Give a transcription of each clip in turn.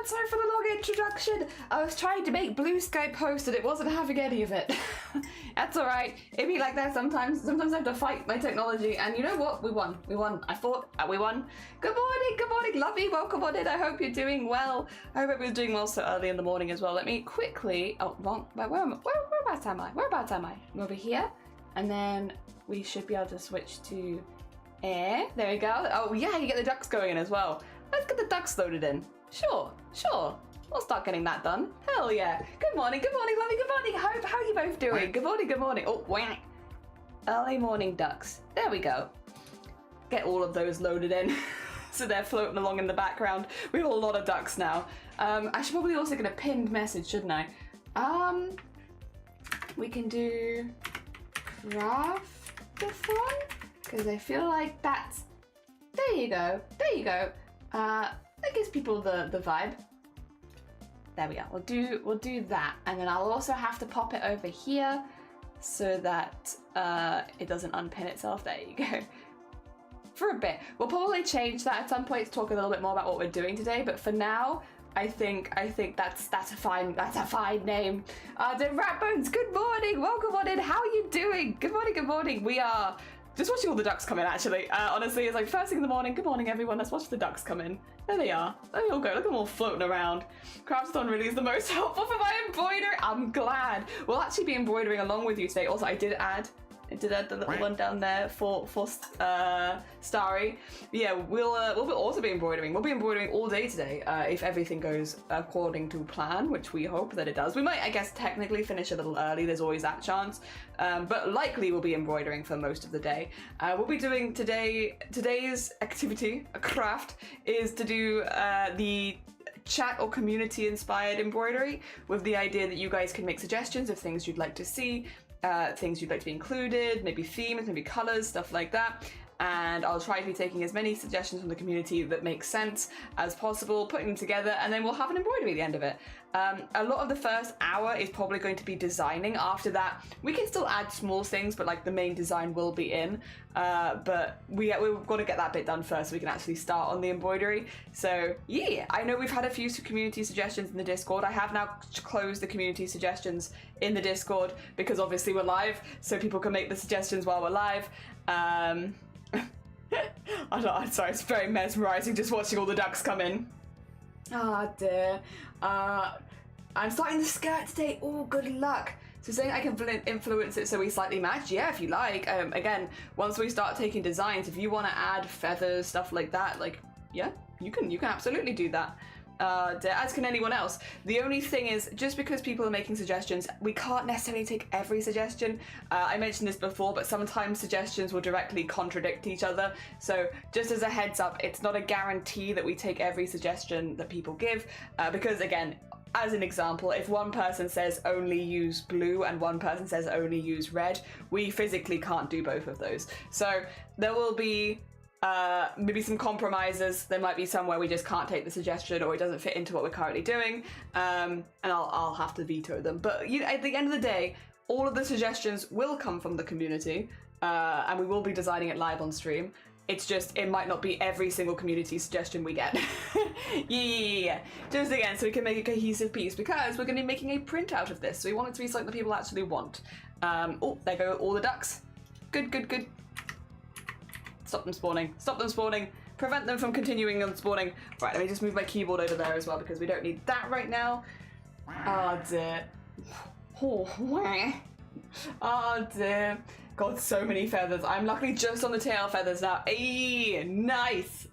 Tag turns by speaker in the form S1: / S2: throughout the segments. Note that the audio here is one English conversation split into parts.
S1: sorry for the long introduction. I was trying to make Blue Sky post and it wasn't having any of it. That's alright. It'd be like that sometimes. Sometimes I have to fight my technology, and you know what? We won. We won. I thought we won. Good morning, lovey. Welcome on in. I hope you're doing well. I hope everyone's doing well so early in the morning as well. Let me quickly. Oh, wrong. Whereabouts am I? Whereabouts am I? I'm over here, and then we should be able to switch to air. There we go. Oh yeah, you get the ducks going in as well. Let's get the ducks loaded in. Sure. We'll start getting that done. Hell yeah. Good morning, lovely, good morning. How are you both doing? Good morning. Oh, whack. Early morning ducks. There we go. Get all of those loaded in. So they're floating along in the background. We have a lot of ducks now. I should probably also get a pinned message, shouldn't I? We can do CRAFT-A-THON, because I feel like that's... There you go. That gives people the vibe. There we are. We'll do that, and then I'll also have to pop it over here so that it doesn't unpin itself. There you go. For a bit. We'll probably change that at some point to talk a little bit more about what we're doing today, but for now, I think that's a fine name. The Ratbones, good morning. Welcome on in. How are you doing? Good morning. We are just watching all the ducks come in, actually. Honestly, it's like first thing in the morning. Good morning, everyone. Let's watch the ducks come in. There they are. There they all go. Look at them all floating around. CRAFT-A-THON really is the most helpful for my embroidery. I'm glad. We'll actually be embroidering along with you today. Also, I did add the little one down there for Starry. Yeah, we'll also be embroidering. We'll be embroidering all day today if everything goes according to plan, which we hope that it does. We might, I guess, technically finish a little early. There's always that chance, but likely we'll be embroidering for most of the day. We'll be doing today's activity, a craft, is to do the chat or community inspired embroidery, with the idea that you guys can make suggestions of things you'd like to see, things you'd like to be included, maybe themes, maybe colors, stuff like that. And I'll try to be taking as many suggestions from the community that make sense as possible, putting them together, and then we'll have an embroidery at the end of it. A lot of the first hour is probably going to be designing. After that, we can still add small things, but like the main design will be in. But we've got to get that bit done first so we can actually start on the embroidery. So yeah, I know we've had a few community suggestions in the Discord. I have now closed the community suggestions in the Discord because obviously we're live, so people can make the suggestions while we're live. I'm sorry, it's very mesmerizing just watching all the ducks come in. Ah, dear. I'm starting the skirt today. Oh, good luck. So saying I can influence it so we slightly match? Yeah, if you like. Again, once we start taking designs, if you want to add feathers, stuff like that, like, yeah, you can absolutely do that. As can anyone else. The only thing is, just because people are making suggestions, we can't necessarily take every suggestion. I mentioned this before, but sometimes suggestions will directly contradict each other. So just as a heads up, it's not a guarantee that we take every suggestion that people give, because again, as an example, if one person says only use blue and one person says only use red, we physically can't do both of those. So there will be maybe some compromises. There might be some where we just can't take the suggestion or it doesn't fit into what we're currently doing, and I'll have to veto them. But you know, at the end of the day, all of the suggestions will come from the community, and we will be designing it live on stream. It's just, it might not be every single community suggestion we get. Yeah. Just again, so we can make a cohesive piece, because we're going to be making a print out of this. So we want it to be something that people actually want. Oh, there go all the ducks. Good. Stop them spawning. Prevent them from continuing on spawning. Right, let me just move my keyboard over there as well, because we don't need that right now. Oh dear. Oh dear. God, so many feathers. I'm luckily just on the tail feathers now. Ayy,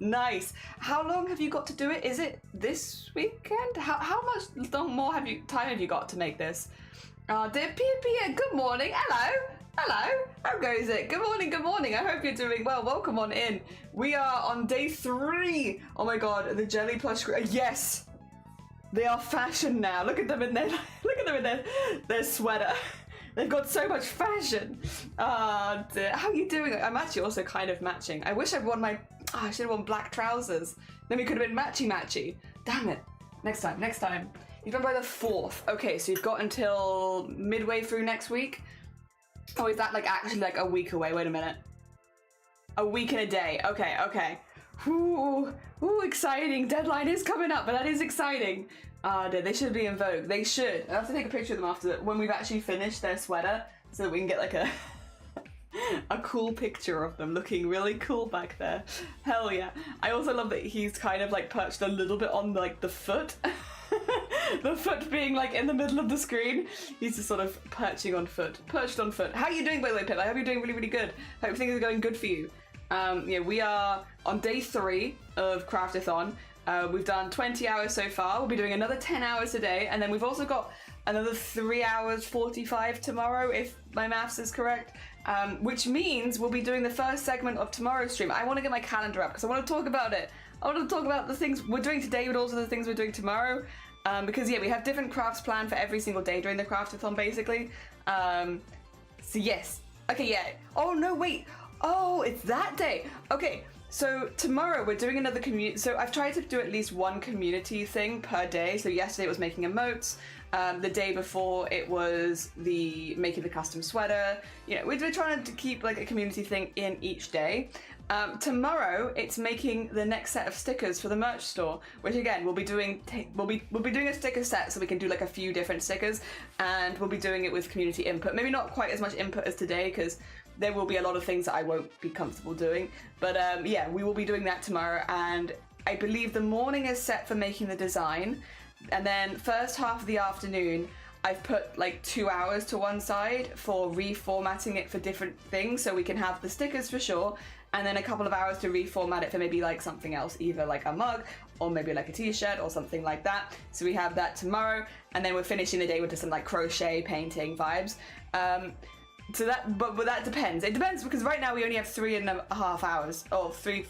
S1: nice. How long have you got to do it? Is it this weekend? How much more time have you got to make this? Dear Pia, good morning. Hello. How goes it? Good morning. I hope you're doing well. Welcome on in. We are on day 3. Oh my god, the jelly plush. Yes, they are fashion now. Look at them in their sweater. They've got so much fashion. How are you doing? I'm actually also kind of matching. I wish I'd worn I should have worn black trousers. Then we could have been matchy. Damn it. Next time. You've done by the 4th. Okay, so you've got until midway through next week. Oh, is that like actually like a week away? Wait a minute. A week and a day. Okay. Ooh, exciting. Deadline is coming up, but that is exciting. They should be in Vogue. They should. I have to take a picture of them after when we've actually finished their sweater so that we can get like a cool picture of them looking really cool back there. Hell yeah. I also love that he's kind of like perched a little bit on like the foot. The foot being like in the middle of the screen. He's just sort of perched on foot. How are you doing, by the way, Pip? I hope you're doing really, really good. Hope things are going good for you. Yeah, we are on day 3 of CRAFT-A-THON. We've done 20 hours so far. We'll be doing another 10 hours today, and then we've also got another 3 hours 45 tomorrow, if my maths is correct. Which means we'll be doing the first segment of tomorrow's stream. I want to get my calendar up because I want to talk about it. I want to talk about the things we're doing today, but also the things we're doing tomorrow. Because yeah, we have different crafts planned for every single day during the CRAFT-A-THON, basically. So yes. Okay, yeah. Oh no, wait. Oh, it's that day. Okay, so tomorrow we're doing another community. So I've tried to do at least one community thing per day. So yesterday it was making emotes. The day before it was making the custom sweater. You know, we're trying to keep like a community thing in each day. Tomorrow it's making the next set of stickers for the merch store, which again we'll be doing we'll be doing a sticker set so we can do like a few different stickers, and we'll be doing it with community input. Maybe not quite as much input as today because there will be a lot of things that I won't be comfortable doing, but yeah, we will be doing that tomorrow. And I believe the morning is set for making the design, and then first half of the afternoon I've put like 2 hours to one side for reformatting it for different things, so we can have the stickers for sure, and then a couple of hours to reformat it for maybe like something else, either like a mug or maybe like a t-shirt or something like that. So we have that tomorrow, and then we're finishing the day with just some like crochet painting vibes. So that, but that depends. It depends because right now we only have 3.5 hours, or 3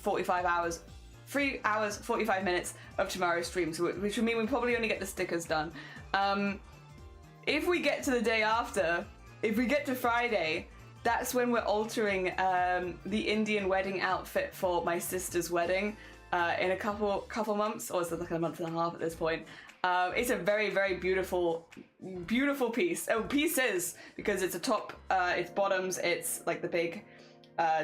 S1: hours 45 minutes of tomorrow's stream, so which would mean we probably only get the stickers done. If we get to the day after, if we get to Friday, that's when we're altering the Indian wedding outfit for my sister's wedding in a couple months, or is it like a month and a half at this point. It's a very, very beautiful piece. Oh, pieces, because it's a top, it's bottoms, it's like the big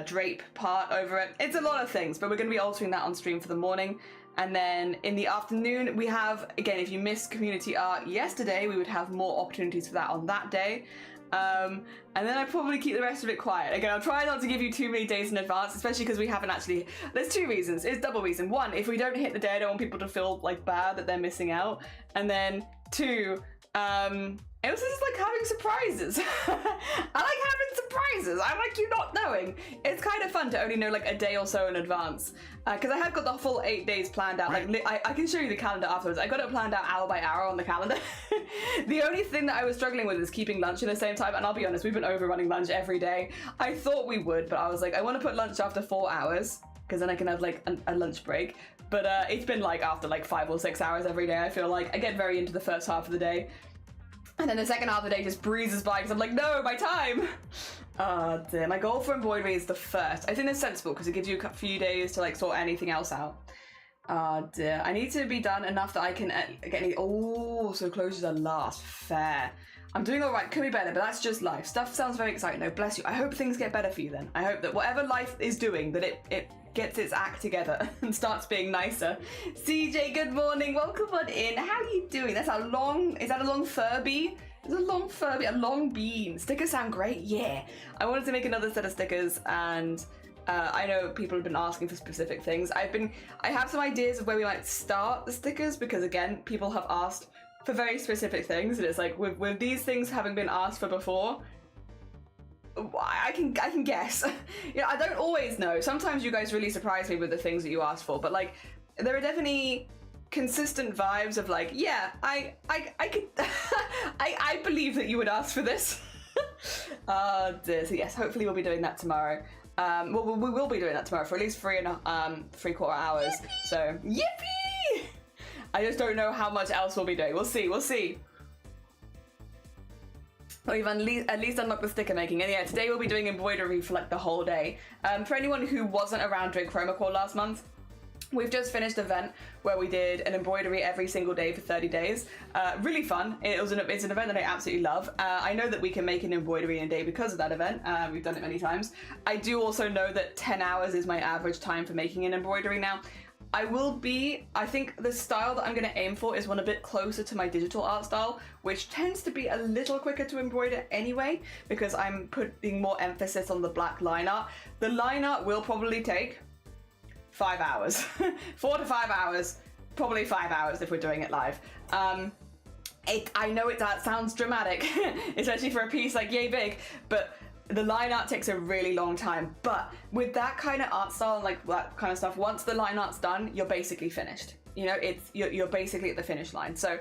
S1: drape part over it. It's a lot of things, but we're going to be altering that on stream for the morning. And then in the afternoon, we have, again, if you missed community art yesterday, we would have more opportunities for that on that day. And then I probably keep the rest of it quiet. Again, I'll try not to give you too many days in advance, especially because we haven't actually, there's 2 reasons. It's double reason. 1, if we don't hit the day, I don't want people to feel like bad that they're missing out. And then 2, it was just like having surprises. I like having surprises. I like you not knowing. It's kind of fun to only know like a day or so in advance. Because I have got the full 8 days planned out. Like I can show you the calendar afterwards. I got it planned out hour by hour on the calendar. The only thing that I was struggling with is keeping lunch in the same time. And I'll be honest, we've been overrunning lunch every day. I thought we would, but I was like, I want to put lunch after 4 hours because then I can have like a lunch break. But it's been like after like 5 or 6 hours every day. I feel like I get very into the first half of the day. And then the second half of the day just breezes by because I'm like, no, my time. Dear. My goal for embroidery is the 1st. I think that's sensible because it gives you a few days to like sort anything else out. Dear. I need to be done enough that I can get any. Oh, so closures are last. Fair. I'm doing all right. Could be better, but that's just life. Stuff sounds very exciting. No, bless you. I hope things get better for you then. I hope that whatever life is doing, that it gets its act together and starts being nicer. CJ, good morning. Welcome on in. How are you doing? That's a long, is that a long Furby? It's a long Furby, a long bean. Stickers sound great. Yeah. I wanted to make another set of stickers, and I know people have been asking for specific things. I have some ideas of where we might start the stickers because again, people have asked for very specific things, and it's like with these things having been asked for before, I can guess. You know, I don't always know. Sometimes you guys really surprise me with the things that you ask for, but like there are definitely consistent vibes of like, yeah, I could I believe that you would ask for this. Dear. So yes, hopefully we'll be doing that tomorrow. Well, we will be doing that tomorrow for at least 3.75 hours. Yippee! So yippee! I just don't know how much else we'll be doing. We'll see. We've at least unlocked the sticker making, and yeah, today we'll be doing embroidery for like the whole day. For anyone who wasn't around during Chroma Core last month, We've just finished an event where we did an embroidery every single day for 30 days. Really fun. It's an event that I absolutely love. I know that we can make an embroidery in a day because of that event. We've done it many times. I do also know that 10 hours is my average time for making an embroidery now. I think the style that I'm going to aim for is one a bit closer to my digital art style, which tends to be a little quicker to embroider anyway, because I'm putting more emphasis on the black line art. The line art will probably take 5 hours, 4 to 5 hours, probably 5 hours if we're doing it live. I know that sounds dramatic, especially for a piece like Yay Big, but the line art takes a really long time. But with that kind of art style and like that kind of stuff, once the line art's done, you're basically finished. You know, you're basically at the finish line. So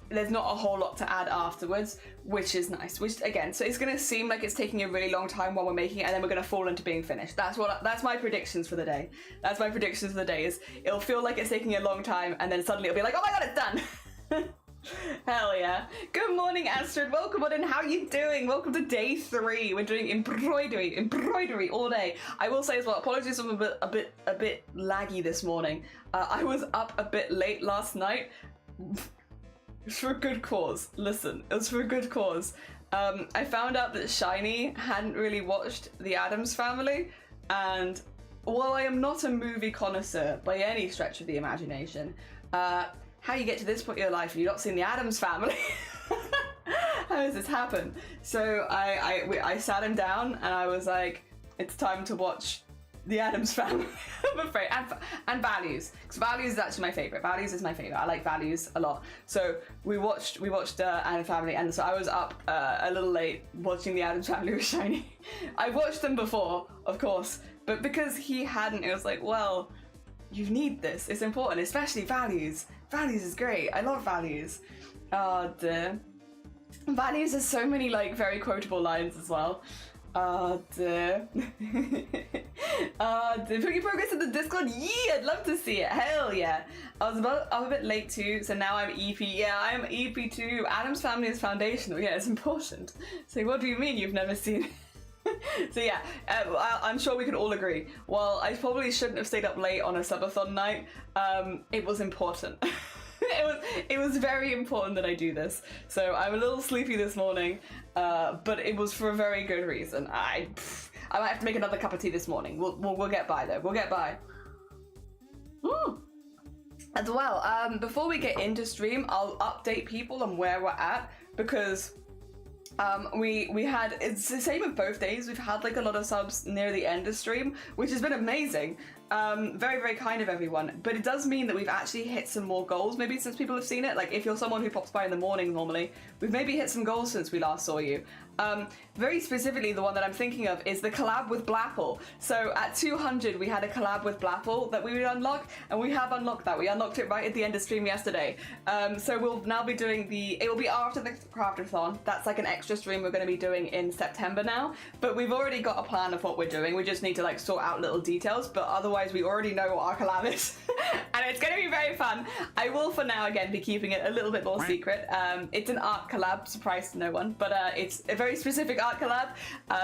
S1: there's not a whole lot to add afterwards, which is nice. Which again, so it's gonna seem like it's taking a really long time while we're making it, and then we're gonna fall into being finished. That's my predictions for the day. That's my predictions for the day. Is it'll feel like it's taking a long time, and then suddenly it'll be like, oh my god, it's done. Hell yeah. Good morning, Astrid. Welcome on in. How are you doing? Welcome to day 3. We're doing embroidery all day. I will say as well, apologies, I'm a bit laggy this morning. I was up a bit late last night. It's for a good cause. Listen, it was for a good cause. I found out that Shiny hadn't really watched The Addams Family, and while I am not a movie connoisseur by any stretch of the imagination, how you get to this point in your life and you've not seen The Addams Family? How does this happen? So I sat him down and I was like, it's time to watch The Addams Family, I'm afraid, and Values, because Values is actually my favorite. Values is my favorite. I like Values a lot. So we watched Addams Family, and so I was up a little late watching The Addams Family with Shiny. I watched them before, of course, but because he hadn't, it was like, well, you need this. It's important, especially Values. Values is great. I love Values. Oh dear. Values has so many like very quotable lines as well. Oh dear. Oh dear. Put your progress in the Discord? Yeah, I'd love to see it. Hell yeah. I'm a bit late too, so now I'm EP. Yeah, I'm EP too. Addams Family is foundational. Yeah, it's important. So what do you mean you've never seen it? So yeah, I'm sure we can all agree. While I probably shouldn't have stayed up late on a subathon night, it was important. It was very important that I do this. So I'm a little sleepy this morning, but it was for a very good reason. I might have to make another cup of tea this morning. We'll get by though. We'll get by. As well, before we get into stream, I'll update people on where we're at, because we had, it's the same with both days, we've had like a lot of subs near the end of stream, which has been amazing. Very, very kind of everyone, but it does mean that we've actually hit some more goals, maybe since people have seen it. Like if you're someone who pops by in the morning normally, we've maybe hit some goals since we last saw you. Very specifically, the one that I'm thinking of is the collab with Blapple. So at 200, we had a collab with Blapple that we would unlock, and we have unlocked that. We unlocked it right at the end of stream yesterday. So we'll now be doing it will be after the CRAFT-A-THON. That's like an extra stream we're going to be doing in September now, but we've already got a plan of what we're doing. We just need to like sort out little details, but otherwise we already know what our collab is. And it's going to be very fun. I will for now again be keeping it a little bit more secret. It's an art collab, surprise to no one, but it's a very specific art collab,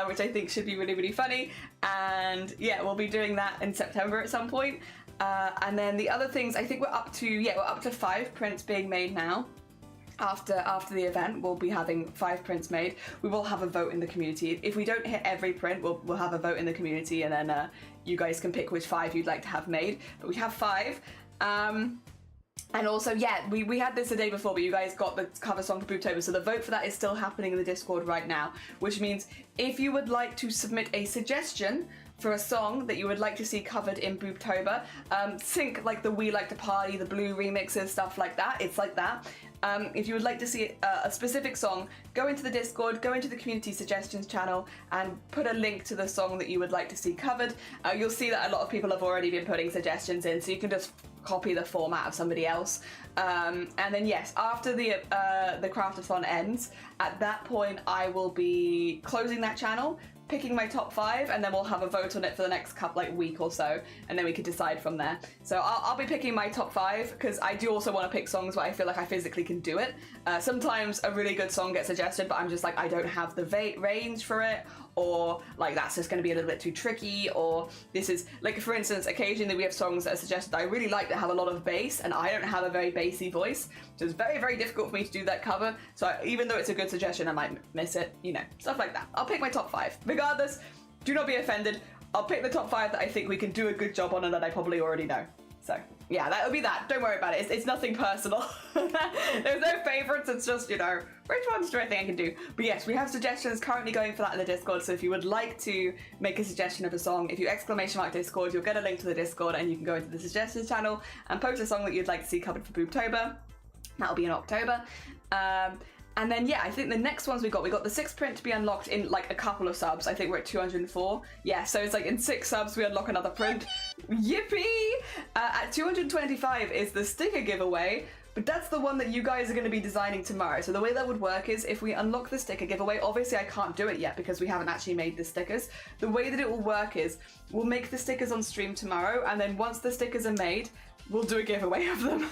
S1: which I think should be really, really funny. And yeah, we'll be doing that in September at some point. And then the other things, I think we're up to 5 prints being made now. After the event, we'll be having 5 prints made. We will have a vote in the community. If we don't hit every print, we'll have a vote in the community, and then you guys can pick which 5 you'd like to have made. But we have 5. And also, yeah, we had this the day before, but you guys got the cover song for Boobtober, so the vote for that is still happening in the Discord right now, which means if you would like to submit a suggestion for a song that you would like to see covered in Boobtober, think like the We Like to Party, the Blue remixes, stuff like that, it's like that. If you would like to see a specific song, go into the Discord, go into the community suggestions channel, and put a link to the song that you would like to see covered. You'll see that a lot of people have already been putting suggestions in, so you can just copy the format of somebody else. And then yes, after the CRAFT-A-THON ends, at that point I will be closing that channel, picking my top 5, and then we'll have a vote on it for the next week or so, and then we could decide from there. So I'll be picking my top 5, because I do also want to pick songs where I feel like I physically can do it. Sometimes a really good song gets suggested, but I'm just like, I don't have the range for it, or like that's just going to be a little bit too tricky, or this is like, for instance, occasionally we have songs that are suggested that I really like that have a lot of bass, and I don't have a very bassy voice, so it's very, very difficult for me to do that cover. So even though it's a good suggestion, I might miss it, you know, stuff like that. I'll pick my top 5 regardless. Do not be offended. I'll pick the top 5 that I think we can do a good job on and that I probably already know. So yeah, that'll be that. Don't worry about it. It's nothing personal. There's no favorites. It's just, you know, which ones do I think I can do? But yes, we have suggestions currently going for that in the Discord. So if you would like to make a suggestion of a song, if you / Discord, you'll get a link to the Discord, and you can go into the suggestions channel and post a song that you'd like to see covered for Boobtober. That'll be in October. And then, yeah, I think the next ones we got the 6th print to be unlocked in like a couple of subs. I think we're at 204. Yeah, so it's like in 6 subs we unlock another print. Yippee! At 225 is the sticker giveaway, but that's the one that you guys are going to be designing tomorrow. So the way that would work is if we unlock the sticker giveaway, obviously I can't do it yet because we haven't actually made the stickers. The way that it will work is we'll make the stickers on stream tomorrow, and then once the stickers are made, we'll do a giveaway of them.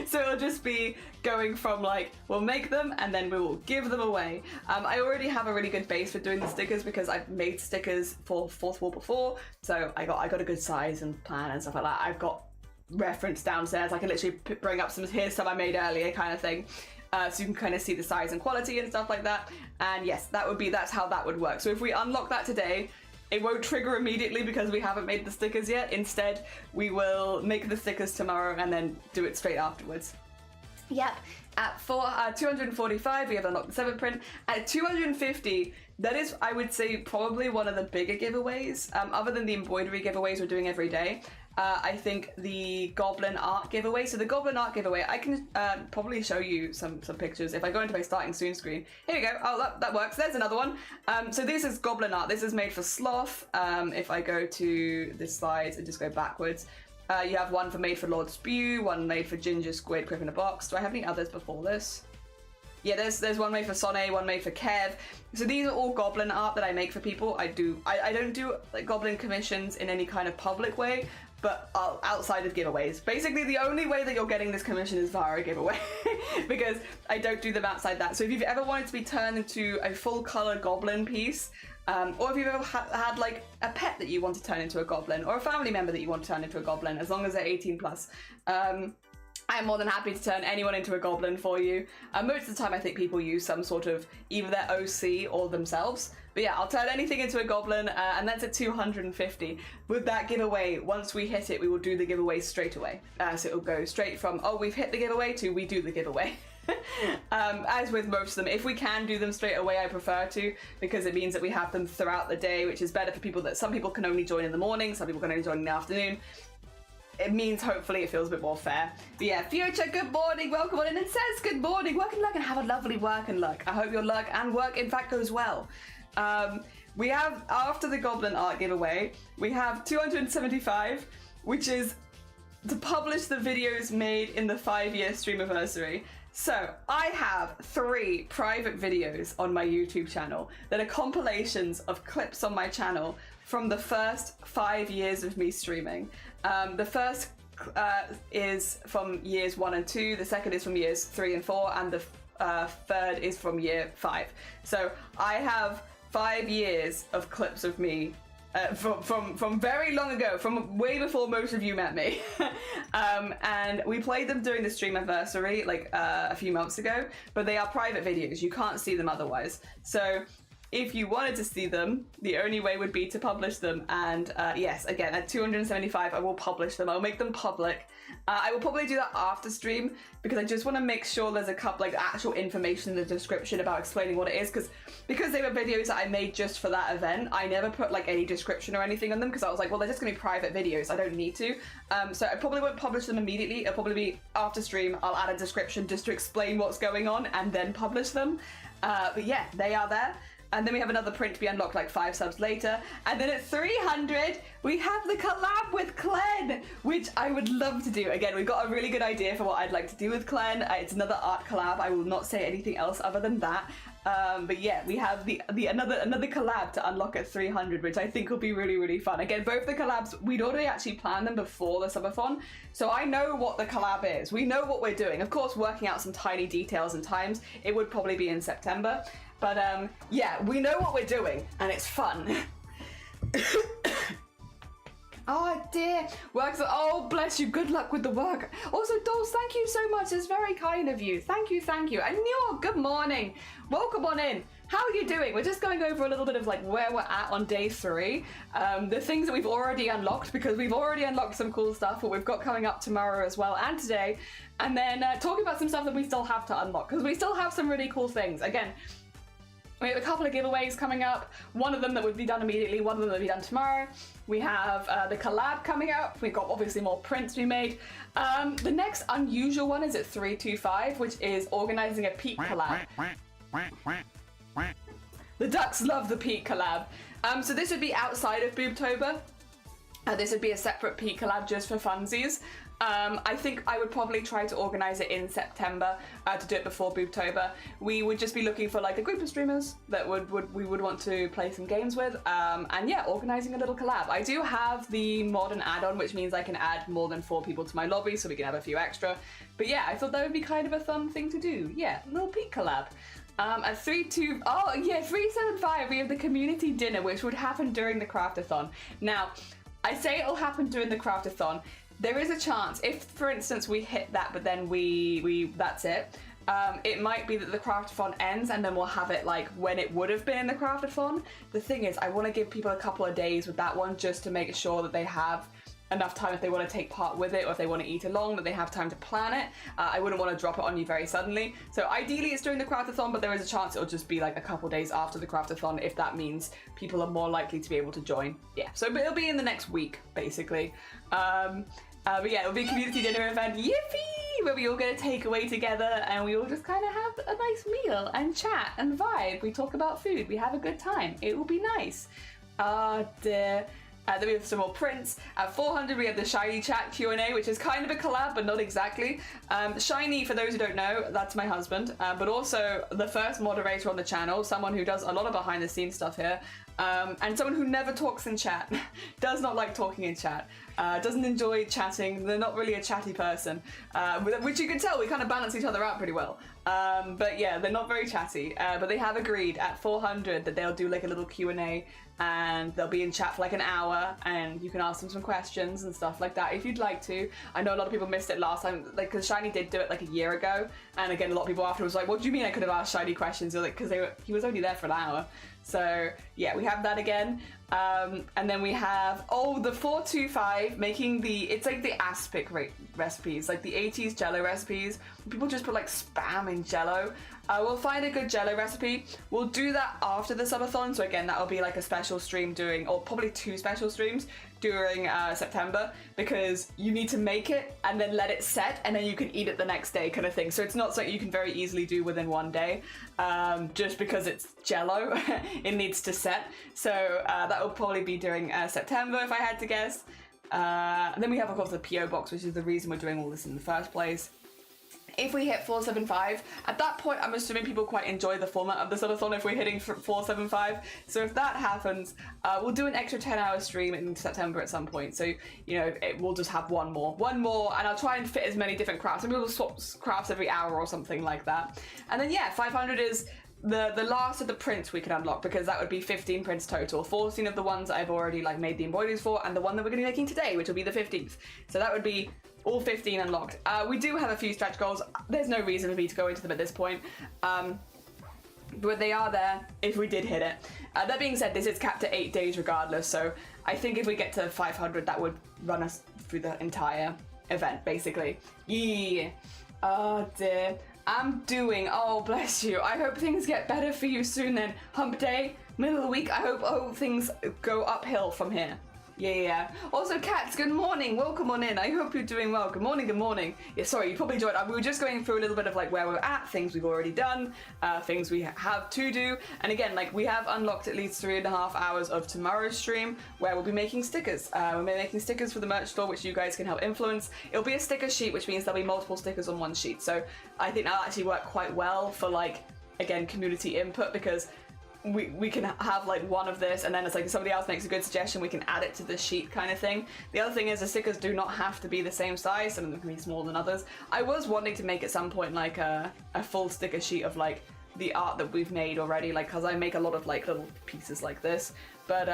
S1: So it'll just be going from like, we'll make them and then we will give them away. I already have a really good base for doing the stickers because I've made stickers for 4th Wall before. So I got a good size and plan and stuff like that. I've got reference downstairs. I can literally bring up here's some I made earlier kind of thing. So you can kind of see the size and quality and stuff like that. And yes, that's how that would work. So if we unlock that today, it won't trigger immediately because we haven't made the stickers yet. Instead, we will make the stickers tomorrow and then do it straight afterwards. Yep. At 245, we have unlocked the 7th print. At 250, that is, I would say, probably one of the bigger giveaways. Other than the embroidery giveaways we're doing every day. I think the Goblin Art giveaway. So the Goblin Art giveaway, I can probably show you some pictures. If I go into my starting soon screen, here we go. Oh, that works. There's another one. So this is Goblin Art. This is made for Sloth. If I go to the slides and just go backwards, you have one made for Lord Spew, one made for Ginger Squid, Crip in a Box. Do I have any others before this? Yeah, there's one made for Sonne, one made for Kev. So these are all Goblin art that I make for people. I don't do like Goblin commissions in any kind of public way, but outside of giveaways. Basically, the only way that you're getting this commission is via a giveaway because I don't do them outside that. So if you've ever wanted to be turned into a full color Goblin piece, or if you've ever had like a pet that you want to turn into a Goblin, or a family member that you want to turn into a Goblin, as long as they're 18 plus, I am more than happy to turn anyone into a Goblin for you. Most of the time I think people use some sort of either their OC or themselves. But yeah, I'll turn anything into a Goblin, and that's at 250. With that giveaway, once we hit it, we will do the giveaway straight away. So it'll go straight from, oh, we've hit the giveaway, to we do the giveaway. As with most of them, if we can do them straight away, I prefer to, because it means that we have them throughout the day, which is better for people that some people can only join in the morning, some people can only join in the afternoon. It means hopefully it feels a bit more fair. But yeah, Future, good morning, welcome on in. It says good morning, work and luck, and have a lovely work and luck. I hope your luck and work in fact goes well. We have, after the Goblin Art giveaway, we have 275, which is to publish the videos made in the 5-year streamiversary. So I have 3 private videos on my YouTube channel that are compilations of clips on my channel from the first 5 years of me streaming. The first is from years 1 and 2, the second is from years 3 and 4, and the third is from year 5. So I have 5 years of clips of me from very long ago, from way before most of you met me. And we played them during the streamiversary like a few months ago, but they are private videos. You can't see them otherwise. So if you wanted to see them, the only way would be to publish them. And yes, again, at 275, I will publish them. I'll make them public. I will probably do that after stream because I just want to make sure there's a couple like actual information in the description about explaining what it is, because they were videos that I made just for that event. I never put like any description or anything on them because I was like, well, they're just gonna be private videos. I don't need to. So I probably won't publish them immediately. It'll probably be after stream. I'll add a description just to explain what's going on and then publish them. But yeah, they are there. And then we have another print to be unlocked like 5 subs later. And then at 300, we have the collab with Clen, which I would love to do. Again, we've got a really good idea for what I'd like to do with Clen. It's another art collab. I will not say anything else other than that. But yeah, we have the another collab to unlock at 300, which I think will be really, really fun. Again, both the collabs, we'd already actually planned them before the subathon, so I know what the collab is. We know what we're doing. Of course, working out some tiny details and times, it would probably be in September. But yeah, we know what we're doing, and it's fun. Oh dear, works. Oh bless you. Good luck with the work. Also, Dolls, thank you so much. It's very kind of you. Thank you, thank you. And Neil, good morning. Welcome on in. How are you doing? We're just going over a little bit of like where we're at on day 3. The things that we've already unlocked, because we've already unlocked some cool stuff. What we've got coming up tomorrow as well and today, and then talking about some stuff that we still have to unlock because we still have some really cool things. Again, we have a couple of giveaways coming up. One of them that would be done immediately, one of them that will be done tomorrow. We have the collab coming up. We've got obviously more prints we made. The next unusual one is at 325, which is organizing a peak collab. The ducks love the peak collab. So this would be outside of Boobtober. This would be a separate peak collab just for funsies. I think I would probably try to organize it in September to do it before Boobtober. We would just be looking for like a group of streamers that we would want to play some games with, and yeah, organizing a little collab. I do have the modern add-on, which means I can add more than 4 people to my lobby, so we can have a few extra. But yeah, I thought that would be kind of a fun thing to do. Yeah, a little peak collab. At 375, we have the community dinner, which would happen during the CRAFT-A-THON. Now, I say it'll happen during the CRAFT-A-THON. There is a chance, if for instance we hit that, but then we that's it. It might be that the CRAFT-A-THON ends and then we'll have it like when it would have been in the CRAFT-A-THON. The thing is, I want to give people a couple of days with that one just to make sure that they have enough time if they want to take part with it or if they want to eat along, that they have time to plan it. I wouldn't want to drop it on you very suddenly. So ideally it's during the CRAFT-A-THON, but there is a chance it'll just be like a couple days after the CRAFT-A-THON if that means people are more likely to be able to join. Yeah, so it'll be in the next week, basically. But yeah, it'll be a community dinner event, yippee, where we all get a takeaway together and we all just kind of have a nice meal and chat and vibe. We talk about food, we have a good time. It will be nice. Dear. Then we have some more prints. At 400, we have the Shiny Chat Q&A, which is kind of a collab, but not exactly. Shiny, for those who don't know, that's my husband, but also the first moderator on the channel, someone who does a lot of behind-the-scenes stuff here, and someone who never talks in chat, does not like talking in chat, doesn't enjoy chatting. They're not really a chatty person, which you can tell, we kind of balance each other out pretty well. But yeah, they're not very chatty, but they have agreed at 400 that they'll do like a little Q&A, and they'll be in chat for like an hour and you can ask them some questions and stuff like that if you'd like to. I know a lot of people missed it last time, like because Shiny did do it like a year ago, and again a lot of people after was like, what do you mean I could have asked Shiny questions? Like, because he was only there for an hour. So yeah, we have that again. And then we have, the 425 making it's like the aspic recipes, like the 80s Jello recipes. People just put like spam in Jello. We'll find a good Jello recipe. We'll do that after the subathon. So again, that'll be like a special stream or probably 2 special streams during September, because you need to make it and then let it set and then you can eat it the next day kind of thing. So it's not something you can very easily do within one day, just because it's Jello. It needs to set. So that will probably be during September if I had to guess. And then we have of course the PO box, which is the reason we're doing all this in the first place. If we hit 475, at that point I'm assuming people quite enjoy the format of the subathon if we're hitting 475. So if that happens, we'll do an extra 10-hour stream in September at some point. So, you know, we'll just have one more, and I'll try and fit as many different crafts. And we'll swap crafts every hour or something like that. And then yeah, 500 is the last of the prints we can unlock, because that would be 15 prints total. 14 of the ones I've already like made the embroideries for, and the one that we're going to be making today, which will be the 15th. So that would be all 15 unlocked. We do have a few stretch goals. There's no reason for me to go into them at this point. But they are there if we did hit it. That being said, this is capped at 8 days regardless, so I think if we get to 500, that would run us through the entire event, basically. Yeah. Oh dear. Oh bless you. I hope things get better for you soon then. Hump day, middle of the week, I hope things go uphill from here. Yeah. Also, Cats, good morning. Welcome on in. I hope you're doing well. Good morning, good morning. Yeah, sorry, you probably joined. We were just going through a little bit of like where we're at, things we've already done, things we have to do. And again, like we have unlocked at least 3.5 hours of tomorrow's stream where we'll be making stickers. We're making stickers for the merch store, which you guys can help influence. It'll be a sticker sheet, which means there'll be multiple stickers on one sheet. So I think that'll actually work quite well for like again, community input, because we can have like one of this, and then it's like if somebody else makes a good suggestion, we can add it to the sheet kind of thing. The other thing is the stickers do not have to be the same size. Some of them can be smaller than others. I was wanting to make at some point like a full sticker sheet of like the art that we've made already, like, because I make a lot of like little pieces like this, but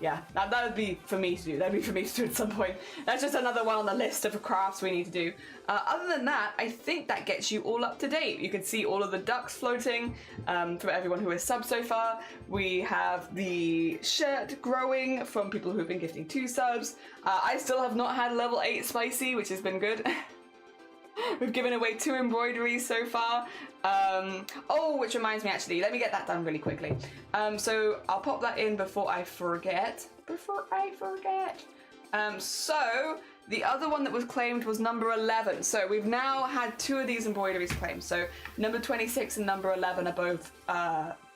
S1: yeah, that would be for me to do. That'd be for me to do at some point. That's just another one on the list of crafts we need to do. Other than that, I think that gets you all up to date. You can see all of the ducks floating from everyone who has subbed so far. We have the shirt growing from people who've been gifting 2 subs. I still have not had level 8 spicy, which has been good. We've given away 2 embroideries so far. Oh, which reminds me, actually, let me get that done really quickly. So I'll pop that in before I forget. So the other one that was claimed was number 11. So we've now had 2 of these embroideries claimed. So number 26 and number 11 are both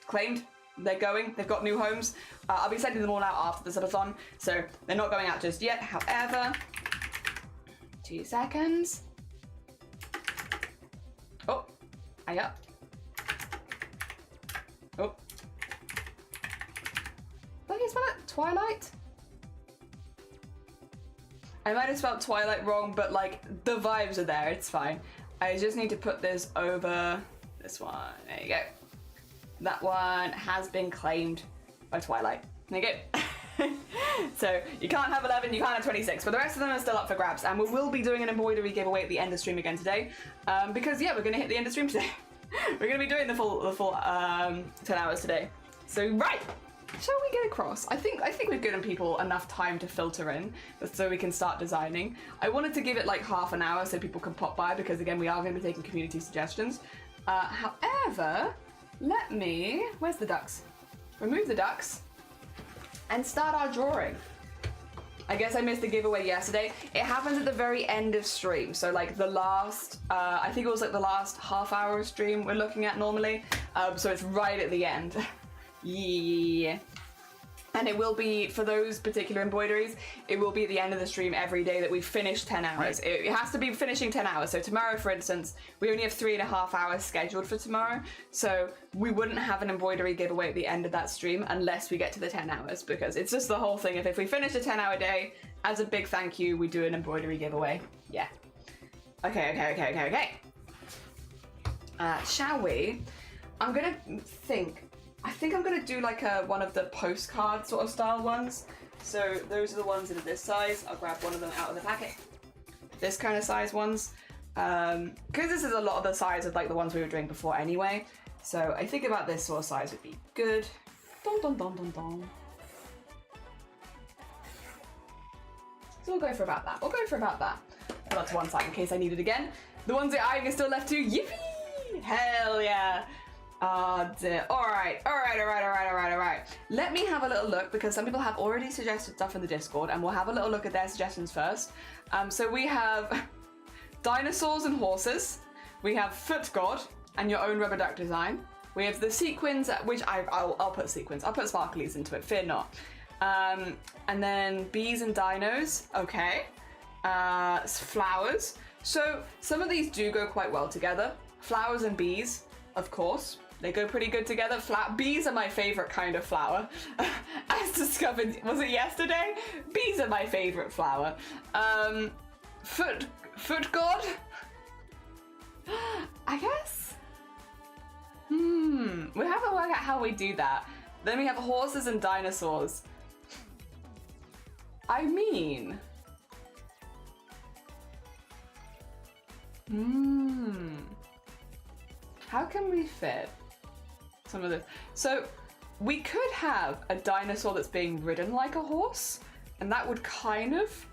S1: claimed. They're going, they've got new homes. I'll be sending them all out after the subathon, so they're not going out just yet. However, 2 seconds. Oh, up. Oh. Did I spell it Twilight? I might have spelled Twilight wrong, but like the vibes are there, it's fine. I just need to put this over this one. There you go. That one has been claimed by Twilight. There you go. So you can't have 11, you can't have 26, but the rest of them are still up for grabs, and we will be doing an embroidery giveaway at the end of stream again today, because yeah, we're gonna hit the end of stream today. We're gonna be doing the full 10 hours today. So right, shall we get across? I think we've given people enough time to filter in, so we can start designing. I wanted to give it like half an hour so people can pop by, because again, we are going to be taking community suggestions. However, let me, where's the ducks? Remove the ducks and start our drawing. I guess I missed the giveaway yesterday. It happens at the very end of stream. So like the last, I think it was like the last half hour of stream we're looking at normally. So it's right at the end. Yeah. And it will be, for those particular embroideries, it will be at the end of the stream every day that we've finished 10 hours. Right. It has to be finishing 10 hours. So tomorrow, for instance, we only have 3.5 hours scheduled for tomorrow. So we wouldn't have an embroidery giveaway at the end of that stream unless we get to the 10 hours, because it's just the whole thing. If we finish a 10-hour day, as a big thank you, we do an embroidery giveaway. Yeah. Okay. Shall we? I'm gonna think. I think I'm gonna do like one of the postcard sort of style ones. So those are the ones that are this size. I'll grab one of them out of the packet. This kind of size ones. Because this is a lot of the size of like the ones we were doing before anyway. So I think about this sort of size would be good. Dun. So we'll go for about that. Put that to one side in case I need it again. The ones that I still left to, yippee! Hell yeah! Oh dear. Alright. Let me have a little look, because some people have already suggested stuff in the Discord, and we'll have a little look at their suggestions first. So we have dinosaurs and horses. We have foot god and your own rubber duck design. We have the sequins, which I'll put sequins. I'll put sparklies into it, fear not. And then bees and dinos. Okay. Flowers. So some of these do go quite well together. Flowers and bees, of course. They go pretty good together. Bees are my favorite kind of flower. As discovered, was it yesterday? Bees are my favorite flower. Foot god? I guess? We have to work out how we do that. Then we have horses and dinosaurs. I mean... How can we fit some of this? So we could have a dinosaur that's being ridden like a horse, and that would kind of...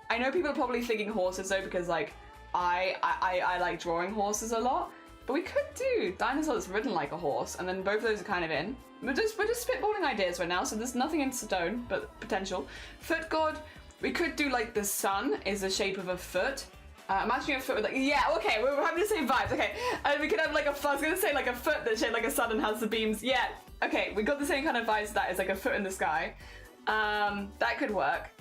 S1: I know people are probably thinking horses though, because like I like drawing horses a lot, but we could do dinosaur that's ridden like a horse, and then both of those are kind of in. We're just spitballing ideas right now, so there's nothing in stone, but potential. Foot god, we could do like the sun is the shape of a foot. Imagine a foot with like, yeah, okay, we're having the same vibes, okay. And we could have like I was gonna say like a foot that's shaped like a sun and has the beams, yeah. Okay, we got the same kind of vibes as that, it's like a foot in the sky. That could work.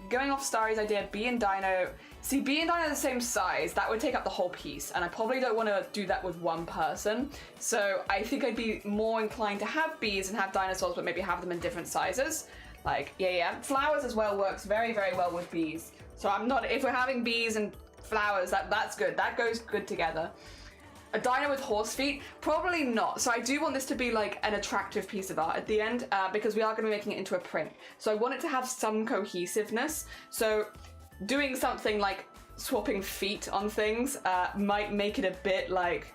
S1: going off Starry's idea, Bee and Dino. See, Bee and Dino are the same size. That would take up the whole piece, and I probably don't want to do that with one person. So I think I'd be more inclined to have bees and have dinosaurs, but maybe have them in different sizes. Like, yeah. Flowers as well works very, very well with bees. So I'm not, if we're having bees and flowers, that's good. That goes good together. A dino with horse feet? Probably not. So I do want this to be like an attractive piece of art at the end, because we are going to be making it into a print. So I want it to have some cohesiveness. So doing something like swapping feet on things might make it a bit like...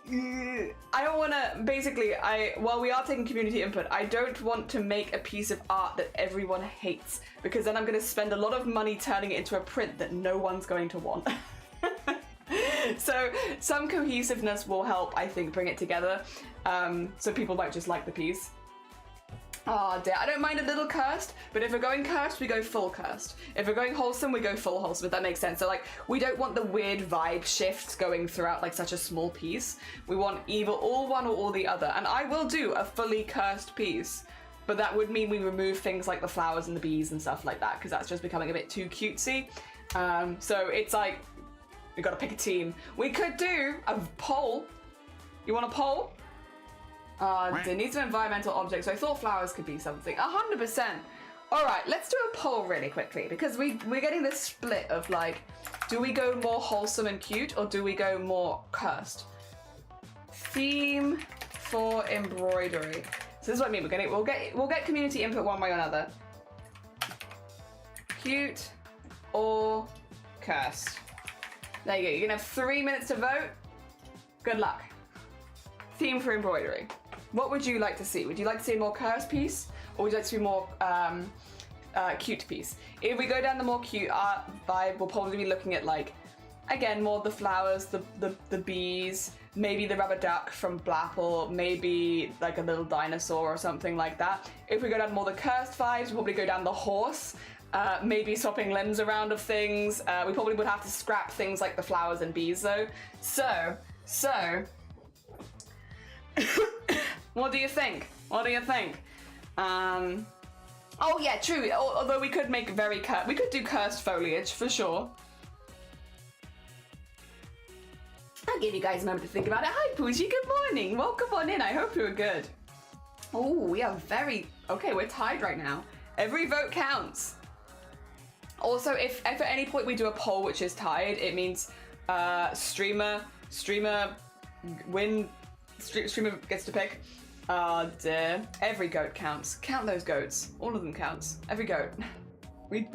S1: I don't want to, basically, while we are taking community input, I don't want to make a piece of art that everyone hates, because then I'm going to spend a lot of money turning it into a print that no one's going to want. So some cohesiveness will help, I think, bring it together, so people might just like the piece. Oh dear, I don't mind a little cursed, but if we're going cursed, we go full cursed. If we're going wholesome, we go full wholesome, if that makes sense. So like, we don't want the weird vibe shifts going throughout like such a small piece. We want either all one or all the other. And I will do a fully cursed piece, but that would mean we remove things like the flowers and the bees and stuff like that, because that's just becoming a bit too cutesy. So it's like, we gotta pick a team. We could do a poll. You want a poll? They need some environmental objects, so I thought flowers could be something. 100%. All right, let's do a poll really quickly, because we're getting this split of like, do we go more wholesome and cute, or do we go more cursed? Theme for embroidery. So this is what I mean. We'll get community input one way or another. Cute or cursed. There you go. You're gonna have 3 minutes to vote. Good luck. Theme for embroidery. What would you like to see? Would you like to see a more cursed piece, or would you like to see a more cute piece? If we go down the more cute art vibe, we'll probably be looking at like, again, more the flowers, the bees, maybe the rubber duck from Blapple, maybe like a little dinosaur or something like that. If we go down more the cursed vibes, we'll probably go down the horse, maybe swapping limbs around of things. We probably would have to scrap things like the flowers and bees though. So. What do you think? What do you think? Oh yeah, true. Although we could make we could do cursed foliage for sure. I'll give you guys a moment to think about it. Hi Poochie, good morning. Welcome on in. I hope you're good. Oh, we are okay, we're tied right now. Every vote counts. Also, if at any point we do a poll which is tied, it means streamer gets to pick. Dear. Every goat counts. Count those goats. All of them counts. Every goat.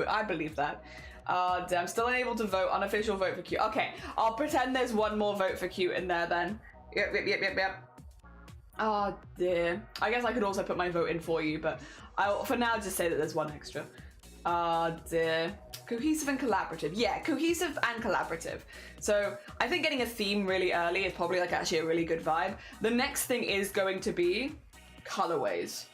S1: I believe that. Dear. I'm still unable to vote. Unofficial vote for cute. Okay, I'll pretend there's one more vote for cute in there then. Yep. Oh dear. I guess I could also put my vote in for you, but I'll for now just say that there's one extra. Dear. Cohesive and collaborative. Yeah, cohesive and collaborative. So I think getting a theme really early is probably like actually a really good vibe. The next thing is going to be colorways.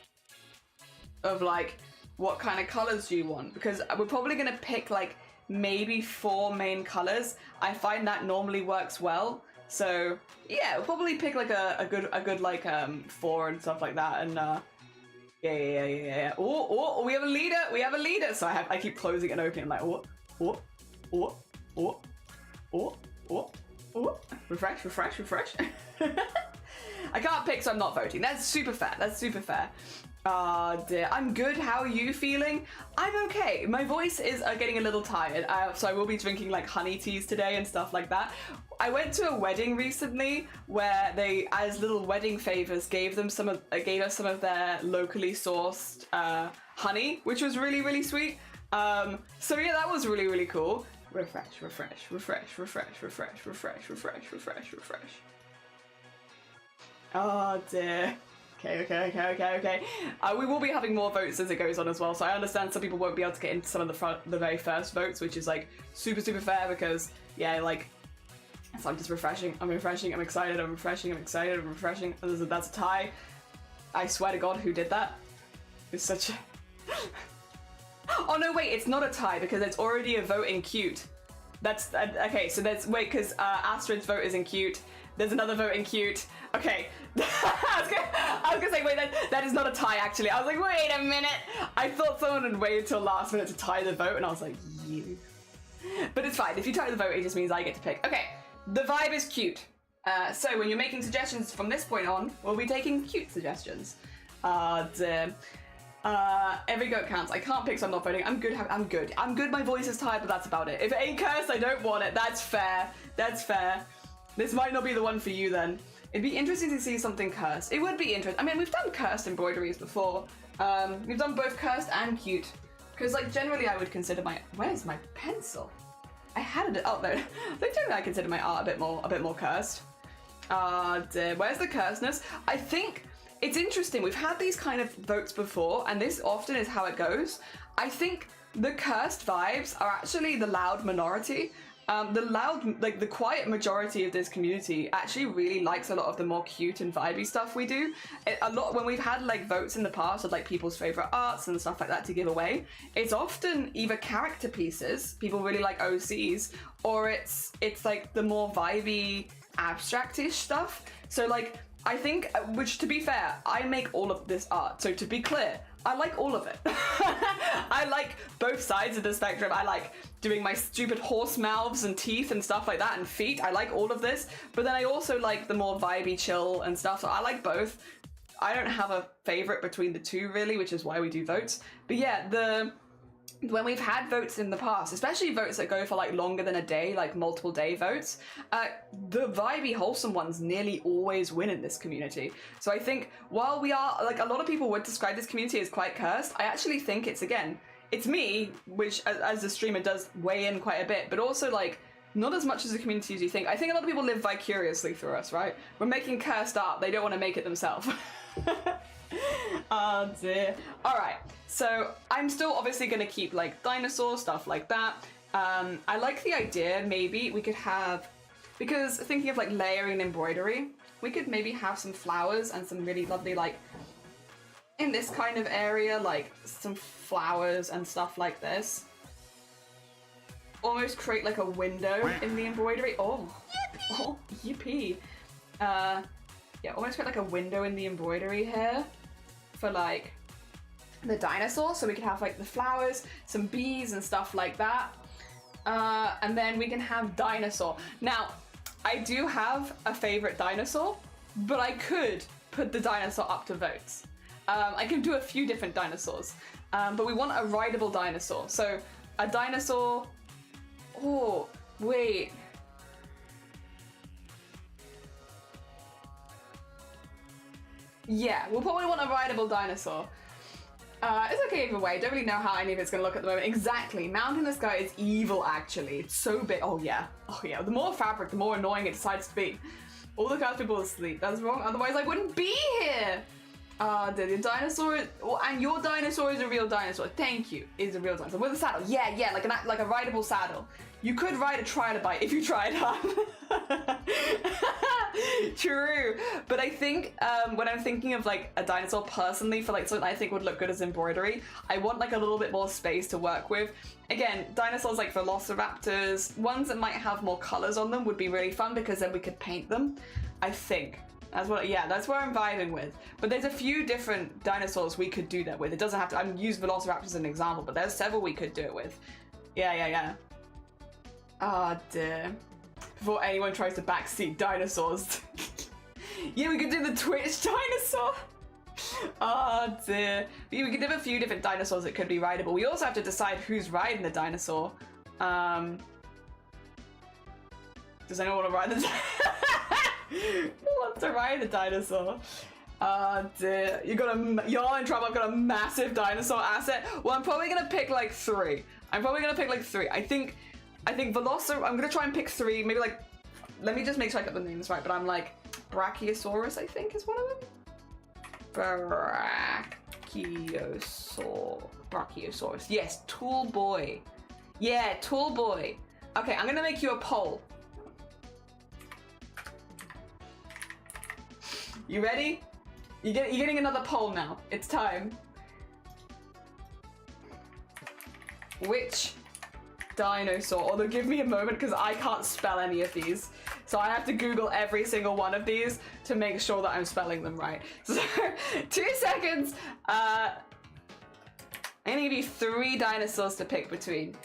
S1: Of like, what kind of colors do you want? Because we're probably going to pick like maybe 4 main colors. I find that normally works well. So yeah, we'll probably pick like a good like 4 and stuff like that. And yeah. Oh, we have a leader. So I keep closing and opening. I'm like, oh. Refresh. I can't pick, so I'm not voting. That's super fair. Dear. I'm good. How are you feeling? I'm okay. My voice is getting a little tired, so I will be drinking like honey teas today and stuff like that. I went to a wedding recently where they, as little wedding favors, gave us some of their locally sourced honey, which was really, really sweet. So yeah, that was really, really cool. Refresh. Oh dear. Okay. We will be having more votes as it goes on as well, so I understand some people won't be able to get into some of the very first votes, which is like super fair because yeah, like, so I'm just refreshing, I'm excited, I'm refreshing. That's a tie. I swear to God, who did that? It's such a... Oh no, wait, it's not a tie because it's already a vote in cute. That's, okay, so that's, wait, because Astrid's vote is in cute, There's another vote in cute. Okay. I was gonna say, wait, that is not a tie, actually. I was like, wait a minute. I thought someone had waited till last minute to tie the vote, and I was like, you. But it's fine. If you tie the vote, it just means I get to pick. Okay, the vibe is cute. So when you're making suggestions from this point on, we'll be taking cute suggestions. Every goat counts. I can't pick, so I'm not voting. I'm good. My voice is tired, but that's about it. If it ain't cursed, I don't want it. That's fair. That's fair. This might not be the one for you then. It'd be interesting to see something cursed. It would be interesting. I mean, we've done cursed embroideries before. We've done both cursed and cute. Because, like, generally I would consider my... Where's my pencil? I had it... Oh, no. Like, generally I consider my art a bit more cursed. Where's the cursedness? I think... It's interesting, we've had these kind of votes before, and this often is how it goes. I think the cursed vibes are actually the loud minority. The quiet majority of this community actually really likes a lot of the more cute and vibey stuff we do. When we've had like votes in the past of like people's favorite arts and stuff like that to give away, it's often either character pieces, people really like OCs, or it's like the more vibey, abstract-ish stuff. So like, I think, which to be fair, I make all of this art. So to be clear, I like all of it. I like both sides of the spectrum. I like doing my stupid horse mouths and teeth and stuff like that and feet. I like all of this. But then I also like the more vibey chill and stuff. So I like both. I don't have a favorite between the two really, which is why we do votes. But yeah, when we've had votes in the past, especially votes that go for like longer than a day, like multiple day votes, the vibey wholesome ones nearly always win in this community. So I think while we are, like, a lot of people would describe this community as quite cursed, I actually think it's me, which as a streamer does weigh in quite a bit, but also like not as much as the community as you think. I think a lot of people live vicariously through us, right? We're making cursed art, they don't want to make it themselves. Oh dear. Alright, so I'm still obviously going to keep like dinosaur stuff like that. I like the idea maybe we could have, because thinking of like layering embroidery, we could maybe have some flowers and some really lovely like, in this kind of area, like some flowers and stuff like this. Almost create like a window in the embroidery. Oh, yippee. Yeah, almost create like a window in the embroidery here for like the dinosaur, so we can have like the flowers, some bees and stuff like that, and then we can have dinosaur. Now, I do have a favorite dinosaur, but I could put the dinosaur up to votes. I can do a few different dinosaurs, but we want a rideable dinosaur. So a dinosaur. Oh wait. Yeah, we'll probably want a rideable dinosaur. It's okay either way. Don't really know how any of it's gonna look at the moment. Exactly. Mounting this guy is evil, actually. It's so big. Oh yeah. Oh yeah. The more fabric, the more annoying it decides to be. All the cast people asleep. That's wrong. Otherwise, I wouldn't be here. The dinosaur, and your dinosaur is a real dinosaur. Thank you. Is a real dinosaur with a saddle. Yeah, like a rideable saddle. You could ride a trilobite if you tried hard. True, but I think when I'm thinking of like a dinosaur personally for like something I think would look good as embroidery, I want like a little bit more space to work with. Again, dinosaurs like velociraptors, ones that might have more colors on them would be really fun because then we could paint them. I think. That's where I'm vibing with. But there's a few different dinosaurs we could do that with. It doesn't have to, I'm using velociraptors as an example, but there's several we could do it with. Yeah. Oh dear. Before anyone tries to backseat dinosaurs. Yeah, we could do the Twitch dinosaur. Oh dear. We could have a few different dinosaurs that could be rideable. We also have to decide who's riding the dinosaur. Does anyone want to ride the dinosaur? Who wants to ride a dinosaur? Oh dear. Y'all in trouble. I've got a massive dinosaur asset. Well, I'm probably gonna pick like 3. I think Velociraptor, I'm gonna try and pick 3, maybe like, let me just make sure I got the names right, but I'm like, Brachiosaurus, I think is one of them. Brachiosaurus, yes, Tool Boy. Yeah, Tool Boy. Okay, I'm gonna make you a poll. You ready? You're getting another poll now. It's time. Which dinosaur? Although give me a moment because I can't spell any of these. So I have to Google every single one of these to make sure that I'm spelling them right. So 2 seconds. I'm gonna give you 3 dinosaurs to pick between.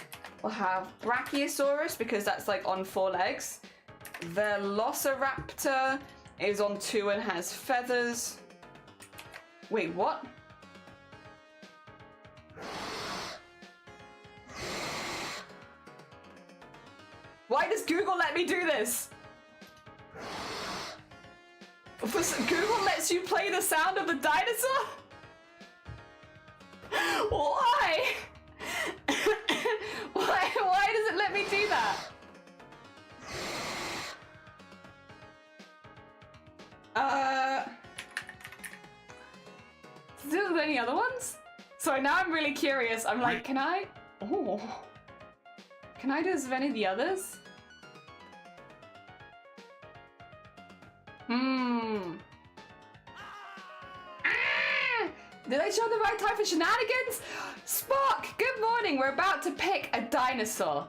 S1: We'll have Brachiosaurus because that's like on 4 legs. Velociraptor is on 2 and has feathers. Wait, what? Why does Google let me do this? Google lets you play the sound of the dinosaur? Why? Why does it let me do that? Is there any other ones? So now I'm really curious. I'm like, can I? Oh. Can I do as many of the others? Did I show the right time for shenanigans? Spock, good morning. We're about to pick a dinosaur.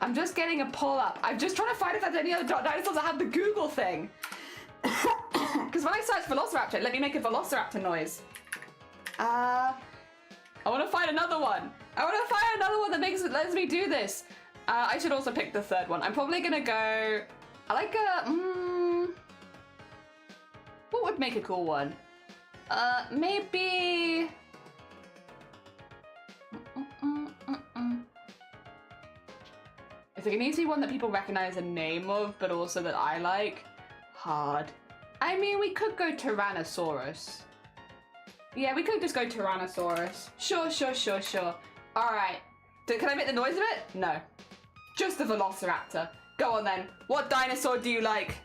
S1: I'm just getting a poll up. I'm just trying to find if there's any other dinosaurs that have the Google thing. Because when I search Velociraptor, let me make a Velociraptor noise. I want to find another one. That lets me do this. I should also pick the 3rd one. I'm probably gonna go. I like a. What would make a cool one? Maybe. It's like an easy one that people recognize the name of, but also that I like. Hard. I mean, we could go Tyrannosaurus. Yeah, we could just go Tyrannosaurus. Sure. Alright. Can I make the noise of it? No. Just the Velociraptor. Go on then. What dinosaur do you like?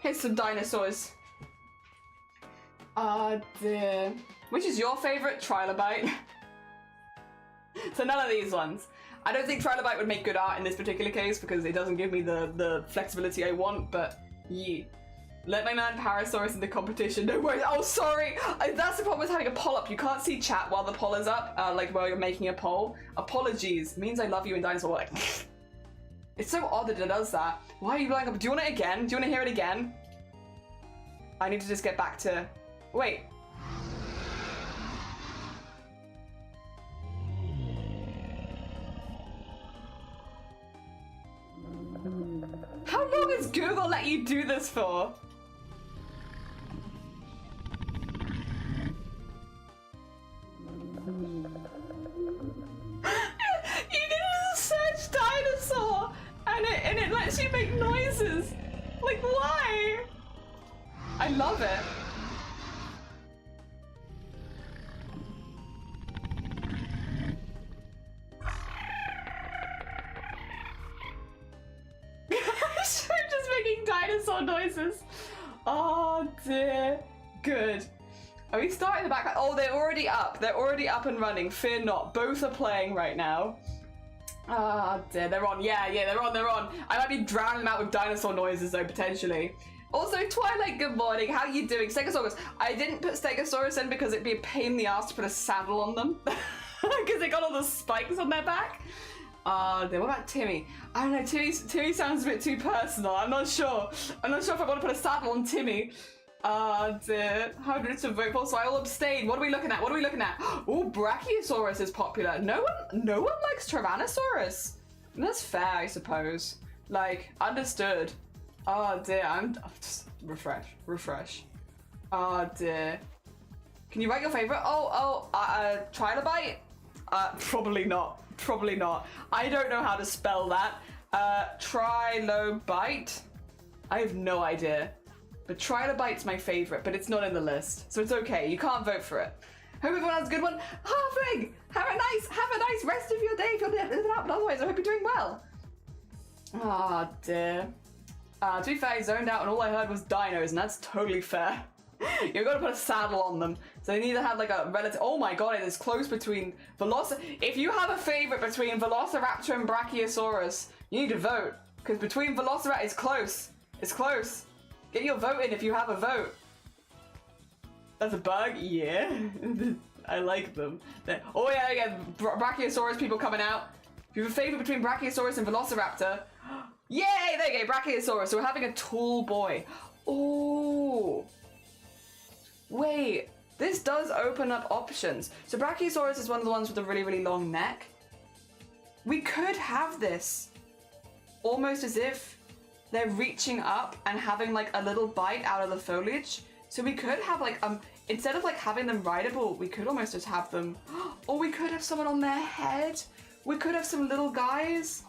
S1: Here's some dinosaurs. Oh dear. Which is your favorite? Trilobite? So none of these ones. I don't think Trilobite would make good art in this particular case because it doesn't give me the flexibility I want, but yeah. Let my man Parasaurus in the competition. No worries. Oh, sorry. That's the problem with having a poll up. You can't see chat while the poll is up, like while you're making a poll. Apologies. It means I love you in dinosaur. Like, it's so odd that it does that. Why are you blowing up? Do you want it again? Do you want to hear it again? I need to just get back to... Wait. How long has Google let you do this for? You can search dinosaur and it lets you make noises. Like, why? I love it. I'm just making dinosaur noises. Oh dear. Good. Are we starting the back? Oh, they're already up. They're already up and running. Fear not. Both are playing right now. Ah, dear. They're on. Yeah, they're on. I might be drowning them out with dinosaur noises, though, potentially. Also, Twilight, good morning. How are you doing? Stegosaurus. I didn't put Stegosaurus in because it'd be a pain in the ass to put a saddle on them. Because they got all the spikes on their back. What about Timmy? I don't know. Timmy sounds a bit too personal. I'm not sure if I want to put a saddle on Timmy. Dear. Hundreds to vote for, so I'll abstain. What are we looking at? Oh, Brachiosaurus is popular. No one likes Tyrannosaurus. That's fair, I suppose. Like, understood. Oh dear, I'm just refresh. Oh dear. Can you write your favorite? Trilobite? Probably not. I don't know how to spell that. Trilobite? I have no idea. But Trilobite's my favorite, but it's not in the list. So it's okay, you can't vote for it. Hope everyone has a good one. Halfling! Have a nice rest of your day if you're living out, but otherwise I hope you're doing well. Oh dear. To be fair, I zoned out and all I heard was dinos, and that's totally fair. You've got to put a saddle on them. So they need to have like a relative. Oh my god, it is close between If you have a favorite between Velociraptor and Brachiosaurus, you need to vote. Because between Velociraptor, it's close. It's close. Get your vote in if you have a vote. That's a bug? Yeah. I like them. Oh yeah, Brachiosaurus people coming out. If you have a favorite between Brachiosaurus and Velociraptor, Yay! There you go, Brachiosaurus. So we're having a tall boy. Oh. Wait, this does open up options. So Brachiosaurus is one of the ones with a really, really long neck. We could have this almost as if they're reaching up and having like a little bite out of the foliage. So we could have like, instead of like having them rideable, we could almost just have them, or we could have someone on their head. We could have some little guys.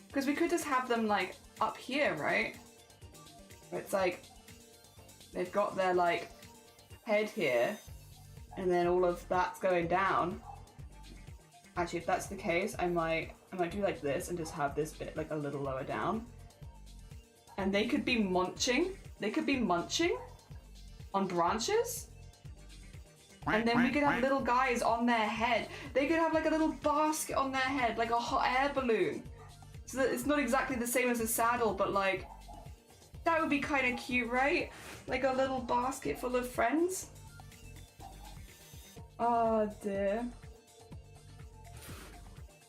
S1: Because we could just have them like up here, right? It's like, they've got their like head here and then all of that's going down. Actually, if that's the case, I might do like this and just have this bit like a little lower down. And they could be munching. They could be munching on branches. And then we could have little guys on their head. They could have like a little basket on their head, like a hot air balloon. So that it's not exactly the same as a saddle, but like, that would be kind of cute, right? Like a little basket full of friends. Oh dear.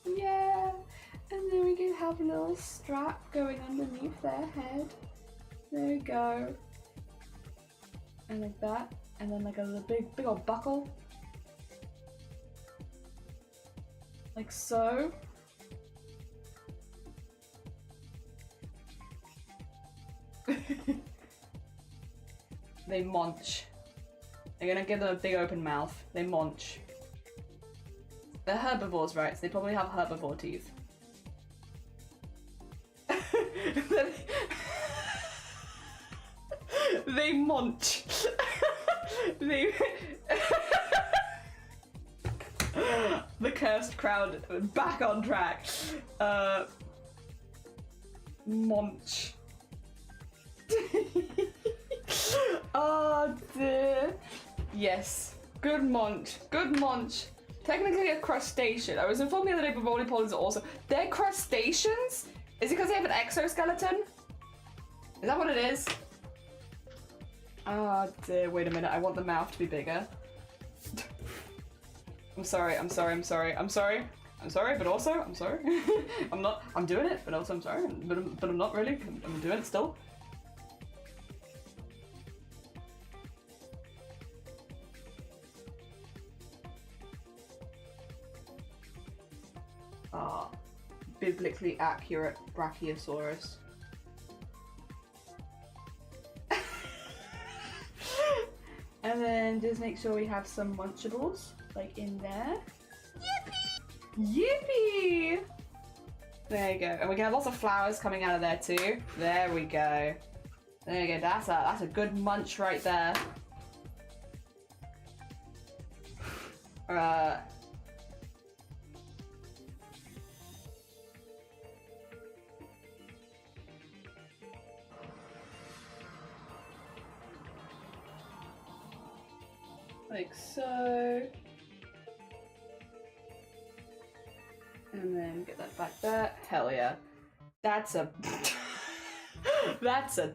S1: Yeah. And then we could have a little strap going underneath their head. There we go. And like that. And then like a little big old buckle. Like so. They munch. They're gonna give them a big open mouth. They munch. They're herbivores, right? So they probably have herbivore teeth. They munch. They... The cursed crowd back on track. Munch. Oh dear. Yes. Good munch. Good munch. Technically a crustacean. I was informed the other day but roly-polies are also... They're crustaceans? Is it because they have an exoskeleton? Is that what it is? Oh dear, wait a minute. I want the mouth to be bigger. I'm sorry, I'm sorry, I'm sorry, I'm sorry. I'm sorry, but also, I'm sorry. I'm doing it, but also I'm sorry. But I'm not really. I'm doing it still. Ah, biblically accurate Brachiosaurus. And then just make sure we have some munchables, like in there. Yippee! Yippee! There you go. And we can have lots of flowers coming out of there too. There we go. There you go. That's a good munch right there. Like so. And then get that back there. Hell yeah. That's a that's a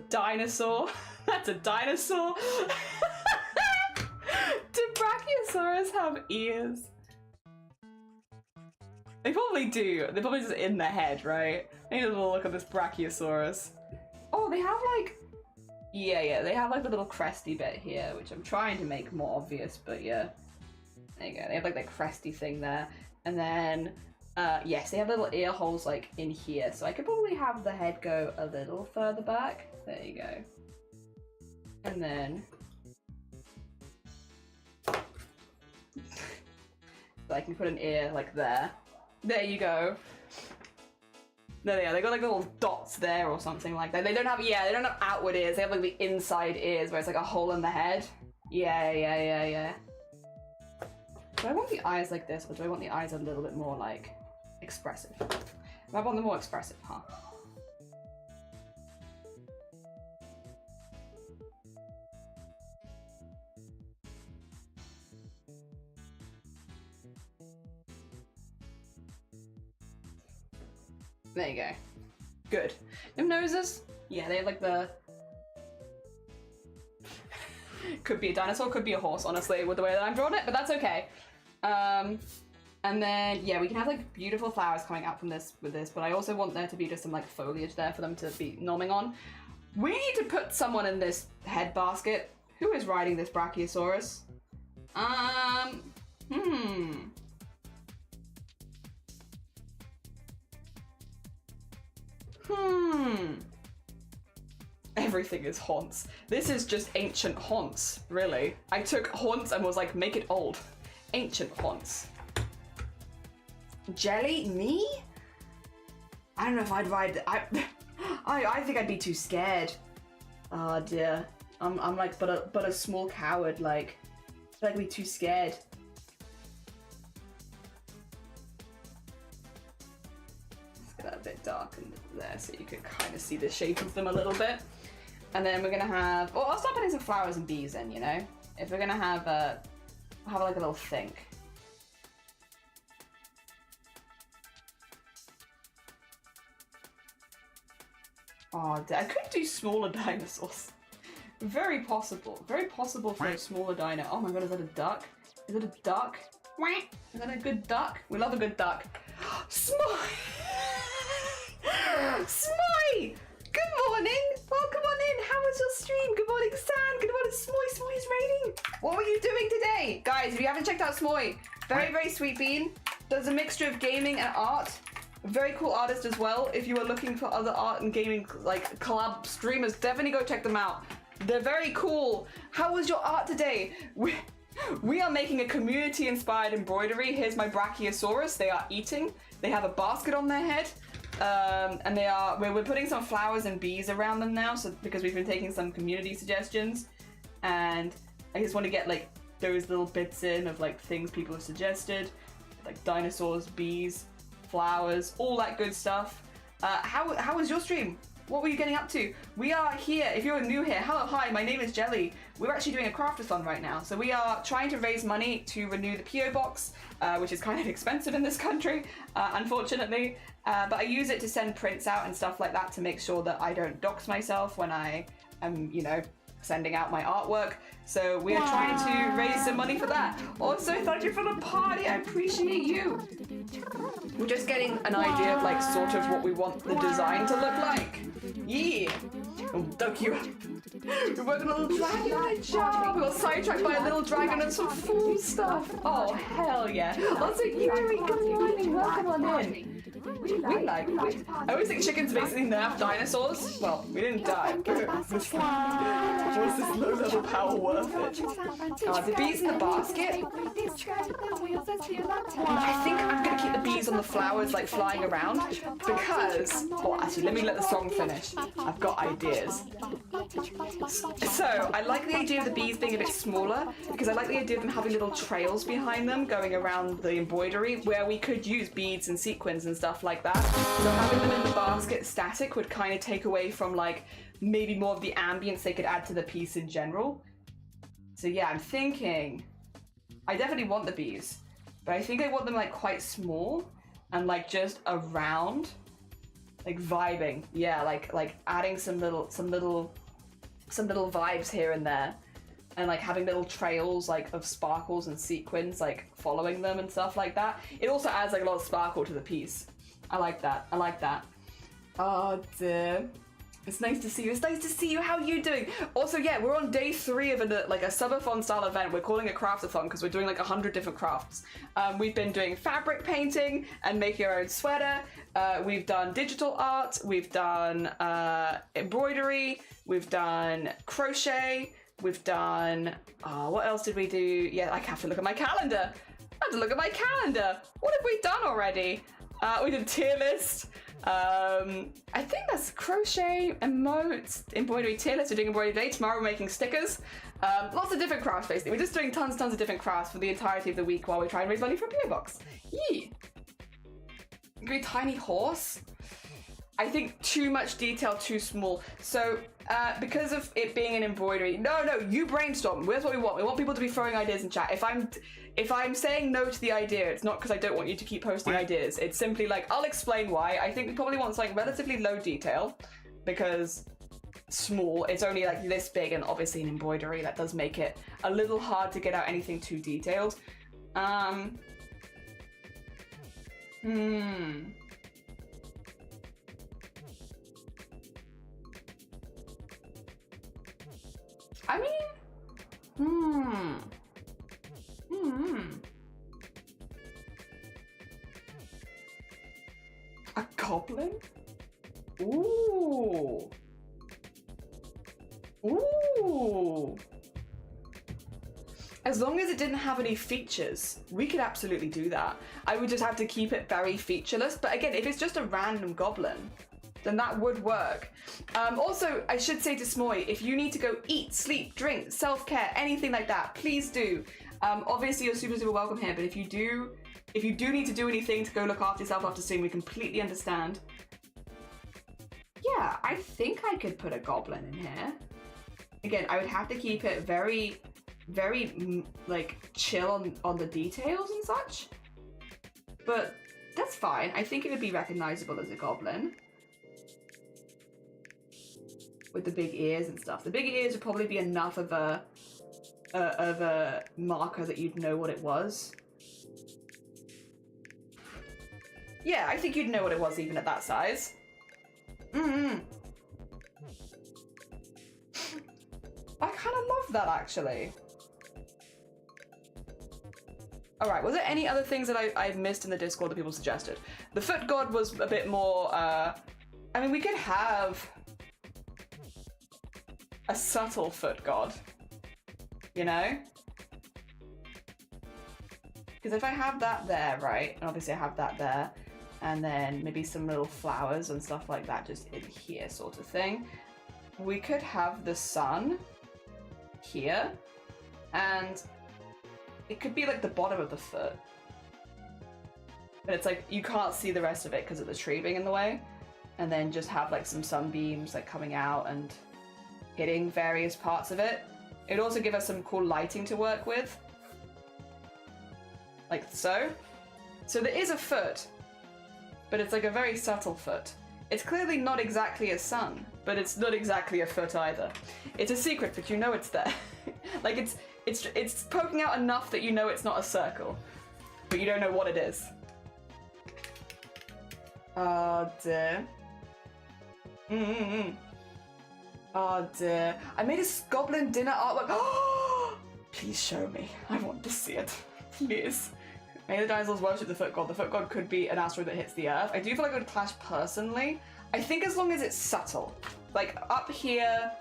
S1: dinosaur. That's a dinosaur. Do Brachiosaurus have ears? They probably do. They're probably just in their head, right? I need a little look at this Brachiosaurus. Oh, they have like... Yeah, they have like the little cresty bit here, which I'm trying to make more obvious, but yeah. There you go. They have like that cresty thing there. And then, yes, they have little ear holes like in here, so I could probably have the head go a little further back. There you go. And then... so I can put an ear like there. There you go. There they are. They got like little dots there or something like that. They don't have, yeah, they don't have outward ears. They have like the inside ears where it's like a hole in the head. Yeah. Do I want the eyes like this, or do I want the eyes a little bit more like expressive? I want them more expressive, huh? There you go. Good. No noses? Yeah, they have like the... could be a dinosaur, could be a horse, honestly, with the way that I've drawn it, but that's okay. And then, yeah, we can have like beautiful flowers coming out from this with this, but I also want there to be just some like foliage there for them to be nomming on. We need to put someone in this head basket. Who is riding this Brachiosaurus? Everything is haunts. This is just ancient haunts, really. I took haunts and was like, make it old. Ancient haunts. Jelly? Me? I don't know if I'd ride. I think I'd be too scared. Oh dear. I'm like but a small coward. Like I'd be too scared. Let's get that a bit darkened there so you can kind of see the shape of them a little bit. And then we're gonna have. Oh, I'll start putting some flowers and bees in. You know, if we're gonna have like a little think. Oh, I could do smaller dinosaurs. Very possible. Very possible for a smaller dino. Oh my god, is that a duck? Is it a duck? Is that a good duck? We love a good duck. Smoy! Smoy! Good morning! Welcome on in! How was your stream? Good morning, San! Good morning, Smoy! Smoy is raining! What were you doing today? Guys, if you haven't checked out Smoy, very, very sweet bean. Does a mixture of gaming and art. Very cool artist as well. If you are looking for other art and gaming like collab streamers, definitely go check them out. They're very cool. How was your art today? We are making a community inspired embroidery. Here's my Brachiosaurus. They are eating. They have a basket on their head. And we're putting some flowers and bees around them now, so because we've been taking some community suggestions, and I just want to get like those little bits in of like things people have suggested, like dinosaurs, bees, flowers, all that good stuff. How was your stream? What were you getting up to? We are here, if you're new here, hello, hi, my name is Jelly. We're actually doing a CRAFT-A-THON right now. So we are trying to raise money to renew the PO box, which is kind of expensive in this country, unfortunately. But I use it to send prints out and stuff like that to make sure that I don't dox myself when I am, you know, sending out my artwork. So we are trying to raise some money for that. Also, thank you for the party, I appreciate you. We're just getting an idea of like sort of what we want the design to look like. Yeah. Oh, thank you. We're working on a little dragon job. We got sidetracked by a little dragon and some fool stuff. Oh, hell yeah. Also, Yuri, good morning. Welcome on in. I always think chickens basically nerf dinosaurs. Well, we didn't die. Was this low level power worth it? The bees in the basket. I think I'm gonna keep the bees on the flowers like flying around because, well, actually, let me let the song finish. I've got ideas. So I like the idea of the bees being a bit smaller because I like the idea of them having little trails behind them going around the embroidery where we could use beads and sequins and stuff like that. So having them in the basket static would kind of take away from like maybe more of the ambience they could add to the piece in general. So yeah, I'm thinking I definitely want the bees, but I think I want them like quite small and like just around, like vibing. Yeah, like adding some little vibes here and there, and like having little trails like of sparkles and sequins like following them and stuff like that. It also adds like a lot of sparkle to the piece. I like that. I like that. Oh dear. It's nice to see you. It's nice to see you. How are you doing? Also, yeah, we're on day 3 of a subathon style event. We're calling it CRAFT-A-THON because we're doing like 100 different crafts. We've been doing fabric painting and making our own sweater. We've done digital art. We've done embroidery. We've done crochet. We've done, what else did we do? Yeah, I have to look at my calendar. I have to look at my calendar. What have we done already? We did tier list. I think that's crochet, emotes, embroidery tier list. We're doing embroidery today. Tomorrow we're making stickers. Lots of different crafts basically. We're just doing tons of different crafts for the entirety of the week while we try and raise money for a PO box. Yeah. Very tiny horse. I think too much detail, too small. So because of it being an embroidery, no, you brainstorm. That's what we want. We want people to be throwing ideas in chat. If I'm saying no to the idea, it's not because I don't want you to keep posting ideas. It's simply like, I'll explain why. I think we probably want something relatively low detail because small, it's only like this big, and obviously an embroidery, that does make it a little hard to get out anything too detailed. I mean, a goblin? Ooh. Ooh. As long as it didn't have any features, we could absolutely do that. I would just have to keep it very featureless. But again, if it's just a random goblin, then that would work. Also, I should say to Smoy, if you need to go eat, sleep, drink, self-care, anything like that, please do. Obviously, you're super, super welcome here. But if you do need to do anything to go look after yourself after stream, we completely understand. Yeah, I think I could put a goblin in here. Again, I would have to keep it very, very like chill on the details and such. But that's fine. I think it would be recognizable as a goblin. With the big ears and stuff. The big ears would probably be enough of a marker that you'd know what it was. Yeah, I think you'd know what it was even at that size. I kind of love that, actually. All right, was there any other things that I've missed in the Discord that people suggested? The foot god was a bit more, I mean, we could have a subtle foot god, you know? Because if I have that there, right, and obviously I have that there, and then maybe some little flowers and stuff like that just in here sort of thing, we could have the sun here, and it could be like the bottom of the foot. But it's like, you can't see the rest of it because of the tree being in the way. And then just have like some sunbeams like coming out and hitting various parts of it. It'd also give us some cool lighting to work with. Like so. So there is a foot, but it's like a very subtle foot. It's clearly not exactly a sun, but it's not exactly a foot either. It's a secret, but you know it's there. Like it's poking out enough that you know it's not a circle, but you don't know what it is. Oh dear. Oh dear. I made a goblin dinner artwork. Please show me. I want to see it. Please. May the dinosaurs worship the foot god. The foot god could be an asteroid that hits the earth. I do feel like it would clash personally. I think as long as it's subtle. Like up here,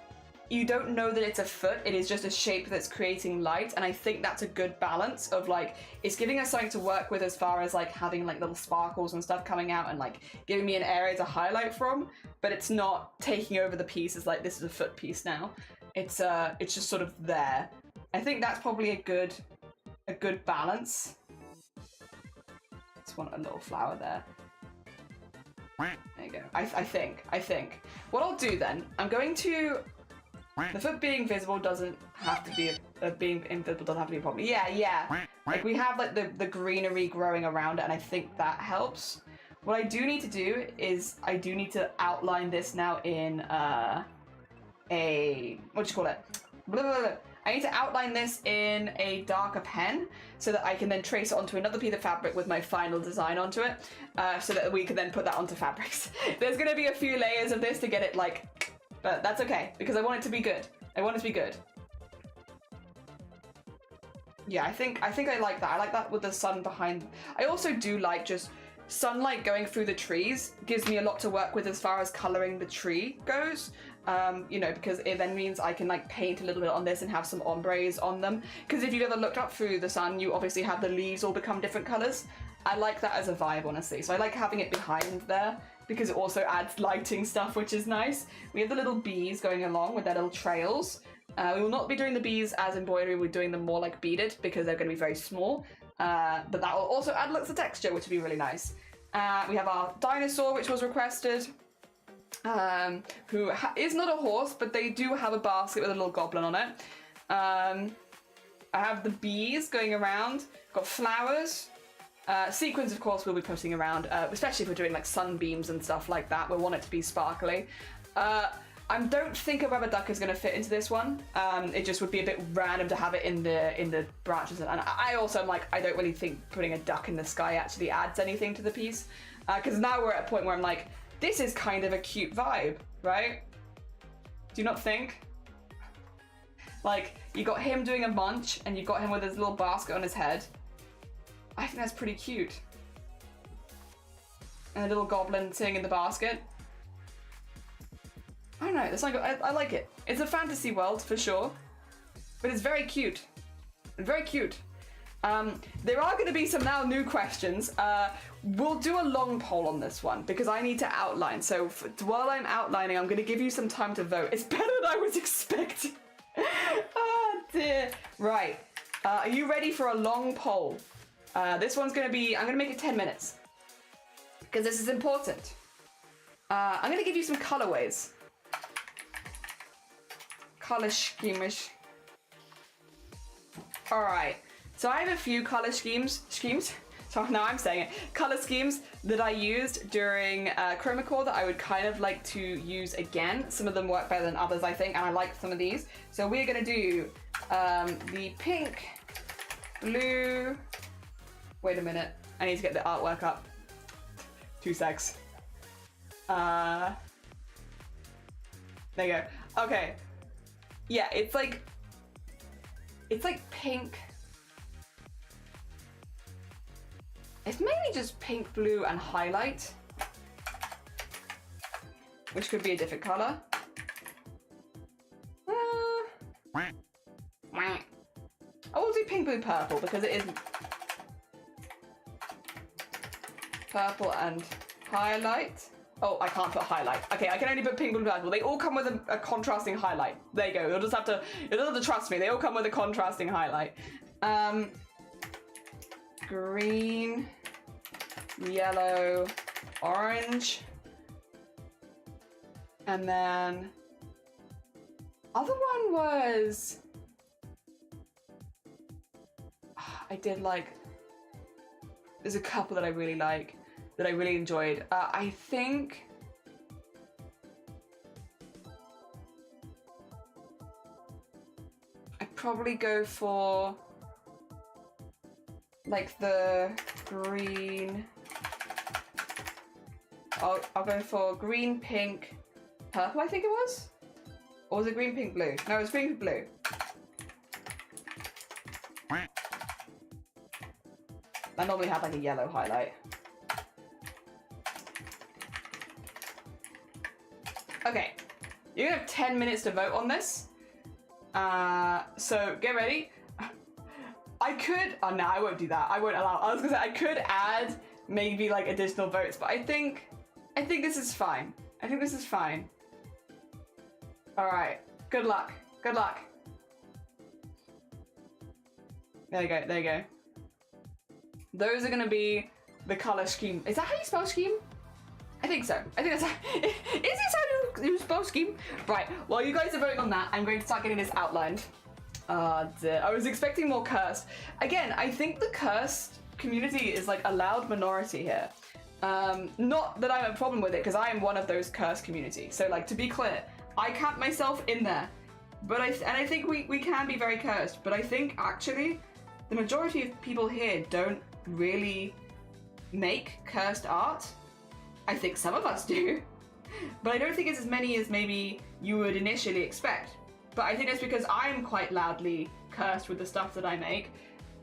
S1: you don't know that it's a foot. It is just a shape that's creating light. And I think that's a good balance of like, it's giving us something to work with as far as like having like little sparkles and stuff coming out and like giving me an area to highlight from, but it's not taking over the piece as like, this is a foot piece now. It's just sort of there. I think that's probably a good balance. Just want a little flower there. There you go. I think. What I'll do then, I'm going to... The foot being visible doesn't have to be being invisible doesn't have to be a problem. Yeah. Like we have like the greenery growing around it, and I think that helps. What I do need to do is I do need to outline this now in what do you call it? Blah, blah, blah. I need to outline this in a darker pen so that I can then trace it onto another piece of fabric with my final design onto it, so that we can then put that onto fabrics. There's going to be a few layers of this to get it like, but that's okay because I want it to be good. I want it to be good. Yeah, I think I like that. I like that with the sun behind. I also do like just sunlight going through the trees gives me a lot to work with as far as coloring the tree goes. You know, because it then means I can like paint a little bit on this and have some ombres on them. Because if you've ever looked up through the sun, you obviously have the leaves all become different colors. I like that as a vibe, honestly. So I like having it behind there because it also adds lighting stuff, which is nice. We have the little bees going along with their little trails. We will not be doing the bees as embroidery. We're doing them more like beaded because they're going to be very small. But that will also add lots of texture, which would be really nice. We have our dinosaur, which was requested. Who is not a horse, but they do have a basket with a little goblin on it. I have the bees going around, got flowers. Sequins, of course, we'll be putting around, especially if we're doing like sunbeams and stuff like that. We want it to be sparkly. I don't think a rubber duck is going to fit into this one. It just would be a bit random to have it in the branches. And I also am like, I don't really think putting a duck in the sky actually adds anything to the piece. Because now we're at a point where I'm like, this is kind of a cute vibe, right? Do you not think? Like, you got him doing a munch, and you've got him with his little basket on his head. I think that's pretty cute. And a little goblin sitting in the basket. I don't know, it's like, I like it. It's a fantasy world, for sure. But it's very cute. Very cute. There are going to be some now new questions. We'll do a long poll on this one because I need to outline. So while I'm outlining, I'm going to give you some time to vote. It's better than I was expecting. Oh dear. Right. Are you ready for a long poll? This one's going to be, I'm going to make it 10 minutes. Because this is important. I'm going to give you some colorways. Color schemish. Alright. So I have a few color schemes, so now I'm saying it, color schemes that I used during Chromacore that I would kind of like to use again. Some of them work better than others, I think, and I like some of these. So we're gonna do the pink, blue, wait a minute, I need to get the artwork up. 2 secs. There you go. Okay. Yeah, it's like pink. It's mainly just pink, blue, and highlight, which could be a different color. I will do pink, blue, purple because it is purple and highlight. Oh, I can't put highlight. Okay, I can only put pink, blue, purple. They all come with a contrasting highlight. There you go. You'll just have to trust me. They all come with a contrasting highlight. Green, yellow, orange, and then other one was I did like, there's a couple that I really like, that I really enjoyed. I think I'd probably go for like the green. I'll go for green, pink, purple, I think it was? Or was it green, pink, blue? No, it was green, pink, blue. I normally have like a yellow highlight. Okay, you're gonna have 10 minutes to vote on this. So get ready. I could, oh no, I won't do that. I won't allow, I was gonna say I could add maybe like additional votes, but I think this is fine. I think this is fine. All right, good luck, good luck. There you go, there you go. Those are gonna be the color scheme. Is that how you spell scheme? I think so. I think that's how, is this how you spell scheme? Right, while you guys are voting on that, I'm going to start getting this outlined. Dear. I was expecting more cursed. Again, I think the cursed community is like a loud minority here. Not that I have a problem with it, because I am one of those cursed community. So like, to be clear, I count myself in there. But I think we can be very cursed, but I think actually the majority of people here don't really make cursed art. I think some of us do, but I don't think it's as many as maybe you would initially expect. But I think that's because I am quite loudly cursed with the stuff that I make.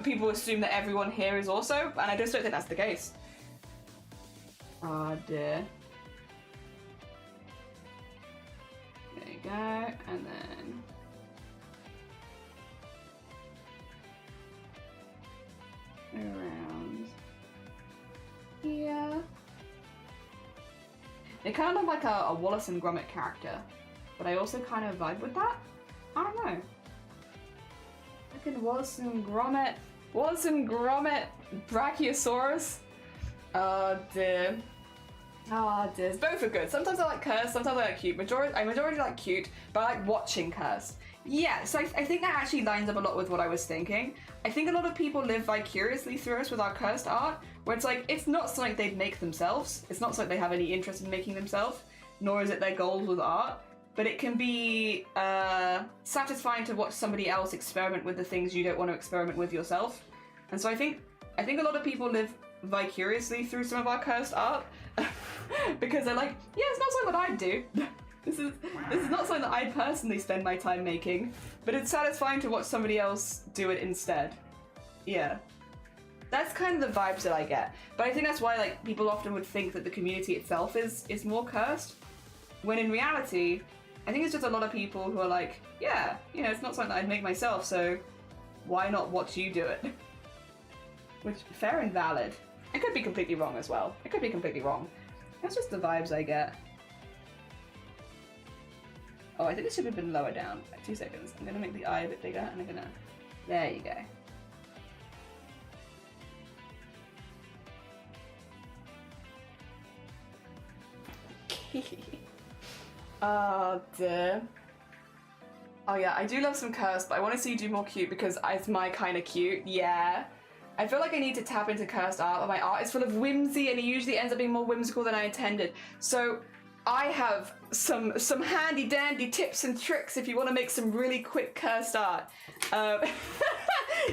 S1: People assume that everyone here is also, and I just don't think that's the case. Oh dear. There you go, and then around here. They kind of look like a Wallace and Gromit character, but I also kind of vibe with that. I don't know. Fucking Wallace and Gromit. Wallace and Gromit Brachiosaurus. Oh dear. Oh dear. Both are good. Sometimes I like cursed, sometimes I like cute. I majority like cute, but I like watching cursed. Yeah, so I think that actually lines up a lot with what I was thinking. I think a lot of people live vicariously through us with our cursed art, where it's like, it's not something they'd make themselves. It's not something they have any interest in making themselves, nor is it their goal with art. but it can be satisfying to watch somebody else experiment with the things you don't want to experiment with yourself. And so I think a lot of people live vicariously through some of our cursed art because they're like, yeah, it's not something that I'd do. This is not something that I personally spend my time making, but it's satisfying to watch somebody else do it instead. Yeah. That's kind of the vibes that I get. But I think that's why like people often would think that the community itself is more cursed, when in reality, I think it's just a lot of people who are like, yeah, you know, it's not something that I'd make myself, so why not watch you do it? Which, fair and valid. I could be completely wrong as well. I could be completely wrong. That's just the vibes I get. Oh, I think it should have been lower down. Like 2 seconds. I'm gonna make the eye a bit bigger and I'm gonna... There you go. Oh dear. Oh yeah, I do love some curse, but I want to see you do more cute because it's my kind of cute. Yeah. I feel like I need to tap into cursed art, but my art is full of whimsy and it usually ends up being more whimsical than I intended. So I have some handy dandy tips and tricks if you want to make some really quick cursed art.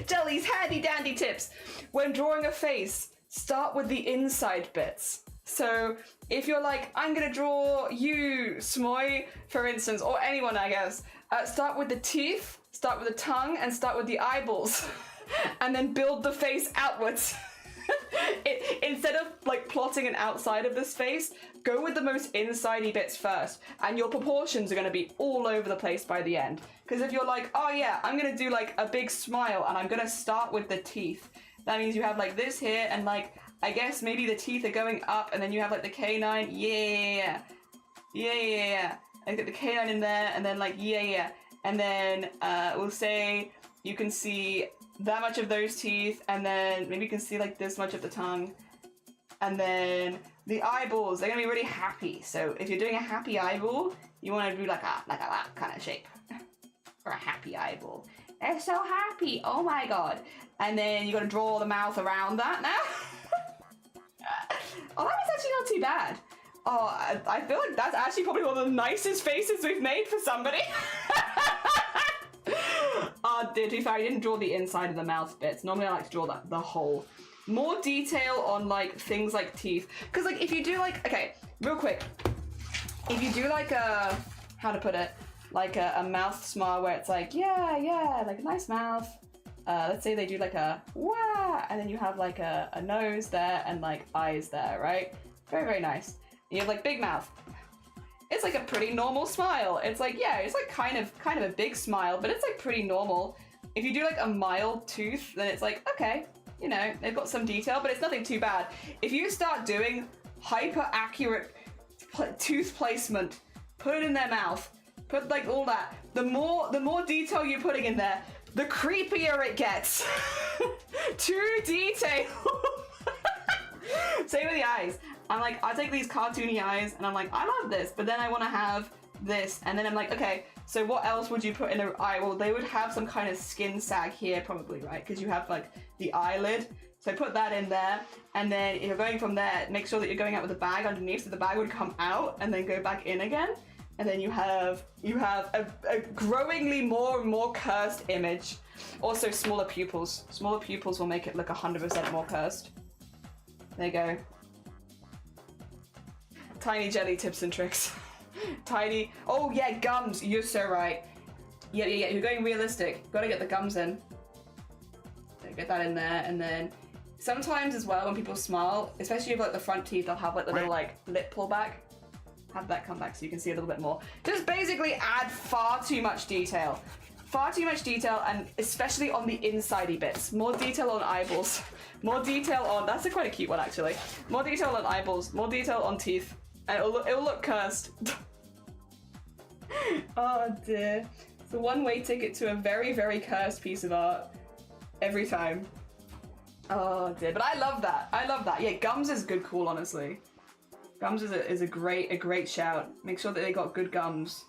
S1: Jelly's handy dandy tips. When drawing a face, start with the inside bits. So if you're like, I'm gonna draw you, Smoy, for instance, or anyone, I guess, start with the teeth, start with the tongue, and start with the eyeballs, and then build the face outwards. Instead of like plotting an outside of this face, go with the most insidey bits first, and your proportions are gonna be all over the place by the end. Because if you're like, oh yeah, I'm gonna do like a big smile, and I'm gonna start with the teeth, that means you have like this here, and like, I guess maybe the teeth are going up, and then you have like the canine, yeah. And get the canine in there, and then like, yeah. And then we'll say you can see that much of those teeth, and then maybe you can see like this much of the tongue. And then the eyeballs, they're gonna be really happy. So if you're doing a happy eyeball, you wanna do like that kind of shape. Or a happy eyeball. They're so happy, oh my god. And then you gotta draw the mouth around that now. Oh, that was actually not too bad. Oh, I feel like that's actually probably one of the nicest faces we've made for somebody. Oh, to be fair, I didn't draw the inside of the mouth bits. Normally I like to draw the whole. More detail on like things like teeth. Because like if you do like, okay, real quick. If you do like a, how to put it, like a mouth smile where it's like, yeah, like a nice mouth. Let's say they do like a wah, and then you have like a nose there and like eyes there, right? Very, very nice. You have like big mouth. It's like a pretty normal smile. It's like, yeah, it's like kind of a big smile, but it's like pretty normal. If you do like a mild tooth, then it's like, okay, you know, they've got some detail, but it's nothing too bad. If you start doing hyper accurate tooth placement, put it in their mouth, put like all that, the more detail you're putting in there, the creepier it gets. Too detailed. Same with the eyes. I'm like, I take these cartoony eyes and I'm like, I love this, but then I want to have this, and then I'm like, okay, so what else would you put in an eye? Well, they would have some kind of skin sag here probably, right? Because you have like the eyelid. So put that in there, and then if you're going from there, make sure that you're going out with the bag underneath, so the bag would come out and then go back in again. And then you have a growingly more and more cursed image. Also, smaller pupils. Smaller pupils will make it look 100% more cursed. There you go. Tiny jelly tips and tricks. Tiny. Oh yeah, gums. You're so right. Yeah. You're going realistic. Gotta get the gums in. Get that in there, and then sometimes as well when people smile, especially with like the front teeth, they'll have like the little like lip pullback. Have that come back so you can see a little bit more. Just basically add far too much detail. Far too much detail, and especially on the insidey bits. More detail on eyeballs. More detail on, that's quite a cute one actually. More detail on eyeballs, more detail on teeth. And it'll look cursed. Oh dear. It's a one-way ticket to a very, very cursed piece of art. Every time. Oh dear, but I love that. I love that. Yeah, gums is good cool, honestly. Gums is a great shout. Make sure that they got good gums.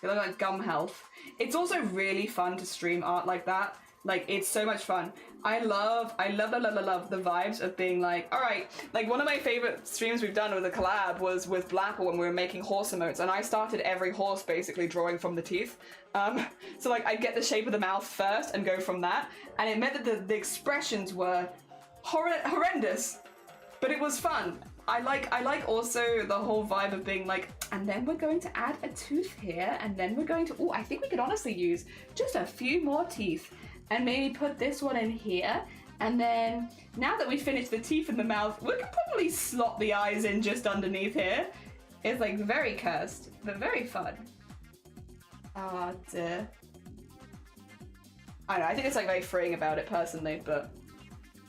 S1: They look like gum health. It's also really fun to stream art like that Like, it's so much fun. I love the vibes of being like, all right, like one of my favorite streams we've done with a collab was with Blackle when we were making horse emotes, and I started every horse basically drawing from the teeth. So like I'd get the shape of the mouth first and go from that, and it meant that the expressions were horrendous, but it was fun. I like also the whole vibe of being like, and then we're going to add a tooth here, and then we're going to, oh, I think we could honestly use just a few more teeth, and maybe put this one in here, and then now that we finished the teeth in the mouth, we could probably slot the eyes in just underneath here. It's like very cursed, but very fun. Oh dear. I don't know, I think it's like very freeing about it personally, but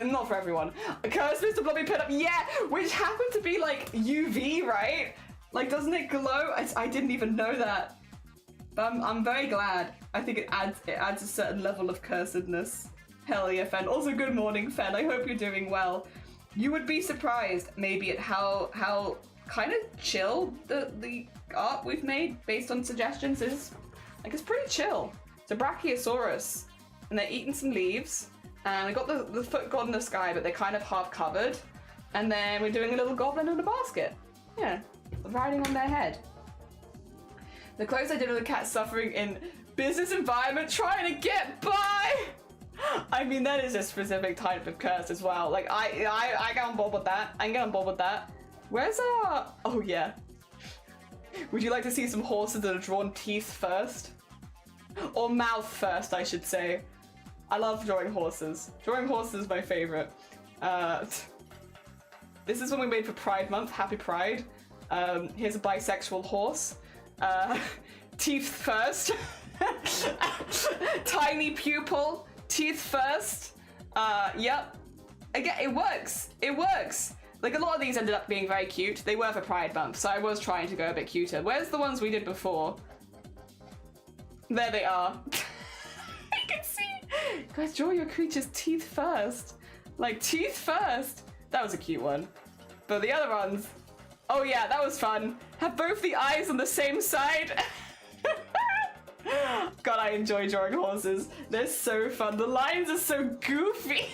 S1: not for everyone. Cursed Mr. Blobby put up, yeah, which happened to be like UV, right? Like, doesn't it glow? I didn't even know that. But I'm very glad. I think it adds a certain level of cursedness. Hell yeah, Fen. Also, good morning, Fen. I hope you're doing well. You would be surprised, maybe, at how kind of chill the art we've made based on suggestions is. Like, it's pretty chill. It's a Brachiosaurus, and they're eating some leaves. And we got the foot god in the sky, but they're kind of half covered. And then we're doing a little goblin in a basket. Yeah, riding on their head. The clothes I did with the cat suffering in business environment, trying to get by. I mean, that is a specific type of curse as well. Like, I get on board with that. I can get on board with that. Where's our... Oh, yeah. Would you like to see some horses that are drawn teeth first? Or mouth first, I should say. I love drawing horses. Drawing horses is my favorite. This is one we made for Pride Month. Happy Pride. Here's a bisexual horse. Teeth first. Tiny pupil. Teeth first. Yep. Again, it works. It works. Like, a lot of these ended up being very cute. They were for Pride Month, so I was trying to go a bit cuter. Where's the ones we did before? There they are. I can see. Guys, draw your creature's teeth first. Like, teeth first. That was a cute one. But the other ones, oh yeah, that was fun. Have both the eyes on the same side. God, I enjoy drawing horses. They're so fun. The lines are so goofy.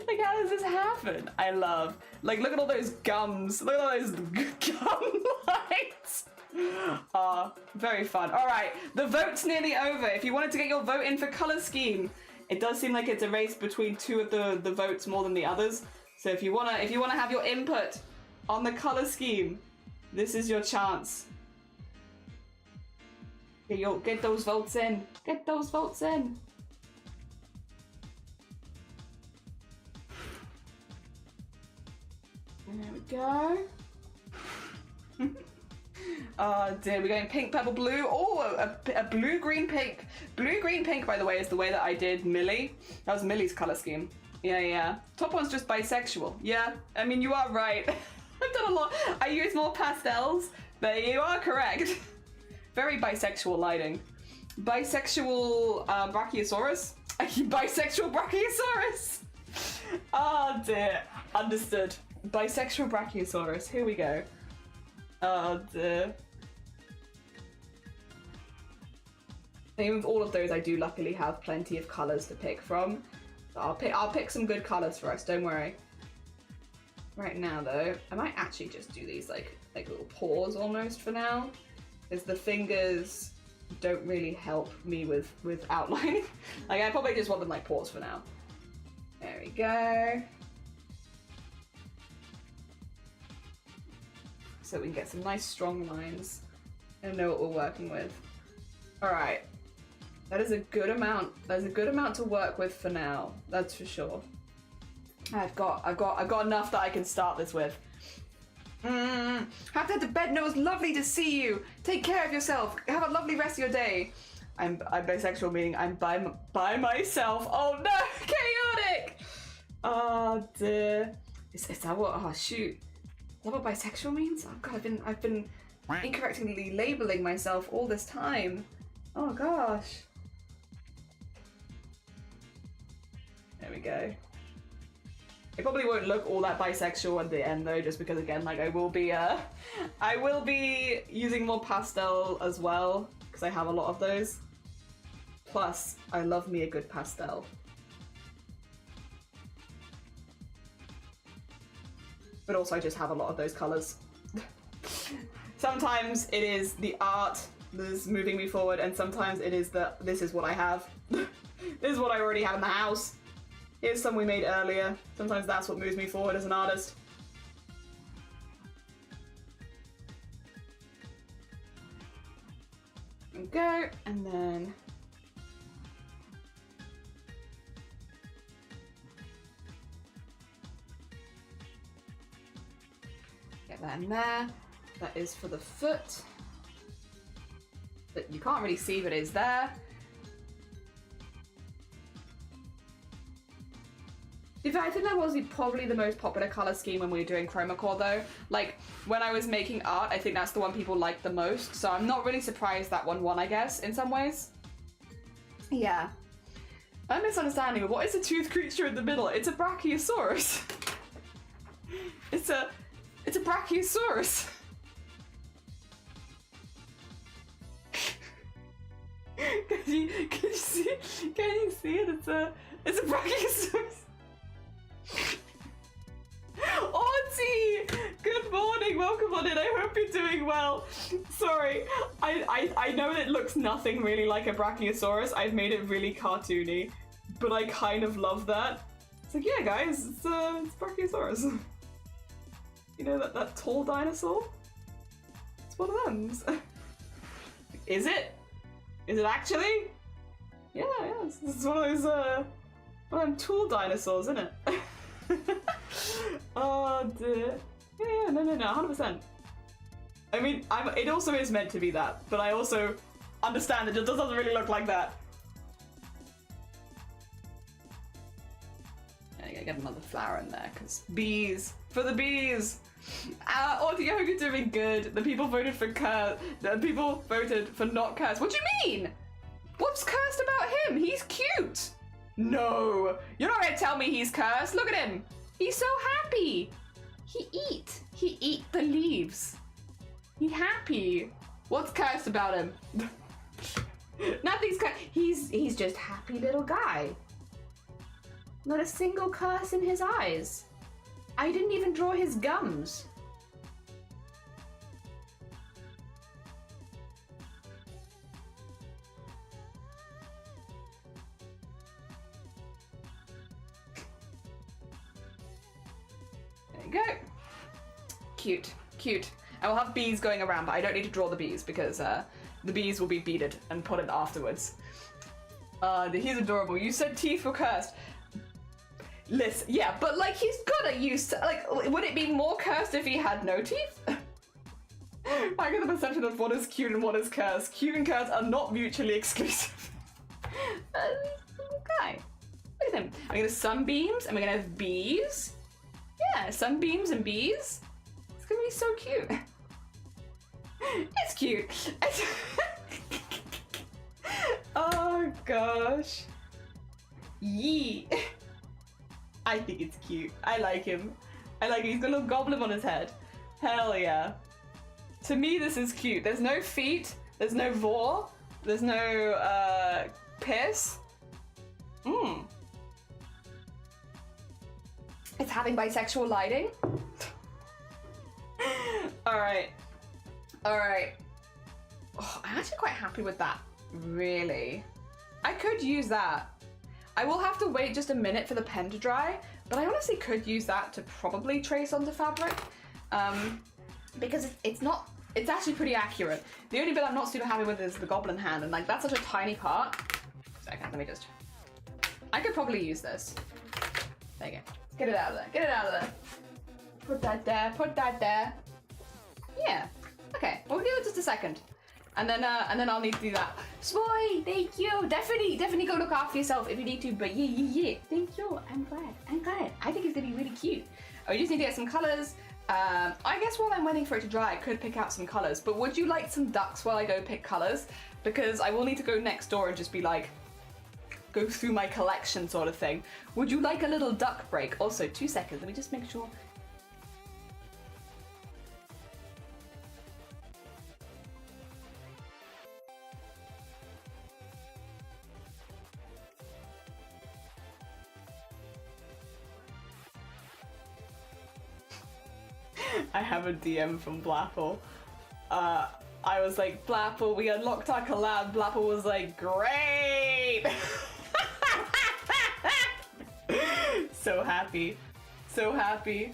S1: Like, how does this happen? I love. Like, look at all those gums. Look at all those gum lines. Very fun. All right, the vote's nearly over. If you wanted to get your vote in for color scheme, it does seem like it's a race between two of the votes more than the others. So if you wanna have your input on the color scheme, this is your chance. Get those votes in. Get those votes in. There we go. Oh dear, we're going pink, purple, blue. Oh, a blue, green, pink. Blue, green, pink, by the way, is the way that I did Millie. That was Millie's color scheme. Yeah. Top one's just bisexual. Yeah, I mean, you are right. I've done a lot. I use more pastels, but you are correct. Very bisexual lighting. Bisexual Brachiosaurus. Bisexual Brachiosaurus. Oh dear. Understood. Bisexual Brachiosaurus. Here we go. Oh dear. And with all of those, I do luckily have plenty of colours to pick from. So I'll pick some good colours for us, don't worry. Right now though, I might actually just do these like little paws almost for now. Because the fingers don't really help me with outlining. Like, I probably just want them like paws for now. There we go. So we can get some nice strong lines and know what we're working with. All right, that is a good amount. There's a good amount to work with for now. That's for sure. I've got enough that I can start this with. Have to head to bed. No, it was lovely to see you. Take care of yourself. Have a lovely rest of your day. I'm bisexual, meaning I'm by myself. Oh no, chaotic. Oh dear. Is that what? Oh shoot. Is that what bisexual means? Oh god, I've been incorrectly labeling myself all this time. Oh gosh. There we go. It probably won't look all that bisexual at the end though, just because again, like I will be using more pastel as well, because I have a lot of those. Plus, I love me a good pastel. But also I just have a lot of those colors. Sometimes it is the art that's moving me forward, and sometimes it is the, this is what I have. This is what I already have in the house. Here's some we made earlier. Sometimes that's what moves me forward as an artist. There we go, and then get that in there. That is for the foot. That you can't really see, but is there. In fact, I think that was probably the most popular color scheme when we were doing chroma core though. Like, when I was making art, I think that's the one people liked the most, so I'm not really surprised that one won, I guess, in some ways. Yeah. I'm misunderstanding, but what is a toothed creature in the middle? It's a brachiosaurus. It's a brachiosaurus. Can you see it? It's a brachiosaurus. Arty! Good morning, welcome on in. I hope you're doing well. Sorry, I know it looks nothing really like a brachiosaurus. I've made it really cartoony, but I kind of love that. It's like, yeah guys, it's brachiosaurus. You know that tall dinosaur? It's one of them. Is it? Is it actually? Yeah, it's one of those, one of them tall dinosaurs, isn't it? Oh dear. Yeah, no, 100%. I mean, it also is meant to be that, but I also understand that it just doesn't really look like that. I gotta get another flower in there, because bees! For the bees! Arty, I hope you're doing good. The people voted for the people voted for not cursed. What do you mean? What's cursed about him? He's cute! No! You're not gonna tell me he's cursed. Look at him! He's so happy! He eat the leaves. He's happy. What's cursed about him? Nothing's cursed. He's just happy little guy. Not a single curse in his eyes. I didn't even draw his gums. There you go. Cute, cute. I will have bees going around, but I don't need to draw the bees because the bees will be beaded and put in afterwards. He's adorable. You said teeth were cursed. Listen, yeah, but like he's gotta use, like, would it be more cursed if he had no teeth? I get the perception of what is cute and what is cursed. Cute and cursed are not mutually exclusive. Okay. Look at him. I'm gonna have sunbeams and we're gonna have bees. Yeah, sunbeams and bees. It's gonna be so cute. It's cute. Oh gosh. Yee. I think it's cute. I like him. I like it. He's got a little goblin on his head. Hell yeah. To me, this is cute. There's no feet. There's no vor. There's no piss. It's having bisexual lighting. Alright. Alright. Oh, I'm actually quite happy with that. Really. I could use that. I will have to wait just a minute for the pen to dry, but I honestly could use that to probably trace onto fabric. Because it's actually pretty accurate. The only bit I'm not super happy with is the goblin hand, and like that's such a tiny part. Second, let me just, I could probably use this. There you go. Get it out of there, get it out of there. Put that there, put that there. Yeah, okay, we'll give it just a second. And then I'll need to do that. Spoy, thank you. Definitely go look after yourself if you need to. But yeah. Thank you. I'm glad. I think it's gonna be really cute. We just need to get some colors. I guess while I'm waiting for it to dry, I could pick out some colors. But would you like some ducks while I go pick colors? Because I will need to go next door and just be like, go through my collection sort of thing. Would you like a little duck break? Also, 2 seconds. Let me just make sure. I have a DM from Blapple. I was like, Blapple, we unlocked our collab. Blapple was like, great! So happy. So happy.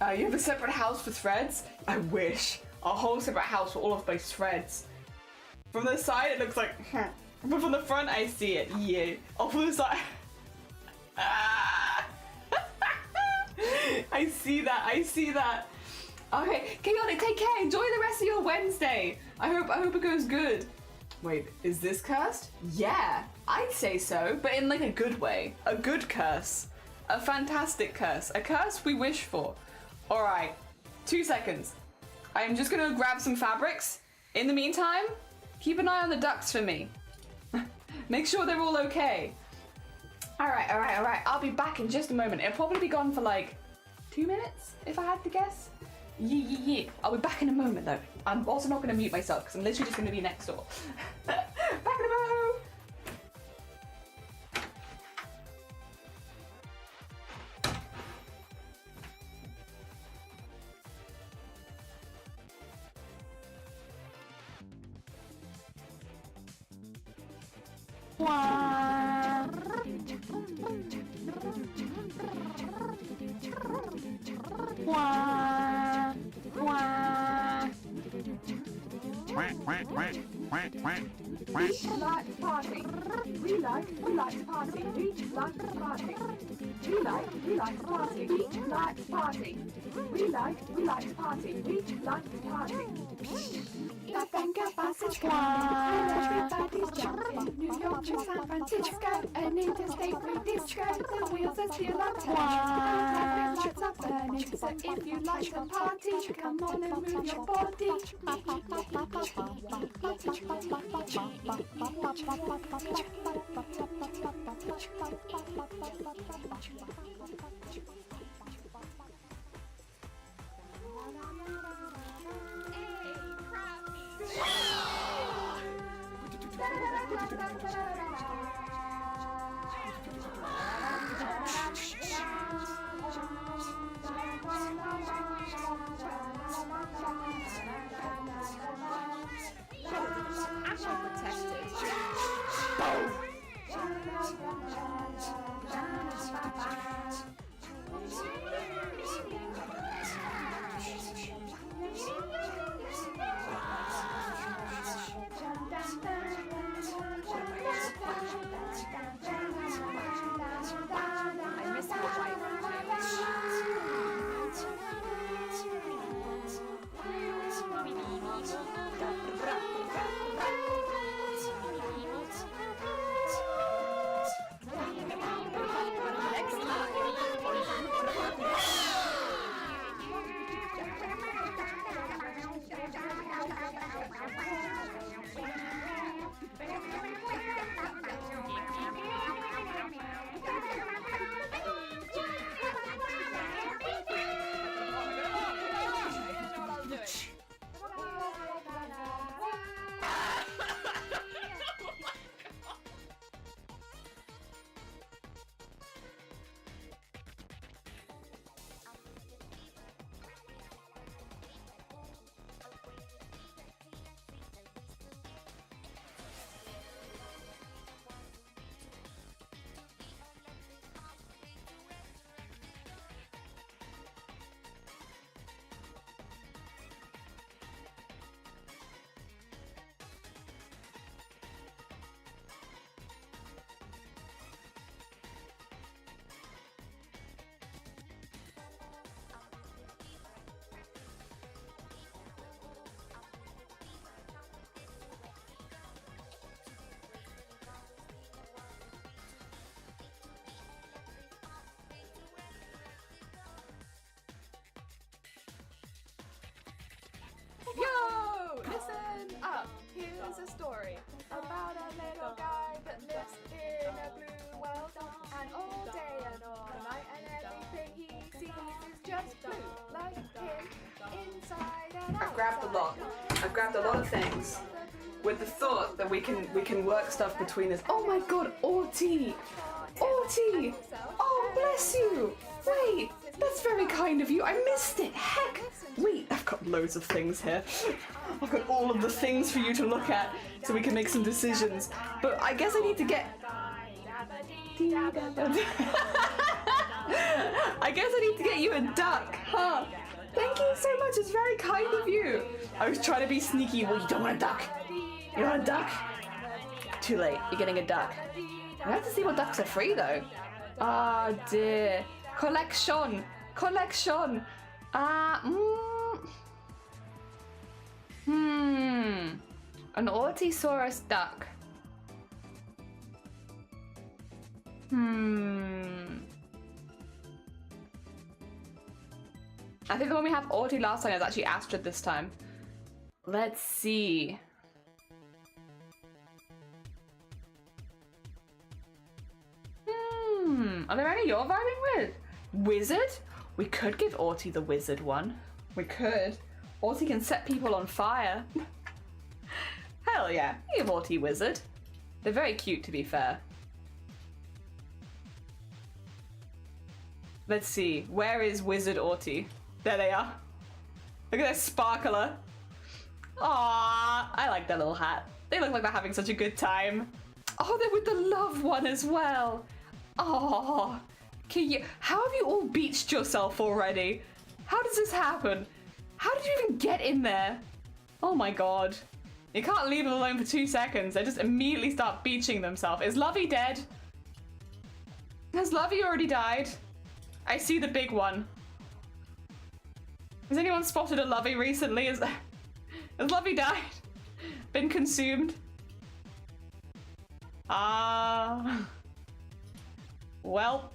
S1: You have a separate house for threads? I wish. A whole separate house for all of my threads. From the side, it looks like, but from the front, I see it. Yeah. Oh, from the side. I see that. I see that. Okay, Chaotic, take care. Enjoy the rest of your Wednesday. I hope it goes good. Wait, is this cursed? Yeah, I'd say so, but in like a good way. A good curse. A fantastic curse. A curse we wish for. All right, 2 seconds. I'm just gonna grab some fabrics. In the meantime, keep an eye on the ducks for me. Make sure they're all okay. All right. I'll be back in just a moment. It'll probably be gone for like 2 minutes, if I had to guess. Yeah. I'll be back in a moment though. I'm also not gonna mute myself because I'm literally just gonna be next door. Back in a moment.
S2: We like to party. We like to party. We like to party. We like to party. We like to party. We like to party. We like to party. That banger passage and everybody's jumping. New York to San Francisco, an interstate free disco. The wheels are still on touch. Lights are burning. So if you like to party, come on and move your body. Yo! Listen up! Here's a story about a little guy that lives in a blue world, and all day and all night and everything he sees is just blue, like him, inside and out.
S1: I've grabbed a lot. I've grabbed a lot of things with the thought that we can work stuff between us. Oh my god, Arty! Arty! Oh, bless you! Wait, That's very kind of you. I missed it. Heck. Wait, I've got loads of things here. I've got all of the things for you to look at so we can make some decisions. But I guess I need to get... I guess I need to get you a duck, huh? Thank you so much. It's very kind of you. I was trying to be sneaky. Well, you don't want a duck. You want a duck? Too late. You're getting a duck. I have to see what ducks are free, though. Ah, dear. Collection. Collection. An Ortisaurus duck. I think the one we have Orty last time is actually Astrid this time. Let's see. Are there any you're vibing with? Wizard? We could give Orty the wizard one. We could. Orty can set people on fire. Hell yeah, give Orty wizard. They're very cute, to be fair. Let's see, where is Wizard Orty? There they are. Look at that sparkler. Aww, I like their little hat. They look like they're having such a good time. Oh, they're with the love one as well. Oh, how have you all beached yourself already? How does this happen? How did you even get in there? Oh my god. You can't leave them alone for 2 seconds. They just immediately start beaching themselves. Is Lovey dead? Has Lovey already died? I see the big one. Has anyone spotted a Lovey recently? Has Lovey died? Been consumed? Well,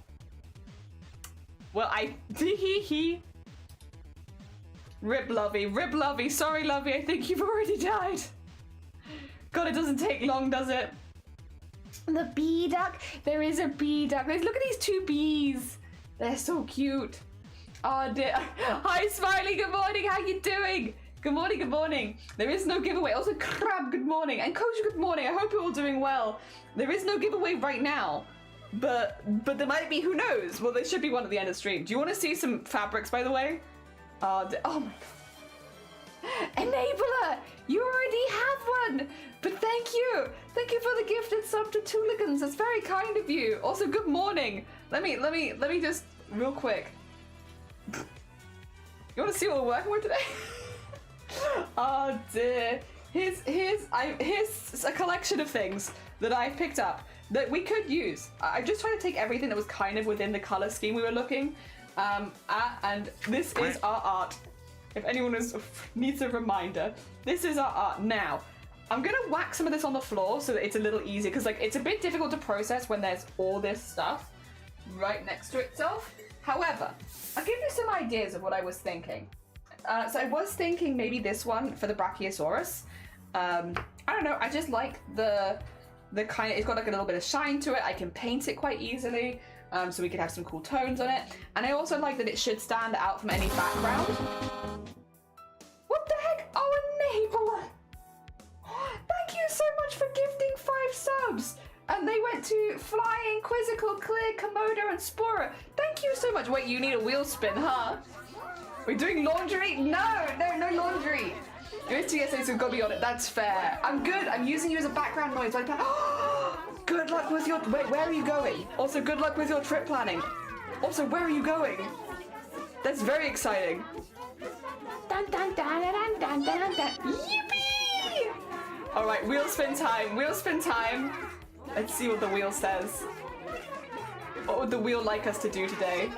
S1: Rip Lovey, sorry Lovey, I think you've already died. God, it doesn't take long, does it? The bee duck, there is a bee duck. Look at these 2 bees. They're so cute. Oh dear. Hi Smiley, good morning, how you doing? Good morning, good morning. There is no giveaway. Also Crab, good morning. And Coach, good morning. I hope you're all doing well. There is no giveaway right now. But there might be, who knows? Well, there should be one at the end of the stream. Do you want to see some fabrics, by the way? Oh my god. Enabler! You already have one! But thank you! Thank you for the gifted sub to Tooligans. That's very kind of you. Also, good morning. Let me just, real quick. You want to see what we're working with today? Oh dear. Here's a collection of things that I picked up that we could use. I'm just trying to take everything that was kind of within the color scheme we were looking at, and this is our art. If anyone needs a reminder, this is our art. Now, I'm gonna whack some of this on the floor so that it's a little easier, because like it's a bit difficult to process when there's all this stuff right next to itself. However, I'll give you some ideas of what I was thinking. So I was thinking maybe this one for the Brachiosaurus. I don't know, I just like the kind of, it's got like a little bit of shine to it. I can paint it quite easily, so we could have some cool tones on it. And I also like that it should stand out from any background. What the heck? Oh, Enabler! Thank you so much for gifting 5 subs! And they went to Flying, Quizzical, Clear, Komodo, and Spora. Thank you so much. Wait, you need a wheel spin, huh? We're doing laundry? No laundry. Your TSA, so gotta be on it. That's fair. I'm good. I'm using you as a background noise. Good luck with your... Wait, where are you going? Also, good luck with your trip planning. Also, where are you going? That's very exciting. Dun, dun, dun, dun, dun, dun, dun. Yippee! All right, wheel spin time. Wheel spin time. Let's see what the wheel says. What would the wheel like us to do today?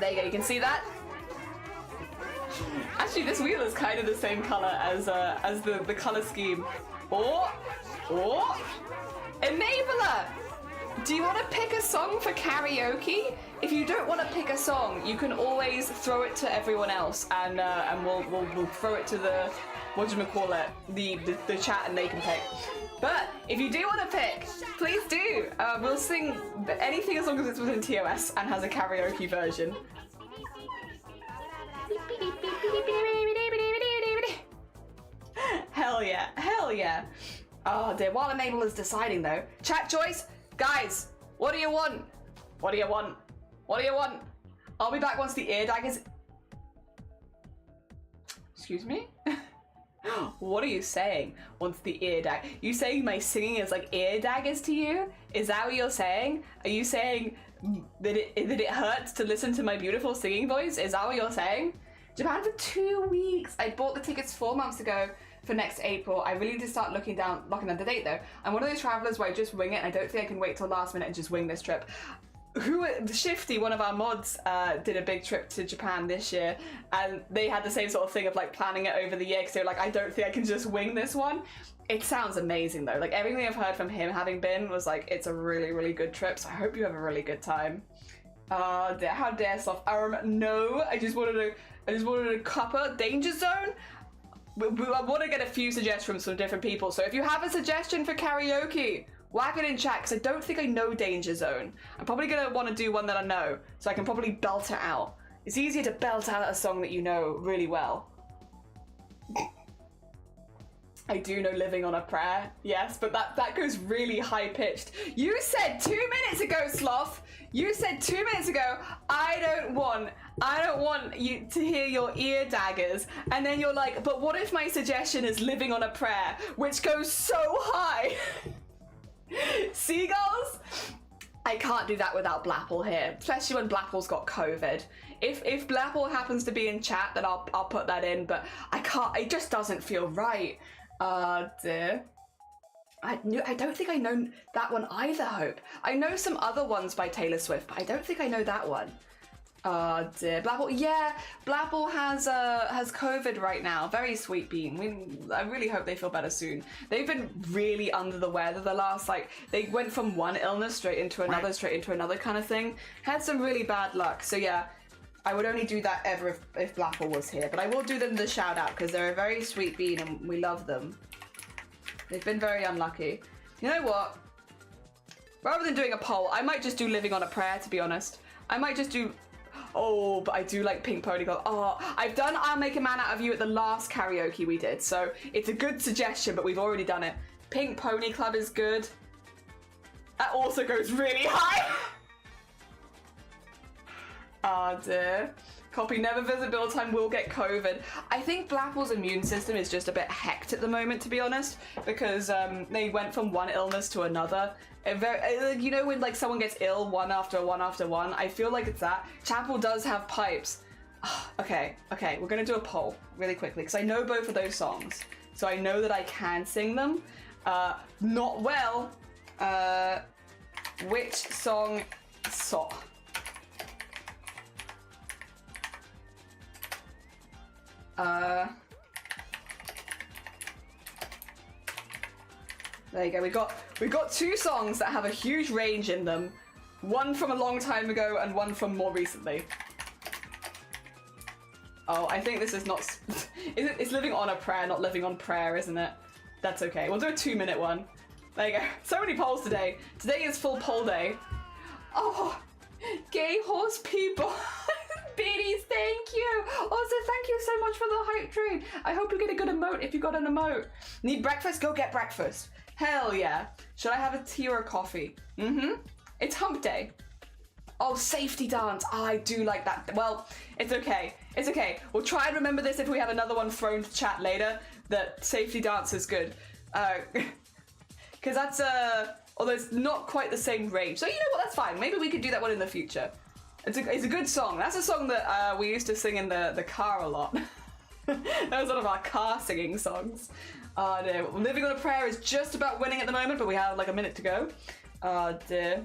S1: There you go, you can see that? Actually, this wheel is kind of the same color as the color scheme. Oh! Enabler! Do you want to pick a song for karaoke? If you don't want to pick a song, you can always throw it to everyone else, and we'll throw it to the, whatchamacallit, the chat, and they can pick. But if you do want to pick, please do. We'll sing anything as long as it's within TOS and has a karaoke version. Hell yeah, hell yeah. Oh dear, while Enabler's deciding though, chat choice, guys, what do you want? What do you want? What do you want? I'll be back once the ear daggers... Excuse me? What are you saying? Once the ear dag... You saying my singing is like ear daggers to you? Is that what you're saying? Are you saying that it hurts to listen to my beautiful singing voice? Is that what you're saying? Japan for 2 weeks. I bought the tickets 4 months ago for next April. I really need to start locking down the date though. I'm one of those travelers where I just wing it and I don't think I can wait till last minute and just wing this trip. Shifty, one of our mods, did a big trip to Japan this year, and they had the same sort of thing of like planning it over the year because they were like, I don't think I can just wing this one. It sounds amazing though. Like everything I've heard from him having been was like, it's a really, really good trip. So I hope you have a really good time. How dare Sloth? No, I just wanted a cuppa danger zone. I want to get a few suggestions from different people. So if you have a suggestion for karaoke, whack it in chat, because I don't think I know Danger Zone. I'm probably going to want to do one that I know, so I can probably belt it out. It's easier to belt out a song that you know really well. I do know Living on a Prayer, yes, but that goes really high-pitched. You said 2 minutes ago, Sloth, you said 2 minutes ago, I don't want you to hear your ear daggers, and then you're like, but what if my suggestion is Living on a Prayer, which goes so high? Seagulls? I can't do that without Blapple here, especially when Blapple's got COVID. If Blapple happens to be in chat, then I'll put that in, but I can't, it just doesn't feel right. Dear. I don't think I know that one either, Hope. I know some other ones by Taylor Swift, but I don't think I know that one. Dear. Blapple, yeah, Blapple has COVID right now. Very sweet bean. I really hope they feel better soon. They've been really under the weather the last, like, they went from one illness straight into another kind of thing. Had some really bad luck. So yeah, I would only do that ever if Blapple was here. But I will do them the shout out because they're a very sweet bean and we love them. They've been very unlucky. You know what? Rather than doing a poll, I might just do Living on a Prayer, to be honest. I might just do... Oh, but I do like Pink Pony Club. Oh, I've done I'll Make a Man Out of You at the last karaoke we did, so it's a good suggestion, but we've already done it. Pink Pony Club is good. That also goes really high. Ah, dear. Copy, never visit Bill Time, will get COVID. I think Blapple's immune system is just a bit hecked at the moment, to be honest, because they went from one illness to another. You know when like someone gets ill one after one after one? I feel like it's that. Chapel does have pipes. Okay, we're gonna do a poll really quickly, because I know both of those songs. So I know that I can sing them. Not well. Which song there you go. We got two songs that have a huge range in them. One from a long time ago and one from more recently. Oh, I think this is not... It's Living on a Prayer, not Living on Prayer, isn't it? That's okay. We'll do a 2-minute one. There you go. So many polls today. Today is full poll day. Oh, gay horse people. Beadies, thank you. Also, thank you so much for the hype train. I hope you get a good emote if you got an emote. Need breakfast? Go get breakfast. Hell yeah. Should I have a tea or a coffee? It's hump day. Oh, safety dance. I do like that. Well, it's okay. It's okay. We'll try and remember this if we have another one thrown to chat later, that safety dance is good. Because that's, although it's not quite the same range. So you know what, that's fine. Maybe we could do that one in the future. It's a good song. That's a song that we used to sing in the car a lot. That was one of our car singing songs. Dear. Living on a Prayer is just about winning at the moment, but we have like a minute to go. Dear.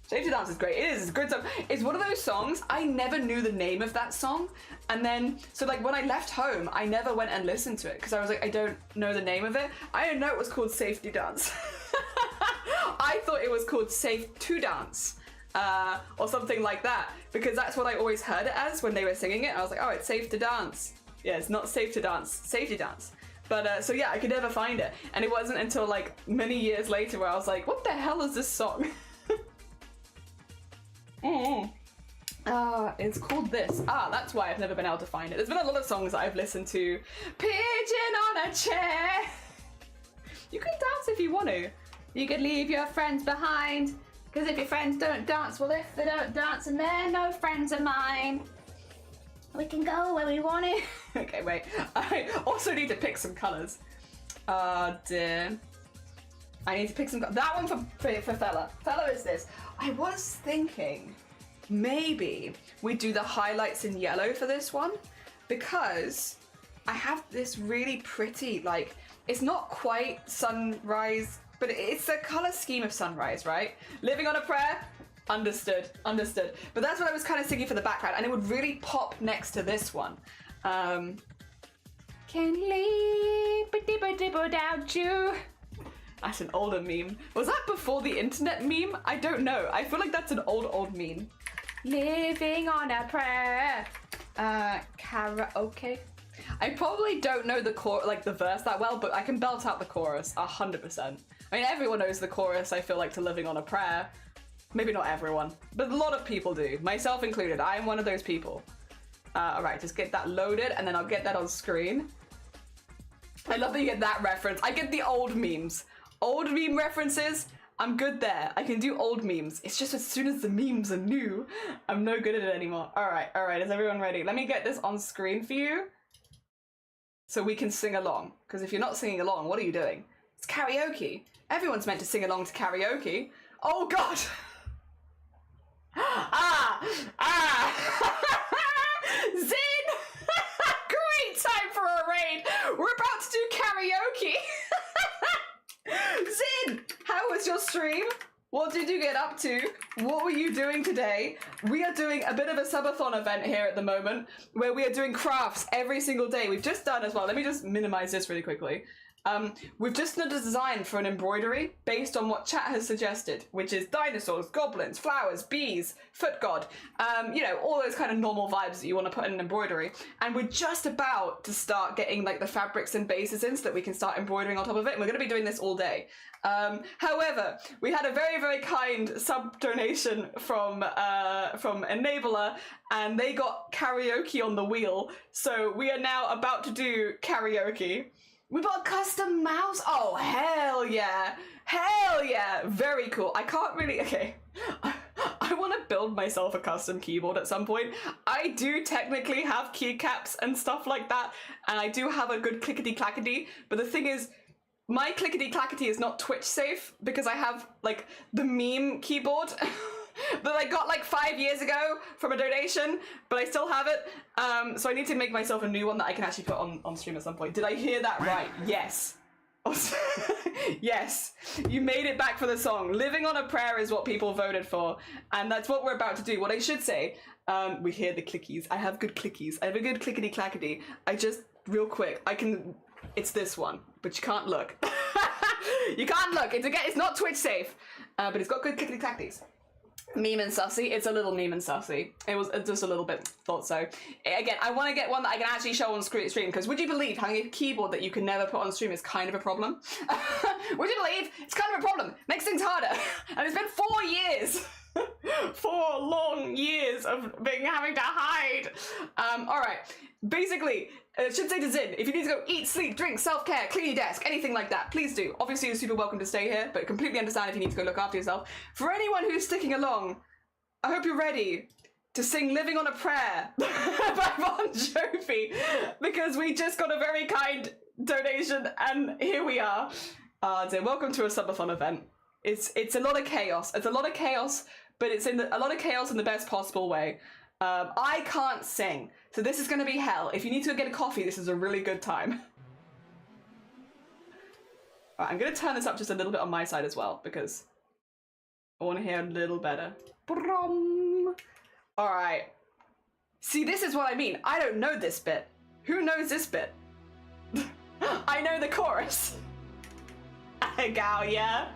S1: Safety Dance is great. It is. It's a good song. It's one of those songs, I never knew the name of that song. And then, so like when I left home, I never went and listened to it because I was like, I don't know the name of it. I didn't know it was called Safety Dance. I thought it was called Safe to Dance. Or something like that, because that's what I always heard it as when they were singing it. I was like, oh, it's safe to dance. Yeah, it's not safe to dance, safety dance. But so yeah, I could never find it, and it wasn't until like many years later where I was like, what the hell is this song? It's called this. That's why I've never been able to find it. There's been a lot of songs that I've listened to. Pigeon on a chair. You can dance if you want to. You could leave your friends behind. Because if your friends don't dance, well, if they don't dance and they're no friends of mine, we can go where we want to. Okay, wait. I also need to pick some colours. Oh dear. I need to pick some. That one for fella. Fella is this. I was thinking maybe we do the highlights in yellow for this one because I have this really pretty, like, it's not quite sunrise, but it's a colour scheme of sunrise, right? Living on a prayer. Understood. But that's what I was kind of thinking for the background, and it would really pop next to this one. Can leave without you. That's an older meme. Was that before the internet meme? I don't know. I feel like that's an old meme. Living on a prayer. Karaoke. I probably don't know the the verse that well, but I can belt out the chorus 100%. I mean, everyone knows the chorus, I feel like, to Living on a Prayer. Maybe not everyone, but a lot of people do, myself included. I am one of those people. All right, just get that loaded and then I'll get that on screen. I love that you get that reference. I get the old memes. Old meme references, I'm good there. I can do old memes. It's just as soon as the memes are new, I'm no good at it anymore. All right, is everyone ready? Let me get this on screen for you so we can sing along. Because if you're not singing along, what are you doing? It's karaoke. Everyone's meant to sing along to karaoke. Oh God. Zin! Great time for a raid! We're about to do karaoke! Zin! How was your stream? What did you get up to? What were you doing today? We are doing a bit of a subathon event here at the moment where we are doing crafts every single day. We've just done as well. Let me just minimize this really quickly. We've just done a design for an embroidery based on what chat has suggested, which is dinosaurs, goblins, flowers, bees, foot god, you know, all those kind of normal vibes that you want to put in an embroidery. And we're just about to start getting like the fabrics and bases in so that we can start embroidering on top of it. And we're going to be doing this all day. However, we had a very, very kind sub donation from Enabler, and they got karaoke on the wheel. So we are now about to do karaoke. We bought a custom mouse. Oh, hell yeah. Hell yeah. Very cool. I can't really, okay. I want to build myself a custom keyboard at some point. I do technically have keycaps and stuff like that, and I do have a good clickety-clackety, but the thing is, my clickety-clackety is not Twitch safe because I have like the meme keyboard that I got like 5 years ago from a donation, but I still have it. So I need to make myself a new one that I can actually put on stream at some point. Did I hear that right? Yes. Yes, you made it back for the song. Living on a Prayer is what people voted for, and that's what we're about to do. What I should say, we hear the clickies. I have good clickies. I have a good clickety-clackety. I just, real quick, it's this one, but you can't look. You can't look. It's not Twitch safe, but it's got good clickety-clacketies. Meme and sussy. It's a little meme and sussy. It was just a little bit, thought so. Again, I want to get one that I can actually show on stream, because would you believe having a keyboard that you can never put on stream is kind of a problem? Would you believe? It's kind of a problem. Makes things harder. And it's been 4 years. 4 long years of having to hide. All right. Basically, I should say to Zin, if you need to go eat, sleep, drink, self-care, clean your desk, anything like that, please do. Obviously, you're super welcome to stay here, but completely understand if you need to go look after yourself. For anyone who's sticking along, I hope you're ready to sing Living on a Prayer by Bon Jovi, because we just got a very kind donation, and here we are. Zin, welcome to a subathon event. It's a lot of chaos. It's a lot of chaos, but it's a lot of chaos in the best possible way. I can't sing, so this is going to be hell. If you need to get a coffee, this is a really good time. All right, I'm going to turn this up just a little bit on my side as well, because I want to hear a little better. All right. See, this is what I mean. I don't know this bit. Who knows this bit? I know the chorus. Gal, yeah.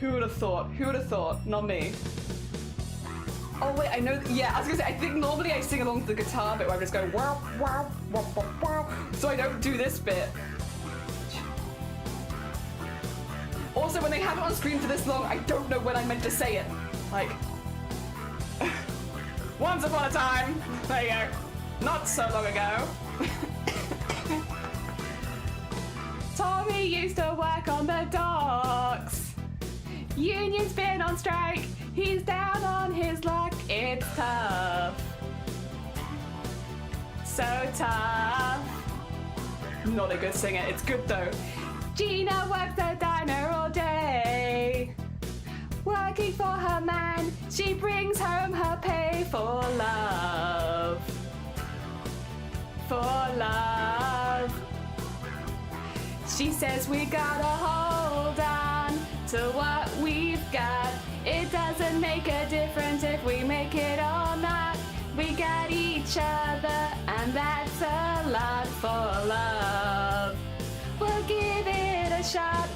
S1: Who would have thought? Who would have thought? Not me. Oh wait, I know. Yeah, I was gonna say, I think normally I sing along to the guitar bit where I just go wow, wow, wow, wow, wow. So I don't do this bit. Also, when they have it on screen for this long, I don't know when I meant to say it. Like, once upon a time. There you go. Not so long ago. Tommy used to work on the docks. Union's been on strike. He's down on his luck. It's tough. So tough. Not a good singer. It's good though. Gina works the diner all day. Working for her man. She brings home her pay for love. For love. She says we gotta hold on to what we've got. It doesn't make a difference if we make it or not. We got each other, and that's a lot for love. We'll give it a shot.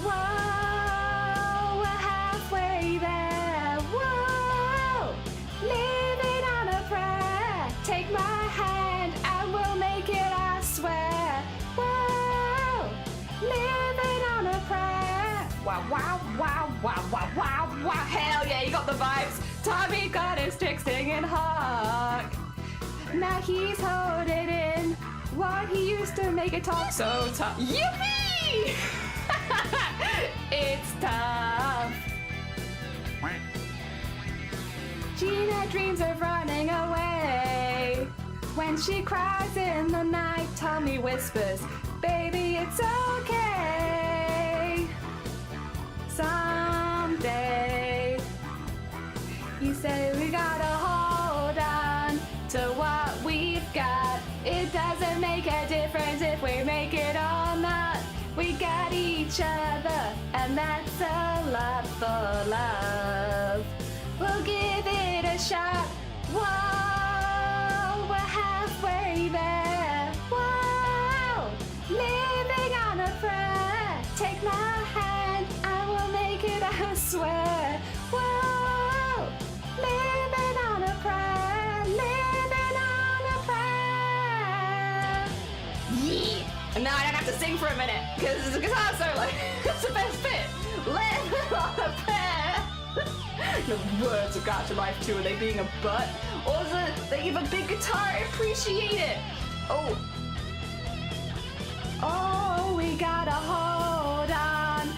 S1: Whoa, we're halfway there. Whoa, living on a prayer. Take my hand and we'll make it, I swear. Whoa, living on a prayer. Wow, wow, wow, wow, wow, wow, wow. Hell yeah, you got the vibes. Tommy got his stick singing hawk. Now he's holding in what he used to make it talk so tough. Yippee! It's tough. Gina dreams of running away. When she cries in the night, Tommy whispers, baby, it's okay. Someday. You say we gotta hold on to what we've got. It doesn't make a difference if we make it or not. We got each other, and that's a lot for love. We'll give it a shot. Whoa, we're halfway there. Whoa, living on a prayer. Take my hand, and we'll make it, I swear. Whoa, living on a prayer. Living on a prayer. Yeah. And now I don't have to sing for a minute, because it's a guitar solo. That's the best bit. Living on a prayer. The words have got to life too. Are they being a butt? Or is it they give a big guitar? I appreciate it. Oh. Oh, we gotta hold on.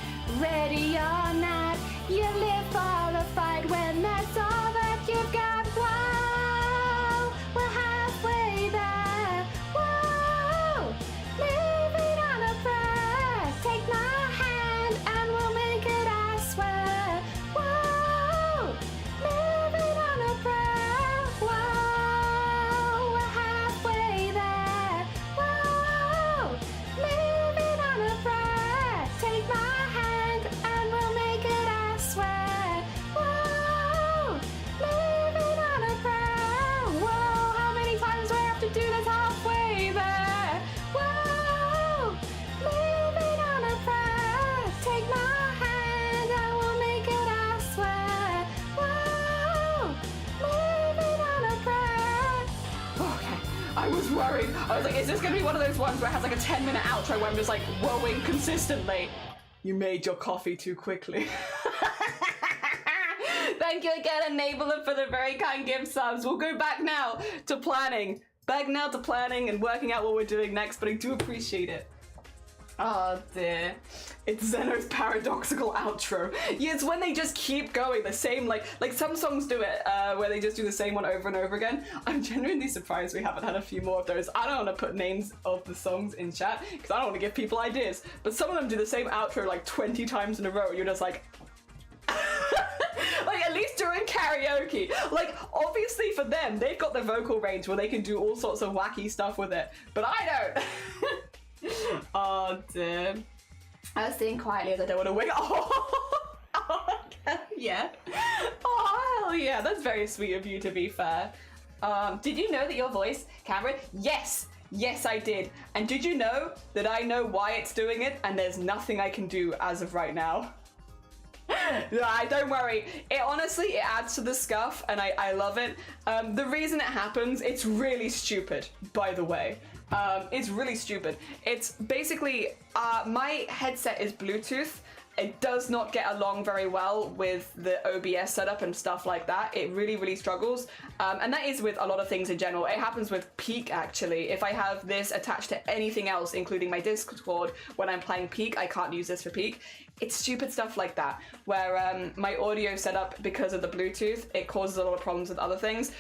S1: Ready or not. You live for the fight when that's all that you've got. Whoa, we're halfway there. Whoa, living on a prayer. Take my hand and we'll make it, I swear. Whoa, living on a prayer. Whoa, we're halfway there. Whoa, living on a prayer. Take my hand and we'll make it, I swear. Whoa, living on a prayer. Whoa, how many times do I have to do this halfway there? Whoa, living on a prayer. Take my hand and we'll make it, I swear. Whoa, living on a prayer. Okay, I was worried. I was like, is this gonna be one of those ones where it has like a 10-minute outro where I'm just like whoaing consistently? You made your coffee too quickly. Thank you again, Enabler, for the very kind gift subs. We'll go back now to planning. Back now to planning and working out what we're doing next, but I do appreciate it. Oh dear. It's Zeno's paradoxical outro. Yeah, it's when they just keep going, the same, like some songs do it, where they just do the same one over and over again. I'm genuinely surprised we haven't had a few more of those. I don't want to put names of the songs in chat, because I don't want to give people ideas, but some of them do the same outro like 20 times in a row, and you're just like... Like, at least during karaoke. Like, obviously for them, they've got the vocal range where they can do all sorts of wacky stuff with it, but I don't. Oh dear. I was sitting quietly as I don't want to wig. Oh, yeah. Oh, hell yeah. That's very sweet of you, to be fair. Did you know that your voice, Cameron? Yes. Yes, I did. And did you know that I know why it's doing it and there's nothing I can do as of right now? Nah, don't worry. It honestly, it adds to the scuff and I love it. The reason it happens, it's really stupid, by the way. It's really stupid. It's basically, my headset is Bluetooth, it does not get along very well with the OBS setup and stuff like that. It really, really struggles. And that is with a lot of things in general. It happens with Peak, actually. If I have this attached to anything else, including my Discord, when I'm playing Peak, I can't use this for Peak. It's stupid stuff like that, where my audio setup, because of the Bluetooth, it causes a lot of problems with other things.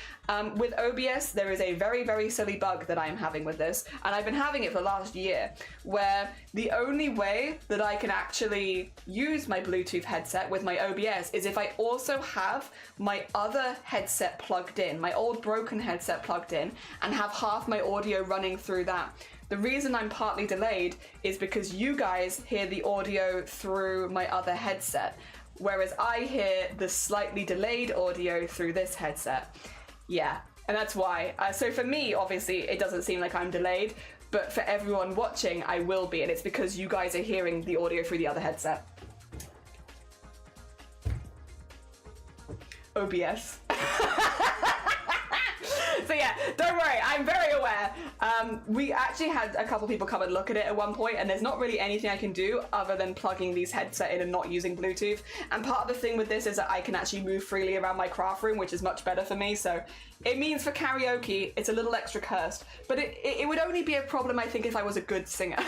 S1: With OBS, there is a very, very silly bug that I'm having with this, and I've been having it for the last year, where the only way that I can actually use my Bluetooth headset with my OBS is if I also have my other headset plugged in, my old broken headset plugged in, and have half my audio running through that. The reason I'm partly delayed is because you guys hear the audio through my other headset, whereas I hear the slightly delayed audio through this headset. Yeah, and that's why. So for me, obviously, it doesn't seem like I'm delayed, but for everyone watching, I will be, and it's because you guys are hearing the audio through the other headset. OBS. So yeah, don't worry, I'm very aware. We actually had a couple people come and look at it at one point, and there's not really anything I can do other than plugging these headset in and not using Bluetooth. And part of the thing with this is that I can actually move freely around my craft room, which is much better for me. So it means for karaoke, it's a little extra cursed, but it would only be a problem, I think, if I was a good singer.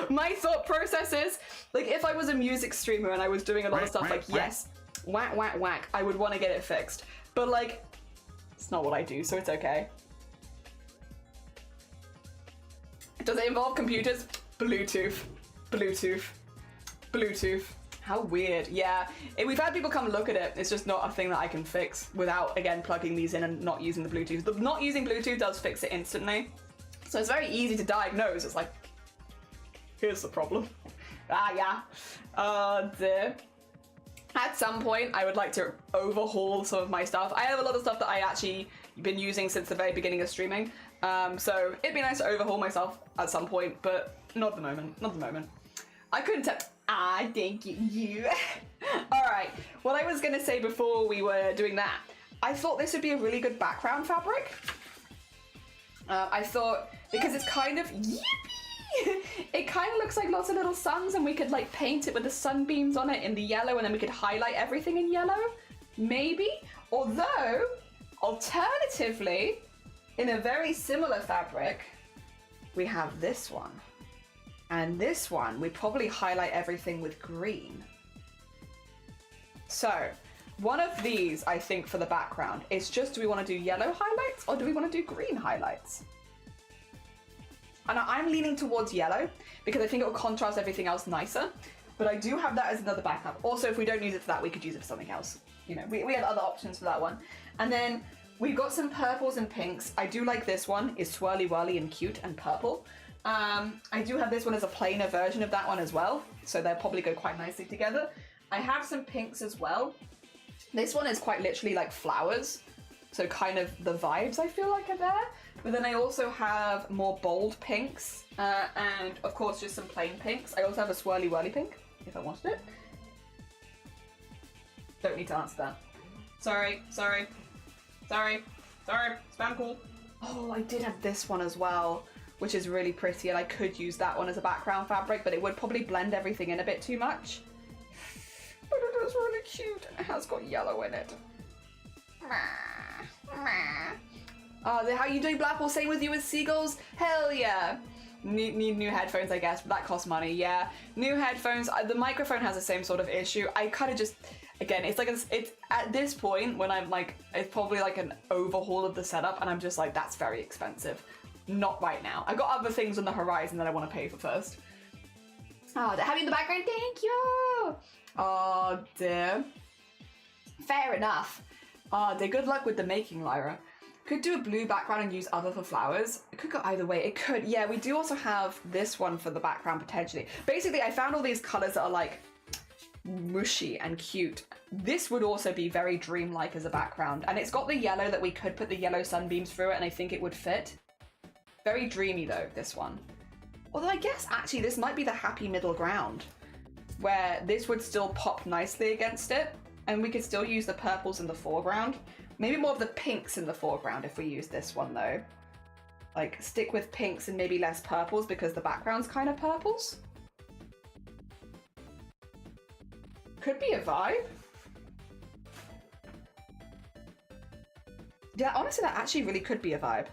S1: My thought process is, like, if I was a music streamer and I was doing a lot of stuff like, yes, whack, whack, whack, I would want to get it fixed. But like, it's not what I do, so it's okay. Does it involve computers? Bluetooth. Bluetooth. Bluetooth. How weird. Yeah, we've had people come and look at it. It's just not a thing that I can fix without, again, plugging these in and not using the Bluetooth. The not using Bluetooth does fix it instantly. So it's very easy to diagnose. It's like, here's the problem. Ah, yeah. Oh, dear. At some point, I would like to overhaul some of my stuff. I have a lot of stuff that I actually been using since the very beginning of streaming. So it'd be nice to overhaul myself at some point, but not at the moment. Not at the moment. I couldn't tell. Ah, thank you. All right. What I was going to say before we were doing that, I thought this would be a really good background fabric. I thought, because it's kind of, yippee! It kind of looks like lots of little suns, and we could like paint it with the sunbeams on it in the yellow, and then we could highlight everything in yellow, maybe. Although, alternatively, in a very similar fabric, we have this one. And this one, we probably highlight everything with green. So, one of these, I think, for the background, is just, do we want to do yellow highlights, or do we want to do green highlights? And I'm leaning towards yellow because I think it will contrast everything else nicer. But I do have that as another backup. Also, if we don't use it for that, we could use it for something else. You know, we have other options for that one. And then we've got some purples and pinks. I do like this one. It's swirly whirly and cute and purple. I do have this one as a plainer version of that one as well. So they'll probably go quite nicely together. I have some pinks as well. This one is quite literally like flowers. So kind of the vibes I feel like are there. But then I also have more bold pinks, and of course just some plain pinks. I also have a swirly whirly pink, if I wanted it. Don't need to answer that. Sorry. Spam call. Oh, I did have this one as well, which is really pretty, and I could use that one as a background fabric, but it would probably blend everything in a bit too much. But it is really cute, and it has got yellow in it. How you doing, Blackpool? Same with you with seagulls? Hell yeah. Need new headphones, I guess, but that costs money. Yeah, new headphones. The microphone has the same sort of issue. I kind of just, again, it's like it's at this point when I'm like, it's probably like an overhaul of the setup, and I'm just like, that's very expensive. Not right now. I've got other things on the horizon that I want to pay for first. Oh, the happy in the background. Thank you. Oh dear. Fair enough. Oh dear. Good luck with the making, Lyra. Could do a blue background and use other for flowers. It could go either way. It could. Yeah, we do also have this one for the background potentially. Basically, I found all these colors that are like mushy and cute. This would also be very dreamlike as a background. And it's got the yellow that we could put the yellow sunbeams through it, and I think it would fit. Very dreamy though, this one. Although I guess actually this might be the happy middle ground, where this would still pop nicely against it, and we could still use the purples in the foreground. Maybe more of the pinks in the foreground if we use this one though. Like stick with pinks and maybe less purples because the background's kind of purples. Could be a vibe. Yeah, honestly, that actually really could be a vibe.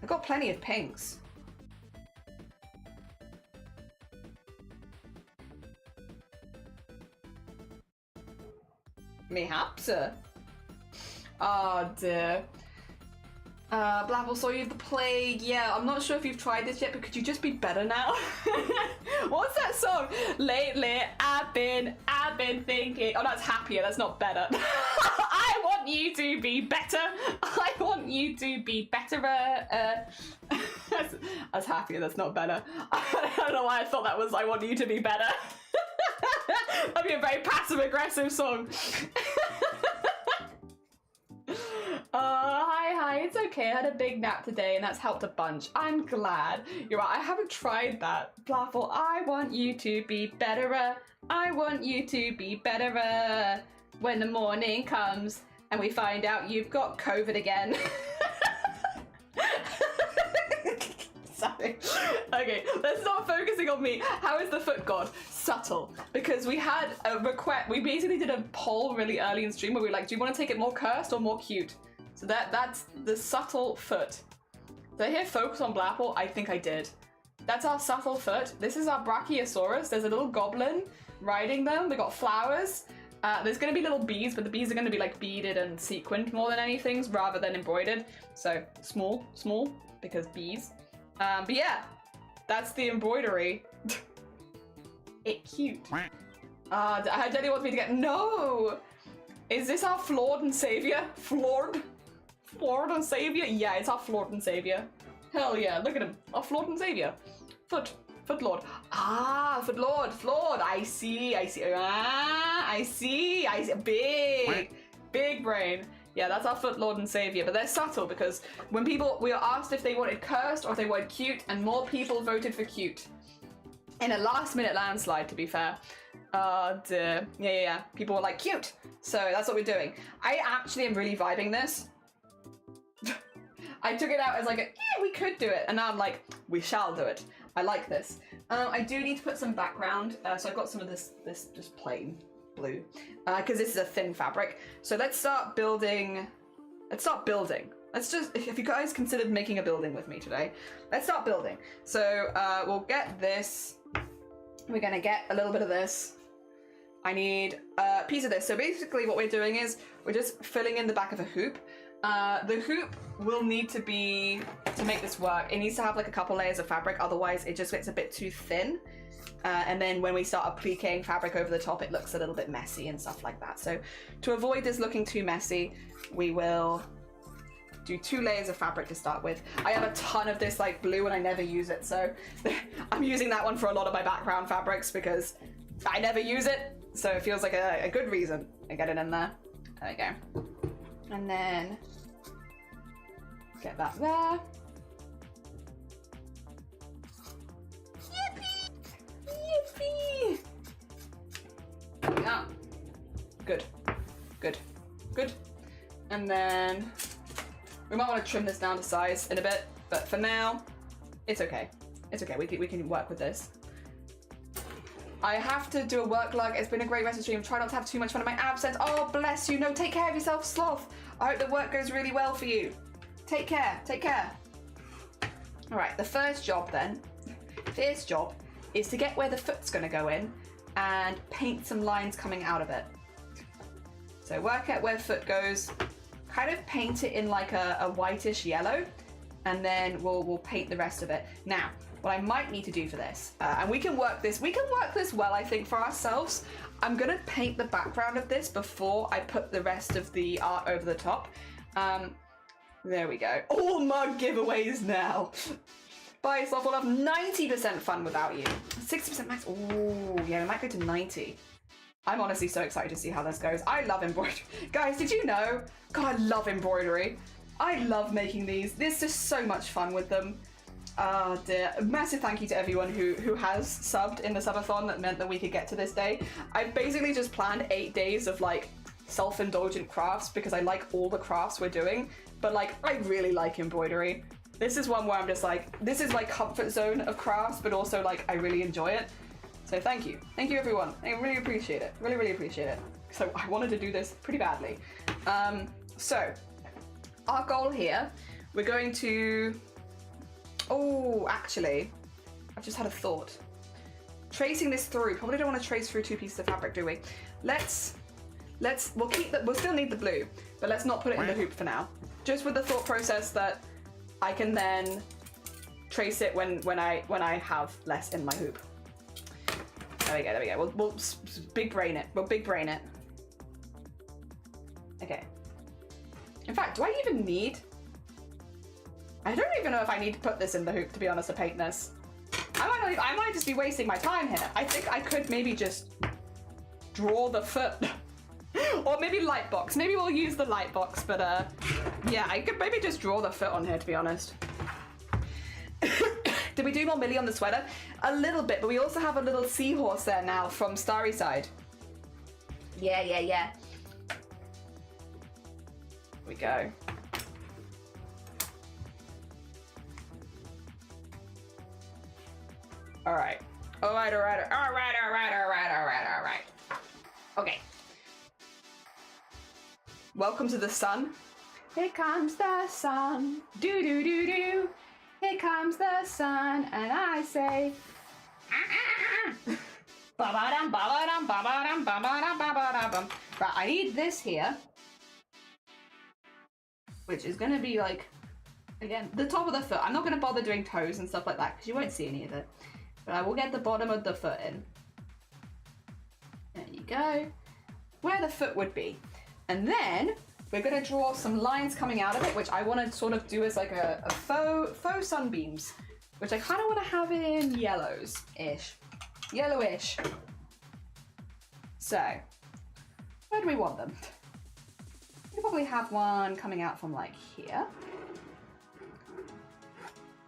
S1: I've got plenty of pinks. Mayhaps. Oh dear. Blabble saw you the plague. Yeah, I'm not sure if you've tried this yet, but could you just be better now? What's that song? Lately, I've been thinking. Oh, that's happier. That's not better. I want you to be better. I want you to be betterer. That's happier. That's not better. I don't know why I thought that was I want you to be better. That'd be a very passive-aggressive song. Hi, it's okay. I had a big nap today and that's helped a bunch. I'm glad. You're right, I haven't tried that. Blaffle, I want you to be betterer. I want you to be betterer. When the morning comes and we find out you've got COVID again. Sorry. Okay, let's start focusing on me. How is the foot gone? Subtle. Because we had a request, we basically did a poll really early in stream where we were like, do you want to take it more cursed or more cute? So that's the subtle foot. Did I hear focus on Blapple? I think I did. That's our subtle foot. This is our Brachiosaurus. There's a little goblin riding them. They got flowers. There's going to be little bees, but the bees are going to be like beaded and sequined more than anything rather than embroidered. So small, because bees. But yeah, that's the embroidery. It cute. Jenny wants me to get, no! Is this our Floored and Savior? Floored and Savior? Yeah, it's our Floored and Savior. Hell yeah, look at him. Our Floored and Savior. Foot Lord. Ah, Foot Lord, floored. I see. Ah, I see. Big brain. Yeah, that's our Foot Lord and Savior, but they're subtle because when we were asked if they wanted cursed or if they wanted cute, and more people voted for cute. In a last-minute landslide, to be fair. Dear. Yeah. People were like, cute. So that's what we're doing. I actually am really vibing this. I took it out as like, yeah, we could do it. And now I'm like, we shall do it. I like this. I do need to put some background. So I've got some of this just plain blue. Because this is a thin fabric. So let's start building. Let's just, if you guys considered making a building with me today, let's start building. So we'll get this. We're gonna get a little bit of this. I need a piece of this. So basically what we're doing is we're just filling in the back of a hoop. The hoop will need to be, to make this work, it needs to have like a couple layers of fabric, otherwise it just gets a bit too thin. And then when we start appliquing fabric over the top, it looks a little bit messy and stuff like that. So to avoid this looking too messy, we will do 2 layers of fabric to start with. I have a ton of this like blue and I never use it, so I'm using that one for a lot of my background fabrics because I never use it, so it feels like a good reason to get it in there. There we go. And then get that there. Yippee! Yeah. Good. And then we might want to trim this down to size in a bit, but for now, it's okay. We can work with this. I have to do a work log. It's been a great rest of the stream. Try not to have too much fun in my absence. Oh, bless you. No, take care of yourself, Sloth. I hope the work goes really well for you. Take care. All right, the first job then. First job is to get where the foot's going to go in and paint some lines coming out of it. So work out where the foot goes, kind of paint it in like a whitish yellow, and then we'll paint the rest of it. Now, what I might need to do for this, and we can work this well, I think, for ourselves. I'm gonna paint the background of this before I put the rest of the art over the top. There we go. All mug giveaways now. Bye, Sloth. We'll have 90% fun without you. 60% max. Ooh, yeah, we might go to 90. I'm honestly so excited to see how this goes. I love embroidery. Guys, did you know? God, I love embroidery. I love making these. There's just so much fun with them. Oh dear. Massive thank you to everyone who has subbed in the subathon. That meant that we could get to this day. I basically just planned 8 days of like self-indulgent crafts because I like all the crafts we're doing. But like, I really like embroidery. This is one where I'm just like, this is my comfort zone of crafts, but also like, I really enjoy it. So thank you everyone. I really appreciate it. Really appreciate it. So I wanted to do this pretty badly. So our goal here, we're going to, oh, actually, I've just had a thought. Tracing this through, probably don't want to trace through 2 pieces of fabric, do we? We'll still need the blue, but let's not put it in the hoop for now. Just with the thought process that I can then trace it when I have less in my hoop. There we go. We'll big brain it. We'll big brain it. Okay. In fact, do I even need? I don't even know if I need to put this in the hoop, to be honest, to paint this. I might just be wasting my time here. I think I could maybe just draw the foot. Or maybe light box. Maybe we'll use the light box, but yeah, I could maybe just draw the foot on here, to be honest. Did we do more Millie on the sweater? A little bit, but we also have a little seahorse there now from Starry Side. Yeah. Here we go. All right. Okay. Welcome to the sun. Here comes the sun. Do do do do. Here comes the sun, and I say, ba-ba-dum, ba-ba-dum, ba-ba-dum, ba-ba-dum, ba-ba-dum. Right, I need this here, which is gonna be like, again, the top of the foot. I'm not gonna bother doing toes and stuff like that because you won't see any of it. But I will get the bottom of the foot in. There you go. Where the foot would be. And then we're gonna draw some lines coming out of it, which I wanna sort of do as like a faux sunbeams, which I kind of wanna have in yellows-ish. Yellowish. So, where do we want them? We probably have one coming out from like here.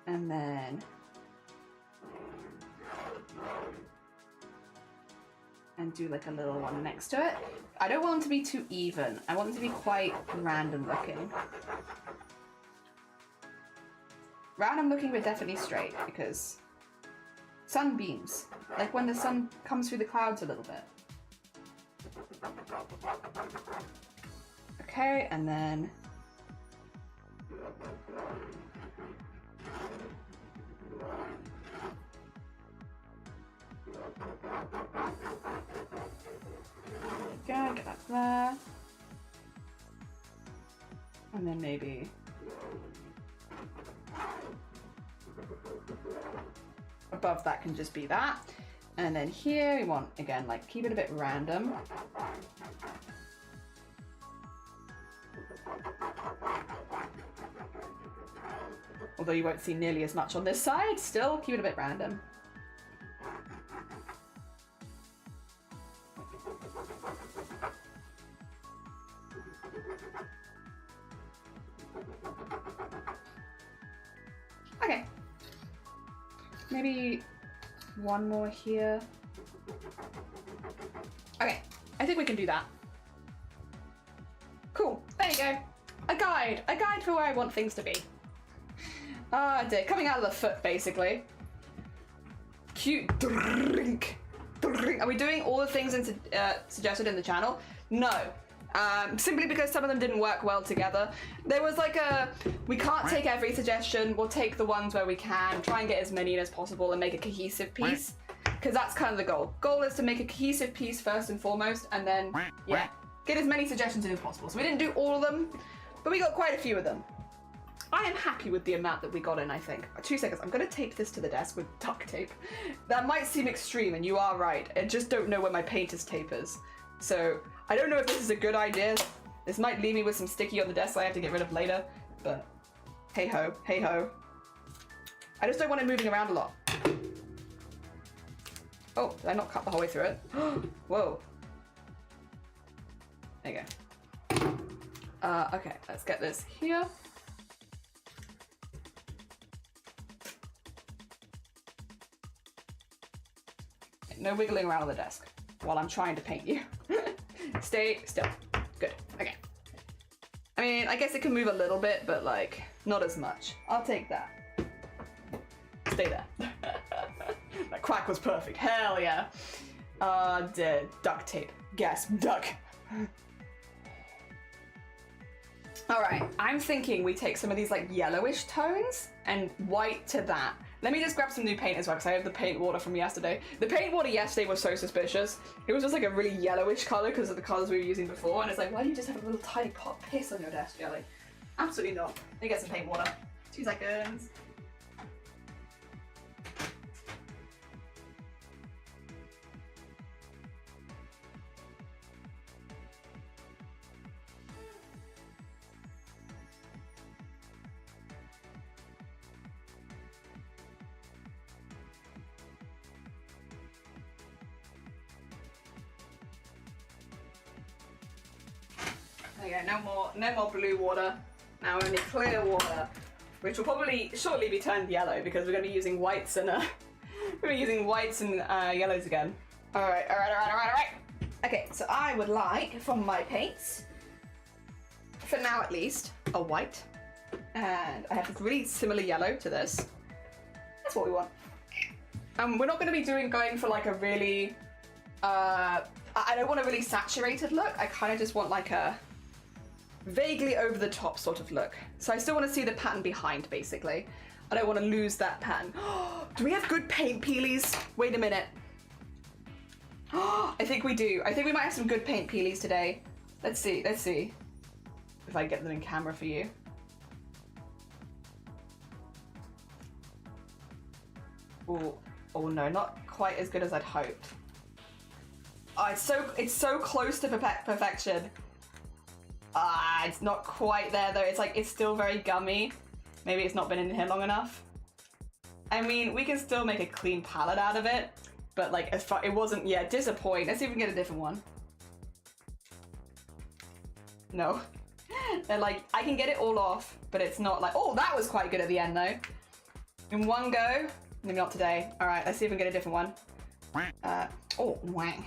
S1: And then and do like a little one next to it. I don't want them to be too even. I want them to be quite random looking. Random looking but definitely straight because sunbeams, like when the sun comes through the clouds a little bit. Okay, and then go, get that there. And then maybe above that can just be that. And then here we want, again, like keep it a bit random. Although you won't see nearly as much on this side, still keep it a bit random. Okay. Maybe one more here. Okay, I think we can do that. Cool, there you go. A guide for where I want things to be. Ah, dear, coming out of the foot, basically. Cute. Drink. Are we doing all the things suggested in the channel? No. Simply because some of them didn't work well together. There was like we can't take every suggestion, we'll take the ones where we can, try and get as many in as possible and make a cohesive piece. Because that's kind of the goal. Goal is to make a cohesive piece first and foremost, and then, yeah, get as many suggestions in as possible. So we didn't do all of them, but we got quite a few of them. I am happy with the amount that we got in, I think. 2 seconds, I'm gonna tape this to the desk with duct tape. That might seem extreme, and you are right. I just don't know where my painter's tape is. So, I don't know if this is a good idea. This might leave me with some sticky on the desk I have to get rid of later, but hey ho, hey ho. I just don't want it moving around a lot. Oh, did I not cut the whole way through it? Whoa. There you go. Okay, let's get this here. No wiggling around on the desk while I'm trying to paint you. Stay still. Good. Okay. I mean, I guess it can move a little bit, but like, not as much. I'll take that. Stay there. Like, Quack was perfect. Hell yeah. Duct tape. Guess, duck. Alright, I'm thinking we take some of these like yellowish tones and white to that. Let me just grab some new paint as well, because I have the paint water from yesterday. The paint water yesterday was so suspicious. It was just like a really yellowish colour because of the colours we were using before, and it's like, why do you just have a little tiny pot of piss on your desk, Jelly? Absolutely not. Let me get some paint water. 2 seconds. Okay, no more blue water. Now only clear water, which will probably shortly be turned yellow because we're going to be using whites and yellows again. All right. Okay, so I would like from my paints, for now at least, a white, and I have this really similar yellow to this. That's what we want. We're not going to be going for like a really, I don't want a really saturated look. I kind of just want like a vaguely over the top sort of look. So I still want to see the pattern behind, basically. I don't want to lose that pattern. Do we have good paint peelies? Wait a minute. I think we do. I think we might have some good paint peelies today. Let's see if I get them in camera for you. Oh no, not quite as good as I'd hoped. Oh, it's so close to perfection. It's not quite there though. It's still very gummy. Maybe it's not been in here long enough. I mean, we can still make a clean palette out of it, but like as far it wasn't. Yeah, disappointing. Let's see if we can get a different one. No, they're like I can get it all off, but it's not like. Oh, that was quite good at the end though. In one go. Maybe not today. All right, let's see if we can get a different one. Oh, wang.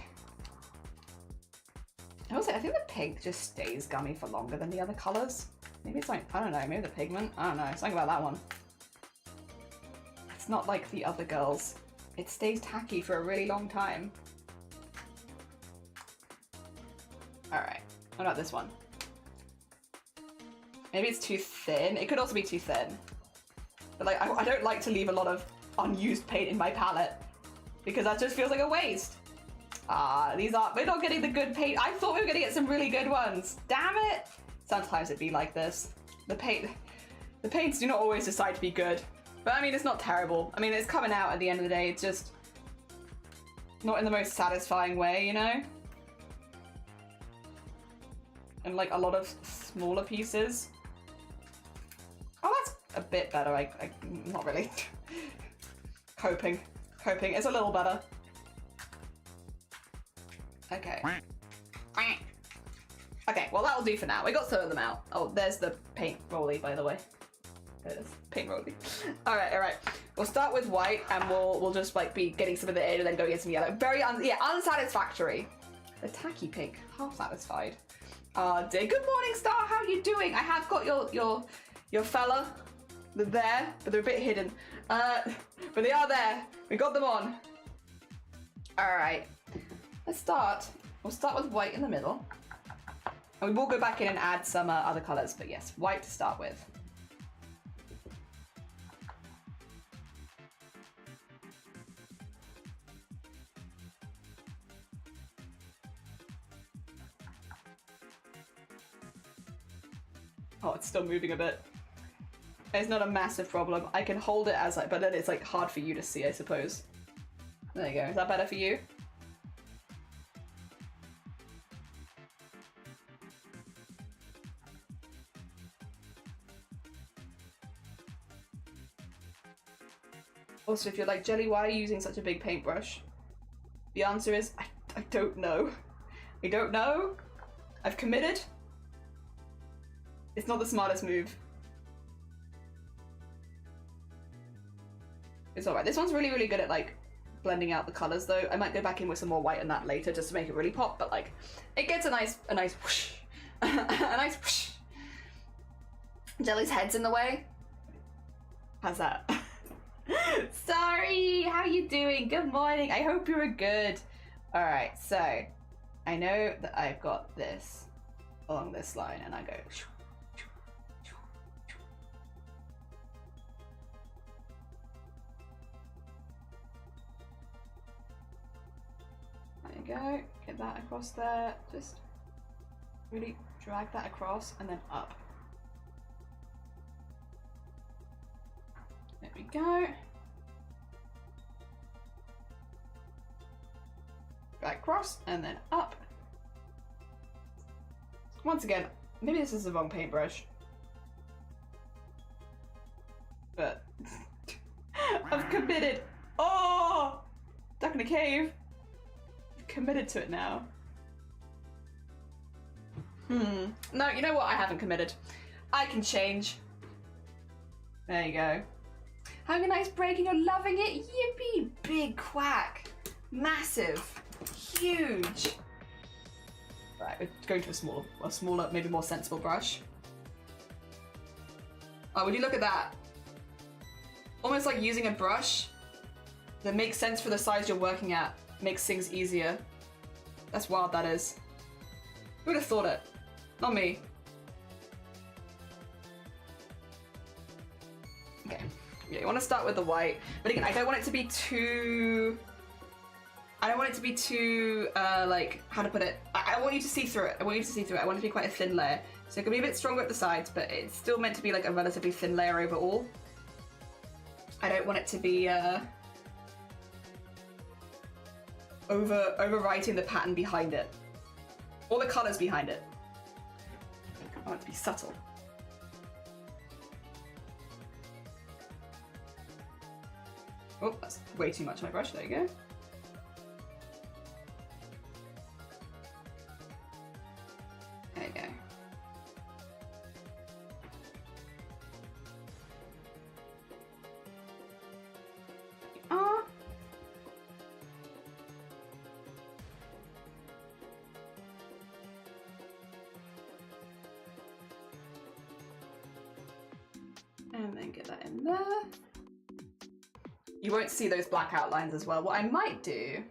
S1: I think the pink just stays gummy for longer than the other colours. Maybe it's like, I don't know, maybe the pigment? I don't know, something about that one. It's not like the other girls. It stays tacky for a really long time. Alright, what about this one? Maybe it's too thin. It could also be too thin. But like, I don't like to leave a lot of unused paint in my palette because that just feels like a waste. We're not getting the good paint. I thought we were gonna get some really good ones. Damn it! Sometimes it'd be like this. The paints do not always decide to be good. But I mean, it's not terrible. I mean, it's coming out at the end of the day. It's just not in the most satisfying way, you know? And like a lot of smaller pieces. Oh, that's a bit better. Not really. Coping. It's a little better. Okay. Okay, well that'll do for now. We got some of them out. Oh, there's the paint rolly, by the way. There it is. Paint rolly. Alright. We'll start with white and we'll just like be getting some of the in and then go get some yellow. Very unsatisfactory. The tacky pink. Half satisfied. Dear. Good morning, Star. How are you doing? I have got your fella. They're there, but they're a bit hidden. But they are there. We got them on. Alright. Let's start. We'll start with white in the middle. And we will go back in and add some other colours, but yes, white to start with. Oh, it's still moving a bit. It's not a massive problem. I can hold it as like, but then it's like hard for you to see, I suppose. There you go. Is that better for you? Also, if you're like, Jelly, why are you using such a big paintbrush? The answer is, I don't know. I don't know. I've committed. It's not the smartest move. It's alright. This one's really, really good at like blending out the colours though. I might go back in with some more white on that later just to make it really pop, but like it gets a nice whoosh. A nice whoosh. Jelly's head's in the way. How's that? Sorry, how you doing? Good morning. I hope you're good. All right, so I know that I've got this along this line, and I go. There you go. Get that across there. Just really drag that across and then up. There we go. Drag across and then up. Once again, maybe this is the wrong paintbrush, but I've committed. Oh, stuck in a cave. I've committed to it now. No, you know what? I haven't committed. I can change. There you go. Having a nice break and you're loving it? Yippee! Big quack. Massive. Huge. Right, we're going to a smaller, maybe more sensible brush. Oh, would you look at that? Almost like using a brush that makes sense for the size you're working at. Makes things easier. That's wild, that is. Who would have thought it? Not me. Okay. Yeah, you want to start with the white, but again, I don't want it to be too. I don't want it to be too, like, how to put it? I want you to see through it. I want you to see through it. I want it to be quite a thin layer. So it can be a bit stronger at the sides, but it's still meant to be like a relatively thin layer overall. I don't want it to be overwriting the pattern behind it. Or the colours behind it. I want it to be subtle. Oh, that's way too much on my brush. There you go. There you go. And then get that in there. You won't see those black outlines as well. What I might do,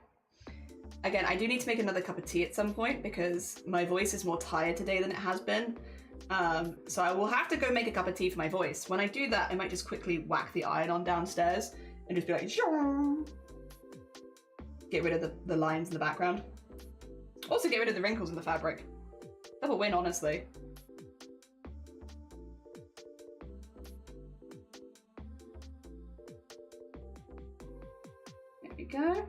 S1: again, I do need to make another cup of tea at some point because my voice is more tired today than it has been. So I will have to go make a cup of tea for my voice. When I do that, I might just quickly whack the iron on downstairs and just be like, Shoo! Get rid of the lines in the background. Also get rid of the wrinkles in the fabric. Double win, honestly. There we go.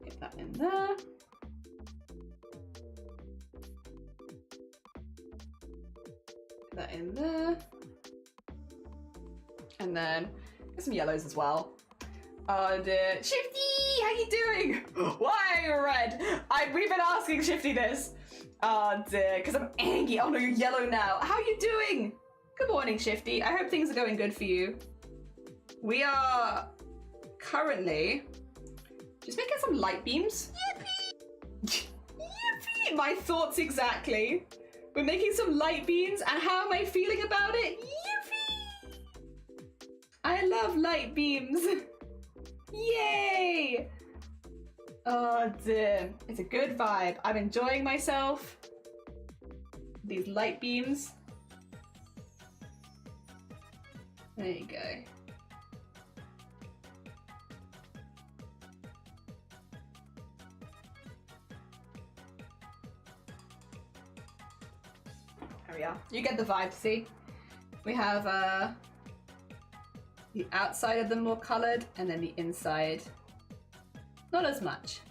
S1: Get that in there. Get that in there. And then get some yellows as well. Oh dear. Shifty, how you doing? Why are you red? We've been asking Shifty this. Oh dear, because I'm angry. Oh no, you're yellow now. How are you doing? Good morning, Shifty. I hope things are going good for you. We are currently just making some light beams. Yippee! Yippee! My thoughts exactly. We're making some light beams, and how am I feeling about it? Yippee! I love light beams. Yay! Oh dear. It's a good vibe. I'm enjoying myself. These light beams. There you go. There we are. You get the vibe, see? We have the outside of them more coloured and then the inside not as much.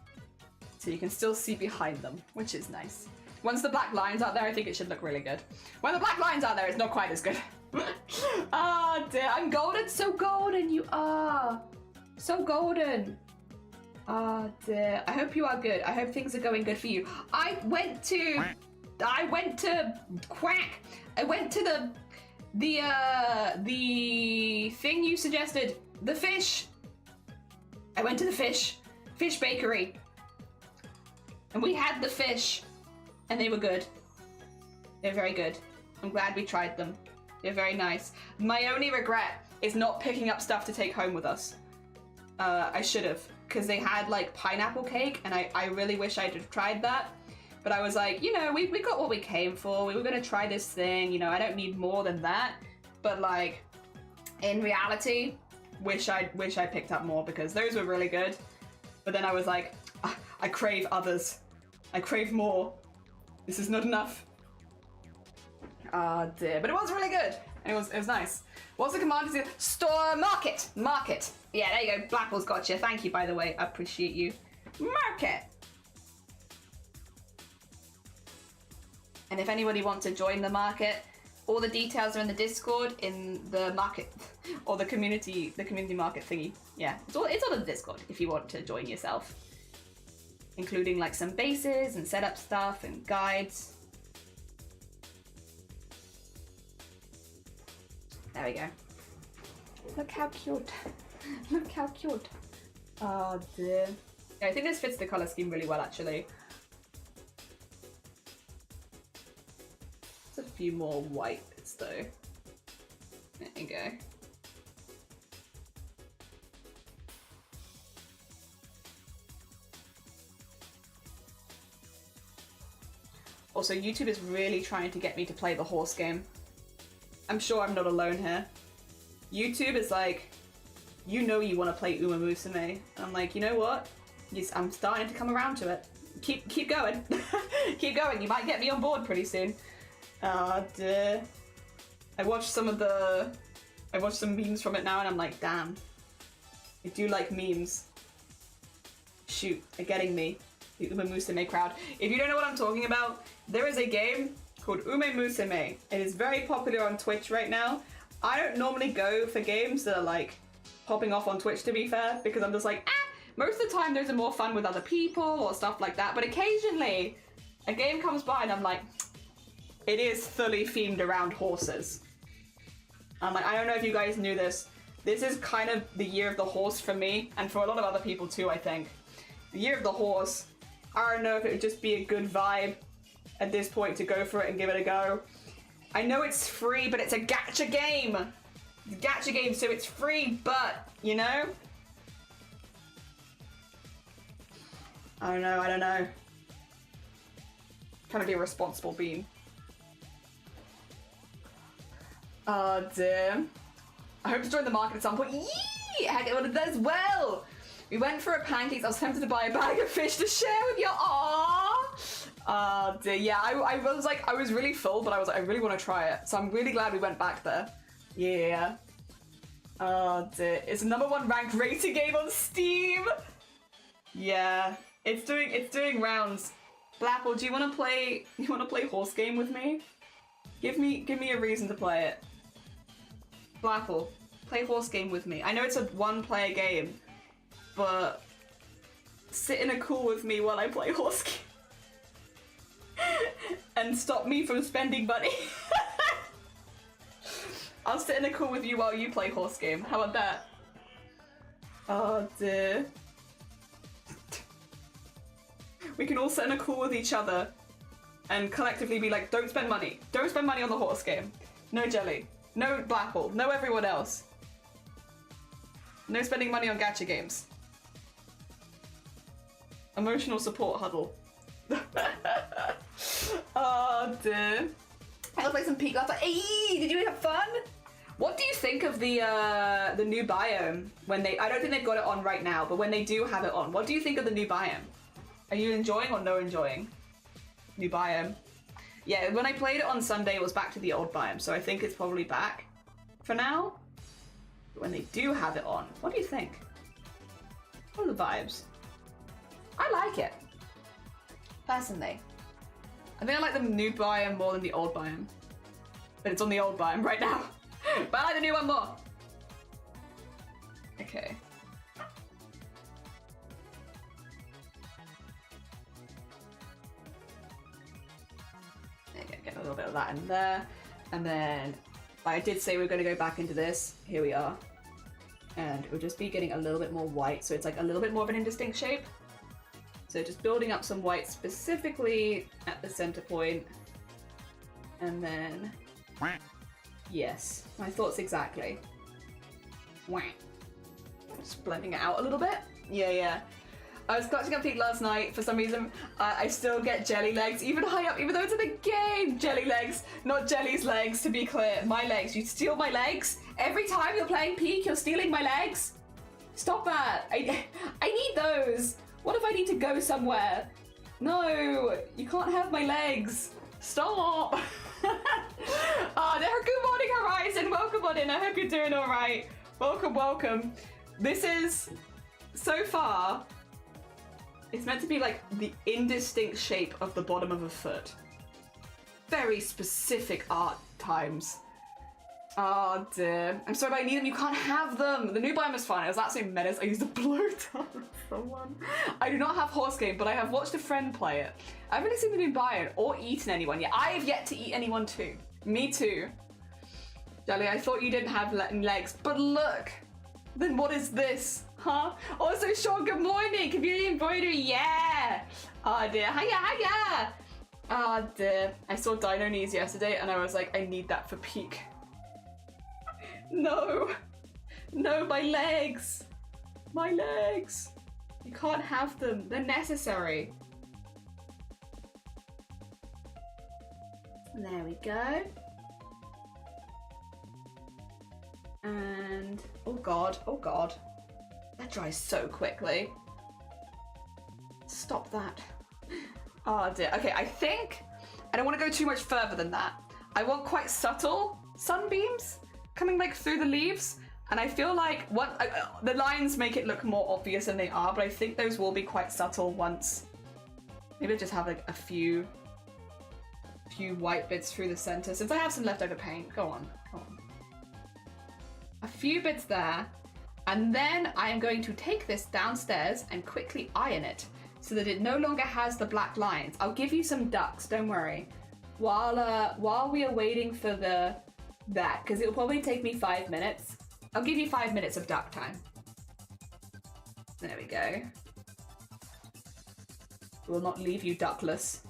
S1: So you can still see behind them, which is nice. Once the black line's out there, I think it should look really good. When the black line's out there, it's not quite as good. Ah, oh, dear. I'm golden. So golden you are. So golden. Ah, oh, dear. I hope you are good. I hope things are going good for you. I went to quack. I went to the thing you suggested. The fish. I went to the fish bakery. And we had the fish. And they were good. They're very good. I'm glad we tried them. You're very nice. My only regret is not picking up stuff to take home with us. I should have, because they had like pineapple cake, and I really wish I'd have tried that. But I was like, you know, we got what we came for. We were gonna try this thing, you know, I don't need more than that. But like, in reality, wish I picked up more, because those were really good. But then I was like, I crave others. I crave more. This is not enough. Ah dear, but it was really good. And it was nice. What's the command? Is it store market? Market. Yeah, there you go. Blackpool's got you. Thank you, by the way. I appreciate you. Market. And if anybody wants to join the market, all the details are in the Discord, in the market, or the community market thingy. Yeah, it's all in the Discord if you want to join yourself, including like some bases and setup stuff and guides. There we go. Look how cute. Look how cute. Oh dear. Yeah, I think this fits the color scheme really well, actually. A few more white bits though. There you go. Also, YouTube is really trying to get me to play the horse game. I'm sure I'm not alone here. YouTube is like, you know you want to play Uma Musume. And I'm like, you know what? Yes, I'm starting to come around to it. Keep going. Keep going. You might get me on board pretty soon. Dear. I watched some memes from it now, and I'm like, damn. I do like memes. Shoot, they're getting me. The Uma Musume crowd. If you don't know what I'm talking about, there is a game called Uma Musume. It is very popular on Twitch right now. I don't normally go for games that are like popping off on Twitch, to be fair, because I'm just like, most of the time those are more fun with other people or stuff like that, but occasionally a game comes by and I'm like, it is fully themed around horses. I'm like, I don't know if you guys knew this. This is kind of the year of the horse for me, and for a lot of other people too, I think. The year of the horse. I don't know if it would just be a good vibe at this point to go for it and give it a go. I know it's free, but it's a gacha game. It's a gacha game, so it's free, but, you know? I don't know. Trying to be a responsible bean. Oh dear. I hope to join the market at some point. Yee! Heck, it does well! We went for a pancakes. I was tempted to buy a bag of fish to share with you. Aww! Oh dear. Yeah, I was really full, but I was like, I really want to try it. So I'm really glad we went back there. Yeah. Oh dear. It's the #1 ranked rating game on Steam! Yeah. It's doing rounds. Blackpool, do you want to play horse game with me? Give me a reason to play it. Blackpool, play horse game with me. I know it's a one-player game, but sit in a call with me while I play horse game. And stop me from spending money. I'll sit in a call with you while you play horse game. How about that? Oh dear. We can all sit in a call with each other and collectively be like, don't spend money. Don't spend money on the horse game. No jelly. No Blackpool. No everyone else. No spending money on gacha games. Emotional support huddle. Oh dear. I'll play some Peak Last. Hey, did you have fun? What do you think of the new biome when they? I don't think they've got it on right now, but when they do have it on, what do you think of the new biome? Are you enjoying or no enjoying? New biome. Yeah, when I played it on Sunday, it was back to the old biome, so I think it's probably back for now. But when they do have it on, what do you think? What are the vibes? I like it. Personally. I think I like the new biome more than the old biome. But it's on the old biome right now. But I like the new one more. Okay. There you go, get a little bit of that in there. And then, like I did say we're going to go back into this. Here we are. And we'll just be getting a little bit more white, so it's like a little bit more of an indistinct shape. So just building up some white specifically at the center point. And then Yes, my thoughts exactly. Wah. Just blending it out a little bit. Yeah. I was clutching up feet last night. For some reason, I still get jelly legs, even high up, even though it's in the game. Jelly legs, not Jelly's legs, to be clear. My legs. You steal my legs? Every time you're playing Peak, you're stealing my legs? Stop that. I need those. What if I need to go somewhere? No, you can't have my legs. Stop. Good morning, Horizon. Welcome on in. I hope you're doing all right. Welcome. This is, so far, it's meant to be like the indistinct shape of the bottom of a foot. Very specific art times. Oh dear. I'm sorry, but I need them. You can't have them. The new biome is fine. I was absolutely menace. I used a blow dart with someone. I do not have horse game, but I have watched a friend play it. I haven't really seen the new biome or eaten anyone yet. I have yet to eat anyone too. Me too. Jelly, I thought you didn't have legs, but look. Then what is this? Huh? Also, Sean, good morning. Community embroidery, yeah. Oh dear. Hiya. Oh dear. I saw Dino Knees yesterday and I was like, I need that for Peak. No, my legs. You can't have them. They're necessary. There we go. And oh god. That dries so quickly. Stop that. Oh dear. Okay, I think I don't want to go too much further than that. I want quite subtle sunbeams coming like through the leaves, and I feel like the lines make it look more obvious than they are, but I think those will be quite subtle once. Maybe I'll just have like a few white bits through the center since I have some leftover paint. Go on. A few bits there, and then I am going to take this downstairs and quickly iron it so that it no longer has the black lines. I'll give you some ducks, don't worry, while we are waiting for that, because it'll probably take me 5 minutes. I'll give you 5 minutes of duck time. There we go. We'll not leave you duckless.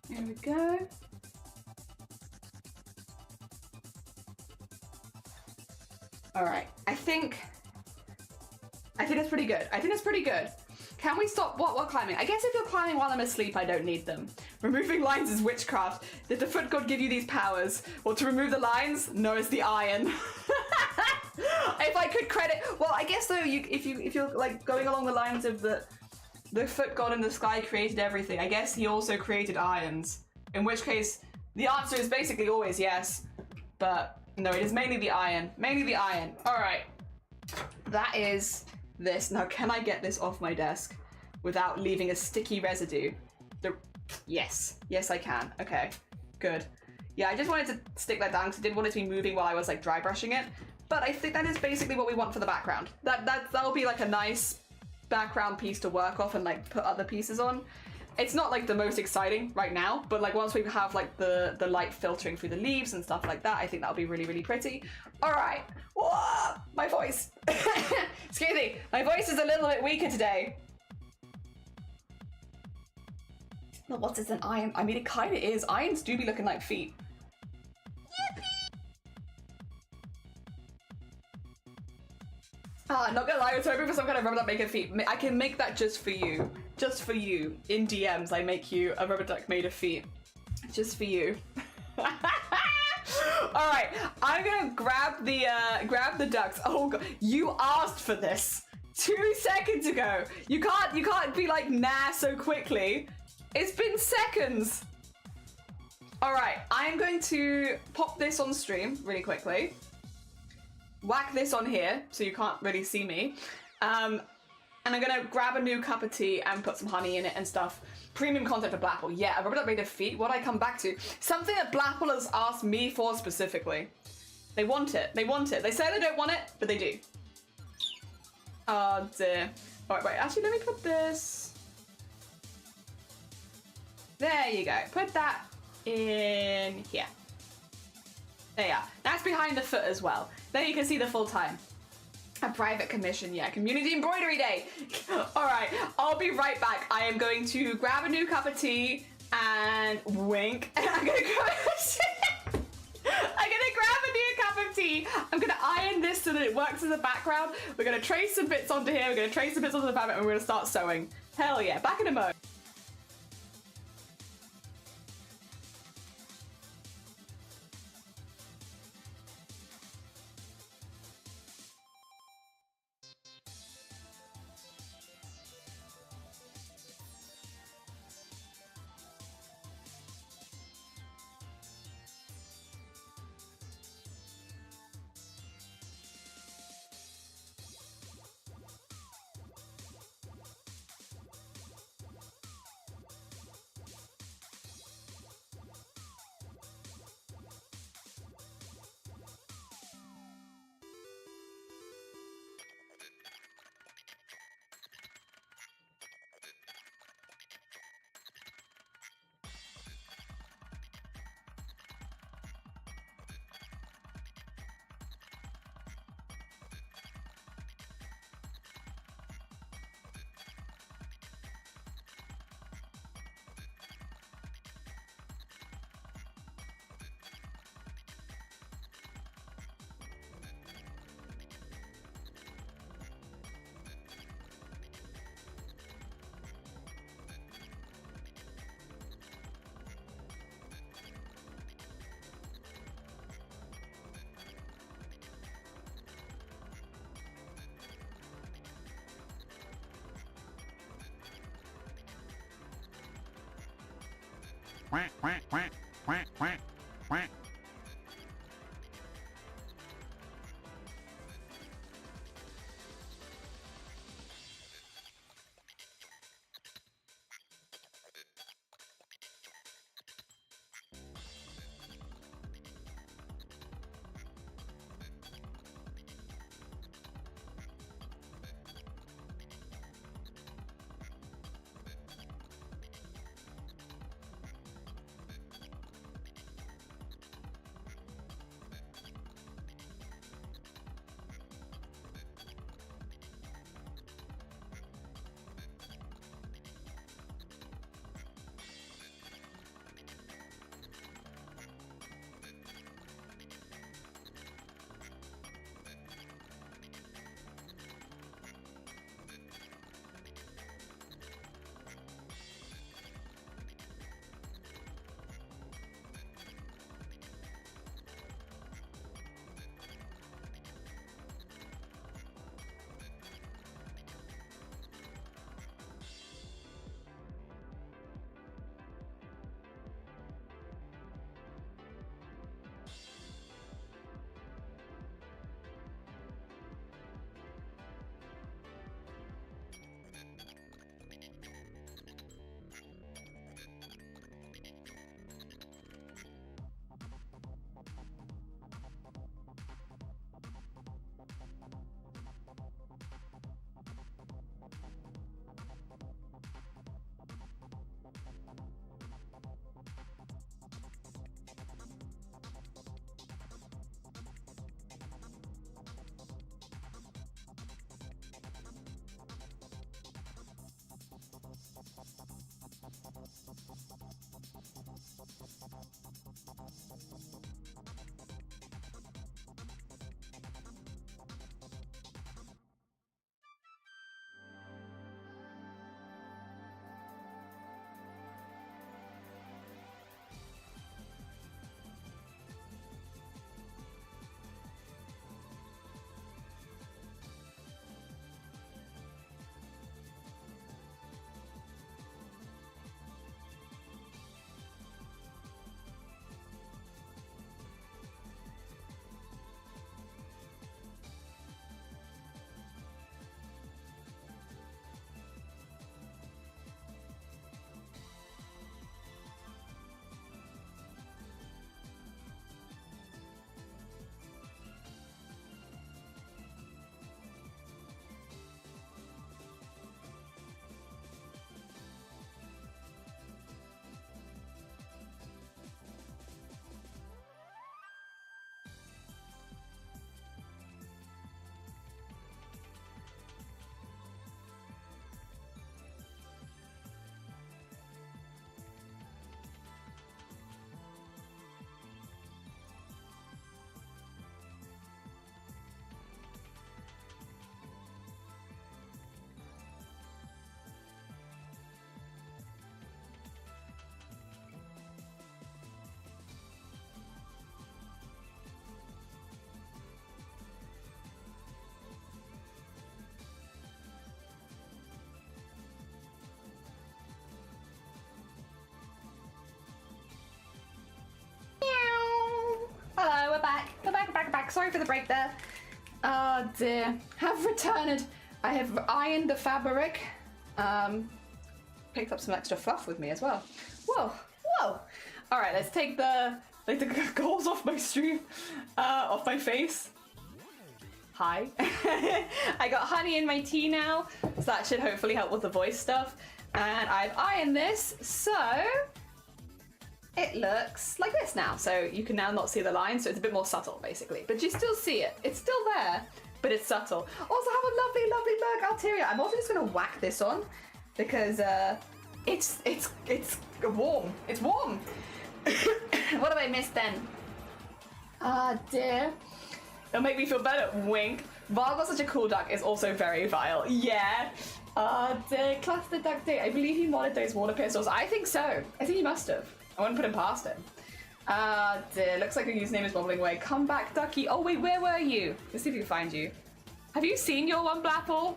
S1: There we go. All right, I think it's pretty good. Can we stop what climbing? I guess if you're climbing while I'm asleep, I don't need them. Removing lines is witchcraft. Did the foot god give you these powers? Well, to remove the lines? No, it's the iron. If I could credit, well, I guess though, if you're like going along the lines of the foot god in the sky created everything. I guess he also created irons. In which case, the answer is basically always yes. But no, it is mainly the iron. All right. That is this. Now, can I get this off my desk without leaving a sticky residue? Yes, I can. Okay, good. Yeah, I just wanted to stick that down because I didn't want it to be moving while I was like dry brushing it. But I think that is basically what we want for the background. That'll be like a nice background piece to work off and like put other pieces on. It's not like the most exciting right now, but like once we have like the light filtering through the leaves and stuff like that, I think that'll be really, really pretty. All right. Whoa, my voice. Excuse me. My voice is a little bit weaker today. But what is an iron? I mean, it kind of is. Irons do be looking like feet. Not gonna lie, I was hoping for some kind of rubber duck maker feet. I can make that just for you. Just for you. In DMs, I make you a rubber duck made of feet. Just for you. Alright, I'm gonna grab the ducks. Oh god, you asked for this 2 seconds ago. You can't be like, nah, so quickly. It's been seconds. Alright, I'm going to pop this on stream really quickly. Whack this on here so you can't really see me. And I'm gonna grab a new cup of tea and put some honey in it and stuff. Premium content for Blackpool. Yeah, a rubber duck made of feet. What I come back to? Something that Blackpool has asked me for specifically. They want it. They say they don't want it, but they do. Oh dear. Alright, wait, actually let me put this. There you go. Put that in here. There you are. That's behind the foot as well. Then you can see the full time. A private commission, yeah. Community embroidery day. All right, I'll be right back. I am going to grab a new cup of tea and wink. And I'm gonna grab a new cup of tea. I'm gonna iron this so that it works as a background. We're gonna trace some bits onto here. We're gonna trace some bits onto the fabric, and we're gonna start sewing. Hell yeah! Back in a moment.
S3: Quack, quack, quack, quack, quack, quack.
S1: back. Sorry for the break there. Oh dear. Have returned. I have ironed the fabric. Picked up some extra fluff with me as well. Whoa, whoa. All right, let's take the goals off my stream, off my face. Hi. I got honey in my tea now, so that should hopefully help with the voice stuff. And I've ironed this, so it looks like this now. So you can now not see the line, so it's a bit more subtle, basically. But you still see it. It's still there, but it's subtle. Also have a lovely, lovely look, Alteria. I'm also just gonna whack this on because it's warm. It's warm. What have I missed then? Ah, dear. It'll make me feel better. Wink. Vile got such a cool duck is also very vile. Yeah. Dear. Class the duck day. I believe he modded those water pistols. I think so. I think he must have. I wouldn't put him past him. Dear. Looks like your username is wobbling away. Come back, ducky. Oh, wait, where were you? Let's see if we can find you. Have you seen your one, Blapple?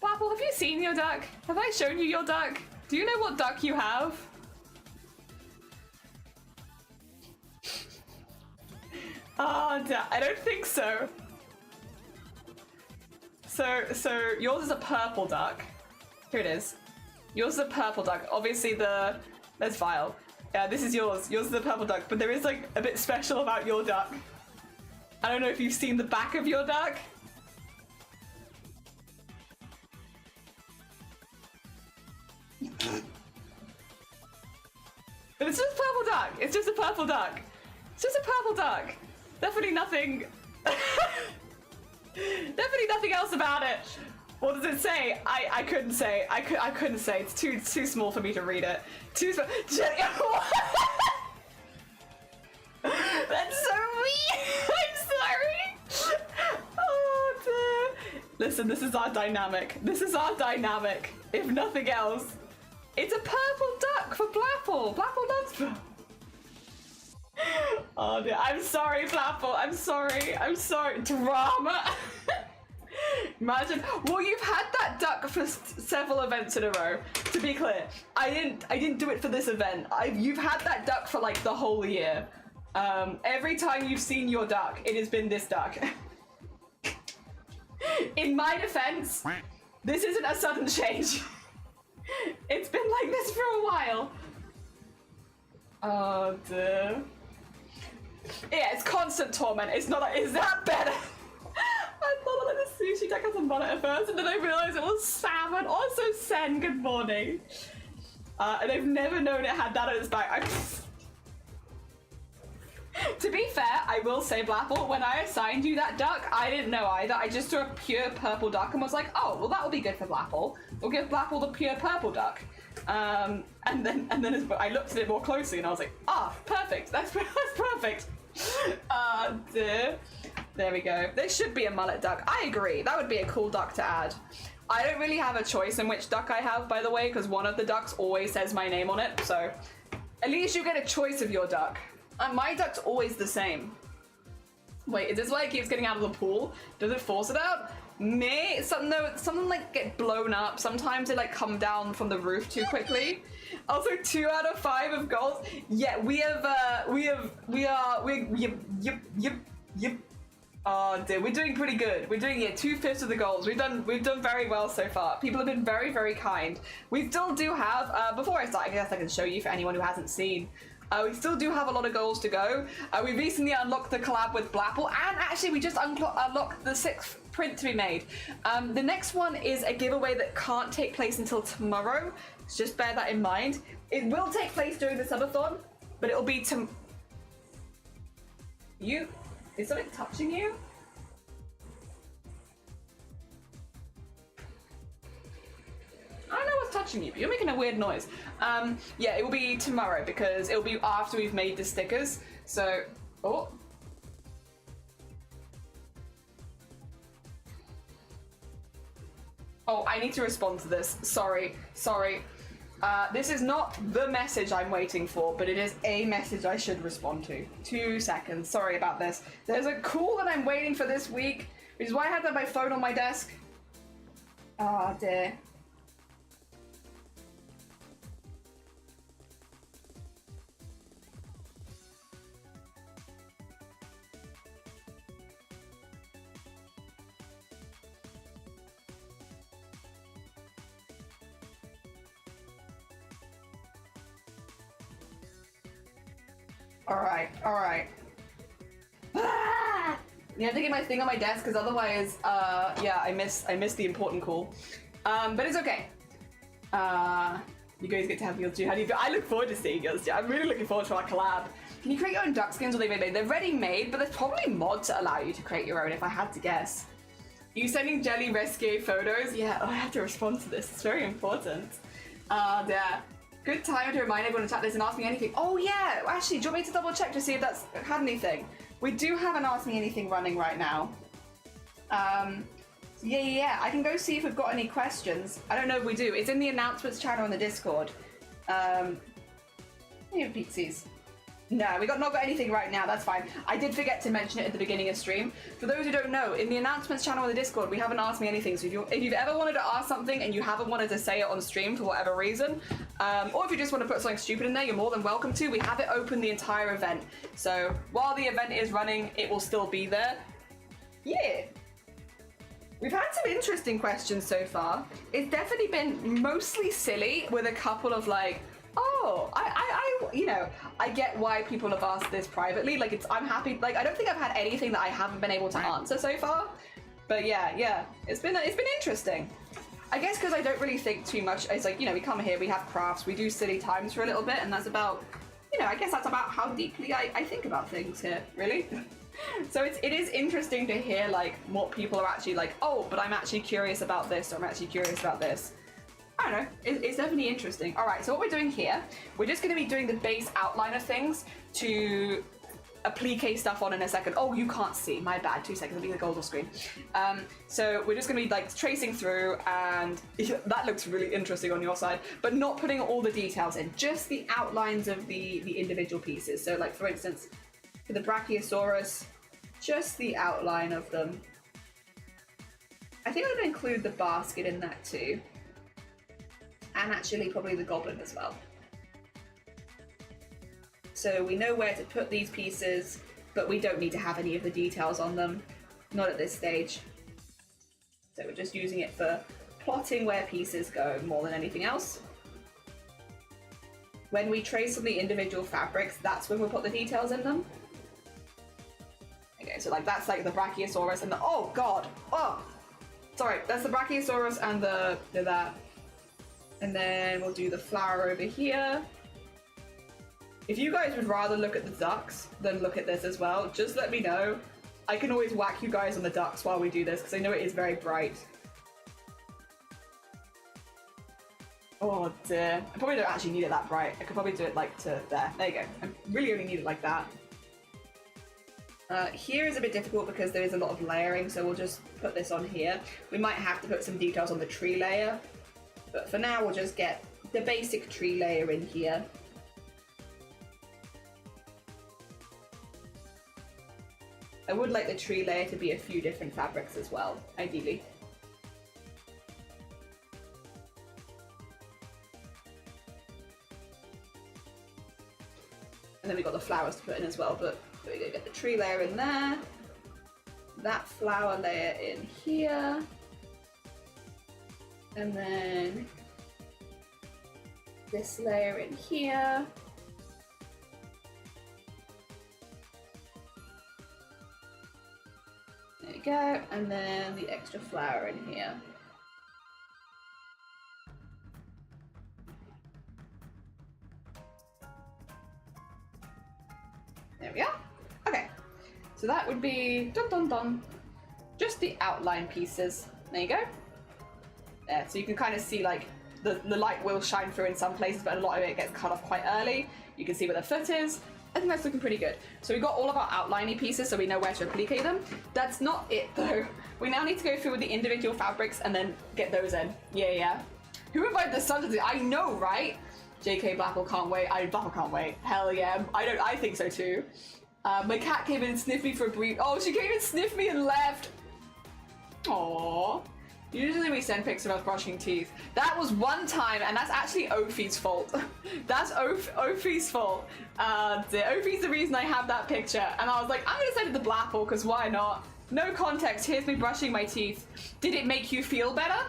S1: Blapple, have you seen your duck? Have I shown you your duck? Do you know what duck you have? Oh, I don't think so. So yours is a purple duck. Here it is. Yours is a purple duck. Obviously there's Vile. Yeah, this is yours. Yours is a purple duck, but there is like a bit special about your duck. I don't know if you've seen the back of your duck. But it's just a purple duck. It's just a purple duck. It's just a purple duck. Definitely nothing. Definitely nothing else about it. What does it say? I couldn't say. I couldn't say. It's too small for me to read it. Too small. That's so mean. I'm sorry. Oh dear. Listen, this is our dynamic. This is our dynamic. If nothing else, it's a purple duck for Blapple. Blapple loves. Oh dear. I'm sorry, Blapple. I'm sorry. I'm sorry. Drama. Imagine. Well, you've had that duck for several events in a row. To be clear, I didn't do it for this event. You've had that duck for like the whole year. Every time you've seen your duck, it has been this duck. In my defense, this isn't a sudden change. It's been like this for a while. Oh dear. Yeah, it's constant torment. It's not like, is that better? I thought like the sushi duck had some bonnet at first, and then I realised it was salmon. Also, Sen, good morning. And I've never known it had that on its back. To be fair, I will say, Blapple, when I assigned you that duck, I didn't know either. I just saw a pure purple duck and was like, oh, well, that will be good for Blapple. We'll give Blapple the pure purple duck. And then I looked at it more closely and I was like, ah, perfect. That's perfect. Dear. There we go. There should be a mullet duck. I agree. That would be a cool duck to add. I don't really have a choice in which duck I have, by the way, because one of the ducks always says my name on it. So at least you get a choice of your duck. My duck's always the same. Wait, is this why it keeps getting out of the pool? Does it force it out? Me? Something like get blown up. Sometimes they like come down from the roof too quickly. Also, 2 out of 5 of goals. Yeah, yep. Oh dear, we're doing pretty good. We're doing 2/5 of the goals. We've done very well so far. People have been very, very kind. We still do have, before I start, I guess I can show you for anyone who hasn't seen. We still do have a lot of goals to go. We recently unlocked the collab with Blapple, and actually we just unlocked the 6th print to be made. The next one is a giveaway that can't take place until tomorrow, so just bear that in mind. It will take place during the subathon, but it'll be Is something touching you? I don't know what's touching you, but you're making a weird noise. Yeah, it will be tomorrow because it'll be after we've made the stickers. So, oh. Oh, I need to respond to this. Sorry. This is not the message I'm waiting for, but it is a message I should respond to. 2 seconds. Sorry about this. There's a call that I'm waiting for this week, which is why I had to have my phone on my desk. Oh, dear. Alright, alright. Ah! You have to get my thing on my desk because otherwise, yeah, I miss the important call. But it's okay. You guys get to have yours too. How do you feel? I look forward to seeing yours too. I'm really looking forward to our collab. Can you create your own duck skins or are they made? They're ready-made, but there's probably mods that allow you to create your own if I had to guess. Are you sending Jelly rescue photos? Yeah, I have to respond to this. It's very important. Yeah. Good time to remind everyone to chat this and ask me anything. Oh yeah, actually, do you want me to double check to see if that's had anything? We do have an Ask Me Anything running right now. Yeah, I can go see if we've got any questions. I don't know if we do. It's in the announcements channel on the Discord. Any pixies? No, we not got anything right now, that's fine. I did forget to mention it at the beginning of stream. For those who don't know, in the announcements channel on the Discord, we haven't asked me anything. So if you've ever wanted to ask something and you haven't wanted to say it on stream for whatever reason, or if you just want to put something stupid in there, you're more than welcome to. We have it open the entire event. So while the event is running, it will still be there. Yeah. We've had some interesting questions so far. It's definitely been mostly silly with a couple of like, oh, I get why people have asked this privately. Like, I'm happy. Like, I don't think I've had anything that I haven't been able to answer so far. But yeah, it's been interesting. I guess because I don't really think too much. It's like, we come here, we have crafts, we do silly times for a little bit, and that's about, I guess that's about how deeply I think about things here, really. So it is interesting to hear like what people are actually like, oh, but I'm actually curious about this, or I'm actually curious about this. I don't know, it's definitely interesting. All right, so what we're doing here, we're just going to be doing the base outline of things to applique stuff on in a second. Oh, you can't see, my bad, 2 seconds, I'll be the golden screen. So we're just going to be like tracing through, and that looks really interesting on your side, but not putting all the details in, just the outlines of the individual pieces. So like, for instance, for the Brachiosaurus, just the outline of them. I think I'm going to include the basket in that too. And actually probably the goblin as well. So we know where to put these pieces, but we don't need to have any of the details on them. Not at this stage. So we're just using it for plotting where pieces go more than anything else. When we trace on the individual fabrics, that's when we'll put the details in them. Okay, so like that's like the Brachiosaurus and the, oh god, oh! Sorry, that's the Brachiosaurus and the that. And then we'll do the flower over here. If you guys would rather look at the ducks than look at this as well, just let me know. I can always whack you guys on the ducks while we do this, because I know it is very bright. Oh dear. I probably don't actually need it that bright. I could probably do it like to there. There you go. I really only need it like that. Here is a bit difficult because there is a lot of layering, so we'll just put this on here. We might have to put some details on the tree layer. But for now, we'll just get the basic tree layer in here. I would like the tree layer to be a few different fabrics as well, ideally. And then we've got the flowers to put in as well, but there we go, get the tree layer in there. That flower layer in here. And then this layer in here. There we go. And then the extra flower in here. There we are. Okay. So that would be just the outline pieces. There you go. There, so you can kind of see like the light will shine through in some places, but a lot of it gets cut off quite early. You can see where the foot is. I think that's looking pretty good. So we've got all of our outliney pieces, so we know where to applique them. That's not it though. We now need to go through with the individual fabrics and then get those in. Yeah. Who invited the sun to do? I know, right? JK Blackle can't wait. Blackle can't wait. Hell yeah. I think so too. My cat came in and sniffed me for a brief. Oh, she came and sniffed me and left. Aww. Usually we send pics of us brushing teeth. That was one time, and that's actually Ophi's fault. That's Ophi's fault. Ophi's the reason I have that picture. And I was like, I'm gonna send it to Blapple, because why not? No context, here's me brushing my teeth. Did it make you feel better?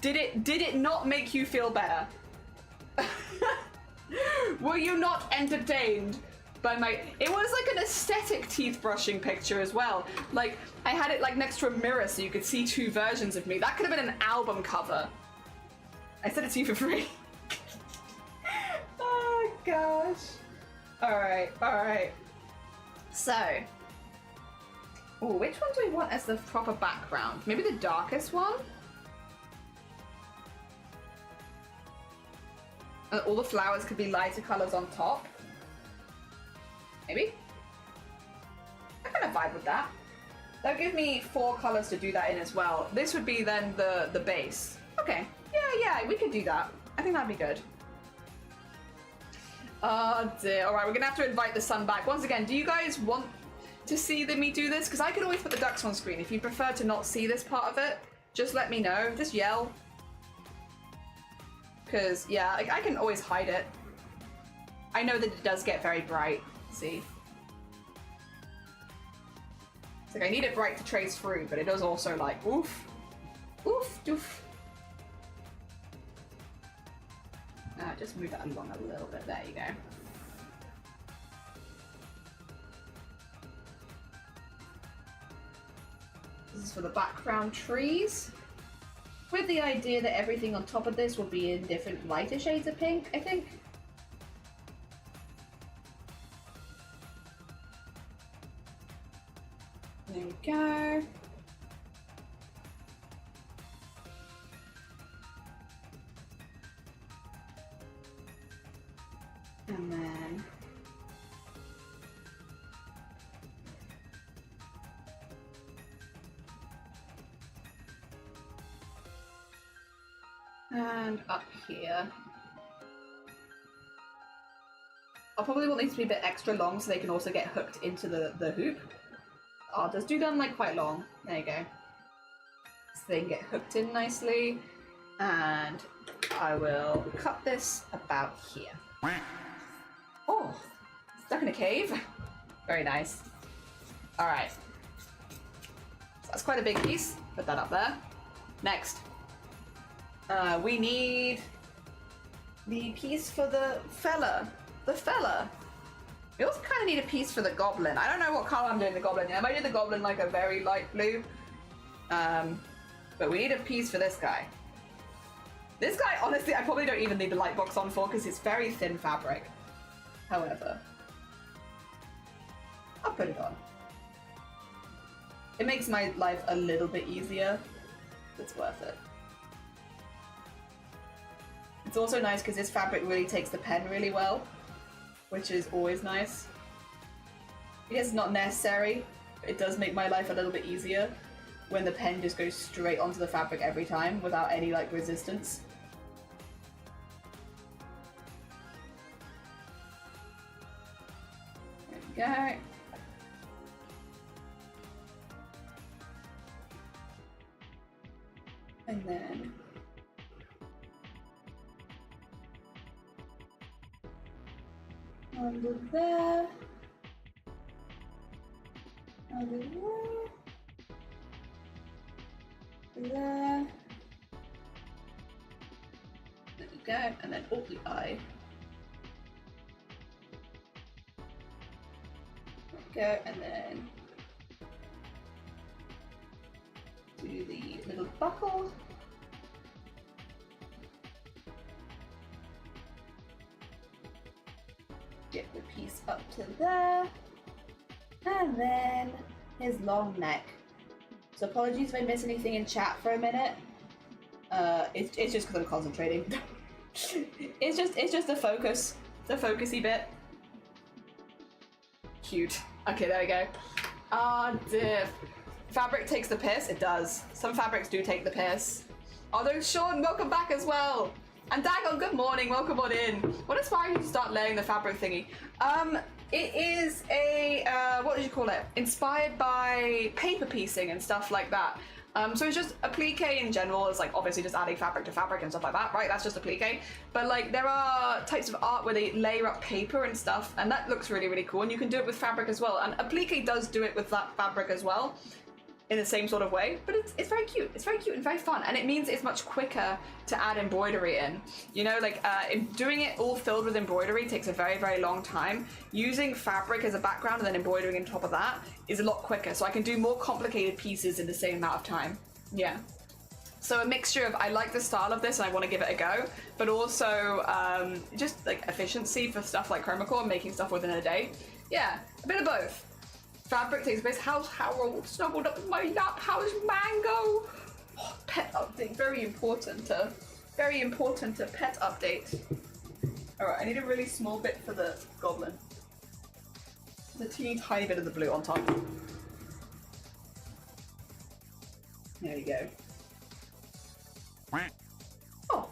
S1: Did it not make you feel better? Were you not entertained by my, it was like an aesthetic teeth brushing picture as well. Like, I had it like next to a mirror so you could see two versions of me. That could have been an album cover. I said it to you for free. Oh gosh. Alright, alright. So, ooh, which one do we want as the proper background? Maybe the darkest one? And all the flowers could be lighter colors on top. Maybe? I kind of vibe with that. That would give me 4 colors to do that in as well. This would be then the base. Okay, yeah, we could do that. I think that'd be good. Oh dear, alright, we're gonna have to invite the sun back. Once again, do you guys want to see me do this? Because I could always put the ducks on screen. If you prefer to not see this part of it, just let me know. Just yell. Because, yeah, like, I can always hide it. I know that it does get very bright. See? It's like I need it bright to trace through, but it does also like, oof. Oof, doof. Just move that along a little bit. There you go. This is for the background trees. With the idea that everything on top of this will be in different lighter shades of pink, I think. There we go. And then and up here. I'll probably want these to be a bit extra long so they can also get hooked into the hoop. I'll just do them like quite long. There you go. So they can get hooked in nicely. And I will cut this about here. Oh, stuck in a cave. Very nice. All right. So that's quite a big piece. Put that up there. Next. We need the piece for the fella. The fella. We also kind of need a piece for the goblin. I don't know what color I'm doing the goblin in. I might do the goblin like a very light blue. But we need a piece for this guy. This guy, honestly, I probably don't even need the light box on for because it's very thin fabric. However, I'll put it on. It makes my life a little bit easier. It's worth it. It's also nice because this fabric really takes the pen really well, which is always nice. I guess it's not necessary, but it does make my life a little bit easier when the pen just goes straight onto the fabric every time without any like resistance. There we go. And then under there, under there, there. There we go, and then all the eye. There we go, and then do the little buckle. Get the piece up to there, and then his long neck. So apologies if I miss anything in chat for a minute. It's just because I'm concentrating. it's just the focus, the focusy bit. Cute. Okay, there we go. Ah, dear. Fabric takes the piss. It does. Some fabrics do take the piss. Although Sean, welcome back as well. And Dagon, good morning, welcome on in. What inspired you to start layering the fabric thingy? It is a, what did you call it? Inspired by paper piecing and stuff like that. So it's just applique in general is like obviously just adding fabric to fabric and stuff like that, right? That's just applique. But like there are types of art where they layer up paper and stuff, and that looks really, really cool. And you can do it with fabric as well. And applique does do it with that fabric as well. in the same sort of way, but it's very cute. It's very cute and very fun, and it means it's much quicker to add embroidery in. You know, like doing it all filled with embroidery takes a very, very long time. Using fabric as a background and then embroidering on top of that is a lot quicker, so I can do more complicated pieces in the same amount of time. Yeah. So a mixture of, I like the style of this and I want to give it a go, but also just like efficiency for stuff like Chromacore and making stuff within a day. Yeah, a bit of both. Fabric takes place. How's Harold snuggled up in my lap? How's Mango? Oh, pet update, very important. Very important pet update. All right, I need a really small bit for the goblin. The teeny tiny bit of the blue on top. There you go.
S3: Quack.
S1: Oh.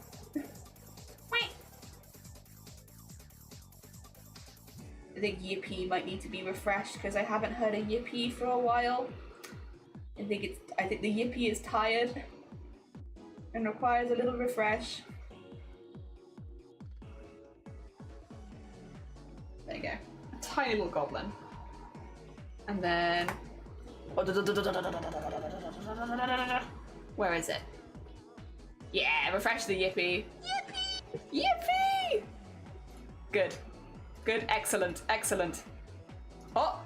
S1: I think Yippee might need to be refreshed because I haven't heard a Yippee for a while. I think the Yippee is tired and requires a little refresh. There you go. A tiny little goblin. And then where is it? Yeah, refresh the Yippee. Yippee! Yippee! Good. Good, excellent, excellent. Oh!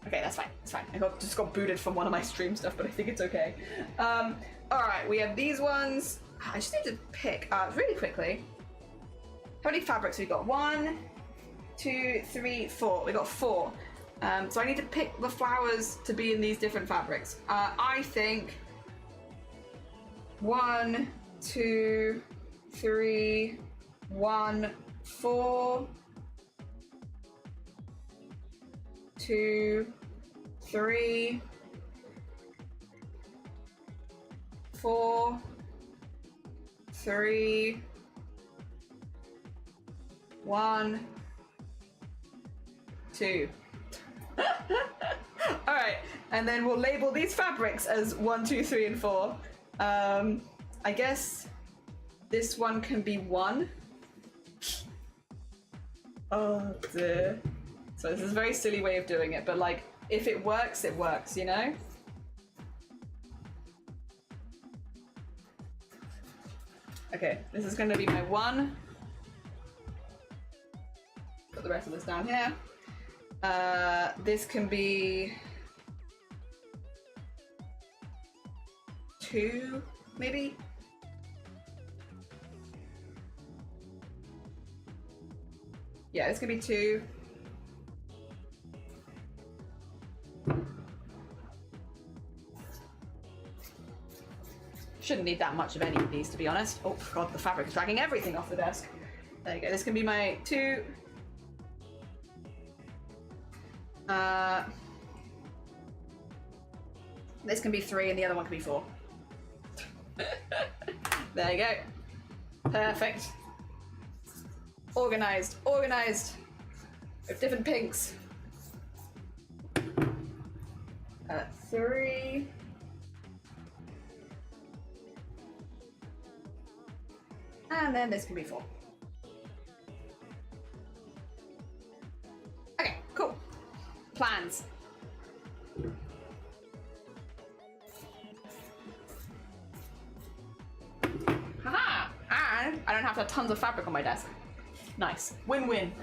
S1: Okay, that's fine, that's fine. I just got booted from one of my stream stuff, but I think it's okay. Alright, we have these ones. I just need to pick really quickly. How many fabrics have we got? 1, 2, 3, 4. We got 4. So I need to pick the flowers to be in these different fabrics. I think 1, 2, 3, 1, 4, 2, 3, 4, 3, 1, 2. All right, and then we'll label these fabrics as 1, 2, 3, and 4. I guess this one can be 1. Oh dear. So this is a very silly way of doing it, but like, if it works, you know? Okay, this is gonna be my 1. Put the rest of this down here. This can be 2, maybe? Yeah, this could be 2. Shouldn't need that much of any of these, to be honest. Oh god, the fabric is dragging everything off the desk. There you go, this can be my 2. This can be 3 and the other one can be 4. There you go. Perfect. Organized, organized. With different pinks. 3. And then this can be 4. Okay, cool. Plans. Haha! And I don't have to have tons of fabric on my desk. Nice. Win-win.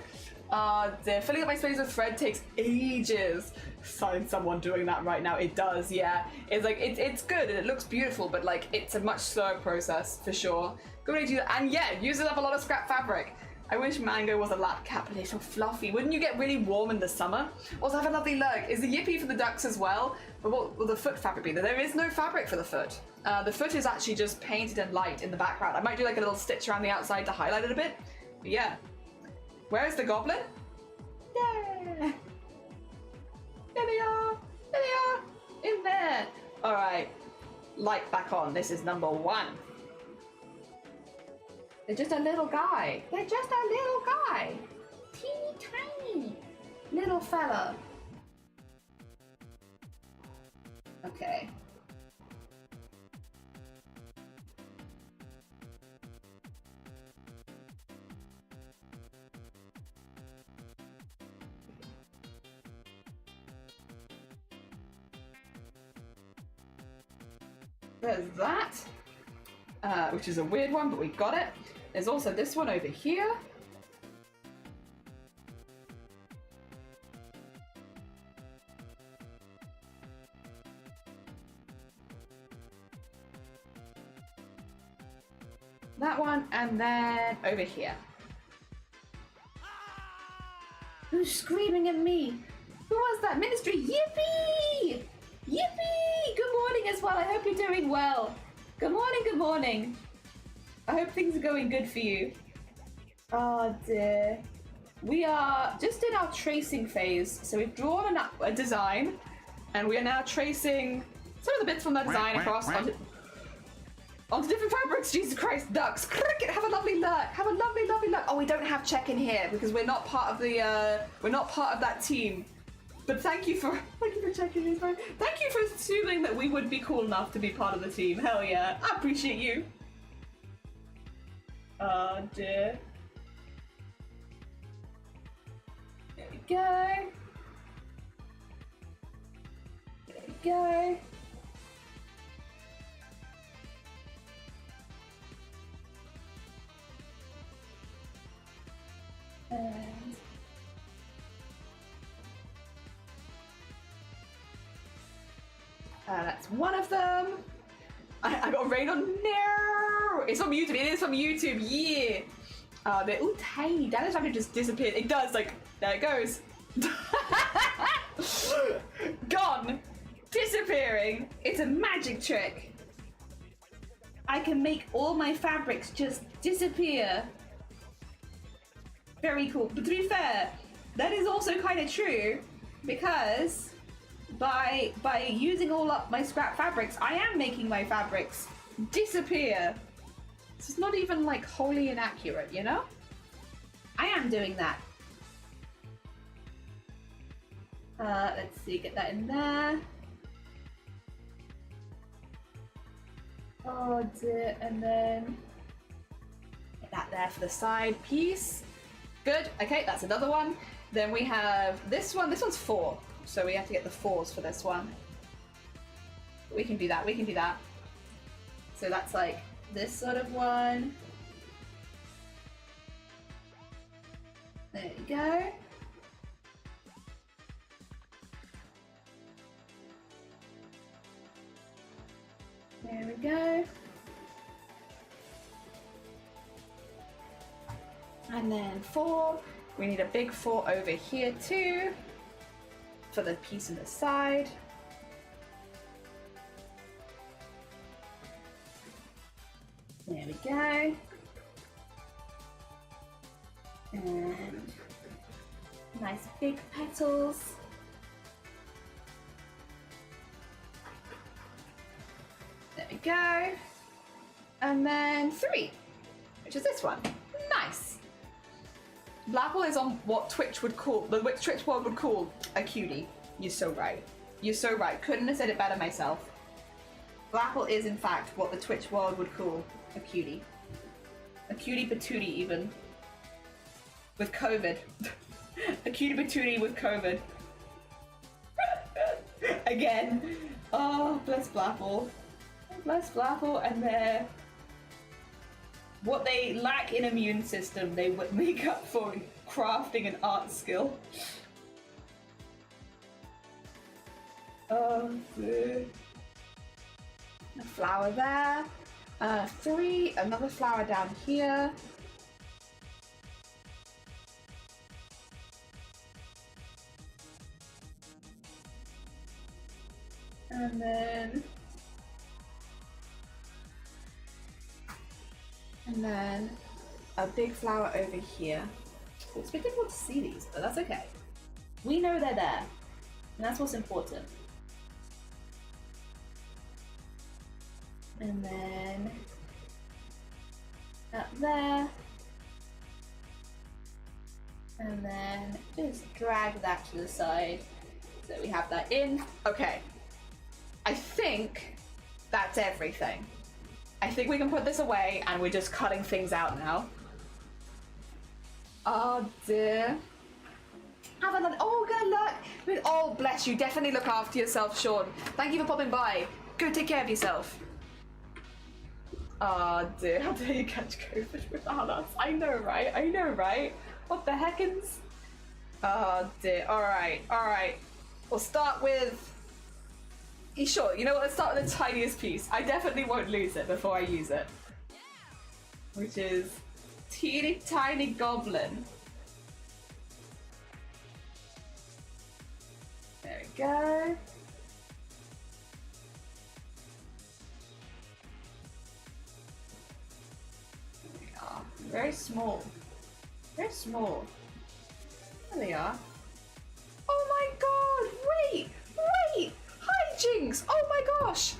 S1: The filling up my space with thread takes ages. Find someone doing that right now. It does, yeah. It's like, it's good and it looks beautiful, but like, it's a much slower process for sure. Go ahead and do that. And yeah, uses up a lot of scrap fabric. I wish Mango was a lap cat, but they're so fluffy. Wouldn't you get really warm in the summer? Also, have a lovely look. Is the Yippee for the ducks as well? But what will the foot fabric be? There is no fabric for the foot. The foot is actually just painted and light in the background. I might do like a little stitch around the outside to highlight it a bit. But yeah. Where is the goblin? Yeah. There they are. There they are. In there. All right. Light back on. This is number 1. They're just a little guy. They're just a little guy. Teeny tiny little fella. Okay. There's that, which is a weird one, but we got it. There's also this one over here. That one, and then over here. Who's screaming at me? Who was that? Ministry? Yippee! Yippee! Good morning as well. I hope you're doing well. Good morning, good morning. I hope things are going good for you. Oh dear. We are just in our tracing phase. So we've drawn a design, and we are now tracing some of the bits from that design across onto different fabrics. Jesus Christ, ducks. Cricket, have a lovely luck. Have a lovely, lovely luck. Oh, we don't have check-in here because we're not part of the we're not part of that team. But thank you for checking in. Thank you for assuming that we would be cool enough to be part of the team. Hell yeah. I appreciate you. Oh dear. There we go. There we go. And that's one of them. I got rain on. No, it's on YouTube. It is from YouTube. Yeah. They're all tiny. That is like it just disappeared. It does. Like there it goes. Gone. Disappearing. It's a magic trick. I can make all my fabrics just disappear. Very cool. But to be fair, that is also kind of true because by using all up my scrap fabrics, I am making my fabrics disappear. So it's not even like wholly inaccurate, you know? I am doing that. Let's see, get that in there. Oh dear, and then get that there for the side piece. Good, okay, that's another one. Then we have this one. This one's 4, so we have to get the 4s for this one. We can do that, we can do that. So that's like this sort of one. There you go. There we go. And then 4. We need a big 4 over here too for the piece on the side. There we go. And nice big petals. There we go. And then 3, which is this one. Nice. Blapple is on what Twitch would call, the Twitch world would call a cutie. You're so right. You're so right. Couldn't have said it better myself. Blapple is in fact what the Twitch world would call a cutie. A cutie patootie even. With COVID. A cutie patootie with COVID. Again. Oh, bless Blapple. Bless Blapple and their... what they lack in immune system, they would make up for in crafting and art skill. Oh, a flower there. 3, another flower down here. And then a big flower over here. Oh, it's a bit difficult to see these, but that's okay. We know they're there, and that's what's important. And then up there. And then just drag that to the side so we have that in. Okay. I think that's everything. I think we can put this away and we're just cutting things out now. Oh dear. Have another, oh good luck. Oh bless you, definitely look after yourself, Sean. Thank you for popping by. Go take care of yourself. Oh dear, how dare you catch COVID without us? I know, right? I know, right? What the heckins? Oh dear. Alright. We'll start with... You sure? You know what? Let's start with the tiniest piece. I definitely won't lose it before I use it. Which is teeny tiny goblin. There we go. Very small. Very small. There they are. Oh my god! Wait! Hi, Jinx! Oh my gosh!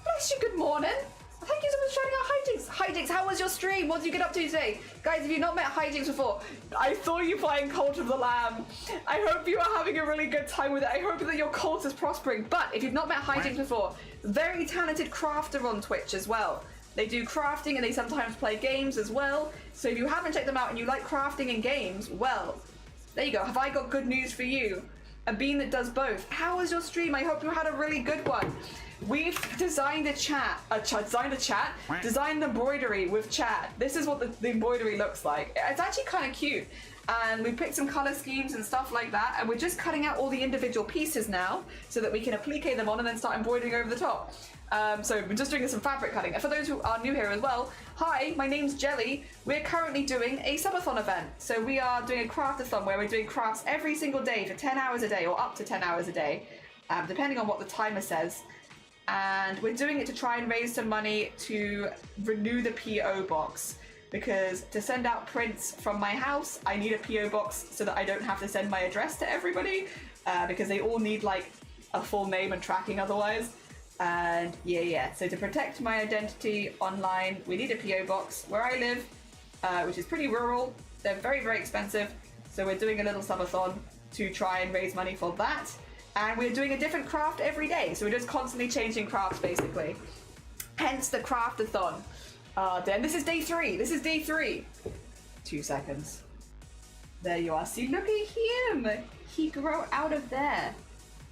S1: Bless you, good morning! Thank you so much for shouting out Hijinks! Hijinks, how was your stream? What did you get up to today? Guys, if you've not met Hijinks before, I saw you playing Cult of the Lamb. I hope you are having a really good time with it. I hope that your cult is prospering. But if you've not met Hijinks before, very talented crafter on Twitch as well. They do crafting and they sometimes play games as well. So if you haven't checked them out and you like crafting and games, well, there you go. Have I got good news for you? A bean that does both. How was your stream? I hope you had a really good one. We've designed designed embroidery with chat. This is what the embroidery looks like. It's actually kind of cute. And we picked some color schemes and stuff like that. And we're just cutting out all the individual pieces now so that we can applique them on and then start embroidering over the top. So we're just doing some fabric cutting. And for those who are new here as well, hi, my name's Jelly. We're currently doing a subathon event. So we are doing a craft-a-thon where we're doing crafts every single day for 10 hours a day or up to 10 hours a day, depending on what the timer says. And we're doing it to try and raise some money to renew the PO box. Because to send out prints from my house, I need a PO box so that I don't have to send my address to everybody. Because they all need like a full name and tracking otherwise. And yeah. So to protect my identity online, we need a PO box. Where I live, which is pretty rural, they're very, very expensive. So we're doing a little subathon to try and raise money for that. And we're doing a different craft every day. So we're just constantly changing crafts, basically. Hence the craft-a-thon. Then this is day 3. 2 seconds. There you are. See, look at him. He grew out of there.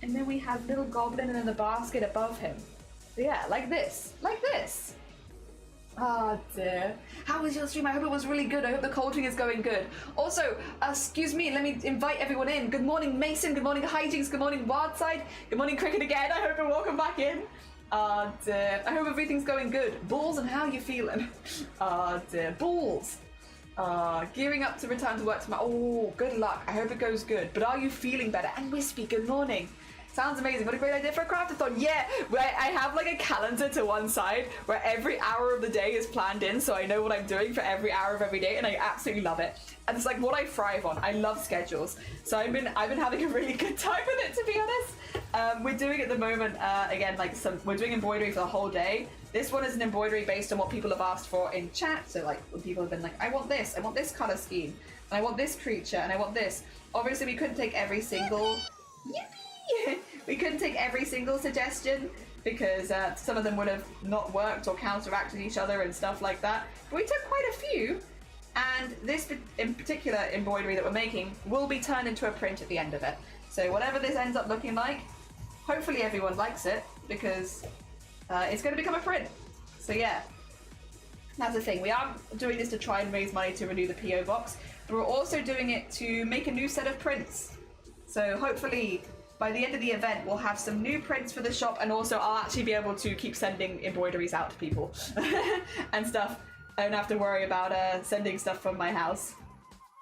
S1: And then we have little goblin and then the basket above him. So yeah, like this. Oh dear. How was your stream? I hope it was really good. I hope the coaching is going good. Also, excuse me, let me invite everyone in. Good morning, Mason. Good morning, Hijinks. Good morning, Wildside. Good morning, Cricket again. I hope you're welcome back in. Oh dear. I hope everything's going good. Balls, and how are you feeling? Oh dear. Balls. Gearing up to return to work tomorrow. Oh, good luck. I hope it goes good. But are you feeling better? And Wispy, good morning. Sounds amazing. What a great idea for a craft-a-thon. Yeah, I have like a calendar to one side where every hour of the day is planned in, so I know what I'm doing for every hour of every day, and I absolutely love it. And it's like what I thrive on. I love schedules. So I've been having a really good time with it, to be honest. We're doing at the moment, again, like we're doing embroidery for the whole day. This one is an embroidery based on what people have asked for in chat. So like when people have been like, I want this color scheme, and I want this creature, and I want this. Obviously we couldn't take every single... We couldn't take every single suggestion because some of them would have not worked or counteracted each other and stuff like that. But we took quite a few, and this in particular embroidery that we're making will be turned into a print at the end of it. So whatever this ends up looking like, hopefully everyone likes it because it's going to become a print. So yeah, that's the thing. We are doing this to try and raise money to renew the PO box, but we're also doing it to make a new set of prints. So hopefully by the end of the event, we'll have some new prints for the shop, and also I'll actually be able to keep sending embroideries out to people and stuff. I don't have to worry about sending stuff from my house.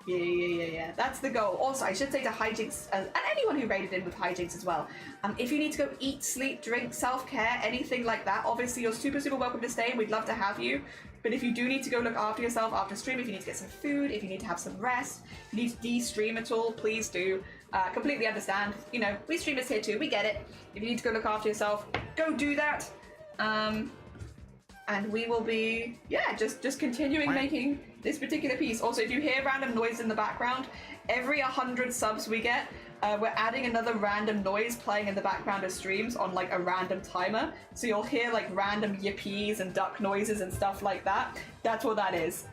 S1: Yeah. That's the goal. Also, I should say to Hijinks, and anyone who raided in with Hijinks as well, if you need to go eat, sleep, drink, self-care, anything like that, obviously you're super, super welcome to stay, and we'd love to have you. But if you do need to go look after yourself after stream, if you need to get some food, if you need to have some rest, if you need to de-stream at all, please do. Completely understand. You know, we streamers here too, we get it. If you need to go look after yourself, go do that. And we will be, yeah, just continuing making this particular piece. Also, if you hear random noise in the background, every 100 subs we get, we're adding another random noise playing in the background of streams on like a random timer. So you'll hear like random yippies and duck noises and stuff like that. That's what that is.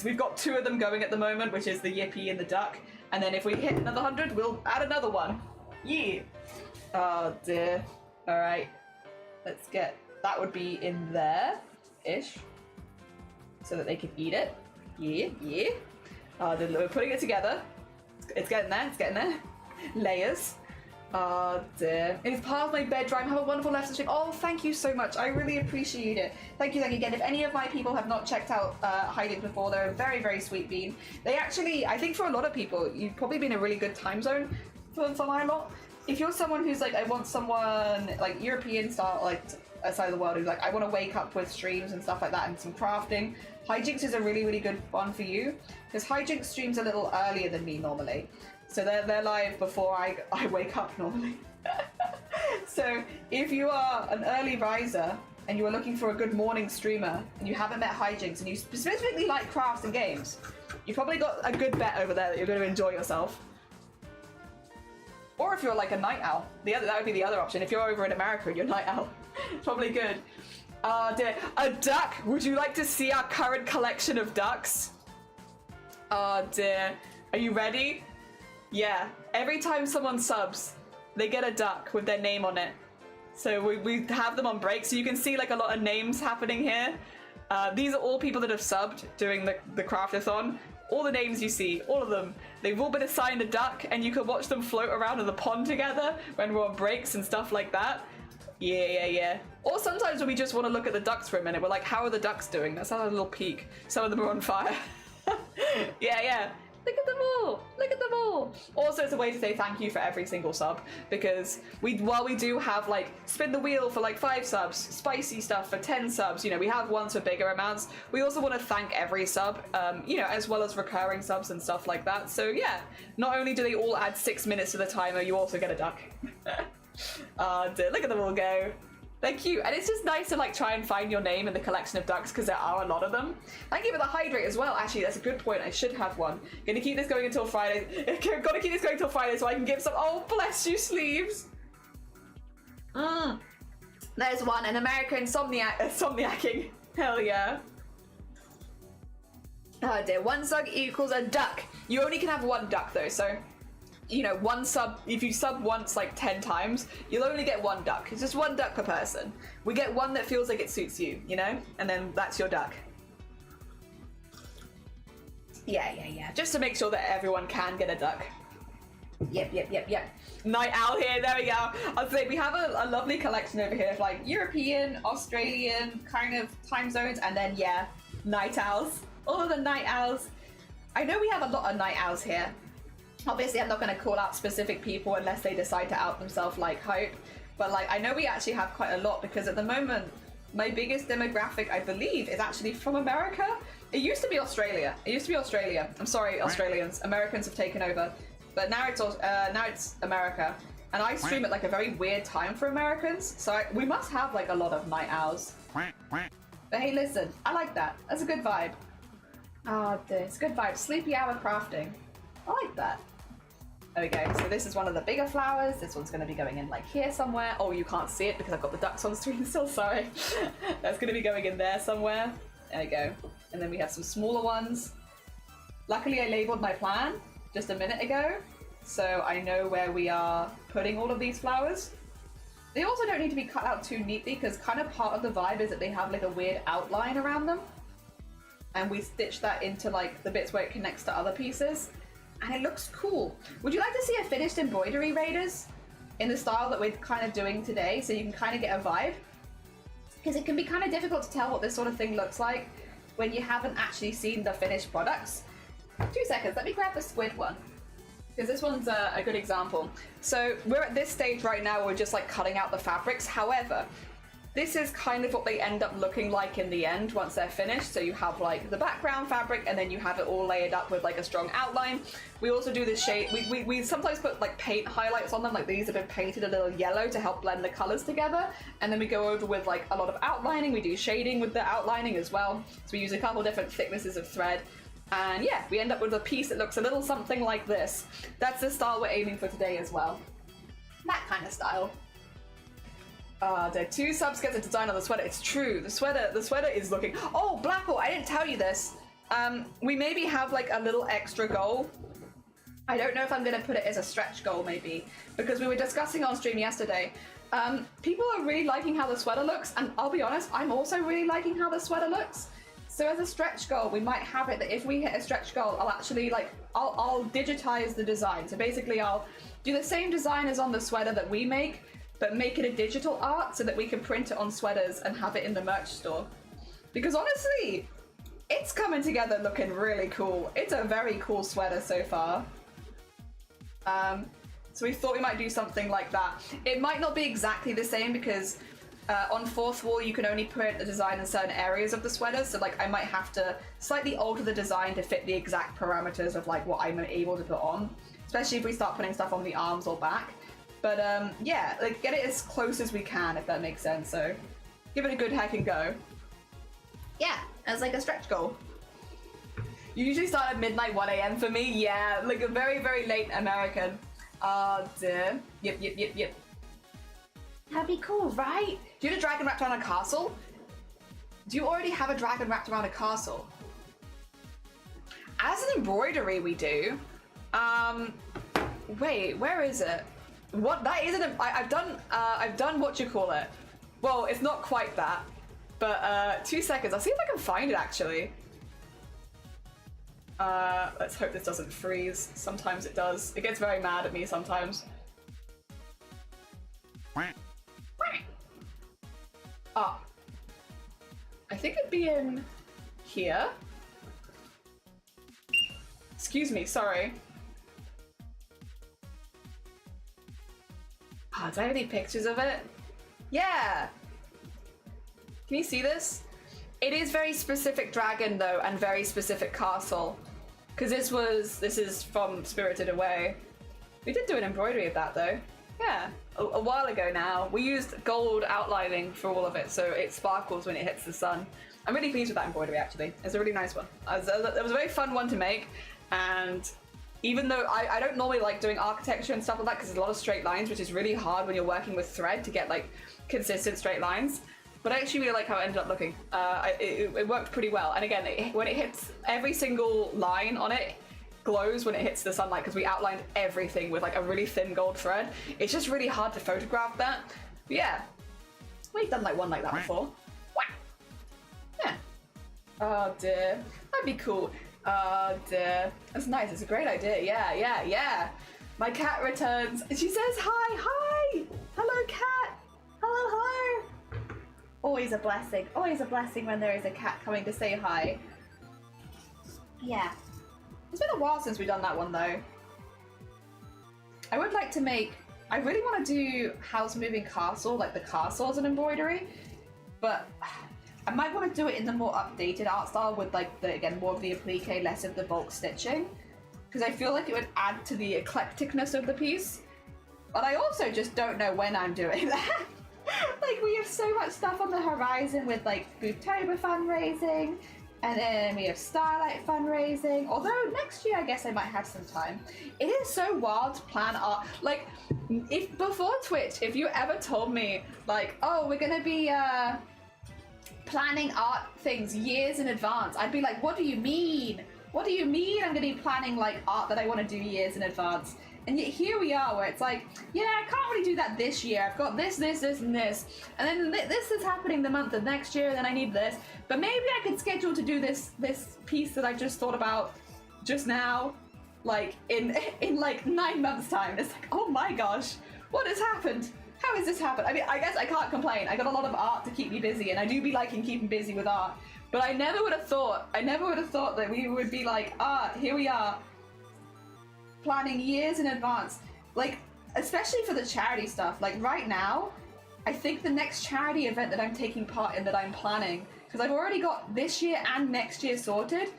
S1: We've got 2 of them going at the moment, which is the yippee and the duck. And then if we hit another 100, we'll add another one. Yeah. Oh dear. All right. Let's get, that would be in there-ish. so that they can eat it. Yeah, yeah. We're putting it together. It's getting there, it's getting there. Layers. Dear. It is part of my bedroom. Have a wonderful lesson stream. Oh, thank you so much. I really appreciate it. Thank you again. If any of my people have not checked out Hiding before, they're a very, very sweet bean. They actually, I think for a lot of people, you've probably been a really good time zone for my lot. If you're someone who's like, I want someone like European style, like outside of the world, who's like, I want to wake up with streams and stuff like that and some crafting, Hijinks is a really, really good one for you, because Hijinks streams a little earlier than me normally. So they're live before I wake up normally. So if you are an early riser and you are looking for a good morning streamer and you haven't met Hijinks and you specifically like crafts and games, you've probably got a good bet over there that you're going to enjoy yourself. Or if you're like a night owl, that would be the other option. If you're over in America and you're a night owl, probably good. Dear. A duck! Would you like to see our current collection of ducks? Oh dear. Are you ready? Yeah. Every time someone subs, they get a duck with their name on it. So we have them on break, so you can see like a lot of names happening here. These are all people that have subbed during the CRAFT-A-THON. All the names you see, all of them, they've all been assigned a duck, and you can watch them float around in the pond together when we're on breaks and stuff like that. Yeah. Or sometimes when we just want to look at the ducks for a minute, we're like, how are the ducks doing? Let's have a little peek. Some of them are on fire. Yeah. Look at them all! Look at them all! Also, it's a way to say thank you for every single sub, because while we do have like spin the wheel for like 5 subs, spicy stuff for 10 subs, you know, we have ones for bigger amounts. We also want to thank every sub, you know, as well as recurring subs and stuff like that. So yeah, not only do they all add 6 minutes to the timer, you also get a duck. Look at them all go. They're cute, and it's just nice to like try and find your name in the collection of ducks, because there are a lot of them. Thank you for the hydrate as well. Actually, that's a good point. I should have one. Gonna keep this going until Friday. Gotta keep this going until Friday so I can give some. Oh, bless you, sleeves. There's one. An American insomniacking. Hell yeah. Oh dear. 1 sub equals a duck. You only can have 1 duck though, so. You know, 1 sub, if you sub once like 10 times, you'll only get 1 duck. It's just 1 duck per person. We get one that feels like it suits you, you know? And then that's your duck. Yeah. Just to make sure that everyone can get a duck. Yep. Night owl here, there we go. I'll say we have a lovely collection over here of like European, Australian kind of time zones, and then yeah, night owls. All of the night owls. I know we have a lot of night owls here. Obviously, I'm not going to call out specific people unless they decide to out themselves like Hope. But like, I know we actually have quite a lot, because at the moment, my biggest demographic, I believe, is actually from America. It used to be Australia. I'm sorry, Australians. Americans have taken over. But now it's America. And I stream at like a very weird time for Americans. So we must have like a lot of night owls. But hey, listen, I like that. That's a good vibe. Oh, it's a good vibe. Sleepy hour crafting. I like that. There we go. So this is one of the bigger flowers. This one's going to be going in like here somewhere. Oh, you can't see it because I've got the ducks on screen still, sorry. That's going to be going in there somewhere. There we go. And then we have some smaller ones. Luckily, I labeled my plan just a minute ago, so I know where we are putting all of these flowers. They also don't need to be cut out too neatly, because kind of part of the vibe is that they have like a weird outline around them. And we stitch that into like the bits where it connects to other pieces. And it looks cool. Would you like to see a finished embroidery, Raiders? In the style that we're kind of doing today, so you can kind of get a vibe? Because it can be kind of difficult to tell what this sort of thing looks like when you haven't actually seen the finished products. 2 seconds, let me grab the squid one, because this one's a good example. So we're at this stage right now, we're just like cutting out the fabrics. However, this is kind of what they end up looking like in the end once they're finished. So you have like the background fabric, and then you have it all layered up with like a strong outline. We also do this shade, we sometimes put like paint highlights on them, like these have been painted a little yellow to help blend the colors together. And then we go over with like a lot of outlining, we do shading with the outlining as well. So we use a couple different thicknesses of thread. And yeah, we end up with a piece that looks a little something like this. That's the style we're aiming for today as well. That kind of style. The 2 subs get the design on the sweater. It's true. The sweater is looking. Oh, Blackwell, I didn't tell you this. We maybe have like a little extra goal. I don't know if I'm going to put it as a stretch goal, maybe, because we were discussing on stream yesterday. People are really liking how the sweater looks, and I'll be honest, I'm also really liking how the sweater looks. So as a stretch goal, we might have it that if we hit a stretch goal, I'll actually I'll digitize the design. So basically I'll do the same design as on the sweater that we make, but make it a digital art so that we can print it on sweaters and have it in the merch store. Because honestly, it's coming together looking really cool. It's a very cool sweater so far. So we thought we might do something like that. It might not be exactly the same because on fourth wall you can only print the design in certain areas of the sweater, so like I might have to slightly alter the design to fit the exact parameters of like what I'm able to put on, especially if we start putting stuff on the arms or back. But yeah, like get it as close as we can, if that makes sense. So give it a good heckin' go. Yeah, as like a stretch goal. You usually start at midnight, 1 a.m. for me. Yeah, like a very, very late American. Oh dear. Yep. That'd be cool, right? Do you have a dragon wrapped around a castle? Do you already have a dragon wrapped around a castle? As an embroidery, we do. Wait, where is it? What? That isn't a. I've done what you call it. Well, it's not quite that, but 2 seconds. I'll see if I can find it actually. Let's hope this doesn't freeze. Sometimes it does. It gets very mad at me sometimes. Ah. I think it'd be in here. Excuse me, sorry. Ah, do I have any pictures of it? Yeah! Can you see this? It is very specific dragon though, and very specific castle. Because this is from Spirited Away. We did do an embroidery of that though. Yeah, a while ago now. We used gold outlining for all of it, so it sparkles when it hits the sun. I'm really pleased with that embroidery actually. It's a really nice one. It was a very fun one to make, and even though I don't normally like doing architecture and stuff like that because there's a lot of straight lines, which is really hard when you're working with thread to get like consistent straight lines. But I actually really like how it ended up looking. It worked pretty well. And again, when it hits, every single line on it glows when it hits the sunlight because we outlined everything with like a really thin gold thread. It's just really hard to photograph that. But yeah, we've done like one like that before. Wow. Yeah. Oh dear, that'd be cool. Oh dear, that's nice. It's a great idea. Yeah. My cat returns. She says hi. Hello, cat. Hello. Always a blessing. Always a blessing when there is a cat coming to say hi. Yeah. It's been a while since we've done that one though. I would like to make, I really want to do House Moving Castle, like the castle as an embroidery, but I might want to do it in the more updated art style with like again, more of the applique, less of the bulk stitching, because I feel like it would add to the eclecticness of the piece. But I also just don't know when I'm doing that. Like we have so much stuff on the horizon with like Booktober fundraising, and then we have Starlight fundraising. Although next year I guess I might have some time. It is so wild to plan art. Like if before Twitch, if you ever told me like, oh, we're gonna be planning art things years in advance, I'd be like, what do you mean? What do you mean I'm gonna be planning like art that I want to do years in advance? And yet here we are where it's like, yeah, I can't really do that this year. I've got this, and this. And then this is happening the month of next year, and then I need this. But maybe I could schedule to do this piece that I just thought about just now, like in like 9 months time. It's like, oh my gosh, what has happened? How has this happened? I mean, I guess I can't complain. I got a lot of art to keep me busy, and I do be liking keeping busy with art. But I never would have thought that we would be like, here we are, planning years in advance, like especially for the charity stuff. Like right now, I think the next charity event that I'm taking part in, that I'm planning, because I've already got this year and next year sorted,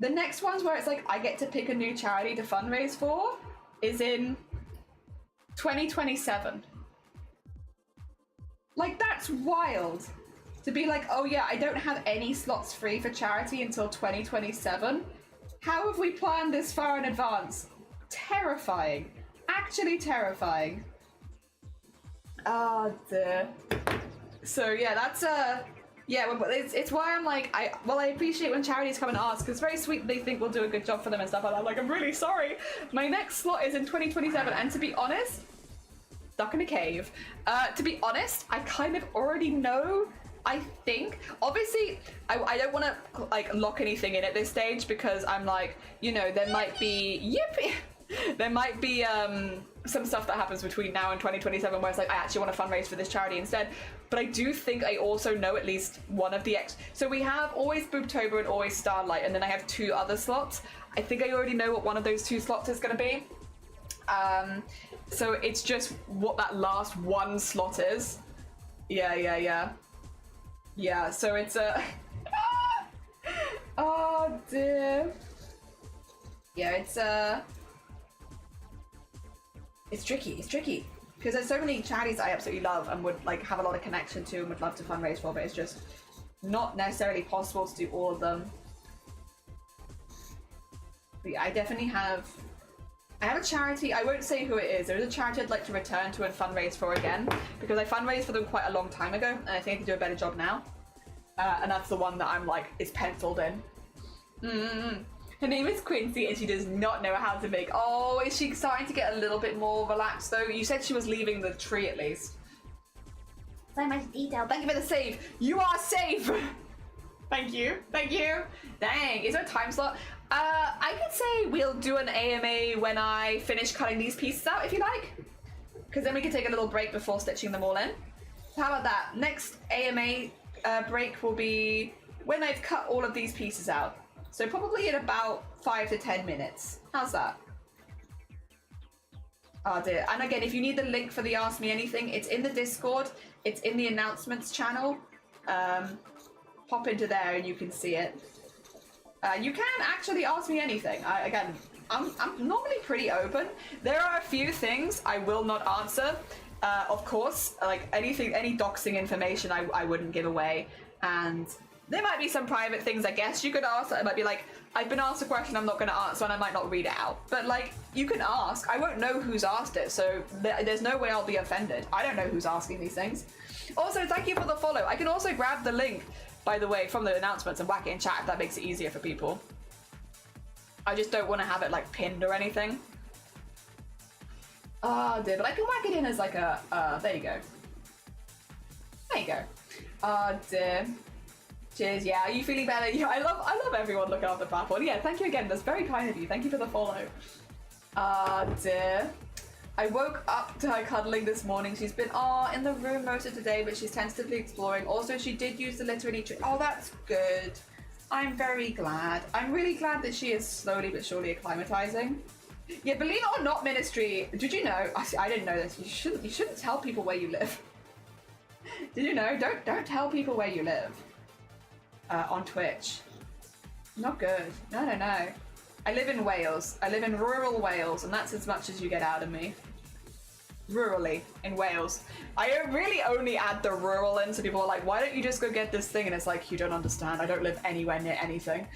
S1: the next ones where it's like I get to pick a new charity to fundraise for is in 2027. Like that's wild to be like, oh yeah, I don't have any slots free for charity until 2027. How have we planned this far in advance? Terrifying. Actually terrifying. Oh dear. So yeah, that's yeah, it's why I'm like, I appreciate when charities come and ask, because it's very sweet they think we'll do a good job for them and stuff like that. Like, I'm really sorry. My next slot is in 2027, and to be honest, stuck in a cave. To be honest, I kind of already know I think, obviously, I don't want to like lock anything in at this stage because I'm like, you know, there might be, there might be some stuff that happens between now and 2027 where it's like, I actually want to fundraise for this charity instead. But I do think I also know at least one of the so we have always Boobtober and always Starlight, and then I have 2 other slots. I think I already know what one of those 2 slots is going to be. So it's just what that last one slot is. Yeah, so it's a... oh dear. Yeah, it's tricky. Because there's so many charities I absolutely love and would like have a lot of connection to and would love to fundraise for, but it's just not necessarily possible to do all of them. But yeah, I definitely have... I have a charity, I won't say who it is. There is a charity I'd like to return to and fundraise for again, because I fundraised for them quite a long time ago, and I think I can do a better job now. And that's the one that I'm like, is penciled in. Her name is Quincy, and she does not know how to make... Oh, is she starting to get a little bit more relaxed, though? You said she was leaving the tree, at least. So much detail. Thank you for the save. You are safe! Thank you. Dang, is there a time slot? I could say we'll do an AMA when I finish cutting these pieces out, if you like. Because then we can take a little break before stitching them all in. How about that? Next AMA break will be when I've cut all of these pieces out. So probably in about 5 to 10 minutes. How's that? Oh dear. And again, if you need the link for the Ask Me Anything, it's in the Discord. It's in the announcements channel. Pop into there and you can see it. You can actually ask me anything. I'm normally pretty open. There are a few things I will not answer. Of course, like any doxing information I wouldn't give away. And there might be some private things I guess you could ask. I might be like, I've been asked a question I'm not going to answer and I might not read it out. But like, you can ask. I won't know who's asked it, so there's no way I'll be offended. I don't know who's asking these things. Also, thank you for the follow. I can also grab the link, by the way, from the announcements and whack it in chat if that makes it easier for people. I just don't want to have it like pinned or anything. Oh dear, but I can whack it in as like a, there you go. There you go. Oh dear. Cheers, yeah, are you feeling better? Yeah, I love everyone looking after Platform. Yeah, thank you again, that's very kind of you. Thank you for the follow. Dear. I woke up to her cuddling this morning. She's been in the room most of the day, but she's tentatively exploring. Also, she did use the literary tree. Oh, that's good. I'm very glad. I'm really glad that she is slowly but surely acclimatizing. Yeah, believe it or not, Ministry. Did you know? I didn't know this. You shouldn't tell people where you live. Did you know? Don't tell people where you live. On Twitch. Not good. No. I live in Wales. I live in rural Wales, and that's as much as you get out of me. Rurally, in Wales. I really only add the rural in, so people are like, why don't you just go get this thing? And it's like, you don't understand. I don't live anywhere near anything.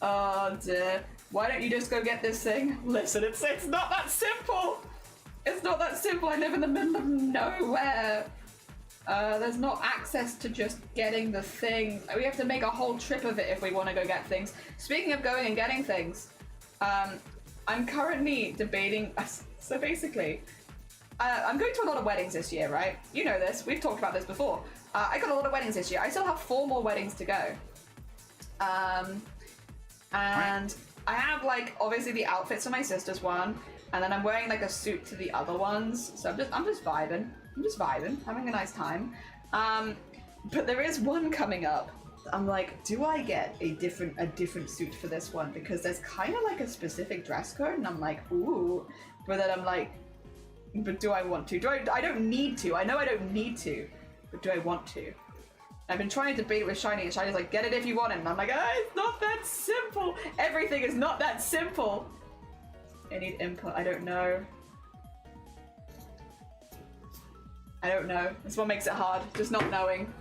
S1: Oh dear. Why don't you just go get this thing? Listen, it's not that simple. It's not that simple. I live in the middle of nowhere. There's not access to just getting the thing. We have to make a whole trip of it if we want to go get things. Speaking of going and getting things, I'm currently debating. So basically, I'm going to a lot of weddings this year, right? You know this. We've talked about this before. I got a lot of weddings this year. I still have 4 more weddings to go. And I have like obviously the outfits for my sister's one, and then I'm wearing like a suit to the other ones. So I'm just vibing. I'm just vibing, having a nice time. But there is one coming up. I'm like, do I get a different suit for this one? Because there's kind of like a specific dress code, and I'm like, ooh. But then I'm like, but do I want to? I don't need to. I know I don't need to, but do I want to? I've been trying to debate with Shiny, and Shiny's like, get it if you want it. And I'm like, it's not that simple. Everything is not that simple. I need input. I don't know. I don't know. That's what makes it hard. Just not knowing.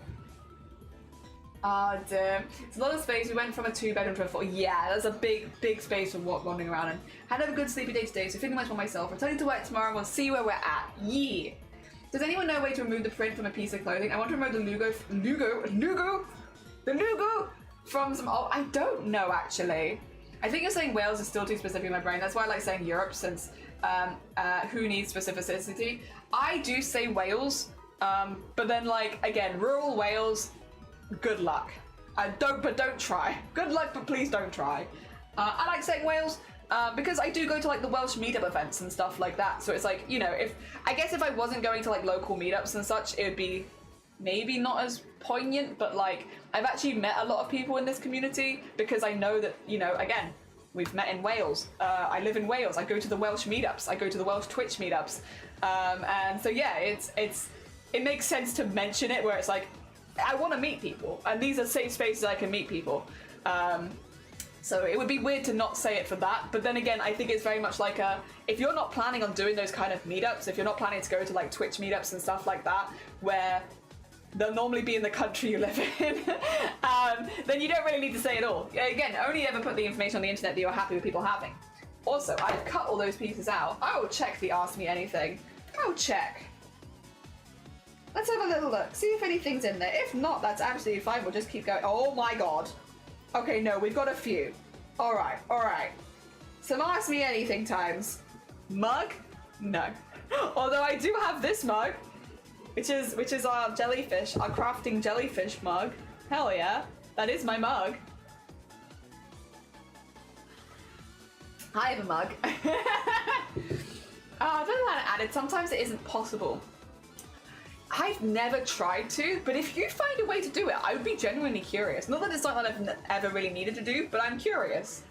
S1: Dear. It's a lot of space. We went from a 2-bedroom to a 4. Yeah, that's a big space for wandering around. And had a good sleepy day today, so feeling much for myself. Returning to work tomorrow, we'll see where we're at. Yeah. Does anyone know a way to remove the print from a piece of clothing? I want to remove the logo from some. Oh, I don't know actually. I think you're saying Wales is still too specific in my brain. That's why I like saying Europe, since who needs specificity? I do say Wales But then, like, again, rural Wales, good luck. Don't try. Good luck, but please don't try. I like saying Wales because I do go to like the Welsh meetup events and stuff like that. So it's like, you know, if I wasn't going to like local meetups and such, it would be maybe not as poignant. But like, I've actually met a lot of people in this community because I know that, you know, again, we've met in Wales. I live in Wales. I go to the Welsh meetups. I go to the Welsh Twitch meetups. And so yeah, it makes sense to mention it where it's like, I want to meet people, and these are safe spaces I can meet people. So it would be weird to not say it for that. But then again, I think it's very much like if you're not planning on doing those kind of meetups, if you're not planning to go to like Twitch meetups and stuff like that, where they'll normally be in the country you live in, then you don't really need to say it all. Again, only ever put the information on the internet that you're happy with people having. Also, I've cut all those pieces out. I will check the Ask Me Anything. I'll check. Let's have a little look, see if anything's in there. If not, that's absolutely fine, we'll just keep going. Oh my god. Okay, no, we've got a few. Alright, alright. Some Ask Me Anything times. Mug? No. Although I do have this mug, which is our jellyfish, our crafting jellyfish mug. Hell yeah, that is my mug. I have a mug. I don't know how to add it, sometimes it isn't possible. I've never tried to, but if you find a way to do it, I would be genuinely curious. Not that it's something that I've ever really needed to do, but I'm curious.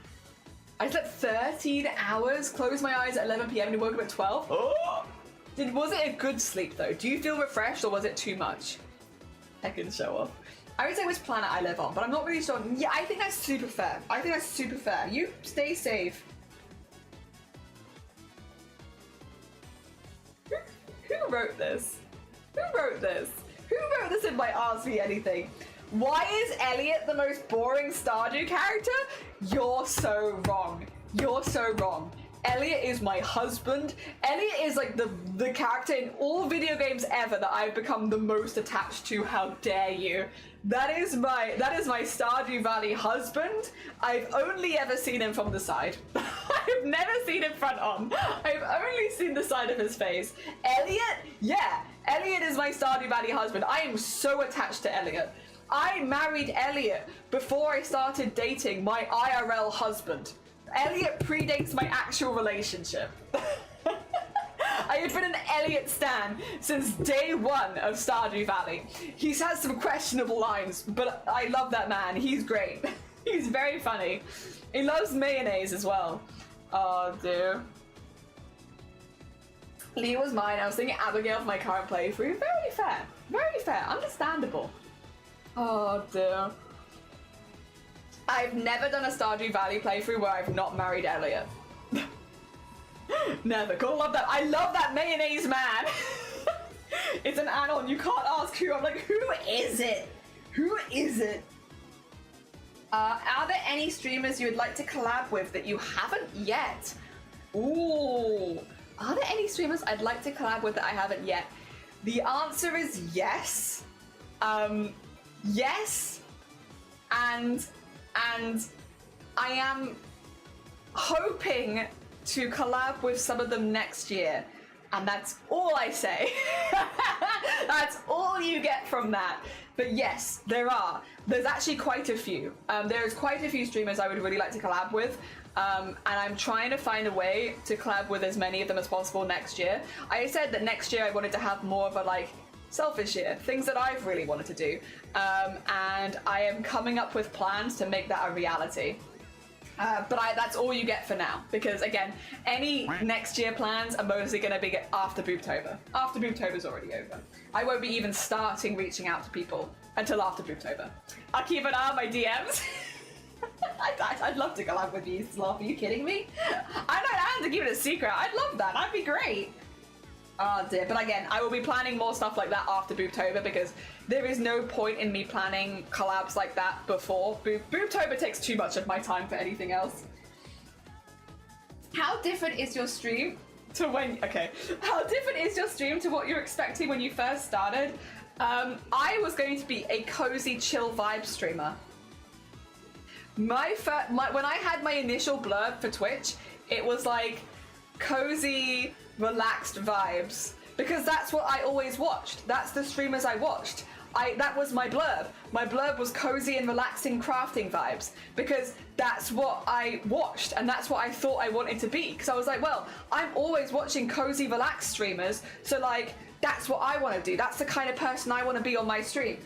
S1: I slept 13 hours, closed my eyes at 11 p.m. and woke up at 12. Oh! Was it a good sleep though? Do you feel refreshed or was it too much? I can show off. I would say which planet I live on, but I'm not really sure. Yeah, I think that's super fair. I think that's super fair. You stay safe. Who wrote this? Who wrote this? Who wrote this in my Ask Me Anything? Why is Elliot the most boring Stardew character? You're so wrong. You're so wrong. Elliot is my husband. Elliot is like the character in all video games ever that I've become the most attached to. How dare you? That is my Stardew Valley husband. I've only ever seen him from the side. I've never seen him front on. I've only seen the side of his face. Elliot? Yeah. Elliot is my Stardew Valley husband. I am so attached to Elliot. I married Elliot before I started dating my IRL husband. Elliot predates my actual relationship. I have been an Elliot stan since day one of Stardew Valley. He's had some questionable lines, but I love that man. He's great. He's very funny. He loves mayonnaise as well. Oh, dear. Lee was mine. I was thinking Abigail for my current playthrough. Very fair. Very fair. Understandable. Oh, dear. I've never done a Stardew Valley playthrough where I've not married Elliot. Never. Gotta love that. I love that mayonnaise man. It's an add-on. You can't ask who. I'm like, who is it? Who is it? Are there any streamers you would like to collab with that you haven't yet? Ooh. Are there any streamers I'd like to collab with that I haven't yet? The answer is yes. Yes. And I am hoping to collab with some of them next year. And that's all I say. That's all you get from that. But yes, there are. There's actually quite a few. There's quite a few streamers I would really like to collab with. And I'm trying to find a way to collab with as many of them as possible next year. I said that next year I wanted to have more of a like selfish year, things that I've really wanted to do. And I am coming up with plans to make that a reality. But that's all you get for now, because again, any next year plans are mostly going to be after Booptober. After Booptober's already over. I won't be even starting reaching out to people until after Booptober. I'll keep an eye on my DMs. I'd love to collab with you, Sloth. Are you kidding me? I have to keep it a secret. I'd love that. That'd be great. Oh dear. But again, I will be planning more stuff like that after Booptober, because there is no point in me planning collabs like that before. Booptober takes too much of my time for anything else. How different is your stream to when... Okay. How different is your stream to what you're expecting when you first started? I was going to be a cozy, chill vibe streamer. When I had my initial blurb for Twitch, it was like cozy, relaxed vibes.
S4: because that's what I always watched. That's the streamers I watched. That was my blurb. My blurb was cozy and relaxing crafting vibes, because that's what I watched and that's what I thought I wanted to be. Because I was like, well, I'm always watching cozy, relaxed streamers, so like, that's what I want to do. That's the kind of person I want to be on my stream.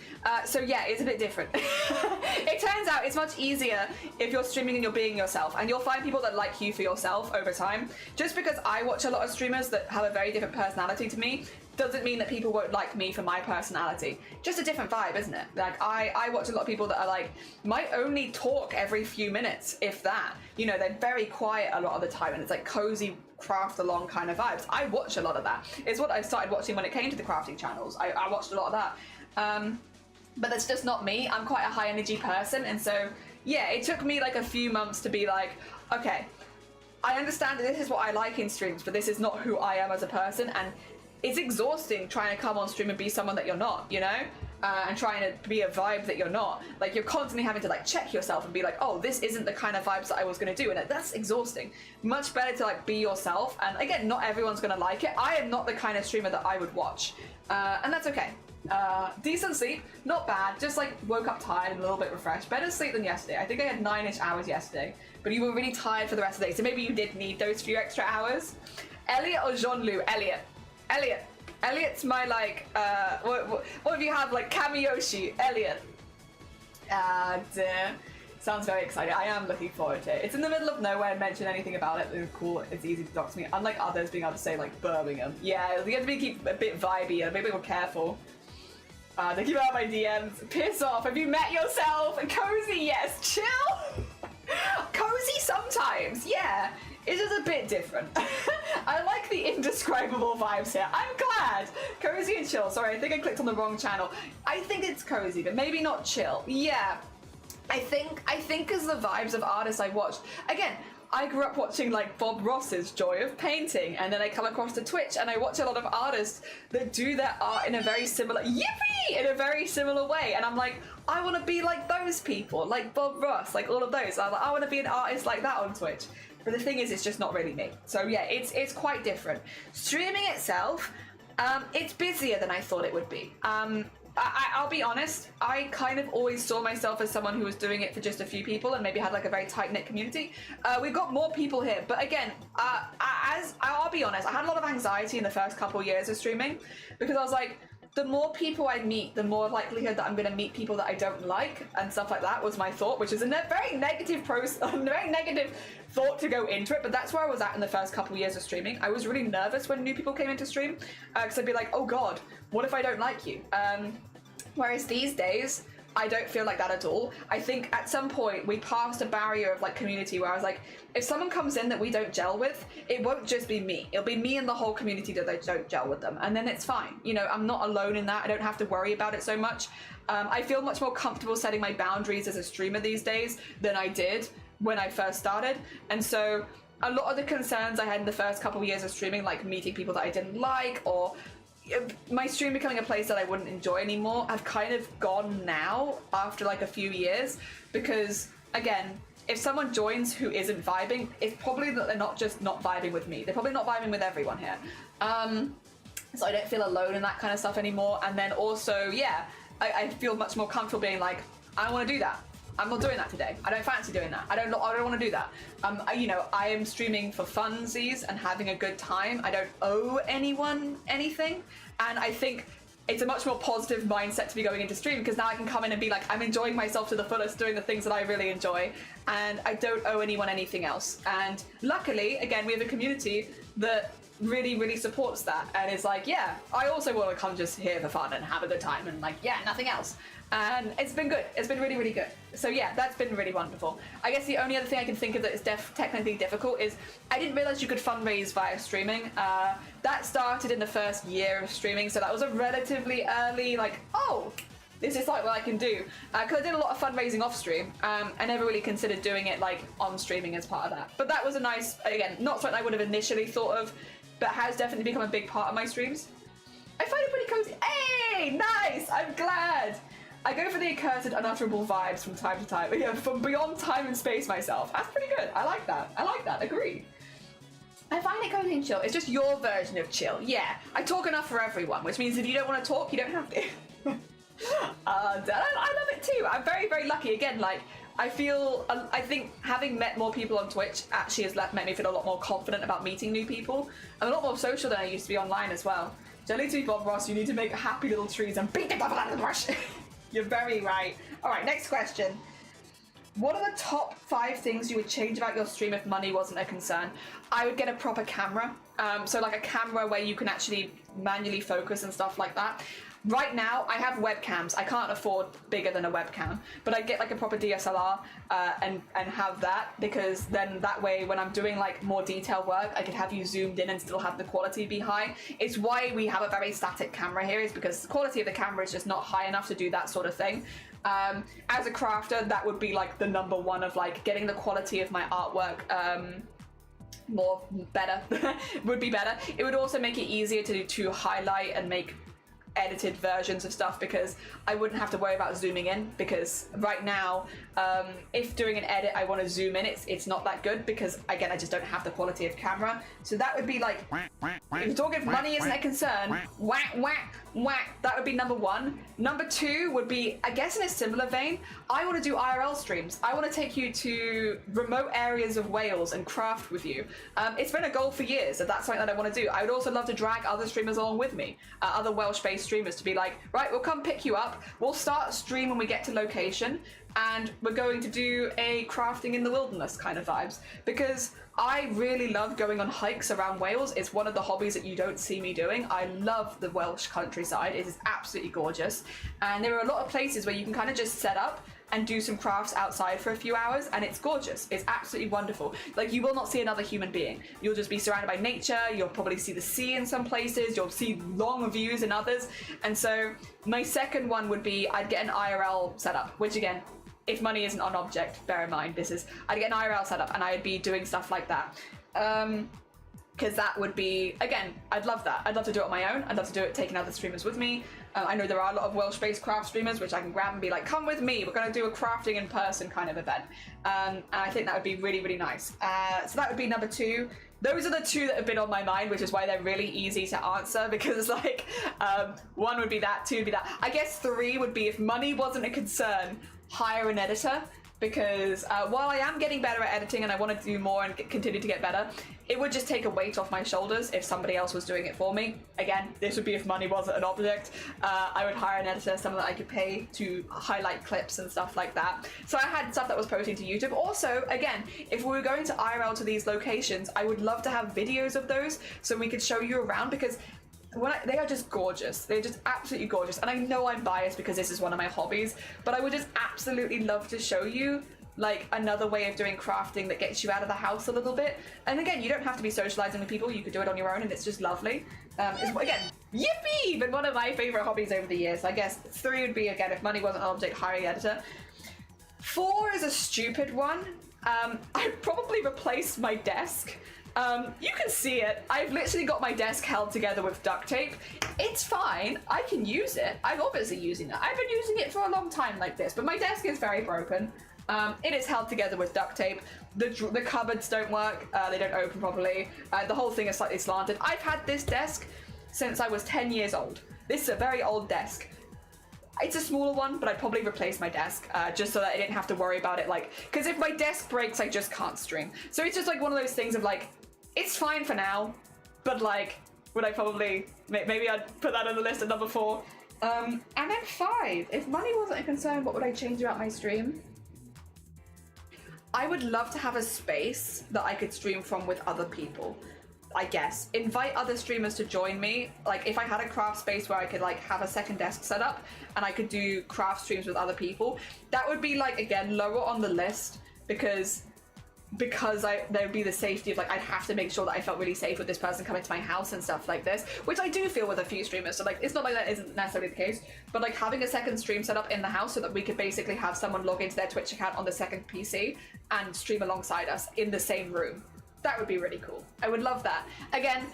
S4: So yeah, it's a bit different. It turns out it's much easier if you're streaming and you're being yourself, and you'll find people that like you for yourself over time. Just because I watch a lot of streamers that have a very different personality to me doesn't mean that people won't like me for my personality. Just a different vibe, isn't it? Like, I watch a lot of people that are like, might only talk every few minutes, if that. You know, they're very quiet a lot of the time, and it's like cozy, craft-along kind of vibes. I watch a lot of that. It's what I started watching when it came to the crafting channels. I watched a lot of that. But that's just not me. I'm quite a high-energy person, and so, yeah, it took me like a few months to be like, okay, I understand that this is what I like in streams, but this is not who I am as a person, and it's exhausting trying to come on stream and be someone that you're not, you know? And trying to be a vibe that you're not. Like, you're constantly having to like check yourself and be like, oh, this isn't the kind of vibes that I was gonna do, and that's exhausting. Much better to like be yourself, and again, not everyone's gonna like it. I am not the kind of streamer that I would watch, and that's okay. Decent sleep, not bad, just like woke up tired and a little bit refreshed. Better sleep than yesterday. I think I had 9-ish hours yesterday, but you were really tired for the rest of the day, so maybe you did need those few extra hours. Elliot or Jean-Lou? Elliot. Elliot's my like, what if you have like Kamiyoshi? Elliot. Sounds very exciting. I am looking forward to it. It's in the middle of nowhere. Mention anything about it, it's cool. It's easy to dox me. Unlike others being able to say like Birmingham. Yeah, you have to keep a bit vibey and maybe more careful. They keep out my DMs. Piss off. Have you met yourself? And cozy, yes. Chill. Cozy sometimes, yeah. It's just a bit different. I like the indescribable vibes here. I'm glad. Cozy and chill. Sorry, I think I clicked on the wrong channel. I think it's cozy, but maybe not chill. Yeah. I think as the vibes of artists I watched, again, I grew up watching like Bob Ross's Joy of Painting, and then I come across to Twitch and I watch a lot of artists that do their art in a very similar, in a very similar way, and I'm like, I want to be like those people, like Bob Ross, like all of those. I'm like, I want to be an artist like that on Twitch. But the thing is, it's just not really me. So yeah, it's quite different. Streaming itself, it's busier than I thought it would be. I'll be honest, I kind of always saw myself as someone who was doing it for just a few people and maybe had like a very tight-knit community. We've got more people here, but again, I'll be honest, I had a lot of anxiety in the first couple of years of streaming, because I was like, the more people I meet, the more likelihood that I'm going to meet people that I don't like and stuff like that was my thought, which is a very negative very negative thought to go into it, but that's where I was at in the first couple of years of streaming. I was really nervous when new people came into stream, because I'd be like, oh god, what if I don't like you? Whereas these days, I don't feel like that at all. I think at some point we passed a barrier of like community where I was like, if someone comes in that we don't gel with, it won't just be me. It'll be me and the whole community that I don't gel with them. And then it's fine. You know, I'm not alone in that. I don't have to worry about it so much. I feel much more comfortable setting my boundaries as a streamer these days than I did when I first started. And so a lot of the concerns I had in the first couple of years of streaming, like meeting people that I didn't like, or my stream becoming a place that I wouldn't enjoy anymore, have kind of gone now after like a few years, because again, if someone joins who isn't vibing, it's probably that they're not just not vibing with me, they're probably not vibing with everyone here. So I don't feel alone in that kind of stuff anymore. And then also, yeah, I feel much more comfortable being like, I don't want to do that. I'm not doing that today. I don't fancy doing that. I don't want to do that. You know, I am streaming for funsies and having a good time. I don't owe anyone anything. And I think it's a much more positive mindset to be going into stream, because now I can come in and be like, I'm enjoying myself to the fullest, doing the things that I really enjoy, and I don't owe anyone anything else. And luckily, again, we have a community that really, really supports that and is like, yeah, I also want to come just here for fun and have a good time, and like, yeah, nothing else. And it's been good. It's been really, really good. So yeah, that's been really wonderful. I guess the only other thing I can think of that is technically difficult is I didn't realize you could fundraise via streaming. That started in the first year of streaming, so that was a relatively early, like, oh, this is like what I can do. Because I did a lot of fundraising off stream. I never really considered doing it like on streaming as part of that. But that was a nice, again, not something I would have initially thought of, but has definitely become a big part of my streams. I find it pretty cozy. Hey, nice, I'm glad. I go for the accursed, unutterable vibes from time to time. Yeah, from beyond time and space myself. That's pretty good. I like that. Agree.
S1: I find it cozy and chill. It's just your version of chill. Yeah, I talk enough for everyone, which means if you don't want to talk, you don't have to. I love it too. I'm very, very lucky. Again, like, I think having met more people on Twitch actually has made me feel a lot more confident about meeting new people. I'm a lot more social than I used to be online as well. Jelly to be Bob Ross, you need to make happy little trees and beat the bubble out of the brush. You're very right. All right, next question. What are the top 5 things you would change about your stream if money wasn't a concern? I would get a proper camera. So like a camera where you can actually manually focus and stuff like that. Right now, I have webcams. I can't afford bigger than a webcam, but I'd get like a proper DSLR and have that, because then that way when I'm doing like more detailed work, I could have you zoomed in and still have the quality be high. It's why we have a very static camera here, is because the quality of the camera is just not high enough to do that sort of thing. As a crafter, that would be like the number one of like getting the quality of my artwork better would be better. It would also make it easier to highlight and make edited versions of stuff, because I wouldn't have to worry about zooming in, because right now if doing an edit I want to zoom in, it's not that good, because again I just don't have the quality of camera. So that would be like, if you're talking if money isn't a concern, whack whack whack, that would be number 1. Number 2 would be, I guess in a similar vein, I want to do IRL streams. I want to take you to remote areas of Wales and craft with you. It's been a goal for years, and that's something that I want to do. I would also love to drag other streamers along with me, other Welsh-based streamers, to be like, right, we'll come pick you up, we'll start a stream when we get to location, and we're going to do a crafting in the wilderness kind of vibes, because I really love going on hikes around Wales. It's one of the hobbies that you don't see me doing. I love the Welsh countryside. It is absolutely gorgeous, and there are a lot of places where you can kind of just set up and do some crafts outside for a few hours, and it's gorgeous. It's absolutely wonderful. Like, you will not see another human being. You'll just be surrounded by nature. You'll probably see the sea in some places. You'll see long views in others. And so my second one would be, I'd get an IRL setup, which again, if money isn't an object, bear in mind, I'd get an IRL setup and I'd be doing stuff like that. Because that would be, again, I'd love that. I'd love to do it on my own. I'd love to do it taking other streamers with me. I know there are a lot of Welsh-based craft streamers which I can grab and be like, come with me, we're going to do a crafting in person kind of event. And I think that would be really, really nice. So that would be number 2. Those are the 2 that have been on my mind, which is why they're really easy to answer, because like 1 would be that, 2 would be that. I guess 3 would be, if money wasn't a concern, hire an editor, because while I am getting better at editing and I want to do more and continue to get better, it would just take a weight off my shoulders if somebody else was doing it for me. Again, this would be if money wasn't an object. I would hire an editor, someone that I could pay to highlight clips and stuff like that. So I had stuff that was posting to YouTube. Also, again, if we were going to IRL to these locations, I would love to have videos of those so we could show you around, because they are just gorgeous. They're just absolutely gorgeous. And I know I'm biased because this is one of my hobbies, but I would just absolutely love to show you like another way of doing crafting that gets you out of the house a little bit. And again, you don't have to be socializing with people. You could do it on your own, and it's just lovely. Again, yippee! Been one of my favorite hobbies over the years. I guess 3 would be, again, if money wasn't an object, hire an editor. 4 is a stupid one. I'd probably replace my desk. You can see it. I've literally got my desk held together with duct tape. It's fine. I can use it. I'm obviously using it. I've been using it for a long time like this, but my desk is very broken. It is held together with duct tape. The cupboards don't work. They don't open properly. The whole thing is slightly slanted. I've had this desk since I was 10 years old. This is a very old desk. It's a smaller one, but I'd probably replace my desk just so that I didn't have to worry about it. Like, because if my desk breaks, I just can't stream. So it's just like one of those things of like, it's fine for now, but like, would I probably, maybe I'd put that on the list at number 4. And then 5, if money wasn't a concern, what would I change about my stream? I would love to have a space that I could stream from with other people. I guess. Invite other streamers to join me. Like, if I had a craft space where I could like have a second desk set up and I could do craft streams with other people, that would be like, again, lower on the list, because there would be the safety of like, I'd have to make sure that I felt really safe with this person coming to my house and stuff like this, which I do feel with a few streamers. So like, it's not like that isn't necessarily the case, but like having a second stream set up in the house so that we could basically have someone log into their Twitch account on the second PC and stream alongside us in the same room. That would be really cool. I would love that. Again,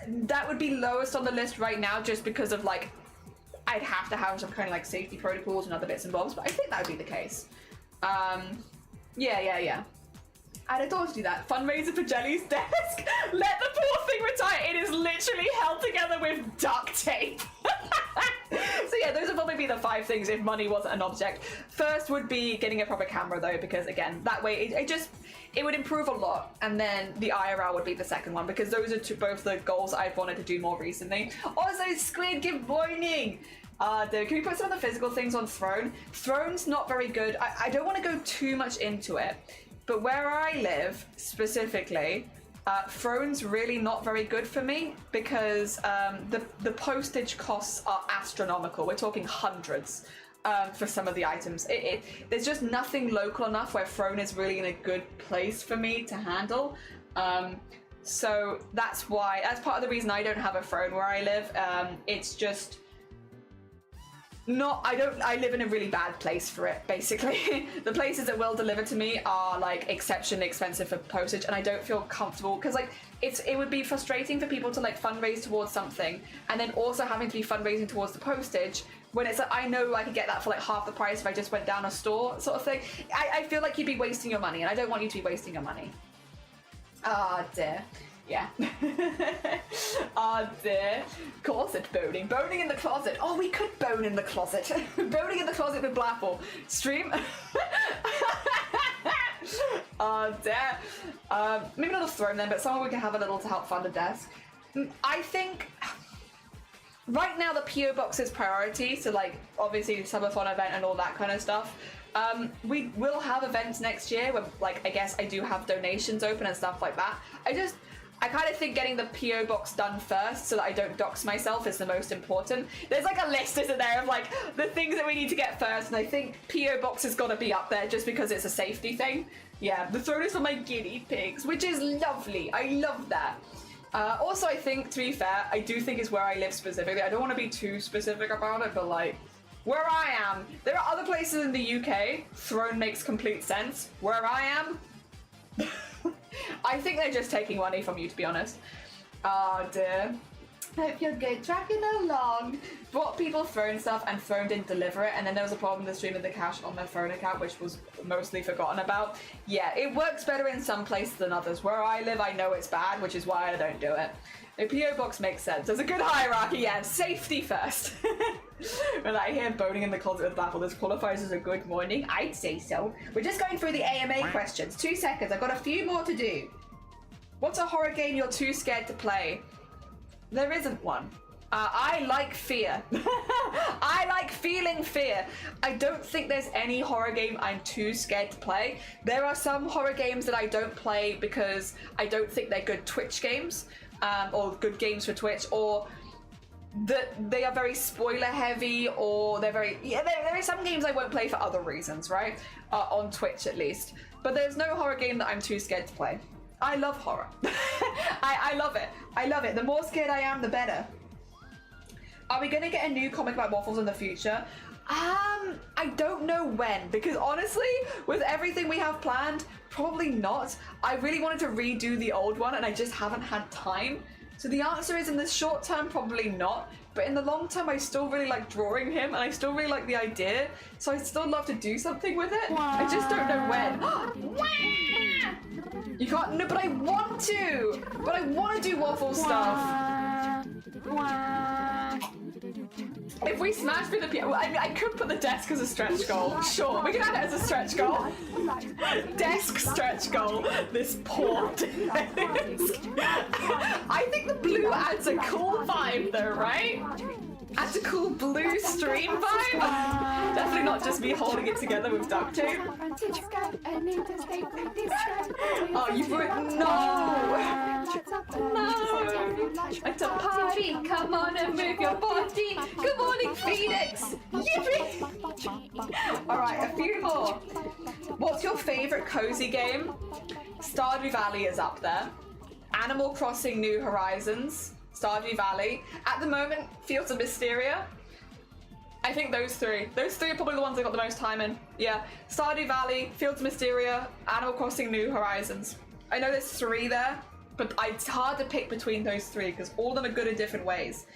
S1: that would be lowest on the list right now just because of like, I'd have to have some kind of like safety protocols and other bits and bobs, but I think that would be the case. Yeah.
S4: I'd adore to do that. Fundraiser for Jelly's desk. Let the poor thing retire. It is literally held together with duct tape. So yeah, those would probably be the 5 things if money wasn't an object. First would be getting a proper camera though, because again, that way it would improve a lot. And then the IRL would be the second one, because those are both the goals I've wanted to do more recently. Also, Squid, good morning. Can we put some of the physical things on Throne? Throne's not very good. I don't want to go too much into it, but where I live specifically, Throne's really not very good for me because the postage costs are astronomical. We're talking hundreds for some of the items. There's just nothing local enough where Throne is really in a good place for me to handle. So that's part of the reason I don't have a Throne where I live. It's just I live in a really bad place for it, basically. The places that will deliver to me are like exceptionally expensive for postage, and I don't feel comfortable because like it would be frustrating for people to like fundraise towards something and then also having to be fundraising towards the postage when it's like, I know I could get that for like half the price if I just went down a store sort of thing. I feel like you'd be wasting your money, and I don't want you to be wasting your money. Ah, dear. Yeah. Dear. Closet boning. Boning in the closet. Oh, we could bone in the closet. Boning in the closet with Blapple. Stream. Dear. Maybe not a Throne then, but someone we can have a little to help fund a desk. I think right now the PO box is priority, so like obviously the subathon event and all that kind of stuff. We will have events next year where like I guess I do have donations open and stuff like that. I kind of think getting the PO box done first so that I don't dox myself is the most important. There's like a list, isn't there, of like the things that we need to get first, and I think PO box has got to be up there just because it's a safety thing. Yeah, the Throne is for my guinea pigs, which is lovely. I love that. Also, I think, to be fair, I do think it's where I live specifically. I don't want to be too specific about it, but like where I am, there are other places in the UK, Throne makes complete sense. Where I am, I think they're just taking money from you, to be honest. Oh dear. Hope you're good. Tracking along. Bought people Throne stuff and Throne didn't deliver it, and then there was a problem with the stream of the cash on their Throne account, which was mostly forgotten about. Yeah, it works better in some places than others. Where I live, I know it's bad, which is why I don't do it. The PO box makes sense. There's a good hierarchy, yeah. Safety first. When I hear boning in the closet with Baffle, this qualifies as a good morning. I'd say so. We're just going through the AMA questions. 2 seconds. I've got a few more to do. What's a horror game you're too scared to play? There isn't one. I like fear. I like feeling fear. I don't think there's any horror game I'm too scared to play. There are some horror games that I don't play because I don't think they're good Twitch games, or good games for Twitch, or that they are very spoiler heavy, or they're very there are some games I won't play for other reasons, right? On Twitch at least. But there's no horror game that I'm too scared to play. I love horror. I love it. I love it. The more scared I am, the better. Are we gonna get a new comic about waffles in the future? I don't know when, because honestly, with everything we have planned, probably not. I really wanted to redo the old one and I just haven't had time. So the answer is, in the short term, probably not. But in the long term, I still really like drawing him and I still really like the idea. So I'd still love to do something with it. I just don't know when. You can't, no, but I want to. But I want to do waffle stuff. If we smash through the piano, I could put the desk as a stretch goal. Sure, we can have it as a stretch goal. Desk stretch goal. This poor desk. I think the blue adds a cool vibe though, right? Adds a cool blue stream vibe. Definitely not just me holding it together with duct tape. Oh, you put no. No. It's a party. Come on and move your body. Good morning, Phoenix. Yippee. All right, a few more. What's your favorite cozy game? Stardew Valley is up there. Animal Crossing New Horizons. Stardew Valley. At the moment, Fields of Mysteria. I think those three. Those three are probably the ones I got the most time in. Yeah. Stardew Valley, Fields of Mysteria, Animal Crossing New Horizons. I know there's 3 there, but it's hard to pick between those 3 because all of them are good in different ways.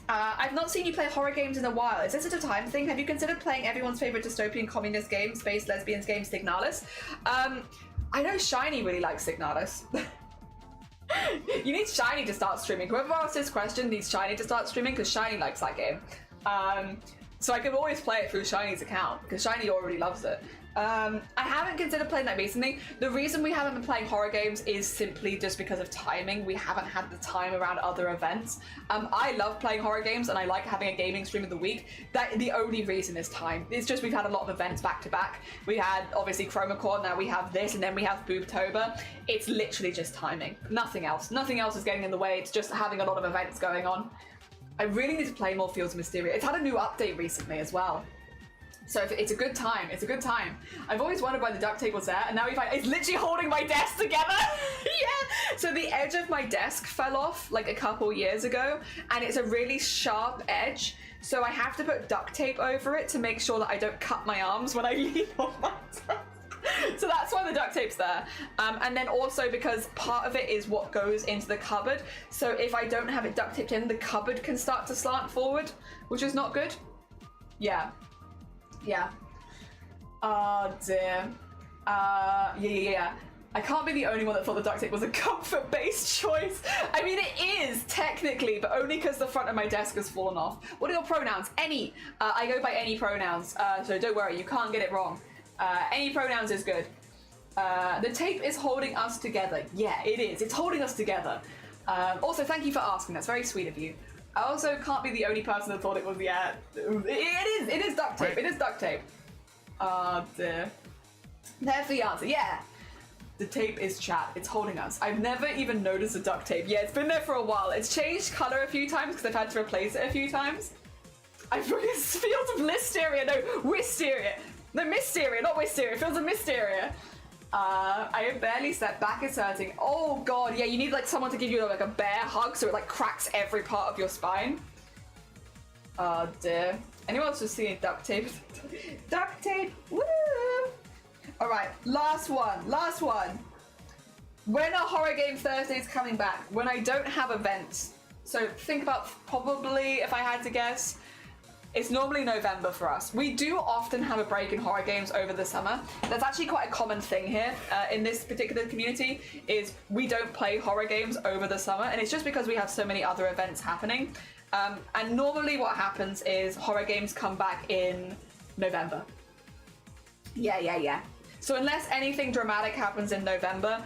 S4: I've not seen you play horror games in a while. Is this a time thing? Have you considered playing everyone's favorite dystopian communist game, Space Lesbians game, Signalis? I know Shiny really likes Signatus. You need Shiny to start streaming. Whoever asked this question needs Shiny to start streaming because Shiny likes that game. So I could always play it through Shiny's account because Shiny already loves it. I haven't considered playing that recently. The reason we haven't been playing horror games is simply just because of timing. We haven't had the time around other events. I love playing horror games and I like having a gaming stream of the week. The only reason is time. It's just we've had a lot of events back to back. We had obviously ChromaCore, now we have this, and then we have Boobtober. It's literally just timing. Nothing else. Nothing else is getting in the way. It's just having a lot of events going on. I really need to play more Fields of Mysteria. It's had a new update recently as well. So it's a good time. It's a good time. I've always wondered why the duct tape was there, and now we find it's literally holding my desk together. Yeah. So the edge of my desk fell off like a couple years ago, and it's a really sharp edge. So I have to put duct tape over it to make sure that I don't cut my arms when I lean on my desk. So that's why the duct tape's there. And then also because part of it is what goes into the cupboard. So if I don't have it duct taped in, the cupboard can start to slant forward, which is not good. Yeah. Yeah. Oh dear. Yeah. I can't be the only one that thought the duct tape was a comfort-based choice. I mean, it is, technically, but only because the front of my desk has fallen off. What are your pronouns? Any. I go by any pronouns, so don't worry, you can't get it wrong. Any pronouns is good. The tape is holding us together. Yeah, it is. It's holding us together. Also, thank you for asking. That's very sweet of you. I also can't be the only person that thought it was, yeah. It is duct tape. It is duct tape. Dear. There's the answer. Yeah. The tape is chat. It's holding us. I've never even noticed the duct tape. Yeah, it's been there for a while. It's changed color a few times because I've had to replace it a few times. I forget Fields of Listeria. No, Wisteria. No, Mysteria, not Wisteria. Fields of Mysteria. I have barely slept. Back is hurting. Oh god, yeah, you need like someone to give you like a bear hug so it like cracks every part of your spine. Oh dear. Anyone else just seeing duct tape? Duct tape. Woo! Alright, last one. When are Horror Game Thursdays coming back? When I don't have events. So think about probably, if I had to guess, it's normally November for us. We do often have a break in horror games over the summer. That's actually quite a common thing here in this particular community, is we don't play horror games over the summer, and it's just because we have so many other events happening. And normally what happens is horror games come back in November. Yeah. So unless anything dramatic happens in November,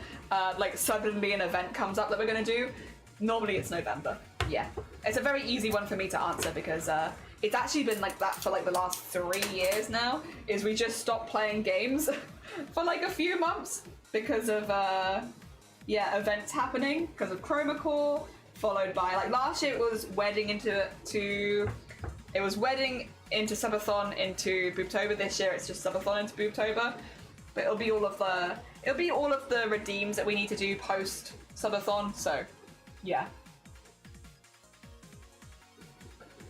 S4: like suddenly an event comes up that we're gonna do, normally it's November. Yeah. It's a very easy one for me to answer because it's actually been like that for like the last 3 years now, is we just stopped playing games for like a few months because of events happening, because of ChromaCore, followed by like last year it was wedding into Subathon into Boobtober. This year it's just Subathon into Boobtober, but it'll be all of the redeems that we need to do post Subathon. So yeah,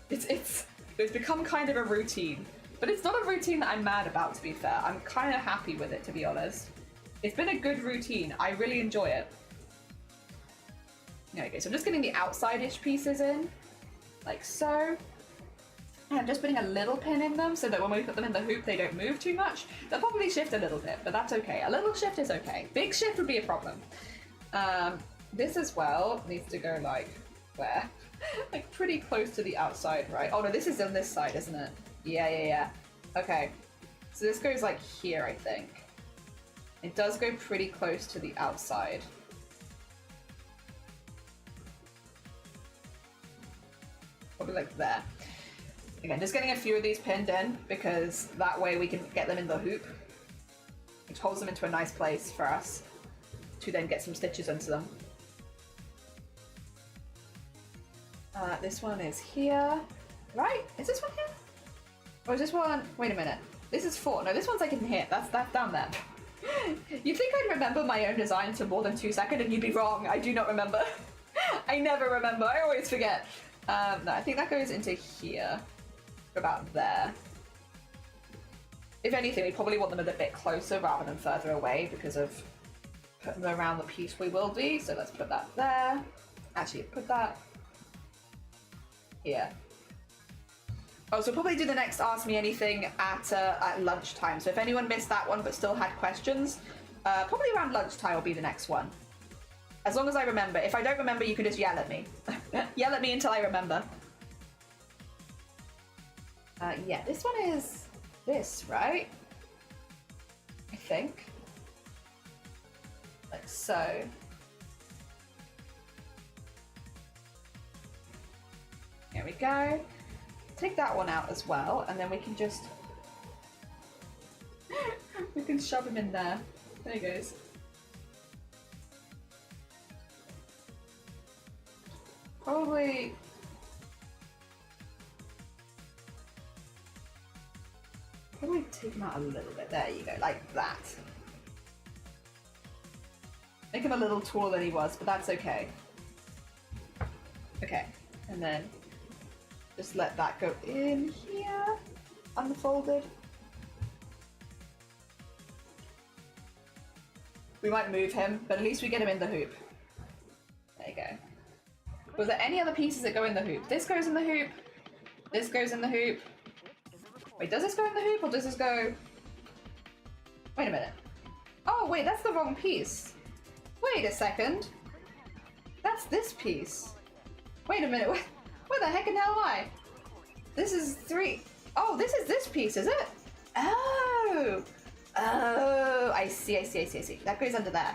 S4: it's become kind of a routine, but it's not a routine that I'm mad about, to be fair. I'm kind of happy with it, to be honest. It's been a good routine. I really enjoy it. Okay, so I'm just getting the outside-ish pieces in, like so. And I'm just putting a little pin in them so that when we put them in the hoop, they don't move too much. They'll probably shift a little bit, but that's okay. A little shift is okay. Big shift would be a problem. This as well needs to go like where? Like pretty close to the outside, right? Oh no, this is on this side, isn't it? Yeah. Okay. So this goes like here, I think. It does go pretty close to the outside. Probably like there. Again, just getting a few of these pinned in because that way we can get them in the hoop, which holds them into a nice place for us to then get some stitches into them. This one is here, right? Is this one here? Or is this one? Wait a minute. This is 4. No, this one's like in here. That's down there. You'd think I'd remember my own design for more than 2 seconds, and you'd be wrong. I do not remember. I never remember. I always forget. No, I think that goes into here. About there. If anything, we probably want them a bit closer rather than further away because of putting them around the piece we will be. So let's put that there. Actually, put that here. Oh, so we'll probably do the next Ask Me Anything at lunchtime. So if anyone missed that one but still had questions, Probably around lunchtime will be the next one. As long as I remember. If I don't remember, you can just yell at me. Yell at me until I remember. Yeah, this one is this, right? I think. Like so. Here we go. Take that one out as well, and then we can just... we can shove him in there. There he goes. Probably... Probably take him out a little bit. There you go, like that. Make him a little taller than he was, but that's okay. Okay, and then just let that go in here, unfolded. We might move him, but at least we get him in the hoop. There you go. Was there any other pieces that go in the hoop? This goes in the hoop. This goes in the hoop. Wait, does this go in the hoop or does this go... Wait a minute. Oh, wait, that's the wrong piece. Wait a second. That's this piece. Wait a minute, where the heck in hell am I? This is 3. Oh, this is this piece, is it? Oh! Oh, I see. That goes under there.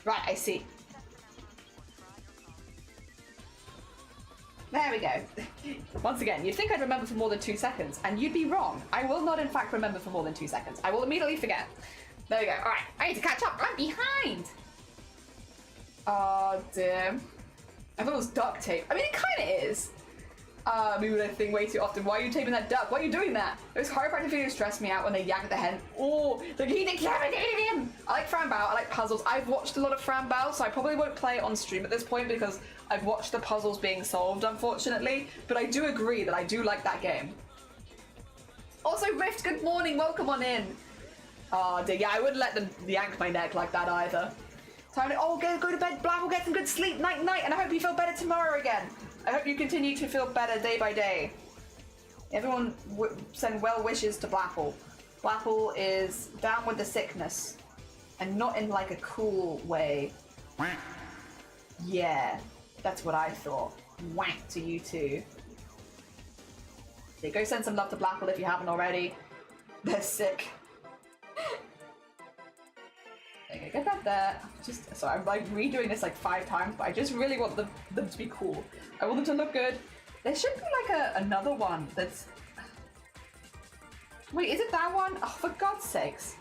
S4: Right, I see. There we go. Once again, you'd think I'd remember for more than 2 seconds, and you'd be wrong. I will not, in fact, remember for more than 2 seconds. I will immediately forget. There we go. All right, I need to catch up. I'm behind. Oh, dear. I thought it was duct tape. I mean, it kind of is. Moving that thing way too often. Why are you taping that duck? Why are you doing that? Those chiropractic videos stress me out when they yank the hen. Oh, they're decapitating him! I like Fran Bow, I like puzzles. I've watched a lot of Fran Bow, so I probably won't play it on stream at this point because I've watched the puzzles being solved, unfortunately. But I do agree that I do like that game. Also, Rift, good morning. Welcome on in. Oh, dear. Yeah, I wouldn't let them yank my neck like that either. Time to, go to bed, Blam, we'll get some good sleep, night, and I hope you feel better tomorrow again. I hope you continue to feel better day by day. Everyone send well wishes to Blapple. Blapple is down with the sickness. And not in like a cool way. Yeah, that's what I thought. Whack to you too. Okay, go send some love to Blapple if you haven't already. They're sick. Okay, get that there. Sorry, I'm like redoing this like 5 times, but I just really want them to be cool. I want them to look good. There should be like another one that's... Wait, is it that one? Oh, for God's sakes.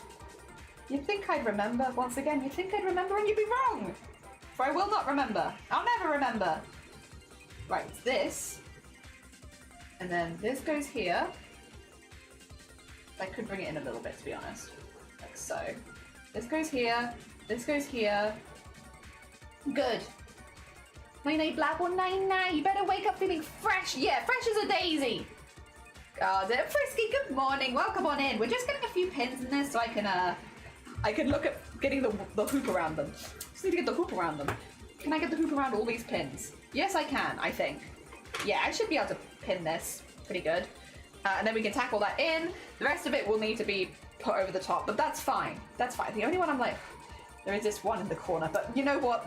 S4: You'd think I'd remember. Once again, you'd think I'd remember and you'd be wrong. For I will not remember. I'll never remember. Right, it's this. And then this goes here. I could bring it in a little bit, to be honest. Like so. This goes here. This goes here. Good. Night-night, Blapple, night-night. You better wake up feeling fresh. Yeah, fresh as a daisy. They're Frisky, good morning. Welcome on in. We're just getting a few pins in this so I can look at getting the hoop around them. Just need to get the hoop around them. Can I get the hoop around all these pins? Yes, I can, I think. Yeah, I should be able to pin this pretty good. And then we can tackle that in. The rest of it will need to be put over the top, but that's fine. That's fine. The only one I'm like, there is this one in the corner, but you know what?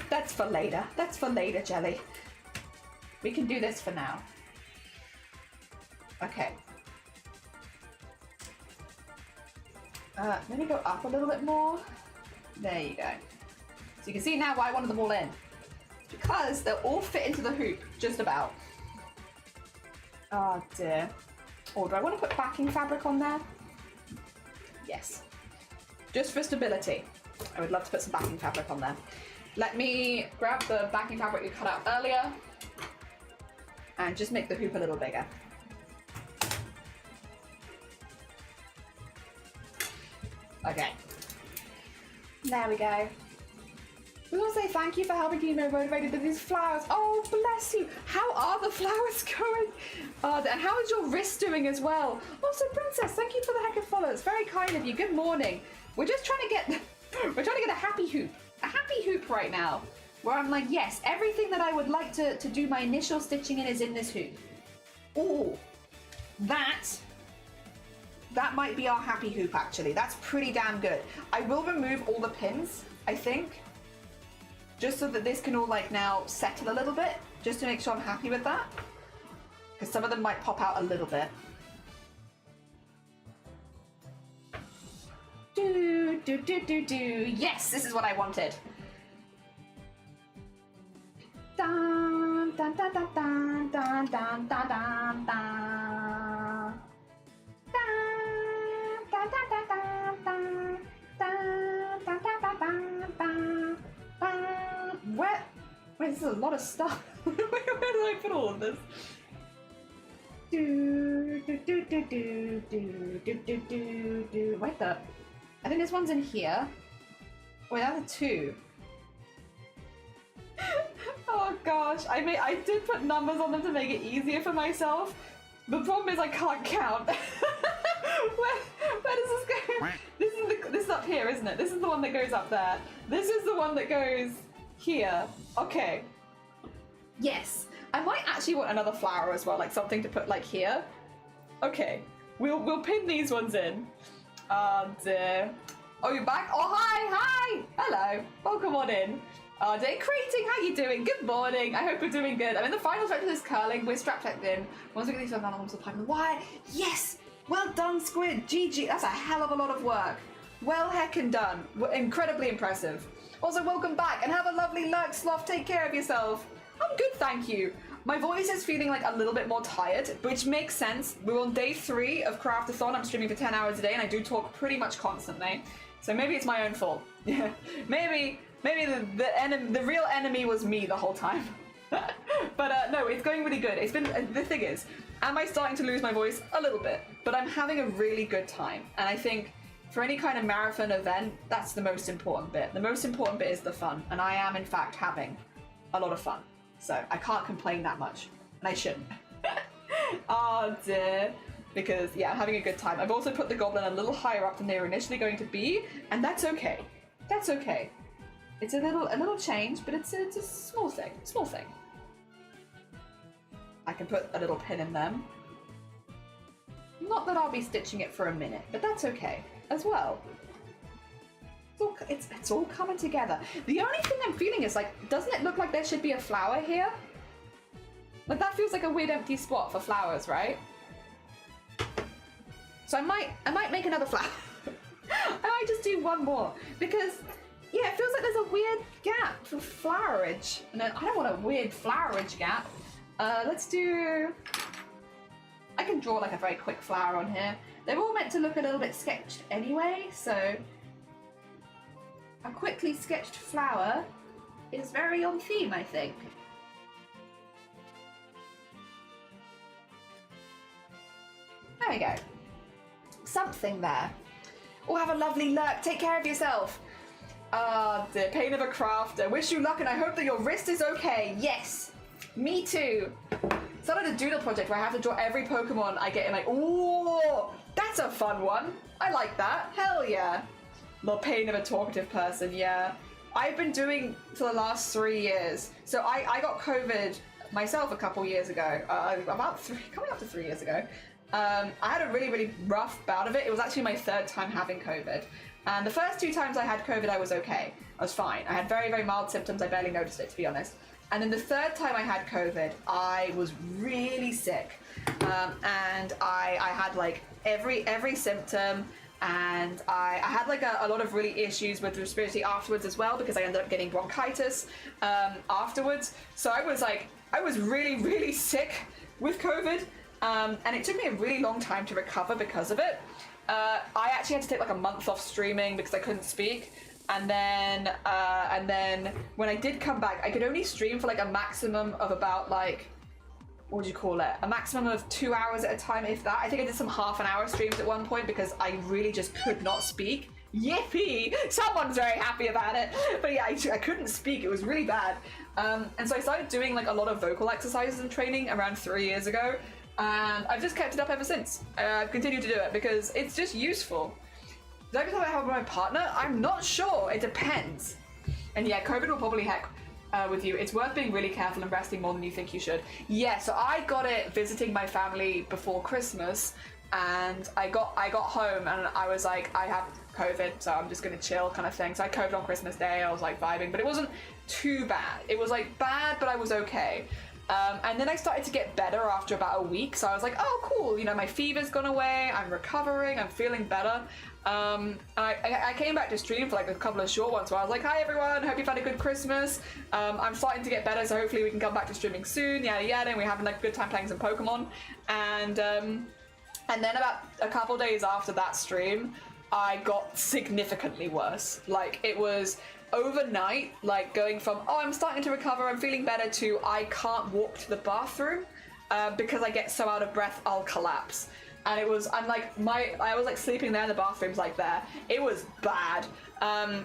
S4: That's for later. That's for later, Jelly. We can do this for now. Okay. Let me go up a little bit more. There you go. So you can see now why I wanted them all in. Because they'll all fit into the hoop, just about. Oh dear. Oh, do I want to put backing fabric on there? Yes. Just for stability. I would love to put some backing fabric on there. Let me grab the backing fabric we cut out earlier and just make the hoop a little bigger. Okay. There we go. We want to say thank you for helping keep me motivated with these flowers. Oh, bless you. How are the flowers going? And how is your wrist doing as well? Also, Princess, thank you for the heck of follow. It's very kind of you. Good morning. We're just trying to get a happy hoop. A happy hoop right now. Where I'm like, yes, everything that I would like to do my initial stitching in is in this hoop. Ooh. That that might be our happy hoop, actually. That's pretty damn good. I will remove all the pins, I think, just so that this can all like now settle a little bit, just to make sure I'm happy with that. Because some of them might pop out a little bit. Do, do, do, do, do. Yes, this is what I wanted. Dun, dun, dun, dun, dun, dun, dun, dun, dun, dun. Where? Wait, this is a lot of stuff. Where did I put all of this? Do do do do do do do do do do. Wait, I think this one's in here. Wait, that's a 2. Oh gosh, I did put numbers on them to make it easier for myself. The problem is I can't count. where does this go? This is up here, isn't it? This is the one that goes up there. This is the one that goes here. Okay. Yes. I might actually want another flower as well, like something to put like here. Okay. We'll pin these ones in. And oh, you're back? Oh, hi! Hello. Welcome on in. Day Creating, how you doing? Good morning. I hope you're doing good. I'm in the final stretch of this curling. We're strapped in. Once we get these done, I'll also pipe in. Why? Yes! Well done, Squid. GG. That's a hell of a lot of work. Well heckin' done. Incredibly impressive. Also, welcome back and have a lovely lurk, Sloth. Take care of yourself. I'm good, thank you. My voice is feeling like a little bit more tired, which makes sense. We're on day 3 of CRAFT-A-THON. I'm streaming for 10 hours a day and I do talk pretty much constantly. So maybe it's my own fault. Yeah. Maybe the real enemy was me the whole time. But no, it's going really good. It's been, the thing is, am I starting to lose my voice? A little bit. But I'm having a really good time. And I think for any kind of marathon event, that's the most important bit. The most important bit is the fun. And I am, in fact, having a lot of fun. So I can't complain that much. And I shouldn't. Oh dear. Because, yeah, I'm having a good time. I've also put the goblin a little higher up than they were initially going to be. And that's okay. That's okay. It's a little change, but it's a small thing. Small thing. I can put a little pin in them. Not that I'll be stitching it for a minute, but that's okay as well. It's all coming together. The only thing I'm feeling is like, doesn't it look like there should be a flower here? Like that feels like a weird empty spot for flowers, right? So I might make another flower. I might just do one more because yeah, it feels like there's a weird gap for flowerage, and I don't want a weird flowerage gap. Let's do. I can draw like a very quick flower on here. They're all meant to look a little bit sketched anyway, so a quickly sketched flower is very on theme, I think. There we go. Something there. Oh, have a lovely lurk. Take care of yourself. The pain of a crafter. Wish you luck and I hope that your wrist is okay. Yes, me too. Started a doodle project where I have to draw every Pokemon I get in like, ooh, that's a fun one. I like that. Hell yeah. The pain of a talkative person, yeah. I've been doing for the last 3 years. So I got COVID myself a couple years ago, coming up to 3 years ago. I had a really, really rough bout of it. It was actually my 3rd time having COVID. And the first 2 times I had COVID, I was okay. I was fine. I had very, very mild symptoms. I barely noticed it, to be honest. And then the 3rd time I had COVID, I was really sick. And I had like every symptom. And I had like a lot of really issues with respiratory afterwards as well, because I ended up getting bronchitis afterwards. So I was really, really sick with COVID. And it took me a really long time to recover because of it. I actually had to take like a month off streaming because I couldn't speak. And then when I did come back, I could only stream for like a maximum of about like, what would you call it? A maximum of 2 hours at a time, if that. I think I did some half-an-hour streams at one point because I really just could not speak. Yippee! Someone's very happy about it. But yeah, I couldn't speak. It was really bad. And so I started doing like a lot of vocal exercises and training around 3 years ago. And I've just kept it up ever since. I've continued to do it because it's just useful. Did I have it with my partner? I'm not sure. It depends. And yeah, COVID will probably heck with you. It's worth being really careful and resting more than you think you should. Yeah, so I got it visiting my family before Christmas. and I got home and I was like, I have COVID, so I'm just gonna chill kind of thing. So I COVID on Christmas Day, I was like vibing, but it wasn't too bad. It was like bad, but I was okay. And then I started to get better after about a week, so I was like, oh cool, you know, my fever's gone away, I'm recovering, I'm feeling better. I came back to stream for like a couple of short ones where I was like, hi everyone, hope you've had a good Christmas. I'm starting to get better, so hopefully we can come back to streaming soon, yada yada, and we're having like a good time playing some Pokemon. And then about a couple days after that stream, I got significantly worse. Like, it was overnight, like going from, oh, I'm starting to recover, I'm feeling better, to I can't walk to the bathroom because I get so out of breath, I'll collapse. And it was, I was like sleeping there in the bathrooms like there. It was bad.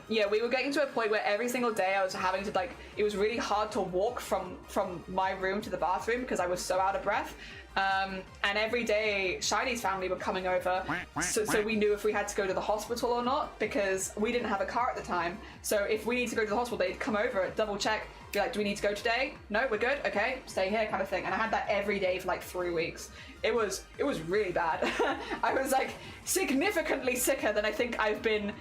S4: Yeah, we were getting to a point where every single day I was having to like, it was really hard to walk from my room to the bathroom because I was so out of breath. And every day Shiny's family were coming over, so we knew if we had to go to the hospital or not, because we didn't have a car at the time. So if we need to go to the hospital, they'd come over, double check, be like, do we need to go today? No, we're good, okay, stay here, kind of thing. And I had that every day for like 3 weeks. It was really bad. I was like significantly sicker than I think I've been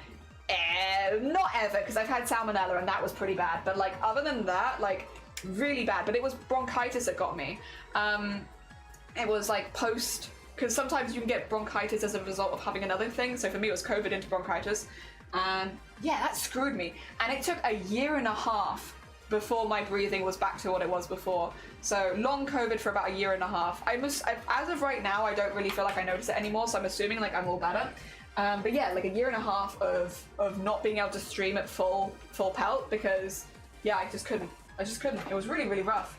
S4: not ever, because I've had salmonella and that was pretty bad, but like other than that, like really bad. But it was bronchitis that got me. It was like post, because sometimes you can get bronchitis as a result of having another thing. So for me, it was COVID into bronchitis. And yeah, that screwed me. And it took a year and a half before my breathing was back to what it was before. So long COVID for about a year and a half. As of right now, I don't really feel like I notice it anymore. So I'm assuming like I'm all better. But yeah, like a year and a half of not being able to stream at full pelt, because yeah, I just couldn't. It was really, really rough.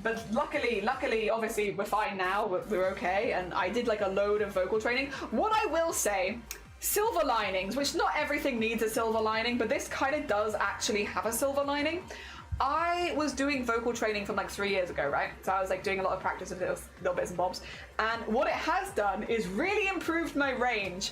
S4: But luckily, obviously, we're fine now. We're okay, and I did like a load of vocal training. What I will say, silver linings, which not everything needs a silver lining, but this kind of does actually have a silver lining. I was doing vocal training from like 3 years ago, right? So I was like doing a lot of practice of little bits and bobs. And what it has done is really improved my range.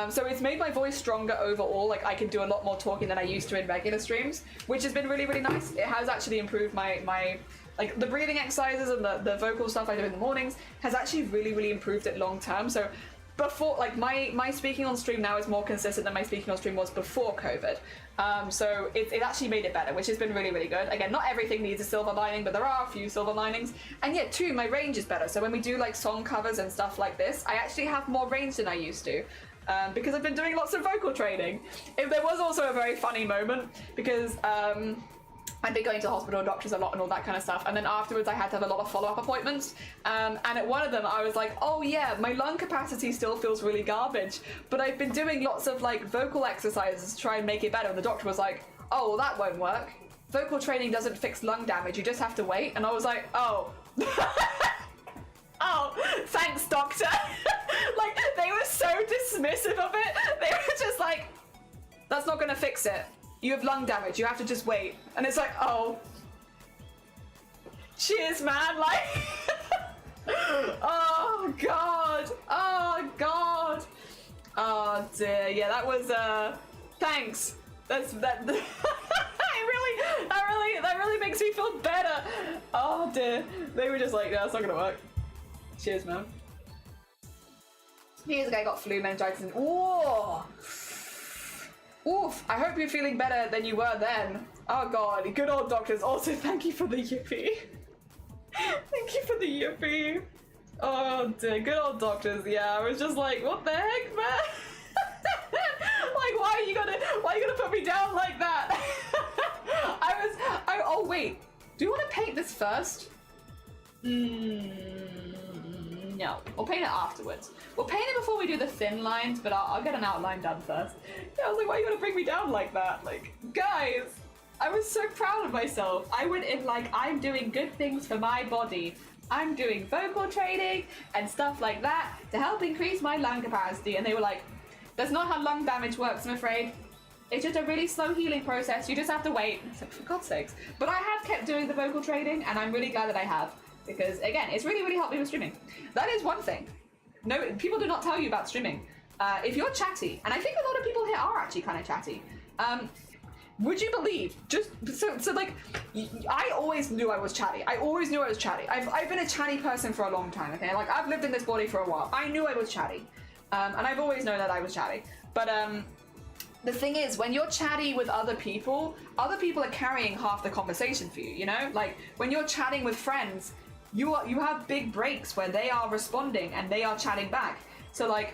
S4: So it's made my voice stronger overall. Like I can do a lot more talking than I used to in regular streams, which has been really, really nice. It has actually improved my like the breathing exercises and the vocal stuff I do in the mornings has actually really, really improved it long term. So before, like my speaking on stream now is more consistent than my speaking on stream was before COVID. So it actually made it better, which has been really, really good. Again, not everything needs a silver lining, but there are a few silver linings. And yeah, too, my range is better. So when we do like song covers and stuff like this, I actually have more range than I used to. Because I've been doing lots of vocal training. There was also a very funny moment because I'd been going to the hospital, doctors a lot and all that kind of stuff, and then afterwards I had to have a lot of follow-up appointments, and at one of them I was like, oh yeah, my lung capacity still feels really garbage, but I've been doing lots of like vocal exercises to try and make it better, and the doctor was like, oh well, that won't work. Vocal training doesn't fix lung damage, you just have to wait. And I was like, oh. Oh, thanks doctor. Like they were so dismissive of it. They were just like, that's not gonna fix it. You have lung damage, you have to just wait. And it's like, oh. Cheers, man, like. Oh, God. Oh, God. Oh, dear. Yeah, that was, thanks. That really makes me feel better. Oh, dear. They were just like, no, it's not gonna work. Cheers, man. Years ago, I got flu, meningitis, and whoa. Oof, I hope you're feeling better than you were then. Oh god, good old doctors. Also, thank you for the yippee. Thank you for the yippee. Oh dear, good old doctors. Yeah, I was just like, what the heck, man? Like, why are you gonna put me down like that? Oh wait, do you want to paint this first? No, we'll paint it afterwards. We'll paint it before we do the thin lines, but I'll get an outline done first. Yeah, I was like, why are you gonna bring me down like that? Like, guys, I was so proud of myself. I went in like, I'm doing good things for my body. I'm doing vocal training and stuff like that to help increase my lung capacity. And they were like, that's not how lung damage works, I'm afraid. It's just a really slow healing process. You just have to wait. I said, for God's sakes. But I have kept doing the vocal training, and I'm really glad that I have. Because again, it's really, really helped me with streaming. That is one thing. No, people do not tell you about streaming. If you're chatty, and I think a lot of people here are actually kind of chatty. Would you believe? So like, I always knew I was chatty. I always knew I was chatty. I've been a chatty person for a long time, okay? Like, I've lived in this body for a while. I knew I was chatty. And I've always known that I was chatty. But, the thing is, when you're chatty with other people are carrying half the conversation for you, you know? Like, when you're chatting with friends, you have big breaks where they are responding and they are chatting back. So, like,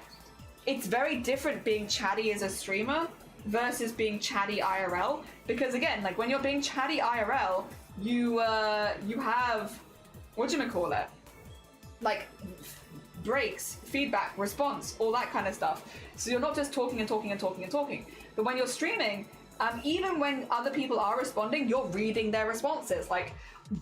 S4: it's very different being chatty as a streamer versus being chatty IRL, because again, like when you're being chatty IRL, you have whatchamacallit, like breaks, feedback, response, all that kind of stuff. So you're not just talking and talking and talking and talking. But when you're streaming, even when other people are responding, you're reading their responses. Like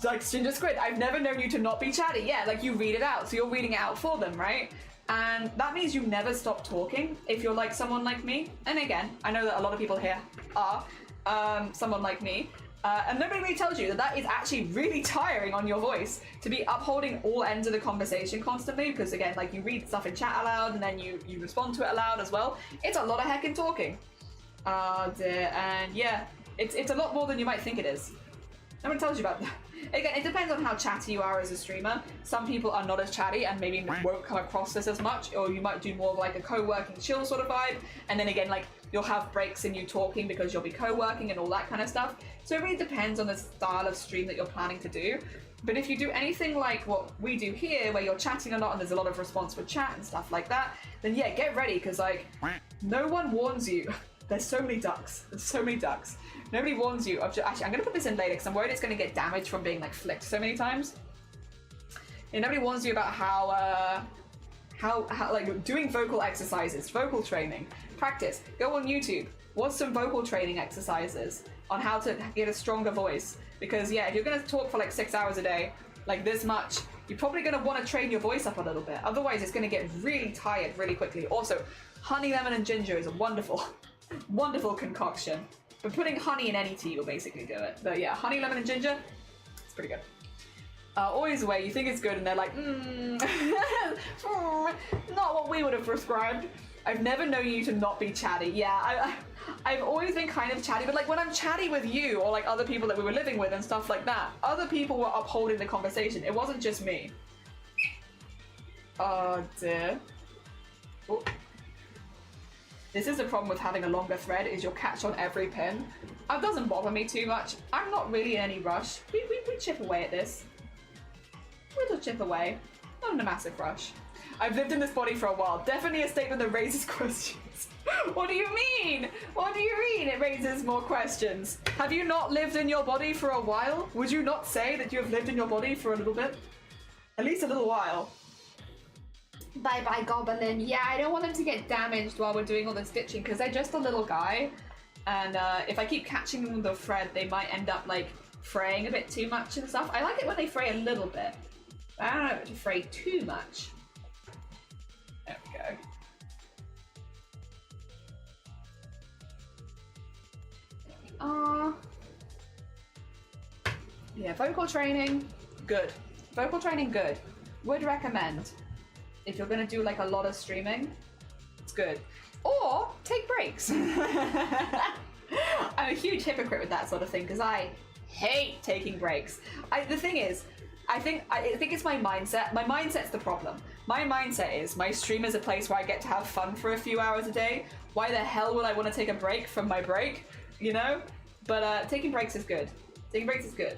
S4: Ginger Squid, I've never known you to not be chatty. Yeah, like you read it out, so you're reading it out for them, right? And that means you never stop talking if you're like someone like me. And again, I know that a lot of people here are someone like me. And nobody really tells you that that is actually really tiring on your voice to be upholding all ends of the conversation constantly. Because again, like you read stuff in chat aloud and then you respond to it aloud as well. It's a lot of heckin' talking. Dear. And yeah, it's a lot more than you might think it is. Nobody tells you about that. Again, it depends on how chatty you are as a streamer. Some people are not as chatty and maybe won't come across this as much, or you might do more of like a co-working chill sort of vibe. And then again, like you'll have breaks in you talking because you'll be co-working and all that kind of stuff. So it really depends on the style of stream that you're planning to do. But if you do anything like what we do here, where you're chatting a lot and there's a lot of response with chat and stuff like that, then yeah, get ready, because like no one warns you. There's so many ducks. There's so many ducks. Nobody warns you of actually, I'm gonna put this in later because I'm worried it's gonna get damaged from being like flicked so many times. And nobody warns you about how like doing vocal exercises, vocal training, practice. Go on YouTube, watch some vocal training exercises on how to get a stronger voice. Because yeah, if you're gonna talk for like 6 hours a day, like this much, you're probably gonna want to train your voice up a little bit. Otherwise, it's gonna get really tired really quickly. Also, honey, lemon, and ginger is a wonderful, wonderful concoction. But putting honey in any tea will basically do it. But yeah, honey, lemon, and ginger, it's pretty good. Always away, you think it's good, and they're like, not what we would have prescribed. I've never known you to not be chatty. Yeah, I've always been kind of chatty, but like when I'm chatty with you or like other people that we were living with and stuff like that, other people were upholding the conversation. It wasn't just me. Oh dear. Oh. This is the problem with having a longer thread, is you'll catch on every pin. It doesn't bother me too much. I'm not really in any rush. We chip away at this. We'll chip away. Not in a massive rush. I've lived in this body for a while. Definitely a statement that raises questions. What do you mean? What do you mean it raises more questions? Have you not lived in your body for a while? Would you not say that you have lived in your body for a little bit? At least a little while. Bye bye Goblin. Yeah, I don't want them to get damaged while we're doing all the stitching because they're just a little guy. And if I keep catching them with the thread, they might end up like fraying a bit too much and stuff. I like it when they fray a little bit. I don't want it to fray too much. There we go. Yeah, vocal training, good. Vocal training, good. Would recommend. If you're gonna do like a lot of streaming, it's good. Or take breaks. I'm a huge hypocrite with that sort of thing because I hate taking breaks. The thing is, I think it's my mindset. My mindset's the problem. My mindset is my stream is a place where I get to have fun for a few hours a day. Why the hell would I want to take a break from my break? You know? But taking breaks is good. Taking breaks is good.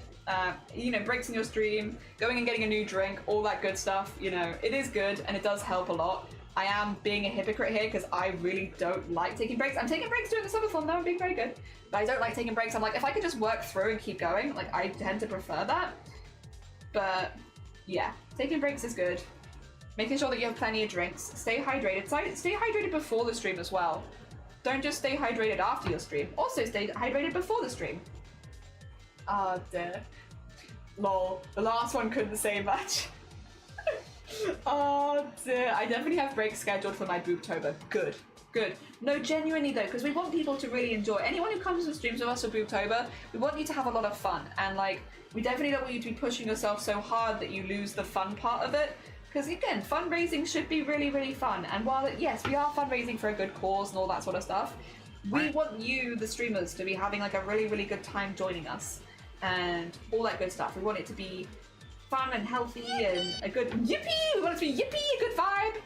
S4: You know, breaks in your stream, going and getting a new drink, all that good stuff, you know, it is good and it does help a lot. I am being a hypocrite here because I really don't like taking breaks. I'm taking breaks during the subathon though, I'm being very good. But I don't like taking breaks. I'm like, if I could just work through and keep going, like I tend to prefer that. But yeah, taking breaks is good. Making sure that you have plenty of drinks. Stay hydrated. Stay hydrated before the stream as well. Don't just stay hydrated after your stream. Also stay hydrated before the stream. Oh dear. Lol. The last one couldn't say much. Oh dear. I definitely have breaks scheduled for my Boobtober. Good. Good. No, genuinely though, because we want people to really enjoy. Anyone who comes and streams with us for Boobtober, we want you to have a lot of fun. And like, we definitely don't want you to be pushing yourself so hard that you lose the fun part of it. Because again, fundraising should be really, really fun. And while, yes, we are fundraising for a good cause and all that sort of stuff, we want you, the streamers, to be having like a really, really good time joining us. and all that good stuff. We want it to be fun and healthy and a good yippee! We want it to be yippee, a good vibe!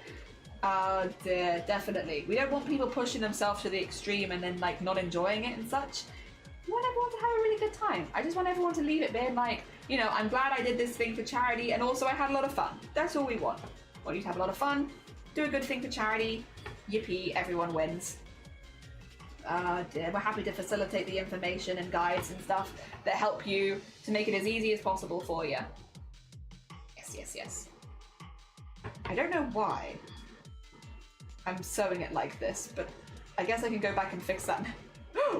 S4: Definitely. We don't want people pushing themselves to the extreme and then like not enjoying it and such. We want everyone to have a really good time. I just want everyone to leave it being like, you know, I'm glad I did this thing for charity and also I had a lot of fun. That's all we want. We want you to have a lot of fun, do a good thing for charity, yippee, everyone wins. We're happy to facilitate the information and guides and stuff that help you to make it as easy as possible for you. Yes, yes, yes. I don't know why I'm sewing it like this, but I guess I can go back and fix that.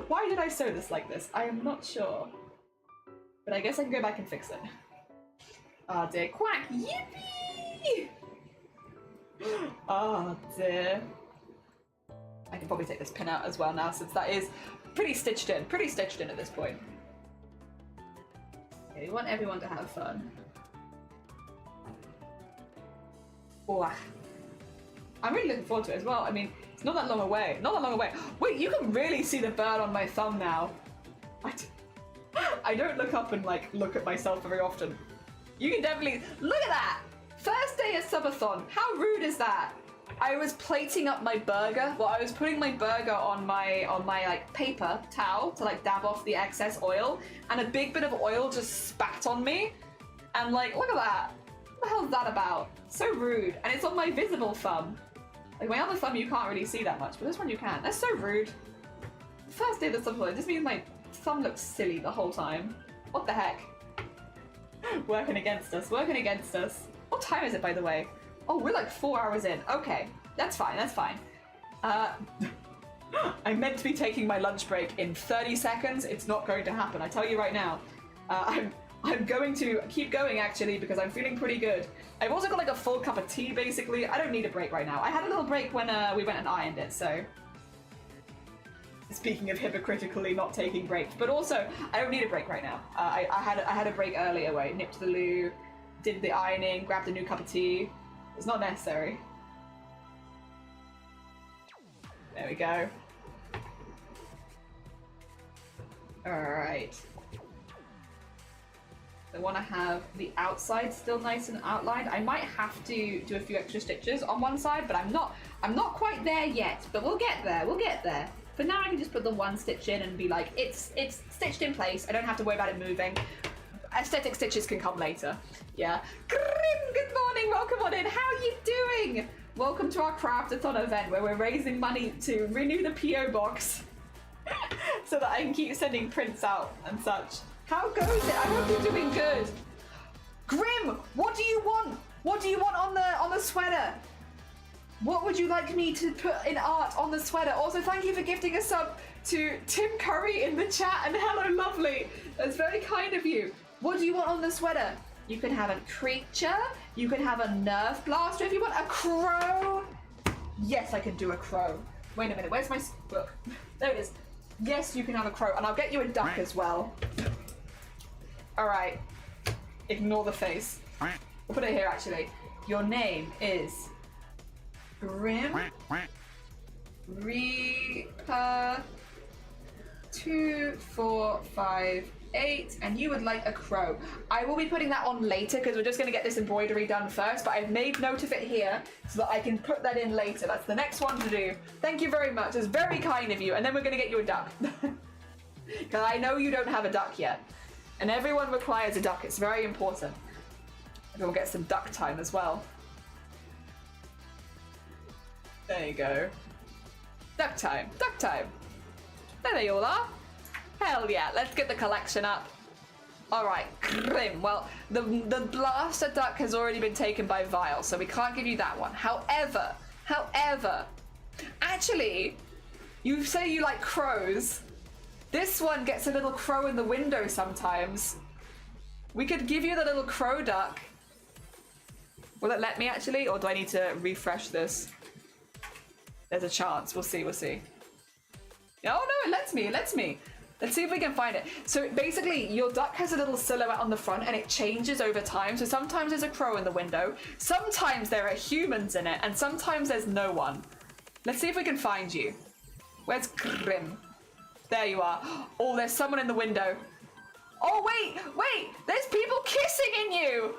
S4: Why did I sew this like this? I am not sure. But I guess I can go back and fix it. Oh dear, quack, yippee! Oh dear. I can probably take this pin out as well now, since that is pretty stitched in at this point. Okay, we want everyone to have fun. Oh, I'm really looking forward to it as well. I mean, it's not that long away. Not that long away. Wait, you can really see the bird on my thumb now. I don't look up and like look at myself very often. You can definitely look at that. First day of subathon. How rude is that? I was plating up my burger. Well, I was putting my burger on my like paper towel to like dab off the excess oil, and a big bit of oil just spat on me. And like, look at that. What the hell is that about? So rude. And it's on my visible thumb. Like my other thumb you can't really see that much, but this one you can. That's so rude. First day of the subathon, it just means my thumb looks silly the whole time. What the heck? Working against us, working against us. What time is it, by the way? Oh, we're like 4 hours in. Okay, that's fine, that's fine. I'm meant to be taking my lunch break in 30 seconds. It's not going to happen, I tell you right now. I'm going to keep going, actually, because I'm feeling pretty good. I've also got like a full cup of tea, basically. I don't need a break right now. I had a little break when we went and ironed it, so... Speaking of hypocritically not taking breaks, but also, I don't need a break right now. I had a break earlier where I nipped to the loo, did the ironing, grabbed a new cup of tea. It's not necessary. There we go. Alright. I want to have the outside still nice and outlined. I might have to do a few extra stitches on one side, but I'm not quite there yet, but we'll get there, we'll get there. For now, I can just put the one stitch in and be like, it's stitched in place. I don't have to worry about it moving. Aesthetic stitches can come later. Yeah. Grim, good morning, welcome on in. How are you doing? Welcome to our Craft-A-THON event where we're raising money to renew the PO box so that I can keep sending prints out and such. How goes it? I hope you're doing good. Grim, what do you want? What do you want on the sweater? What would you like me to put in art on the sweater? Also, thank you for gifting a sub to Tim Curry in the chat, and hello, lovely. That's very kind of you. What do you want on the sweater? You can have a creature. You can have a nerf blaster if you want. A crow. Yes, I can do a crow. Wait a minute, where's my book? There it is. Yes, you can have a crow, and I'll get you a duck as well. All right. Ignore the face. We'll put it here, actually. Your name is... Grim Reaper 2458, and you would like a crow. I will be putting that on later because we're just going to get this embroidery done first, but I've made note of it here so that I can put that in later. That's the next one to do. Thank you very much. It's very kind of you. And then we're going to get you a duck. Because I know you don't have a duck yet. And everyone requires a duck. It's very important. We'll get some duck time as well. There you go. Duck time, duck time. There they all are. Hell yeah, let's get the collection up. Alright, Grim. Well, the blaster duck has already been taken by Vile, so we can't give you that one. However, actually, you say you like crows. This one gets a little crow in the window sometimes. We could give you the little crow duck. Will it let me actually, or do I need to refresh this? There's a chance. We'll see, we'll see. Oh no, it lets me, it lets me. Let's see if we can find it. So basically, your duck has a little silhouette on the front and it changes over time. So sometimes there's a crow in the window, sometimes there are humans in it, and sometimes there's no one. Let's see if we can find you. Where's Grim? There you are. Oh, there's someone in the window. Oh, wait, there's people kissing in you.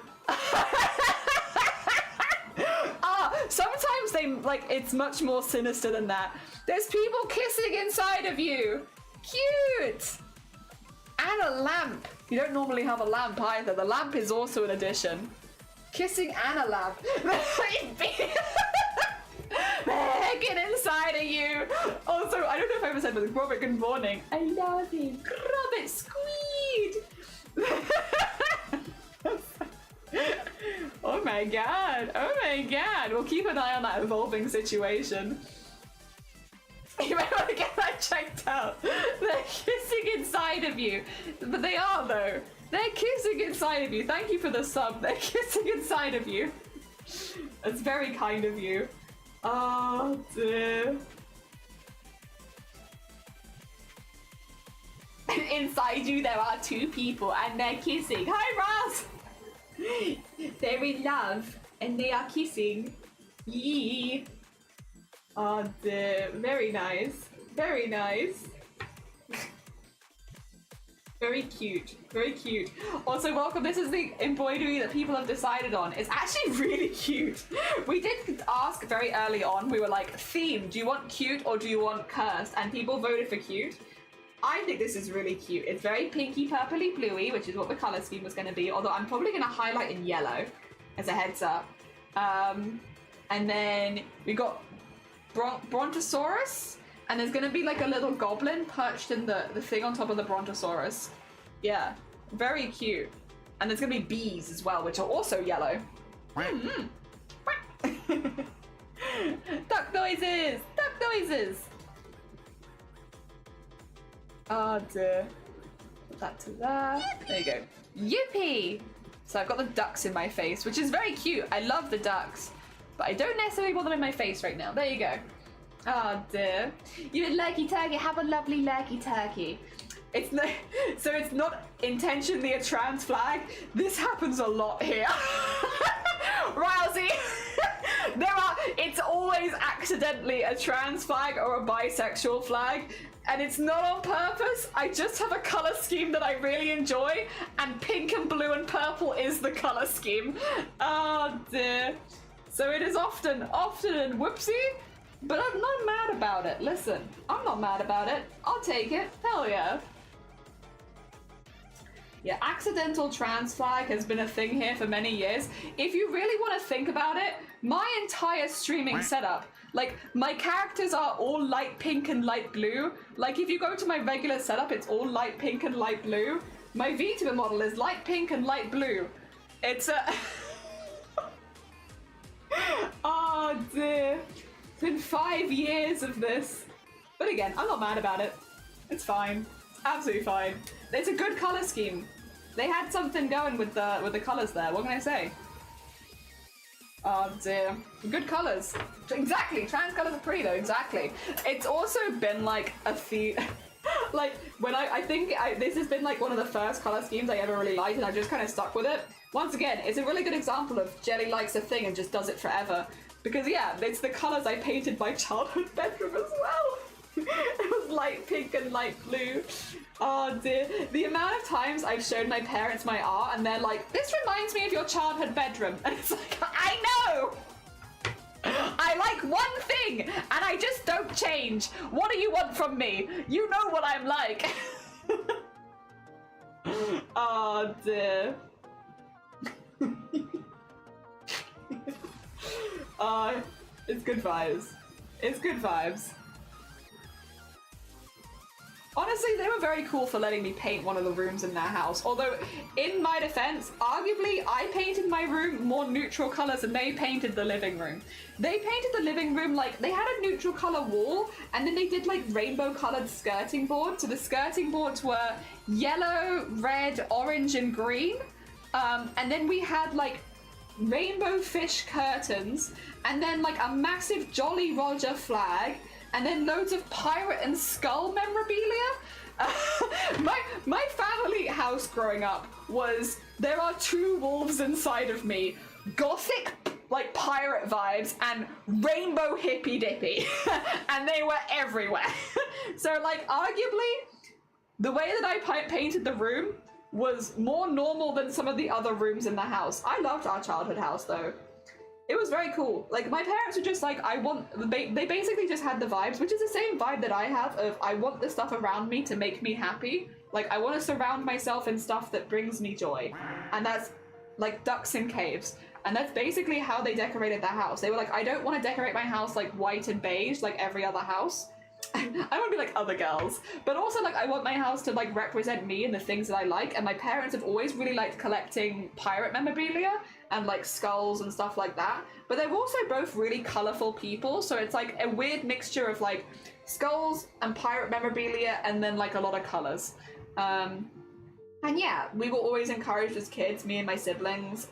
S4: Sometimes they, like, it's much more sinister than that. There's people kissing inside of you. Cute. And a lamp. You don't normally have a lamp either. The lamp is also an addition. Kissing and a lamp. Get inside of you. Also, I don't know if I ever said this. Robert, good morning. I love him. Robert, squeed. Oh my god. Oh my god. We'll keep an eye on that evolving situation. You might want to get that checked out. They're kissing inside of you. But they are, though. They're kissing inside of you. Thank you for the sub. They're kissing inside of you. That's very kind of you. Oh, dear. Inside you, there are two people, and they're kissing. Hi, Ross! They're in love, and they are kissing. Yee. Oh, dear. Very nice. Very nice. Very cute. Very cute. Also, welcome. This is the embroidery that people have decided on. It's actually really cute. We did ask very early on. We were like, theme, do you want cute or do you want cursed? And people voted for cute. I think this is really cute. It's very pinky, purpley, bluey, which is what the color scheme was going to be. Although I'm probably going to highlight in yellow as a heads up. And then we got Brontosaurus. And there's gonna be like a little goblin perched in the thing on top of the Brontosaurus. Yeah, very cute. And there's gonna be bees as well, which are also yellow. Duck noises! Duck noises! Oh dear. Put that to there. There you go. Yippee! So I've got the ducks in my face, which is very cute. I love the ducks. But I don't necessarily want them in my face right now. There you go. Oh dear. You a lurky turkey, have a lovely lurky turkey. It's no, so it's not intentionally a trans flag. This happens a lot here. Rousey, it's always accidentally a trans flag or a bisexual flag. And it's not on purpose. I just have a color scheme that I really enjoy. And pink and blue and purple is the color scheme. Oh dear. So it is often and whoopsie. But I'm not mad about it. Listen, I'm not mad about it. I'll take it. Hell yeah. Yeah, accidental trans flag has been a thing here for many years. If you really want to think about it, my entire streaming setup, like my characters are all light pink and light blue. Like if you go to my regular setup, it's all light pink and light blue. My VTuber model is light pink and light blue. It's a... Oh dear. It's been 5 years of this. But again, I'm not mad about it. It's fine. Absolutely fine. It's a good color scheme. They had something going with the colors there. What can I say? Oh dear. Good colors. Exactly. Trans colors are pretty though. Exactly. It's also been like a theme. Like when I think this has been like one of the first color schemes I ever really liked, and I just kind of stuck with it. Once again, it's a really good example of Jelly likes a thing and just does it forever. Because yeah, it's the colours I painted my childhood bedroom as well. It was light pink and light blue. Oh dear. The amount of times I've shown my parents my art and they're like, this reminds me of your childhood bedroom. And it's like, I know! I like one thing and I just don't change. What do you want from me? You know what I'm like. Oh dear. It's good vibes. It's good vibes. Honestly, they were very cool for letting me paint one of the rooms in their house. Although, in my defense, arguably, I painted my room more neutral colors than they painted the living room. They painted the living room like, they had a neutral color wall, and then they did like rainbow colored skirting boards. So the skirting boards were yellow, red, orange, and green. And then we had like rainbow fish curtains, and then like a massive Jolly Roger flag, and then loads of pirate and skull memorabilia. My family house growing up was, there are two wolves inside of me, gothic like pirate vibes and rainbow hippy dippy, and they were everywhere. So like arguably the way that I painted the room was more normal than some of the other rooms in the house. I loved our childhood house though. It was very cool. Like, my parents were just like, they basically just had the vibes, which is the same vibe that I have of, I want the stuff around me to make me happy. Like, I want to surround myself in stuff that brings me joy. And that's, like, ducks in caves. And that's basically how they decorated their house. They were like, I don't want to decorate my house, like, white and beige, like every other house. I want to be like other girls. But also, like, I want my house to, like, represent me and the things that I like. And my parents have always really liked collecting pirate memorabilia and like skulls and stuff like that, but they're also both really colorful people, so it's like a weird mixture of like skulls and pirate memorabilia and then like a lot of colors. And yeah, we were always encouraged as kids, me and my siblings,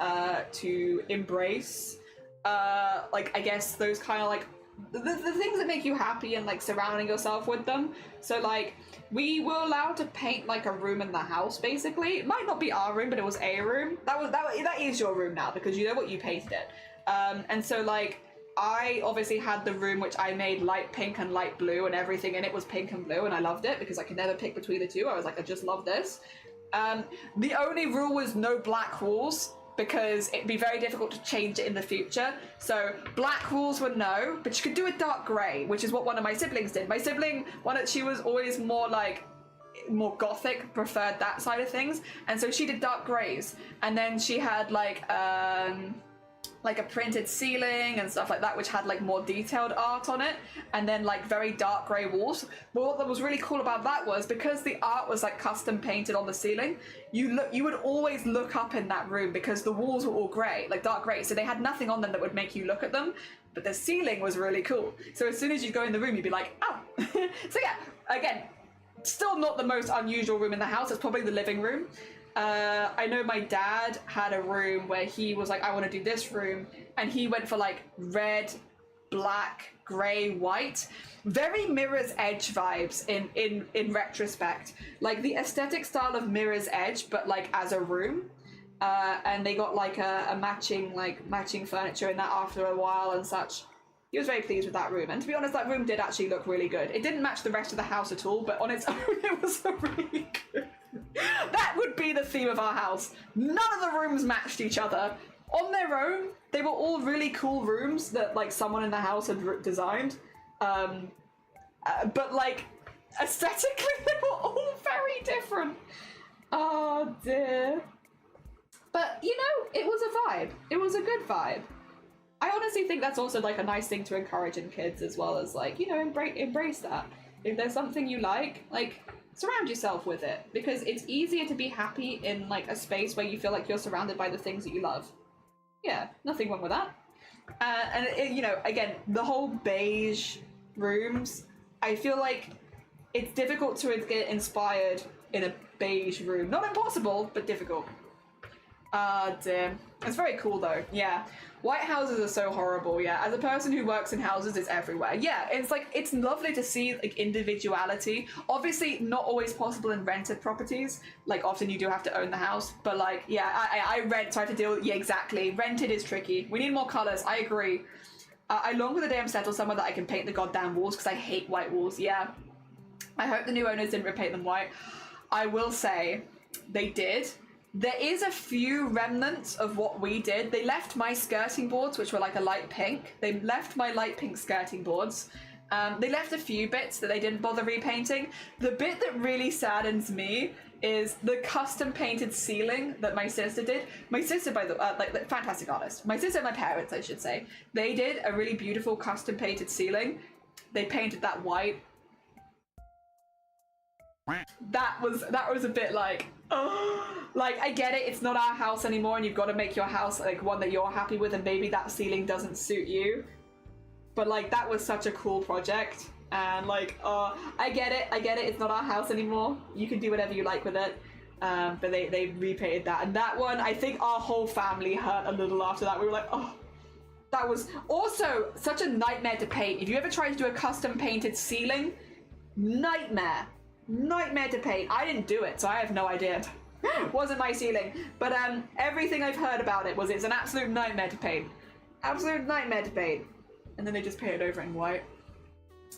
S4: to embrace like, I guess those kind of like the things that make you happy and like surrounding yourself with them. So like, we were allowed to paint like a room in the house, basically. It might not be our room, but it was a room. That is your room now, because you know what, you painted it. And so like, I obviously had the room which I made light pink and light blue, and everything in it was pink and blue, and I loved it because I could never pick between the two. I was like, I just love this. The only rule was no black walls, because it'd be very difficult to change it in the future. So black walls were no, but you could do a dark grey, which is what one of my siblings did. My sibling, she was always more gothic, preferred that side of things, and so she did dark greys. And then she had like a printed ceiling and stuff like that, which had like more detailed art on it, and then like very dark grey walls. But what was really cool about that was, because the art was like custom painted on the ceiling, you would always look up in that room because the walls were all grey, like dark grey, so they had nothing on them that would make you look at them, but the ceiling was really cool. So as soon as you go in the room, you'd be like, oh. So yeah, again, still not the most unusual room in the house. It's probably the living room. I know my dad had a room where he was like, I want to do this room, and he went for like red, black, grey, white. Very Mirror's Edge vibes in retrospect. Like the aesthetic style of Mirror's Edge, but like as a room. And they got like a matching furniture in that after a while and such. He was very pleased with that room, and to be honest, that room did actually look really good. It didn't match the rest of the house at all, but on its own, it was really good. That would be the theme of our house. None of the rooms matched each other. On their own, they were all really cool rooms that like someone in the house had designed. But like aesthetically, they were all very different. Oh dear. But you know, it was a vibe. It was a good vibe. I honestly think that's also like a nice thing to encourage in kids, as well as like, you know, embrace that. If there's something you like, surround yourself with it, because it's easier to be happy in like a space where you feel like you're surrounded by the things that you love. Yeah, nothing wrong with that. And it, you know, again, the whole beige rooms, I feel like it's difficult to get inspired in a beige room. Not impossible, but difficult. Dear. It's very cool though, yeah. White houses are so horrible, yeah. As a person who works in houses, it's everywhere. Yeah, it's like, it's lovely to see like individuality. Obviously not always possible in rented properties. Like often you do have to own the house, but like, yeah, I rent, so I have to deal with, yeah, exactly. Rented is tricky. We need more colors, I agree. I long for the day I'm settled somewhere that I can paint the goddamn walls, because I hate white walls, yeah. I hope the new owners didn't repaint them white. I will say, they did. There is a few remnants of what we did. They left my skirting boards, which were like a light pink. They left my light pink skirting boards. They left a few bits that they didn't bother repainting. The bit that really saddens me is the custom painted ceiling that my sister did. My sister, by the way, like fantastic artist. My sister and my parents, I should say. They did a really beautiful custom painted ceiling. They painted that white. That was a bit like, oh, like I get it, it's not our house anymore, and you've got to make your house like one that you're happy with, and maybe that ceiling doesn't suit you, but like that was such a cool project, and like, I get it, it's not our house anymore, you can do whatever you like with it, but they repainted that, and that one, I think our whole family hurt a little after that. We were like, oh, that was also such a nightmare to paint. If you ever try to do a custom painted ceiling, nightmare to paint. I didn't do it, so I have no idea. Wasn't my ceiling, but everything I've heard about it was it's an absolute nightmare to paint. Absolute nightmare to paint. And then they just painted over it in white.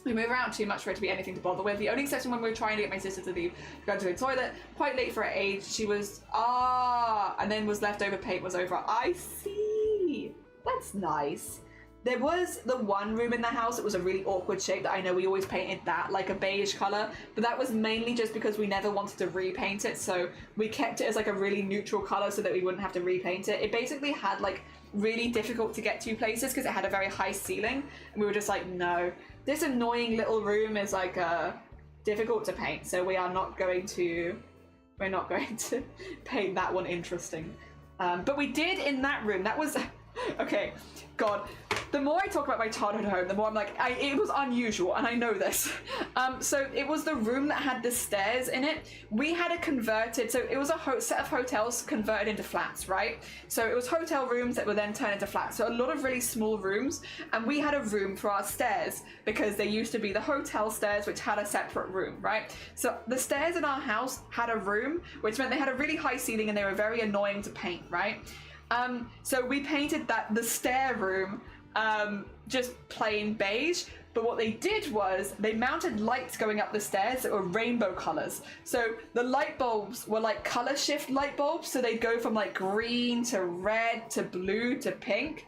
S4: We move around too much for it to be anything to bother with. The only exception when we were trying to get my sister to leave, go to the toilet, quite late for her age. She was, and then was leftover paint was over. I see. That's nice. There was the one room in the house that was a really awkward shape that I know we always painted that like a beige color, but that was mainly just because we never wanted to repaint it, so we kept it as like a really neutral color so that we wouldn't have to repaint it. It basically had like really difficult to get to places because it had a very high ceiling, and we were just like, no, this annoying little room is like difficult to paint, so we're not going to paint that one interesting. But we did in that room. That was okay. God, the more I talk about my childhood home, the more I'm like, it was unusual, and I know this. So it was the room that had the stairs in it. We had a converted, so it was a set of hotels converted into flats, right? So it was hotel rooms that were then turned into flats. So a lot of really small rooms, and we had a room for our stairs because they used to be the hotel stairs, which had a separate room, right? So the stairs in our house had a room, which meant they had a really high ceiling and they were very annoying to paint, right? So we painted the stair room just plain beige, but what they did was they mounted lights going up the stairs that were rainbow colors. So the light bulbs were like color shift light bulbs, so they'd go from like green to red to blue to pink.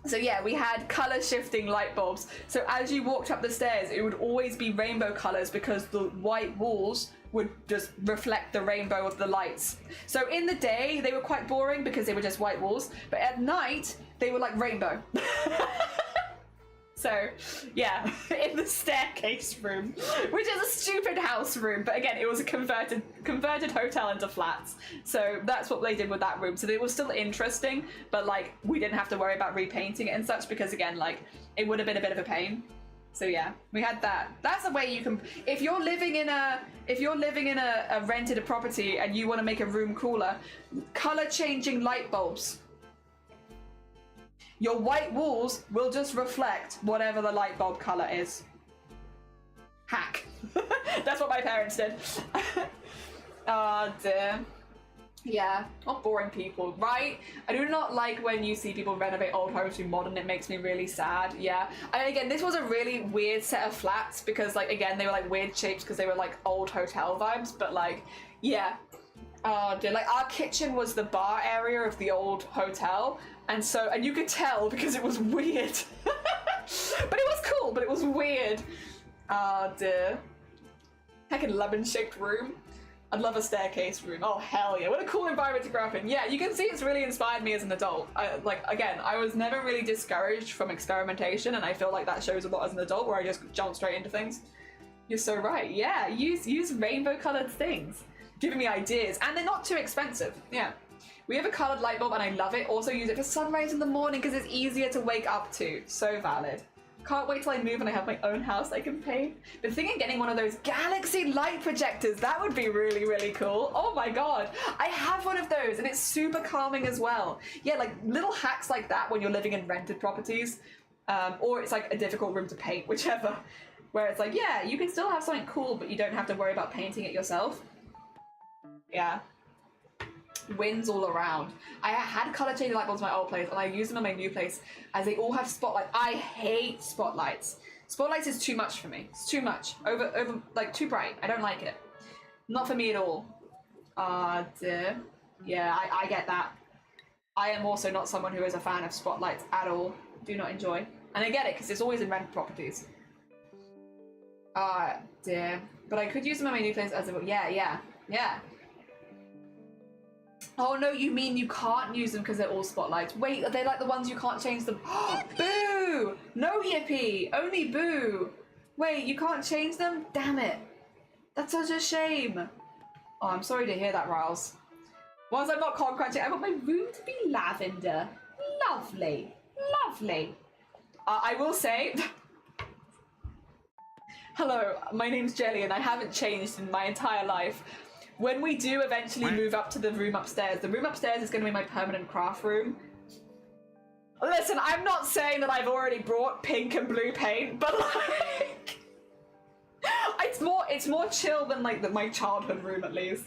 S4: So yeah, we had color shifting light bulbs. So as you walked up the stairs, it would always be rainbow colors because the white walls would just reflect the rainbow of the lights. So in the day, they were quite boring because they were just white walls, but at night, they were like rainbow. So yeah, in the staircase room, which is a stupid house room, but again, it was a converted hotel into flats. So that's what they did with that room. So it was still interesting, but like we didn't have to worry about repainting it and such because again, like it would have been a bit of a pain. So yeah, we had that. That's a way you can, if you're living in a rented property and you want to make a room cooler, color changing light bulbs. Your white walls will just reflect whatever the light bulb color is. Hack. That's what my parents did. Oh dear. Yeah, not boring people, right? I do not like when you see people renovate old homes to modern. It makes me really sad. Yeah. I mean, again, this was a really weird set of flats because, like, again, they were like weird shapes because they were like old hotel vibes. But like, yeah. Oh dear. Like our kitchen was the bar area of the old hotel, and you could tell because it was weird. But it was cool. But it was weird. Oh dear. Heck, a lemon-shaped room. I'd love a staircase room. Oh, hell yeah. What a cool environment to grow up in. Yeah, you can see it's really inspired me as an adult. I was never really discouraged from experimentation, and I feel like that shows a lot as an adult where I just jump straight into things. You're so right. Yeah, use rainbow-colored things. Giving me ideas. And they're not too expensive. Yeah. We have a colored light bulb, and I love it. Also use it for sunrise in the morning because it's easier to wake up to. So valid. Can't wait till I move and I have my own house I can paint. Been thinking getting one of those galaxy light projectors. That would be really, really cool. Oh my god. I have one of those and it's super calming as well. Yeah, like little hacks like that when you're living in rented properties. Or it's like a difficult room to paint, whichever. Where it's like, yeah, you can still have something cool, but you don't have to worry about painting it yourself. Yeah. Wins all around. I had color changing light bulbs in my old place and I use them in my new place as they all have spotlight. I hate spotlights. Spotlights is too much for me. It's too much. Over like too bright. I don't like it. Not for me at all. Dear. Yeah, I get that. I am also not someone who is a fan of spotlights at all. Do not enjoy. And I get it because it's always in rented properties. Dear. But I could use them in my new place as a yeah. Oh no, you mean you can't use them because they're all spotlights. Wait, are they like the ones you can't change them? Boo! No yippee! Only boo! Wait, you can't change them? Damn it. That's such a shame. Oh, I'm sorry to hear that, Riles. Once I'm not cold crunching, I want my room to be lavender. Lovely. Lovely. I will say... Hello, my name's Jelly and I haven't changed in my entire life. When we do eventually move up to the room upstairs is going to be my permanent craft room. Listen, I'm not saying that I've already brought pink and blue paint, but like... It's more chill than like my childhood room at least.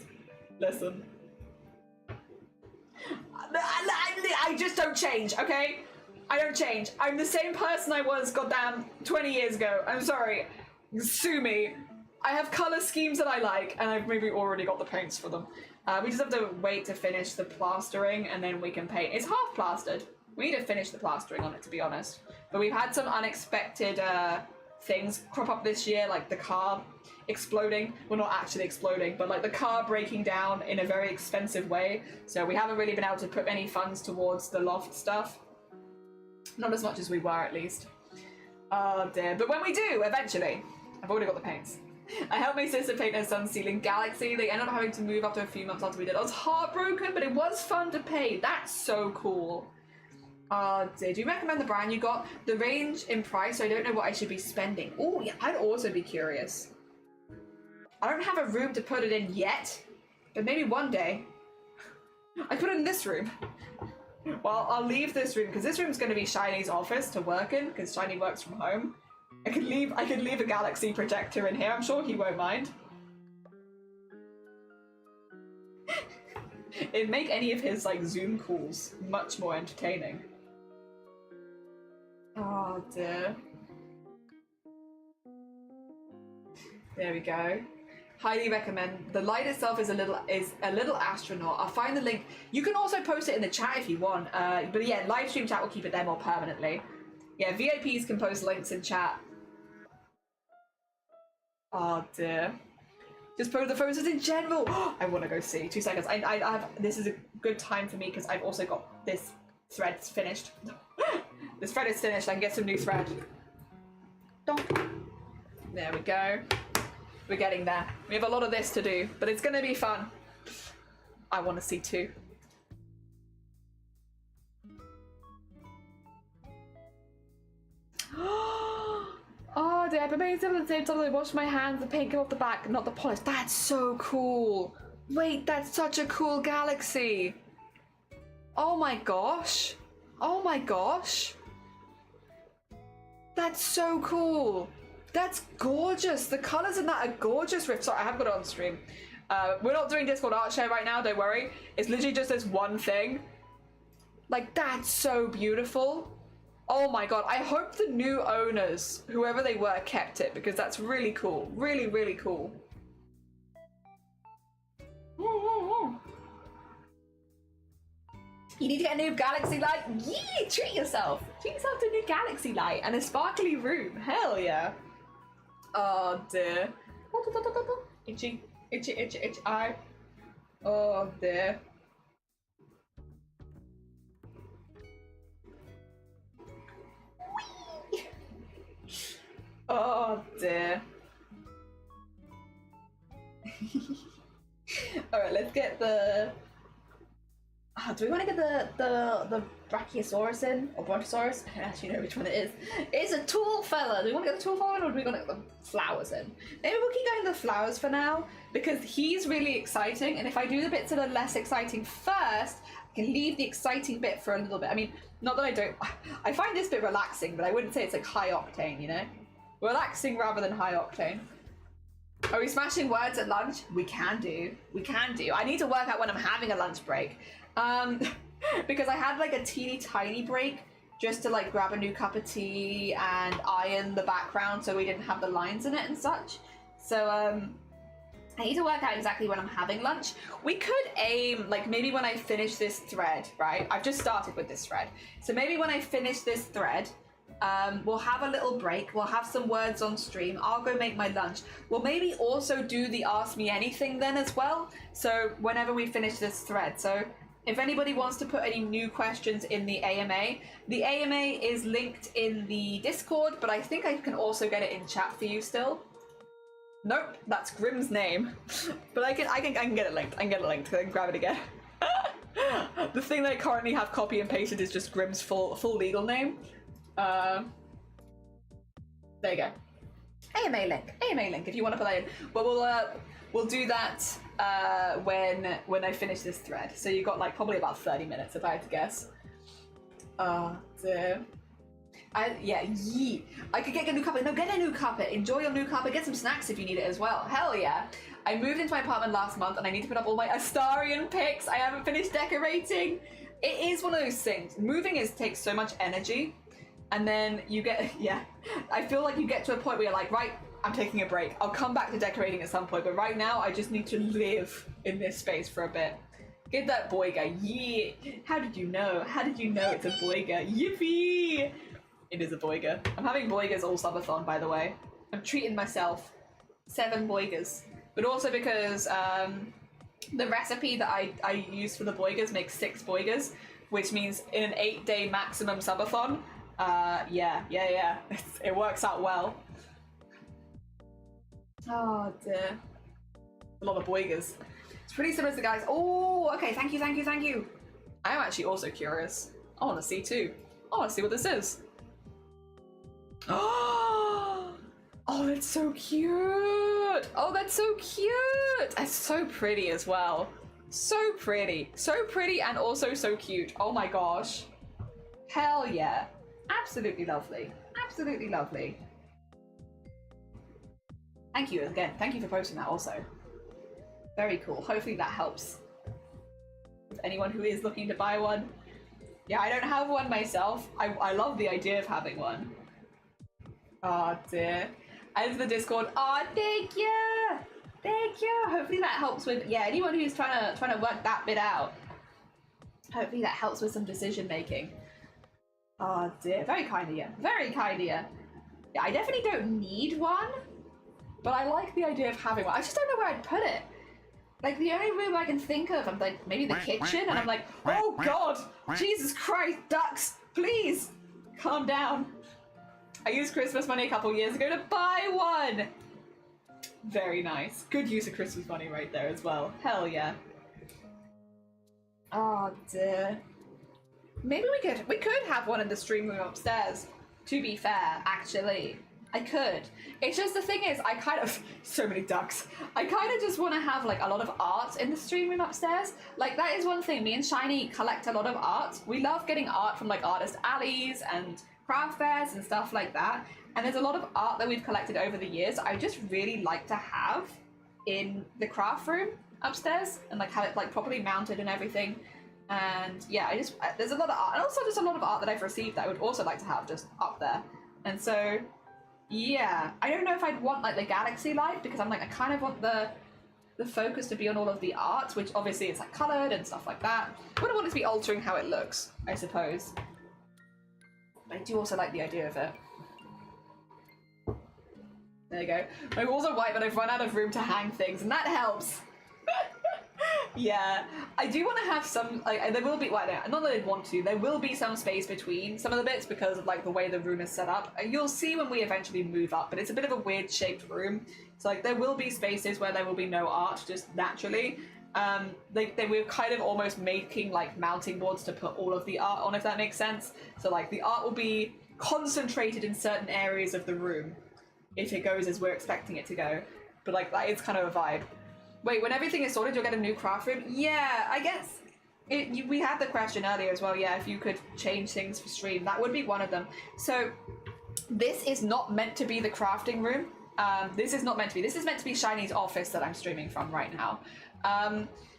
S4: Listen. I just don't change, okay? I don't change. I'm the same person I was, goddamn, 20 years ago. I'm sorry. Sue me. I have color schemes that I like, and I've maybe already got the paints for them. We just have to wait to finish the plastering, and then we can paint. It's half plastered. We need to finish the plastering on it, to be honest. But we've had some unexpected things crop up this year, like the car exploding. Well, not actually exploding, but like the car breaking down in a very expensive way. So we haven't really been able to put any funds towards the loft stuff. Not as much as we were, at least. Oh dear. But when we do, eventually, I've already got the paints. I helped my sister paint her son's ceiling Galaxy. They ended up having to move after a few months after we did. I was heartbroken, but it was fun to paint. That's so cool. Do you recommend the brand you got? The range in price, so I don't know what I should be spending. Oh, yeah, I'd also be curious. I don't have a room to put it in yet, but maybe one day. I put it in this room. Well, I'll leave this room, because this room's going to be Shiny's office to work in, because Shiny works from home. I could leave a Galaxy projector in here. I'm sure he won't mind. It'd make any of his, like, Zoom calls much more entertaining. Oh, dear. There we go. Highly recommend. The light itself is a little astronaut. I'll find the link. You can also post it in the chat if you want. But yeah, live stream chat will keep it there more permanently. Yeah, VIPs can post links in chat. Oh dear. Just post the photos in general. I want to go see. 2 seconds. I have. This is a good time for me because I've also got this thread finished. This thread is finished. I can get some new thread. Donk. There we go. We're getting there. We have a lot of this to do, but it's gonna be fun. I want to see too. Oh, dear, I've been making them at the same time. I washed my hands, the paint came off the back, not the polish. That's so cool. Wait, that's such a cool Galaxy. Oh my gosh. Oh my gosh. That's so cool. That's gorgeous. The colours in that are gorgeous. Sorry, I haven't got it on stream. We're not doing Discord art share right now, don't worry. It's literally just this one thing. Like, that's so beautiful. Oh my god, I hope the new owners, whoever they were, kept it, because that's really cool. Really, really cool. You need to get a new Galaxy light? Yeah, treat yourself. Treat yourself to a new Galaxy light and a sparkly room. Hell yeah. Oh dear. Itchy, itchy, itchy, itchy eye. Oh dear. Whee! Oh dear. Alright, let's get the... do we want to get the Brachiosaurus in? Or Brontosaurus? I don't actually know which one it is. It's a tall fella. Do we want to get the tall fella in, or do we want to get the flowers in? Maybe we'll keep going the flowers for now, because he's really exciting, and if I do the bits that are less exciting first, I can leave the exciting bit for a little bit. I mean, not that I don't... I find this bit relaxing, but I wouldn't say it's like high octane, you know? Relaxing rather than high octane. Are we smashing words at lunch? We can do. We can do. I need to work out when I'm having a lunch break. Because I had like a teeny tiny break just to like grab a new cup of tea and iron the background so we didn't have the lines in it and such. So I need to work out exactly when I'm having lunch. We could aim, like maybe when I finish this thread, right? I've just started with this thread. So maybe when I finish this thread, we'll have a little break. We'll have some words on stream. I'll go make my lunch. We'll maybe also do the Ask Me Anything then as well. So whenever we finish this thread. So if anybody wants to put any new questions in the AMA is linked in the Discord, but I think I can also get it in chat for you still. Nope, that's Grimm's name. But I can get it linked. I can get it linked. I can grab it again. The thing that I currently have copy and pasted is just Grimm's full legal name. There you go. AMA link if you want to put that in. But we'll do that when I finish this thread. So you've got like probably about 30 minutes if I had to guess. Dear. I could get a new carpet. No, get a new carpet. Enjoy your new carpet. Get some snacks if you need it as well. Hell yeah. I moved into my apartment last month and I need to put up all my Astarian pics. I haven't finished decorating. it is one of those things. Moving takes so much energy, and then you get, yeah, I feel like you get to a point where you're like, right, I'm taking a break. I'll come back to decorating at some point, but right now I just need to live in this space for a bit. Get that boiga, yeah. How did you know? How did you know it's a boiga? Yippee! It is a boiga. I'm having boigas all subathon, by the way. I'm treating myself. 7 boigas. But also because the recipe that I use for the boigas makes 6 boigas, which means in an 8-day maximum subathon, yeah. It works out well. Oh dear. A lot of boigas. It's pretty similar to the guys. Oh, okay, thank you. I am actually also curious. I want to see too. I want to see what this is. Oh, that's so cute. Oh, that's so cute. It's so pretty as well. So pretty and also so cute. Oh my gosh. Hell yeah. Absolutely lovely. Absolutely lovely. Thank you again. Thank you for posting that also. Very cool. Hopefully that helps with anyone who is looking to buy one. Yeah, I don't have one myself. I love the idea of having one. Oh dear. As the Discord. Oh, thank you. Thank you. Hopefully that helps with, yeah, anyone who's trying to work that bit out. Hopefully that helps with some decision making. Oh dear. Very kind of you. Very kind of you. Yeah, I definitely don't need one, but I like the idea of having one. I just don't know where I'd put it. Like, the only room I can think of, I'm like, maybe the kitchen, and I'm like, oh god, Jesus Christ, ducks, please, calm down. I used Christmas money a couple years ago to buy one. Very nice. Good use of Christmas money right there as well. Hell yeah. Oh dear. Maybe we could have one in the stream room upstairs, to be fair, actually. I could. It's just the thing is, I kind of, so many ducks. I kind of just want to have like a lot of art in the stream room upstairs. Like that is one thing, me and Shiny collect a lot of art. We love getting art from like artist alleys and craft fairs and stuff like that. And there's a lot of art that we've collected over the years I just really like to have in the craft room upstairs and like have it like properly mounted and everything. And yeah, there's a lot of art, and also just a lot of art that I've received that I would also like to have just up there. And so yeah, I don't know if I'd want like the galaxy light, because I'm like, I kind of want the focus to be on all of the art, which obviously it's like coloured and stuff like that. I wouldn't want it to be altering how it looks, I suppose. But I do also like the idea of it. There you go. My walls are white, but I've run out of room to hang things, and that helps. Yeah, I do want to have some, like, there will be, well, not that I'd want to, there will be some space between some of the bits because of, like, the way the room is set up. You'll see when we eventually move up, but it's a bit of a weird shaped room. So, like, there will be spaces where there will be no art, just naturally. They were kind of almost making, like, mounting boards to put all of the art on, if that makes sense. So, like, the art will be concentrated in certain areas of the room, if it goes as we're expecting it to go. But, like, that is kind of a vibe. Wait, when everything is sorted, you'll get a new craft room? Yeah, I guess we had the question earlier as well, yeah, if you could change things for stream, that would be one of them. So, this is not meant to be the crafting room. This is not meant to be. This is meant to be Shiny's office that I'm streaming from right now.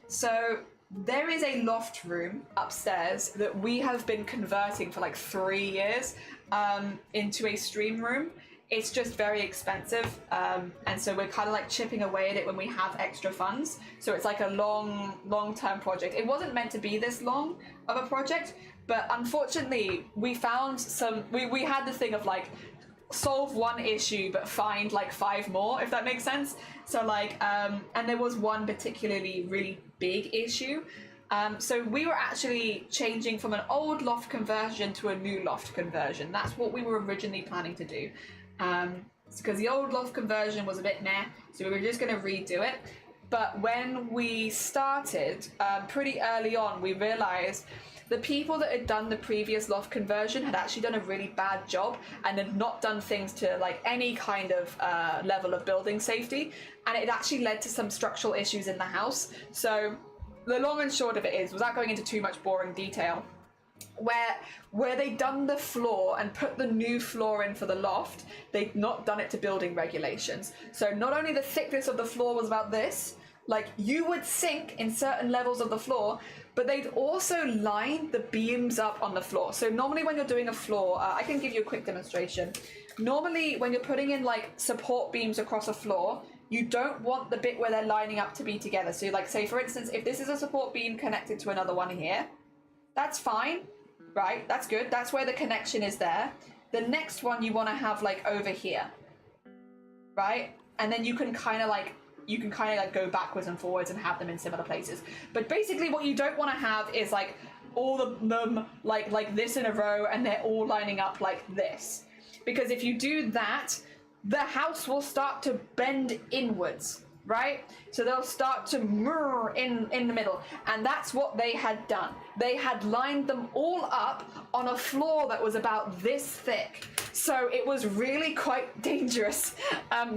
S4: So, there is a loft room upstairs that we have been converting for like 3 years into a stream room. It's just very expensive, and so we're kind of like chipping away at it when we have extra funds. So it's like a long-term project. It wasn't meant to be this long of a project, but unfortunately we found some, we had the thing of like, solve one issue but find like 5 more, if that makes sense. So like, and there was one particularly really big issue. So we were actually changing from an old loft conversion to a new loft conversion. That's what we were originally planning to do. Because the old loft conversion was a bit meh, so we were just going to redo it. But when we started, pretty early on, we realised the people that had done the previous loft conversion had actually done a really bad job and had not done things to like any kind of level of building safety, and it actually led to some structural issues in the house. So the long and short of it is, without going into too much boring detail, where they'd done the floor and put the new floor in for the loft, they'd not done it to building regulations. So not only the thickness of the floor was about this, Like, you would sink in certain levels of the floor, but they'd also line the beams up on the floor. So normally when you're doing a floor, I can give you a quick demonstration. Normally when you're putting in like support beams across a floor, you don't want the bit where they're lining up to be together. So like, say for instance, if this is a support beam connected to another one here, that's fine, right? That's good. That's where the connection is there. The next one you want to have like over here, right? And then you can kind of like go backwards and forwards and have them in similar places. But basically what you don't want to have is like all of them like this in a row and they're all lining up like this. Because if you do that, the house will start to bend inwards, right? So they'll start to mirror in the middle. And that's what they had done. They had lined them all up on a floor that was about this thick. So it was really quite dangerous.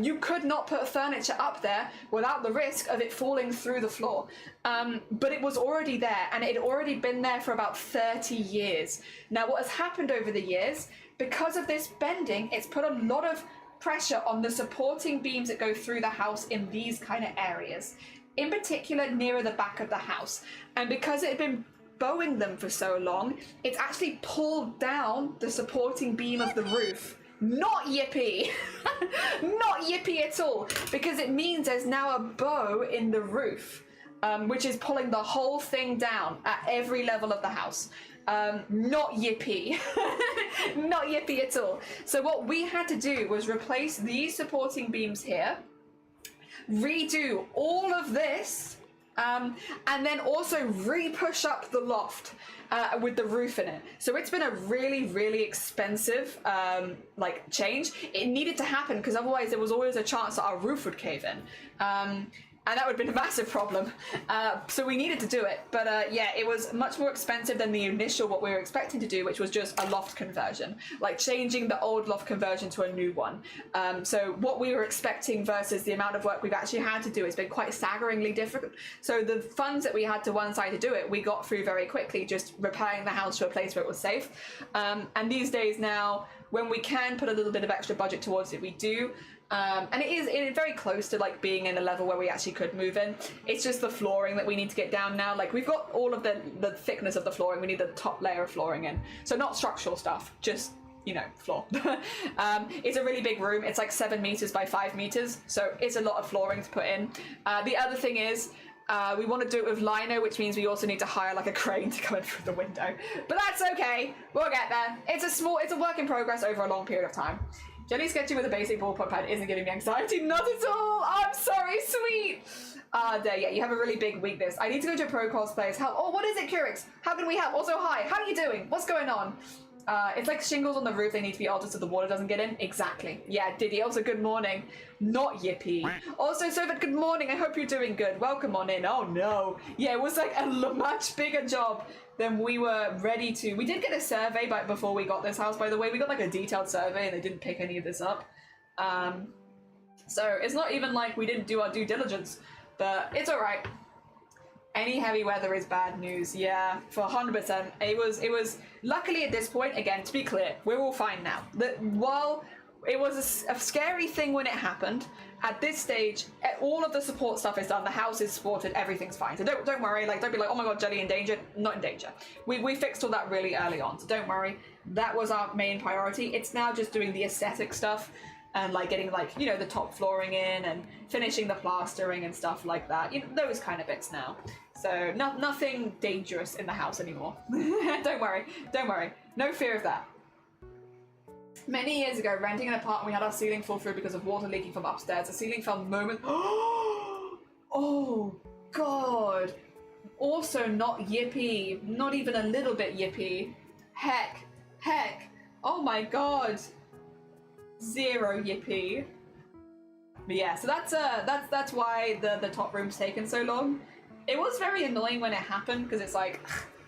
S4: You could not put furniture up there without the risk of it falling through the floor. But it was already there, and it had already been there for about 30 years. Now what has happened over the years, because of this bending, it's put a lot of pressure on the supporting beams that go through the house in these kind of areas, in particular nearer the back of the house. And because it had been bowing them for so long, it's actually pulled down the supporting beam of the roof. Not yippee! Not yippee at all, because it means there's now a bow in the roof, which is pulling the whole thing down at every level of the house. Not yippee. Not yippee at all. So what we had to do was replace these supporting beams here, redo all of this, and then also re-push up the loft with the roof in it. So it's been a really, really expensive like change. It needed to happen because otherwise there was always a chance that our roof would cave in. And that would have been a massive problem. So we needed to do it. But yeah, it was much more expensive than the initial what we were expecting to do, which was just a loft conversion. Like changing the old loft conversion to a new one. So what we were expecting versus the amount of work we've actually had to do has been quite staggeringly different. So the funds that we had to one side to do it, we got through very quickly, just repairing the house to a place where it was safe. And these days now, when we can put a little bit of extra budget towards it, we do. And it is very close to like being in a level where we actually could move in. It's just the flooring that we need to get down now. Like we've got all of the thickness of the flooring. We need the top layer of flooring in. So not structural stuff, just, you know, floor. It's a really big room. It's like 7 meters by 5 meters. So it's a lot of flooring to put in. The other thing is, we want to do it with lino, which means we also need to hire like a crane to come in through the window. But that's okay. We'll get there. It's a work in progress over a long period of time. Jelly sketching with a basic ballpoint pad isn't giving me anxiety. Not at all. I'm sorry, sweet. There, yeah, you have a really big weakness. I need to go to a pro cosplayer's help. Oh, what is it, Curix? How can we help? Also, hi. How are you doing? What's going on? It's like shingles on the roof. They need to be altered so the water doesn't get in. Exactly. Yeah, Diddy. Also, good morning. Not yippee. Also, Sovat, good morning. I hope you're doing good. Welcome on in. Oh, no. Yeah, it was like a much bigger job than we were ready to. We did get a survey before we got this house, by the way. We got like a detailed survey and they didn't pick any of this up. So it's not even like we didn't do our due diligence, but it's all right. Any heavy weather is bad news. Yeah, for 100%. It was luckily at this point, again, to be clear, we're all fine now. While it was a scary thing when it happened, at this stage, all of the support stuff is done. The house is supported. Everything's fine. So don't worry. Like, don't be like, oh my god, Jelly in danger. Not in danger. We fixed all that really early on. So don't worry. That was our main priority. It's now just doing the aesthetic stuff and like getting like, you know, the top flooring in and finishing the plastering and stuff like that. You know, those kind of bits now. So nothing dangerous in the house anymore. Don't worry. Don't worry. No fear of that. Many years ago, renting an apartment, we had our ceiling fall through because of water leaking from upstairs. The ceiling fell moment. Oh, God. Also not yippee. Not even a little bit yippee. Heck. Oh my God. Zero yippee. But yeah, so that's why the top room's taken so long. It was very annoying when it happened because it's like,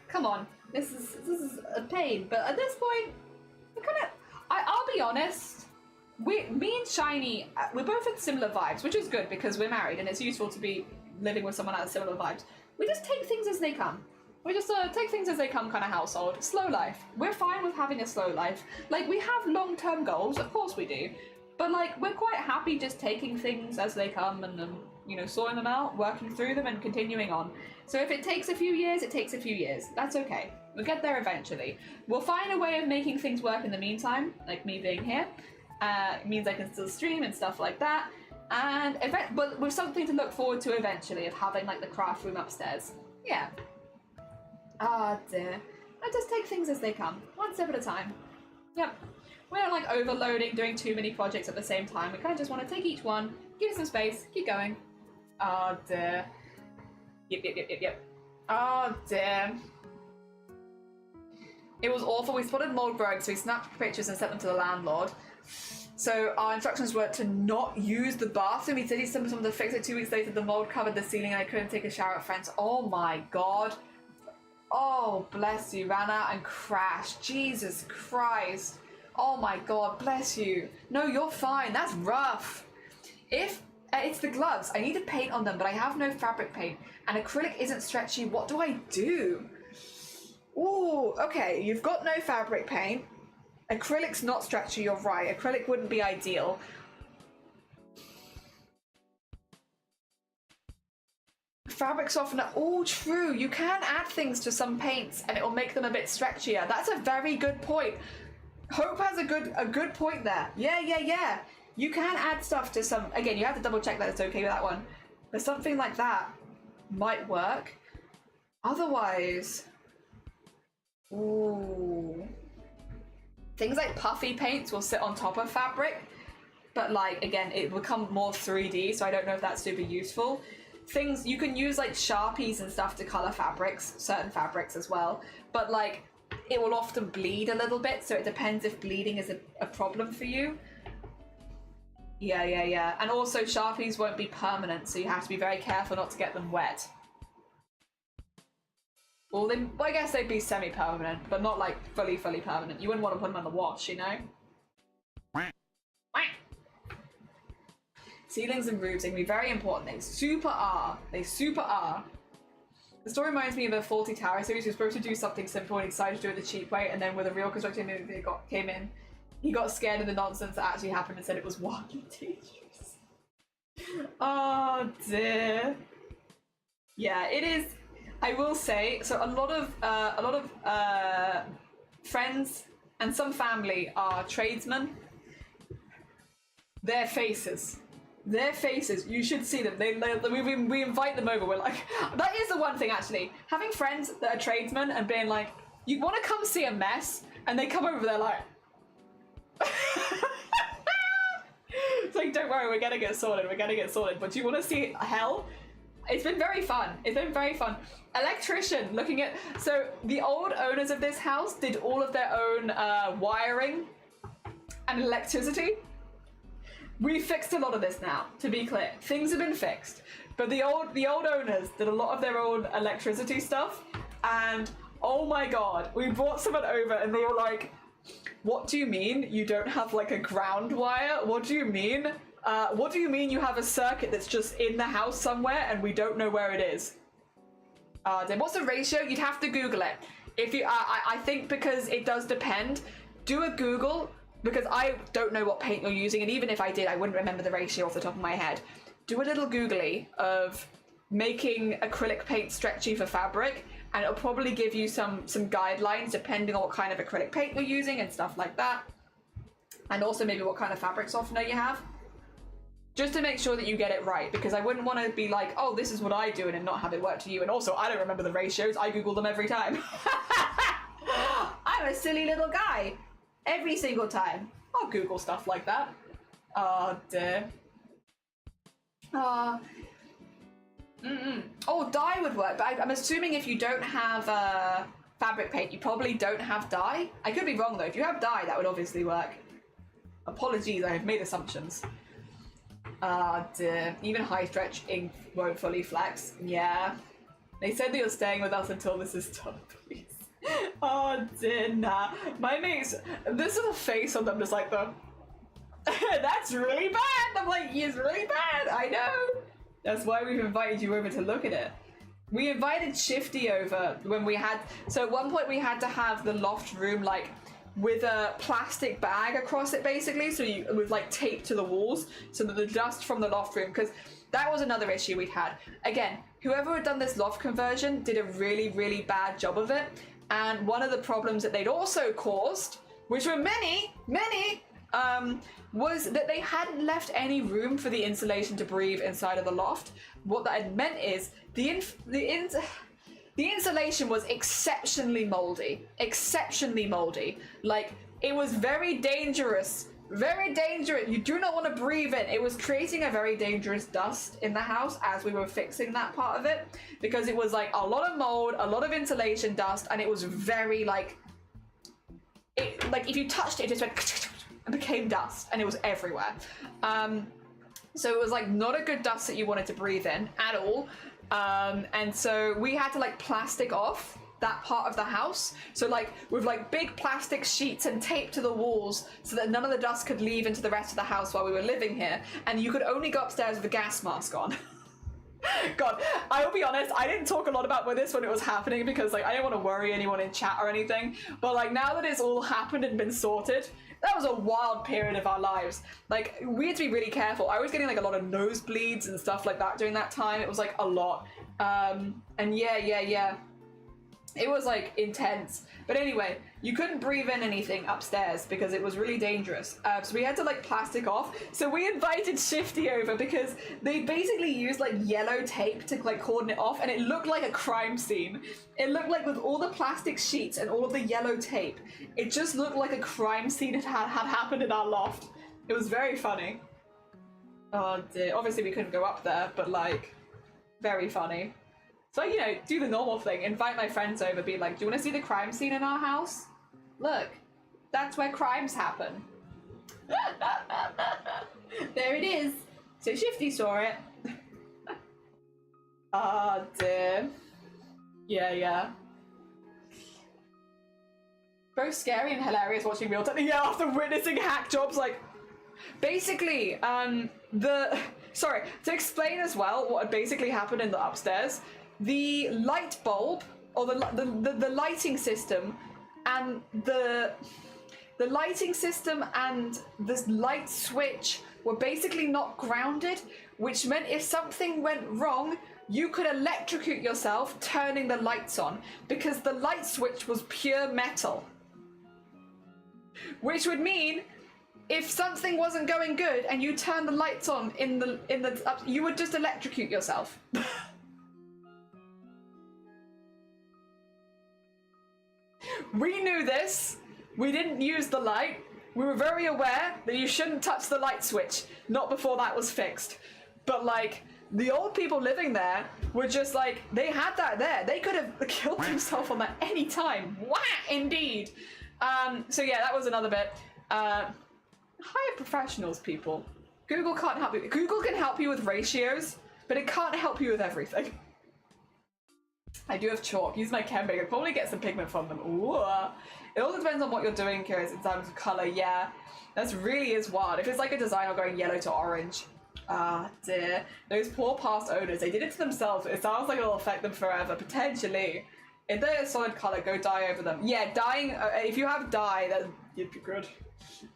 S4: come on, this is a pain. But at this point, I'll be honest, me and Shiny, we're both in similar vibes, which is good because we're married and it's useful to be living with someone that has similar vibes. We just take things as they come. We just take things as they come kind of household. Slow life. We're fine with having a slow life. Like, we have long-term goals, of course we do, But like, we're quite happy just taking things as they come and you know, sorting them out, working through them and continuing on. So if it takes a few years, it takes a few years. That's okay. We'll get there eventually. We'll find a way of making things work in the meantime, like me being here. It means I can still stream and stuff like that. And but with something to look forward to eventually, of having like the craft room upstairs. Yeah. Ah dear. I just take things as they come, one step at a time. Yep. We don't like overloading, doing too many projects at the same time. We kind of just want to take each one, give it some space, keep going. Oh dear. Yep. Oh dear. It was awful. We spotted mold growing, so we snapped pictures and sent them to the landlord. So our instructions were to not use the bathroom. He said he sent someone to fix it. 2 weeks later, the mold covered the ceiling and I couldn't take a shower at friends. Oh my god. Oh, bless you. Ran out and crashed. Jesus Christ. Oh my god, bless you. No, you're fine. That's rough. If it's the gloves, I need to paint on them, but I have no fabric paint and acrylic isn't stretchy. What do I do? Ooh, okay, you've got no fabric paint. Acrylic's not stretchy, you're right. Acrylic wouldn't be ideal. Fabric softener, all true. You can add things to some paints and it will make them a bit stretchier. That's a very good point. Hope has a good point there. Yeah. You can add stuff to some, again, you have to double check that it's okay with that one. But something like that might work. Otherwise, ooh. Things like puffy paints will sit on top of fabric, but like, again, it will become more 3D, so I don't know if that's super useful. Things, you can use like Sharpies and stuff to color fabrics, certain fabrics as well, but like, it will often bleed a little bit, so it depends if bleeding is a problem for you. Yeah. And also Sharpies won't be permanent, so you have to be very careful not to get them wet. Well, I guess they'd be semi-permanent, but not like fully permanent. You wouldn't want to put them on the wash, you know? Ceilings and roofs, they can be very important. They super are. The story reminds me of a Faulty Tower series. He was supposed to do something simple and he decided to do it the cheap way, and then with a real construction came in, he got scared of the nonsense that actually happened and said it was wildly dangerous. Oh dear. Yeah, it is. I will say, so a lot of friends and some family are tradesmen. Their faces, you should see them. We invite them over. We're like, that is the one thing actually. Having friends that are tradesmen and being like, you want to come see a mess, and they come over, they're like, it's like, don't worry, we're gonna get sorted. But do you want to see hell? It's been very fun. Electrician, looking at... So, the old owners of this house did all of their own wiring and electricity. We fixed a lot of this now, to be clear. Things have been fixed. But the old owners did a lot of their own electricity stuff. And, oh my god, we brought someone over and they were like, what do you mean you don't have, like, a ground wire? What do you mean? What do you mean you have a circuit that's just in the house somewhere and we don't know where it is? Then what's the ratio? You'd have to Google it. If you, I think because it does depend. Do a Google, because I don't know what paint you're using, and even if I did, I wouldn't remember the ratio off the top of my head. Do a little googly of making acrylic paint stretchy for fabric, and it'll probably give you some guidelines depending on what kind of acrylic paint you're using and stuff like that. And also maybe what kind of fabric softener you have. Just to make sure that you get it right, because I wouldn't want to be like, oh, this is what I do and not have it work to you. And also, I don't remember the ratios. I Google them every time. I'm a silly little guy. Every single time. I'll Google stuff like that. Oh, dear. Oh, dye would work, but I'm assuming if you don't have fabric paint, you probably don't have dye. I could be wrong, though. If you have dye, that would obviously work. Apologies, I have made assumptions. Dear. Even high stretch ink won't fully flex. Yeah. They said that you're staying with us until this is done, please. Oh dear, nah. My mates, this is a face on them just like the, that's really bad. I'm like, it's really bad, I know. That's why we've invited you over to look at it. We invited Shifty over when we had, so at one point we had to have the loft room like with a plastic bag across it, basically, so you with like tape to the walls, so that the dust from the loft room, because that was another issue we'd had. Again, whoever had done this loft conversion did a really, really bad job of it, and one of the problems that they'd also caused, which were many, was that they hadn't left any room for the insulation to breathe inside of the loft. What that had meant is the insulation was exceptionally moldy. Like, it was very dangerous. Very dangerous. You do not want to breathe in. It was creating a very dangerous dust in the house as we were fixing that part of it, because it was like a lot of mold, a lot of insulation dust, and it was very like if you touched it, it just went and became dust, and it was everywhere. So it was like not a good dust that you wanted to breathe in at all. And so we had to like plastic off that part of the house, so like with like big plastic sheets and tape to the walls, so that none of the dust could leave into the rest of the house while we were living here, and you could only go upstairs with a gas mask on. God, I will be honest, I didn't talk a lot about this when it was happening, because like I didn't want to worry anyone in chat or anything, but like now that it's all happened and been sorted, that was a wild period of our lives. Like, we had to be really careful. I was getting like a lot of nosebleeds and stuff like that during that time. It was like a lot. And yeah. It was like intense. But anyway, you couldn't breathe in anything upstairs because it was really dangerous. So we had to like plastic off. So we invited Shifty over because they basically used like yellow tape to like cordon it off, and it looked like a crime scene. It looked like, with all the plastic sheets and all of the yellow tape, it just looked like a crime scene had happened in our loft. It was very funny. Oh dear. Obviously we couldn't go up there, but like, very funny. So, you know, do the normal thing, invite my friends over, be like, do you want to see the crime scene in our house? Look, that's where crimes happen. There it is. So Shifty saw it. Oh dear. Yeah. Both scary and hilarious watching real time. Yeah, after witnessing hack jobs, like, basically, sorry, to explain as well what had basically happened in the upstairs, the light bulb, or the lighting system, and the lighting system and this light switch were basically not grounded, which meant if something went wrong, you could electrocute yourself turning the lights on, because the light switch was pure metal. Which would mean if something wasn't going good and you turned the lights on you would just electrocute yourself. We knew this. We didn't use the light. We were very aware that you shouldn't touch the light switch, not before that was fixed. But like, the old people living there were just like, they had that there. They could have killed themselves on that any time. Wah! Indeed. So yeah, that was another bit. Hire professionals, people. Google can't help you. Google can help you with ratios, but it can't help you with everything. I do have chalk. Use my chem bag. I'll probably get some pigment from them. Ooh. It also depends on what you're doing, Kira, in terms of colour. Yeah, that really is wild. If it's like a design, I'll go yellow to orange. Ah, dear. Those poor past owners, they did it to themselves. It sounds like it'll affect them forever, potentially. If they're a solid colour, go dye over them. Yeah, dyeing, if you have dye, then you'd be good.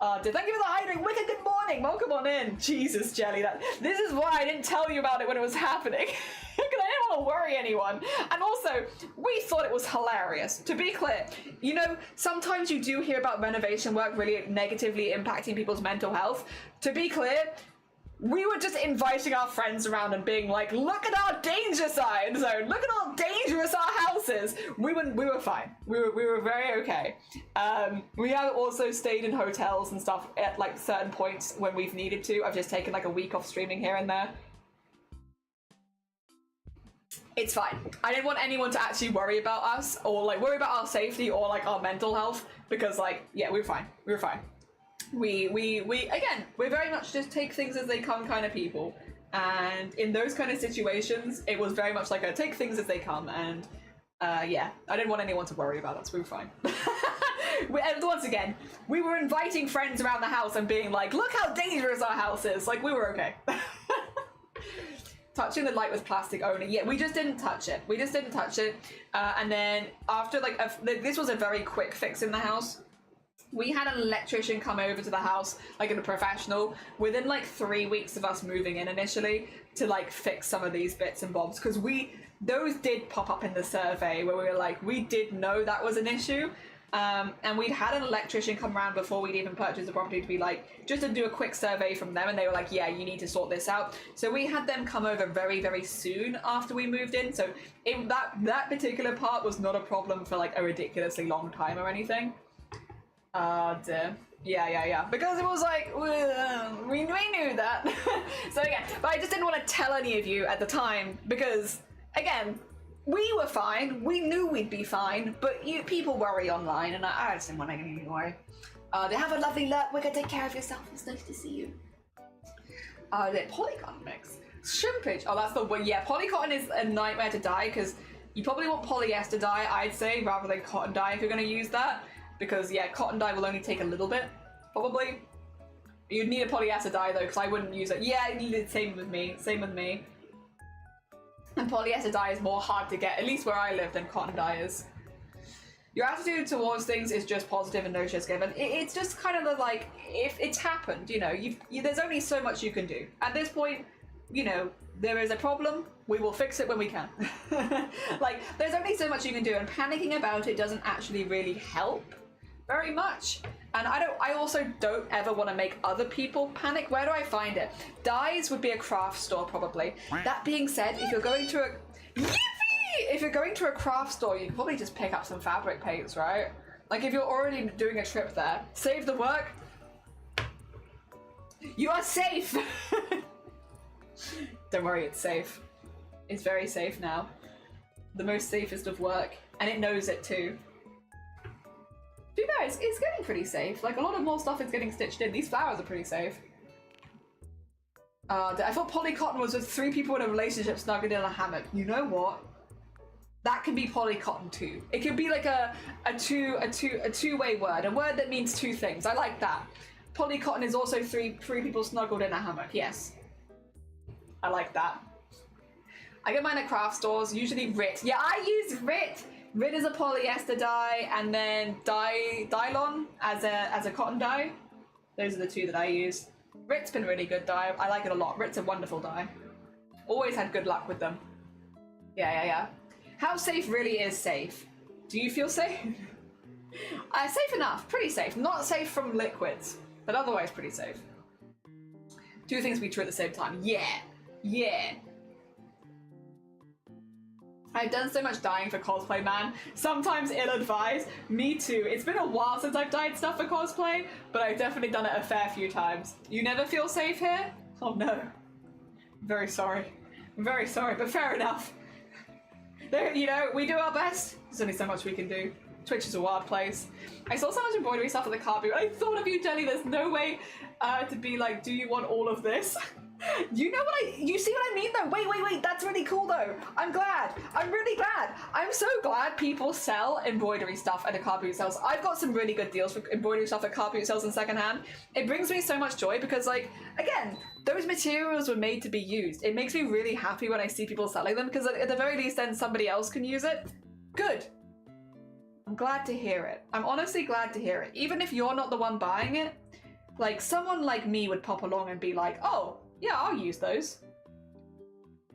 S4: Thank you for the hiding. Wicked good morning. Welcome on in. Jesus, Jelly. This is why I didn't tell you about it when it was happening. Because I didn't want to worry anyone. And also, we thought it was hilarious. To be clear, you know, sometimes you do hear about renovation work really negatively impacting people's mental health. To be clear, we were just inviting our friends around and being like, look at our danger sign zone. Look at how dangerous our house is. We were fine. We were very okay. We have also stayed in hotels and stuff at like certain points when we've needed to. I've just taken like a week off streaming here and there. It's fine. I didn't want anyone to actually worry about us or like worry about our safety or like our mental health, because like, yeah, we were fine. We were fine. We again, we're very much just take things as they come kind of people, and in those kind of situations it was very much like a take things as they come, and yeah, I didn't want anyone to worry about us. We were fine. And once again, we were inviting friends around the house and being like, look how dangerous our house is. Like, we were okay. Touching the light with plastic only. Yeah, we just didn't touch it. And then after like this was a very quick fix in the house. We had an electrician come over to the house, like a professional, within like 3 weeks of us moving in initially to like fix some of these bits and bobs, because those did pop up in the survey where we were like, we did know that was an issue. And we'd had an electrician come around before we'd even purchased the property to be like, just to do a quick survey from them, and they were like, yeah, you need to sort this out. So we had them come over very, very soon after we moved in, so that particular part was not a problem for like a ridiculously long time or anything. Dear. Yeah. Because it was like, we knew that. So again, but I just didn't want to tell any of you at the time because, again, we were fine. We knew we'd be fine, but people worry online, and I just didn't want anything to worry. They have a lovely look. We're gonna take care of yourself. It's nice to see you. The polycotton mix. Shrimpage. Oh, that's the one. Yeah, polycotton is a nightmare to dye because you probably want polyester dye, I'd say, rather than cotton dye if you're gonna use that. Because yeah, cotton dye will only take a little bit, probably. You'd need a polyester dye though, because I wouldn't use it. Yeah, I need it. Same with me. And polyester dye is more hard to get, at least where I live, than cotton dye is. Your attitude towards things is just positive and no shit's given. It's just kind of the, like, if it's happened, you know, there's only so much you can do. At this point, you know, there is a problem, we will fix it when we can. Like, there's only so much you can do, and panicking about it doesn't actually really help very much. And I also don't ever want to make other people panic. Where do I find it? Dyes would be a craft store, probably. That being said, if you're going to a craft store, you can probably just pick up some fabric paints, right? Like, if you're already doing a trip there, save the work. You are safe. Don't worry, it's safe. It's very safe now. The most safest of work, and it knows it too. To be fair, it's getting pretty safe. Like, a lot of more stuff is getting stitched in. These flowers are pretty safe. I thought polycotton was just 3 people in a relationship snuggled in a hammock. You know what? That can be polycotton too. It could be like a two-way word, a word that means 2 things. I like that. Polycotton is also three people snuggled in a hammock. Yes, I like that. I get mine at craft stores, usually RIT. Yeah, I use RIT. RIT is a polyester dye, and then Dylon as a cotton dye. Those are the 2 that I use. RIT's been really good dye. I like it a lot. RIT's a wonderful dye. Always had good luck with them. Yeah. How safe really is safe? Do you feel safe? Safe enough. Pretty safe. Not safe from liquids, but otherwise pretty safe. 2 things be true at the same time. Yeah. I've done so much dyeing for cosplay, man. Sometimes ill-advised. Me too. It's been a while since I've dyed stuff for cosplay, but I've definitely done it a fair few times. You never feel safe here? Oh no. I'm very sorry, but fair enough. There, you know, we do our best. There's only so much we can do. Twitch is a wild place. I saw so much embroidery stuff at the car boot. I thought of you, Jenny. There's no way to be like, do you want all of this? You know what you see what I mean though? Wait, that's really cool though. I'm really glad. I'm so glad people sell embroidery stuff at the car boot sales. I've got some really good deals for embroidery stuff at car boot sales and secondhand. It brings me so much joy because, like, again, those materials were made to be used. It makes me really happy when I see people selling them because at the very least then somebody else can use it. Good. I'm glad to hear it. I'm honestly glad to hear it. Even if you're not the one buying it, like, someone like me would pop along and be like, oh, yeah, I'll use those.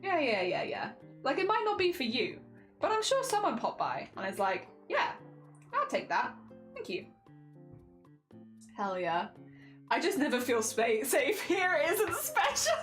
S4: Yeah. Like, it might not be for you, but I'm sure someone popped by and is like, yeah, I'll take that. Thank you. Hell yeah. I just never feel safe here. It isn't special.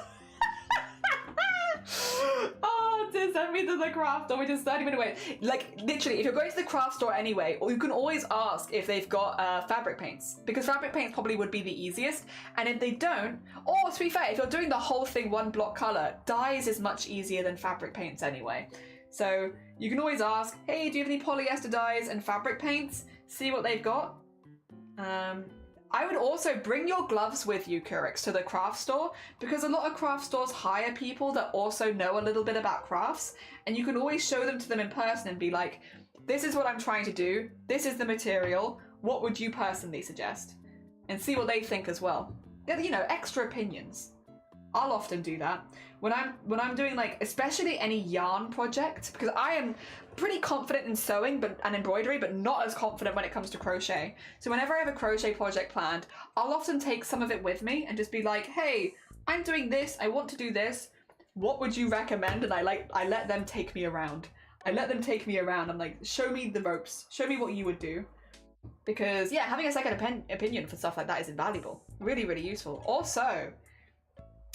S4: Oh, just send me to the craft store, which is 30 minutes away. Like, literally, if you're going to the craft store anyway, or you can always ask if they've got fabric paints, because fabric paints probably would be the easiest. And if they don't, or to be fair, if you're doing the whole thing one block color, dyes is much easier than fabric paints anyway. So you can always ask, hey, do you have any polyester dyes and fabric paints? See what they've got. I would also bring your gloves with you, Curix, to the craft store, because a lot of craft stores hire people that also know a little bit about crafts, and you can always show them to them in person and be like, this is what I'm trying to do, this is the material, what would you personally suggest? And see what they think as well. You know, extra opinions. I'll often do that when I'm doing like, especially any yarn project, because I am pretty confident in sewing and embroidery, but not as confident when it comes to crochet. So whenever I have a crochet project planned, I'll often take some of it with me and just be like, hey, I'm doing this, I want to do this, what would you recommend? And I let them take me around. I'm like, show me the ropes, show me what you would do. Because yeah, having a second opinion for stuff like that is invaluable. Really, really useful. Also,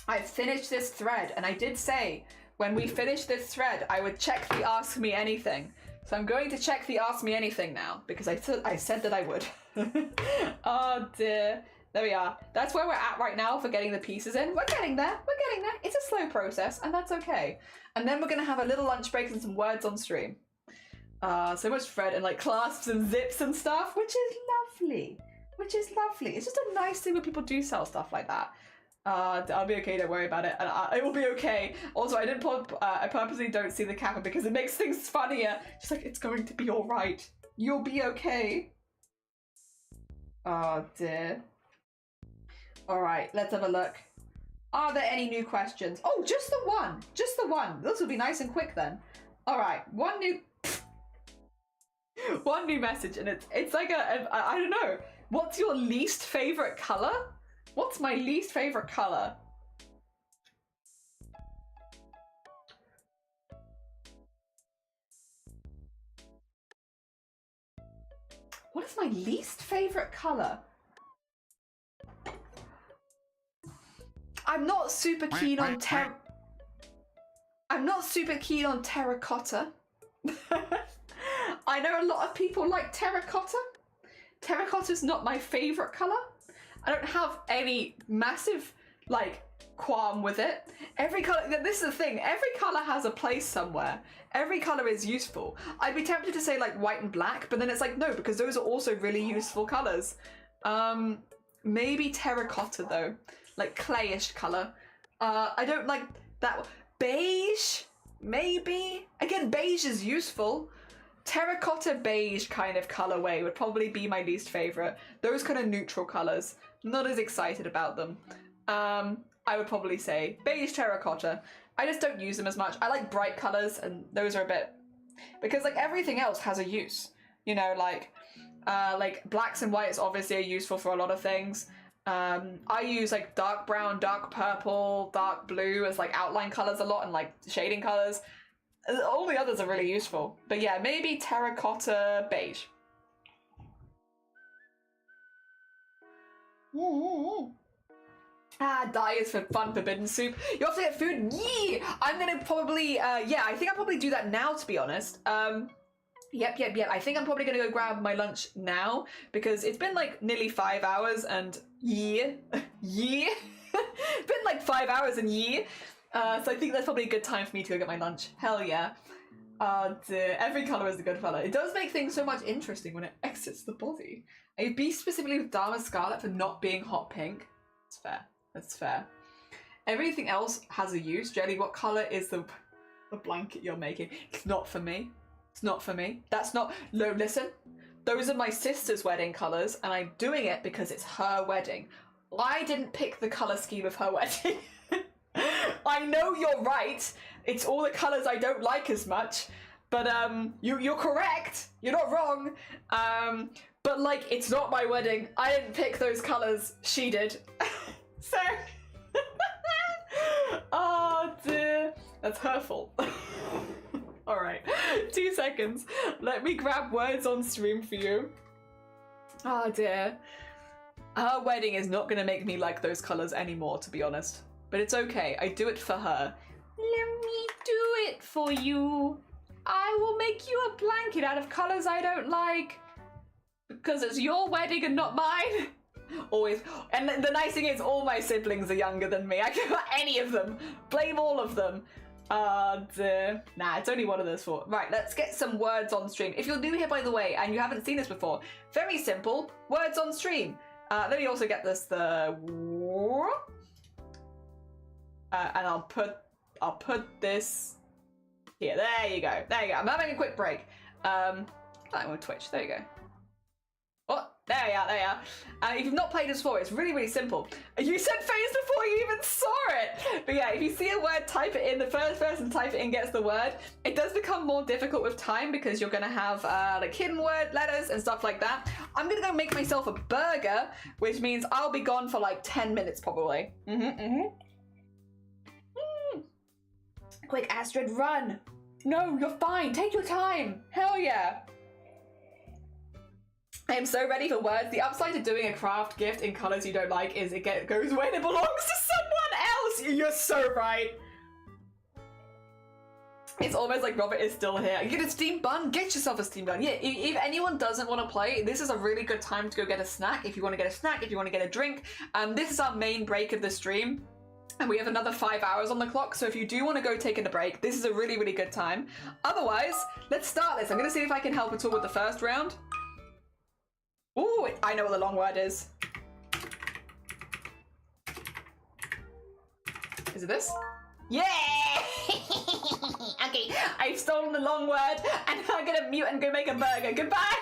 S4: I've finished this thread, and I did say when we finish this thread, I would check the Ask Me Anything. So I'm going to check the Ask Me Anything now, because I said that I would. Oh dear. There we are. That's where we're at right now for getting the pieces in. We're getting there. It's a slow process, and that's okay. And then we're going to have a little lunch break and some words on stream. So much thread and like clasps and zips and stuff, which is lovely. It's just a nice thing when people do sell stuff like that. I'll be okay, don't worry about it. And it will be okay. Also, I purposely don't see the camera because it makes things funnier. Just like, it's going to be all right. You'll be okay. Oh dear. All right, let's have a look. Are there any new questions? Oh, just the one. This will be nice and quick then. All right, one new message, and it's like I don't know. What's your least favorite color? What's my least favorite color? What is my least favorite color? I'm not super keen on terracotta. I know a lot of people like terracotta. Terracotta's not my favorite color. I don't have any massive like qualm with it. Every color, this is the thing, every color has a place somewhere. Every color is useful. I'd be tempted to say like white and black, but then it's like no, because those are also really useful colors. Maybe terracotta though, like clayish color. I don't like that. Beige, maybe. Again, beige is useful. Terracotta beige kind of colorway would probably be my least favorite. Those kind of neutral colors, not as excited about them. I would probably say beige terracotta. I just don't use them as much. I like bright colors, and those are a bit, because like everything else has a use. You know, like blacks and whites obviously are useful for a lot of things. I use like dark brown, dark purple, dark blue as like outline colors a lot, and like shading colors. All the others are really useful. But yeah, maybe terracotta beige. Dye is for fun, forbidden soup. You have to get food? Yee! I'm gonna probably, yeah, I think I'll probably do that now, to be honest. Yep. I think I'm probably gonna go grab my lunch now, because it's been like nearly 5 hours and been like 5 hours and so I think that's probably a good time for me to go get my lunch. Hell yeah. Every color is a good color. It does make things so much interesting when it exits the body. I'd be specifically with Dharma Scarlet for not being hot pink. That's fair. Everything else has a use. Jelly, what color is the blanket you're making? It's not for me. That's not, no, listen. Those are my sister's wedding colors, and I'm doing it because it's her wedding. I didn't pick the color scheme of her wedding. I know you're right. It's all the colors I don't like as much, but you're correct. You're not wrong. But like, it's not my wedding. I didn't pick those colors. She did. So, oh dear, that's her fault. All right, 2 seconds. Let me grab words on stream for you. Oh dear. Her wedding is not gonna make me like those colors anymore, to be honest. But it's okay, I do it for her. Let me do it for you. I will make you a blanket out of colors I don't like. Because it's your wedding and not mine. Always. And the nice thing is all my siblings are younger than me. I can put any of them. Blame all of them. Nah, it's only one of those 4. Right, let's get some words on stream. If you're new here, by the way, and you haven't seen this before, very simple, words on stream. Let me also get this, and I'll put this here. There you go. I'm having a quick break. I'm on Twitch. There you go. What? There you are, there you are. If you've not played this before, it's really, really simple. You said phase before you even saw it! But yeah, if you see a word, type it in. The first person to type it in gets the word. It does become more difficult with time because you're gonna have like hidden word letters and stuff like that. I'm gonna go make myself a burger, which means I'll be gone for like 10 minutes probably. Quick, Astrid, run! No, you're fine. Take your time. Hell yeah. I am so ready for words. The upside to doing a craft gift in colours you don't like is it goes when it belongs to someone else. You're so right. It's almost like Robert is still here. You get a steam bun? Get yourself a steam bun. Yeah, if anyone doesn't want to play, this is a really good time to go get a snack. If you want to get a snack, if you want to get a drink. This is our main break of the stream. And we have another 5 hours on the clock, so if you do want to go take a break, this is a really, really good time. Otherwise, let's start this. I'm going to see if I can help at all with the first round. Ooh, I know what the long word is. Is it this? Yeah! Okay, I've stolen the long word, and I'm going to mute and go make a burger. Goodbye!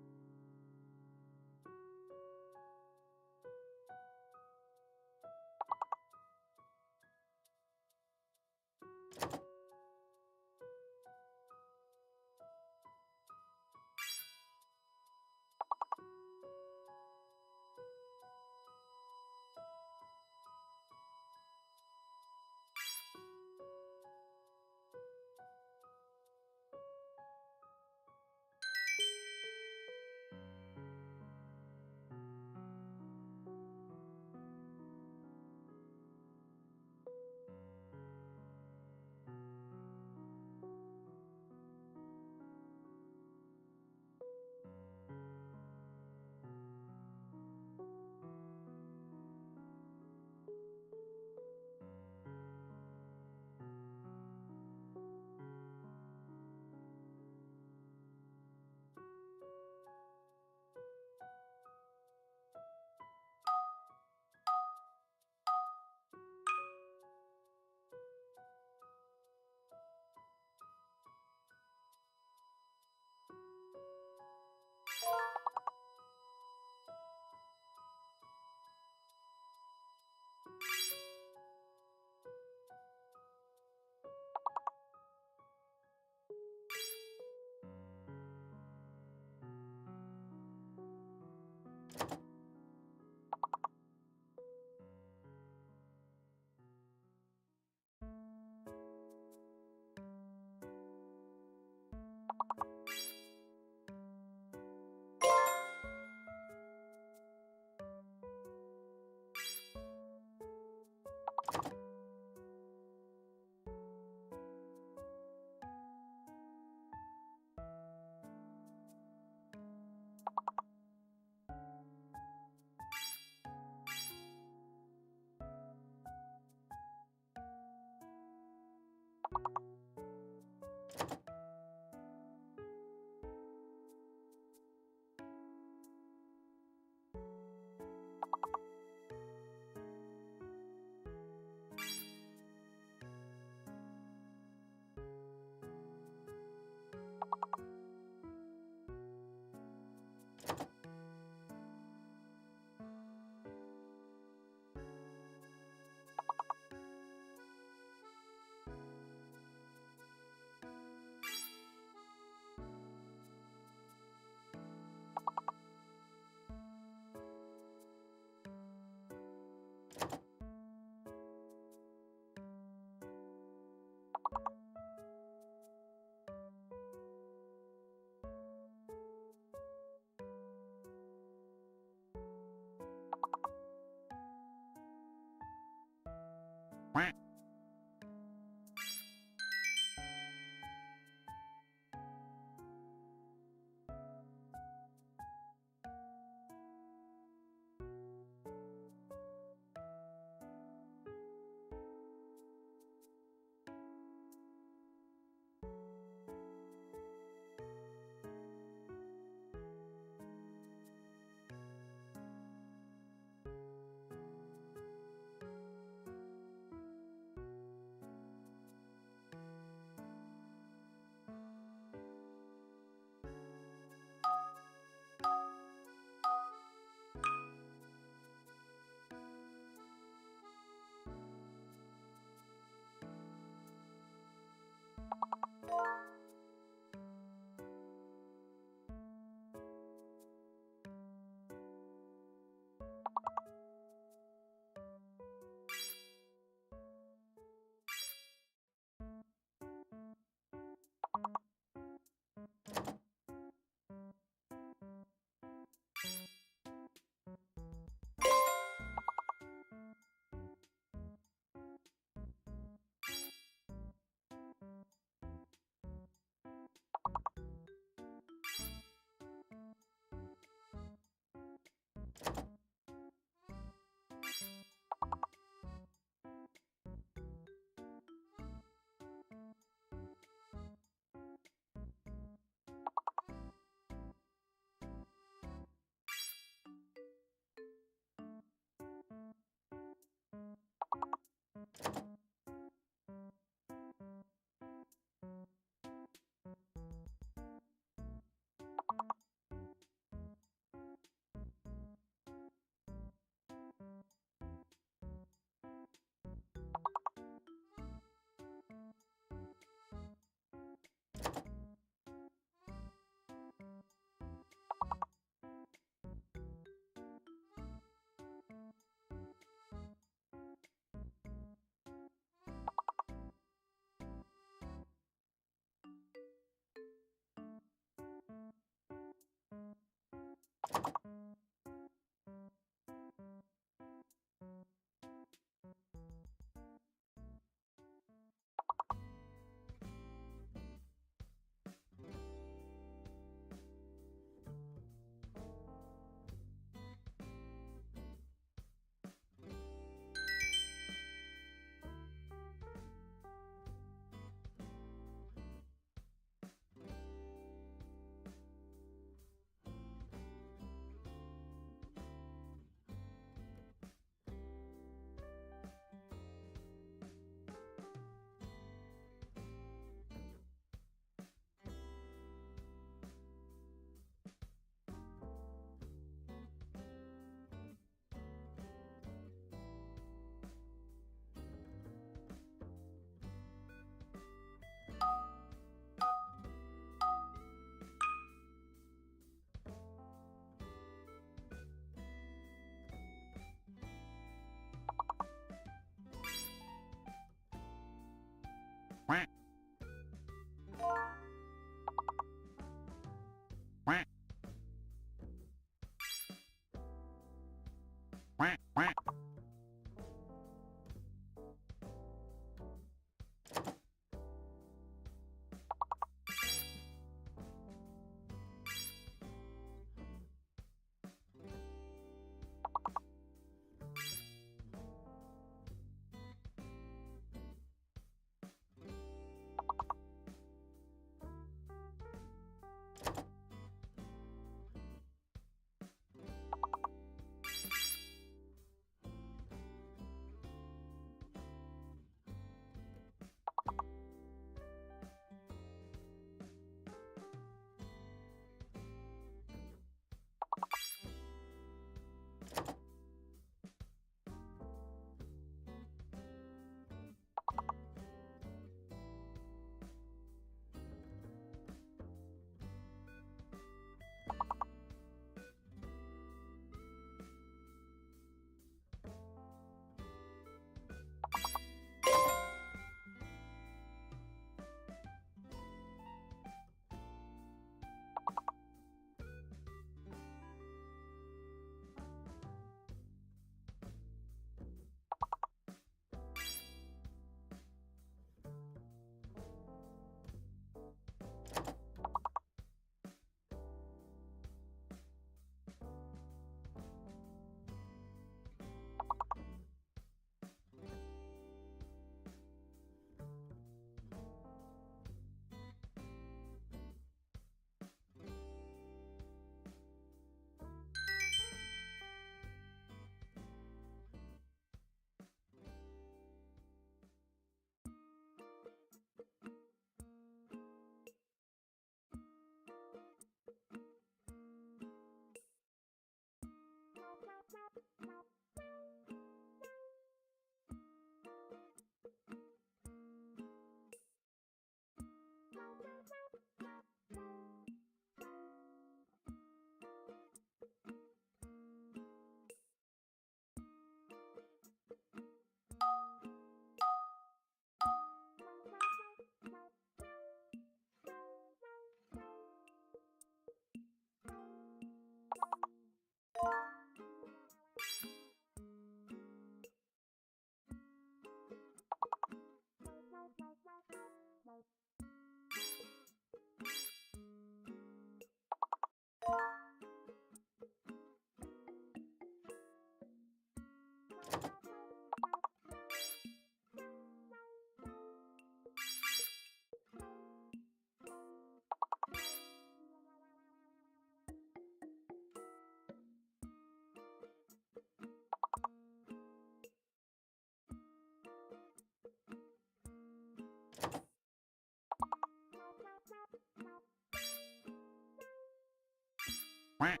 S3: Quack.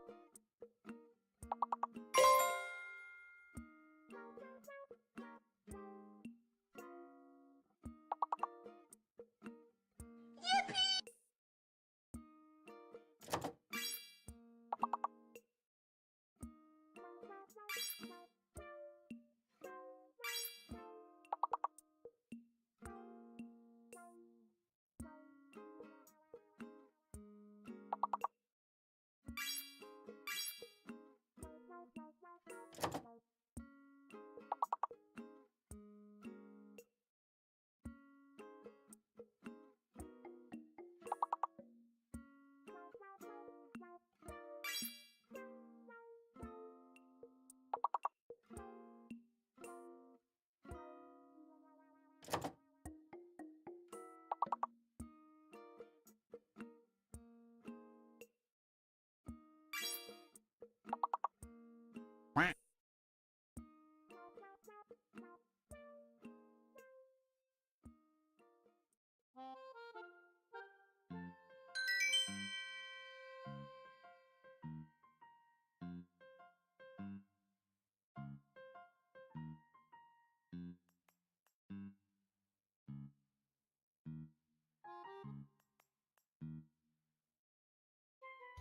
S3: Quack.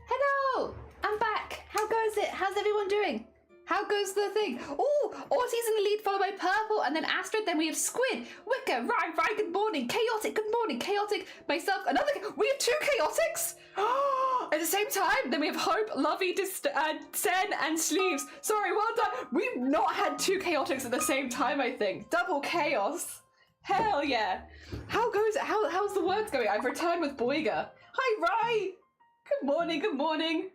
S1: Hello! I'm back! How goes it? How's everyone doing? How goes the thing? Oh, Arty's in the lead, followed by Purple, and then Astrid, then we have Squid, Wicker, Ryan, good morning, Chaotic, good morning, Chaotic, myself, another, we have 2 Chaotics! At the same time, then we have Hope, Lovey, Sen, and Sleeves. Sorry, well done. We've not had 2 Chaotics at the same time, I think. Double chaos. Hell yeah. How goes it? How's the words going? I've returned with Boiga. Hi, Rye! Good morning, good morning.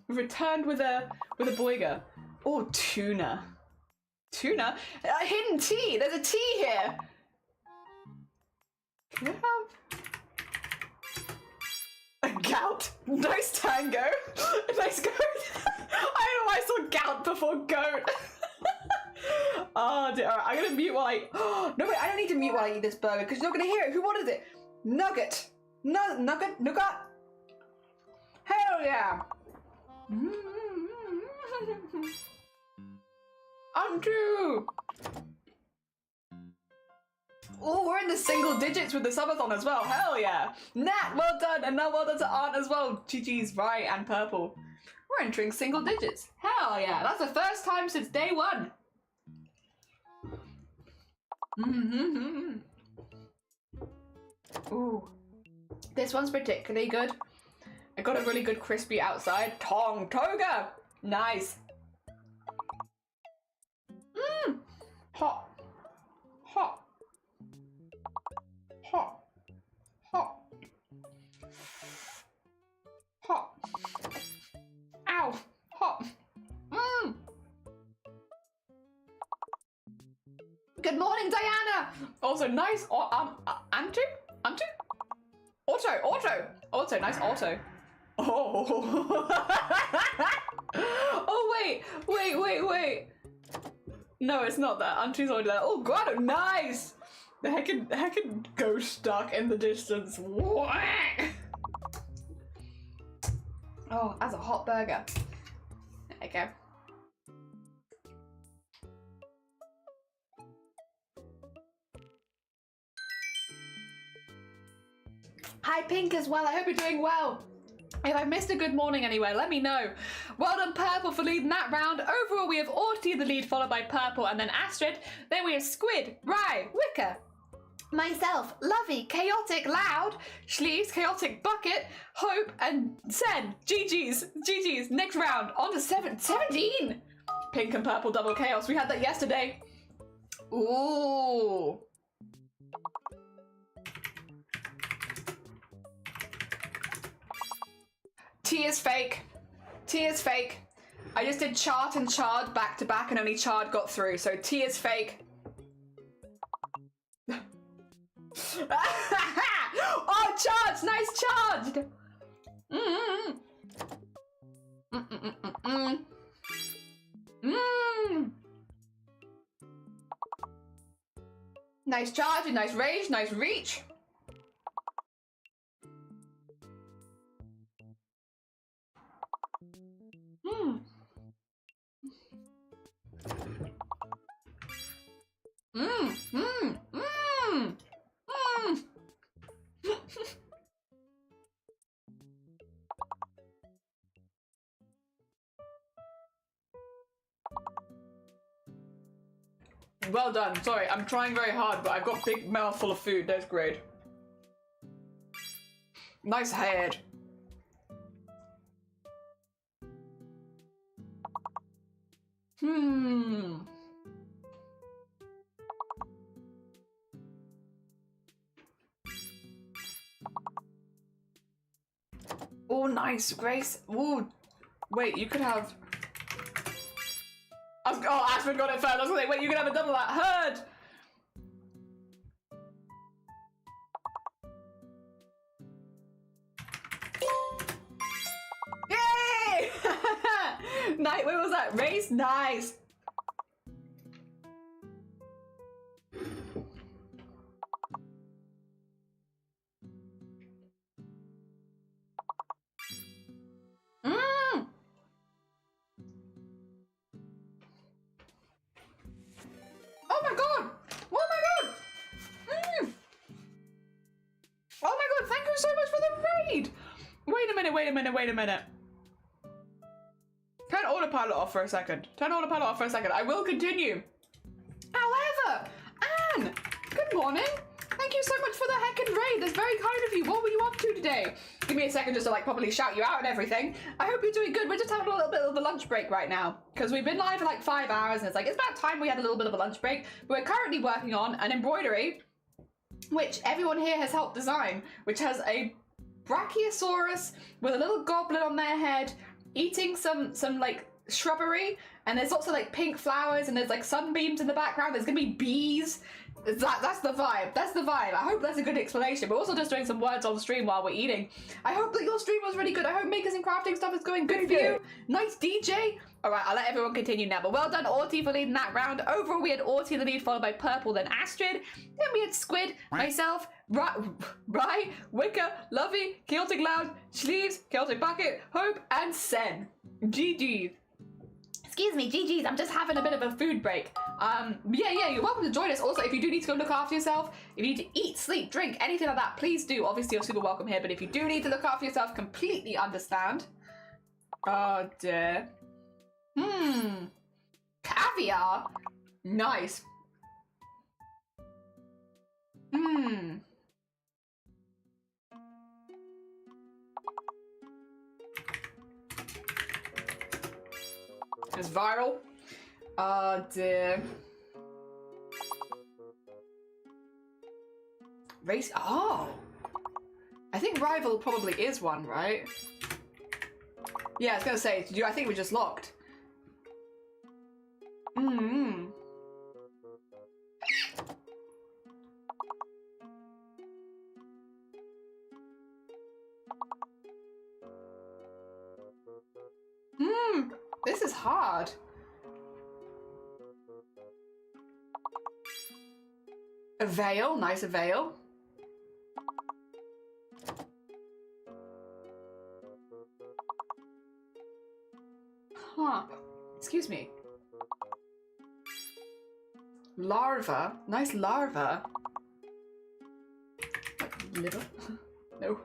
S1: We've returned with a Boiga. Oh, tuna. Tuna? A hidden tea! There's a tea here! Can I have a gout? Nice tango! Nice goat! I don't know why I saw gout before goat! Oh dear, alright, I'm gonna mute while I... No wait, I don't need to mute while I eat this burger because you're not gonna hear it. Who wanted it? Nugget! Nugget? Nougat? Hell yeah! Andrew! Oh, we're in the single digits with the subathon as well. Hell yeah! Nat, well done! And now well done to Aunt as well. GG's, right, and Purple. We're entering single digits. Hell yeah! That's the first time since day 1. Ooh. This one's particularly good. I got a really good crispy outside. Tong Toga! Nice. Mmm! Hot. Hot. Hot. Hot. Hot. Ow! Hot. Mmm! Good morning, Diana! Also, nice. Antu? Auto, nice auto. Oh. Oh, wait. No, it's not that. Antu's already there. Oh, Guado, nice! The heckin' ghost stuck in the distance. Oh, that's a hot burger. There you go. Hi, Pink, as well. I hope you're doing well. If I missed a good morning anywhere, let me know. Well done, Purple, for leading that round. Overall, we have Arty in the lead, followed by Purple, and then Astrid. Then we have Squid, Rye, Wicker, myself, Lovey, Chaotic, Loud, Sleeves, Chaotic, Bucket, Hope, and Sen. GG's. Next round, on to 17. Pink and Purple double chaos. We had that yesterday. Ooh. Tea is fake. I just did chart and chard back to back and only chard got through, so tea is fake. Oh, charged! Nice charged! Nice charge and nice range, nice reach. Mm. Mm. Mm. Mm. Mm. Well done. Sorry, I'm trying very hard, but I've got a big mouthful of food. That's great. Nice head. Hmm. Oh, nice, Grace. Ooh. Wait, you could have... Oh, Ashford got it first. I was gonna say, wait, you can have a double that. Heard! Yay! Night, where was that? Race? Nice. Oh my god! Oh my god! Oh my god, thank you so much for the raid! Wait a minute, wait a minute, wait a minute. Turn autopilot off for a second. Turn autopilot off for a second. I will continue. However, Anne, good morning. Thank you so much for the heckin' raid. That's very kind of you. What were you up to today? Give me a second just to like properly shout you out and everything. I hope you're doing good. We're just having a little bit of a lunch break right now because we've been live for like 5 hours and it's like, it's about time we had a little bit of a lunch break. We're currently working on an embroidery, which everyone here has helped design, which has a brachiosaurus with a little goblin on their head eating some like shrubbery, and there's also like pink flowers and there's like sunbeams in the background. There's gonna be bees. That's the vibe. That's the vibe. I hope that's a good explanation. We're also just doing some words on stream while we're eating. I hope that your stream was really good. I hope makers and crafting stuff is going good for you. Nice DJ. All right, I'll let everyone continue now. But well done, Arty, for leading that round. Overall, we had Arty in the lead, followed by Purple, then Astrid. Then we had Squid, myself, Rye, Wicker, Lovey, Celtic Loud, Sleeves, Celtic Bucket, Hope, and Sen. GG. Excuse me, GG's, I'm just having a bit of a food break. Yeah, you're welcome to join us. Also, if you do need to go look after yourself, if you need to eat, sleep, drink, anything like that, please do. Obviously, you're super welcome here, but if you do need to look after yourself, completely understand. Oh, dear. Caviar? Nice. It's viral. Oh dear. Race. Oh! I think rival probably is one, right? Yeah, I was gonna say, I think we're just locked. This is hard. A veil, nice a veil. Huh. Excuse me. Larva, nice larva. Liver? No.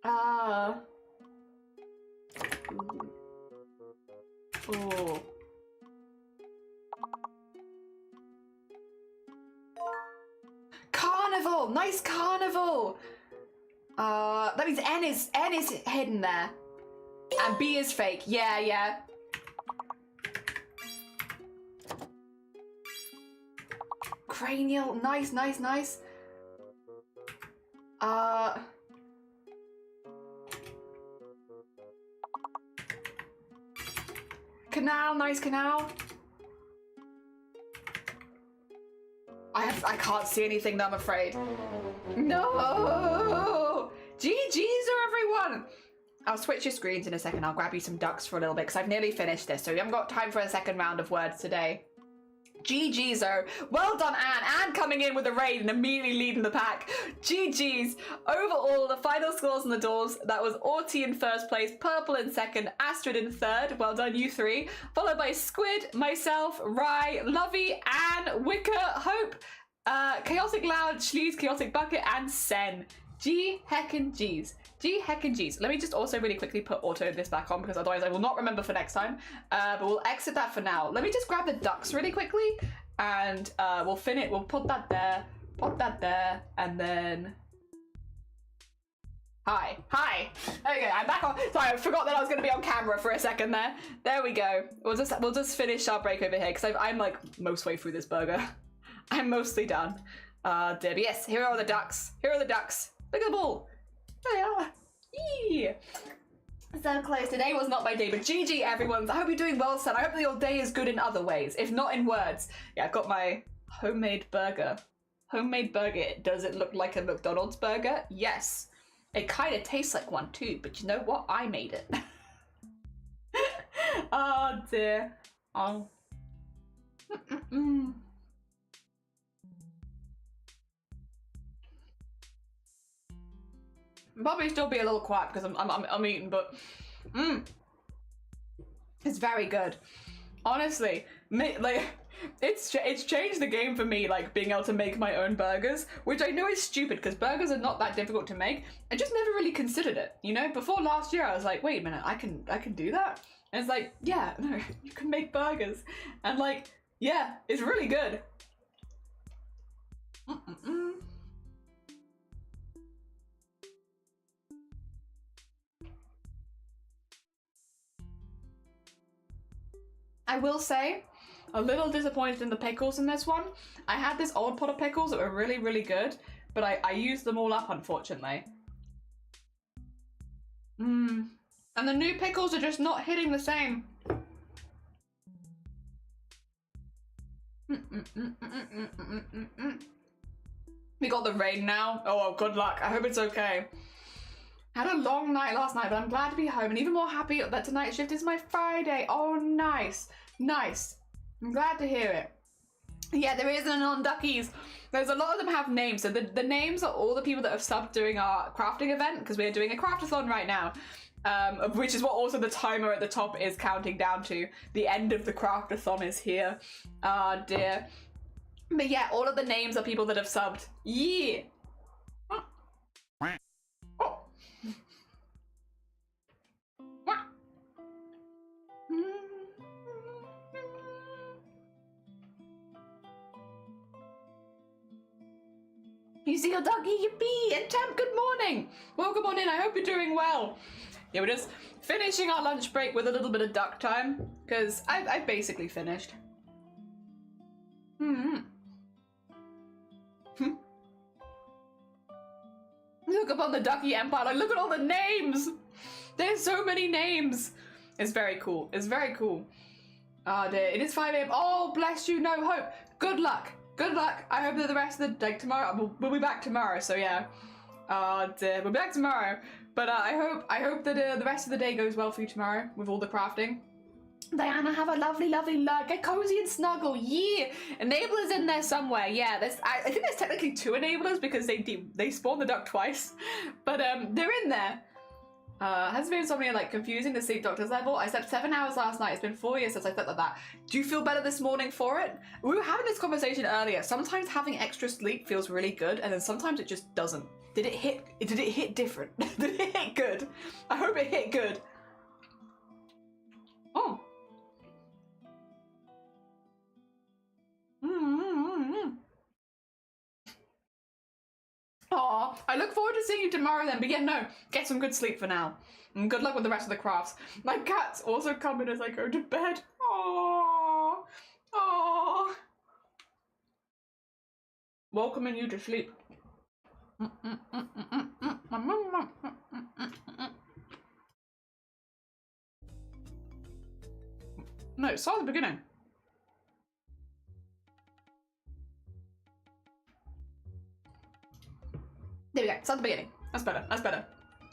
S1: Oh. Carnival! Nice carnival! That means N is hidden there. And B is fake. Yeah. Cranial. Nice. Canal, nice canal. I can't see anything though, I'm afraid. No! GG's everyone! I'll switch your screens in a second. I'll grab you some ducks for a little bit because I've nearly finished this, so we haven't got time for a second round of words today.
S4: GG's, oh. Well done, Anne. Anne coming in with a raid and immediately leading the pack. GG's. Overall, the final scores on the doors, that was Arty in first place, Purple in second, Astrid in third. Well done, you three. Followed by Squid, myself, Rye, Lovey, Anne, Wicker, Hope, Chaotic Loud, Schleeze, Chaotic Bucket, and Sen. G heckin' G's. G heckin' G's. Let me just also really quickly put auto this back on because otherwise I will not remember for next time. But we'll exit that for now. Let me just grab the ducks really quickly and we'll finish. We'll put that there, and then. Hi. Okay, I'm back on. Sorry, I forgot that I was going to be on camera for a second there. There we go. We'll just finish our break over here because I'm like most way through this burger. I'm mostly done. But yes, here are the ducks. Here are the ducks. Look at the ball. There they are. Yee. So close. Today was not my day, but GG everyone. I hope you're doing well, son. I hope that your day is good in other ways, if not in words. Yeah, I've got my homemade burger. Homemade burger. Does it look like a McDonald's burger? Yes. It kind of tastes like one too, but you know what? I made it. Oh dear. Oh. Probably still be a little quiet because I'm eating, but it's very good. Honestly, like it's changed the game for me, like being able to make my own burgers, which I know is stupid because burgers are not that difficult to make. I just never really considered it, you know. Before last year, I was like, wait a minute, I can do that, and it's like, yeah, no, you can make burgers, and like, yeah, it's really good. I will say, a little disappointed in the pickles in this one. I had this old pot of pickles that were really, really good, but I used them all up, unfortunately. And the new pickles are just not hitting the same. We got the rain now. Oh, good luck. I hope it's okay. Had a long night last night, but I'm glad to be home and even more happy that tonight's shift is my Friday. Oh, nice. Nice. I'm glad to hear it. Yeah, there is an on Duckies. There's a lot of them have names. So the names are all the people that have subbed during our crafting event, because we're doing a craft-a-thon right now, which is what also the timer at the top is counting down to. The end of the craft-a-thon is here. Ah, dear. But yeah, all of the names are people that have subbed. Yeah. Oh. You see your doggy, yippee! And Temp, good morning! Welcome on in, I hope you're doing well. Yeah, we're just finishing our lunch break with a little bit of duck time, because I've basically finished. Look up on the Ducky Empire, like look at all the names! There's so many names! It's very cool, it's very cool. Ah, dear, it is 5 AM. Oh, bless you, no hope. Good luck. Good luck. I hope that the rest of the day tomorrow, we'll be back tomorrow, so yeah. We'll be back tomorrow. But I hope that the rest of the day goes well for you tomorrow with all the crafting. Diana, have a lovely luck. Get cozy and snuggle. Yeah. Enablers in there somewhere. Yeah, I think there's technically 2 enablers because they spawn the duck twice. But they're in there. Has been insomnia like confusing the sleep doctor's level? I slept 7 hours last night. It's been 4 years since I slept like that. Do you feel better this morning for it? We were having this conversation earlier. Sometimes having extra sleep feels really good, and then sometimes it just doesn't. Did it hit different? Did it hit good? I hope it hit good. Oh. Aw, I look forward to seeing you tomorrow then, but yeah, no, get some good sleep for now. And good luck with the rest of the crafts. My cat's also coming as I go to bed. Aww. Aww. Welcoming you to sleep. No, start at the beginning. There we go, start at the beginning. That's better, that's better.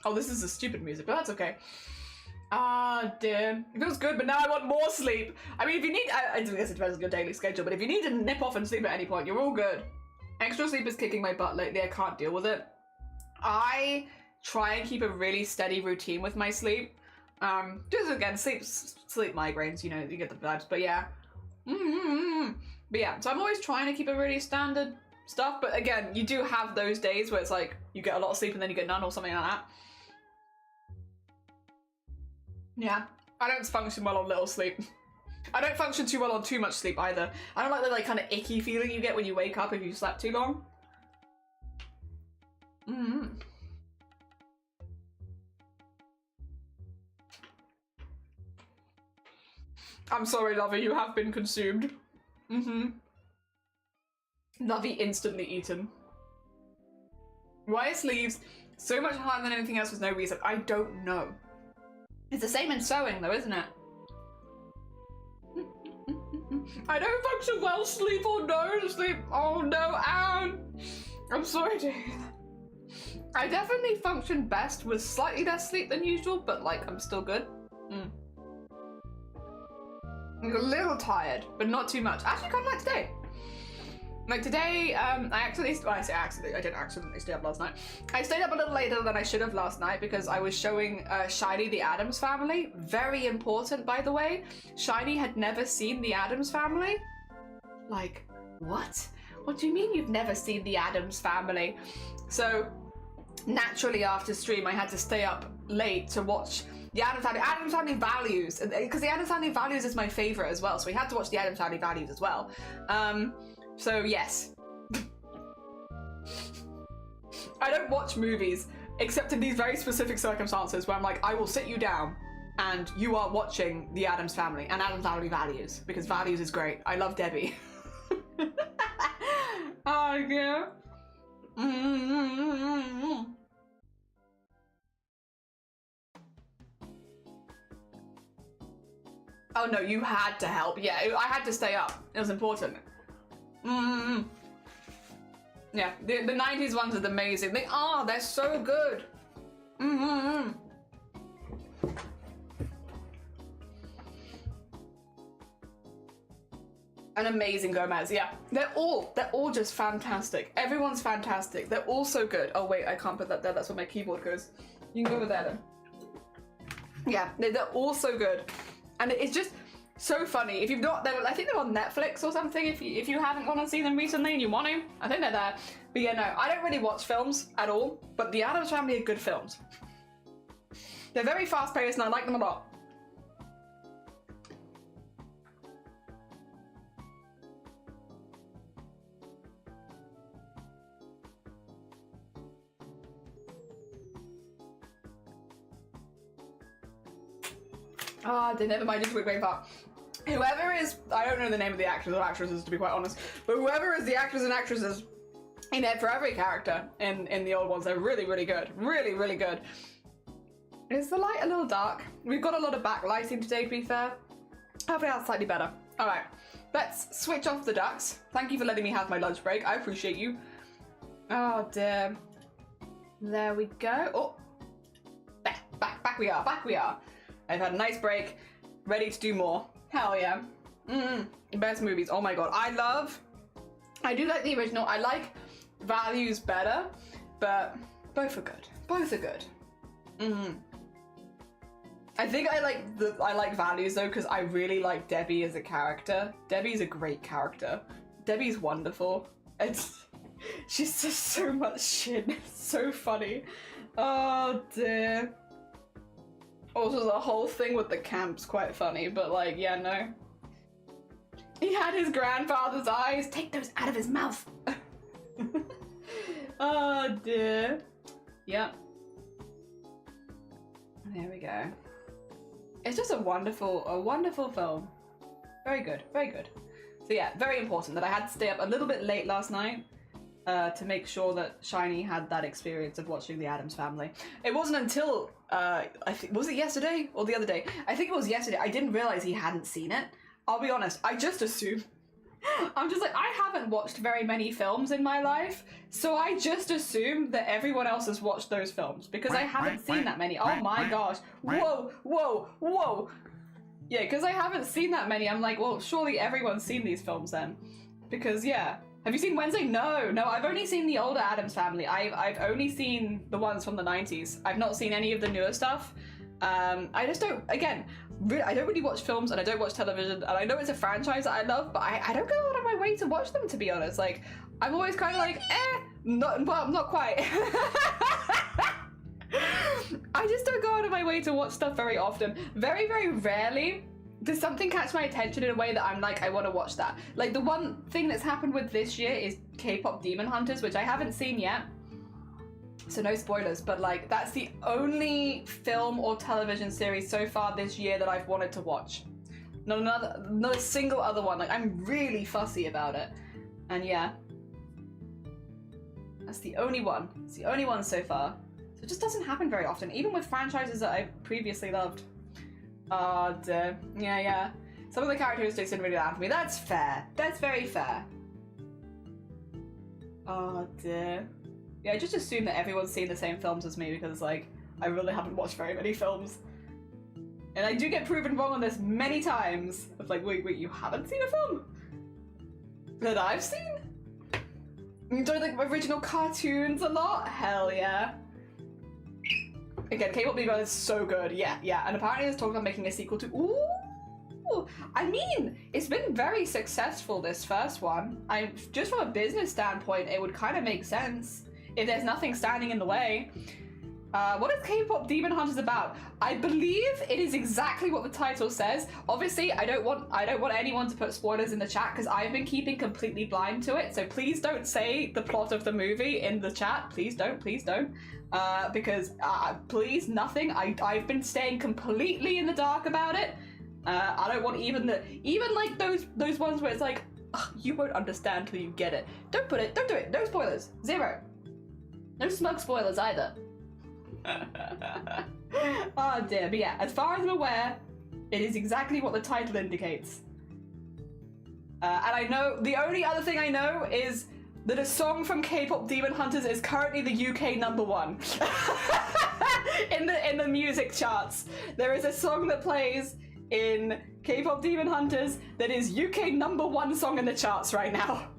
S4: Oh, this is a stupid music, but that's okay. Ah, dear. It feels good, but now I want more sleep. I mean, if you need, I guess it depends on your daily schedule, but if you need to nip off and sleep at any point, you're all good. Extra sleep is kicking my butt lately. I can't deal with it. I try and keep a really steady routine with my sleep. Just again, sleep migraines, you know, you get the vibes, but yeah. But yeah, so I'm always trying to keep a really standard stuff, but again, you do have those days where it's like, you get a lot of sleep and then you get none or something like that. Yeah, I don't function well on little sleep. I don't function too well on too much sleep either. I don't like the like kind of icky feeling you get when you wake up if you slept too long. I'm sorry, Lovey, you have been consumed. Lovey instantly eaten. Why are sleeves so much harder than anything else with no reason? I don't know. It's the same in sewing though, isn't it? I don't function well sleep or no sleep. Oh no, Anne. I'm sorry to hear that. I definitely function best with slightly less sleep than usual, but like I'm still good. I'm a little tired, but not too much. Actually, kind of like today. Like today, I didn't accidentally stay up last night. I stayed up a little later than I should have last night because I was showing Shiny the Addams Family. Very important, by the way. Shiny had never seen the Addams Family. Like, what? What do you mean you've never seen the Addams Family? So, naturally after stream, I had to stay up late to watch the Addams Family Values, because the Addams Family Values is my favorite as well. So we had to watch the Addams Family Values as well. So yes. I don't watch movies except in these very specific circumstances where I'm like, I will sit you down and you are watching the Addams Family and Addams Family Values because Values is great. I love Debbie. Oh yeah. Oh no, you had to help. Yeah, I had to stay up. It was important. Yeah, the 90s ones are amazing. They are, they're so good. An amazing Gomez, yeah. They're all just fantastic. Everyone's fantastic. They're all so good. Oh wait, I can't put that there. That's where my keyboard goes. You can go over there then. Yeah, they're all so good. And it's just so funny. If you've not, I think they're on Netflix or something. If you haven't gone and seen them recently and you want to, I think they're there. But yeah, no, I don't really watch films at all. But the Addams Family are good films. They're very fast-paced and I like them a lot. Ah, never mind, just a quick brain fart. Whoever is, I don't know the name of the actors or actresses to be quite honest, but whoever is the actors and actresses in it for every character in the old ones, they're really, really good. Really, really good. Is the light a little dark? We've got a lot of backlighting today, to be fair. Hopefully that's slightly better. All right, let's switch off the ducks. Thank you for letting me have my lunch break. I appreciate you. Oh dear. There we go. Oh, back we are. I've had a nice break, ready to do more. Hell yeah. Best movies, oh my god. I do like the original. I like Values better, but both are good. Both are good. I think I like Values though, because I really like Debbie as a character. Debbie's a great character. Debbie's wonderful. She's just so much shit. It's so funny. Oh dear. Also, the whole thing with the camp's quite funny, but like, yeah, no. He had his grandfather's eyes. Take those out of his mouth. Oh dear. Yep. There we go. It's just a wonderful film. Very good, very good. So yeah, very important that I had to stay up a little bit late last night to make sure that Shiny had that experience of watching the Addams Family. It wasn't until I think, was it yesterday or the other day? I think it was yesterday. I didn't realize he hadn't seen it. I'll be honest, I just assumed I'm just like, I haven't watched very many films in my life, so I just assume that everyone else has watched those films because I haven't seen that many. Oh my gosh. Whoa, whoa, whoa. Yeah, because I haven't seen that many, I'm like, well, surely everyone's seen these films then. Because, yeah. Have you seen Wednesday? No, I've only seen the older Addams Family. I've only seen the ones from the 90s. I've not seen any of the newer stuff. I just don't, again, I don't really watch films and I don't watch television, and I know it's a franchise that I love, but I don't go out of my way to watch them, to be honest. Like, I'm always kind of like, not quite. I just don't go out of my way to watch stuff very often. Very, very rarely does something catch my attention in a way that I'm like, I want to watch that. Like, the one thing that's happened with this year is K-pop Demon Hunters, which I haven't seen yet. So no spoilers, but like, that's the only film or television series so far this year that I've wanted to watch. Not a single other one. Like, I'm really fussy about it. And yeah. That's the only one. It's the only one so far. So it just doesn't happen very often, even with franchises that I've previously loved. Yeah. Some of the characteristics didn't really land for me. That's fair. That's very fair. Oh dear. Yeah, I just assume that everyone's seen the same films as me because, like, I really haven't watched very many films. And I do get proven wrong on this many times. Of like, wait, you haven't seen a film? That I've seen? You enjoy, like, original cartoons a lot? Hell yeah. Again, K-pop Demon Hunters is so good. Yeah. And apparently there's talk about making a sequel to... Ooh! I mean, it's been very successful, this first one. Just from a business standpoint, it would kind of make sense if there's nothing standing in the way. What is K-pop Demon Hunters about? I believe it is exactly what the title says. Obviously, I don't want anyone to put spoilers in the chat because I've been keeping completely blind to it. So please don't say the plot of the movie in the chat. Please don't. Because please, nothing. I've been staying completely in the dark about it. I don't want even like those ones where it's like, you won't understand till you get it. Don't do it. No spoilers. Zero. No smug spoilers either. Oh dear, but yeah, as far as I'm aware, it is exactly what the title indicates. And I know, the only other thing I know is that a song from K-pop Demon Hunters is currently the UK #1. in the music charts. There is a song that plays in K-pop Demon Hunters that is UK #1 song in the charts right now.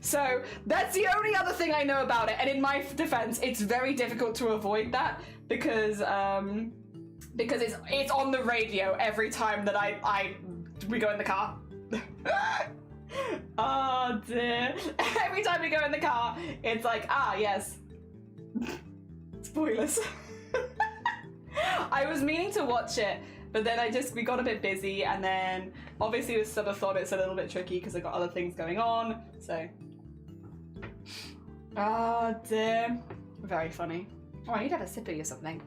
S4: So that's the only other thing I know about it, and in my defense, it's very difficult to avoid that because it's on the radio every time that we go in the car. Oh dear. Every time we go in the car, it's like, yes. Spoilers. I was meaning to watch it, but then we got a bit busy, and then obviously with subathon it's a little bit tricky because I got other things going on, so. Oh dear. Very funny. Oh, I need to have a sippy or something.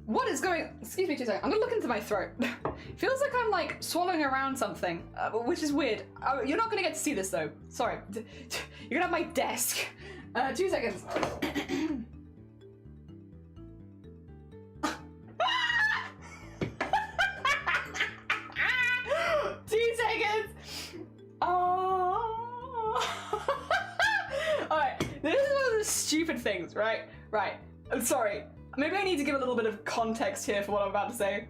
S4: What is going... Excuse me 2 seconds. I'm gonna look into my throat. Feels like I'm like swallowing around something, which is weird. You're not gonna get to see this though. Sorry. You're gonna have my desk. 2 seconds. 2 seconds. Oh. Alright. This is one of the stupid things, right? Right. I'm sorry. Maybe I need to give a little bit of context here for what I'm about to say.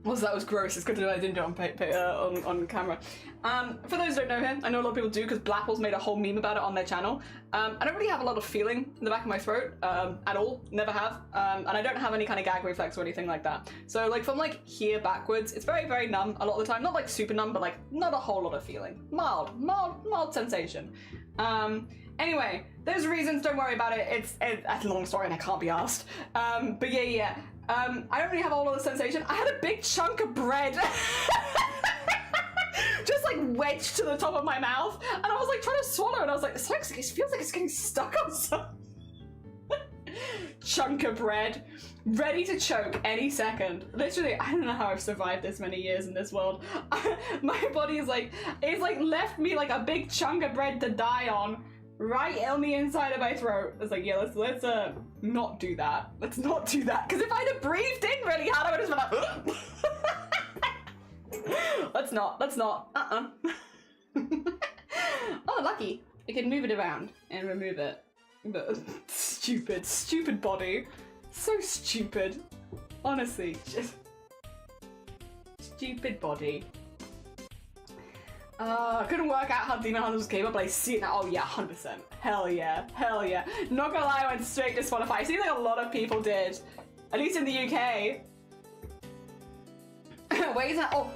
S4: Also, that was gross. It's good to know I didn't do it on camera. For those who don't know him, I know a lot of people do because Blapple's made a whole meme about it on their channel. I don't really have a lot of feeling in the back of my throat at all. Never have. And I don't have any kind of gag reflex or anything like that. So like from like here backwards, it's very, very numb a lot of the time. Not like super numb, but like not a whole lot of feeling. Mild sensation. Anyway, there's reasons, don't worry about it. That's a long story and I can't be asked. But yeah. I don't really have a whole lot of sensation. I had a big chunk of bread just like wedged to the top of my mouth, and I was like trying to swallow it. I was like, it feels like it's getting stuck on something. chunk of bread, ready to choke any second. Literally, I don't know how I've survived this many years in this world. My body is like, it's like left me like a big chunk of bread to die on, right on the inside of my throat. It's like, yeah, let's not do that. Let's not do that. Because if I'd have breathed in really hard, I would have just been like, let's not. Oh, lucky. I can move it around and remove it. But stupid body. So stupid. Honestly, just stupid body. I couldn't work out how Demon Hunters came up, but I see it now. Oh yeah, 100%. Hell yeah. Not gonna lie, I went straight to Spotify. It seems like a lot of people did. At least in the UK. Wait, is that? Oh.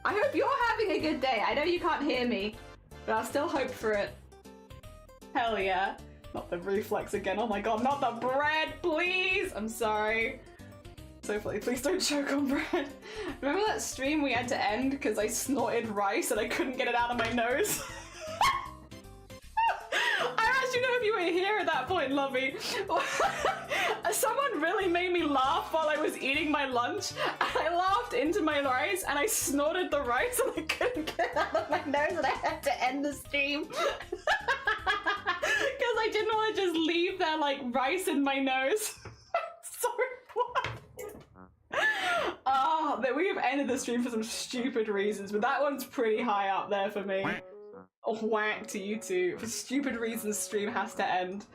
S4: I hope you're having a good day. I know you can't hear me, but I'll still hope for it. Hell yeah. Not the reflex again. Oh my god, not the bread, please! I'm sorry. So funny. Please don't choke on bread. Remember that stream we had to end because I snorted rice and I couldn't get it out of my nose? I actually know if you were here at that point, Lovey. Someone really made me laugh while I was eating my lunch. I laughed into my rice and I snorted the rice and I couldn't get it out of my nose and I had to end the stream. Because I didn't want to just leave that like rice in my nose. Sorry, what? Oh, that we have ended the stream for some stupid reasons, but that one's pretty high up there for me. Oh, whack to you two. For stupid reasons, stream has to end.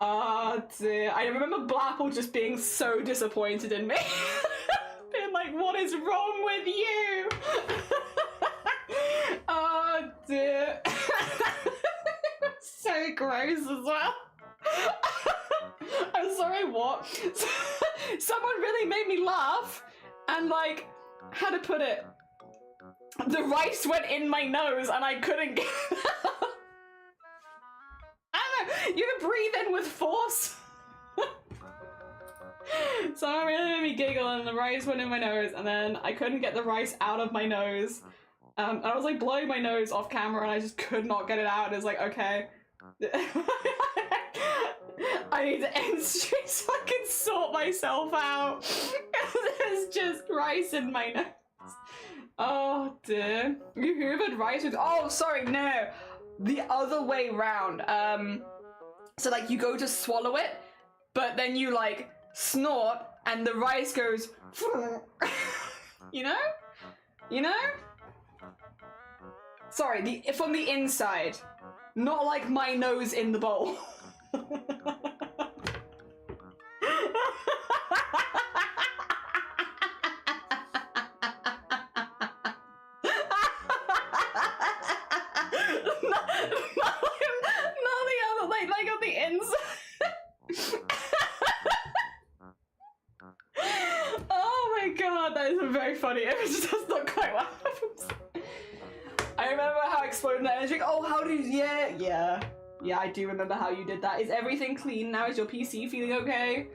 S4: Oh dear. I remember Blapple just being so disappointed in me. Being like, what is wrong with you? Oh dear. So gross as well. I'm sorry, what? Someone really made me laugh and like, how to put it? The rice went in my nose and I couldn't get it out. I don't know, you can breathe in with force. So it really made me giggle and the rice went in my nose and then I couldn't get the rice out of my nose. And I was like blowing my nose off camera and I just could not get it out. It was like, okay. I need to end stream so I can sort myself out. There's just rice in my nose. Oh dear. You hoovered rice with— oh, sorry, no. The other way round. So like you go to swallow it, but then you like snort and the rice goes you know? You know? Sorry, from the inside. Not like my nose in the bowl. Like on the inside. Oh my god, that is a very funny image. That's not quite what happens. I remember how I exploded in the energy. Oh, how do you— yeah, I do remember how you did that. Is everything clean now? Is your PC feeling okay?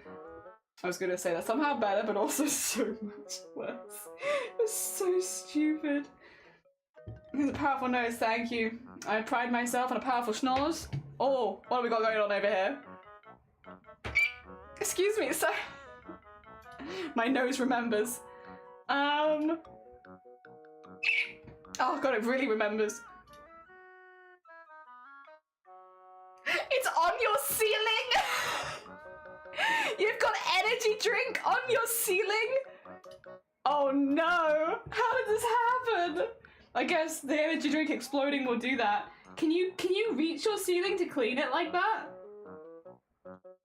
S4: I was gonna say that's somehow better, but also so much worse. It's so stupid. It's a powerful nose, thank you. I pride myself on a powerful schnoz. Oh, what have we got going on over here? Excuse me, sorry. My nose remembers. Oh god, it really remembers. It's on your ceiling! You've got energy drink on your ceiling? Oh no! How did this happen? I guess the energy drink exploding will do that. Can you reach your ceiling to clean it like that?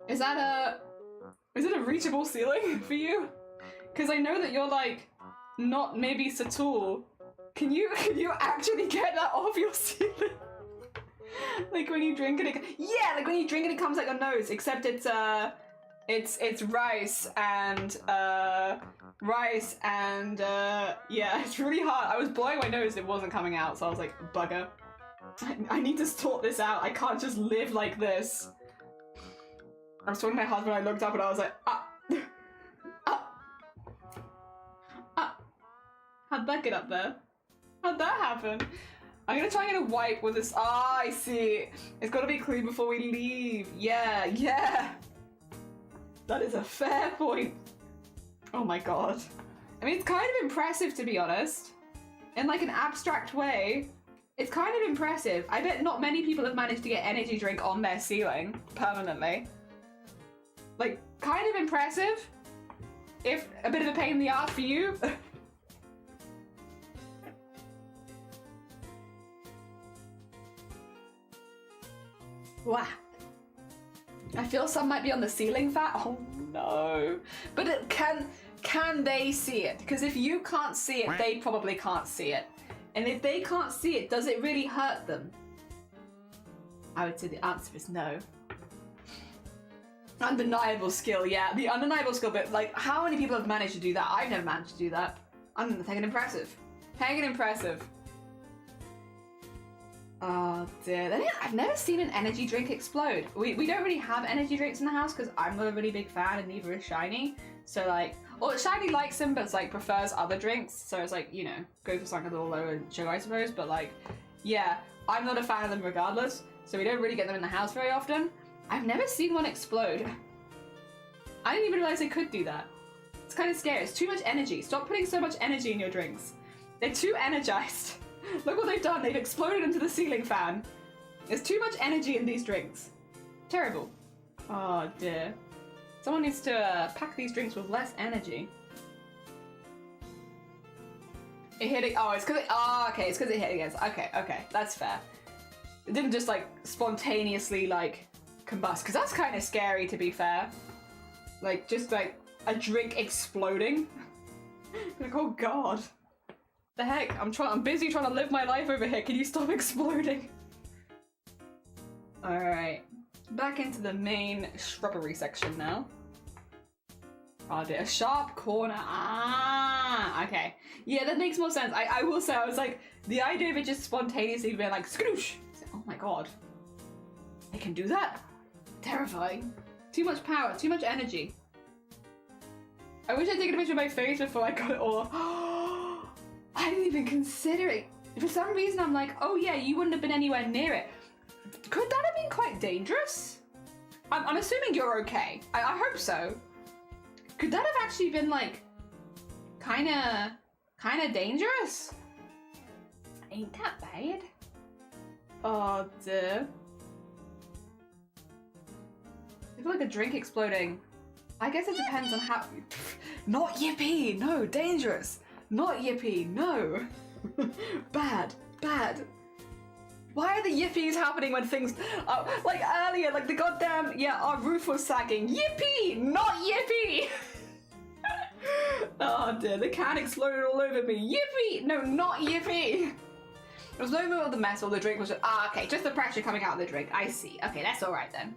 S4: Is it a reachable ceiling for you? Because I know that you're like not maybe so tall. Can you actually get that off your ceiling? Like when you drink it, yeah, like when you drink it, it comes out your nose. Except it's rice and yeah, it's really hard. I was blowing my nose, it wasn't coming out, so I was like, bugger. I need to sort this out. I can't just live like this. I was talking to my husband, I looked up and I was like, how'd that get up there? How'd that happen? I'm gonna try and get a wipe with this. Ah, I see. It's gotta be clean before we leave. Yeah, yeah. That is a fair point. Oh my god. I mean, it's kind of impressive, to be honest. In like an abstract way. It's kind of impressive. I bet not many people have managed to get energy drink on their ceiling permanently. Like, kind of impressive. If a bit of a pain in the ass for you. Wow. I feel some might be on the ceiling fan. Oh no. But it can they see it? Because if you can't see it, they probably can't see it. And if they can't see it, does it really hurt them? I would say the answer is no. Undeniable skill, yeah. The undeniable skill, but like, how many people have managed to do that? I've never managed to do that. I'm thinking impressive. Hanging impressive. Oh dear. I've never seen an energy drink explode. We don't really have energy drinks in the house because I'm not a really big fan and neither is Shiny. So like, well, Shiny likes them, but it's like prefers other drinks. So it's like, you know, go for something a little lower in sugar, I suppose. But like, yeah, I'm not a fan of them regardless. So we don't really get them in the house very often. I've never seen one explode. I didn't even realize they could do that. It's kind of scary. It's too much energy. Stop putting so much energy in your drinks. They're too energized. Look what they've done. They've exploded into the ceiling fan. There's too much energy in these drinks. Terrible. Oh dear. Someone needs to pack these drinks with less energy. It hit it. Oh, it's because it. Oh, okay. It's because it hit against. Okay, okay. That's fair. It didn't just like spontaneously like combust, because that's kind of scary, to be fair. Like just like a drink exploding. Like, oh god. The heck? I'm busy trying to live my life over here. Can you stop exploding? Alright. Back into the main shrubbery section now. Oh dear, a sharp corner. Ah, okay. Yeah, that makes more sense. I will say, I was like, the idea of it just spontaneously being like, skoosh! Oh my god. I can do that? Terrifying. Too much power, too much energy. I wish I'd taken a picture of my face before I got it all. I didn't even consider it. For some reason, I'm like, oh yeah, you wouldn't have been anywhere near it. Could that have been quite dangerous? I'm assuming you're okay. I hope so. Could that have actually been like, kinda dangerous? Ain't that bad? Oh dear. I feel like a drink exploding. I guess it depends on how. Not yippee, no, dangerous. Not yippee, no. Bad, bad. Why are the yippies happening when things, like earlier, like the goddamn, yeah, our roof was sagging. Yippee, not yippee. Oh dear, the can exploded all over me. Yippee, no, not yippee. There was no movement of the metal, the drink was just, okay, just the pressure coming out of the drink. I see, okay, that's all right then.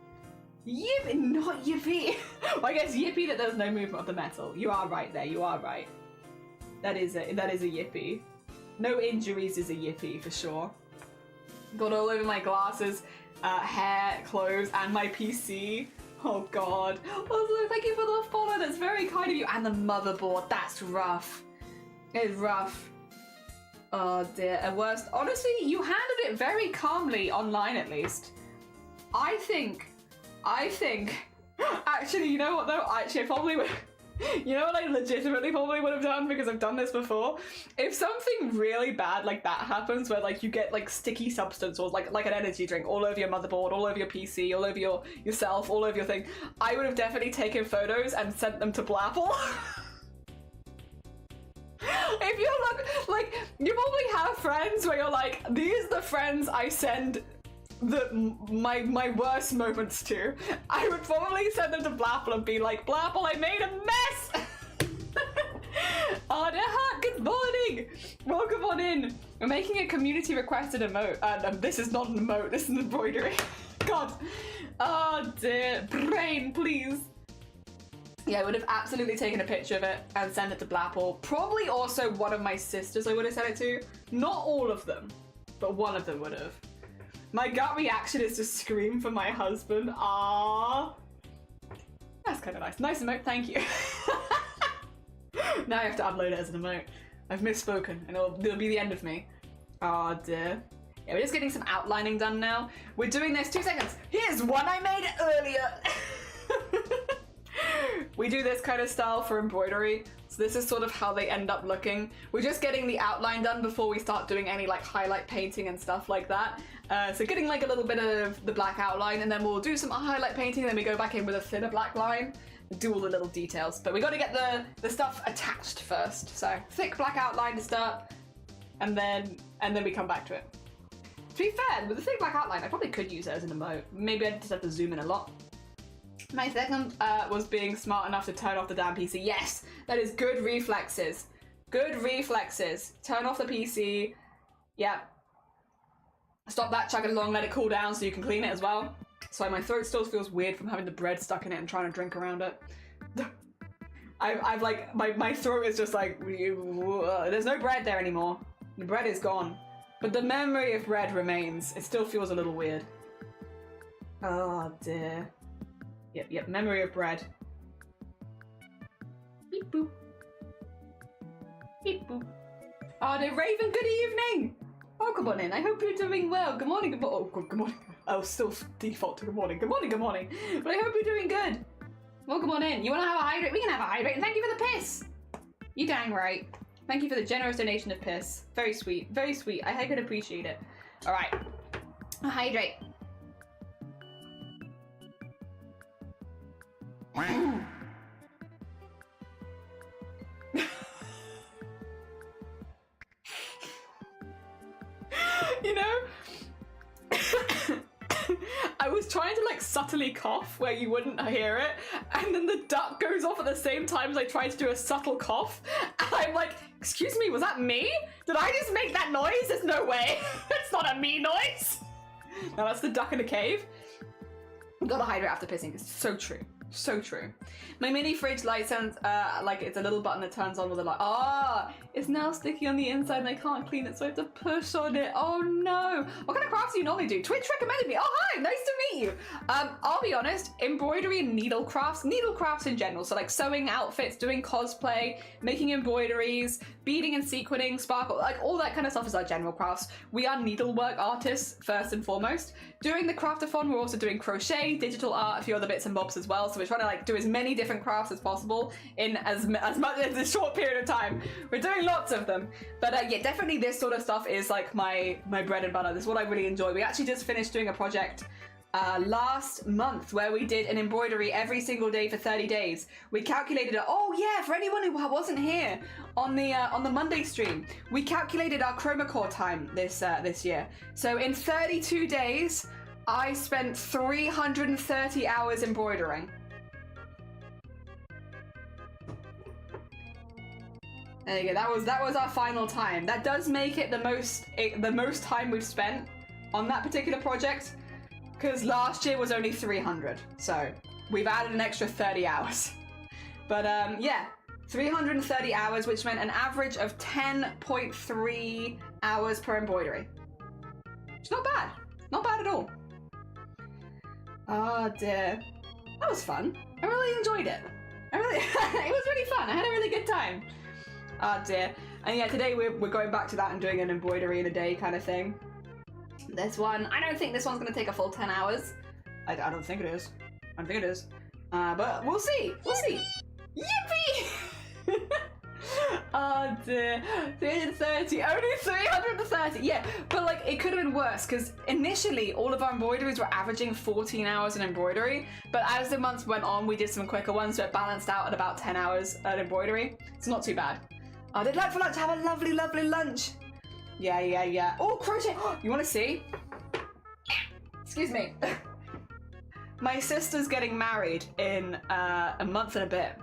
S4: Yippee, not yippee. Well, I guess yippee that there was no movement of the metal. You are right there, you are right. That is a yippee. No injuries is a yippee for sure. Got all over my glasses, hair, clothes, and my PC. Oh god. Also, thank you for the follow, that's very kind of you. And the motherboard, that's rough. It is rough. Oh dear, at worst. Honestly, you handled it very calmly online at least. I think, actually, you know what though? Actually, I probably would. You know what I legitimately probably would have done, because I've done this before? If something really bad like that happens, where like you get like sticky substance or like an energy drink all over your motherboard, all over your PC, all over yourself, all over your thing, I would have definitely taken photos and sent them to Blapple. If you look, like, you probably have friends where you're like, these are the friends I send my worst moments to. I would probably send them to Blapple and be like, Blapple, I made a mess! Anahat, good morning! Welcome on in. We're making a community requested emote. This is not an emote, this is an embroidery. God. Oh dear. Brain, please. Yeah, I would have absolutely taken a picture of it and sent it to Blapple. Probably also one of my sisters I would have sent it to. Not all of them, but one of them would have. My gut reaction is to scream for my husband. Ah, that's kind of nice. Nice emote, thank you. Now I have to upload it as an emote. I've misspoken, and it'll be the end of me. Oh dear. Yeah, we're just getting some outlining done now. We're doing this, 2 seconds. Here's one I made earlier. We do this kind of style for embroidery. So this is sort of how they end up looking. We're just getting the outline done before we start doing any like highlight painting and stuff like that. So getting like a little bit of the black outline, and then we'll do some highlight painting, and then we go back in with a thinner black line and do all the little details. But we got to get the stuff attached first. So thick black outline to start, and then we come back to it. To be fair, with the thick black outline, I probably could use it as an emote. Maybe I just have to zoom in a lot. My second was being smart enough to turn off the damn PC. Yes, that is good reflexes. Good reflexes. Turn off the PC. Yeah. Stop that, chug it along, let it cool down so you can clean it as well. Sorry, my throat still feels weird from having the bread stuck in it and trying to drink around it. I've like, my throat is just like, there's no bread there anymore. The bread is gone. But the memory of bread remains. It still feels a little weird. Oh dear. Yep, memory of bread. Beep boop. Beep boop. Oh, no, Raven, good evening! Oh, come on in. I hope you're doing well. Good morning, good morning. Oh, good morning. I'll still default to good morning. Good morning, good morning. But I hope you're doing good. Well, come on in. You want to have a hydrate? We can have a hydrate. And thank you for the piss. You dang right. Thank you for the generous donation of piss. Very sweet. Very sweet. I could appreciate it. All right. A hydrate. You know, I was trying to like subtly cough where you wouldn't hear it, and then the duck goes off at the same time as I tried to do a subtle cough, and I'm like, excuse me, was that me? Did I just make that noise? There's no way. It's not a me noise. No, that's the duck in the cave. Gotta hydrate after pissing. It's so true. So true. My mini fridge light sounds like it's a little button that turns on with a light. Ah, it's now sticky on the inside and I can't clean it, so I have to push on it. Oh no. What kind of crafts do you normally do? Twitch recommended me. Oh hi, nice to meet you. I'll be honest, embroidery and needle crafts in general. So like sewing outfits, doing cosplay, making embroideries, beading and sequinning, sparkle, like all that kind of stuff is our general crafts. We are needlework artists first and foremost. During the CRAFT-A-THON, we're also doing crochet, digital art, a few other bits and bobs as well. So we're trying to like do as many different crafts as possible in as much as a short period of time. We're doing lots of them. But yeah, definitely this sort of stuff is like my bread and butter. This is what I really enjoy. We actually just finished doing a project last month where we did an embroidery every single day for 30 days. We calculated it. Oh yeah, for anyone who wasn't here on the Monday stream, we calculated our chroma core time this year. So in 32 days, I spent 330 hours embroidering. There you go. That was our final time. That does make it the most time we've spent on that particular project. Because last year was only 300, so we've added an extra 30 hours. But yeah, 330 hours, which meant an average of 10.3 hours per embroidery. It's not bad. Not bad at all. Oh dear. That was fun. I really enjoyed it. It was really fun. I had a really good time. Oh dear. And yeah, today we're going back to that and doing an embroidery in a day kind of thing. This one, I don't think this one's going to take a full 10 hours. I don't think it is. I don't think it is. But we'll see. We'll see. Yippee! Oh dear. 330. Only 330. Yeah, but like it could have been worse because initially all of our embroideries were averaging 14 hours in embroidery. But as the months went on, we did some quicker ones, so it balanced out at about 10 hours at embroidery. It's not too bad. I did like for lunch. Have a lovely, lovely lunch. Yeah. Oh, crochet! You want to see? Excuse me. My sister's getting married in a month and a bit,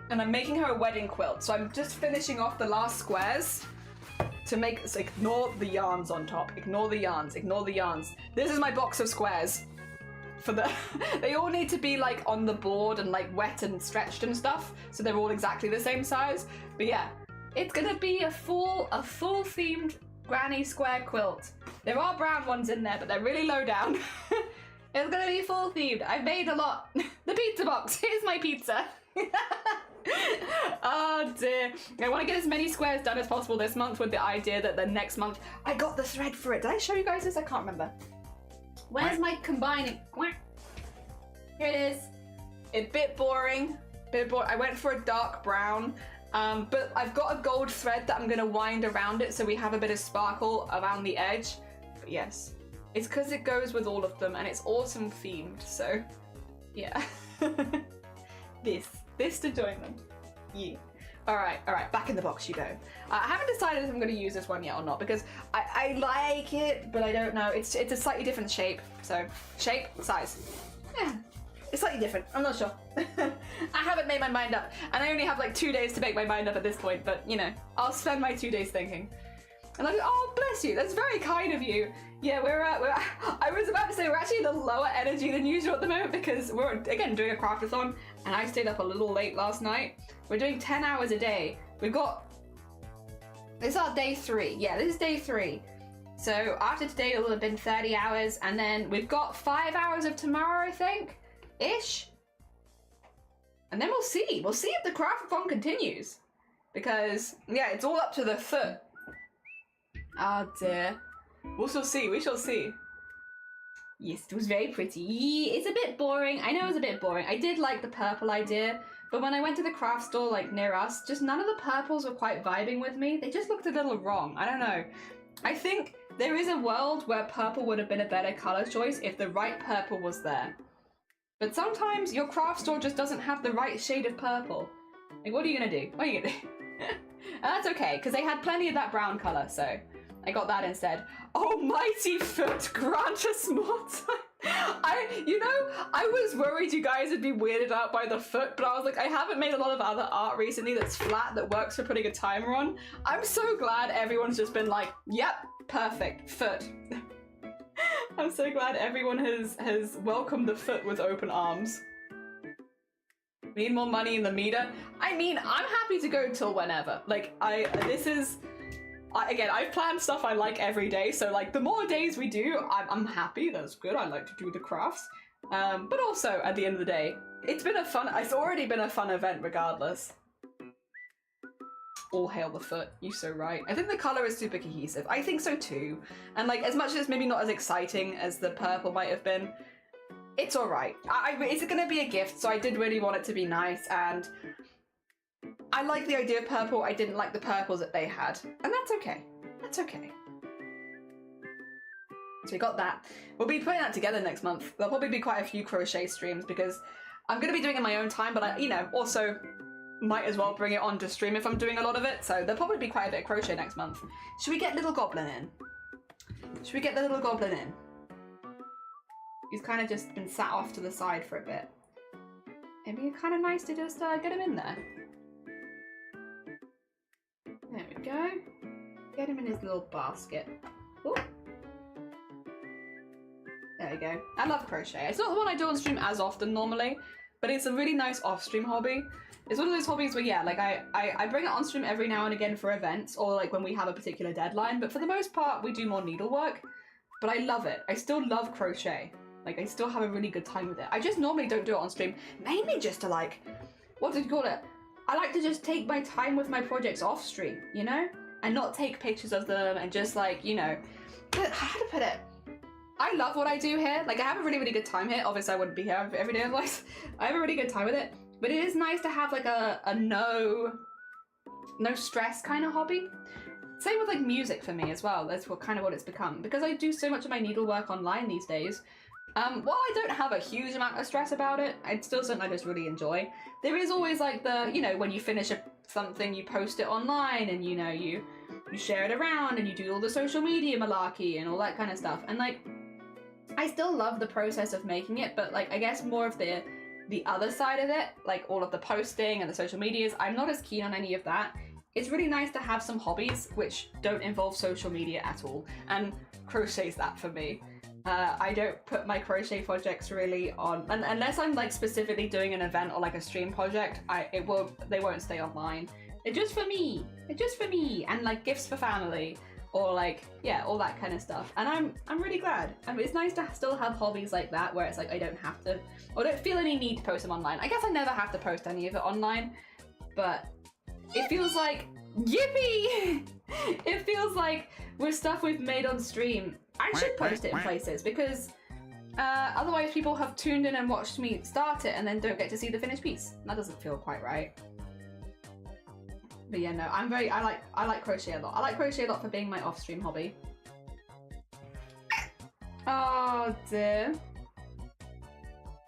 S4: and I'm making her a wedding quilt. So I'm just finishing off the last squares to make. So ignore the yarns on top. Ignore the yarns. Ignore the yarns. This is my box of squares. For the, they all need to be like on the board and like wet and stretched and stuff, so they're all exactly the same size. But yeah, it's gonna be a full themed granny square quilt. There are brown ones in there, but they're really low down. It's gonna be full themed. I've made a lot. The pizza box. Here's my pizza. Oh dear. I want to get as many squares done as possible this month with the idea that the next month I got the thread for it. Did I show you guys this? I can't remember. Where's my combining? Here it is. It's a bit boring. I went for a dark brown, but I've got a gold thread that I'm going to wind around it so we have a bit of sparkle around the edge. But yes, it's because it goes with all of them and it's autumn themed, so yeah. This to join them. Yeah. Alright, back in the box you go. I haven't decided if I'm going to use this one yet or not because I like it, but I don't know. It's a slightly different shape. So, shape, size. Yeah, it's slightly different. I'm not sure. I haven't made my mind up. And I only have like 2 days to make my mind up at this point, but you know, I'll spend my 2 days thinking. And I'm like, oh, bless you. That's very kind of you. Yeah, I was about to say we're actually in a lower energy than usual at the moment because we're, again, doing a craft-a-thon and I stayed up a little late last night. We're doing 10 hours a day. This is our day 3. Yeah, this is day 3. So after today, it'll have been 30 hours and then we've got 5 hours of tomorrow, I think, ish. And then we'll see. We'll see if the craft-a-thon continues because, yeah, it's all up to the foot. Oh dear. We shall see. Yes, it was very pretty. It's a bit boring. I know it's a bit boring. I did like the purple idea, but when I went to the craft store like near us, just none of the purples were quite vibing with me. They just looked a little wrong. I don't know. I think there is a world where purple would have been a better color choice if the right purple was there. But sometimes your craft store just doesn't have the right shade of purple. Like, what are you gonna do? What are you gonna do? And that's okay, because they had plenty of that brown color, so I got that instead. Almighty foot, grant us more time. I was worried you guys would be weirded out by the foot, but I was like, I haven't made a lot of other art recently that's flat that works for putting a timer on. I'm so glad everyone's just been like, yep, perfect, foot. I'm so glad everyone has welcomed the foot with open arms. We need more money in the meter. I mean, I'm happy to go till whenever. Like, again, I've planned stuff I like every day, so like the more days we do, I'm happy. That's good. I like to do the crafts. But also at the end of the day, it's already been a fun event regardless. All hail the foot. You're so right. I think the color is super cohesive. I think so too. And like, as much as it's maybe not as exciting as the purple might have been, it's all right. It's gonna be a gift, so I did really want it to be nice, and I like the idea of purple. I didn't like the purples that they had, and that's okay. That's okay. So we got that. We'll be putting that together next month. There'll probably be quite a few crochet streams because I'm going to be doing it in my own time, but I, also might as well bring it on to stream if I'm doing a lot of it. So there'll probably be quite a bit of crochet next month. Should we get little goblin in? Should we get the little goblin in? He's kind of just been sat off to the side for a bit. It'd be kind of nice to just get him in there. There we go. Get him in his little basket. Ooh. There we go. I love crochet. It's not the one I do on stream as often normally, but it's a really nice off-stream hobby. It's one of those hobbies where, yeah, like I bring it on stream every now and again for events or like when we have a particular deadline, but for the most part we do more needlework. But I love it. I still love crochet. Like, I still have a really good time with it. I just normally don't do it on stream, mainly just to like, what did you call it? I like to just take my time with my projects off stream, you know? And not take pictures of them and just like, how to put it? I love what I do here. Like, I have a really, really good time here. Obviously, I wouldn't be here every day otherwise. I have a really good time with it. But it is nice to have like a no stress kind of hobby. Same with like music for me as well. That's kind of what it's become. Because I do so much of my needlework online these days, while I don't have a huge amount of stress about it, it's still something I just really enjoy. There is always like the, when you finish something, you post it online and you share it around and you do all the social media malarkey and all that kind of stuff. And like, I still love the process of making it, but like, I guess more of the other side of it, like all of the posting and the social medias, I'm not as keen on any of that. It's really nice to have some hobbies which don't involve social media at all, and crochet's that for me. I don't put my crochet projects really on, unless I'm like specifically doing an event or like a stream project. They won't stay online. They're just for me. They're just for me, and like gifts for family, or like, yeah, all that kind of stuff. And I'm really glad. I mean, it's nice to still have hobbies like that where it's like I don't have to, or don't feel any need to post them online. I guess I never have to post any of it online.
S1: but it feels like, yippee! It feels like with stuff we've made on stream, I should post it in places because otherwise people have tuned in and watched me start it and then don't get to see the finished piece. That doesn't feel quite right. But yeah, no, I like crochet a lot. I like crochet a lot for being my off-stream hobby. Oh dear.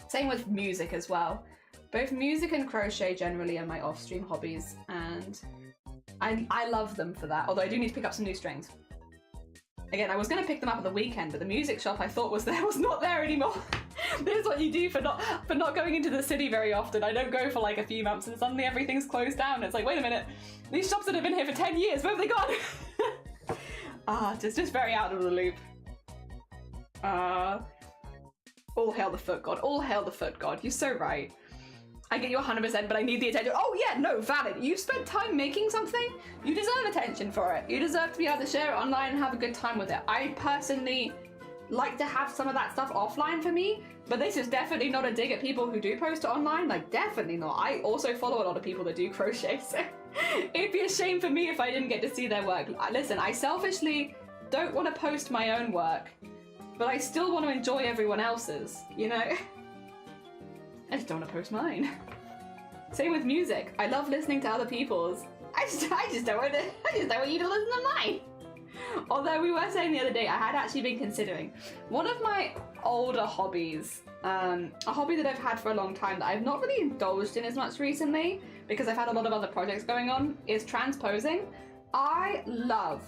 S1: Same with music as well. Both music and crochet generally are my off-stream hobbies, and I love them for that, although I do need to pick up some new strings. Again, I was going to pick them up at the weekend, but the music shop I thought was there was not there anymore. This is what you do for not going into the city very often. I don't go for like a few months and suddenly everything's closed down. It's like, wait a minute, these shops that have been here for 10 years, where have they gone? Just very out of the loop. All hail the foot god. All hail the foot god. You're so right. I get you 100%, but I need the attention. Oh yeah, no, valid. You spent time making something. You deserve attention for it. You deserve to be able to share it online and have a good time with it. I personally like to have some of that stuff offline for me, but this is definitely not a dig at people who do post it online. Like, definitely not. I also follow a lot of people that do crochet, so it'd be a shame for me if I didn't get to see their work. Listen, I selfishly don't want to post my own work, but I still want to enjoy everyone else's, you know? I just don't want to post mine. Same with music. I love listening to other people's. I just don't want you to listen to mine. Although we were saying the other day, I had actually been considering one of my older hobbies, a hobby that I've had for a long time that I've not really indulged in as much recently because I've had a lot of other projects going on, is transposing. I love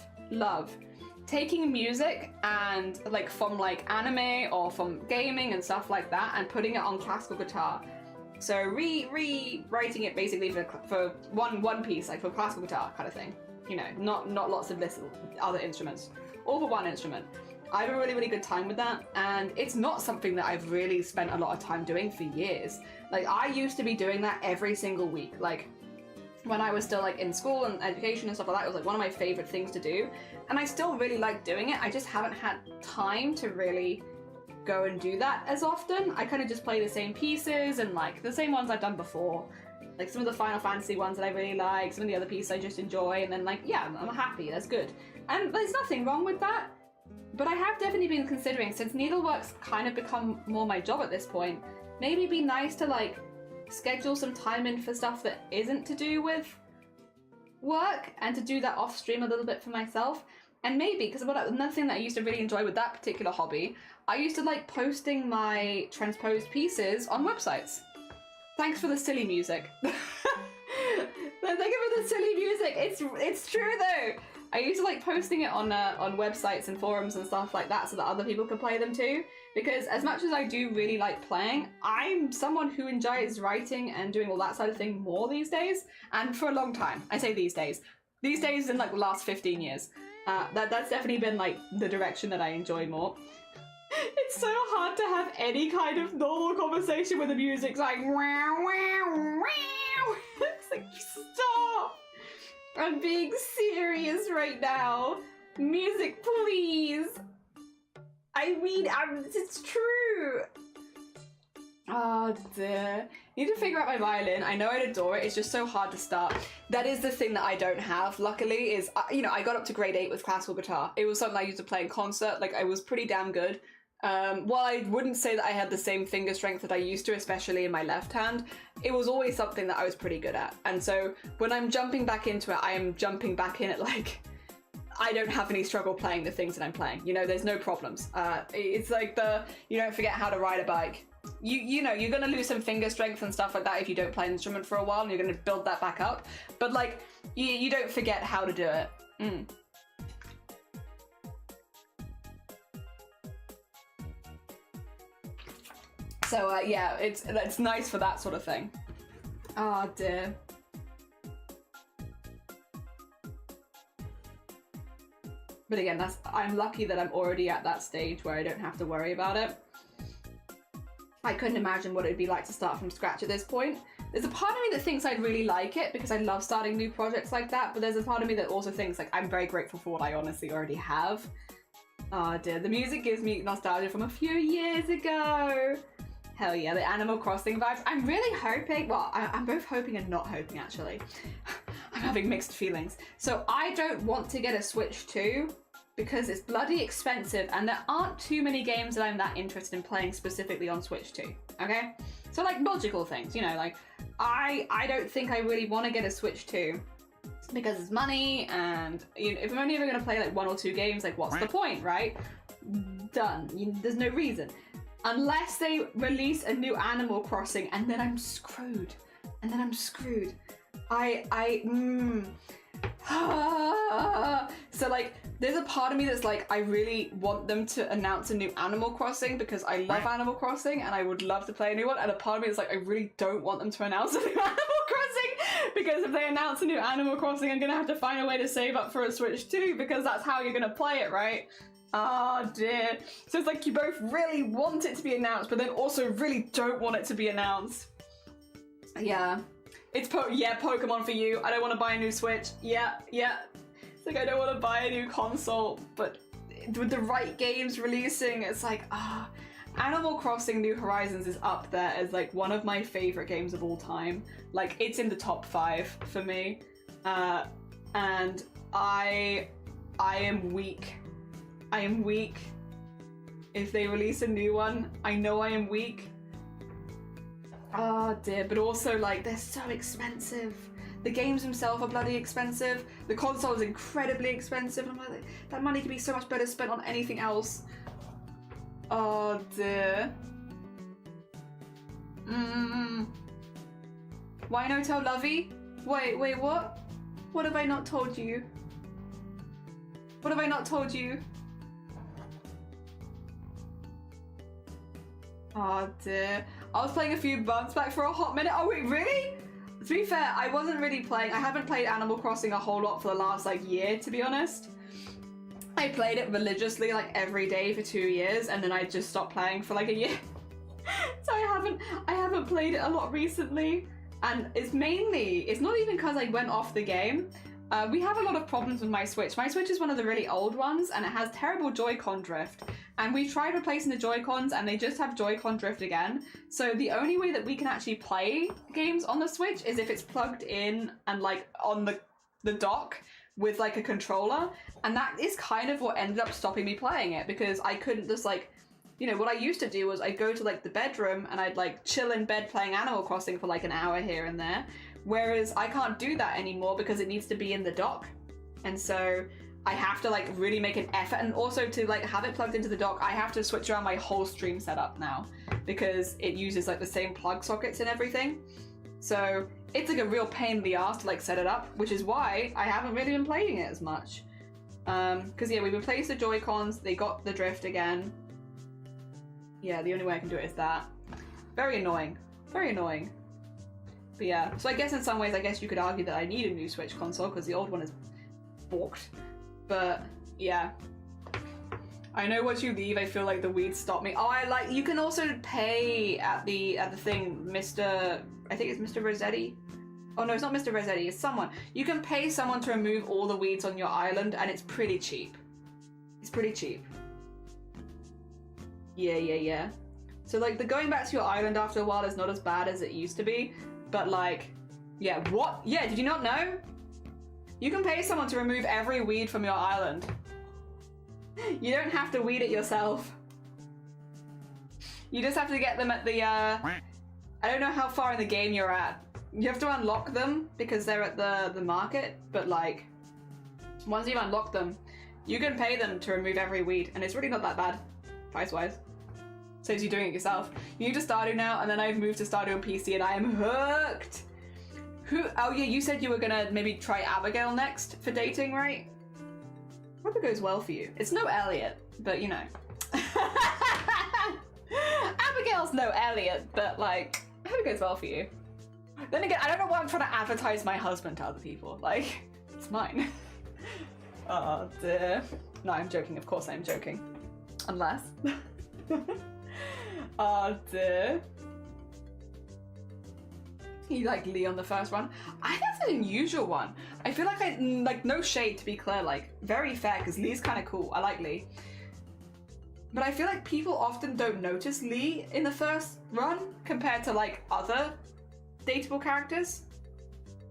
S1: taking music and like from like anime or from gaming and stuff like that and putting it on classical guitar. So rewriting it basically for one piece, like for classical guitar kind of thing. You know, not lots of little other instruments, all for one instrument. I have a really good time with that, and it's not something that I've really spent a lot of time doing for years. Like, I used to be doing that every single week. Like, when I was still like in school and education and stuff like that, it was like one of my favorite things to do, and I still really like doing it. I just haven't had time to really go and do that as often. I kind of just play the same pieces and like the same ones I've done before. Like some of the Final Fantasy ones that I really like, some of the other pieces I just enjoy, and then like, yeah, I'm happy, that's good. And there's nothing wrong with that, but I have definitely been considering, since needlework's kind of become more my job at this point, maybe it'd be nice to like schedule some time in for stuff that isn't to do with work, and to do that off stream a little bit for myself. And maybe, because another thing that I used to really enjoy with that particular hobby, I used to like posting my transposed pieces on websites. Thanks for the silly music. Thank you for the silly music. It's true though. I used to like posting it on websites and forums and stuff like that so that other people could play them too. Because as much as I do really like playing, I'm someone who enjoys writing and doing all that side of thing more these days. And for a long time, I say these days in like the last 15 years. That's definitely been like the direction that I enjoy more. It's so hard to have any kind of normal conversation when the music's like wow wow wow. It's like, stop! I'm being serious right now. Music, please. I mean, it's true. Oh dear. Need to figure out my violin. I know I'd adore it. It's just so hard to start. That is the thing that I don't have, luckily, is, you know, I got up to grade 8 with classical guitar. It was something I used to play in concert. Like, I was pretty damn good. While I wouldn't say that I had the same finger strength that I used to, especially in my left hand, it was always something that I was pretty good at. And so when I'm jumping back into it, I am jumping back in at like, I don't have any struggle playing the things that I'm playing. You know, there's no problems. It's like you don't forget how to ride a bike. You know, you're gonna lose some finger strength and stuff like that if you don't play an instrument for a while, and you're gonna build that back up. But like, you don't forget how to do it. So yeah, it's nice for that sort of thing. Oh dear. But again, I'm lucky that I'm already at that stage where I don't have to worry about it. I couldn't imagine what it'd be like to start from scratch at this point. There's a part of me that thinks I'd really like it because I love starting new projects like that, but there's a part of me that also thinks like I'm very grateful for what I honestly already have. Oh dear, the music gives me nostalgia from a few years ago. Hell yeah, the Animal Crossing vibes. I'm really hoping, well, I'm both hoping and not hoping actually. I'm having mixed feelings. So I don't want to get a Switch 2 because it's bloody expensive and there aren't too many games that I'm that interested in playing specifically on Switch 2, okay? So like logical things, you know, like I don't think I really want to get a Switch 2 because it's money and you know, if I'm only ever going to play like 1 or 2 games, like what's the point, right? Done. There's no reason. Unless they release a new Animal Crossing and then I'm screwed. And then I'm screwed. So like there's a part of me that's like I really want them to announce a new Animal Crossing because I love Animal Crossing and I would love to play a new one, and a part of me is like I really don't want them to announce a new Animal Crossing because if they announce a new Animal Crossing I'm gonna have to find a way to save up for a Switch 2 because that's how you're gonna play it, right? Oh dear. So it's like you both really want it to be announced but then also really don't want it to be announced. Yeah. It's Pokemon for you. I don't want to buy a new Switch. Yeah. It's like I don't want to buy a new console, but with the right games releasing, it's like, Animal Crossing New Horizons is up there as like one of my favorite games of all time. Like it's in the top 5 for me. And I am weak. I am weak. If they release a new one, I know I am weak. Oh dear, but also like they're so expensive. The games themselves are bloody expensive. The console is incredibly expensive. I'm like, that money could be so much better spent on anything else. Oh dear. Why no tell Lovey? Wait, what? What have I not told you? What have I not told you? Oh dear. I was playing a few months back for a hot minute. Oh wait, really? To be fair, I wasn't really playing. I haven't played Animal Crossing a whole lot for the last like year, to be honest. I played it religiously like every day for 2 years and then I just stopped playing for like a year. So I haven't played it a lot recently. And it's not even because I went off the game. We have a lot of problems with my Switch. My Switch is one of the really old ones and it has terrible Joy-Con drift. And we tried replacing the Joy-Cons and they just have Joy-Con drift again. So the only way that we can actually play games on the Switch is if it's plugged in and like on the dock with like a controller. And that is kind of what ended up stopping me playing it because I couldn't just like, you know, what I used to do was I'd go to like the bedroom and I'd like chill in bed playing Animal Crossing for like an hour here and there. Whereas I can't do that anymore because it needs to be in the dock. And so I have to like really make an effort, and also to like have it plugged into the dock, I have to switch around my whole stream setup now because it uses like the same plug sockets and everything. So it's like a real pain in the ass to like set it up, which is why I haven't really been playing it as much. Because yeah, we replaced the Joy-Cons, they got the drift again. Yeah, the only way I can do it is that. Very annoying. Very annoying. But yeah, so I guess in some ways, I guess you could argue that I need a new Switch console because the old one is borked. But yeah, I know once you leave, I feel like the weeds stop me. Oh, you can also pay at the thing, I think it's Mr. Rossetti. Oh no, it's not Mr. Rossetti, it's someone. You can pay someone to remove all the weeds on your island and it's pretty cheap. It's pretty cheap. Yeah. So like the going back to your island after a while is not as bad as it used to be. But like, yeah, what? Yeah, did you not know? You can pay someone to remove every weed from your island. You don't have to weed it yourself. You just have to get them at the, I don't know how far in the game you're at. You have to unlock them because they're at the market, but like, once you've unlocked them, you can pay them to remove every weed, and it's really not that bad, price-wise. Saves you doing it yourself. You need to Stardew now, and then I've moved to Stardew on PC, and I am hooked! Oh yeah, you said you were gonna maybe try Abigail next for dating, right? Hope it goes well for you. It's no Elliot, but you know. Abigail's no Elliot, but like, I hope it goes well for you. Then again, I don't know why I'm trying to advertise my husband to other people. Like, it's mine. Oh dear. No, I'm joking, of course I'm joking. Unless. Oh dear. You like Lee on the first one? I think that's an unusual one. I feel like no shade to be clear, like very fair because Lee's kind of cool. I like Lee.
S4: but I feel like people often don't notice Lee in the first run compared to like other dateable characters.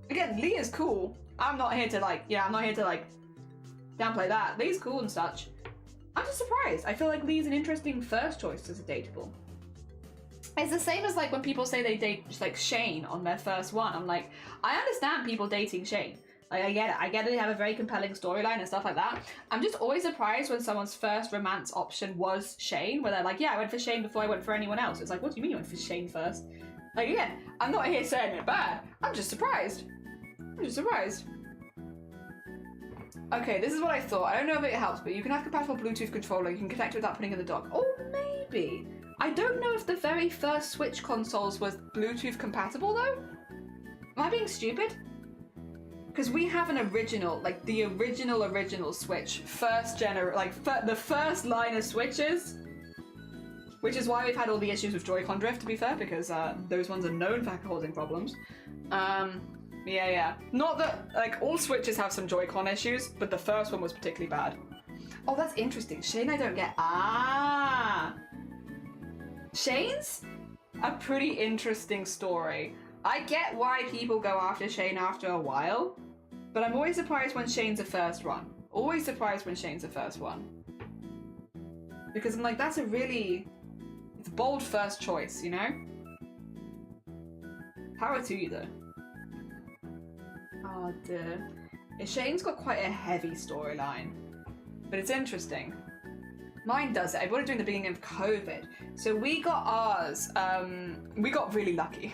S4: Again, Lee is cool. I'm not here to like downplay that. Lee's cool and such. I'm just surprised. I feel like Lee's an interesting first choice as a dateable. It's the same as like when people say they date just like Shane on their first one. I'm like, I understand people dating Shane. Like, I get it. I get that they have a very compelling storyline and stuff like that. I'm just always surprised when someone's first romance option was Shane, where they're like, yeah, I went for Shane before I went for anyone else. It's like, what do you mean you went for Shane first? Like, again, I'm not here saying it bad. I'm just surprised. Okay, this is what I thought. I don't know if it helps, but you can have compatible Bluetooth controller. You can connect it without putting it in the dock. Oh, maybe. I don't know if the very first Switch consoles was Bluetooth compatible, though. Am I being stupid? Because we have an original, like the original Switch, the first line of Switches, which is why we've had all the issues with Joy-Con drift, to be fair, because those ones are known for causing problems. Yeah. Not that, like, all Switches have some Joy-Con issues, but the first one was particularly bad. Oh, that's interesting. Shane I don't get. Shane's a pretty interesting story. I get why people go after Shane after a while, but I'm always surprised when Shane's a first one. Always surprised when Shane's a first one. Because I'm like, it's a bold first choice, you know? Power to you, though. Oh, dear. Shane's got quite a heavy storyline, but it's interesting. Mine does it. I bought it during the beginning of COVID. So we got ours, we got really lucky.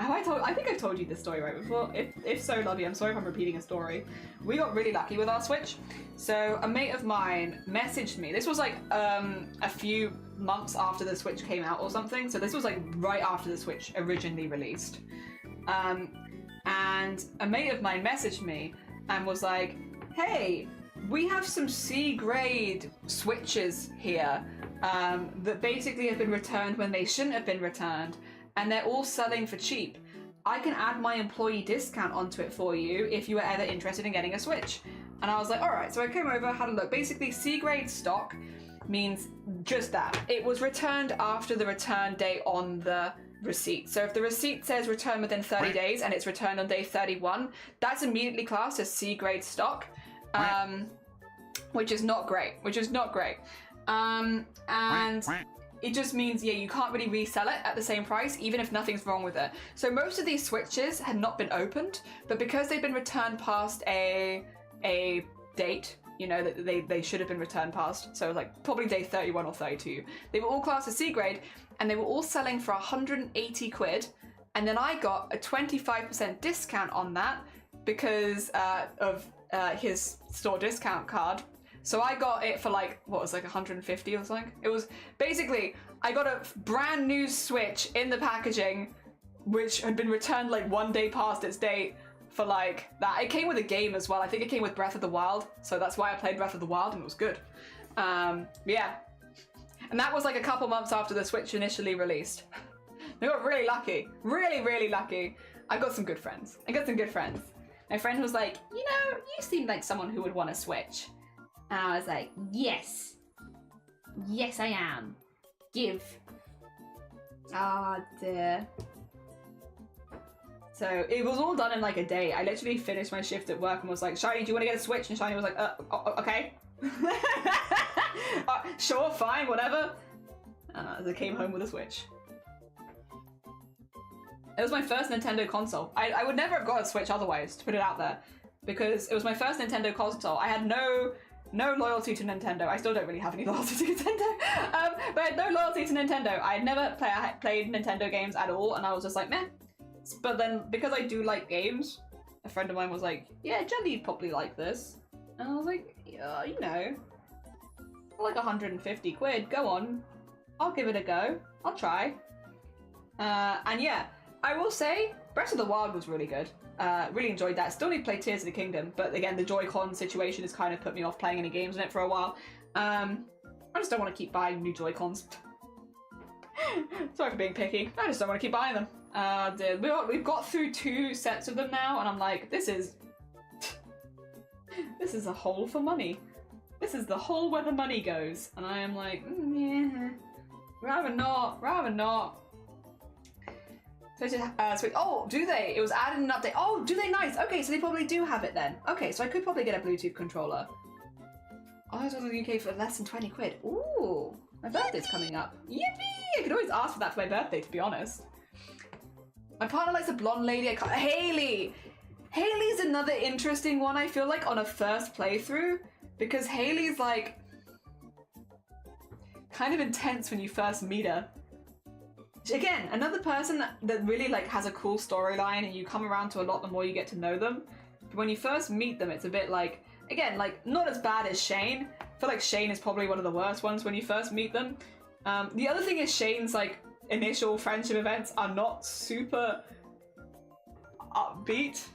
S4: I think I've told you this story right before. If so, love you. I'm sorry if I'm repeating a story. We got really lucky with our Switch. So a mate of mine messaged me. This was like a few months after the Switch came out or something. So this was like right after the Switch originally released. And a mate of mine messaged me and was like, hey, we have some C-grade Switches here that basically have been returned when they shouldn't have been returned. And they're all selling for cheap. I can add my employee discount onto it for you if you were ever interested in getting a Switch. And I was like, all right. So I came over, had a look. Basically, C-grade stock means just that. It was returned after the return date on the receipt. So if the receipt says return within 30 days and it's returned on day 31, that's immediately classed as C-grade stock, which is not great. And it just means, yeah, you can't really resell it at the same price, even if nothing's wrong with it. So most of these Switches had not been opened, but because they've been returned past a date, you know, that they should have been returned past, so like probably day 31 or 32, they were all classed as C grade, and they were all selling for 180 quid, and then I got a 25% discount on that because of his store discount card. So I got it for like, what was like 150 or something? It was basically, I got a brand new Switch in the packaging, which had been returned like one day past its date for like that. It came with a game as well. I think it came with Breath of the Wild. So that's why I played Breath of the Wild and it was good. Yeah. And that was like a couple months after the Switch initially released. I got really lucky. Really, really lucky. I got some good friends. My friend was like, you know, you seem like someone who would want a Switch. And I was like, yes. Yes, I am. Give. Ah, dear. So it was all done in like a day. I literally finished my shift at work and was like, Shiny, do you want to get a Switch? And Shiny was like, okay. Sure, fine, whatever. As I came home with a Switch. It was my first Nintendo console. I would never have got a Switch otherwise, to put it out there. Because it was my first Nintendo console. I had no loyalty to Nintendo. I still don't really have any loyalty to Nintendo. But I had no loyalty to Nintendo. I had never played Nintendo games at all, and I was just like, meh. But then, because I do like games, a friend of mine was like, yeah, Jelly, you'd probably like this. And I was like, yeah, you know, like 150 quid, go on. I'll give it a go. I'll try. And yeah, I will say, Breath of the Wild was really good. Really enjoyed that. Still need to play Tears of the Kingdom, but again, the Joy-Con situation has kind of put me off playing any games on it for a while. I just don't want to keep buying new Joy-Cons. Sorry for being picky. I just don't want to keep buying them. We've got through 2 sets of them now, and I'm like, this is a hole for money. This is the hole where the money goes. And I am like, yeah, rather not, rather not. So oh, do they? It was added in an update. Oh, do they? Nice. Okay, so they probably do have it then. Okay, so I could probably get a Bluetooth controller. Oh, it was in the UK for less than 20 quid. Ooh, my birthday's coming up. Yippee! I could always ask for that for my birthday, to be honest. My partner likes a blonde lady. I can't. Haley! Haley's another interesting one, I feel like, on a first playthrough. Because Haley's, like, kind of intense when you first meet her. Again, another person that really, like, has a cool storyline and you come around to a lot the more you get to know them. But when you first meet them, it's a bit like, again, like, not as bad as Shane. I feel like Shane is probably one of the worst ones when you first meet them. The other thing is Shane's, like, initial friendship events are not super upbeat.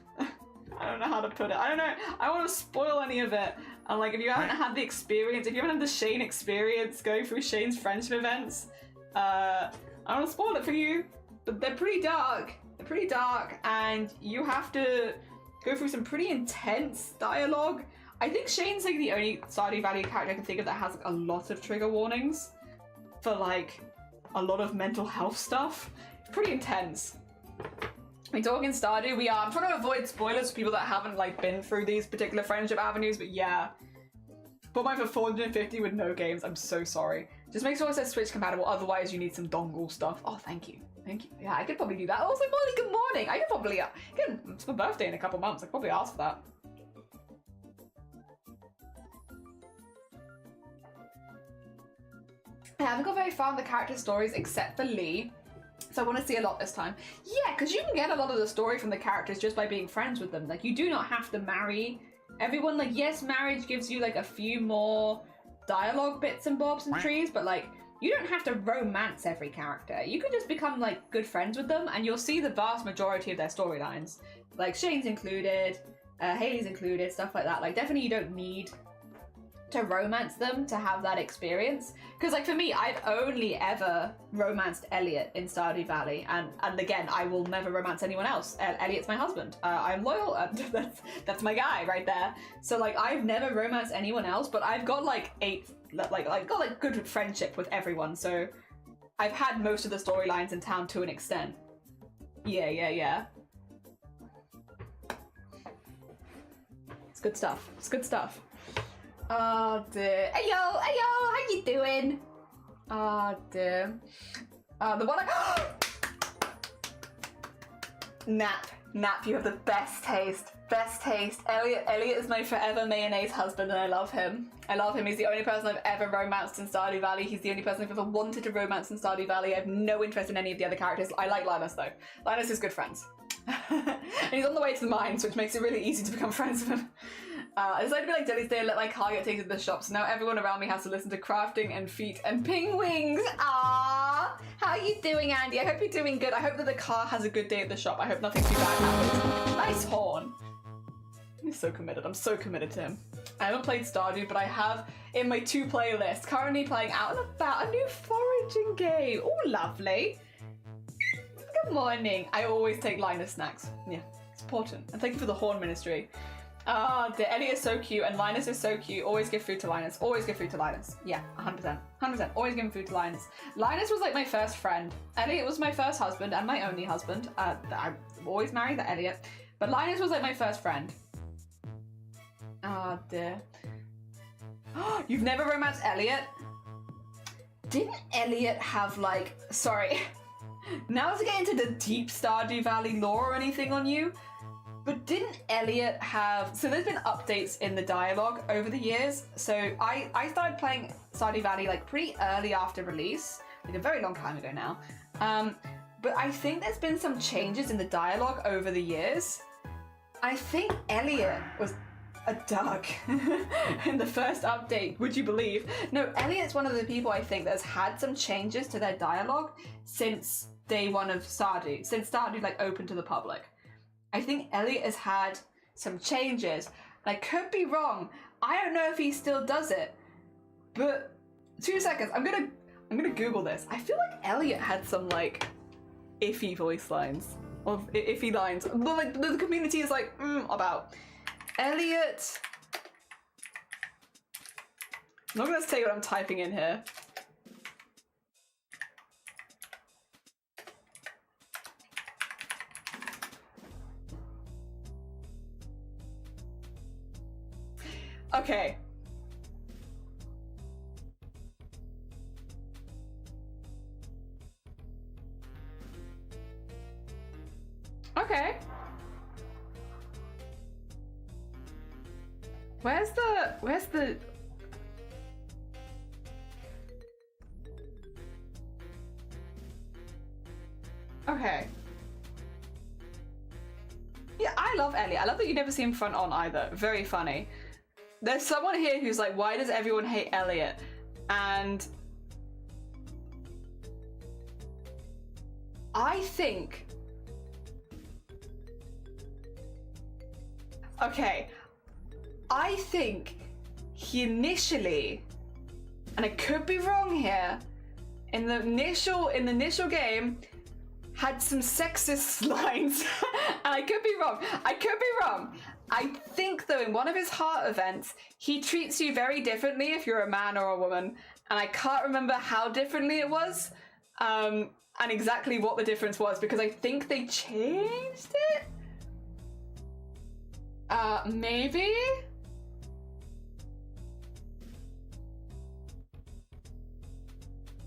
S4: I don't know how to put it. I don't know. I don't want to spoil any of it. And, like, if you haven't had the experience, if you haven't had the Shane experience going through Shane's friendship events, I don't want to spoil it for you, but they're pretty dark. They're pretty dark, and you have to go through some pretty intense dialogue. I think Shane's like the only Stardew Valley character I can think of that has like, a lot of trigger warnings for like a lot of mental health stuff. It's pretty intense. We talk in Stardew, we are. I'm trying to avoid spoilers for people that haven't like been through these particular friendship avenues, but yeah. Bought mine for 450 with no games. I'm so sorry. Just make sure it says Switch compatible, otherwise you need some dongle stuff. Oh, thank you. Thank you. Yeah, I could probably do that. Also, Molly, good morning. I could probably, again, it's my birthday in a couple months. I could probably ask for that. I haven't got very far in the character stories except for Lee. So I want to see a lot this time. Yeah, because you can get a lot of the story from the characters just by being friends with them. Like, you do not have to marry everyone. Like, yes, marriage gives you, like, a few more dialogue bits and bobs and trees, but, like, you don't have to romance every character. You can just become, like, good friends with them, and you'll see the vast majority of their storylines. Like, Shane's included, Haley's included, stuff like that. Like, definitely you don't need to romance them to have that experience. Because, like, for me, I've only ever romanced Elliot in Stardew Valley, and again, I will never romance anyone else. Elliot's my husband. I'm loyal. That's my guy right there. So, like, I've never romanced anyone else, but I've got like good friendship with everyone. So I've had most of the storylines in town to an extent. Yeah. It's good stuff. It's good stuff. Oh dear. Ayo, how you doing? Oh dear. The one Nap, you have the best taste. Elliot is my forever mayonnaise husband, and I love him. He's the only person I've ever romanced in Stardew Valley. He's the only person I've ever wanted to romance in Stardew Valley. I have no interest in any of the other characters. I like Linus though. Linus is good friends. And he's on the way to the mines, which makes it really easy to become friends with him. I decided to be like Jelly's Day and let my car get taken to the shop, so now everyone around me has to listen to crafting and feet and ping wings. Ah, how are you doing, Andy? I hope you're doing good. I hope that the car has a good day at the shop. I hope nothing too bad happens. Nice horn. He's so committed. I'm so committed to him. I haven't played Stardew, but I have in my to play list currently playing Out and About, a new foraging game. Oh, lovely. Good morning. I always take Linus snacks. Yeah, it's important. And thank you for the horn ministry. Elliot is so cute and Linus is so cute. Always give food to Linus. Always give food to Linus. Yeah, 100%. 100%. Always give food to Linus. Linus was like my first friend. Elliot was my first husband and my only husband. I'm always married to Elliot. But Linus was like my first friend. Oh dear. You've never romanced Elliot? Didn't Elliot have like... Sorry. Now to get into the deep Stardew Valley lore or anything on you, but didn't Elliot have... So there's been updates in the dialogue over the years. So I started playing Stardew Valley like pretty early after release, like a very long time ago now. But I think there's been some changes in the dialogue over the years. I think Elliot was a duck in the first update, would you believe? No, Elliot's one of the people I think that's had some changes to their dialogue since day one of Stardew, since Stardew like opened to the public. I think Elliot has had some changes. I could be wrong. I don't know if he still does it, but 2 seconds. I'm gonna Google this. I feel like Elliot had some like iffy voice lines, or iffy lines. But like the community is like about Elliot I'm not gonna tell you what I'm typing in here. Okay. Okay. Where's the Okay. Yeah, I love Elliot. I love that you never see him front on either. Very funny. There's someone here who's like, why does everyone hate Elliot? And I think... Okay. I think he initially, and I could be wrong here, in the initial game, had some sexist lines. And I could be wrong. I think though in one of his heart events, he treats you very differently if you're a man or a woman. And I can't remember how differently it was, and exactly what the difference was, because I think they changed it? Maybe?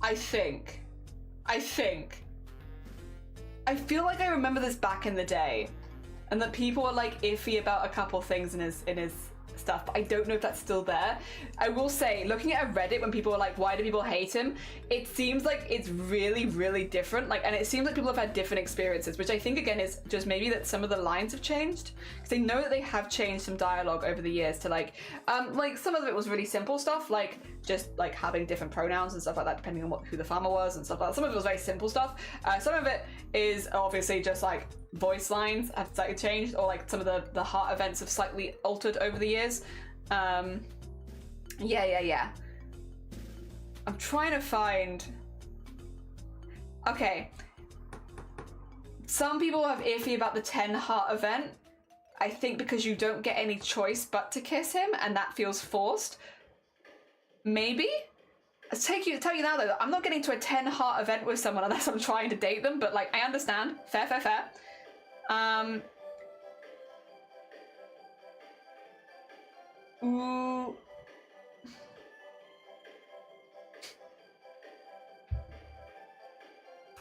S4: I think. I feel like I remember this back in the day, and that people were like iffy about a couple things in his stuff, but I don't know if that's still there. I will say, looking at Reddit when people were like, why do people hate him? It seems like it's really, really different. Like, and it seems like people have had different experiences, which I think again is just maybe that some of the lines have changed. Because they know that they have changed some dialogue over the years to like some of it was really simple stuff, like just like having different pronouns and stuff like that, depending on who the farmer was and stuff like that. Some of it was very simple stuff. Some of it is obviously just like voice lines have slightly changed, or like some of the heart events have slightly altered over the years. Yeah. I'm trying to find... Okay. Some people have iffy about the 10 heart event. I think because you don't get any choice but to kiss him, and that feels forced. Maybe? I'll tell you now though, I'm not getting to a 10 heart event with someone unless I'm trying to date them, but like, I understand. Fair. Ooh.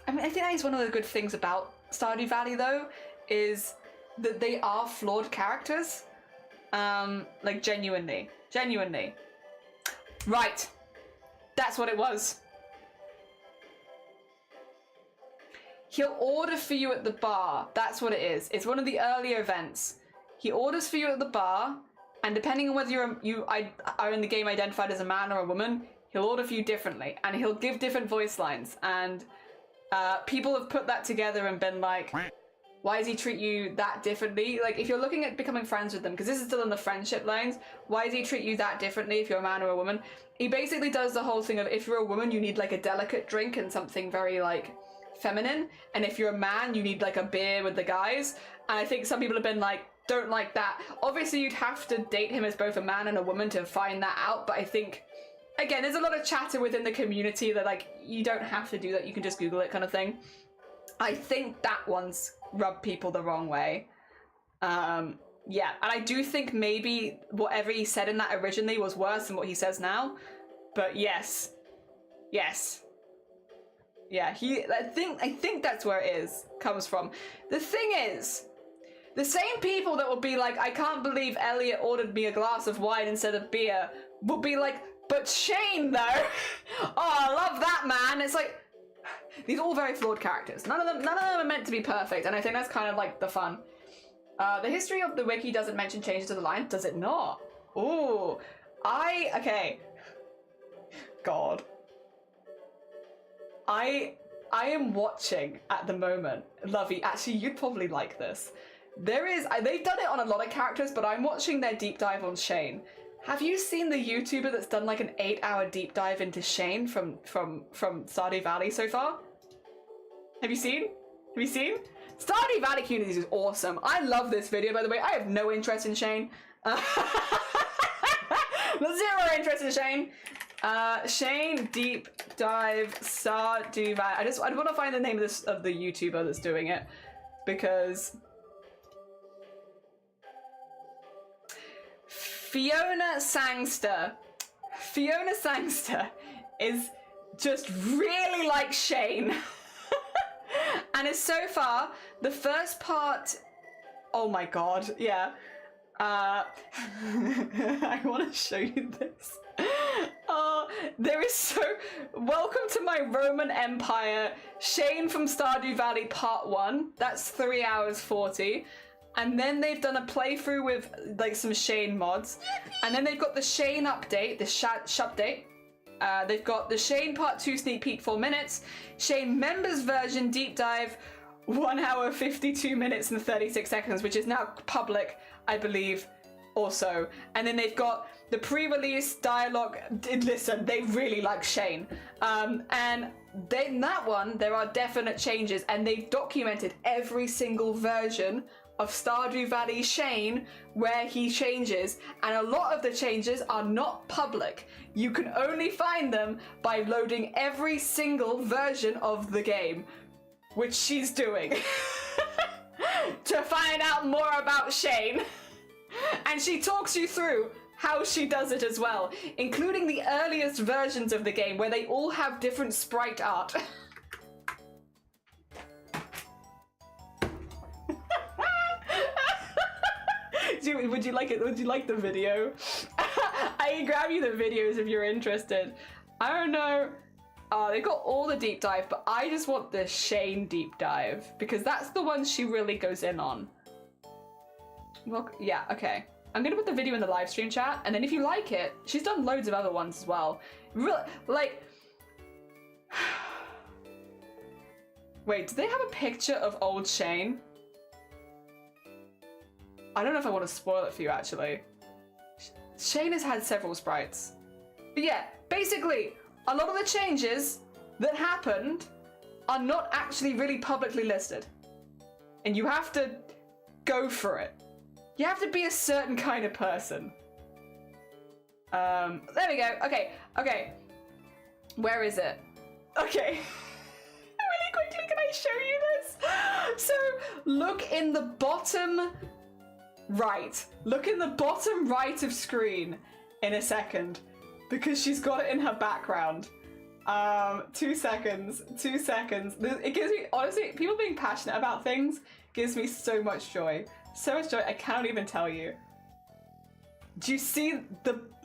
S4: I mean, I think that is one of the good things about Stardew Valley though, is that they are flawed characters. Like genuinely. Right. That's what it was. He'll order for you at the bar. That's what it is. It's one of the earlier events. He orders for you at the bar, and depending on whether you are in the game identified as a man or a woman, he'll order for you differently, and he'll give different voice lines. And people have put that together and been like, why does he treat you that differently? Like, if you're looking at becoming friends with them, because this is still in the friendship lines, why does he treat you that differently if you're a man or a woman? He basically does the whole thing of, if you're a woman, you need like a delicate drink and something very like feminine, and if you're a man, you need like a beer with the guys. And I think some people have been like, don't like that. Obviously you'd have to date him as both a man and a woman to find that out, but I think, again, there's a lot of chatter within the community that like, you don't have to do that, you can just Google it kind of thing. I think that one's rubbed people the wrong way. Yeah, and I do think maybe whatever he said in that originally was worse than what he says now, but yes. Yeah, I think that's where it comes from. The thing is, the same people that will be like, I can't believe Elliot ordered me a glass of wine instead of beer, will be like, but Shane though, oh, I love that, man. It's like, these are all very flawed characters. None of them are meant to be perfect, and I think that's kind of like the fun. The history of the wiki doesn't mention changes to the line, does it not? Ooh, okay. God. I am watching at the moment, Lovey, actually you'd probably like this. They've done it on a lot of characters, but I'm watching their deep dive on Shane. Have you seen the YouTuber that's done like an 8-hour deep dive into Shane from Stardew Valley so far? Have you seen? Stardew Valley community is awesome. I love this video, by the way. I have no interest in Shane. Zero interest in Shane. Shane Deep Dive Stardew Valley. I want to find the name of the YouTuber that's doing it because Fiona Sangster is just really like Shane. And it's so far the first part. Oh my god, yeah. I want to show you this. There is so. Welcome to my Roman Empire. Shane from Stardew Valley Part 1. That's 3 hours 40. And then they've done a playthrough with like some Shane mods. And then they've got the Shane update, the Shupdate. They've got the Shane Part 2 sneak peek 4 minutes. Shane members version deep dive 1 hour 52 minutes and 36 seconds, which is now public, I believe, also. And then they've got the pre-release dialogue. Listen, they really like Shane. And in that one, there are definite changes, and they've documented every single version of Stardew Valley Shane where he changes, and a lot of the changes are not public. You can only find them by loading every single version of the game, which she's doing to find out more about Shane. And she talks you through how she does it as well, including the earliest versions of the game where they all have different sprite art. Would you like it? Would you like the video? I can grab you the videos if you're interested. I don't know. They got all the deep dive, but I just want the Shane deep dive because that's the one she really goes in on. Well, yeah, okay. I'm gonna put the video in the live stream chat, and then if you like it, she's done loads of other ones as well. Like, wait, do they have a picture of old Shane? I don't know if I want to spoil it for you, actually. Shane has had several sprites. But yeah, basically, a lot of the changes that happened are not actually really publicly listed. And you have to go for it. You have to be a certain kind of person. There we go. Okay. Where is it? Okay. Really quickly, can I show you this? So, look in the bottom right. Look in the bottom right of screen in a second, because she's got it in her background. 2 seconds. It gives me, honestly, people being passionate about things gives me so much joy. So much joy, I cannot even tell you. Do you see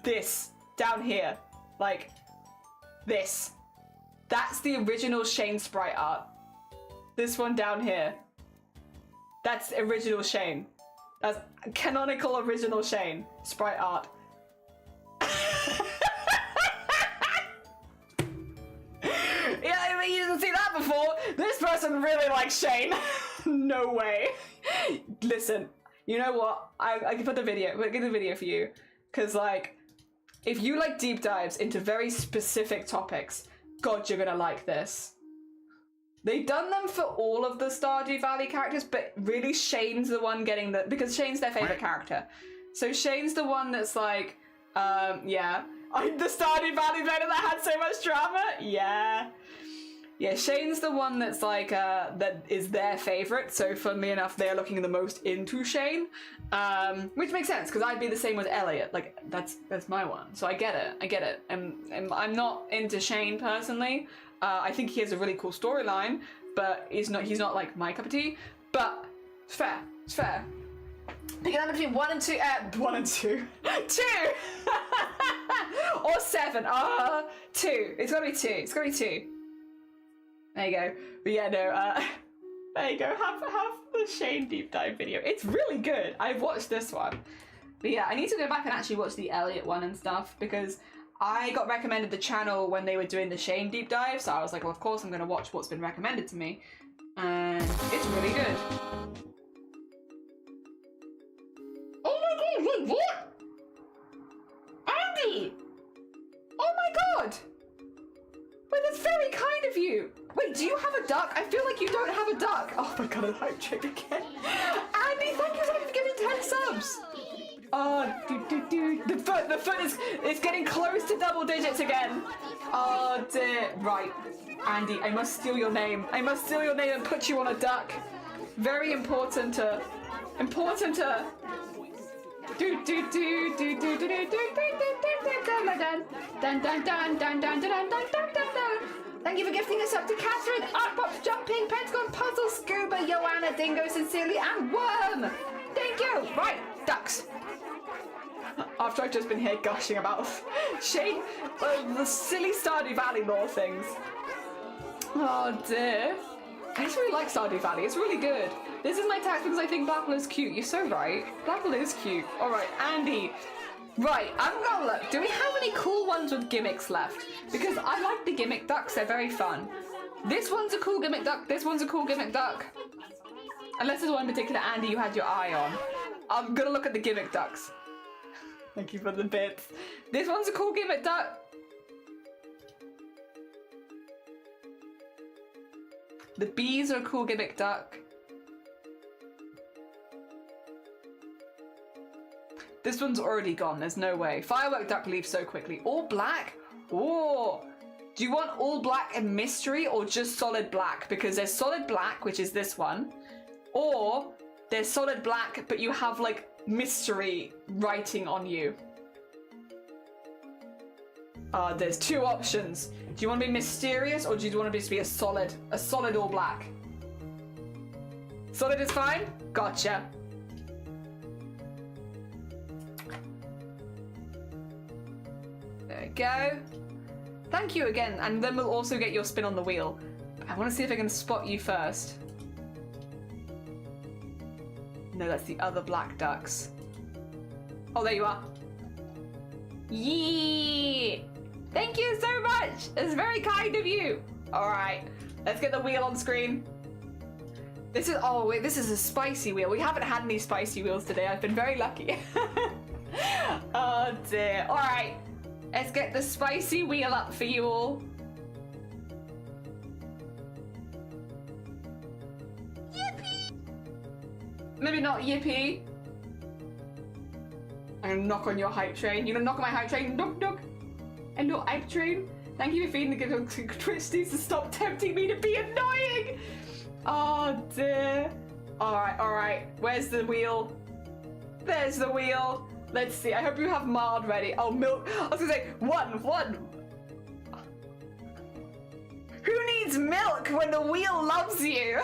S4: this down here? Like, this. That's the original Shane sprite art. This one down here. That's original Shane. That's canonical original Shane sprite art. Yeah, I mean, you didn't see that before. This person really likes Shane. No way. Listen, you know what? I can put the video. We'll get the video for you, because like, if you like deep dives into very specific topics, God, you're gonna like this. They've done them for all of the Stardew Valley characters, but really Shane's the one getting the, because Shane's their favorite character. So Shane's the one that's like, yeah. The Stardew Valley planet that had so much drama? Yeah. Yeah, Shane's the one that's like, that is their favorite. So funnily enough, they're looking the most into Shane. Which makes sense, because I'd be the same with Elliot. Like, that's my one. So I get it. And I'm not into Shane personally. I think he has a really cool storyline, but he's not like my cup of tea. But it's fair. Pick a number between 1 and 2. 1 and 2. 2! Or 7. 2. It's gotta be 2. There you go. But yeah, no, there you go. Have the Shane deep dive video. It's really good. I've watched this one. But yeah, I need to go back and actually watch the Elliot one and stuff, because I got recommended the channel when they were doing the Shane deep dive, so I was like, well, of course I'm going to watch what's been recommended to me. And it's really good. Oh my god, wait, what? Andy! Oh my god! Wait, that's very kind of you. Wait, do you have a duck? I feel like you don't have a duck. Oh my god, a hype trick again. Andy, thank you so much for giving 10 subs. Oh, The foot is getting close to double digits again. Oh dear. Right, Andy, I must steal your name. I must steal your name and put you on a duck. Very important to. Do do do do do do do do Thank you for gifting us up to Catherine, Artbox, Jumping, Pentagon, Puzzle, Scuba, Joanna, Dingo, Sincerely, and Worm. Thank you. Right, ducks. After I've just been here gushing about Shane, the silly Stardew Valley lore things. Oh dear. I just really like Stardew Valley. It's really good. This is my tax because I think Blackwell is cute. You're so right. Blackwell is cute. All right, Andy. Right, I'm gonna look. Do we have any cool ones with gimmicks left? Because I like the gimmick ducks. They're very fun. This one's a cool gimmick duck. This one's a cool gimmick duck. Unless there's one in particular, Andy, you had your eye on. I'm gonna look at the gimmick ducks. Thank you for the bits. This one's a cool gimmick duck. The bees are a cool gimmick duck. This one's already gone, there's no way. Firework duck leaves so quickly. All black? Oh. Do you want all black and mystery or just solid black? Because there's solid black, which is this one. Or there's solid black, but you have like mystery writing on you. There's two options. Do you want to be mysterious or do you want to just be a solid all black? Solid is fine? Gotcha. There we go. Thank you again, and then we'll also get your spin on the wheel. I want to see if I can spot you first. No, that's the other black ducks. Oh, there you are. Yee! Thank you so much! It's very kind of you! Alright, let's get the wheel on screen. This is, oh wait, this is a spicy wheel. We haven't had any spicy wheels today. I've been very lucky. Oh dear. Alright, let's get the spicy wheel up for you all. Yippee! Maybe not yippee. I'm gonna knock on your hype train. You're gonna knock on my hype train? Knock, knock. Hello, hype train. Thank you for feeding the gift to Twitch needs to stop tempting me to be annoying. Oh dear. Alright. Where's the wheel? There's the wheel. Let's see. I hope you have mild ready. Oh, milk. I was gonna say, one. Who needs milk when the wheel loves you?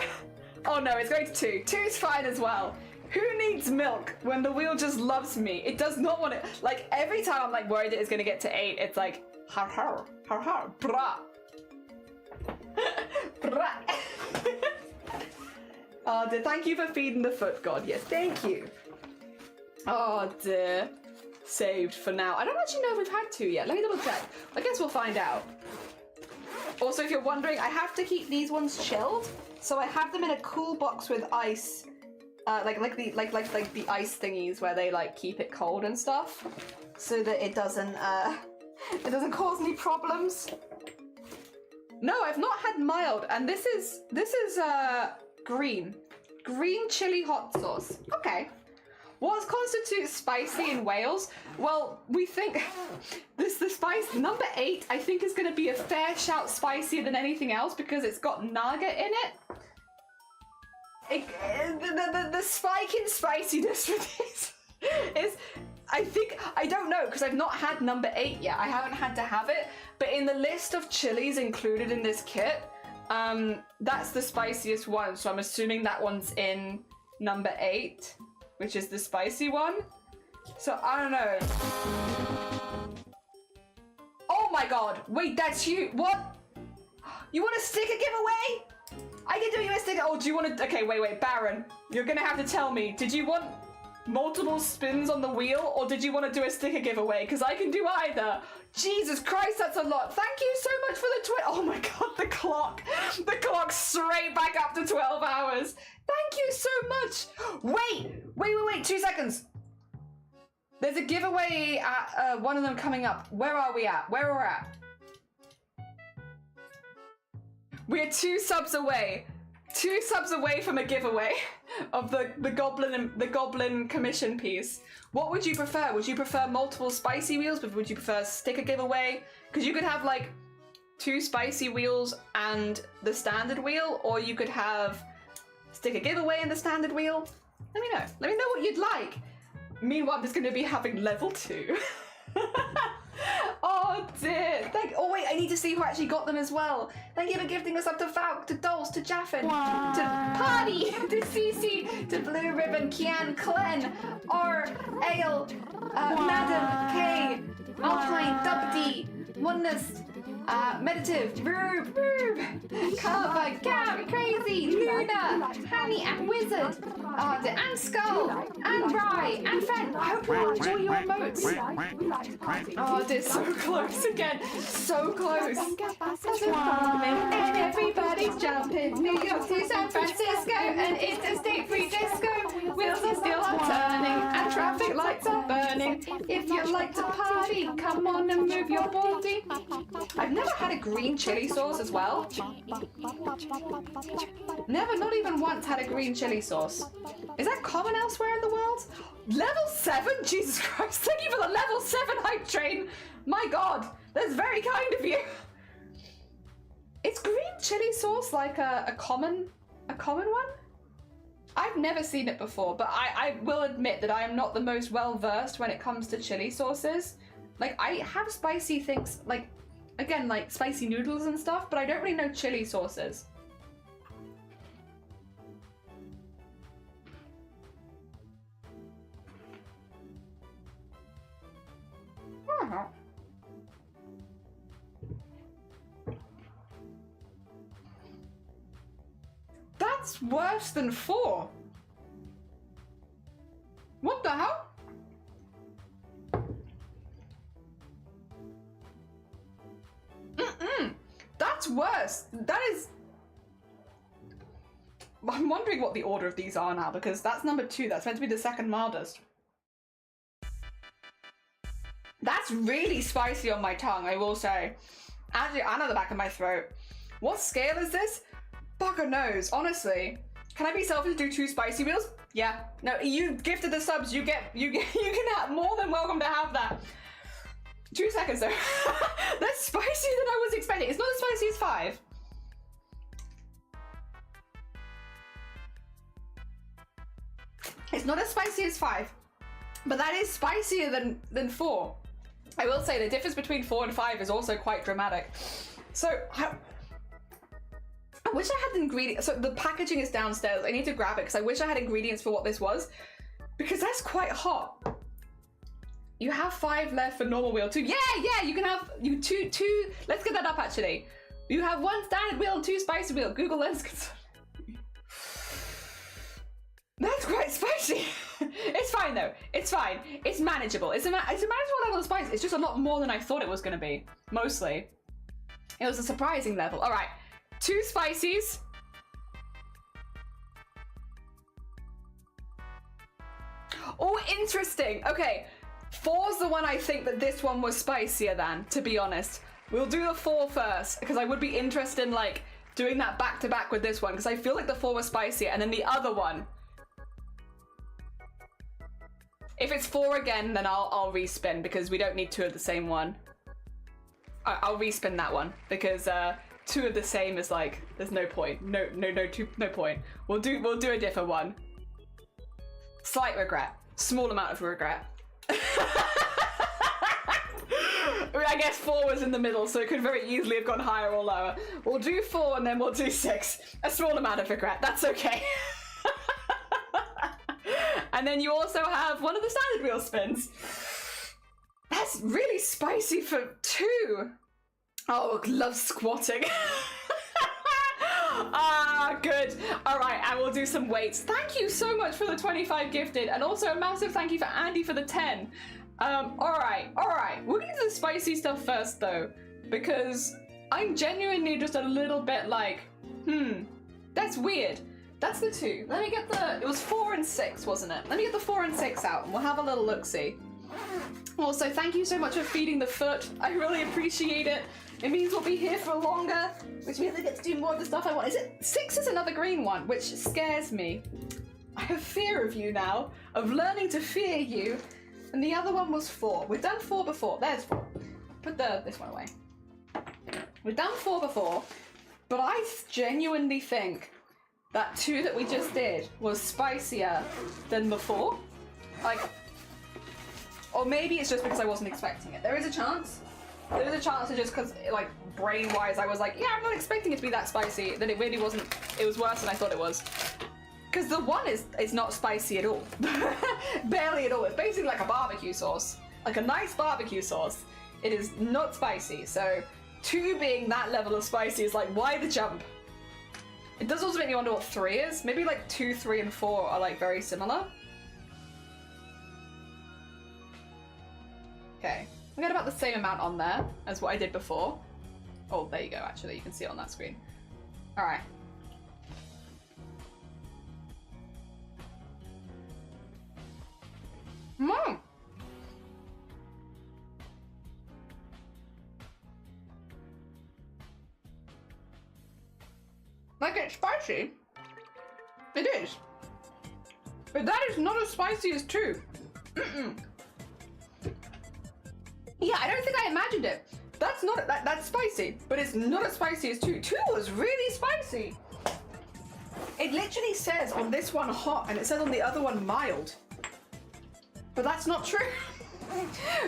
S4: Oh no, it's going to two. Two's fine as well. Who needs milk when the wheel just loves me? It does not want it. Like, every time I'm like worried that it's gonna get to 8, it's like, har har, brah. Brah. Oh dear, thank you for feeding the foot god. Yes, thank you. Oh dear. Saved for now. I don't actually know if we've had 2 yet. Let me double check. I guess we'll find out. Also, if you're wondering, I have to keep these ones chilled, so I have them in a cool box with ice. Like the ice thingies where they like keep it cold and stuff, so that it doesn't cause any problems. No, I've not had mild, and this is green chili hot sauce. Okay. What constitutes spicy in Wales? Well, we think the spice number 8 I think is going to be a fair shout spicier than anything else because it's got naga in it. The spike in spiciness for this is, I don't know because I've not had number 8 yet. I haven't had to have it, but in the list of chilies included in this kit, that's the spiciest one. So I'm assuming that one's in number 8, which is the spicy one. So I don't know. Oh my god! Wait, that's you. What? You want a sticker giveaway? I can do you a sticker. Oh, do you want to? Okay, wait, Baron. You're gonna have to tell me. Did you want multiple spins on the wheel, or did you want to do a sticker giveaway? Because I can do either. Jesus Christ, that's a lot. Thank you so much for the Oh my god, the clock. The clock straight back up to 12 hours. Thank you so much. Wait, 2 seconds. There's a giveaway at one of them coming up. Where are we at? Where we're at? We're 2 subs away. 2 subs away from a giveaway of the goblin commission piece. What would you prefer? Would you prefer multiple spicy wheels, but would you prefer sticker giveaway? Because you could have like 2 spicy wheels and the standard wheel, or you could have sticker giveaway and the standard wheel. Let me know. Let me know what you'd like. Meanwhile, I'm just going to be having level 2. Oh dear. Oh wait, I need to see who actually got them as well. Thank you for gifting us up to Falk, to Dulce, to Jaffin, to Party, to Cece, to Blue Ribbon, Kian, Clen, R, Ale, Madam, K, Alpine, Dubby, Oneness, Meditative, Rube, Carver, Gab, Crazy, Luna, Hanny, and Wizard, and Skull, and Rye, and Fen. I hope you all enjoy your emotes. Oh, it is so close again. So close. And everybody's jumping. New York to San Francisco, and it's a state-free disco. Wheels are still turning, and traffic lights are burning. If you like to party, come on and move your body. I've never had a green chili sauce as well. Never, not even once had a green chili sauce. Is that common elsewhere in the world? Level 7? Jesus Christ, thank you for the level 7 hype train. My God, that's very kind of you. Is green chili sauce like a common one? I've never seen it before, but I will admit that I am not the most well versed when it comes to chili sauces. Like, I have spicy things, like, again, like spicy noodles and stuff, but I don't really know chili sauces. That's worse than 4. What the hell? That's worse. That is... I'm wondering what the order of these are now, because that's number 2. That's meant to be the second mildest. That's really spicy on my tongue, I will say. Actually, and at the back of my throat. What scale is this? Bugger knows, honestly. Can I be selfish and do 2 spicy wheels? Yeah. No, you gifted the subs. You can have more than welcome to have that. 2 seconds though. That's spicier than I was expecting. It's not as spicy as 5. It's not as spicy as 5, but that is spicier than 4. I will say the difference between 4 and 5 is also quite dramatic. So I wish I had the ingredients. So the packaging is downstairs. I need to grab it because I wish I had ingredients for what this was, because that's quite hot. You have 5 left for normal wheel 2. Yeah, you can have two. Let's get that up actually. You have 1 standard wheel and 2 spicy wheel. Google Lens. That's quite spicy. It's fine though. It's fine. It's manageable. It's a manageable level of spice. It's just a lot more than I thought it was going to be. Mostly. It was a surprising level. All right. 2 spices. Oh, interesting. Okay. 4's the one I think that this one was spicier than, to be honest. We'll do the 4 first, because I would be interested in, like, doing that back to back with this one, because I feel like the 4 was spicier, and then the other one. If it's 4 again, then I'll respin, because we don't need 2 of the same one. I'll respin that one, because 2 of the same is like, there's no point. No point. We'll do a different one. Slight regret. Small amount of regret. I guess 4 was in the middle, so it could very easily have gone higher or lower. We'll do 4 and then we'll do 6. A small amount of regret. That's okay. And then you also have one of the standard wheel spins. That's really spicy for 2. Oh, love squatting. Ah, good. All right, and we'll do some weights. Thank you so much for the 25 gifted, and also a massive thank you for Andy for the 10. All right. We're gonna do the spicy stuff first though, because I'm genuinely just a little bit like, that's weird. That's the 2. Let me get it was 4 and 6, wasn't it? Let me get the 4 and 6 out, and we'll have a little look-see.
S1: Also, thank you so much for feeding the foot. I really appreciate it. It means we'll be here for longer, which means I get to do more of the stuff I want. Is it 6 is another green one, which scares me. I have fear of you now, of learning to fear you. And the other one was 4. We've done 4 before. There's 4. Put this one away. We've done 4 before, but I genuinely think that 2 that we just did was spicier than before. Like, or maybe it's just because I wasn't expecting it. There is a chance. There is a chance that just because, like, brain-wise, I was like, yeah, I'm not expecting it to be that spicy. Then it really wasn't. It was worse than I thought it was. Because the 1 is not spicy at all. Barely at all. It's basically like a barbecue sauce. Like a nice barbecue sauce. It is not spicy. So 2 being that level of spicy is like, why the jump? It does also make me wonder what 3 is. Maybe like 2, 3, and 4 are like very similar. Okay. I got about the same amount on there as what I did before. Oh, there you go, actually. You can see it on that screen. Alright. Mmm! Like, it's spicy. It is. But that is not as spicy as 2. Mm-mm. Yeah, I don't think I imagined it. That's not that's spicy, but it's not as spicy as 2. 2 was really spicy. It literally says on this one hot, and it says on the other one mild. But that's not true.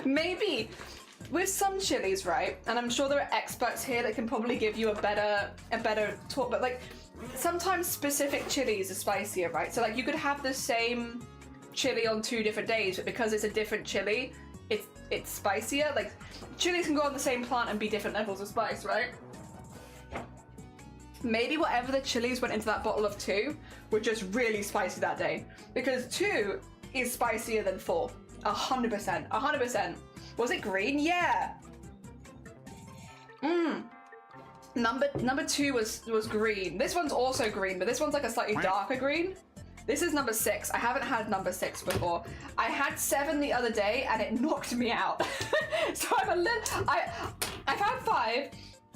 S1: Maybe with some chilies, right? And I'm sure there are experts here that can probably give you a better talk. But like sometimes specific chilies are spicier, right? So like you could have the same chili on 2 different days, but because it's a different chili, it's spicier. Like chilies can go on the same plant and be different levels of spice, right? Maybe whatever the chilies went into that bottle of 2 were just really spicy that day, because 2 is spicier than 4. 100%. 100%. Was it green? Yeah. Number 2 was green. This one's also green, but this one's like a slightly darker green. This is number 6. I haven't had number 6 before. I had 7 the other day and it knocked me out. So I'm a little. I've had 5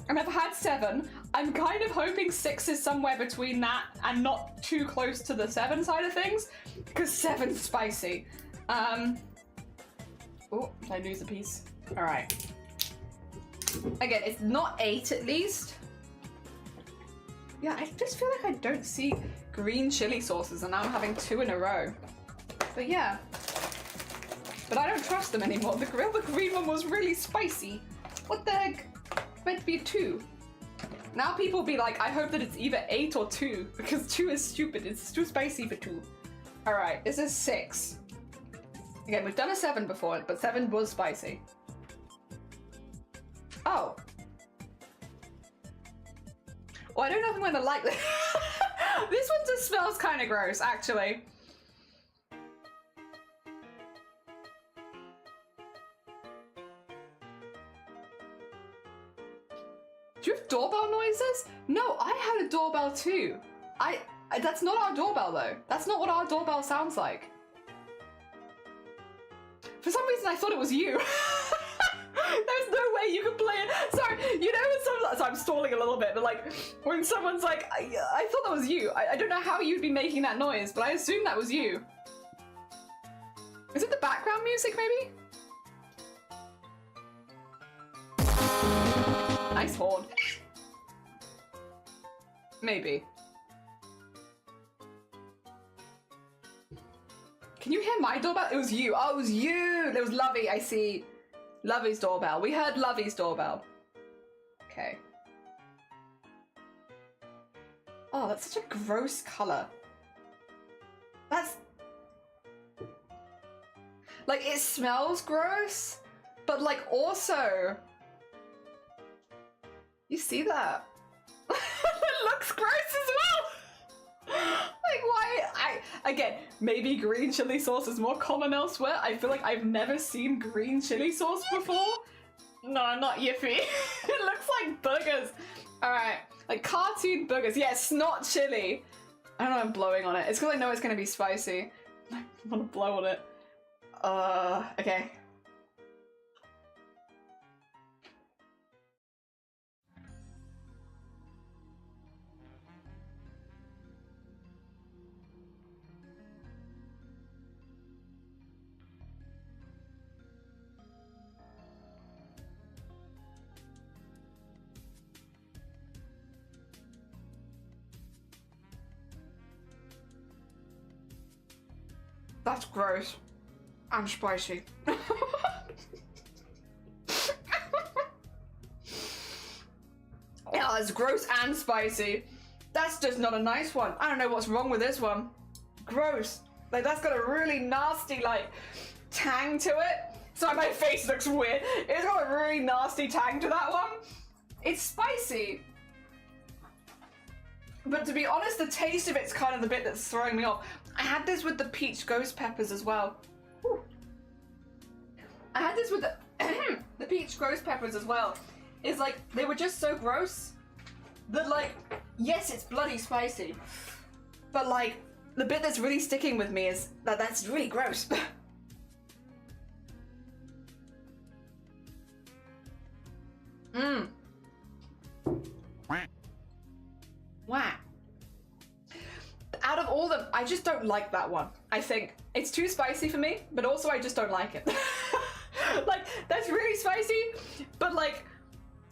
S1: and I've had 7. I'm kind of hoping 6 is somewhere between that and not too close to the 7 side of things, because 7's spicy. Oh, did I lose a piece? All right. Again, it's not 8 at least. Yeah, I just feel like I don't see green chili sauces, and now I'm having 2 in a row. But yeah. But I don't trust them anymore. The green one was really spicy. What the heck? It's meant to be a 2. Now people will be like, I hope that it's either 8 or 2, because 2 is stupid. It's too spicy for 2. All right, this is 6. Again, we've done a 7 before, but 7 was spicy. Oh. Well, I don't know if I'm gonna like this. This one just smells kind of gross, actually. Do you have doorbell noises? No, I had a doorbell too. That's not our doorbell though. That's not what our doorbell sounds like. For some reason I thought it was you. There's no way you can play it. Sorry, you know when so I'm stalling a little bit, but like when someone's like, I thought that was you. I don't know how you'd be making that noise, but I assume that was you. Is it the background music maybe? Nice horn. Maybe. Can you hear my doorbell? It was you. Oh, it was you. There was Lovey, I see. Lovey's doorbell. We heard Lovey's doorbell. Okay. Oh, that's such a gross color. That's... like, it smells gross, but like also... you see that? It looks gross as well! Like, why? Again, maybe green chili sauce is more common elsewhere. I feel like I've never seen green chili sauce before. No, not yippee. It looks like boogers. Alright, like cartoon boogers. Yeah, it's not chili. I don't know, I'm blowing on it. It's because I know it's going to be spicy. I want to blow on it. Okay. That's gross and spicy. Yeah, it's gross and spicy. That's just not a nice one. I don't know what's wrong with this one. Gross. Like, that's got a really nasty, like, tang to it. Sorry, my face looks weird. It's got a really nasty tang to that one. It's spicy. But to be honest, the taste of it's kind of the bit that's throwing me off. I had this with the peach ghost peppers as well. Whew. I had this with the the peach ghost peppers as well. It's like, they were just so gross that, like, yes, it's bloody spicy, but like, the bit that's really sticking with me is that that's really gross. Wow. Out of all of them, I just don't like that one. I think it's too spicy for me, but also I just don't like it. Like, that's really spicy, but like,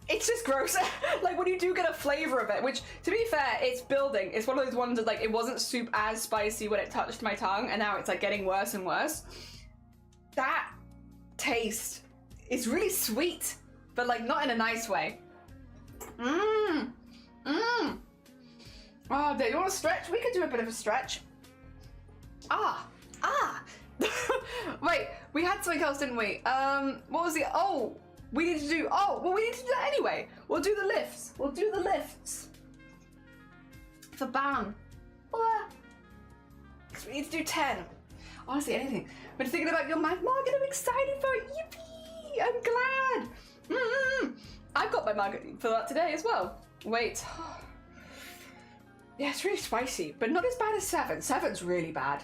S1: it's just gross. Like, when you do get a flavor of it, which, to be fair, it's building. It's one of those ones that, like, it wasn't soup as spicy when it touched my tongue, and now it's like getting worse and worse. That taste is really sweet, but like not in a nice way. Oh, do you want to stretch? We could do a bit of a stretch. Wait, we had something else, didn't we? What was the, oh, we need to do, we need to do that anyway. We'll do the lifts. We'll do the lifts. For BAM. Because we need to do 10. Honestly, anything. But thinking about your mug, Margaret, I'm excited for it. Yippee! I'm glad. I've got my mug for that today as well. Wait. Yeah, it's really spicy, but not as bad as 7. 7's really bad.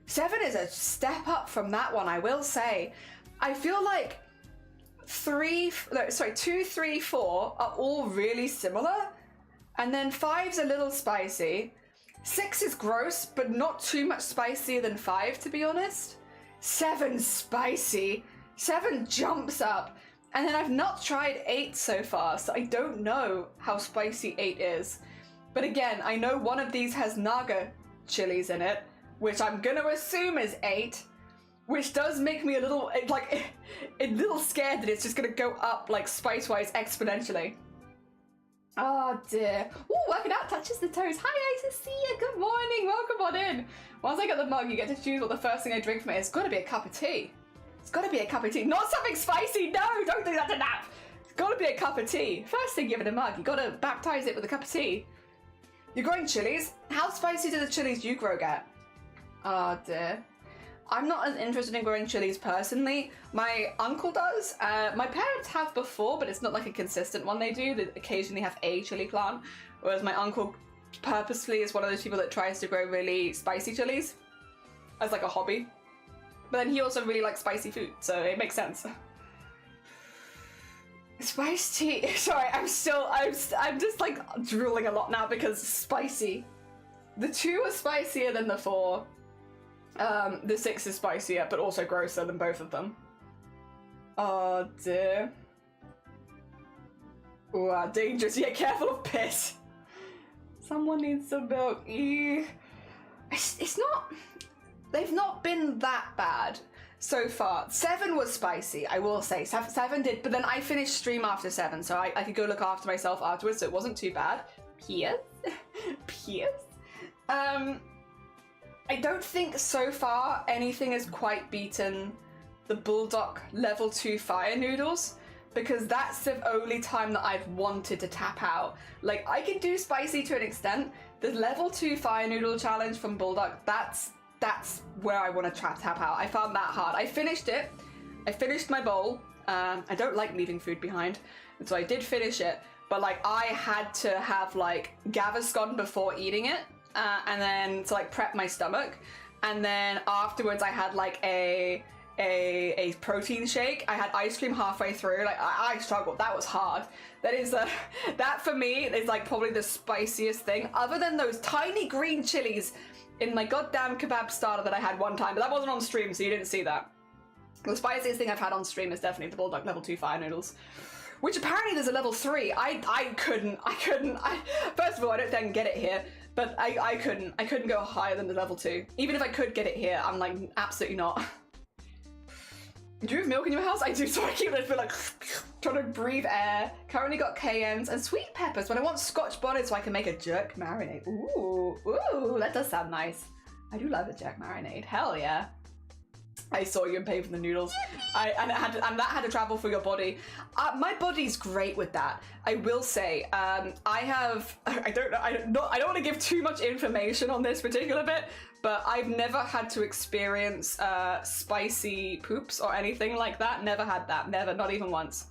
S1: 7 is a step up from that one, I will say. I feel like 2, 3, 4 are all really similar, and then 5's a little spicy. 6 is gross, but not too much spicier than 5, to be honest. 7's spicy. 7 jumps up. And then I've not tried 8 so far, so I don't know how spicy 8 is. But again, I know one of these has Naga chilies in it, which I'm gonna assume is 8, which does make me a little, a little scared that it's just gonna go up, like, spice-wise exponentially. Oh dear. Ooh, working out touches the toes. Hi, Isis, see ya, good morning, welcome on in. Once I get the mug, you get to choose what the first thing I drink from it. It's gotta be a cup of tea. It's gotta be a cup of tea. Not something spicy, no, don't do that to Nap. It's gotta be a cup of tea. First thing you give it a mug, you gotta baptize it with a cup of tea. You're growing chilies? How spicy do the chilies you grow get? Oh dear. I'm not as interested in growing chilies personally. My uncle does. My parents have before, but it's not like a consistent one they do. They occasionally have a chili plant, whereas my uncle purposefully is one of those people that tries to grow really spicy chilies as like a hobby. But then he also really likes spicy food, so it makes sense. Spice tea. Sorry, I'm just like drooling a lot now because spicy. The 2 are spicier than the 4. The 6 is spicier, but also grosser than both of them. Oh dear. Ooh, dangerous. Yeah, careful of piss. Someone needs some milk. Ew. It's not. They've not been that bad so far. 7 was spicy, I will say. 7 did, but then I finished stream after 7, so I could go look after myself afterwards, so it wasn't too bad. Pierce? Pierce? I don't think so far anything has quite beaten the Bulldog level 2 fire noodles, because that's the only time that I've wanted to tap out. Like, I can do spicy to an extent. The level 2 fire noodle challenge from Bulldog, that's where I want to tap out. I found that hard. I finished it. I finished my bowl. I don't like leaving food behind, and so I did finish it. But like, I had to have like Gaviscon before eating it, and then to like prep my stomach, and then afterwards I had like a
S4: a protein shake. I had ice cream halfway through. Like I struggled. That was hard. That is that for me is like probably the spiciest thing, other than those tiny green chilies in my goddamn kebab starter that I had one time. But that wasn't on stream, so you didn't see that. The spiciest thing I've had on stream is definitely the Bulldog level 2 fire noodles, which apparently there's a level 3. I couldn't. First of all, I don't think I can get it here. But I couldn't go higher than the level 2. Even if I could get it here, I'm like, absolutely not. Do you have milk in your house? I do, so I keep like trying to breathe air. Currently got cayennes and sweet peppers, but I want scotch bonnet so I can make a jerk marinade. Ooh, that does sound nice. I do love a jerk marinade, hell yeah. I saw you and paid for the noodles. And that had to travel for your body. My body's great with that. I will say, I don't want to give too much information on this particular bit, but I've never had to experience spicy poops or anything like that. Never had that, never, not even once.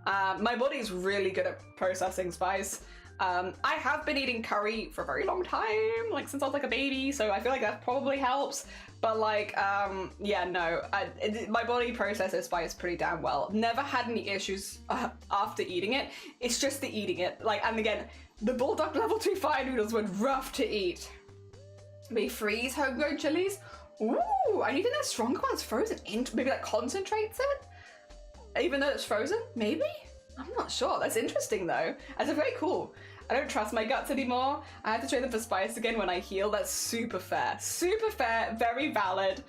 S4: My body's really good at processing spice. I have been eating curry for a very long time, like since I was like a baby, so I feel like that probably helps. But like, yeah, no, my body processes spice pretty damn well. Never had any issues after eating it. It's just the eating it. Like, and again, the Bulldog level 2 fire noodles were rough to eat. They freeze homegrown chilies. Ooh, and you think they're stronger when it's frozen? Maybe that concentrates it? Even though it's frozen? Maybe? I'm not sure. That's interesting though. That's very cool. I don't trust my guts anymore. I have to trade them for spice again when I heal. That's super fair. Super fair, very valid.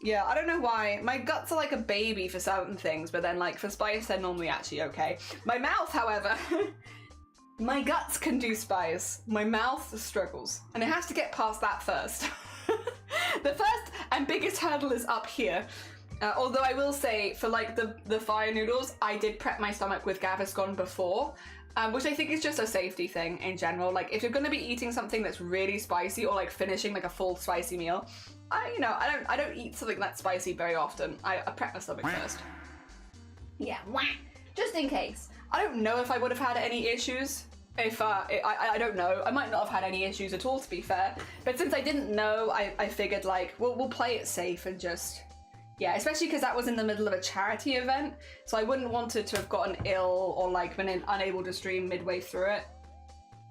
S4: Yeah, I don't know why. My guts are like a baby for certain things, but then like for spice, they're normally actually okay. My mouth, however, my guts can do spice. My mouth struggles, and it has to get past that first. The first and biggest hurdle is up here. Although I will say, for like the fire noodles, I did prep my stomach with Gaviscon before, which I think is just a safety thing in general. Like if you're going to be eating something that's really spicy or like finishing like a full spicy meal, I don't eat something that spicy very often. I prep my stomach first. Yeah, just in case. I don't know if I would have had any issues. If I don't know, I might not have had any issues at all, to be fair. But since I didn't know, I figured like we'll play it safe and just. Yeah, especially because that was in the middle of a charity event, so I wouldn't want it to have gotten ill or like been unable to stream midway through it,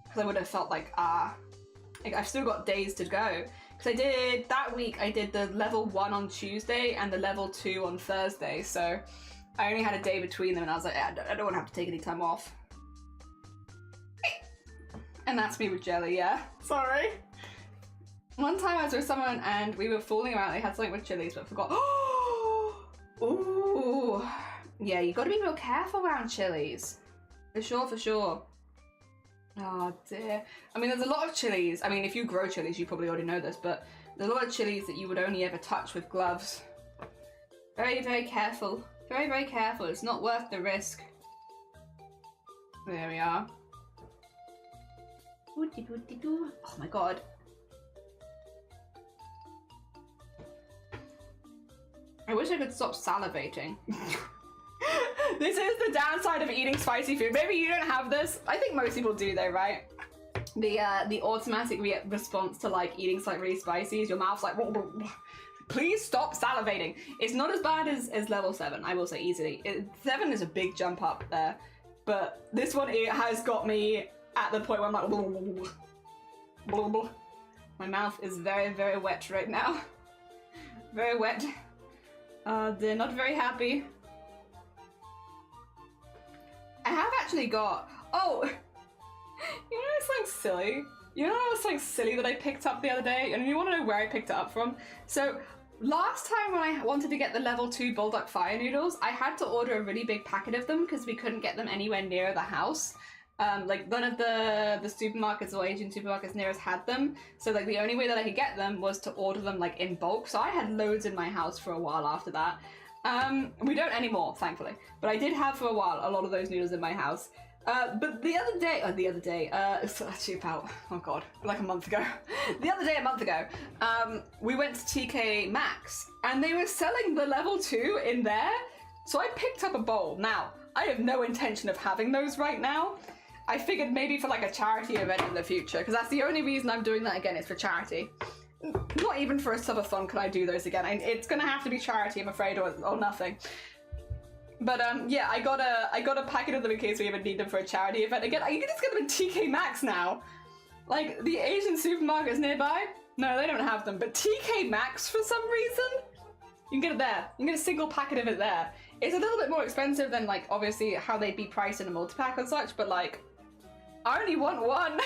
S4: because I would have felt like I've still got days to go. Because that week I did the level 1 on Tuesday and the level 2 on Thursday, so I only had a day between them, and I was like, I don't want to have to take any time off. And that's me with jelly, yeah. Sorry. One time I was with someone and we were fooling around. They had something with chilies, but forgot. Ooh. Yeah, you got to be real careful around chilies. For sure. Oh dear. I mean, there's a lot of chilies. I mean, if you grow chilies, you probably already know this, but there's a lot of chilies that you would only ever touch with gloves. Very, very careful. Very, very careful. It's not worth the risk. There we are. Oh my god. I wish I could stop salivating. This is the downside of eating spicy food. Maybe you don't have this. I think most people do though, right? The automatic response to like eating something really spicy is your mouth's like, please stop salivating. It's not as bad as level 7, I will say easily. 7 is a big jump up there. But this one, it has got me at the point where I'm like, my mouth is very, very wet right now. Very wet. They're not very happy. I have actually got, you know something silly? You know something silly that I picked up the other day? And you want to know where I picked it up from? So, last time when I wanted to get the level 2 Bulldog fire noodles, I had to order a really big packet of them because we couldn't get them anywhere near the house. Like none of the supermarkets or Asian supermarkets near us had them, so like the only way that I could get them was to order them like in bulk. So I had loads in my house for a while after that. We don't anymore, thankfully, but I did have for a while a lot of those noodles in my house. But the other day, it's actually about, oh god, like a month ago. A month ago, we went to TK Maxx and they were selling the level 2 in there. So I picked up a bowl. Now, I have no intention of having those right now. I figured maybe for like a charity event in the future, because that's the only reason I'm doing that again, is for charity. not even for a subathon could I do those again. It's gonna have to be charity, I'm afraid, or nothing. But yeah, I got a packet of them in case we ever need them for a charity event. Again, you can just get them in TK Maxx now. Like, the Asian supermarkets nearby, no, they don't have them. But TK Maxx, for some reason, you can get it there. You can get a single packet of it there. It's a little bit more expensive than, like, obviously how they'd be priced in a multi-pack and such, but, like, I only want one.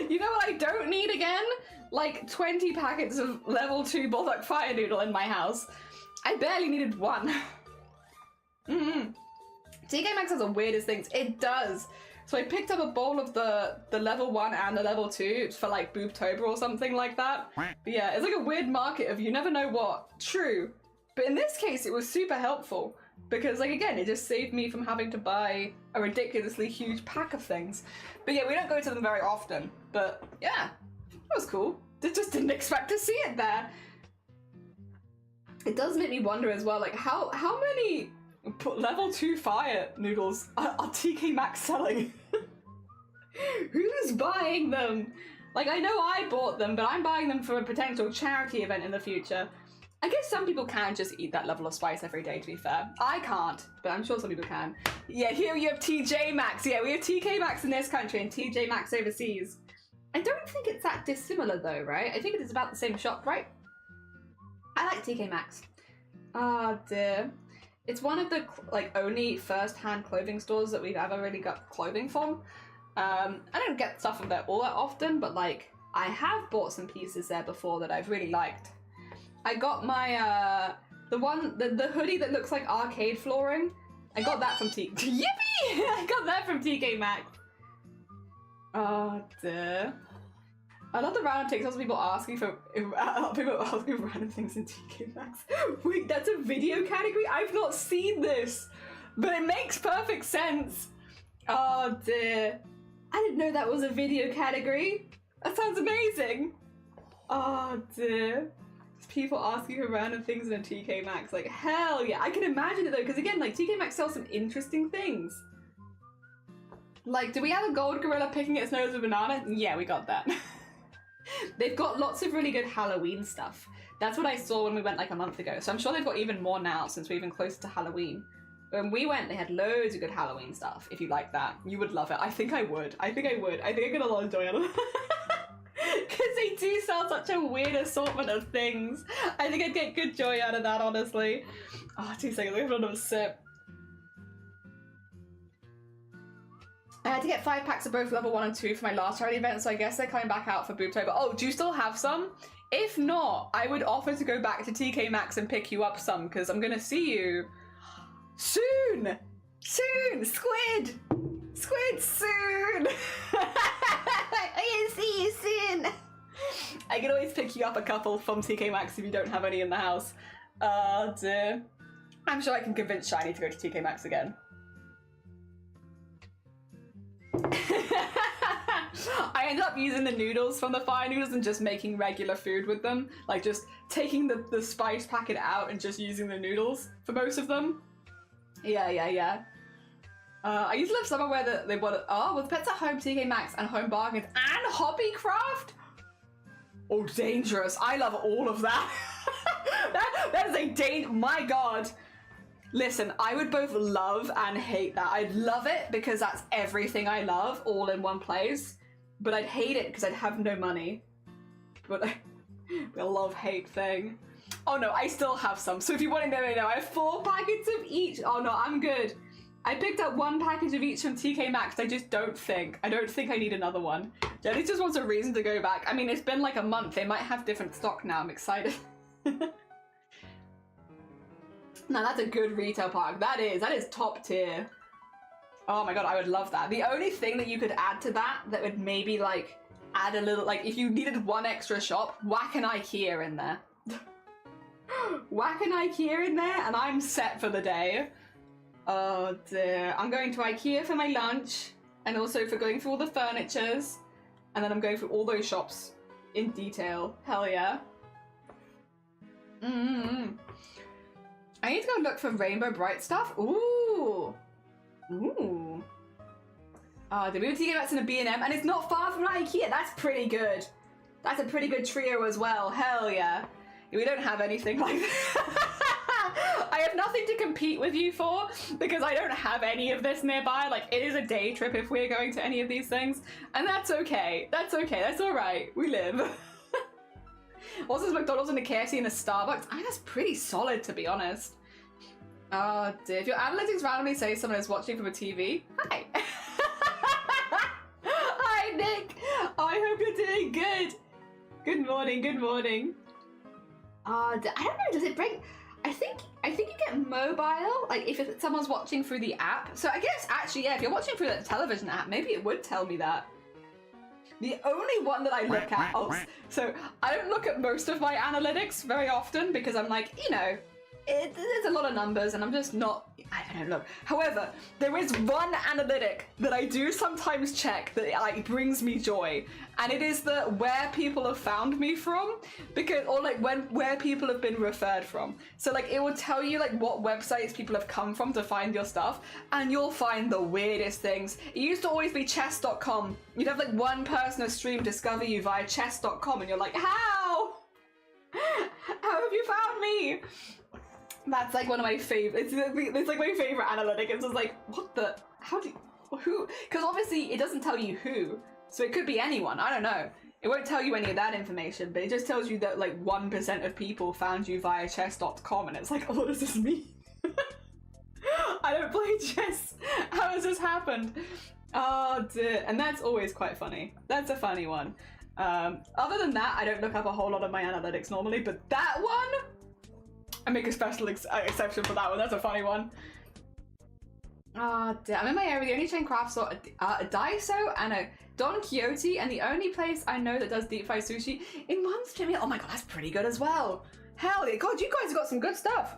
S4: You know what I don't need again? Like 20 packets of level 2 Bulldog Fire Noodle in my house. I barely needed one. TK Maxx has the weirdest things. It does. So I picked up a bowl of the level 1 and the level 2 for like Booptober or something like that. But yeah, it's like a weird market of you never know what. True. But in this case, it was super helpful. Because, like, again, it just saved me from having to buy a ridiculously huge pack of things. But yeah, we don't go to them very often. But yeah, that was cool. I just didn't expect to see it there. It does make me wonder as well, like, how many level 2 fire noodles are TK Maxx selling? Who's buying them? Like, I know I bought them, but I'm buying them for a potential charity event in the future. I guess some people can just eat that level of spice every day, to be fair. I can't, but I'm sure some people can. Yeah, here you have TJ Maxx. Yeah, we have TK Maxx in this country and TJ Maxx overseas. I don't think it's that dissimilar though, right? I think it is about the same shop, right? I like TK Maxx. Ah, dear. It's one of the, like, only first-hand clothing stores that we've ever really got clothing from. I don't get stuff from there all that often, but, like, I have bought some pieces there before that I've really liked. I got my, the hoodie that looks like arcade flooring. I got that from Yippee! I got that from TK Maxx. Oh, dear. I love the random TikToks people asking for random things in TK Maxx. Wait, that's a video category? I've not seen this, but it makes perfect sense. Oh, dear. I didn't know that was a video category. That sounds amazing. Oh, dear. People asking for random things in a TK Maxx, like, hell yeah. I can imagine it though, because again, like, TK Maxx sells some interesting things. Like, do we have a gold gorilla picking its nose with a banana? Yeah, we got that. They've got lots of really good Halloween stuff. That's what I saw when we went like a month ago, so I'm sure they've got even more now since we're even closer to Halloween. When we went, they had loads of good Halloween stuff. If you like that, you would love it. I think I would. I think I get a lot of joy out of it. Because they do sell such a weird assortment of things. I think I'd get good joy out of that, honestly. Oh, 2 seconds, I'm gonna have a sip. I had to get 5 packs of both level 1 and 2 for my last charity event, so I guess they're coming back out for Booptober. Oh, do you still have some? If not, I would offer to go back to TK Maxx and pick you up some, because I'm gonna see you soon! Soon! Squid! Squid soon! I can see you soon! I can always pick you up a couple from TK Maxx if you don't have any in the house. Oh dear. I'm sure I can convince Shiny to go to TK Maxx again. I ended up using the noodles from the fire noodles and just making regular food with them. Like just taking the spice packet out and just using the noodles for most of them. Yeah. I used to live somewhere where they bought it. Oh, with Pets at Home, TK Maxx, and Home Bargains, and Hobbycraft? Oh, dangerous. I love all of that. that is a my god. Listen, I would both love and hate that. I'd love it because that's everything I love all in one place, but I'd hate it because I'd have no money. But the love-hate thing. Oh no, I still have some. So if you want to know, I have 4 packets of each. Oh no, I'm good. I picked up 1 package of each from TK Maxx. I don't think I need another one. Jenny just wants a reason to go back. I mean, it's been like a month. They might have different stock now. I'm excited. No, that's a good retail park. That is top tier. Oh my god, I would love that. The only thing that you could add to that would maybe like add a little, like if you needed 1 extra shop, whack an IKEA in there. Whack an IKEA in there and I'm set for the day. Oh dear. I'm going to IKEA for my lunch and also for going through all the furnitures, and then I'm going through all those shops in detail. Hell yeah. I need to go look for Rainbow Bright stuff. Ooh. Ooh. Oh, the movie TK Maxx in a B&M, and it's not far from IKEA. That's pretty good. That's a pretty good trio as well. Hell yeah. We don't have anything like that. I have nothing to compete with you for because I don't have any of this nearby. Like, it is a day trip if we're going to any of these things. And that's okay. That's okay. That's all right. We live. Also, there's McDonald's and a KFC and a Starbucks. I think that's pretty solid, to be honest. Oh, dear. If your analytics randomly say someone is watching from a TV, hi. Hi, Nick. Oh, I hope you're doing good. Good morning. Good morning. I don't know. Does it bring? I think you get mobile, like if someone's watching through the app. So I guess actually, yeah, if you're watching through the television app, maybe it would tell me that. The only one that I look at, so I don't look at most of my analytics very often because I'm like, you know, there's a lot of numbers and I'm just not, I don't know, look. However, there is one analytic that I do sometimes check that like brings me joy, and it is the where people have found me from, because, or like where people have been referred from. So like it will tell you like what websites people have come from to find your stuff, and you'll find the weirdest things. It used to always be chess.com. You'd have like one person a stream discover you via chess.com and you're like, how? How have you found me? That's like one of my favorites. It's like my favorite analytic. It's just like, what the? How do you, who? Because obviously it doesn't tell you who, so it could be anyone. I don't know. It won't tell you any of that information, but it just tells you that like 1% of people found you via chess.com, and it's like, oh, what does this mean? I don't play chess. How has this happened? Oh dear. And that's always quite funny. That's a funny one. Other than that, I don't look up a whole lot of my analytics normally, but that one, I make a special exception for that one. That's a funny one. Oh, I'm in my area. The only chain craft store, a Daiso and a Don Quixote, and the only place I know that does deep fried sushi in one stream. Oh my god, that's pretty good as well. Hell yeah. God, you guys have got some good stuff.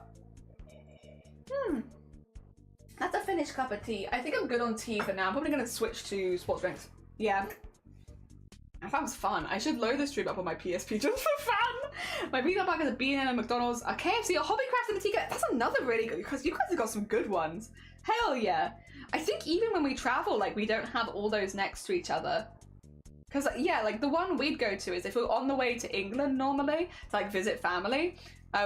S4: That's a finished cup of tea. I think I'm good on tea for now. I'm probably going to switch to sports drinks. Yeah. That sounds fun. I should load the stream up on my PSP just for fun. My pizza pack is a Beading and a McDonald's, a KFC, a Hobbycraft and a Tika. That's another really good, because you guys have got some good ones. Hell yeah. I think even when we travel, like, we don't have all those next to each other. Because, yeah, like, the one we'd go to is if we're on the way to England normally, to, like, visit family,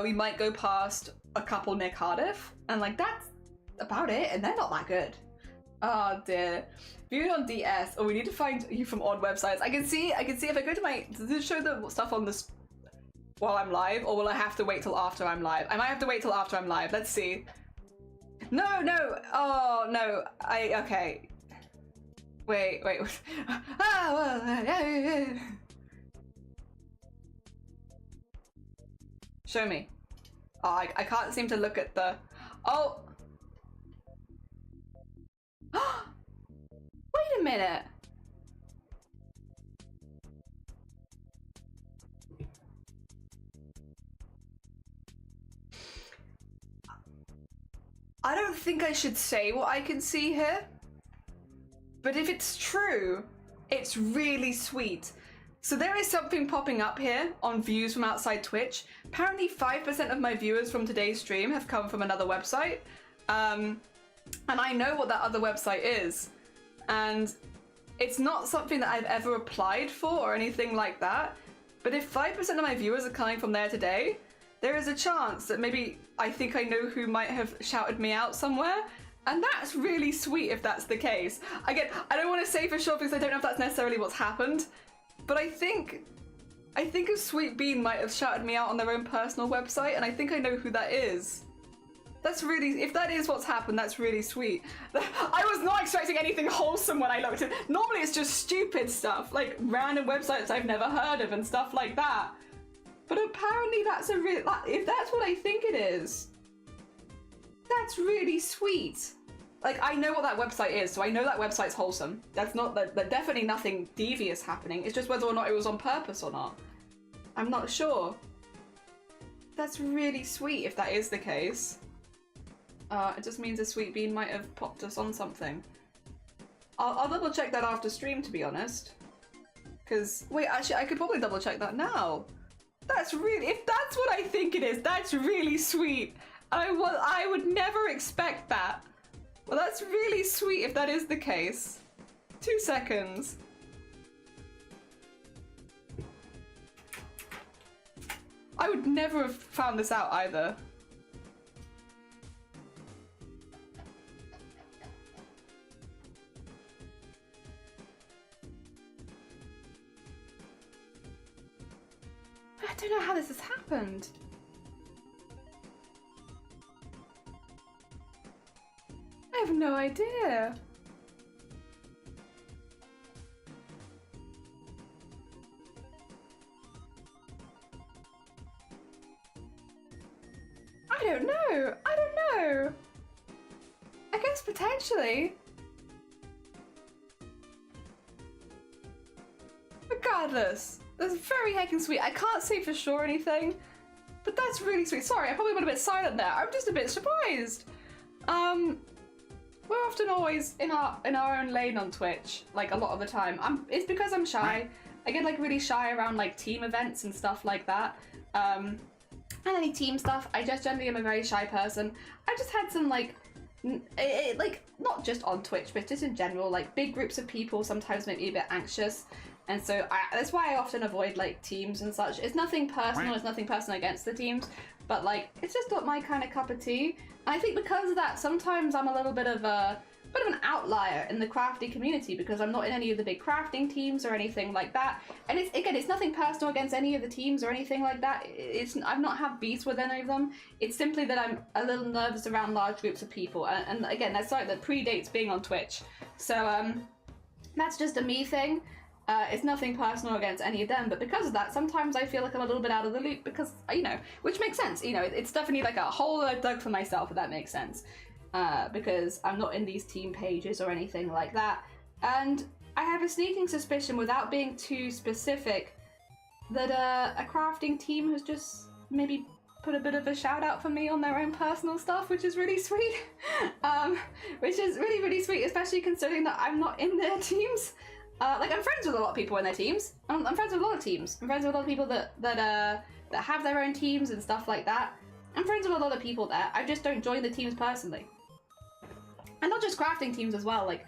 S4: we might go past a couple near Cardiff, and, like, that's about it, and they're not that good. Oh, dear. Viewed on DS. Oh, we need to find you from odd websites. I can see if I go to my, does it show the stuff on this while I'm live, or will I have to wait till after I'm live? I might have to wait till after I'm live. Let's see. No. Oh, no. Okay. Wait. Show me. Oh, I can't seem to look at the, oh. Wait a minute. I don't think I should say what I can see here, but if it's true, it's really sweet. So there is something popping up here on views from outside Twitch. Apparently 5% of my viewers from today's stream have come from another website. And I know what that other website is. And it's not something that I've ever applied for or anything like that. But if 5% of my viewers are coming from there today, there is a chance that maybe I think I know who might have shouted me out somewhere. And that's really sweet if that's the case. Again, I don't want to say for sure because I don't know if that's necessarily what's happened. But I think a Sweet Bean might have shouted me out on their own personal website, and I think I know who that is. That's really, if that is what's happened, that's really sweet. I was not expecting anything wholesome when I looked at, normally it's just stupid stuff, like random websites I've never heard of and stuff like that. But apparently that's a real, if that's what I think it is, that's really sweet. Like, I know what that website is, so I know that website's wholesome. That's not, there's definitely nothing devious happening. It's just whether or not it was on purpose or not. I'm not sure. That's really sweet if that is the case. It just means a Sweet Bean might have popped us on something. I'll double check that after stream, to be honest. Because, wait, actually, I could probably double check that now. That's really, if that's what I think it is, that's really sweet. I would never expect that. Well, that's really sweet if that is the case. 2 seconds.
S1: I would never have found this out either. I don't know how this has happened. I have no idea. I don't know. I don't know. I guess potentially. Regardless, that's very heckin' sweet. I can't say for sure anything, but that's really sweet. Sorry, I probably went a bit silent there. I'm just a bit surprised. We're often always in our own lane on Twitch, like a lot of the time. It's because I'm shy. I get like really shy around like team events and stuff like that. And any team stuff. I just generally am a very shy person. I just had some like not just on Twitch, but just in general, like big groups of people sometimes make me a bit anxious. And so that's why I often avoid like teams and such. It's nothing personal, it's nothing personal against the teams, but like it's just not my kind of cup of tea. And I think because of that, sometimes I'm a little bit of an outlier in the crafty community because I'm not in any of the big crafting teams or anything like that. And it's nothing personal against any of the teams or anything like that. I've not had beefs with any of them. It's simply that I'm a little nervous around large groups of people. And again, that's something that predates being on Twitch. So that's just a me thing. It's nothing personal against any of them, but because of that, sometimes I feel like I'm a little bit out of the loop because, which makes sense. It's definitely like a hole I've dug for myself, if that makes sense. Because I'm not in these team pages or anything like that. And I have a sneaking suspicion, without being too specific, that a crafting team has just maybe put a bit of a shout out for me on their own personal stuff, which is really sweet. Which is really, really sweet, especially considering that I'm not in their teams. Like, I'm friends with a lot of people in their teams. I'm friends with a lot of teams. I'm friends with a lot of people that have their own teams and stuff like that. I'm friends with a lot of people there. I just don't join the teams personally. And not just crafting teams as well, like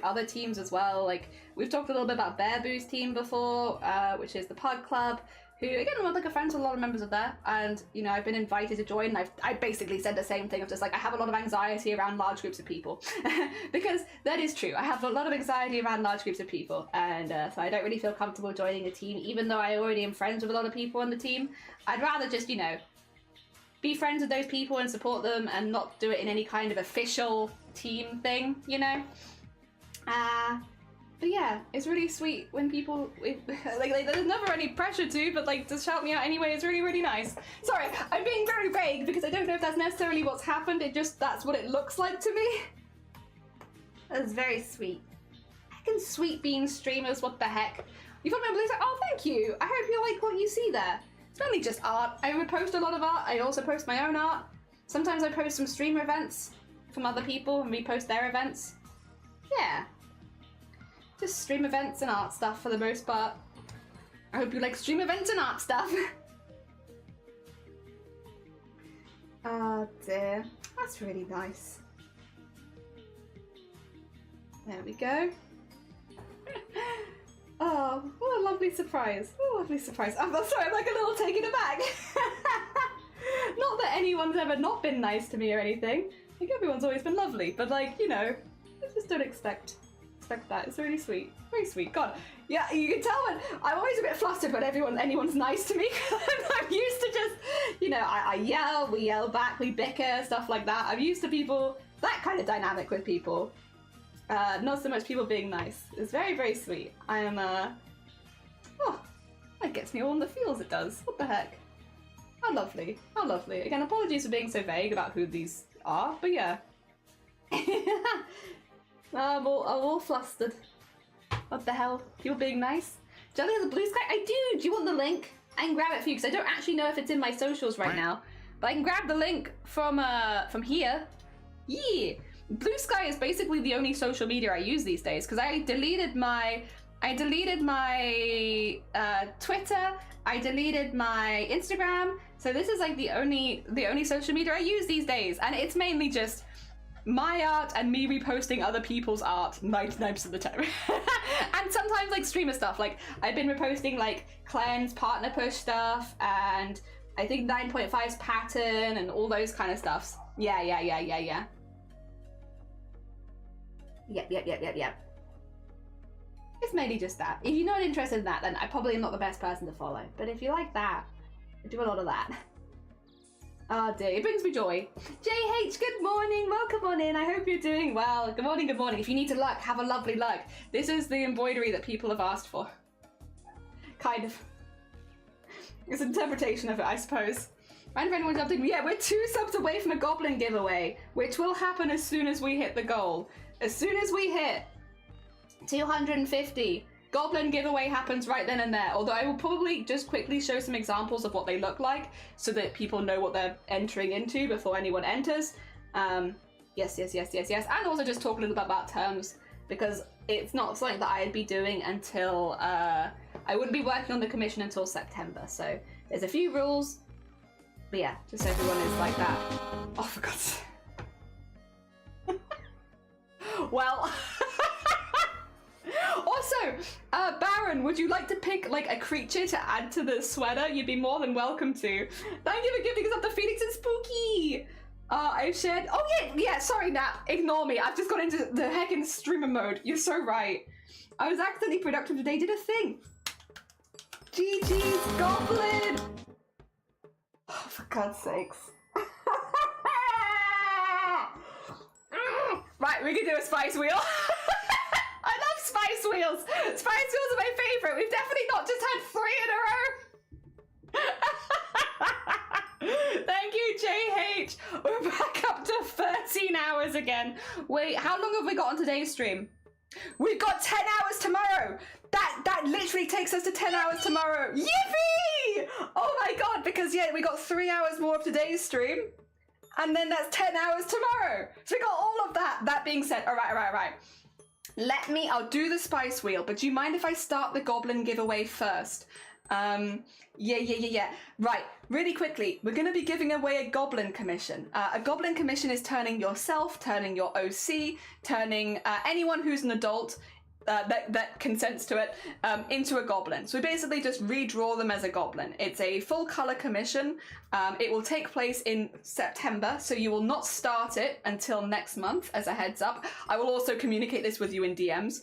S1: other teams as well. Like, we've talked a little bit about Bear Boo's team before, which is the Pug Club, who, again, I'm like a friend with a lot of members of there, and, I've been invited to join, and I basically said the same thing of just, like, I have a lot of anxiety around large groups of people, because that is true. I have a lot of anxiety around large groups of people, and so I don't really feel comfortable joining a team, even though I already am friends with a lot of people on the team. I'd rather just, be friends with those people and support them and not do it in any kind of official team thing, But yeah, it's really sweet when people, like there's never any pressure to, but like, just shout me out anyway, it's really, really nice. Sorry, I'm being very vague because I don't know if that's necessarily what's happened, that's what it looks like to me. That's very sweet. Heckin' sweet bean streamers, what the heck. You found my blue sky? Oh, thank you. I hope you like what you see there. It's mainly just art. I repost a lot of art. I also post my own art. Sometimes I post some streamer events from other people and repost their events. Yeah. Just stream events and art stuff for the most part. I hope you like stream events and art stuff. Oh dear, that's really nice. There we go. Oh, what a lovely surprise. What a lovely surprise. I'm sorry, I'm like a little taken aback. Not that anyone's ever not been nice to me or anything. Like, everyone's always been lovely, but like, I just don't expect that. It's really sweet. Very sweet. God. Yeah, you can tell when I'm always a bit flustered when anyone's nice to me. I'm used to just, I yell, we yell back, we bicker, stuff like that. I'm used to people, that kind of dynamic with people. Not so much people being nice. It's very, very sweet. I am, oh, that gets me all in the feels, it does. What the heck? How lovely. How lovely. Again, apologies for being so vague about who these are, but yeah. I'm all flustered. What the hell? People being nice? Jelly has a blue sky? I do! Do you want the link? I can grab it for you, because I don't actually know if it's in my socials right now. But I can grab the link from here. Yeah! Blue Sky is basically the only social media I use these days, because I deleted my Twitter, I deleted my Instagram, so this is like the only social media I use these days, and it's mainly just my art and me reposting other people's art 99% of the time. And sometimes like streamer stuff, like I've been reposting like Cleanse partner push stuff and I think 9.5's pattern and all those kind of stuffs. Yeah. Yep. It's mainly just that. If you're not interested in that, then I probably am not the best person to follow. But if you like that, I do a lot of that. Oh dear, it brings me joy. JH, good morning, welcome on in. I hope you're doing well. Good morning, good morning. If you need to luck, have a lovely luck. This is the embroidery that people have asked for. Kind of. It's an interpretation of it, I suppose. And if anyone jumped in, yeah, we're 2 subs away from a goblin giveaway, which will happen as soon as we hit the goal. As soon as we hit 250, goblin giveaway happens right then and there. Although I will probably just quickly show some examples of what they look like so that people know what they're entering into before anyone enters. Yes. And also just talk a little bit about terms because it's not something that I'd be doing until, I wouldn't be working on the commission until September. So there's a few rules, but yeah, just so everyone is like that. Oh, for God's sake. Well. Also, Baron, would you like to pick like a creature to add to the sweater? You'd be more than welcome to. Thank you for gifting us up the Phoenix and Spooky. I've shared. Oh yeah. Sorry, Nat. Ignore me. I've just got into the heckin' streamer mode. You're so right. I was accidentally productive today. Did a thing. GG's Goblin. Oh, for God's sakes. Right, we can do a spice wheel. I love spice wheels. Spice wheels are my favorite. We've definitely not just had 3 in a row. Thank you, JH. We're back up to 13 hours again. Wait, how long have we got on today's stream? We've got 10 hours tomorrow. That literally takes us to 10 hours tomorrow. Yippee! Oh my God, because yeah, we got 3 hours more of today's stream. And then that's 10 hours tomorrow. So we got all of that. That being said, all right. I'll do the spice wheel, but do you mind if I start the goblin giveaway first? Yeah. Right, really quickly, we're going to be giving away a goblin commission. A goblin commission is turning yourself, turning your OC, turning anyone who's an adult that consents to it into a goblin. So we basically just redraw them as a goblin. It's a full color commission. It will take place in September, so you will not start it until next month, as a heads up. I will also communicate this with you in DMs.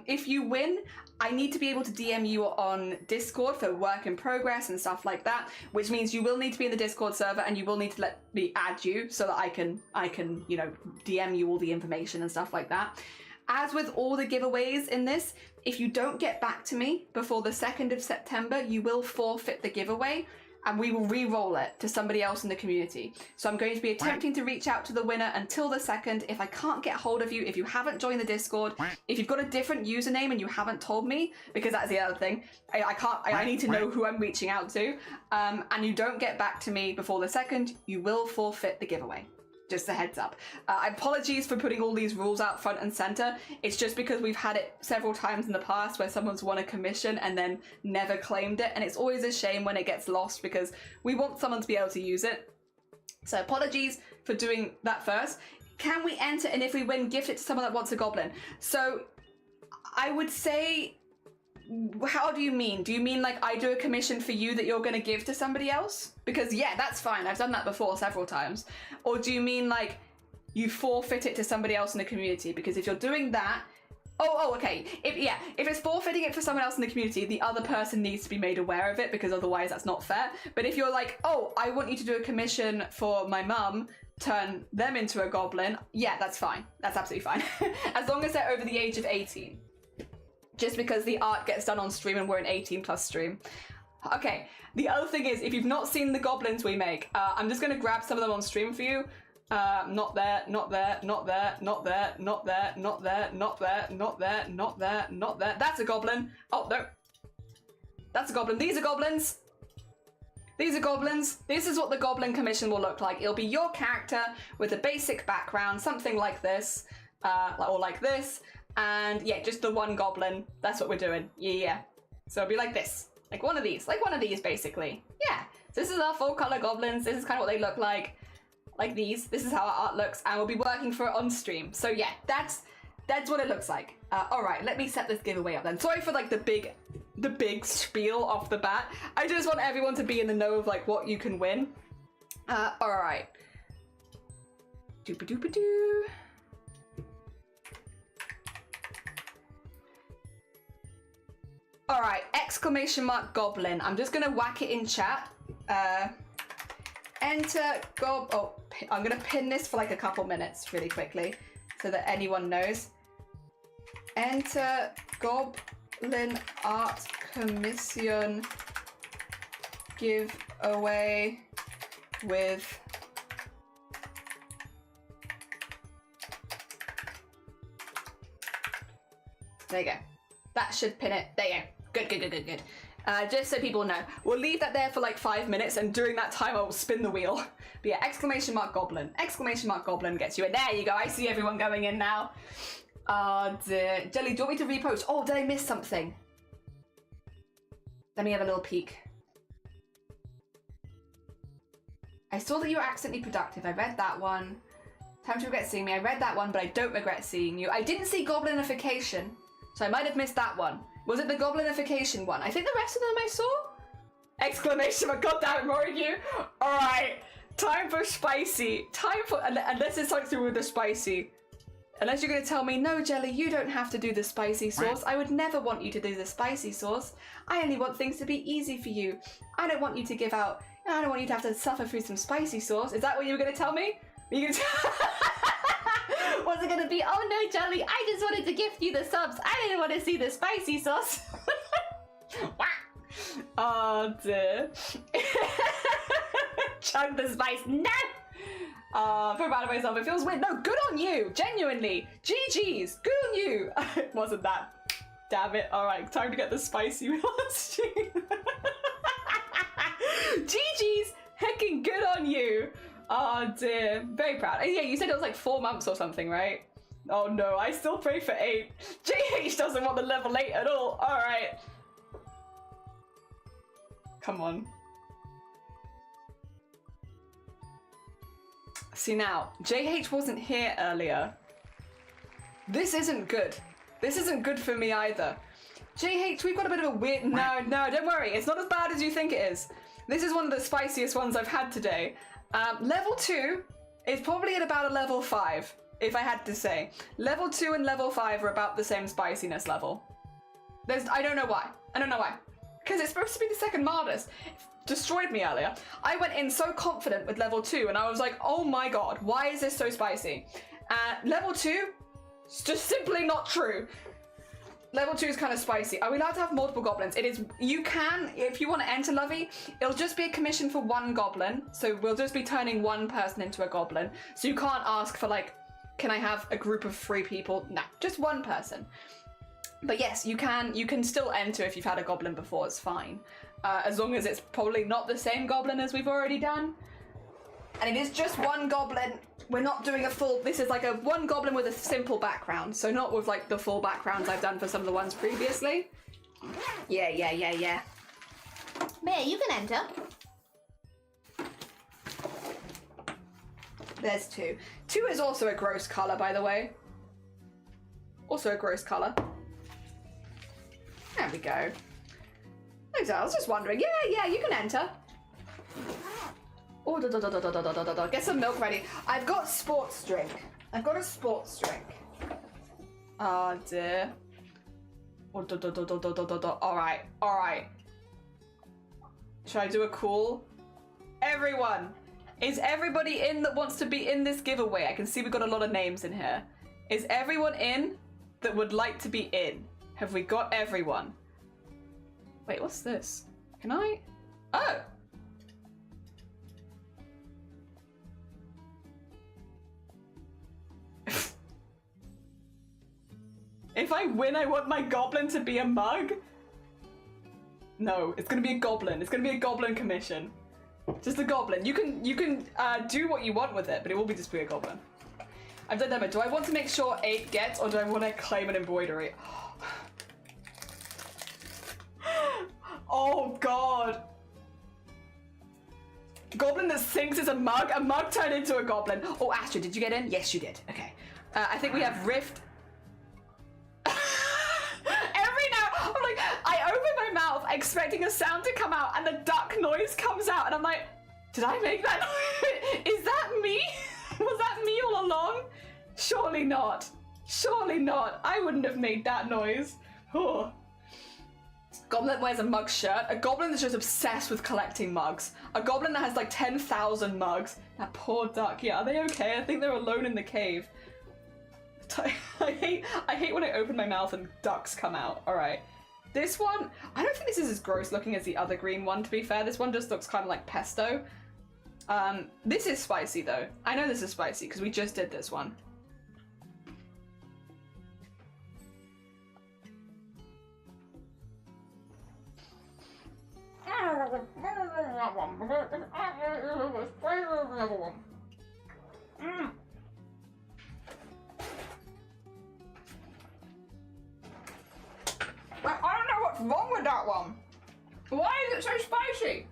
S1: If you win, I need to be able to DM you on Discord for work in progress and stuff like that, which means you will need to be in the Discord server and you will need to let me add you so that I can, you know, DM you all the information and stuff like that. As with all the giveaways in this, if you don't get back to me before the 2nd of September, you will forfeit the giveaway and we will re-roll it to somebody else in the community. So I'm going to be attempting to reach out to the winner until the 2nd. If I can't get hold of you, if you haven't joined the Discord, if you've got a different username and you haven't told me, because that's the other thing, I need to know who I'm reaching out to, and you don't get back to me before the 2nd, you will forfeit the giveaway. Just a heads up. Apologies for putting all these rules out front and center. It's just because we've had it several times in the past where someone's won a commission and then never claimed it, and it's always a shame when it gets lost because we want someone to be able to use it. So apologies for doing that first. Can we enter, and if we win, gift it to someone that wants a goblin? So I would say, how do you mean? Do you mean like I do a commission for you that you're going to give to somebody else? Because yeah, that's fine. I've done that before several times. Or do you mean like you forfeit it to somebody else in the community? Because if you're doing that, okay. If it's forfeiting it for someone else in the community, the other person needs to be made aware of it because otherwise that's not fair. But if you're like, oh, I want you to do a commission for my mum, turn them into a goblin, yeah, that's fine. That's absolutely fine. As long as they're over the age of 18. Just because the art gets done on stream and we're an 18+ stream. Okay, the other thing is, if you've not seen the goblins we make, I'm just going to grab some of them on stream for you. Not there, not there, not there, not there, not there, not there, not there, not there, not there, not there. That's a goblin. Oh, no. That's a goblin. These are goblins. These are goblins. This is what the goblin commission will look like. It'll be your character with a basic background, something like this, or like this. And yeah, just the one goblin. That's what we're doing. Yeah. So it'll be like this. Like one of these basically. Yeah. So this is our full color goblins. This is kind of what they look like.
S4: like these. This is how our art looks, and we'll be working for it on stream. So yeah, that's what it looks like. All right, let me set this giveaway up then. Sorry for like the big spiel off the bat. I just want everyone to be in the know of like what you can win. All right. Doopa-doopa-doo. All right, exclamation mark goblin. I'm just gonna whack it in chat. Enter oh, I'm gonna pin this for like a couple minutes really quickly so that anyone knows. Enter Goblin Art Commission giveaway with there you go. That should pin it. There you go. Good. Just so people know. We'll leave that there for like 5 minutes, and during that time I'll spin the wheel. But yeah, exclamation mark goblin. Exclamation mark goblin gets you in. There you go. I see everyone going in now. Jelly, do you want me to repost? Oh, did I miss something? Let me have a little peek. I saw that you were accidentally productive. I read that one. Time to regret seeing me. I read that one, but I don't regret seeing you. I didn't see goblinification, so I might have missed that one. Was it the goblinification one? I think the rest of them I saw. Exclamation mark, god damn it, more of you. All right, time for spicy. Time for, unless it's something to do with the spicy. Unless you're gonna tell me, no, Jelly, you don't have to do the spicy sauce. I would never want you to do the spicy sauce. I only want things to be easy for you. I don't want you to give out, I don't want you to have to suffer through some spicy sauce. Is that what you were gonna tell me? Were you gonna was it gonna be, oh no, Jelly, I just wanted to gift you the subs. I didn't want to see the spicy sauce. Oh dear. Chug the spice, no! I feel bad about myself, it feels weird. No, good on you, genuinely. GG's, good on you. It wasn't that. Damn it. All right, time to get the spicy on stream. GG's, hecking good on you. Oh dear, very proud. Yeah, you said it was like 4 months or something, right? Oh no, I still pray for 8. JH doesn't want the level 8 at all. All right. Come on. See now, JH wasn't here earlier. This isn't good. This isn't good for me either. JH, we've got a bit of a weird... No, don't worry. It's not as bad as you think it is. This is one of the spiciest ones I've had today. Level 2 is probably at about a level 5, if I had to say. Level 2 and level 5 are about the same spiciness level. I don't know why. I don't know why. Because it's supposed to be the second mildest. Destroyed me earlier. I went in so confident with level 2 and I was like, oh my god, why is this so spicy? Level 2, it's just simply not true. Level 2 is kind of spicy. Are we allowed to have multiple goblins? It is, you can, if you want to enter Lovey, it'll just be a commission for 1 goblin. So we'll just be turning 1 person into a goblin. So you can't ask for like, can I have a group of 3 people? No, just 1 person. But yes, you can still enter if you've had a goblin before, it's fine. As long as it's probably not the same goblin as we've already done. And it is just 1 goblin. We're not doing a full, this is like a 1 goblin with a simple background. So not with like the full backgrounds I've done for some of the ones previously. Yeah.
S1: Bear, you can enter.
S4: There's 2. 2 is also a gross colour, by the way. Also a gross colour. There we go. I was just wondering. Yeah, you can enter. Oh, get some milk ready. I've got sports drink. I've got a sports drink. Oh dear. All right. Should I do a call? Everyone, is everybody in that wants to be in this giveaway? I can see we've got a lot of names in here. Is everyone in that would like to be in? Have we got everyone? Wait, what's this? Can I? Oh! If I win, I want my goblin to be a mug? No, it's gonna be a goblin. It's gonna be a goblin commission. Just a goblin. You can do what you want with it, but it will be just be a goblin. I've done demo. Do I want to make sure 8 gets, or do I want to claim an embroidery? Oh god. Goblin that thinks it's a mug turned into a goblin. Oh, Astrid, did you get in? Yes, you did. Okay. I think we have Rift. Every now, I'm like, I open my mouth expecting a sound to come out and the duck noise comes out and I'm like, did I make that noise? Is that me? Was that me all along? Surely not. Surely not. I wouldn't have made that noise. Oh. Goblin wears a mug shirt. A goblin that's just obsessed with collecting mugs. A goblin that has like 10,000 mugs. That poor duck. Yeah, are they okay? I think they're alone in the cave. I hate when I open my mouth and ducks come out. All right. This one, I don't think this is as gross looking as the other green one, to be fair. This one just looks kind of like pesto. This is spicy though. I know this is spicy because we just did this one. I don't know what's wrong with that one. Why is it so spicy?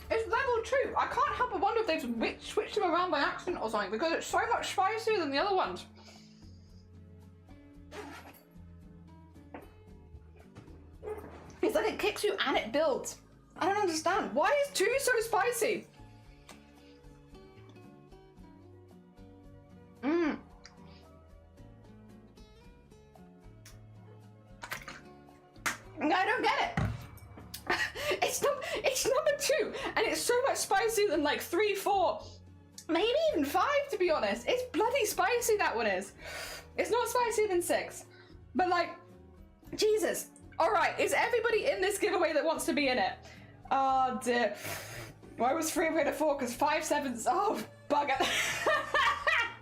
S4: It's level 2. I can't help but wonder if they've switched them around by accident or something because it's so much spicier than the other ones. It's like it kicks you and it builds. I don't understand. Why is 2 so spicy? I don't get it. It's number 2, and it's so much spicier than like 3, 4, maybe even 5, to be honest. It's bloody spicy, that one is. It's not spicier than 6, but like, Jesus. All right, is everybody in this giveaway that wants to be in it? Oh dear. Why was 3 afraid of 4? Because 5, 7's, oh, bugger.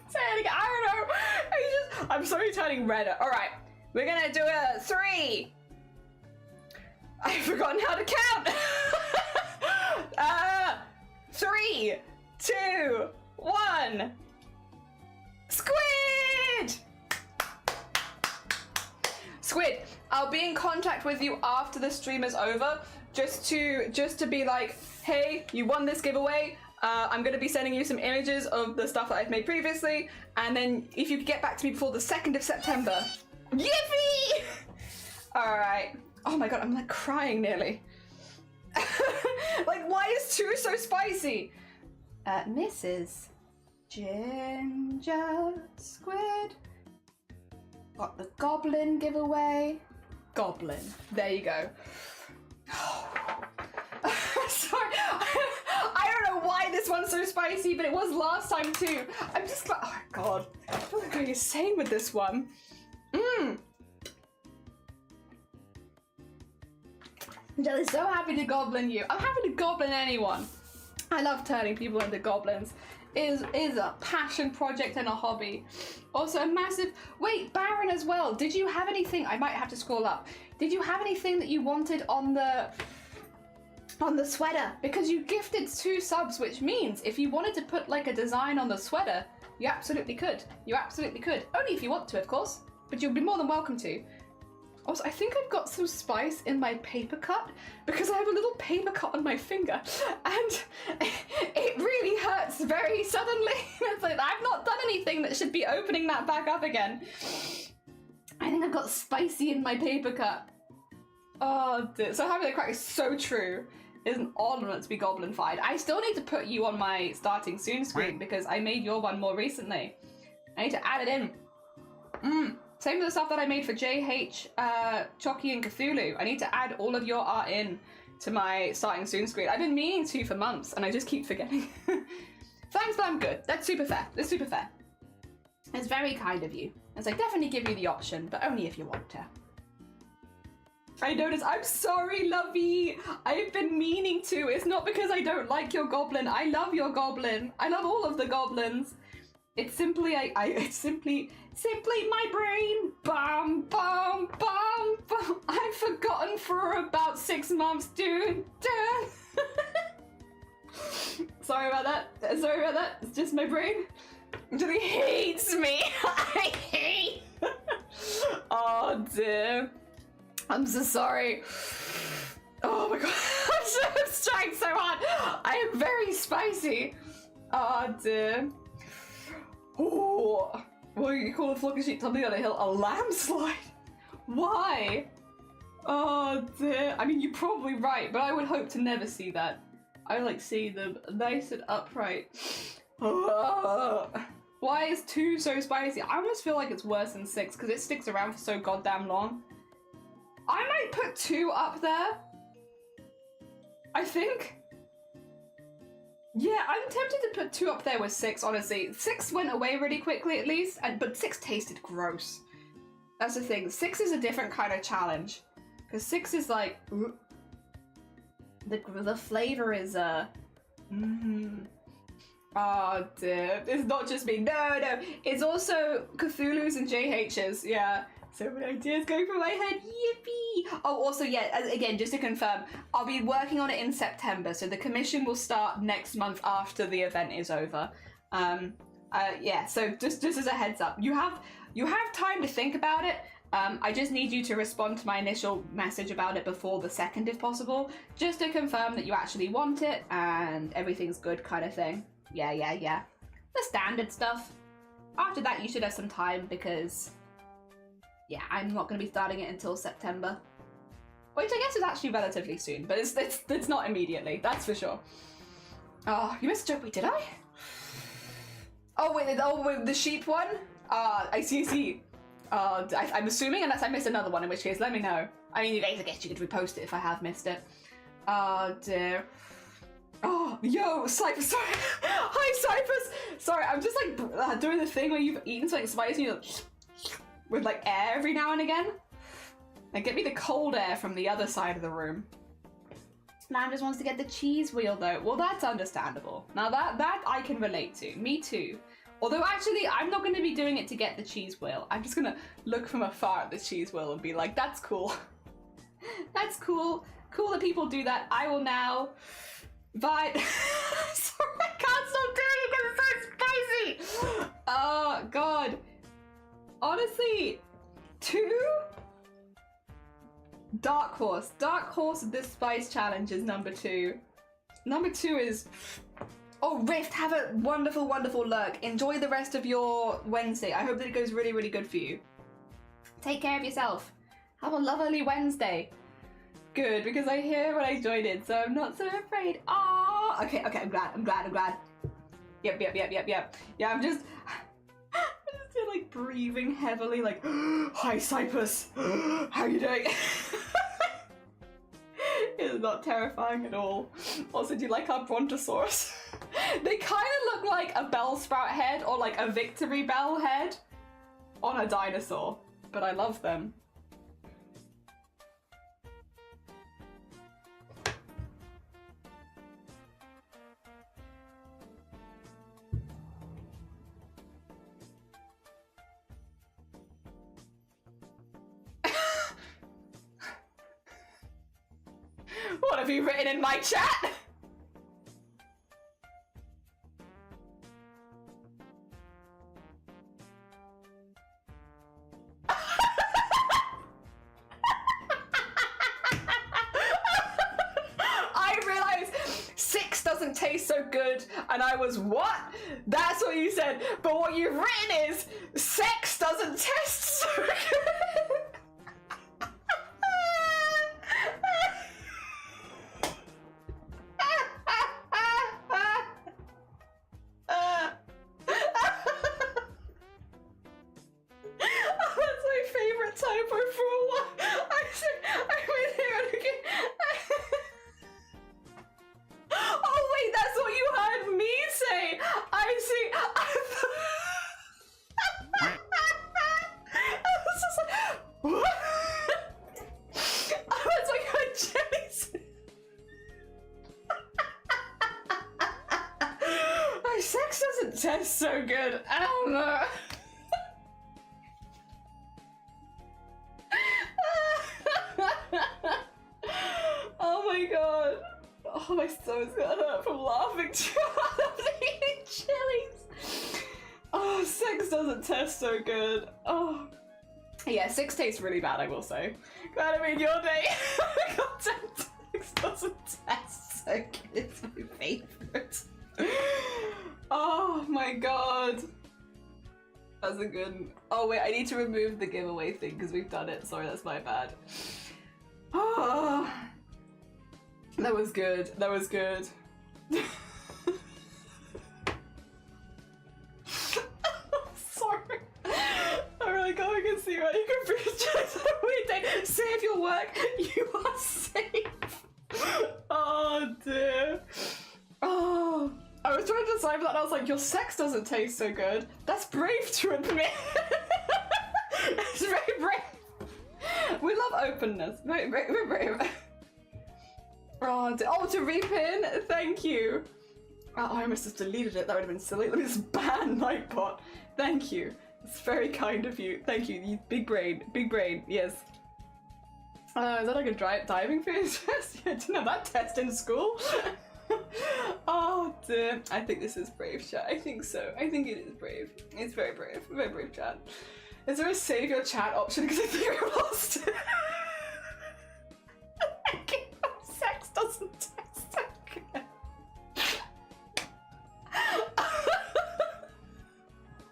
S4: Say it again, I don't know. I'm sorry turning red. All right, we're gonna do a 3. I've forgotten how to count. 3, 2, 1. Squid! Squid, I'll be in contact with you after the stream is over, just to be like, hey, you won this giveaway. I'm gonna be sending you some images of the stuff that I've made previously, and then if you could get back to me before the 2nd of September. Yippee! All right. Oh my god, I'm like crying nearly. Like, why is 2 so spicy? Mrs. Ginger Squid. Got the goblin giveaway. Goblin. There you go. Sorry. I don't know why this one's so spicy, but it was last time too. I'm just like, oh my god. I feel like I'm insane with this one. I'm just so happy to goblin you. I'm happy to goblin anyone. I love turning people into goblins. It is a passion project and a hobby. Also a massive, wait, Baron as well. Did you have anything, I might have to scroll up. Did you have anything that you wanted on the sweater? Because you gifted 2 subs, which means if you wanted to put like a design on the sweater, you absolutely could. You absolutely could. Only if you want to, of course, but you'll be more than welcome to. Also, I think I've got some spice in my paper cut because I have a little paper cut on my finger and it really hurts very suddenly. It's like, I've not done anything that should be opening that back up again. I think I've got spicy in my paper cut. Oh, dear. So having the crack is so true. It's an ornament to be goblin-fied. I still need to put you on my starting soon screen because I made your one more recently. I need to add it in. Same with the stuff that I made for JH, Chocky and Cthulhu. I need to add all of your art in to my starting soon screen. I've been meaning to for months and I just keep forgetting. Thanks, but I'm good. That's super fair. That's super fair. It's very kind of you. As I definitely give you the option, but only if you want to. I noticed. I'm sorry, Lovey. I've been meaning to. It's not because I don't like your goblin. I love your goblin. I love all of the goblins. It's simply, it's simply my brain. Bum, bum, bum, bum. I've forgotten for about 6 months, dude. Sorry about that. Sorry about that. It's just my brain. It really hates me. I hate. Oh dear. I'm so sorry. Oh my god, I'm trying so hard. I am very spicy. Oh dear. Oh, what do you call a flock of sheep tumbling on a hill? A landslide? Why? Oh dear. I mean, you're probably right, but I would hope to never see that. I like seeing them nice and upright. Why is 2 so spicy? I almost feel like it's worse than 6 because it sticks around for so goddamn long. I might put 2 up there. I think. Yeah, I'm tempted to put 2 up there with 6, honestly. 6 went away really quickly at least, but 6 tasted gross. That's the thing. 6 is a different kind of challenge. Because 6 is like... The flavor is, Oh dear. It's not just me. No. It's also Cthulhu's and JH's. Yeah. So many ideas going through my head. Yippee! Oh, also, yeah, again, just to confirm, I'll be working on it in September. So the commission will start next month after the event is over. Yeah, so just as a heads up, you have time to think about it. I just need you to respond to my initial message about it before the 2nd if possible, just to confirm that you actually want it and everything's good kind of thing. Yeah. The standard stuff. After that, you should have some time because, yeah, I'm not going to be starting it until September. Which I guess is actually relatively soon, but it's not immediately, that's for sure. Oh, you missed a joke. Wait, did I? Oh, wait, the sheep one? I see. I'm assuming unless I missed another one, in which case let me know. I mean, I guess you could repost it if I have missed it. Oh dear. Oh, yo, Cypress, sorry. Hi, Cypress. Sorry, I'm just like doing the thing where you've eaten something spicy and with like air every now and again. Like, get me the cold air from the other side of the room. Man just wants to get the cheese wheel though. Well, that's understandable. Now that I can relate to. Me too. Although actually, I'm not going to be doing it to get the cheese wheel. I'm just going to look from afar at the cheese wheel and be like, that's cool. That's cool. Cool that people do that. I will now buy... Sorry, I can't stop doing it because it's so spicy. Oh, God. Honestly, 2? Dark Horse. Dark Horse of this spice challenge is number 2. Number 2 is... Oh, Rift, have a wonderful, wonderful lurk. Enjoy the rest of your Wednesday. I hope that it goes really, really good for you. Take care of yourself. Have a lovely Wednesday. Good, because I hear when I joined it, so I'm not so afraid. Oh, okay, I'm glad. Yep. Yeah, I'm just like breathing heavily, like, hi, Cypress. How you doing? It's not terrifying at all. Also, do you like our Brontosaurus? They kind of look like a Bellsprout head or like a Victory Bell head on a dinosaur, but I love them. What have you written in my chat? I realized 6 doesn't taste so good, and I was, what? That's what you said, but what you've written is sex doesn't taste so good. Sex doesn't taste so good. I don't know. Oh my god. Oh, my stomach's gonna hurt from laughing too hard after eating chilies. Oh, 6 doesn't taste so good. Oh. Yeah, 6 tastes really bad, I will say. Glad I made your day. Content. Sex doesn't test so good. It's my favorite. Oh my god. That's a good. Oh wait, I need to remove the giveaway thing because we've done it. Sorry, that's my bad. Oh, that was good. That was good. Sorry. I'm really going and see what you can appreciate. Save your work. You are safe. Oh dear. Oh. I was trying to decipher that and I was like, your sex doesn't taste so good. That's brave to admit. It's very brave. We love openness. Very brave. Oh, to repin. Thank you. Oh, I almost just deleted it. That would have been silly. Let me just ban Nightbot. Thank you. It's very kind of you. Thank you. You big brain. Big brain. Yes. Is that like a diving field test? Yeah, I didn't have that test in school. Oh dear. I think this is brave, chat. I think so. I think it is brave. It's very brave. Very brave, chat. Is there a save your chat option? Because I think I lost it. Sex doesn't taste so good.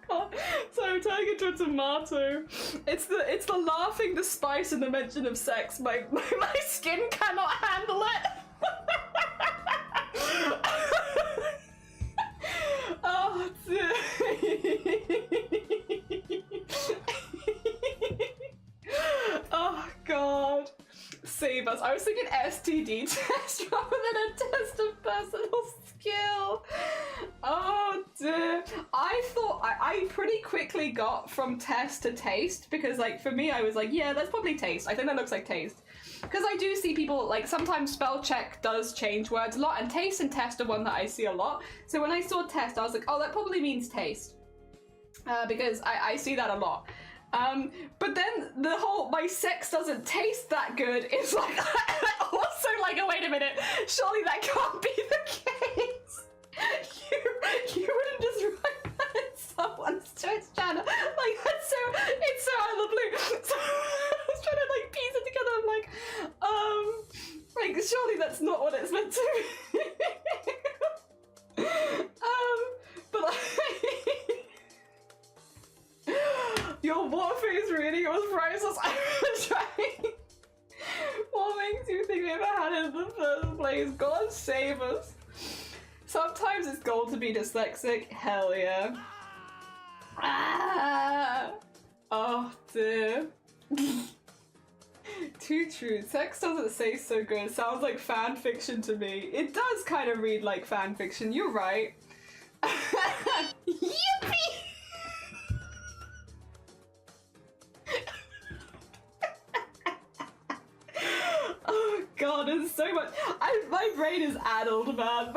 S4: God. So I'm turning into a tomato. It's the laughing, the spice, and the mention of sex. My skin cannot handle it. Oh dear. Oh god. Save us. I was thinking STD test rather than a test of personal skill. Oh dear. I thought I pretty quickly got from test to taste because like for me I was like, yeah, that's probably taste. I think that looks like taste. Because I do see people, like, sometimes spell check does change words a lot, and taste and test are one that I see a lot. So when I saw test, I was like, oh, that probably means taste. Because I see that a lot. But then the whole, my sex doesn't taste that good is like, also like, oh, wait a minute, surely that can't be the case. You wouldn't just write that in someone's Twitch channel. Like, it's so out of the blue. So I was trying to like piece it together. I'm like, surely that's not what it's meant to be. But like, your what face reading was priceless. I was trying. What makes you think we ever had it in the first place? God save us. Sometimes it's gold to be dyslexic. Hell yeah. Ah. Oh dear. Too true. Sex doesn't say so good. Sounds like fan fiction to me. It does kind of read like fan fiction. You're right. Yippee! Oh god, there's so much. My brain is addled, man.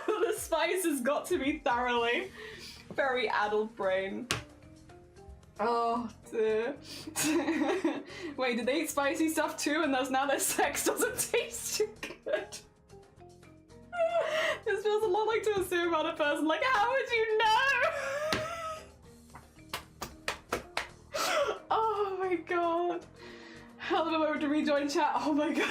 S4: The spice has got to be thoroughly. Very addled brain. Oh dear. Wait, did they eat spicy stuff too and now their sex doesn't taste too good? This feels a lot like to assume about a person, like, how would you know? Oh my god. Hell of a moment to rejoin chat. Oh my god.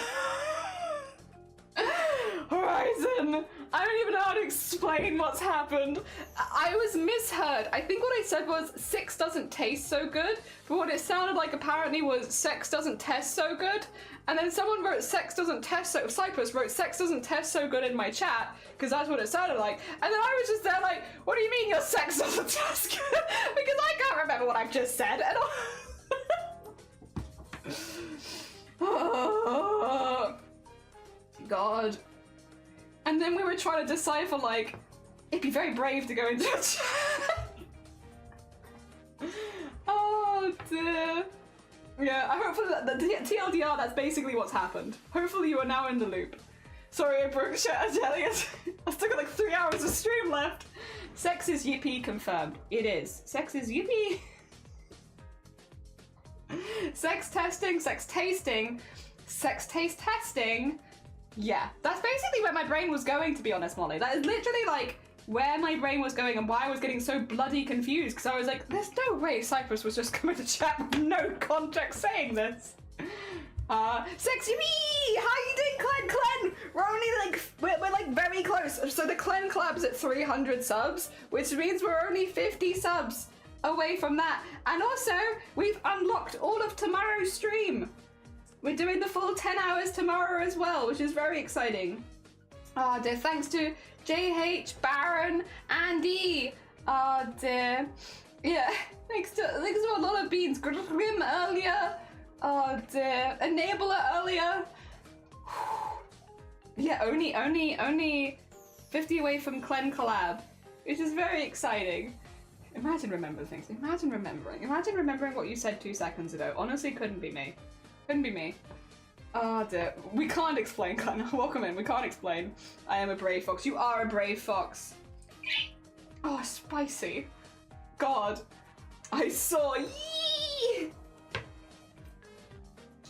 S4: Horizon! I don't even know how to explain what's happened. I was misheard. I think what I said was sex doesn't taste so good, but what it sounded like apparently was sex doesn't test so good. And then someone wrote sex doesn't test so, Cyprus wrote sex doesn't test so good in my chat, because that's what it sounded like. And then I was just there like, what do you mean your sex doesn't test good? Because I can't remember what I've just said at all. Oh, God. And then we were trying to decipher, like, it'd be very brave to go into a chat. Oh dear. Yeah, hopefully the TLDR, that's basically what's happened. Hopefully you are now in the loop. Sorry, I broke shit. I've still got like 3 hours of stream left. Sex is yippee confirmed. It is. Sex is yippee. Sex testing, sex tasting, sex taste testing. Yeah, that's basically where my brain was going, to be honest, Molly. That is literally like where my brain was going and why I was getting so bloody confused, because I was like, there's no way Cyprus was just coming to chat with no context saying this. Sexy me! How you doing, Clen? We're only like, we're like very close. So the Clen Collab's at 300 subs, which means we're only 50 subs away from that. And also, we've unlocked all of tomorrow's stream. We're doing the full 10 hours tomorrow as well, which is very exciting. Oh dear, thanks to JH, Baron, Andy. Oh dear. Yeah, thanks to a lot of beans. Grim earlier. Oh dear. Enabler earlier. Yeah, only 50 away from Clen Collab, which is very exciting. Imagine remembering things. Imagine remembering what you said 2 seconds ago. Honestly, couldn't be me. Couldn't be me. Oh dear. We can't explain, Clen. Welcome in. We can't explain. I am a brave fox. You are a brave fox. Oh, spicy. God. I saw. Yee!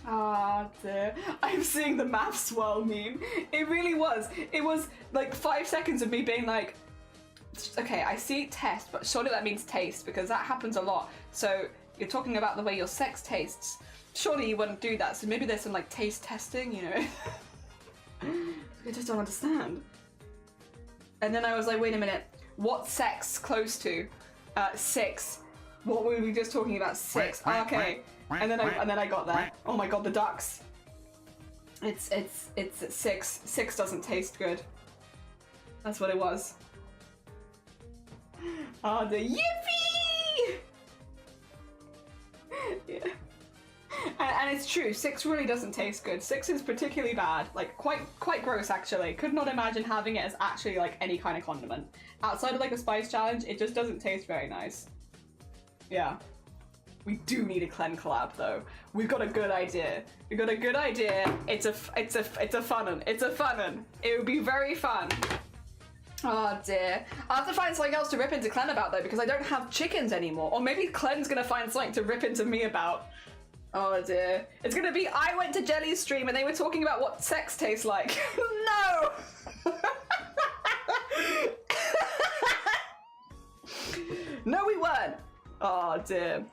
S4: Ah, dear. I'm seeing the math swirl meme. It really was. It was like 5 seconds of me being like, okay, I see test, but surely that means taste, because that happens a lot. So you're talking about the way your sex tastes. Surely you wouldn't do that. So maybe there's some like taste testing, you know? I just don't understand. And then I was like, wait a minute. What's sex close to? 6. What were we just talking about? 6. Okay. And then I got that. Oh my god, the ducks. It's at 6. 6 doesn't taste good. That's what it was. Oh, the yippee! Yeah. And it's true, 6 really doesn't taste good. 6 is particularly bad, like quite gross actually. Could not imagine having it as actually like any kind of condiment. Outside of like a spice challenge, it just doesn't taste very nice. Yeah. We do need a Clen collab though. We've got a good idea. We've got a good idea. It's a fun one. It's a fun one. It would be very fun. Oh dear. I'll have to find something else to rip into Clen about though, because I don't have chickens anymore. Or maybe Clen's gonna find something to rip into me about. Oh dear. It's gonna be I went to Jelly's stream and they were talking about what sex tastes like. No! No, we weren't. Oh dear.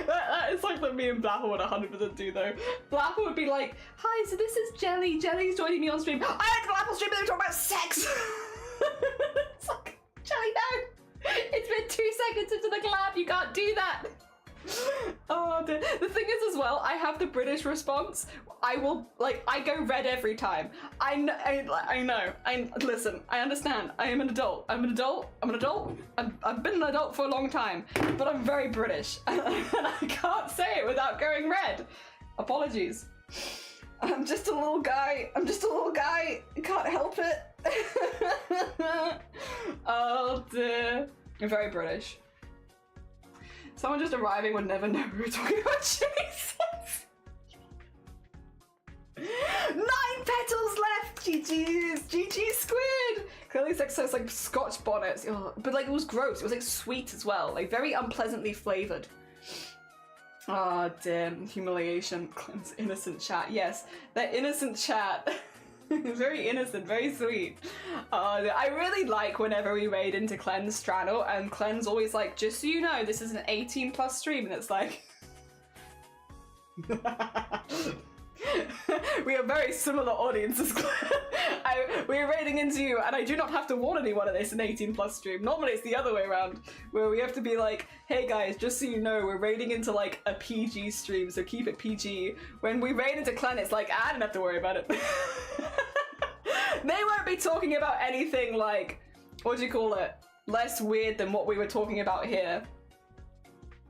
S4: That is like what me and Blapple would 100% do though. Blapple would be like, hi, so this is Jelly. Jelly's joining me on stream. I went to Blapple's stream and they were talking about sex. It's like, Jelly, no. It's been 2 seconds into the collab. You can't do that. Oh, dear. The thing is as well, I have the British response. I will, like, I go red every time. I know. Listen, I understand. I am an adult. I'm an adult. I've been an adult for a long time, but I'm very British. And I can't say it without going red. Apologies. I'm just a little guy. I can't help it. Oh, dear. I'm very British. Someone just arriving would never know we were talking about Jesus. 9 petals left. GG's. GG squid. Clearly sex tastes like Scotch bonnets. Oh, but like it was gross. It was like sweet as well. Like very unpleasantly flavored. Oh damn. Humiliation. Cleanse innocent chat. Yes. That innocent chat. Very innocent, very sweet. I really like whenever we raid into Clen's channel and Clen's always like, just so you know, this is an 18+ stream, and it's like... We are very similar audiences, Clen. We're raiding into you, and I do not have to warn anyone of this an 18+ stream. Normally it's the other way around, where we have to be like, hey guys, just so you know, we're raiding into like a PG stream, so keep it PG. When we raid into Clen, it's like, I don't have to worry about it. They won't be talking about anything like, what do you call it, less weird than what we were talking about here.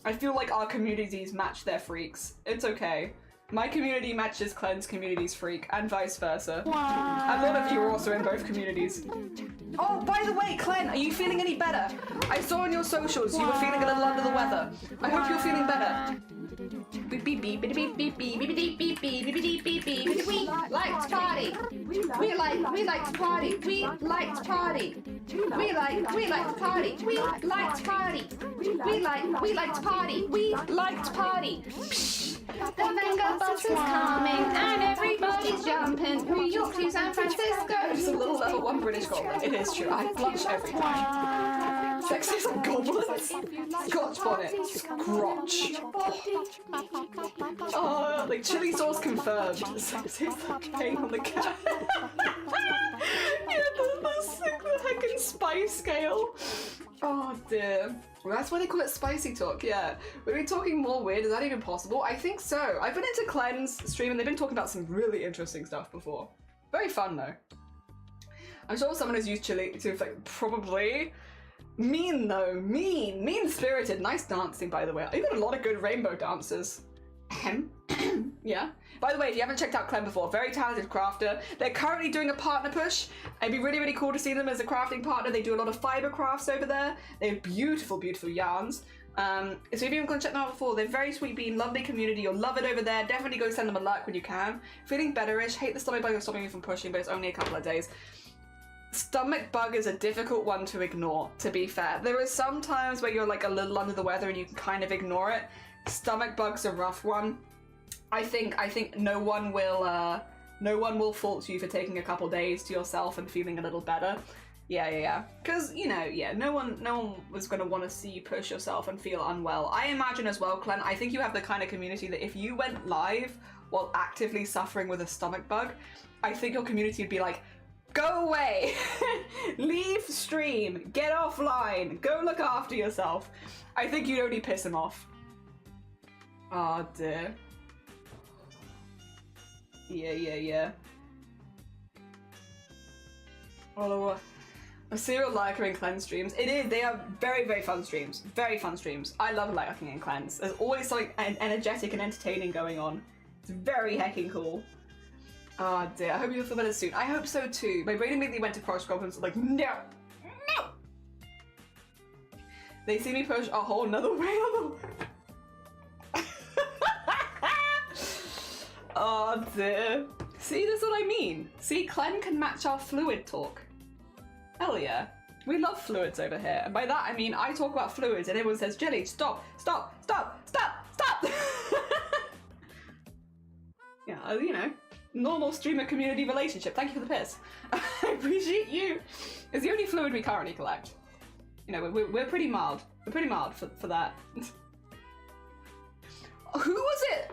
S4: I feel like our communities match their freaks. It's okay. My community matches Clen's community's freak, and vice versa. A lot of you are also in both communities. Oh, by the way, Clen, are you feeling any better? I saw on your socials you were feeling a little under the weather. I hope you're feeling better. We like to party. We like to party. We like to party. We like to party. We like to party. We like to party. We like to party. The Venga bus is coming and everybody's jumping. New York to San Francisco. It's a little level 1 British goblin. It is true. I blush every time. Sexist goblins? Scotch bonnet. Crotch. Oh, like chili sauce confirmed. Tastes like pain on the cat. Yeah, the heckin' spice scale. Oh dear. Well, that's why they call it spicy talk, yeah. We've been talking more weird, is that even possible? I think so. I've been into Clean's stream and they've been talking about some really interesting stuff before. Very fun though. I'm sure someone has used chili to like probably. Mean though, mean-spirited. Nice dancing, by the way. You've got a lot of good rainbow dancers. Yeah. By the way, if you haven't checked out Clem before, very talented crafter. They're currently doing a partner push. It'd be really, really cool to see them as a crafting partner. They do a lot of fiber crafts over there. They have beautiful, beautiful yarns. So if you haven't gone check them out before, they're very sweet bean, lovely community. You'll love it over there. Definitely go send them a like when you can. Feeling betterish. Hate the stomach bug stopping me from pushing, but it's only a couple of days. Stomach bug is a difficult one to ignore, to be fair. There are some times where you're like a little under the weather and you can kind of ignore it. Stomach bug's a rough one. I think no one will fault you for taking a couple days to yourself and feeling a little better. Yeah. Because, you know, yeah, no one was going to want to see you push yourself and feel unwell. I imagine as well, Clen, I think you have the kind of community that if you went live while actively suffering with a stomach bug, I think your community would be like, go away, leave stream, get offline, go look after yourself. I think you'd only piss him off. Oh dear. Yeah. Oh, a serial liker in Cleanse streams. It is, they are very, very fun streams. Very fun streams. I love liking in Cleanse. There's always something energetic and entertaining going on. It's very heckin' cool. Oh dear, I hope you'll feel better soon. I hope so too. My brain immediately went to Cross Goblins like, no! They see me push a whole nother way on the Oh dear. See, this is what I mean. See, Clen can match our fluid talk. Hell yeah. We love fluids over here. And by that I mean I talk about fluids and everyone says, Jelly, stop. Yeah, you know. Normal streamer community relationship. Thank you for the piss. I appreciate you. It's the only fluid we currently collect. You know, we're pretty mild. We're pretty mild for that. Who was it?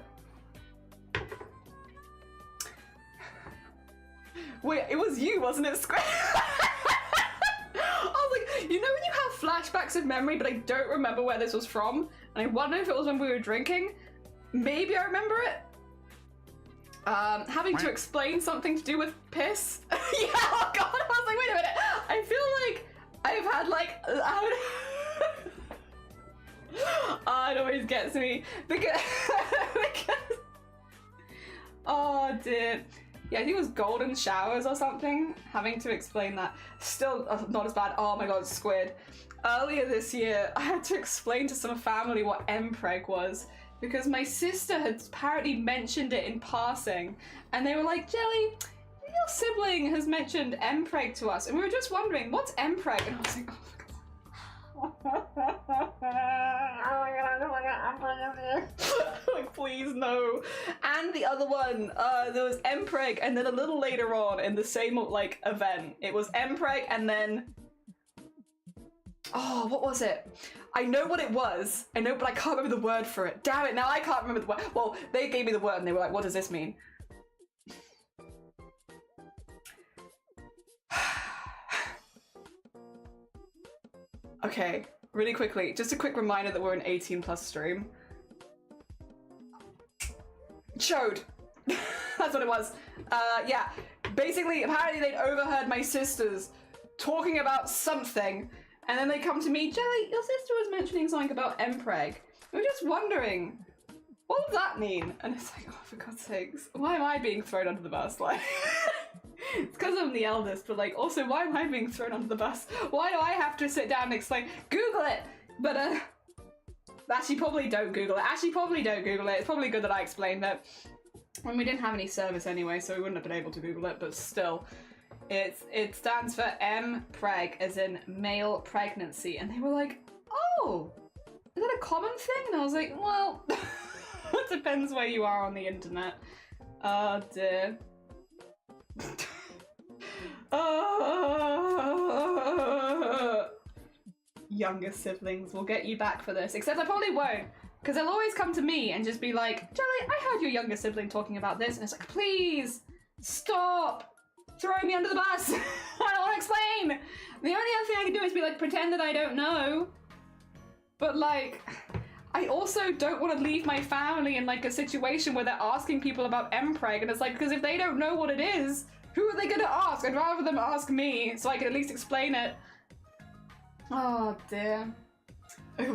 S4: Wait, it was you, wasn't it, Square? I was like, you know when you have flashbacks of memory, but I don't remember where this was from? And I wonder if it was when we were drinking. Maybe I remember it. Having to explain something to do with piss. Yeah, oh god, I was like, wait a minute. I feel like I've had like, it always gets me because oh dear. Yeah, I think it was golden showers or something. Having to explain that. Still not as bad. Oh my god, squid. Earlier this year, I had to explain to some family what mpreg was. Because my sister had apparently mentioned it in passing, and they were like, Jelly, your sibling has mentioned mpreg to us, and we were just wondering, what's mpreg? And I was like, oh my god, like, please no. And the other one, there was mpreg, and then a little later on in the same like event, it was mpreg, and then oh, what was it? I know what it was. I know, but I can't remember the word for it. Damn it, now I can't remember the word. Well, they gave me the word and they were like, what does this mean? Okay, really quickly, just a quick reminder that we're an 18+ stream. Chode. That's what it was. Yeah, basically, apparently they'd overheard my sisters talking about something. And then they come to me, Jelly, your sister was mentioning something about mpreg. We were just wondering, what does that mean? And it's like, oh, for God's sakes, why am I being thrown under the bus? Like, it's because I'm the eldest, but like, also, why am I being thrown under the bus? Why do I have to sit down and explain? Google it! But, actually, probably don't Google it. It's probably good that I explained it. When we didn't have any service anyway, so we wouldn't have been able to Google it, but still. It stands for mpreg, as in male pregnancy, and they were like, oh, is that a common thing? And I was like, well, it depends where you are on the internet. Oh dear.
S1: younger siblings will get you back for this. Except I probably won't. Because they'll always come to me and just be like, Jelly, I heard your younger sibling talking about this. And it's like, please, stop throwing me under the bus. I don't want to explain. The only other thing I can do is be like, pretend that I don't know. But like, I also don't want to leave my family in like a situation where they're asking people about Mpreg. And it's like, because if they don't know what it is, who are they going to ask? I'd rather them ask me so I can at least explain it. Oh dear.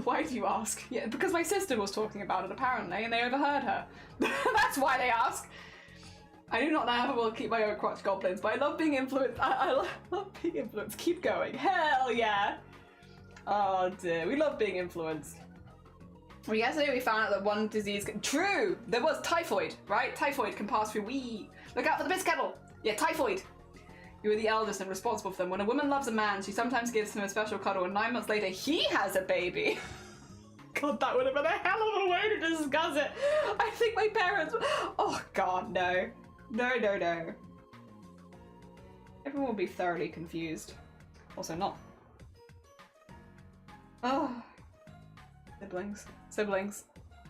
S1: Why do you ask? Yeah, because my sister was talking about it apparently and they overheard her. That's why they ask. I do not know how I will keep my own crotch goblins, but I love being influenced. I love being influenced. Keep going. Hell yeah. Oh dear, we love being influenced. Well, yesterday we found out that one disease true! There was typhoid, right? Typhoid can pass through Look out for the piss kettle! Yeah, typhoid! You are the eldest and responsible for them. When a woman loves a man, she sometimes gives him a special cuddle, and 9 months later, he has a baby. God, that would have been a hell of a way to discuss it. I think my parents... Oh, God, no. No, no, no. Everyone will be thoroughly confused. Also not. Oh. Siblings. Siblings.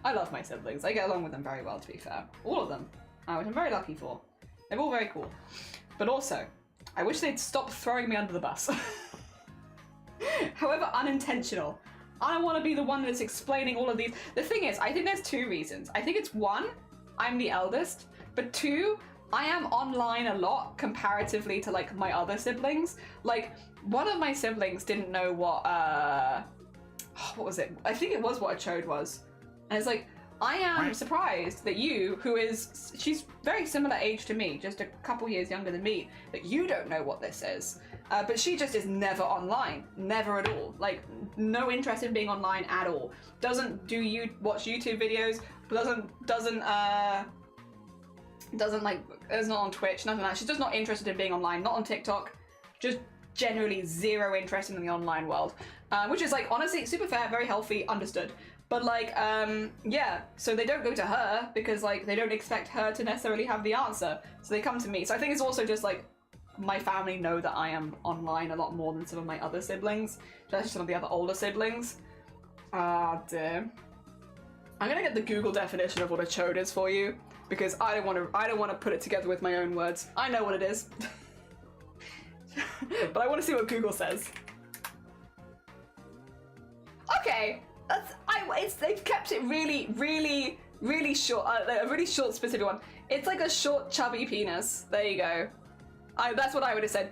S1: I love my siblings. I get along with them very well, to be fair. All of them. Which I'm very lucky for. They're all very cool. But also, I wish they'd stop throwing me under the bus. However unintentional. I don't want to be the one that's explaining all of these. The thing is, I think there's 2 reasons. I think it's 1, I'm the eldest, but 2, I am online a lot comparatively to like my other siblings. Like, one of my siblings didn't know what was it? I think it was what a chode was. And it's like, I am surprised that you, she's very similar age to me, just a couple years younger than me, that you don't know what this is. But she just is never online, never at all. Like, no interest in being online at all. Doesn't watch YouTube videos, doesn't like, is not on Twitch, nothing like that. She's just not interested in being online, not on TikTok, just generally zero interest in the online world. Which is like, honestly, super fair, very healthy, understood. But like, yeah, so they don't go to her because like, they don't expect her to necessarily have the answer. So they come to me. So I think it's also just like, my family know that I am online a lot more than some of my other siblings, especially some of the other older siblings. Ah, dear. I'm gonna get the Google definition of what a chode is for you because I don't want to put it together with my own words. I know what it is, but I want to see what Google says. Okay, they've kept it really short, a really short specific one. It's like a short chubby penis. There you go. That's what I would have said.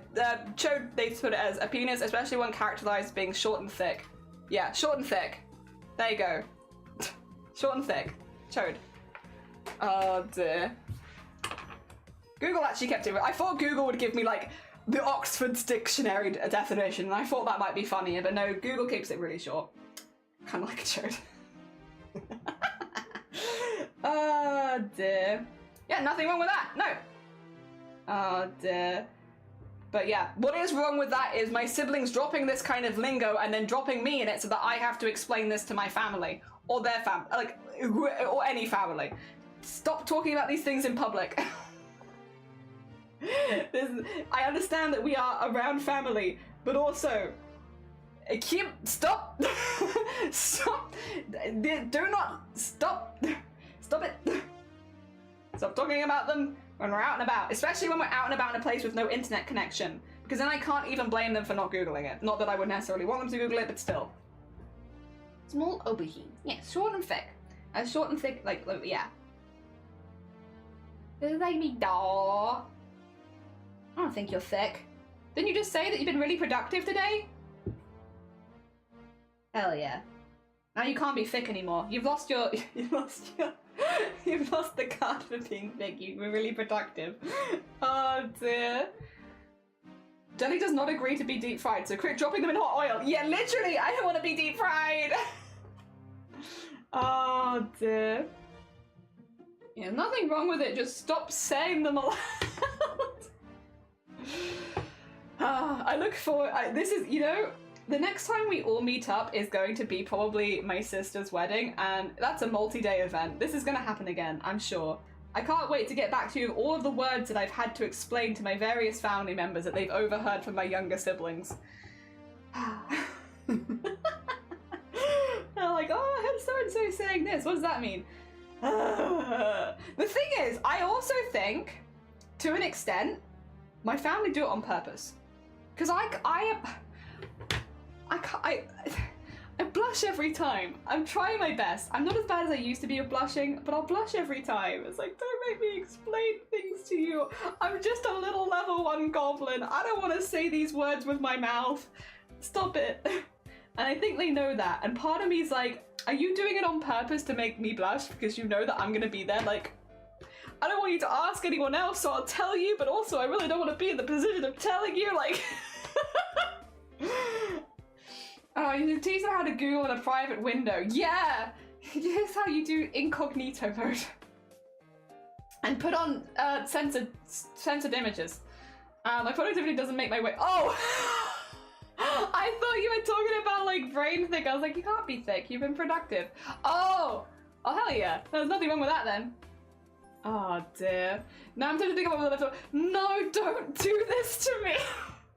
S1: Chode, they put it as a penis, especially one characterized as being short and thick. Yeah, short and thick. There you go. Short and thick. Chode. Oh dear. Google actually kept it. I thought Google would give me like the Oxford's dictionary definition, and I thought that might be funnier, but no, Google keeps it really short. Kind of like a chode. Oh dear. Yeah, nothing wrong with that. No. Oh dear. But yeah, what is wrong with that is my siblings dropping this kind of lingo and then dropping me in it so that I have to explain this to my family or their family, like, or any family. Stop talking about these things in public. I understand that we are around family, but also stop. Stop. Do not stop. Stop it. Stop talking about them when we're out and about, especially when we're out and about in a place with no internet connection, because then I can't even blame them for not Googling it. Not that I would necessarily want them to Google it, but still. Small aubergine. Yeah, short and thick. Short and thick, like, yeah. Like me, daw. I don't think you're thick. Didn't you just say that you've been really productive today? Hell yeah. Now you can't be thick anymore. You've lost you've lost the card for being big. You were really productive. Oh dear. Jelly does not agree to be deep fried, so quit dropping them in hot oil. Yeah, literally, I don't want to be deep fried. Oh dear. Yeah, nothing wrong with it, just stop saying them aloud. I look forward, this is, you know, the next time we all meet up is going to be probably my sister's wedding, and that's a multi-day event. This is going to happen again, I'm sure. I can't wait to get back to you with all of the words that I've had to explain to my various family members that they've overheard from my younger siblings.
S4: They're like, oh, I heard so-and-so saying this. What does that mean? The thing is, I also think, to an extent, my family do it on purpose. Because I blush every time. I'm trying my best. I'm not as bad as I used to be at blushing, but I'll blush every time. It's like, don't make me explain things to you. I'm just a little level 1 goblin. I don't want to say these words with my mouth. Stop it. And I think they know that. And part of me is like, are you doing it on purpose to make me blush? Because you know that I'm going to be there. Like, I don't want you to ask anyone else, so I'll tell you, but also I really don't want to be in the position of telling you, like... Oh, you teach them how to Google in a private window. Yeah! Here's how you do incognito mode. And put on censored images. My productivity doesn't make my way. Oh! I thought you were talking about like brain thick. I was like, you can't be thick. You've been productive. Oh! Oh, hell yeah. There's nothing wrong with that then. Oh dear. Now I'm trying to think about what the left. No, don't do this to me.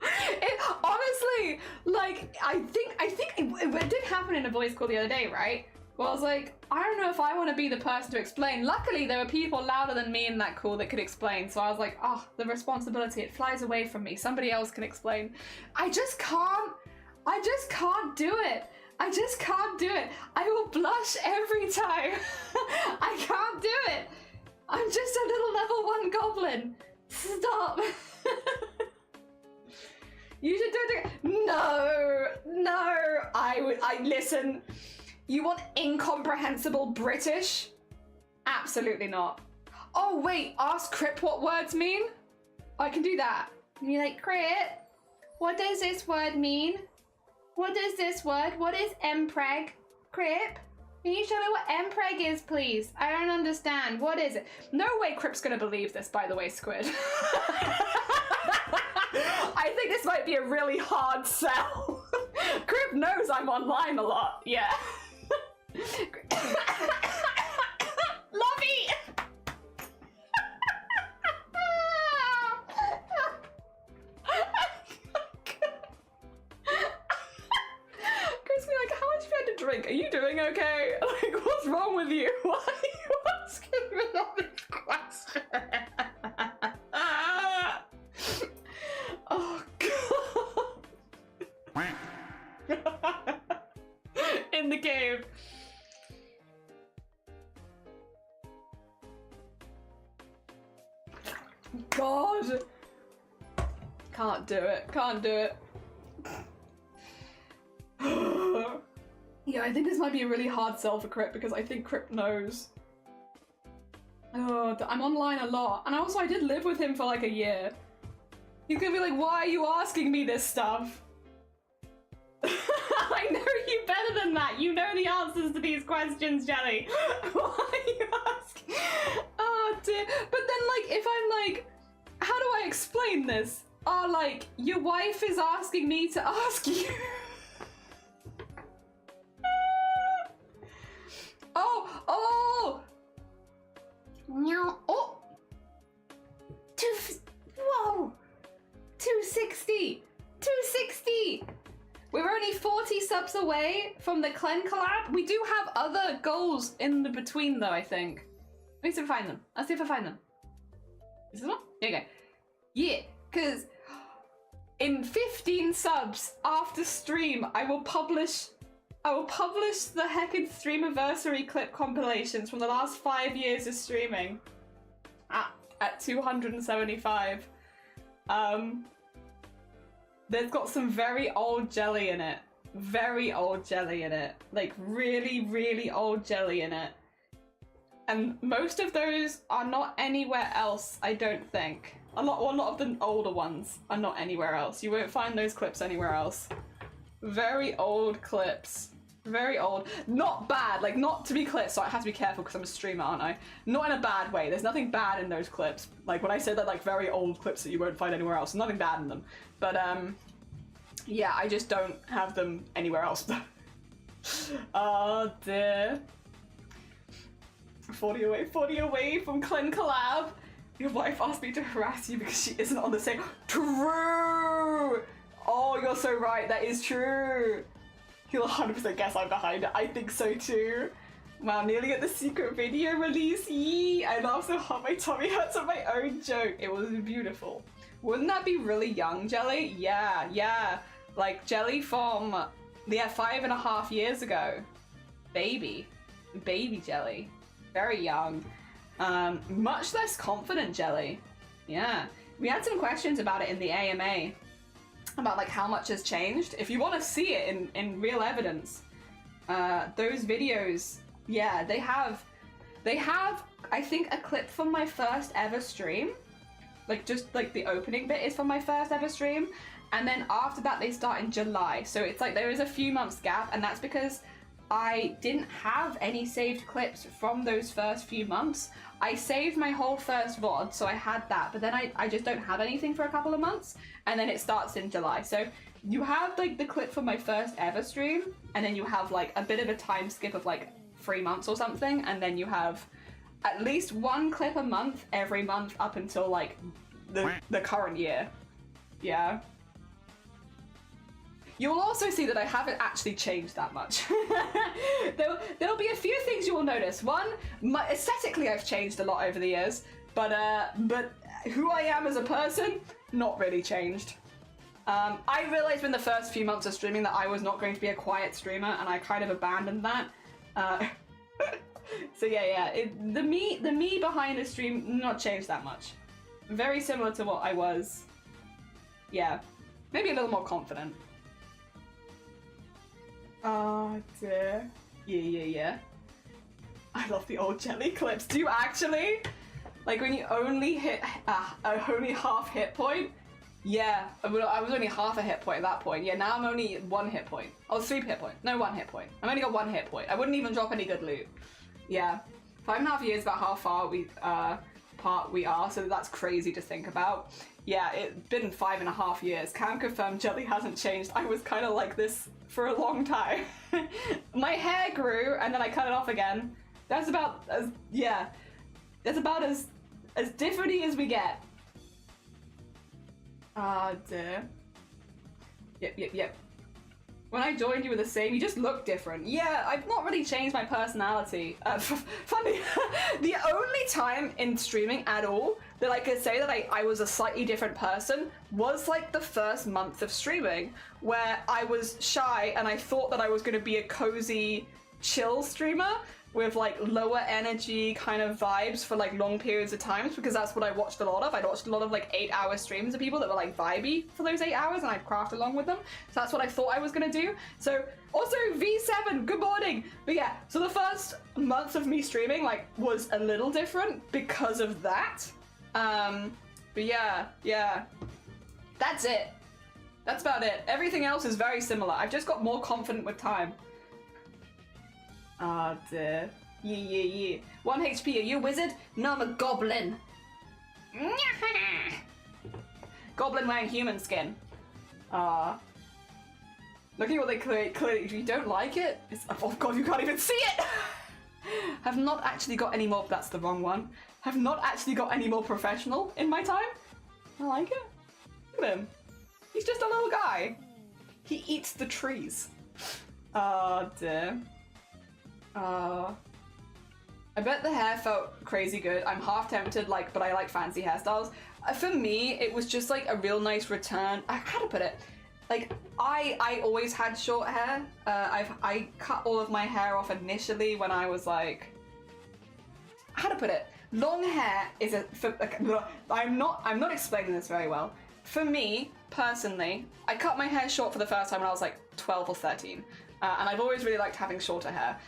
S4: It, honestly, like, I think it did happen in a voice call the other day, right? Well, I was like, I don't know if I want to be the person to explain. Luckily, there were people louder than me in that call that could explain. So I was like, oh, the responsibility, it flies away from me. Somebody else can explain. I just can't do it. I just can't do it. I will blush every time. I can't do it. I'm just a little level 1 goblin. Stop. You should do it. No. I listen. You want incomprehensible British? Absolutely not. Oh wait, ask Crip what words mean? I can do that. And you're like, Crip, what does this word mean? What does this word? What is empreg? Crip, can you show me what empreg is, please? I don't understand. What is it? No way Crip's gonna believe this, by the way, Squid. I think this might be a really hard sell. Crip knows I'm online a lot, yeah. Lovey! Chris be like, how much have you had to drink? Are you doing okay? Like, what's wrong with you? Why are you asking me all these questions? Oh god. In the cave. God. Can't do it. Can't do it. Yeah, I think this might be a really hard sell for Crip because I think Crip knows. Oh, I'm online a lot. And also I did live with him for like a year. He's gonna be like, why are you asking me this stuff? I know you better than that. You know the answers to these questions, Jelly. Why are you asking? Oh dear. But then like, if I'm like, how do I explain this? Oh, like, your wife is asking me to ask you. Oh! No. Oh! Whoa! 260! 260! We're only 40 subs away from the Clen collab. We do have other goals in the between though, I think. Let me see if I find them. Let's see if I find them. Is this one? Here we go. Yeah, because in 15 subs after stream, I will publish the heckin' Streamiversary clip compilations from the last 5 years of streaming at 275. There's got some very old jelly in it. Very old jelly in it. Like really, really old jelly in it. And most of those are not anywhere else, I don't think. A lot of the older ones are not anywhere else. You won't find those clips anywhere else. Very old clips. Very old. Not bad, like not to be clear, so I have to be careful because I'm a streamer, aren't I? Not in a bad way. There's nothing bad in those clips. Like when I said that, like very old clips that you won't find anywhere else, nothing bad in them. But yeah, I just don't have them anywhere else. Oh dear. 40 away from Clen collab. Your wife asked me to harass you because she isn't on the same. True! Oh, you're so right, that is true. You'll 100% guess I'm behind it. I think so too. Wow, nearly at the secret video release. Yee! I laughed so hard my tummy hurts at my own joke. It was beautiful. Wouldn't that be really young, Jelly? Yeah, yeah. Like Jelly from, yeah, 5.5 years ago. Baby Jelly. Very young. Much less confident Jelly. Yeah. We had some questions about it in the AMA. About like how much has changed. If you want to see it in real evidence, those videos, yeah, they have, I think, a clip from my first ever stream. Like, just like the opening bit is from my first ever stream. And then after that, they start in July. So it's like there is a few months gap, and that's because I didn't have any saved clips from those first few months. I saved my whole first VOD, so I had that, but then I just don't have anything for a couple of months, and then it starts in July. So you have like the clip from my first ever stream, and then you have like a bit of a time skip of like 3 months or something, and then you have at least one clip a month every month up until like the current year. Yeah. You'll also see that I haven't actually changed that much. There'll be a few things you will notice. One, aesthetically I've changed a lot over the years, but who I am as a person, not really changed. I realized in the first few months of streaming that I was not going to be a quiet streamer, and I kind of abandoned that. So yeah, the me behind the stream not changed that much. Very similar to what I was. Yeah, maybe a little more confident. Oh dear. Yeah. I love the old Jelly clips. Do you actually? Like when you only hit only half hit point? Yeah, I was only half a hit point at that point. Yeah, now I'm only 1 hit point. Oh, 3 hit point. No, 1 hit point. I've only got 1 hit point. I wouldn't even drop any good loot. Yeah. 5.5 years about how far we are, so that's crazy to think about. Yeah, it's been 5.5 years. Can confirm Jelly hasn't changed. I was kind of like this for a long time. My hair grew and then I cut it off again. That's about as, yeah. That's about as different-y as we get. Ah, dear. Yep. When I joined, you were the same. You just look different. Yeah, I've not really changed my personality. Funny, the only time in streaming at all that I could say that I was a slightly different person was like the first month of streaming, where I was shy and I thought that I was going to be a cozy, chill streamer with like lower energy kind of vibes for like long periods of times, because that's what I watched a lot of. I watched a lot of like 8-hour streams of people that were like vibey for those 8 hours, and I'd craft along with them. So that's what I thought I was gonna do. So also V7, good morning. But yeah, so the first month of me streaming like was a little different because of that. But yeah, that's it. That's about it. Everything else is very similar. I've just got more confident with time. Ah, dear. Yeah. 1 HP, are you a wizard? No, I'm a goblin. Goblin wearing human skin. Looking at what they clearly, if you don't like it, it's, oh god, you can't even see it! Have not actually got any more, that's the wrong one. Have not actually got any more professional in my time. I like it. Look at him. He's just a little guy. He eats the trees. Ah, dear. I bet the hair felt crazy good. I'm half tempted, like, but I like fancy hairstyles. For me, it was just like a real nice return. How to put it? Like, I always had short hair. I cut all of my hair off initially when I was like, how to put it? Long hair is I'm not explaining this very well. For me, personally, I cut my hair short for the first time when I was like 12 or 13. And I've always really liked having shorter hair.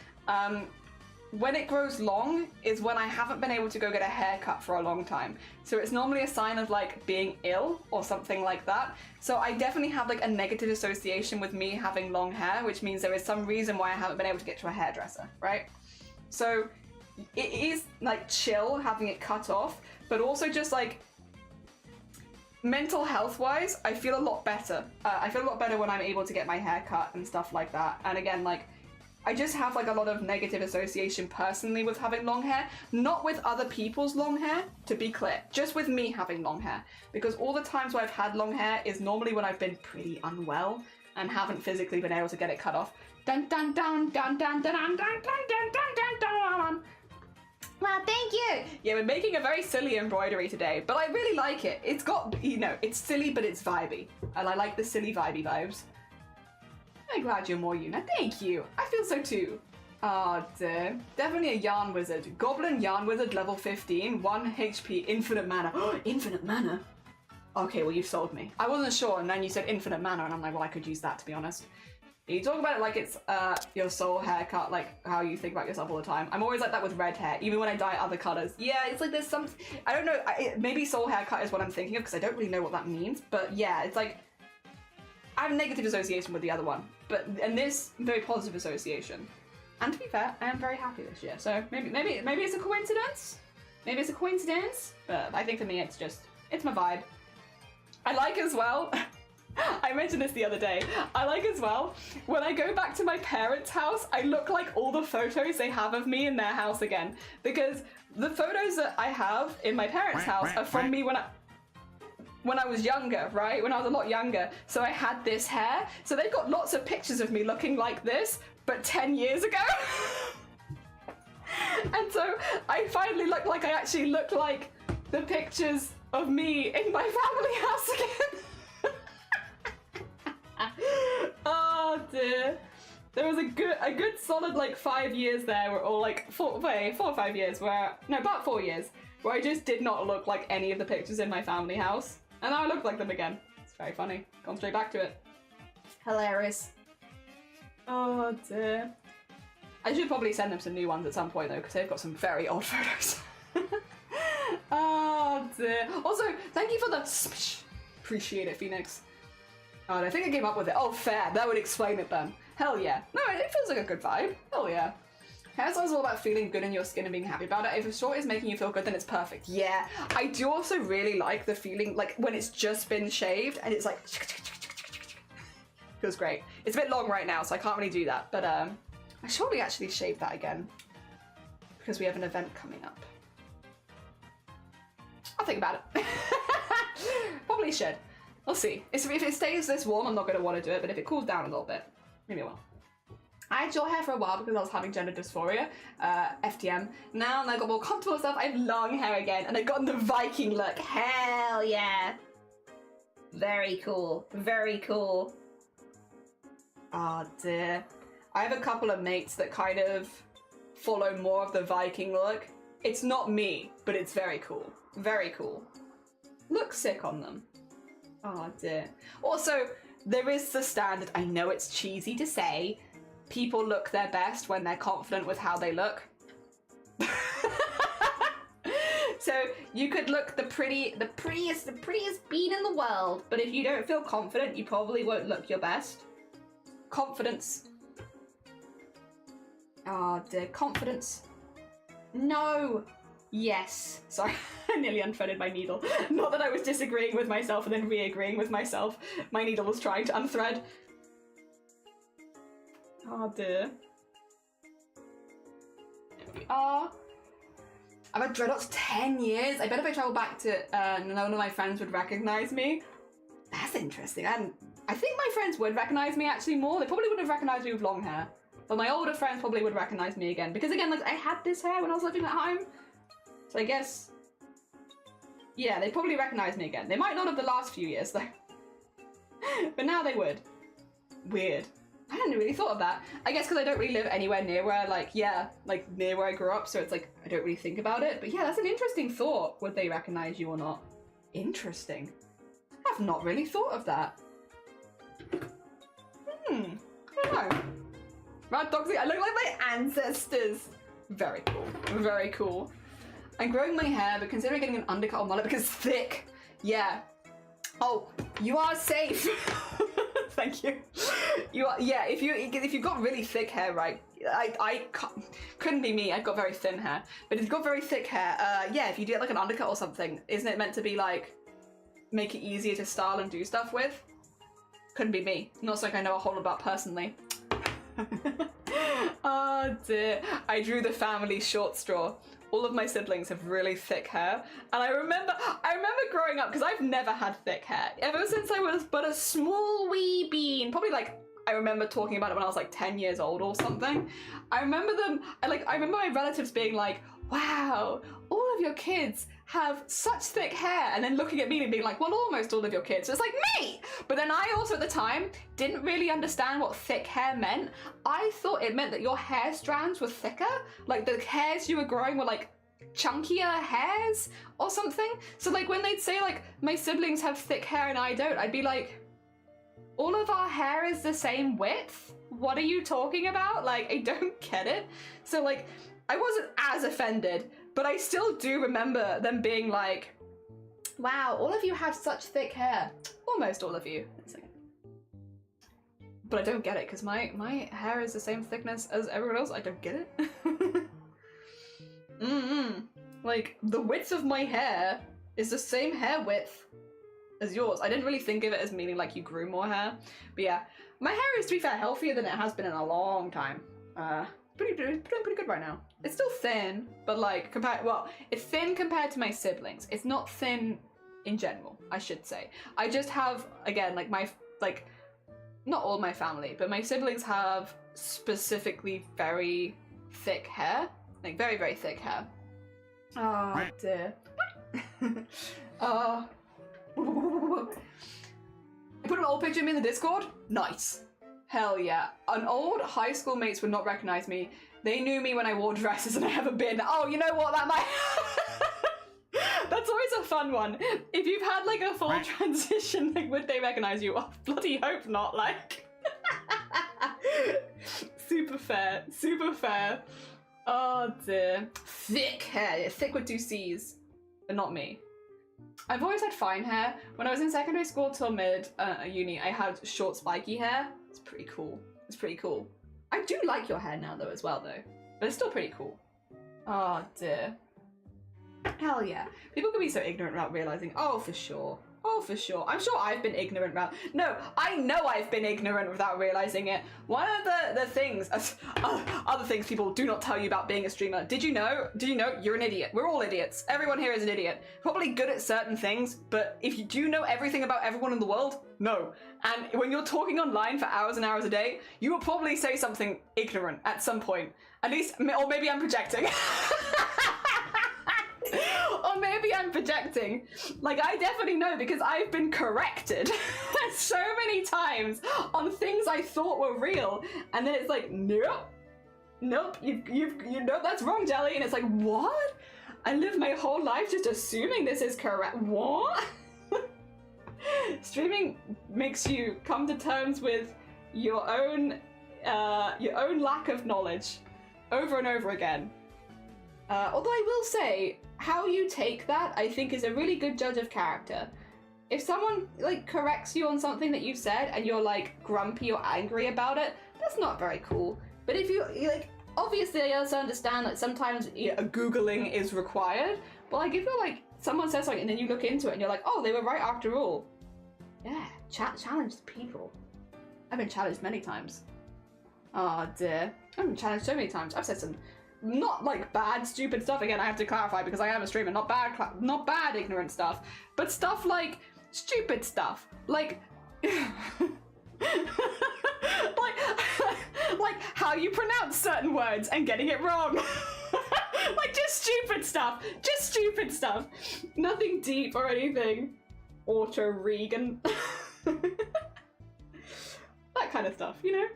S4: When it grows long is when I haven't been able to go get a haircut for a long time. So it's normally a sign of like being ill or something like that. So I definitely have like a negative association with me having long hair, which means there is some reason why I haven't been able to get to a hairdresser, right? So it is like chill having it cut off, but also just like mental health wise, I feel a lot better. I feel a lot better when I'm able to get my hair cut and stuff like that. And again, like, I just have like a lot of negative association personally with having long hair, not with other people's long hair, to be clear, just with me having long hair. Because all the times where I've had long hair is normally when I've been pretty unwell. and haven't physically been able to get it cut off. Dun dun dun dun dun dun dun dun dun dun dun dun dun. Well, thank you. Yeah, we're making a very silly embroidery today, but I really like it. It's got, you know, it's silly, but it's vibey, and I like the silly vibey vibes. I'm glad you're more Una. Thank you. I feel so too. Oh dear. Definitely a yarn wizard. Goblin yarn wizard level 15, 1 HP, infinite mana. Infinite mana? Okay, well, you sold me. I wasn't sure, and then you said infinite mana, and I'm like, well, I could use that, to be honest. You talk about it like it's your soul haircut, like how you think about yourself all the time. I'm always like that with red hair, even when I dye other colors. Yeah, it's like there's some, I don't know, maybe soul haircut is what I'm thinking of, because I don't really know what that means, but yeah, it's like, I have a negative association with the other one, and this, very positive association. And to be fair, I am very happy this year, so maybe it's a coincidence? Maybe it's a coincidence, but I think for me it's my vibe. I like as well, I mentioned this the other day, I like as well, when I go back to my parents' house, I look like all the photos they have of me in their house again. Because the photos that I have in my parents' house are from me when I was younger, right? When I was a lot younger. So I had this hair. So they've got lots of pictures of me looking like this, but 10 years ago. And so I finally look like I actually look like the pictures of me in my family house again. Oh dear. There was a good solid like 5 years there, or like 4 or 5 years about 4 years, where I just did not look like any of the pictures in my family house. And now I look like them again. It's very funny. Gone straight back to it. Hilarious. Oh dear. I should probably send them some new ones at some point though, because they've got some very old photos. Oh dear. Also, thank you for the smish. Appreciate it, Phoenix. Oh, and I think I came up with it. Oh, fair. That would explain it then. Hell yeah. No, it feels like a good vibe. Hell yeah. Hairstyle's all about feeling good in your skin and being happy about it. If a short is making you feel good, then it's perfect. Yeah. I do also really like the feeling, like, when it's just been shaved and it's like... Feels great. It's a bit long right now, so I can't really do that. But, I should probably actually shave that again. Because we have an event coming up. I'll think about it. Probably should. We'll see. If it stays this warm, I'm not going to want to do it, but if it cools down a little bit, maybe I will. I had short hair for a while because I was having gender dysphoria, FTM. Now I got more comfortable with stuff, I have long hair again, and I've gotten the Viking look. Hell yeah. Very cool. Very cool. Oh dear. I have a couple of mates that kind of follow more of the Viking look. It's not me, but it's very cool. Very cool. Looks sick on them. Oh dear. Also, there is the standard, I know it's cheesy to say, people look their best when they're confident with how they look. So you could look the prettiest bean in the world, but if you don't feel confident, you probably won't look your best. Confidence. Oh dear, confidence. No. Yes. Sorry, I nearly unthreaded my needle. Not that I was disagreeing with myself and then re-agreeing with myself. My needle was trying to unthread. Oh dear. There we are. I've had dreadlocks 10 years. I bet if I travel back to none of my friends would recognize me. That's interesting. I think my friends would recognize me actually more. They probably wouldn't have recognized me with long hair. But my older friends probably would recognize me again. Because again, like, I had this hair when I was living at home. So I guess, yeah, they probably recognize me again. They might not have the last few years though. But now they would. Weird. I hadn't really thought of that. I guess because I don't really live anywhere near where, near where I grew up, so it's like, I don't really think about it. But yeah, that's an interesting thought. Would they recognize you or not? Interesting. I've not really thought of that. I don't know. Right, Doxy, I look like my ancestors. Very cool. Very cool. I'm growing my hair, but considering getting an undercut or mullet because it's thick. Yeah. Oh, you are safe. Thank you. You are, yeah, if you've got really thick hair, right, I couldn't be me, I've got very thin hair, but if you've got very thick hair, yeah, if you do like an undercut or something, isn't it meant to be like, make it easier to style and do stuff with? Couldn't be me. Not something I know a whole lot about personally. Oh dear. I drew the family short straw. all of my siblings have really thick hair. And I remember growing up, because I've never had thick hair. Ever since I was but a small wee bean, probably like, I remember talking about it when I was like 10 years old or something. I remember my relatives being like, wow, all of your kids have such thick hair, and then looking at me and being like, well, almost all of your kids. So it's like, me! But then I also at the time didn't really understand what thick hair meant. I thought it meant that your hair strands were thicker, like the hairs you were growing were like chunkier hairs or something. So like when they'd say like, my siblings have thick hair and I don't, I'd be like, all of our hair is the same width? What are you talking about? Like, I don't get it. So like, I wasn't as offended, but I still do remember them being like, wow, all of you have such thick hair. Almost all of you. But I don't get it, because my hair is the same thickness as everyone else. I don't get it. Like, the width of my hair is the same hair width as yours. I didn't really think of it as meaning like you grew more hair. But yeah, my hair is, to be fair, healthier than it has been in a long time. Pretty good right now. It's still thin, but like it's thin compared to my siblings. It's not thin in general, I should say. I just have, again, like not all my family, but my siblings have specifically very thick hair, like very, very thick hair. Oh dear. I put an old picture of me in the Discord. Nice. Hell yeah. An old high school mates would not recognize me. They knew me when I wore dresses and I haven't been. Oh, you know what? That might... That's always a fun one. If you've had like a full transition, like, would they recognize you? Oh, bloody hope not, like. Super fair. Super fair. Oh dear. Thick hair. Yeah, thick with two C's. But not me. I've always had fine hair. When I was in secondary school till mid uni, I had short spiky hair. It's pretty cool. It's pretty cool. I do like your hair now though as well though. But it's still pretty cool. Oh dear. Hell yeah. People can be so ignorant about realizing, oh for sure. Oh for sure. I'm sure I've been ignorant about, no, I know I've been ignorant without realizing it. One of the things, other things people do not tell you about being a streamer. Did you know you're an idiot? We're all idiots. Everyone here is an idiot. Probably good at certain things, but if you do know everything about everyone in the world, no. And when you're talking online for hours and hours a day, you will probably say something ignorant at some point. At least, or maybe I'm projecting. Or maybe I'm projecting. Like, I definitely know because I've been corrected so many times on things I thought were real, and then it's like, nope, you know that's wrong, Jelly, and it's like, what? I lived my whole life just assuming this is correct. What? Streaming makes you come to terms with your own lack of knowledge over and over again. Although I will say, how you take that, I think, is a really good judge of character. If someone, like, corrects you on something that you've said and you're, like, grumpy or angry about it, that's not very cool. But if you, like, obviously I also understand that sometimes Googling is required, but, like, if you're, like, someone says something and then you look into it and you're like, oh, they were right after all. Yeah, challenge the people. I've been challenged many times. Oh, dear. I've been challenged so many times. I've said some... not like bad, stupid stuff. Again, I have to clarify because I am a streamer. Not bad, ignorant stuff, but stuff like stupid stuff, like, like how you pronounce certain words and getting it wrong. Like just stupid stuff. Nothing deep or anything. Auto Regan. That kind of stuff, you know.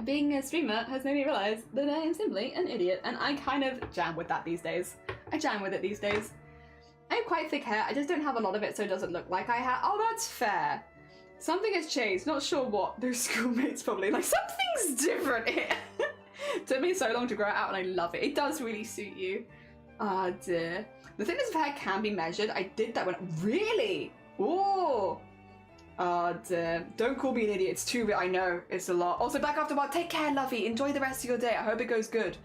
S4: Being a streamer has made me realize that I am simply an idiot, and I kind of jam with that these days. I jam with it these days. I have quite thick hair, I just don't have a lot of it so it doesn't look like I have. Oh, that's fair. Something has changed, not sure what. Those schoolmates probably, like, something's different here. Took me so long to grow it out and I love it. It does really suit you. Ah, dear. The thickness of hair can be measured. I did that when, really? Ooh. Oh dear. Don't call me an idiot, it's too real. I know, it's a lot. Also, back after work, take care, lovey. Enjoy the rest of your day. I hope it goes good.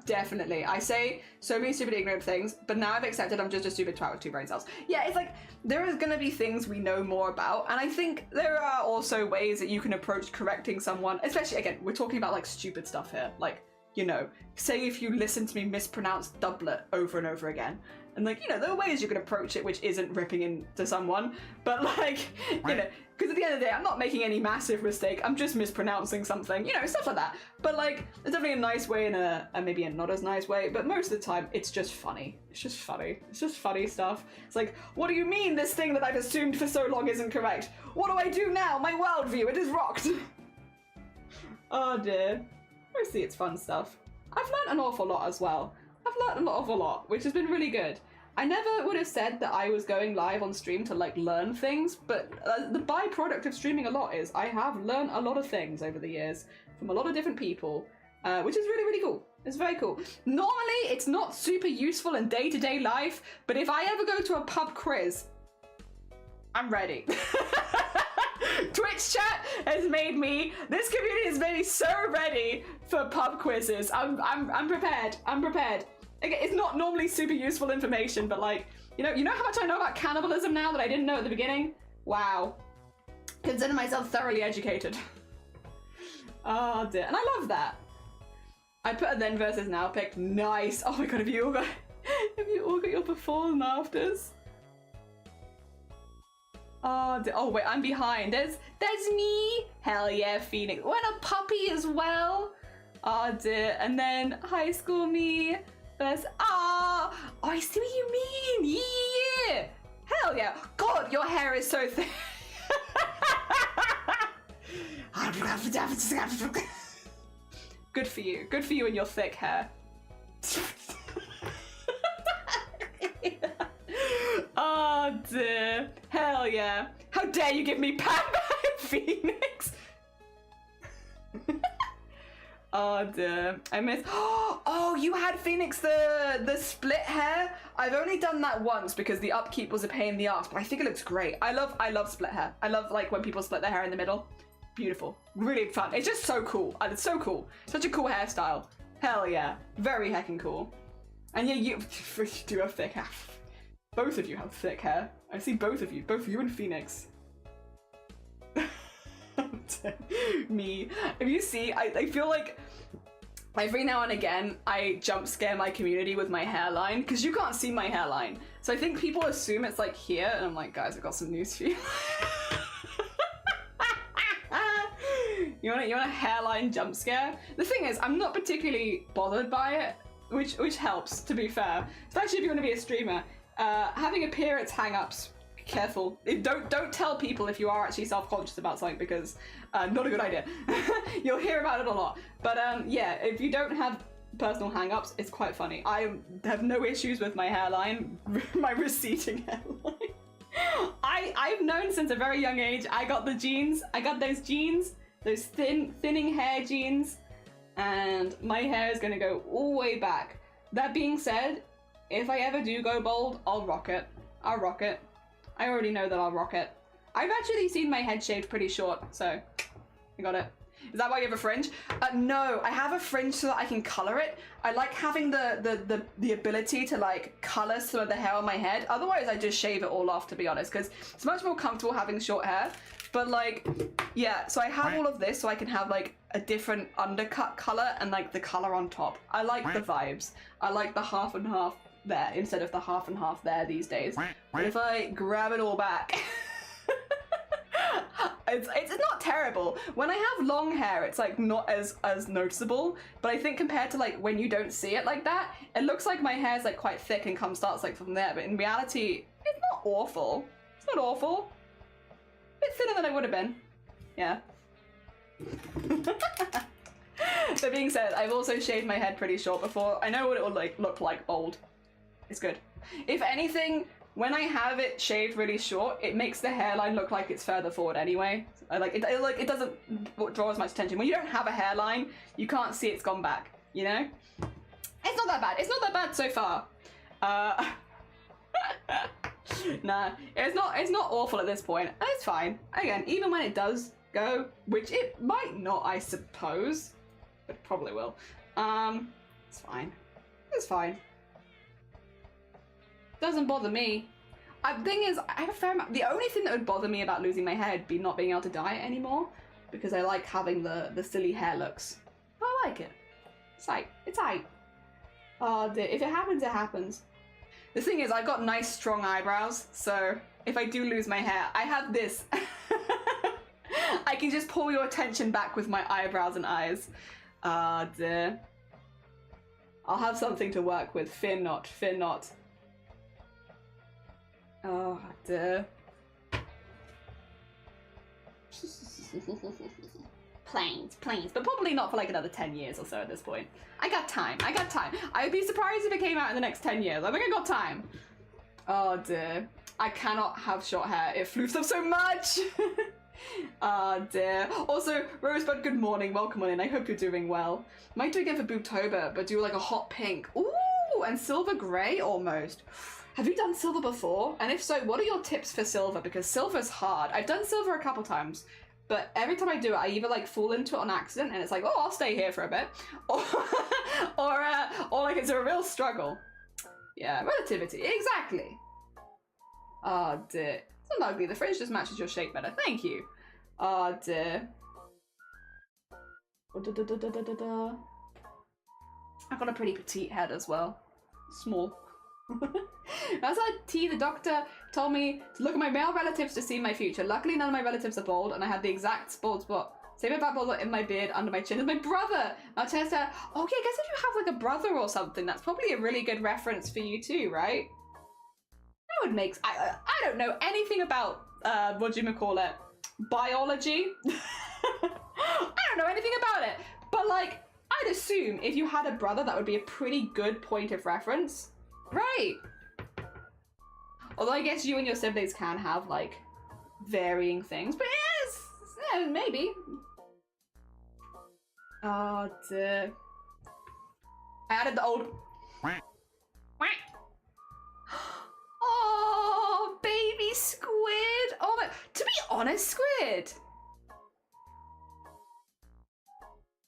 S4: Definitely. I say so many stupid ignorant things, but now I've accepted I'm just a stupid twat with two brain cells. Yeah, it's like, there is gonna be things we know more about, and I think there are also ways that you can approach correcting someone, especially, again, we're talking about like stupid stuff here. Like, you know, say if you listen to me mispronounce doublet over and over again. And like, you know, there are ways you can approach it which isn't ripping into someone, but like, you know, because at the end of the day, I'm not making any massive mistake, I'm just mispronouncing something, you know, stuff like that. But like, there's definitely a nice way and maybe a not as nice way, but most of the time, it's just funny. It's just funny. It's just funny stuff. It's like, what do you mean this thing that I've assumed for so long isn't correct? What do I do now? My worldview, it is rocked. Oh dear. Mostly it's fun stuff. I've learned an awful lot as well. I've learned an awful lot, which has been really good. I never would have said that I was going live on stream to like learn things, but the byproduct of streaming a lot is I have learned a lot of things over the years from a lot of different people, which is really, really cool. It's very cool. Normally, it's not super useful in day-to-day life, but if I ever go to a pub quiz, I'm ready. Twitch chat has made me, this community has made me so ready for pub quizzes. I'm prepared. I'm prepared. Okay, it's not normally super useful information, but like, you know how much I know about cannibalism now that I didn't know at the beginning? Wow. Consider myself thoroughly educated. Oh dear, and I love that. I put a then versus now pick. Nice. Oh my god, have you all got your before and afters? Oh, oh wait, I'm behind. There's me. Hell yeah, Phoenix. What a puppy as well. Oh dear, and then high school me. There's oh, I see what you mean. Yeah. Hell yeah. God, your hair is so thick. Good for you. Good for you and your thick hair. Oh dear. Hell yeah. How dare you give me Panda and Phoenix? Oh dear. I miss. Oh, you had Phoenix the split hair? I've only done that once because the upkeep was a pain in the ass, but I think it looks great. I love split hair. I love like when people split their hair in the middle. Beautiful. Really fun. It's just so cool. It's so cool. Such a cool hairstyle. Hell yeah. Very heckin' cool. And yeah, you do have thick hair. Both of you have thick hair. I see both of you and Phoenix. Me. If you see, I feel like every now and again I jump scare my community with my hairline because you can't see my hairline. So I think people assume it's like here, and I'm like, guys, I've got some news for you. You want a hairline jump scare? The thing is, I'm not particularly bothered by it, which helps, to be fair. Especially if you want to be a streamer. Having appearance hang-ups, careful. Don't tell people if you are actually self-conscious about something, because not a good idea. You'll hear about it a lot. But yeah, if you don't have personal hang-ups, it's quite funny. I have no issues with my hairline, my receding hairline. I've known since a very young age. I got the genes. I got those genes, those thinning hair genes, and my hair is gonna go all the way back. That being said, if I ever do go bald, I'll rock it. I'll rock it. I already know that I'll rock it. I've actually seen my head shaved pretty short, so I got it. Is that why you have a fringe? No, I have a fringe so that I can color it. I like having the ability to like color some of the hair on my head. Otherwise, I just shave it all off, to be honest, because it's much more comfortable having short hair. But like, yeah, so I have all of this so I can have like a different undercut color and like the color on top. I like the vibes. I like the half and half there instead of the half and half there these days. But if I grab it all back, it's not terrible. When I have long hair, it's like not as noticeable, but I think compared to like when you don't see it like that, it looks like my hair's like quite thick and starts like from there, but in reality, it's not awful. It's not awful. A bit thinner than I would have been. Yeah. That being said, I've also shaved my head pretty short before. I know what it will like look like bald. It's good. If anything, when I have it shaved really short, it makes the hairline look like it's further forward anyway. It doesn't draw as much attention. When you don't have a hairline, you can't see it's gone back, you know? It's not that bad. It's not that bad so far. Nah, it's not awful at this point. It's fine. Again, even when it does go, which it might not, I suppose, but it probably will. It's fine. It's fine. Doesn't bother me. The thing is, I have a fair amount. The only thing that would bother me about losing my hair would be not being able to dye it anymore, because I like having the silly hair looks. But I like it.
S1: It's aight. It's aight. Oh dear. If it happens, it happens. The thing is, I've got nice, strong eyebrows, so if I do lose my hair, I have this. I can just pull your attention back with my eyebrows and eyes. Ah dear. I'll have something to work with. Fear not. Fear not. Oh dear. Planes, but probably not for like another 10 years or so at this point. I got time. I would be surprised if it came out in the next 10 years. I think I got time. Oh dear. I cannot have short hair. It floofs up so much. Oh dear. Also, Rosebud, good morning. Welcome on in. I hope you're doing well. Might do again for Boobtober, but do like a hot pink. Ooh, and silver grey almost. Have you done silver before? And if so, what are your tips for silver? Because silver's hard. I've done silver a couple times, but every time I do it, I either like fall into it on accident and it's like, oh, I'll stay here for a bit, or like it's a real struggle. Yeah, relativity, exactly. Oh dear. It's not ugly. The fringe just matches your shape better. Thank you. Oh dear. I've got a pretty petite head as well. Small. As I tea, the doctor told me to look at my male relatives to see my future. Luckily, none of my relatives are bald, and I had the exact bald spot. Same about bald in my beard, under my chin is my brother. I'll test her. Okay, I guess if you have like a brother or something, that's probably a really good reference for you too, right? That would make. I don't know anything about what do you call it? Biology. I don't know anything about it, but like I'd assume if you had a brother, that would be a pretty good point of reference. Right. Although I guess you and your siblings can have like varying things, but yes, yeah, maybe. Oh dear. I added the old. Oh, baby squid. Oh my. To be honest, squid.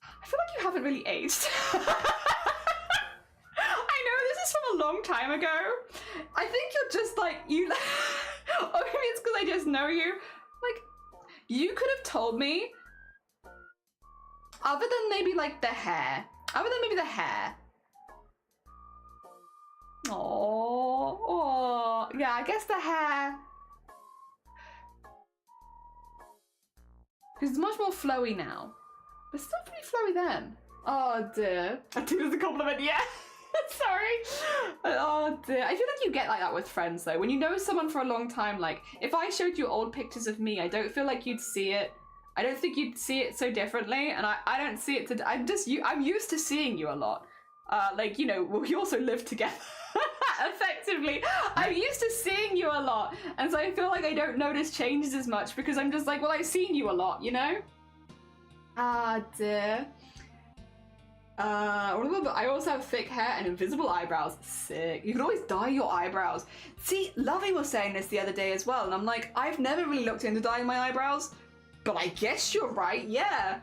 S1: I feel like you haven't really aged. From a long time ago. I think you're just like you or maybe it's because I just know you. Like you could have told me other than maybe like the hair. Oh, yeah, I guess the hair. Because it's much more flowy now. But still pretty flowy then. Oh dear. I think it's a compliment, yeah. Sorry. Oh dear. I feel like you get like that with friends though. When you know someone for a long time, like if I showed you old pictures of me, I don't feel like you'd see it. I don't think you'd see it so differently, and I don't see it I'm used to seeing you a lot. Like, you know, we also live together. Effectively. I'm used to seeing you a lot, and so I feel like I don't notice changes as much because I'm just like, well, I've seen you a lot, you know? Ah dear. I also have thick hair and invisible eyebrows. Sick. You can always dye your eyebrows. See, Lovey was saying this the other day as well, and I'm like, I've never really looked into dyeing my eyebrows, but I guess you're right, yeah.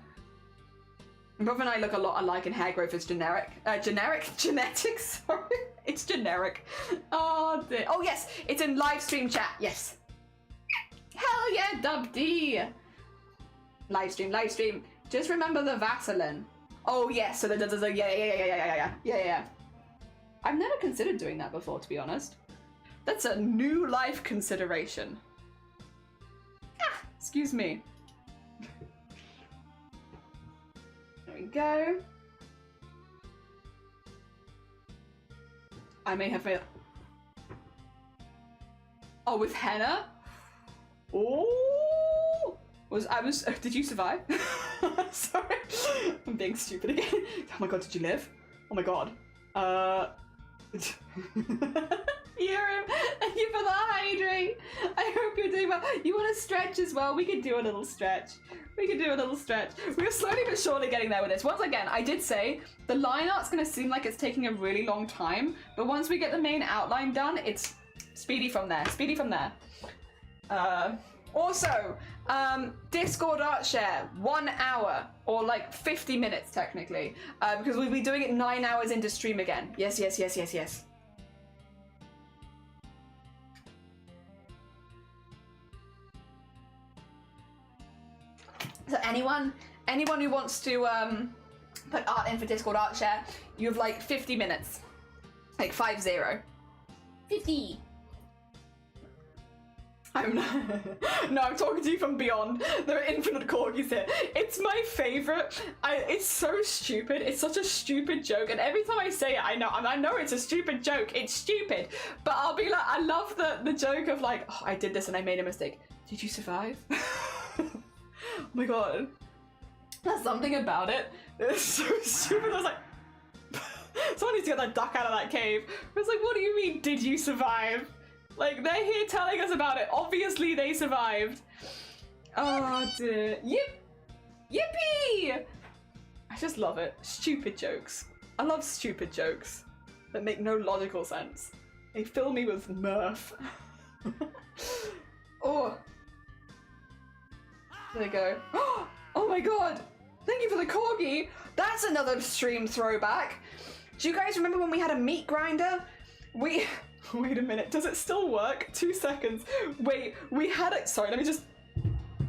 S1: My brother and I look a lot alike, and hair growth is genetics, sorry. It's generic. Oh dear. Oh yes, it's in live stream chat, yes. Hell yeah, Dub D. Live stream. Just remember the Vaseline. Oh yes, so yeah. I've never considered doing that before, to be honest. That's a new life consideration. Ah, excuse me. There we go. I may have failed. Oh, with henna? Oh! Did you survive? Sorry. I'm being stupid again. Oh my god, did you live? Oh my god. Yurim, thank you for the hydrate. I hope you're doing well. You want to stretch as well? We could do a little stretch. We're slowly but surely getting there with this. Once again, I did say the line art's going to seem like it's taking a really long time, but once we get the main outline done, it's speedy from there. Also, Discord art share, 1 hour, or like 50 minutes technically, because we'll be doing it 9 hours into stream again. Yes. So anyone who wants to
S4: put art in for Discord art share, you have like 50 minutes. Like 50. 50. I'm talking to you from beyond. There are infinite corgis here. It's my favorite. It's so stupid. It's such a stupid joke, and every time I say it, I know it's a stupid joke. It's stupid, but I'll be like, I love the joke of like, oh, I did this and I made a mistake. Did you survive? Oh my god. There's something about it. It's so stupid. I was like, someone needs to get that duck out of that cave. I was like, what do you mean, did you survive? Like, they're here telling us about it. Obviously, they survived. Oh, dear. Yippee! I just love it. Stupid jokes. I love stupid jokes that make no logical sense. They fill me with mirth. Oh. There you go. Oh my god! Thank you for the corgi! That's another stream throwback. Do you guys remember when we had a meat grinder? Wait a minute, does it still work? 2 seconds. Wait, we had it. Sorry, let me just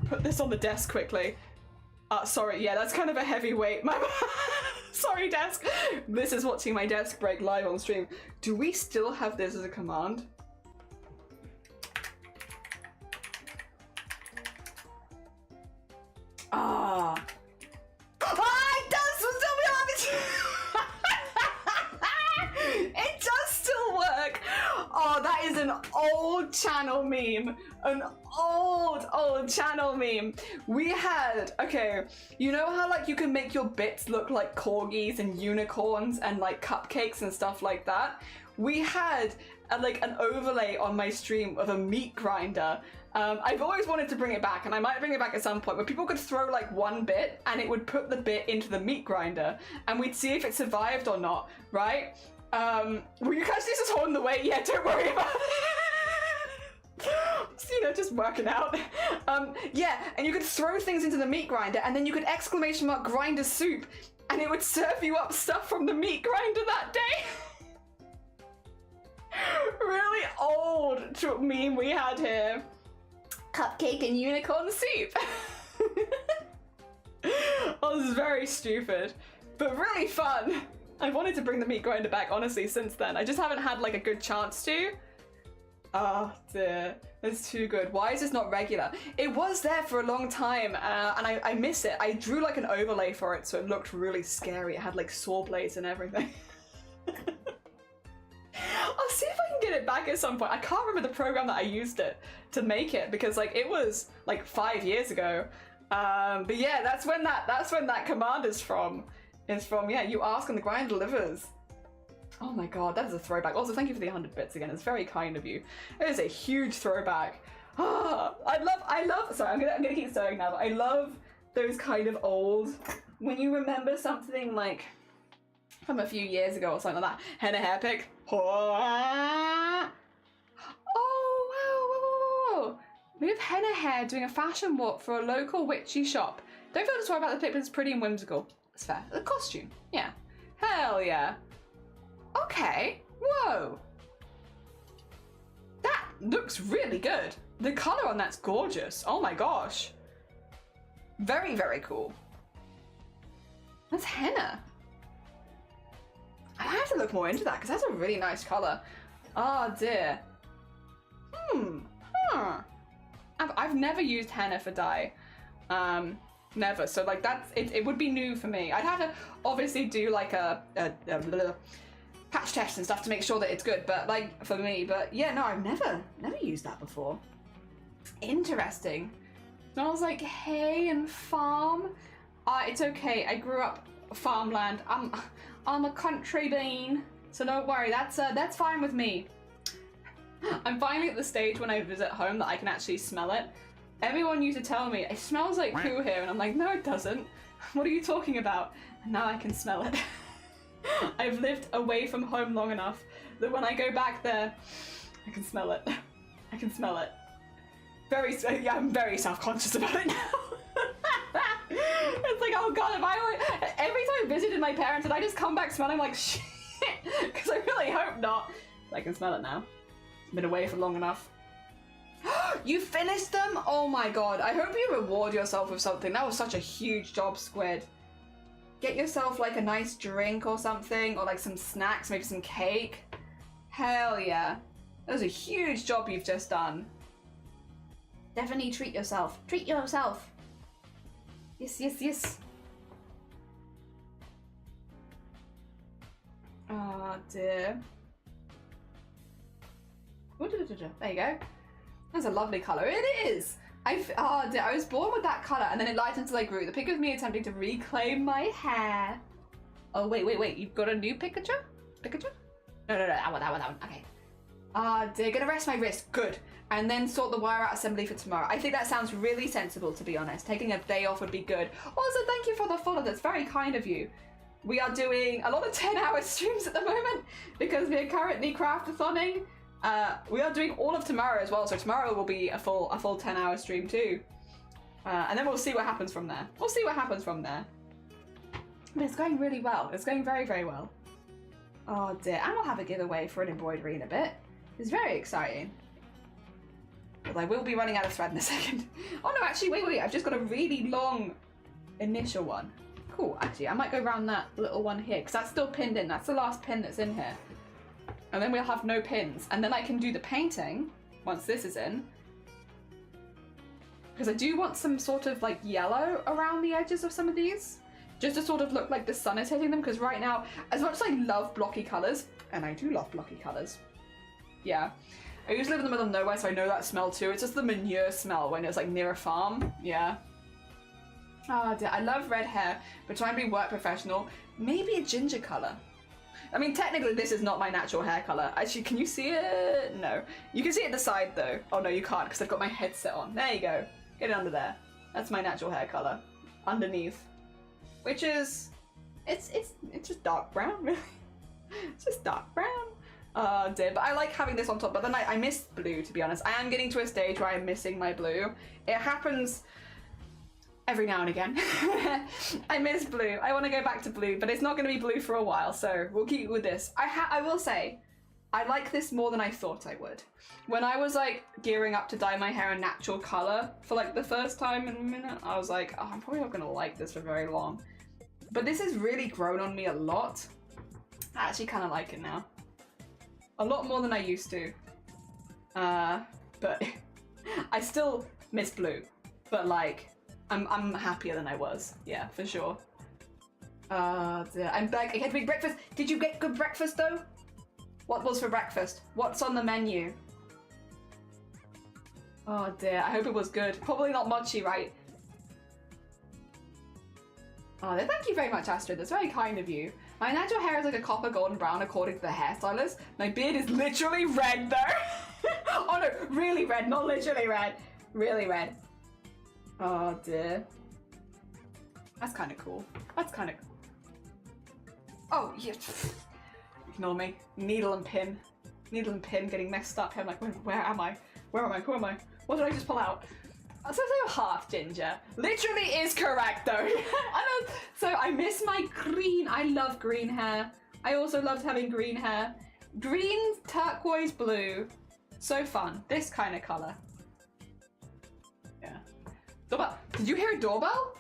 S4: put this on the desk quickly. Sorry, yeah, that's kind of a heavy weight. Sorry, desk. This is watching my desk break live on stream. Do we still have this as a command? It does still be on. It does still work. Oh, that is an old channel meme. An old channel meme. We had, okay, you know how like you can make your bits look like corgis and unicorns and like cupcakes and stuff like that? We had like an overlay on my stream of a meat grinder. I've always wanted to bring it back, and I might bring it back at some point, where people could throw like one bit and it would put the bit into the meat grinder and we'd see if it survived or not, right? Will you catch this just holding the weight? Yeah, don't worry about it. You know, just working out. Yeah, and you could throw things into the meat grinder and then you could exclamation mark grinder soup and it would serve you up stuff from the meat grinder that day. Really old meme we had here. Cupcake and unicorn soup. Oh, this is very stupid, but really fun. I wanted to bring the meat grinder back, honestly, since then. I just haven't had like a good chance to. Oh dear, it's too good. Why is this not regular? It was there for a long time, and I miss it. I drew like an overlay for it, so it looked really scary. It had like saw blades and everything. I'll see if I can get it back at some point. I can't remember the program that I used it to make it, because like it was like 5 years ago. But yeah, that's when that command is from. Yeah, you ask and the grind delivers. Oh my god, that is a throwback. Also, thank you for the 100 bits again. It's very kind of you. It is a huge throwback. I love. Sorry, I'm gonna keep sewing now. But I love those kind of old, when you remember something like from a few years ago or something like that. Henna hair pick. Oh wow. We have henna hair doing a fashion walk for a local witchy shop. Don't feel to worry about the pic, but it's pretty and whimsical. It's fair. The costume, yeah. Hell yeah. Okay. Whoa. That looks really good. The colour on that's gorgeous. Oh my gosh. Very, very cool. That's henna. I have to look more into that because that's a really nice colour. Oh dear. I've never used henna for dye. Never. So like that's it would be new for me. I'd have to obviously do like a patch test and stuff to make sure that it's good, but like for me, but yeah, no, I've never used that before. Interesting. Smells like hay and farm. It's okay. I grew up farmland. I'm a country bean, so don't worry. That's fine with me. I'm finally at the stage when I visit home that I can actually smell it. Everyone used to tell me, it smells like poo here, and I'm like, no it doesn't. What are you talking about? And now I can smell it. I've lived away from home long enough that when I go back there, I can smell it. I can smell it. Yeah, I'm very self-conscious about it now. It's like, oh god, every time I visited my parents, did I just come back smelling like shit? Because I really hope not. I can smell it now. Been away for long enough. You finished them? Oh my god. I hope you reward yourself with something. That was such a huge job, Squid. Get yourself like a nice drink or something, or like some snacks, maybe some cake. Hell yeah. That was a huge job you've just done. Definitely treat yourself. Treat yourself. Yes, yes, yes. Oh dear. There you go. That's a lovely colour. It is! Oh dear, I was born with that colour and then it lightened until I grew. The pic of me attempting to reclaim my hair. Oh wait. You've got a new picture? No, that one. Okay. Ah dear, gonna rest my wrist. Good. And then sort the wire out assembly for tomorrow. I think that sounds really sensible, to be honest. Taking a day off would be good. Also, thank you for the follow. That's very kind of you. We are doing a lot of 10-hour streams at the moment because we are currently CRAFT-A-THONing. We are doing all of tomorrow as well, so tomorrow will be a full 10-hour stream too. And then we'll see what happens from there. But it's going really well. It's going very, very well. Oh dear, and we'll have a giveaway for an embroidery in a bit. It's very exciting. But I will be running out of thread in a second. Oh no, actually, wait. I've just got a really long initial one. Cool, actually, I might go around that little one here, because that's still pinned in. That's the last pin that's in here. And then we'll have no pins. And then I can do the painting, once this is in. Because I do want some sort of, like, yellow around the edges of some of these. Just to sort of look like the sun is hitting them, because right now, as much as I love blocky colours, and I do love blocky colours, yeah. I used to live in the middle of nowhere, so I know that smell too. It's just the manure smell when it's like near a farm, yeah. Oh dear, I love red hair, but trying to be work professional, maybe a ginger colour. I mean, technically this is not my natural hair colour. Actually, can you see it? No. You can see it at the side though. Oh no, you can't because I've got my headset on. There you go. Get it under there. That's my natural hair colour. Underneath. Which is, it's just dark brown, really. It's just dark brown. Oh dear, but I like having this on top, but then I miss blue, to be honest. I am getting to a stage where I'm missing my blue. It happens every now and again. I miss blue. I want to go back to blue, but it's not going to be blue for a while, so we'll keep it with this. I will say, I like this more than I thought I would. When I was like gearing up to dye my hair a natural colour for like the first time in a minute, I was like, oh, I'm probably not going to like this for very long. But this has really grown on me a lot. I actually kind of like it now. A lot more than I used to. But I still miss blue. But like, I'm happier than I was. Yeah, for sure. Dear. I'm back. I had to make breakfast. Did you get good breakfast though? What was for breakfast? What's on the menu? Oh dear, I hope it was good. Probably not mochi, right? Oh, thank you very much, Astrid. That's very kind of you. My natural hair is like a copper golden brown according to the hairstylist. My beard is literally red though. Oh no, really red, not literally red. Really red. Oh dear. That's kind of cool. That's kind of... Oh, yeah. Ignore me. Needle and pin. Needle and pin getting messed up. I'm like, where am I? Where am I? Who am I? What did I just pull out? So you're half ginger. Literally is correct though. So I miss my green. I love green hair. I also loved having green hair. Green, turquoise, blue. So fun. This kind of color. Yeah. Doorbell. Did you hear a doorbell?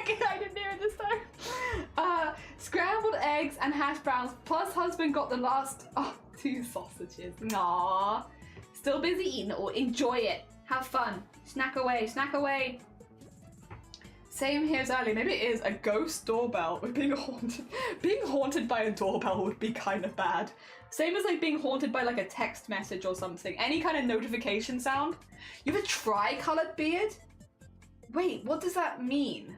S4: I didn't hear it this time. Scrambled eggs and hash browns, plus husband got the last 2 sausages. Aww. Still busy eating or enjoy it. Have fun. Snack away, snack away. Same here as earlier. Maybe it is a ghost doorbell with being haunted. Being haunted by a doorbell would be kind of bad. Same as like being haunted by like a text message or something. Any kind of notification sound. You have a tri-coloured beard? Wait, what does that mean?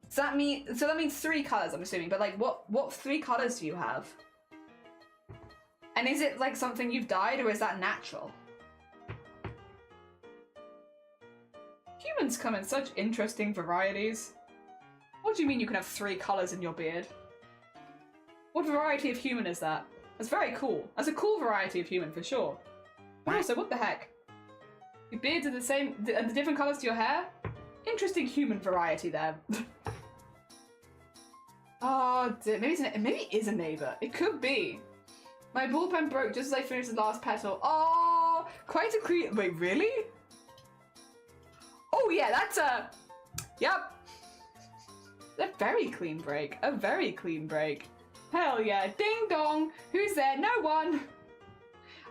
S4: Does that mean, so that means 3 colours, I'm assuming, but like what 3 colours do you have? And is it like something you've dyed or is that natural? Humans come in such interesting varieties. What do you mean you can have 3 colours in your beard? What variety of human is that? That's very cool. That's a cool variety of human for sure. But also, what the heck? Your beards are the same, the different colours to your hair? Interesting human variety there. Oh, maybe it is a neighbour. It could be.
S1: My ball pen broke just as I finished the last petal. Oh, quite a clean. Wait, really? Oh yeah, that's a. Yep. A very clean break. A very clean break. Hell yeah. Ding dong. Who's there? No one.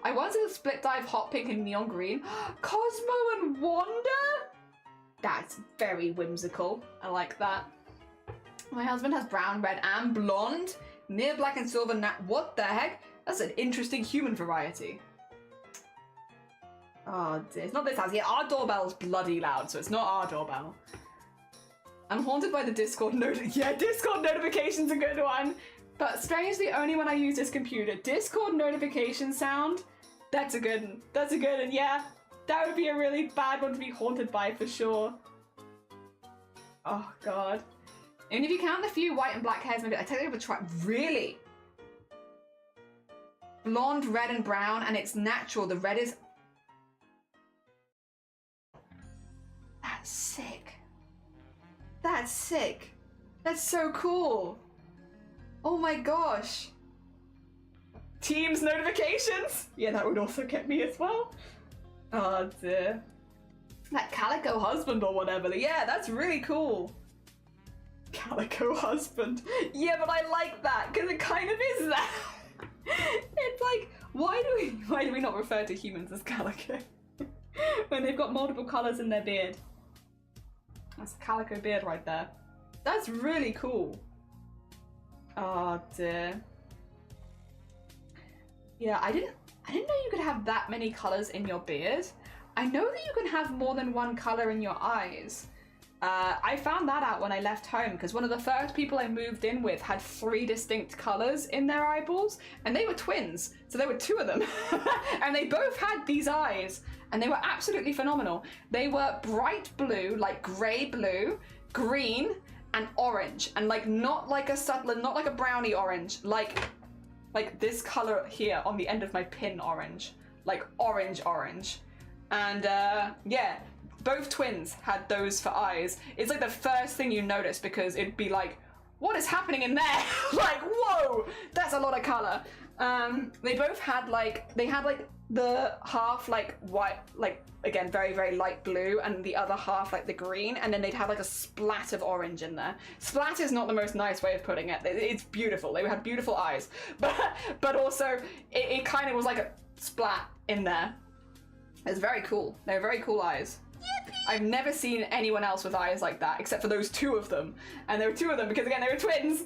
S1: I wanted a split dye of hot pink and neon green. Cosmo and Wanda? That's very whimsical. I like that. My husband has brown, red, and blonde. Near black and silver. What the heck? That's an interesting human variety. Oh dear. It's not this house. Yeah, our doorbell's bloody loud, so it's not our doorbell. I'm haunted by the Discord Discord notification's a good one. But strangely, only when I use this computer. Discord notification sound, that's a good one. That's a good one, yeah. That would be a really bad one to be haunted by for sure. Oh god. And if you count the few white and black hairs, maybe I technically would try. Really? Blonde, red, and brown, and it's natural. The red is. That's sick. That's sick. That's so cool. Oh my gosh. Teams notifications? Yeah, that would also get me as well. Oh dear. That calico husband or whatever. Yeah, that's really cool. Calico husband. Yeah, but I like that because it kind of is that. It's like, why do we not refer to humans as calico when they've got multiple colors in their beard? That's a calico beard right there. That's really cool. Oh dear. Yeah, I didn't know you could have that many colors in your beard. I know that you can have more than one color in your eyes. I found that out when I left home because one of the first people I moved in with had 3 distinct colors in their eyeballs, and they were twins, so there were 2 of them. And they both had these eyes, and they were absolutely phenomenal. They were bright blue, like gray blue, green, and orange, and like not like a subtle, not like a brownie orange, like this color here on the end of my pin orange, like orange. And yeah, both twins had those for eyes. It's like the first thing you notice because it'd be like, what is happening in there? Like, whoa, that's a lot of color. They both had the half like white, like again, very, very light blue, and the other half like the green, and then they'd have like a splat of orange in there. Splat is not the most nice way of putting it. It's beautiful. They had beautiful eyes, but also it kind of was like a splat in there. It's very cool. They're very cool eyes. I've never seen anyone else with eyes like that, except for those 2 of them. And there were 2 of them because, again, they were twins.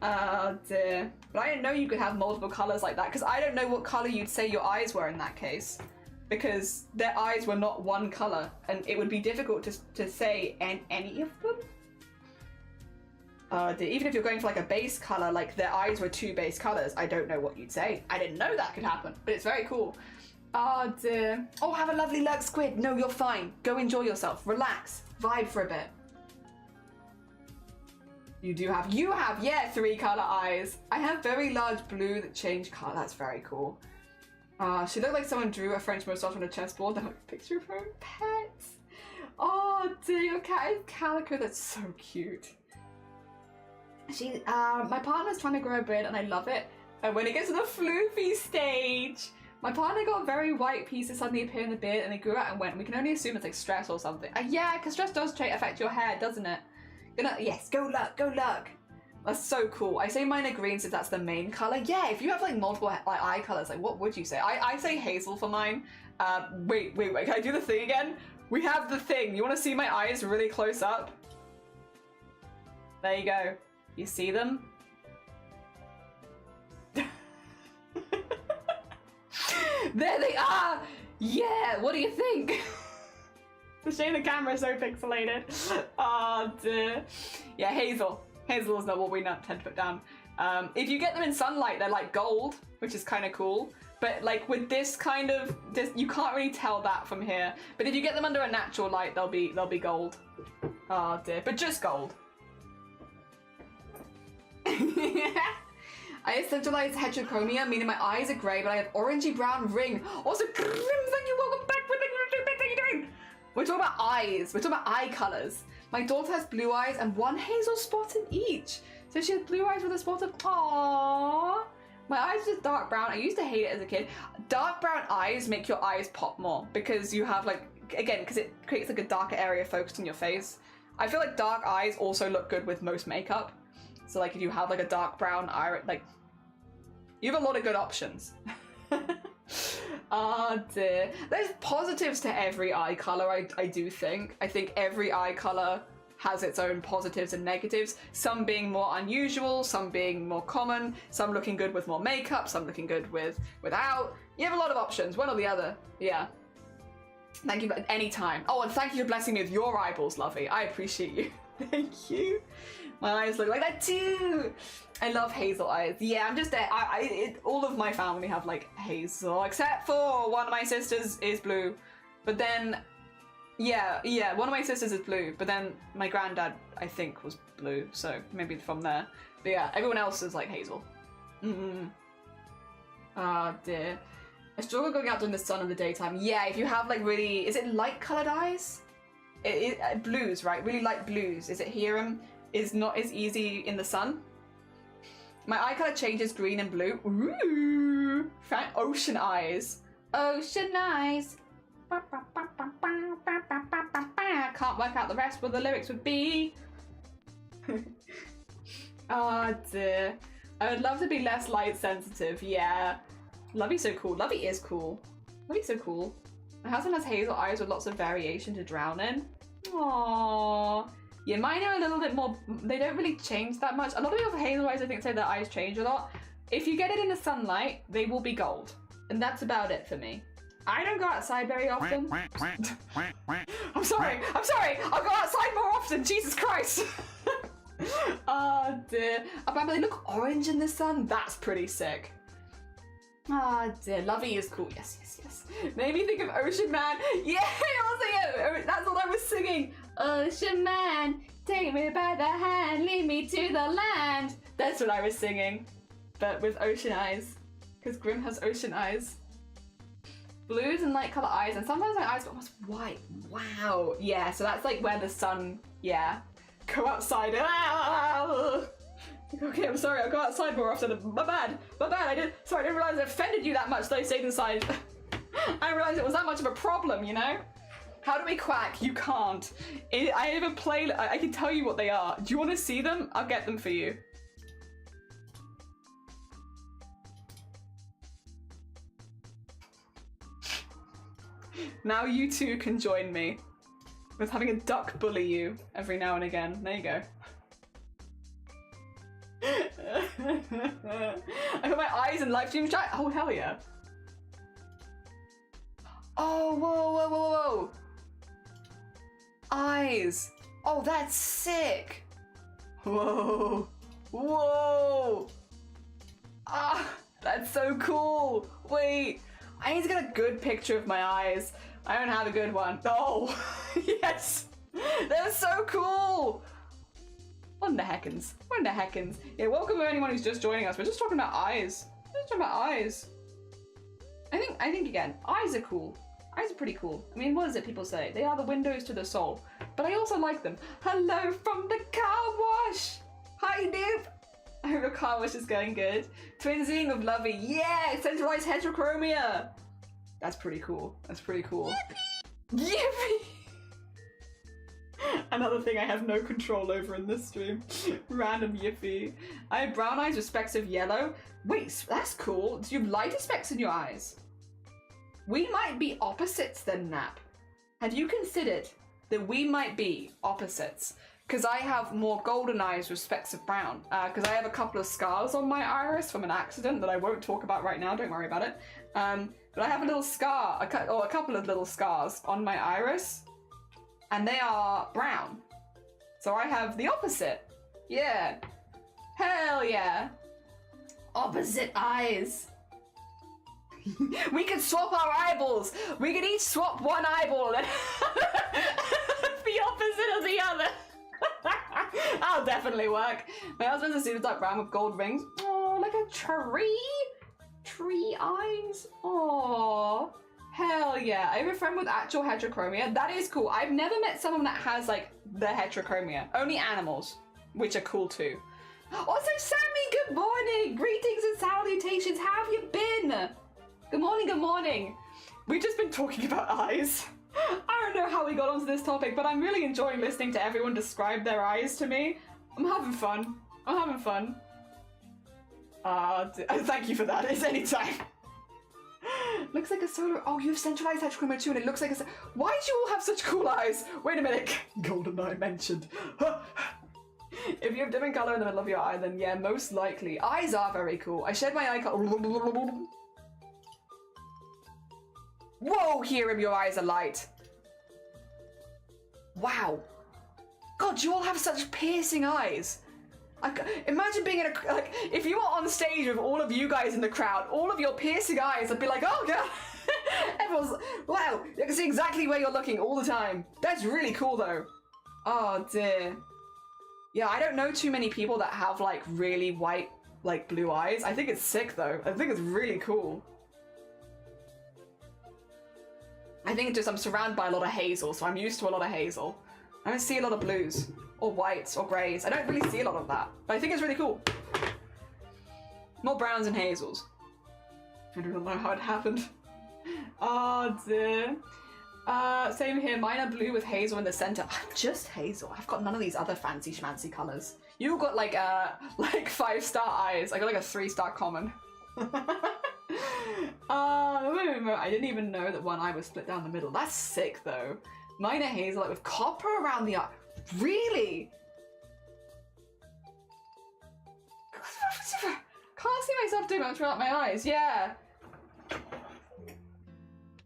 S1: Oh, dear. But I didn't know you could have multiple colors like that, because I don't know what color you'd say your eyes were in that case. Because their eyes were not one color, and it would be difficult to say any of them. Dear. Even if you're going for like a base color, like their eyes were 2 base colors, I don't know what you'd say. I didn't know that could happen, but it's very cool. Oh dear. Oh, have a lovely lurk, squid. No, you're fine. Go enjoy yourself. Relax. Vibe for a bit. You have, yeah, 3 color eyes. I have very large blue that change color. That's very cool. She looked like someone drew a French moustache on a chessboard. Then a picture of her own pet. Oh dear, your cat is calico. That's so cute. My partner's trying to grow a beard and I love it. And when it gets to the floofy stage, my partner got very white pieces suddenly appear in the beard and they grew out and went. We can only assume it's like stress or something. Yeah, because stress does affect your hair, doesn't it? Yes, go lurk. That's so cool. I say mine are green since that's the main color. Yeah, if you have like multiple like eye colors, like what would you say? I say hazel for mine. Wait, can I do the thing again? We have the thing. You want to see my eyes really close up? There you go. You see them? There they are! Yeah, what do you think? It's a shame the camera is so pixelated. Oh dear. Yeah, hazel. Hazel is not what we tend to put down. If you get them in sunlight, they're like gold, which is kind of cool. But like with this kind of, you can't really tell that from here. But if you get them under a natural light, they'll be gold. Oh dear, but just gold. I have centralized heterochromia, meaning my eyes are grey, but I have orangey brown ring. Also, thank you, welcome back. What are you doing? We're talking about eyes. We're talking about eye colours. My daughter has blue eyes and 1 hazel spot in each. So she has blue eyes with a spot of, aww.
S4: My eyes are just dark brown. I used to hate it as a kid. Dark brown eyes make your eyes pop more because you have like, again, because it creates like a darker area focused on your face. I feel like dark eyes also look good with most makeup. So like if you have like a dark brown eye, like you have a lot of good options. Ah dear. There's positives to every eye color, I do think. I think every eye color has its own positives and negatives, some being more unusual, some being more common, some looking good with more makeup, some looking good without. You have a lot of options, one or the other. Yeah. Thank you, any time. Oh, and thank you for blessing me with your eyeballs, Lovey. I appreciate you. Thank you. My eyes look like that too. I love hazel eyes. Yeah, I'm just all of my family have like hazel, except for one of my sisters is blue. But then, yeah, one of my sisters is blue. But then my granddad, I think, was blue. So maybe from there. But yeah, everyone else is like hazel. Ah dear. I struggle going out during the sun in the daytime. Yeah, if you have like really, is it light colored eyes? Blues, right? Really light blues. Is it Hiram? Is not as easy in the sun. My eye color changes green and blue. Ooh, ocean eyes. Ocean eyes. Can't work out the rest what the lyrics would be. Oh dear. I would love to be less light sensitive. Yeah. Lovey's so cool. Lovey is cool. Lovey's so cool. My husband has hazel eyes with lots of variation to drown in. Aww. Yeah, mine are a little bit more, they don't really change that much. A lot of people with hazel eyes, I think, say their eyes change a lot. If you get it in the sunlight, they will be gold. And that's about it for me. I don't go outside very often. I'm sorry. I'll go outside more often, Jesus Christ. Oh dear. But they look orange in the sun. That's pretty sick. Ah dear, Lovey is cool. Yes. Made me think of Ocean Man. Yeah, that's what I was singing. Ocean Man, take me by the hand, lead me to the land. That's what I was singing, but with ocean eyes, because Grim has ocean eyes. Blues and light color eyes, and sometimes my eyes are almost white. Wow. Yeah, so that's like where the sun, yeah. Go outside. Okay, I'm sorry, I'll go outside more often. My bad. I didn't realize I offended you that much that I stayed inside. I didn't realize it was that much of a problem, you know? How do we quack? You can't. I have a play, I can tell you what they are. Do you want to see them? I'll get them for you. Now you two can join me with having a duck bully you every now and again. There you go. I put my eyes in live stream chat. Oh hell yeah! Oh whoa! Eyes. Oh, that's sick. Whoa! Ah, that's so cool. Wait, I need to get a good picture of my eyes. I don't have a good one. Oh, yes, they're so cool. What in the heckins? Yeah, welcome to anyone who's just joining us. We're just talking about eyes. I think again, eyes are cool. Eyes are pretty cool. I mean, what is it people say? They are the windows to the soul. But I also like them. Hello from the car wash. Hi, Noob. I hope your car wash is going good. Twinsing of Lovey. Yeah, centralized heterochromia. That's pretty cool. Yippee! Another thing I have no control over in this stream. Random yippee. I have brown eyes with specks of yellow. Wait, that's cool. Do you have lighter specks in your eyes? We might be opposites then, Nap. Have you considered that we might be opposites? Because I have more golden eyes with specks of brown. Because I have a couple of scars on my iris from an accident that I won't talk about right now. Don't worry about it. But I have a little scar, or a couple of little scars on my iris. And they are brown. So I have the opposite. Yeah. Hell yeah. Opposite eyes. We could swap our eyeballs. We could each swap one eyeball and the opposite of the other. That'll definitely work. My husband's a super dark brown with gold rings. Oh, like a tree. Tree eyes. Oh. Hell yeah. I have a friend with actual heterochromia. That is cool. I've never met someone that has like the heterochromia. Only animals, which are cool too.
S1: Also, Sammy, good morning. Greetings and salutations. How have you been? Good morning, good morning.
S4: We've just been talking about eyes. I don't know how we got onto this topic, but I'm really enjoying listening to everyone describe their eyes to me. I'm having fun. I'm having fun. Thank you for that. It's any time. Looks like a solar. Oh, you have centralized heterochroma too, and it looks like a. Why do you all have such cool eyes? Wait a minute. Golden eye mentioned. If you have different color in the middle of your eye, then yeah, most likely. Eyes are very cool. I shed my eye color. Whoa, Hiram, your eyes are light. Wow. God, you all have such piercing eyes. Imagine being in a, like, if you were on stage with all of you guys in the crowd, all of your piercing eyes, I'd be like, oh god. Everyone's, wow, you can see exactly where you're looking all the time. That's really cool though. Oh dear. Yeah, I don't know too many people that have like really white, like blue eyes. I think it's sick though. I think it's really cool. I think it's just I'm surrounded by a lot of hazel, so I'm used to a lot of hazel. I don't see a lot of blues, or whites, or greys. I don't really see a lot of that, but I think it's really cool. More browns and hazels. I don't know how it happened. Oh dear. Same here, mine are blue with hazel in the center. I'm just hazel. I've got none of these other fancy schmancy colors. You got like 5-star eyes. I got like a 3-star common. I didn't even know that one eye was split down the middle. That's sick though. Mine are hazel, like with copper around the eye. Really? Can't see myself doing much without my eyes. Yeah.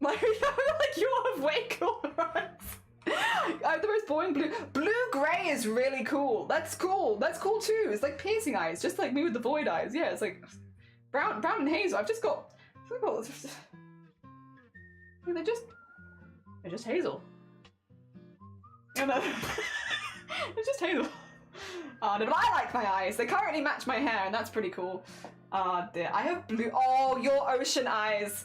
S4: Like you all have way cooler eyes. I have the most boring blue. Blue-gray is really cool. That's cool. That's cool too. It's like piercing eyes, just like me with the void eyes. Yeah, it's like brown and hazel. I've just got. They're just hazel. You know, it's just hazel. No, but I like my eyes. They currently match my hair, and that's pretty cool. Dear. I have blue. Oh, your ocean eyes.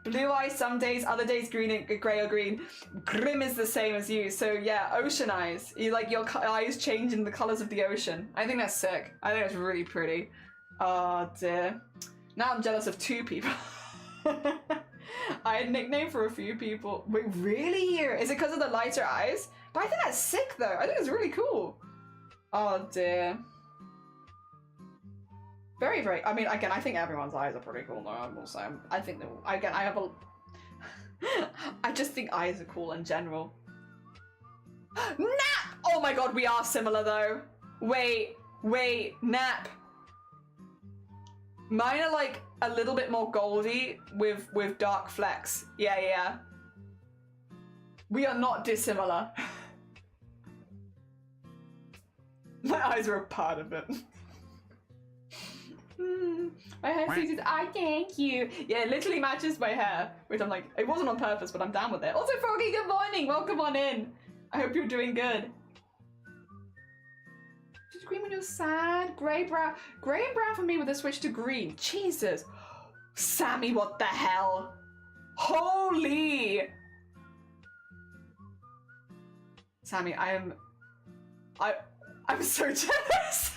S4: Blue eyes some days, other days green, grey or green. Grim is the same as you, so yeah, ocean eyes. You like your eyes change in the colours of the ocean. I think that's sick. I think that's really pretty. Oh dear. Now I'm jealous of 2 people. I had a nickname for a few people. Wait, really? Is it because of the lighter eyes? But I think that's sick though. I think it's really cool. Oh dear. Very, very. I mean, again, I think everyone's eyes are pretty cool though. I will say. I think that, again, I have a. I just think eyes are cool in general. Nap! Oh my god, we are similar though. Wait, Nap. Mine are like a little bit more goldy with dark flecks. Yeah. We are not dissimilar. My eyes are a part of it. My hair suited. Thank you. Yeah, it literally matches my hair, which I'm like, it wasn't on purpose, but I'm down with it. Also, Froggy, good morning. Welcome on in. I hope you're doing good. Just green when you're sad. Grey and brown for me with a switch to green. Jesus. Sammy, what the hell? Holy. Sammy, I'm so jealous.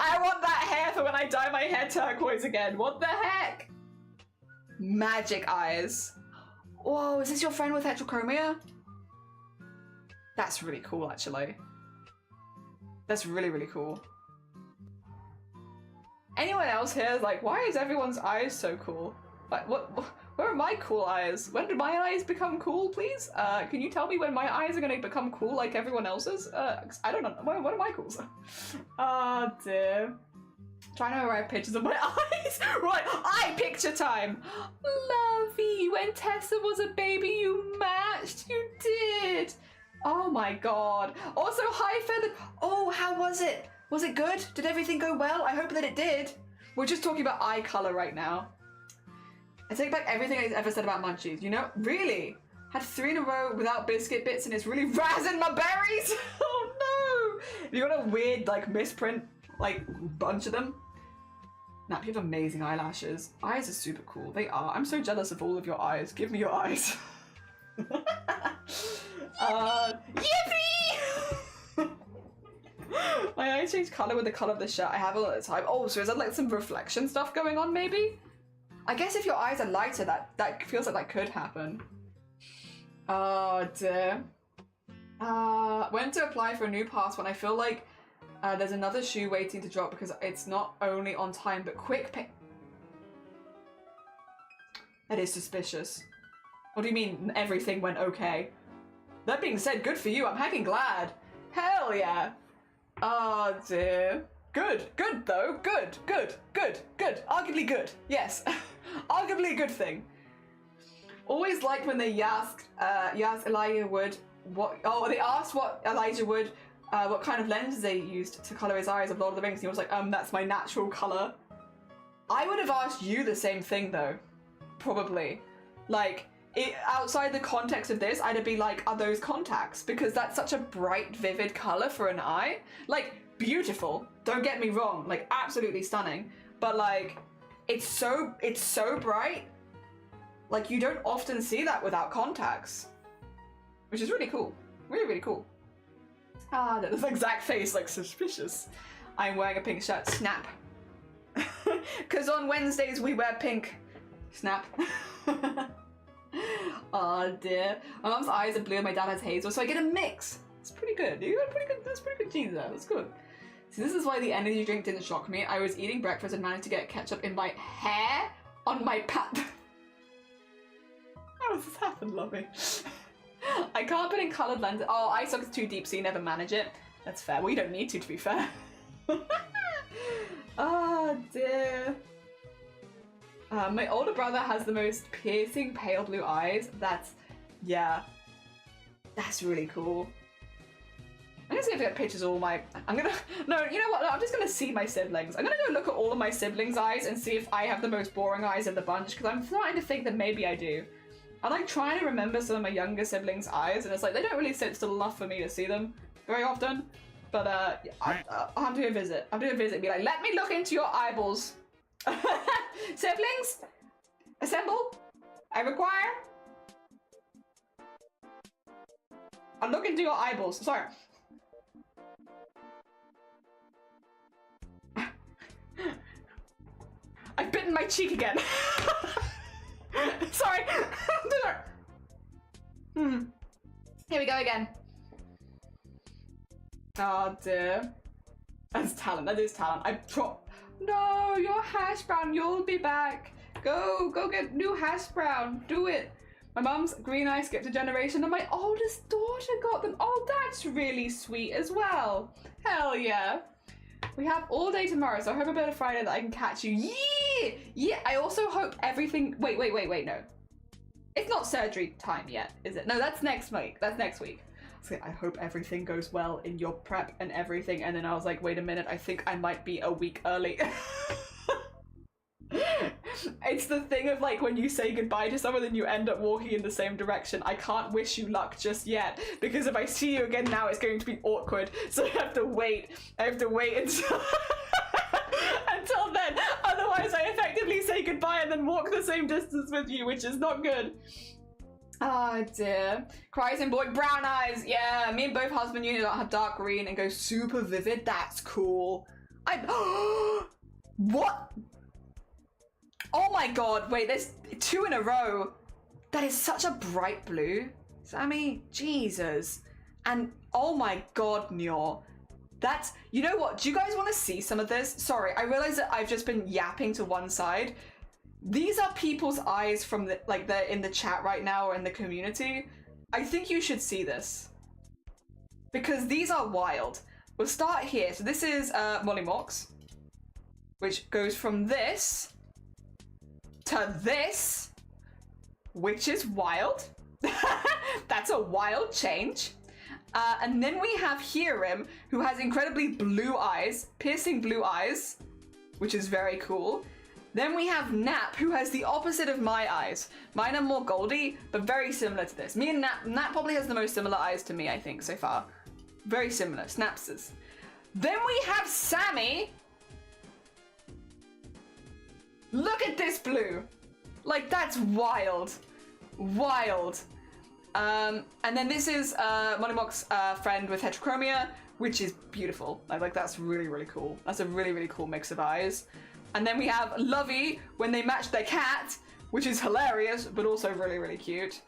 S4: I want that hair for when I dye my hair turquoise again. What the heck? Magic eyes. Whoa, is this your friend with heterochromia? That's really cool, actually. That's really, really cool. Anyone else here is like, why is everyone's eyes so cool? Like, where are my cool eyes? When did my eyes become cool, please? Can you tell me when my eyes are gonna become cool like everyone else's? I don't know. What are my cools? Oh dear. Trying to write pictures of my eyes. Right, eye picture time. Lovey, when Tessa was a baby, you matched. You did. Oh my god. Also, hi Feather. Oh, how was it? Was it good? Did everything go well? I hope that it did. We're just talking about eye color right now. I take back everything I ever said about munchies. You know, really? Had 3 in a row without biscuit bits and it's really razzing my berries. Oh no! You got a weird like misprint, like bunch of them. Nap, you have amazing eyelashes. Eyes are super cool. They are. I'm so jealous of all of your eyes. Give me your eyes. Yippee! My eyes change colour with the colour of the shirt I have all the time. Oh, so is that like some reflection stuff going on maybe? I guess if your eyes are lighter, that feels like that could happen. Oh dear. When to apply for a new pass when I feel like there's another shoe waiting to drop because it's not only on time but quick pay. That is suspicious. What do you mean everything went okay? That being said, good for you. I'm heckin' glad. Hell yeah. Oh dear. Good though. Good. Arguably good. Yes. Arguably a good thing. Always liked when they asked Elijah Wood they asked what Elijah Wood what kind of lenses they used to colour his eyes of Lord of the Rings. And he was like, that's my natural colour. I would have asked you the same thing though. Probably. Like, outside the context of this, I'd be like, are those contacts? Because that's such a bright, vivid colour for an eye. Like, beautiful. Don't get me wrong. Like, absolutely stunning. But like, it's so bright. Like, you don't often see that without contacts. Which is really cool. Really, really cool. Ah, that's the exact face, like, suspicious. I'm wearing a pink shirt. Snap. Because on Wednesdays we wear pink. Snap. Oh dear. My mum's eyes are blue and my dad has hazel, so I get a mix. It's pretty good. You got pretty good. That's pretty good genes there. That's good. See, this is why the energy drink didn't shock me. I was eating breakfast and managed to get ketchup in my hair on my pat. How does this happen, lovey? I can't put in coloured lenses. Oh, eye socket's too deep, so you never manage it. That's fair. Well, you don't need to be fair. Oh dear. My older brother has the most piercing pale blue eyes. That's really cool. I'm just gonna get pictures of all my, no, you know what, no, I'm just gonna see my siblings. I'm gonna go look at all of my siblings' eyes and see if I have the most boring eyes in the bunch, because I'm starting to think that maybe I do. I'm like trying to remember some of my younger siblings' eyes, and it's like, they don't really sit still enough for me to see them very often. But I'll have to do a visit. I'll do a visit and be like, let me look into your eyeballs. Siblings, assemble. I require. I'll look into your eyeballs. Sorry. I've bitten my cheek again. Sorry. Here we go again. Oh dear. That's talent. That is talent. No, your hash brown. You'll be back. Go get new hash brown. Do it. My mum's green eye skipped a generation and my oldest daughter got them. Oh, that's really sweet as well. Hell yeah. We have all day tomorrow, so I hope a bit of Friday that I can catch you. Yeah! Yeah, I also hope everything... Wait, no. It's not surgery time yet, is it? No, that's next week. That's next week. So I hope everything goes well in your prep and everything. And then I was like, wait a minute, I think I might be a week early. It's the thing of like when you say goodbye to someone and you end up walking in the same direction. I can't wish you luck just yet, because if I see you again now, it's going to be awkward. So I have to wait. Until until then. Otherwise, I effectively say goodbye and then walk the same distance with you, which is not good. Oh dear. Cries in boy, brown eyes. Yeah, me and both husband unit have dark green and go super vivid. That's cool. What? Oh my god, wait, there's 2 in a row. That is such a bright blue. Sammy, Jesus. And oh my god, Nyor. That's, you know what, do you guys want to see some of this? Sorry, I realize that I've just been yapping to one side. These are people's eyes from the, like, they're in the chat right now or in the community. I think you should see this. Because these are wild. We'll start here. So this is Molly Mox, which goes from this to this, which is wild. That's a wild change. And then we have Hiram, who has incredibly blue eyes, piercing blue eyes, which is very cool. Then we have Nap, who has the opposite of my eyes. Mine are more goldy, but very similar to this. Me and Nap probably has the most similar eyes to me, I think, so far. Very similar, Snapses. Then we have Sammy. Look at this blue. Like, that's wild. Wild. And then this is Monomox's friend with heterochromia, which is beautiful. Like that's really, really cool. That's a really, really cool mix of eyes. And then we have Lovey when they match their cat, which is hilarious, but also really, really cute.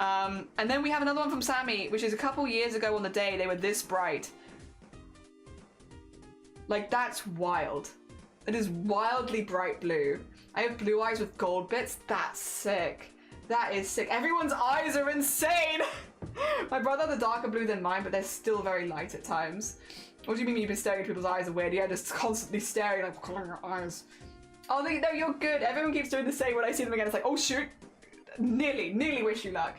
S4: And then we have another one from Sammy, which is a couple years ago on the day they were this bright. Like, that's wild. It is wildly bright blue. I have blue eyes with gold bits. That's sick. That is sick. Everyone's eyes are insane. My brother has a darker blue than mine, but they're still very light at times. What do you mean you've been staring at people's eyes are weird? Yeah, just constantly staring, like, coloring your eyes. Oh, no, you're good. Everyone keeps doing the same when I see them again. It's like, oh, shoot. Nearly wish you luck.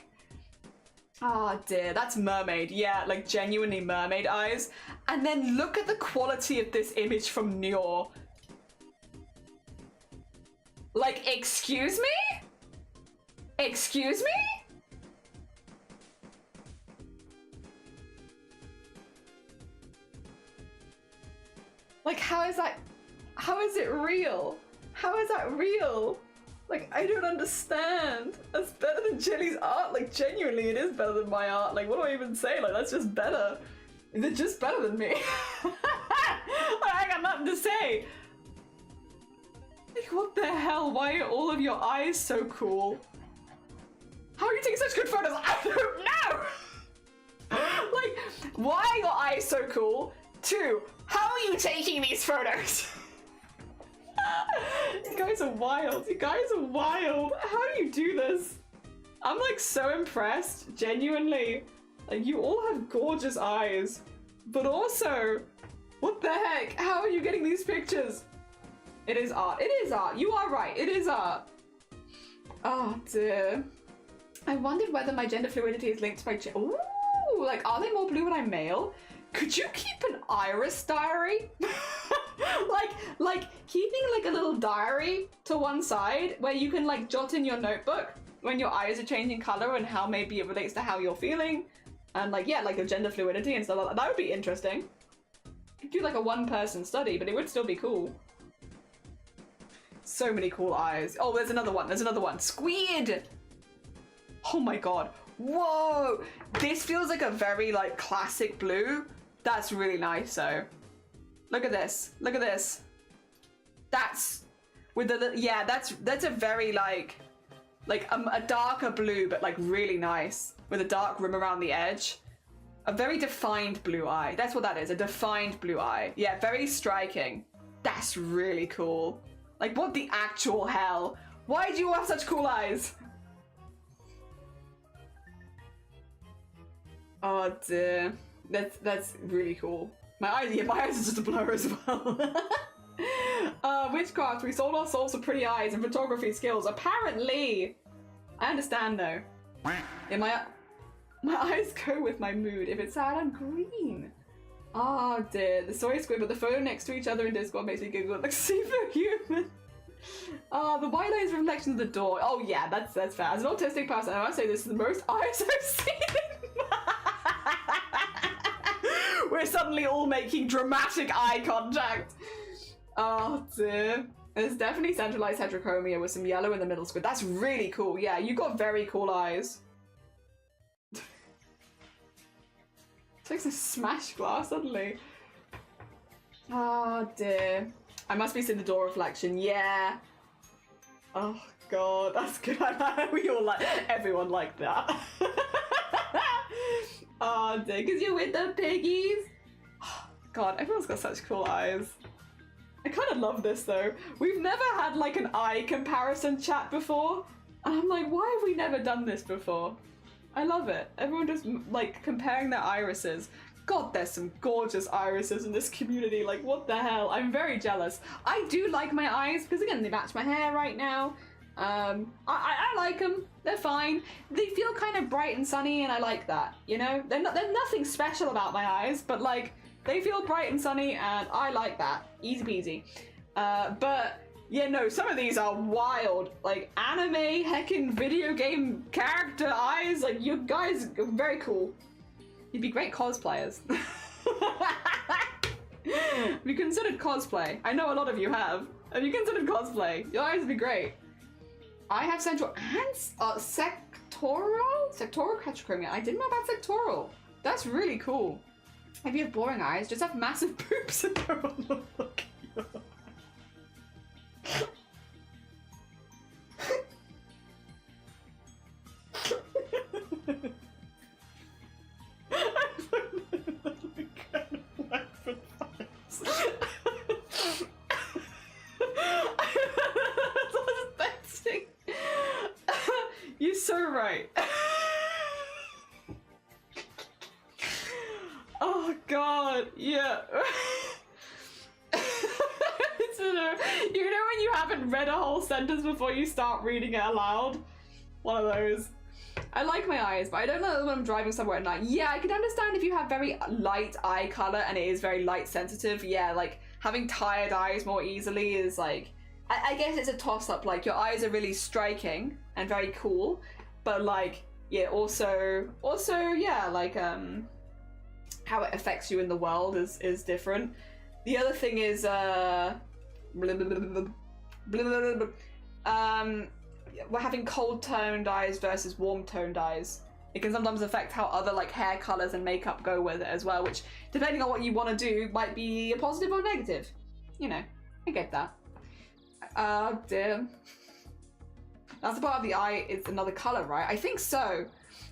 S4: Oh, dear. That's mermaid. Yeah, like, genuinely mermaid eyes. And then look at the quality of this image from Nior. Like, excuse me? Excuse me? Like, how is it real? How is that real? Like, I don't understand. That's better than Jelly's art. Like, genuinely, it is better than my art. Like, what do I even say? Like, that's just better. Is it just better than me? I got nothing to say. Like, what the hell? Why are all of your eyes so cool? How are you taking such good photos? I don't know! Like, why are your eyes so cool? 2, how are you taking these photos? You guys are wild. You guys are wild. How do you do this? I'm like so impressed, genuinely. Like, you all have gorgeous eyes. But also, what the heck? How are you getting these pictures? It is art. It is art. You are right. It is art. Oh dear. I wondered whether my gender fluidity is linked to my ooh, like, are they more blue when I'm male? Could you keep an iris diary? like keeping like a little diary to one side where you can like jot in your notebook when your eyes are changing color and how maybe it relates to how you're feeling and like, yeah, like your gender fluidity and stuff like that. That would be interesting. You could do like a one-person study, but it would still be cool. So many cool eyes. Oh, there's another one. There's another one. Squid! Oh my god. Whoa! This feels like a very like classic blue. That's really nice though. Look at this. Look at this. That's with the yeah. That's a very like a darker blue, but like really nice with a dark rim around the edge. A very defined blue eye. That's what that is. A defined blue eye. Yeah, very striking. That's really cool. Like, what the actual hell? Why do you have such cool eyes? Oh dear. That's really cool. My eyes are just a blur as well. Witchcraft, we sold our souls for pretty eyes and photography skills. Apparently. I understand though. Yeah, my eyes go with my mood. If it's sad, I'm green. Oh dear. The soy squid, but the photo next to each other in Discord makes me giggle like superhuman. The white eyes reflection of the door. Oh yeah, that's fair. As an autistic person, I must say this is the most eyes I've seen. We're suddenly all making dramatic eye contact. Oh dear. There's definitely centralized heterochromia with some yellow in the middle squid. That's really cool. Yeah, you got very cool eyes. It's like some smash glass suddenly. Oh dear. I must be seeing the door reflection. Yeah. Oh god, that's good. We all like, everyone liked that. Oh dear, because you're with the piggies. God, everyone's got such cool eyes. I kind of love this though. We've never had like an eye comparison chat before. And I'm like, why have we never done this before? I love it. Everyone just like comparing their irises. God, there's some gorgeous irises in this community. Like, what the hell? I'm very jealous. I do like my eyes because again, they match my hair right now. I like them. They're fine. They feel kind of bright and sunny, and I like that. You know, they're nothing special about my eyes, but like they feel bright and sunny, and I like that. Easy peasy. But yeah, no, some of these are wild. Like anime, heckin' video game character eyes. Like you guys are very cool. You'd be great cosplayers. Have you considered cosplay? I know a lot of you have. Have you considered cosplay? Your eyes would be great. I have central and sectoral heterochromia. I didn't know about sectoral. That's really cool.
S1: If you have boring eyes, just have massive boobs and no one will look at your You're so right. Oh god, yeah. You know when you haven't read a whole sentence before you start reading it aloud? One of those. I like my eyes, but I don't know when I'm driving somewhere at night. Yeah, I can understand if you have very light eye color and it is very light sensitive. Yeah, like having tired eyes more easily is like, I guess it's a toss up. Like your eyes are really striking and very cool, but like, yeah, also, yeah, like, how it affects you in the world is different. The other thing is, we're having cold toned eyes versus warm toned eyes. It can sometimes affect how other like hair colors and makeup go with it as well, which depending on what you want to do might be a positive or negative. You know, I get that. Oh dear. That's the part of the eye is another color, right? I think so.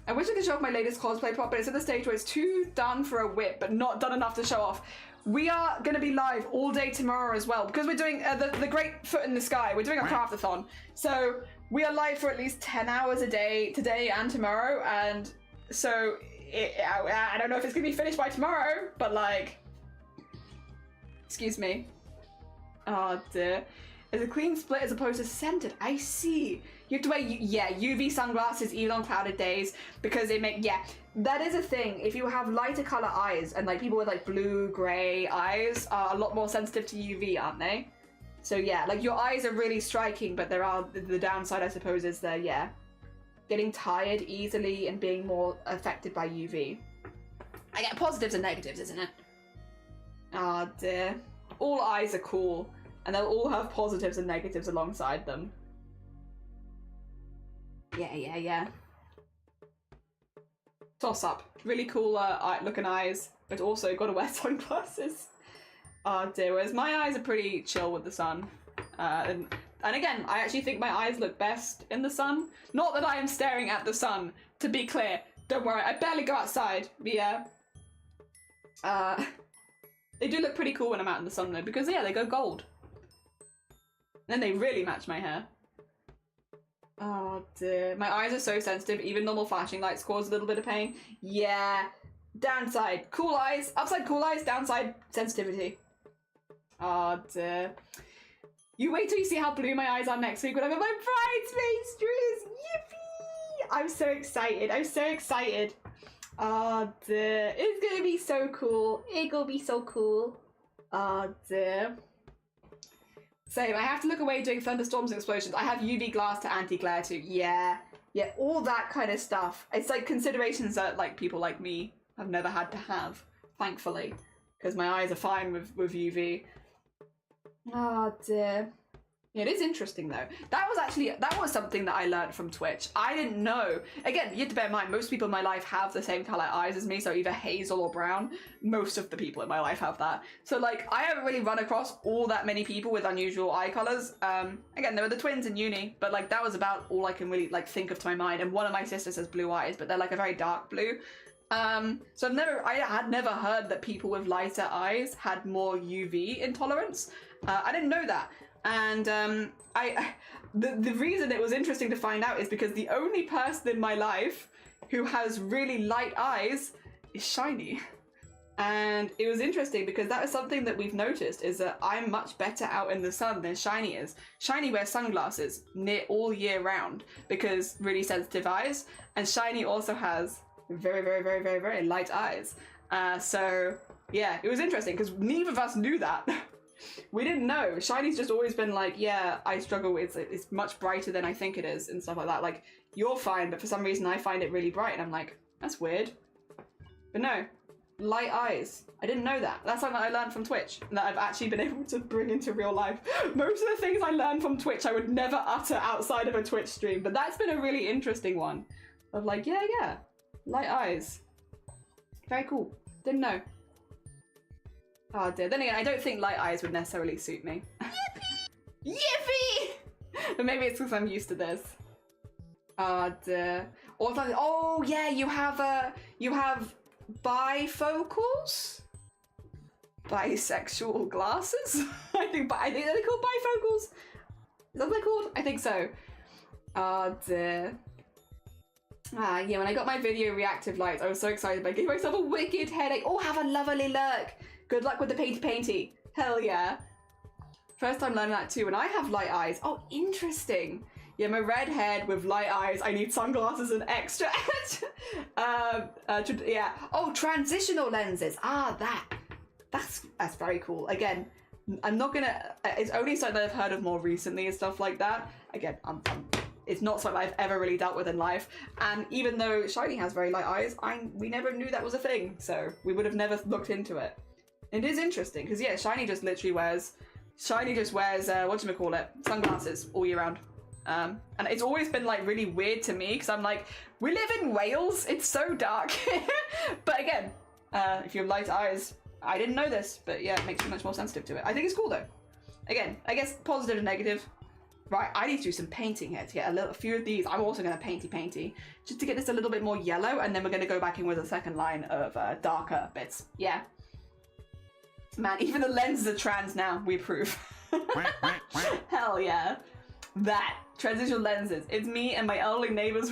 S1: I wish I could show off my latest cosplay prop, but it's at the stage where it's too done for a whip, but not done enough to show off. We are going to be live all day tomorrow as well, because we're doing the Great Foot in the Sky. We're doing a CRAFT-A-THON. So we are live for at least 10 hours a day, today and tomorrow, and so I don't know if it's going to be finished by tomorrow, but like, excuse me. Oh dear. There's a clean split as opposed to centered. I see. You have to wear, UV sunglasses even on clouded days because they make, that is a thing. If you have lighter color eyes and like people with like blue, gray eyes are a lot more sensitive to UV, aren't they? So yeah, like your eyes are really striking, but there are, the downside I suppose is they're, getting tired easily and being more affected by UV. I get positives and negatives, isn't it? Oh dear. All eyes are cool. And they'll all have positives and negatives alongside them. Yeah. Toss up. Really cool looking eyes, but also gotta wear sunglasses. Oh dear, whereas my eyes are pretty chill with the sun. And again, I actually think my eyes look best in the sun. Not that I am staring at the sun, to be clear. Don't worry, I barely go outside, but yeah. They do look pretty cool when I'm out in the sun though, because yeah, they go gold. Then they really match my hair. Oh dear. My eyes are so sensitive, even normal flashing lights cause a little bit of pain. Yeah. Downside, cool eyes. Upside, cool eyes. Downside, sensitivity. Oh dear. You wait till you see how blue my eyes are next week when I've got my bridesmaids dress. Yippee! I'm so excited. I'm so excited. Oh dear. It's gonna be so cool. It's gonna be so cool. Oh dear. Same, I have to look away during thunderstorms and explosions. I have UV glass to anti-glare too. Yeah, all that kind of stuff. It's like considerations that like people like me have never had to have, thankfully, because my eyes are fine with UV. Oh dear. Yeah, it is interesting though. That was something that I learned from Twitch. I didn't know. Again, you have to bear in mind, most people in my life have the same color eyes as me, so either hazel or brown. Most of the people in my life have that. So like, I haven't really run across all that many people with unusual eye colors. Again, there were the twins in uni, but like that was about all I can really like think of to my mind. And one of my sisters has blue eyes, but they're like a very dark blue. So I had never heard that people with lighter eyes had more UV intolerance. I didn't know that. And the reason it was interesting to find out is because the only person in my life who has really light eyes is Shiny. And it was interesting because that is something that we've noticed, is that I'm much better out in the sun than Shiny is. Shiny wears sunglasses all year round because really sensitive eyes, and Shiny also has very, very, very, very, very light eyes. So yeah, it was interesting because neither of us knew that. We didn't know. Shiny's just always been like, yeah, I struggle with it. It's much brighter than I think it is and stuff like that. Like, you're fine, but for some reason I find it really bright. And I'm like, that's weird. But no, light eyes. I didn't know that. That's something that I learned from Twitch and that I've actually been able to bring into real life. Most of the things I learned from Twitch I would never utter outside of a Twitch stream, but that's been a really interesting one. Of like, yeah, light eyes. Very cool. Didn't know.
S4: Oh dear. Then again, I don't think light eyes would necessarily suit me. Yippee! But maybe it's because I'm used to this. Oh dear. Oh yeah, you have bifocals? Bisexual glasses? I think they're called bifocals. Is that what they're called? I think so. Oh dear. Yeah, when I got my video reactive lights, I was so excited, but I gave myself a wicked headache. Oh, have a lovely look. Good luck with the painty. Hell yeah. First time learning that too, and I have light eyes. Oh, interesting. Yeah, my red head with light eyes. I need sunglasses and extra. Yeah. Oh, transitional lenses. Ah, that's very cool. Again, I'm not gonna. It's only something that I've heard of more recently and stuff like that. Again, it's not something I've ever really dealt with in life. And even though Shiny has very light eyes, we never knew that was a thing, so we would have never looked into it. It is interesting because yeah, Shiny just wears whatchamacallit, sunglasses all year round. And it's always been like really weird to me because I'm like, we live in Wales, it's so dark. But again, if you have light eyes, I didn't know this, but yeah, it makes you much more sensitive to it. I think it's cool though. Again, I guess positive and negative. Right, I need to do some painting here to get a few of these. I'm also going to painty, just to get this a little bit more yellow, and then we're going to go back in with a second line of darker bits. Yeah. Man, even the lenses are trans now. We approve. Hell yeah. That. Transitional lenses. It's me and my elderly neighbours.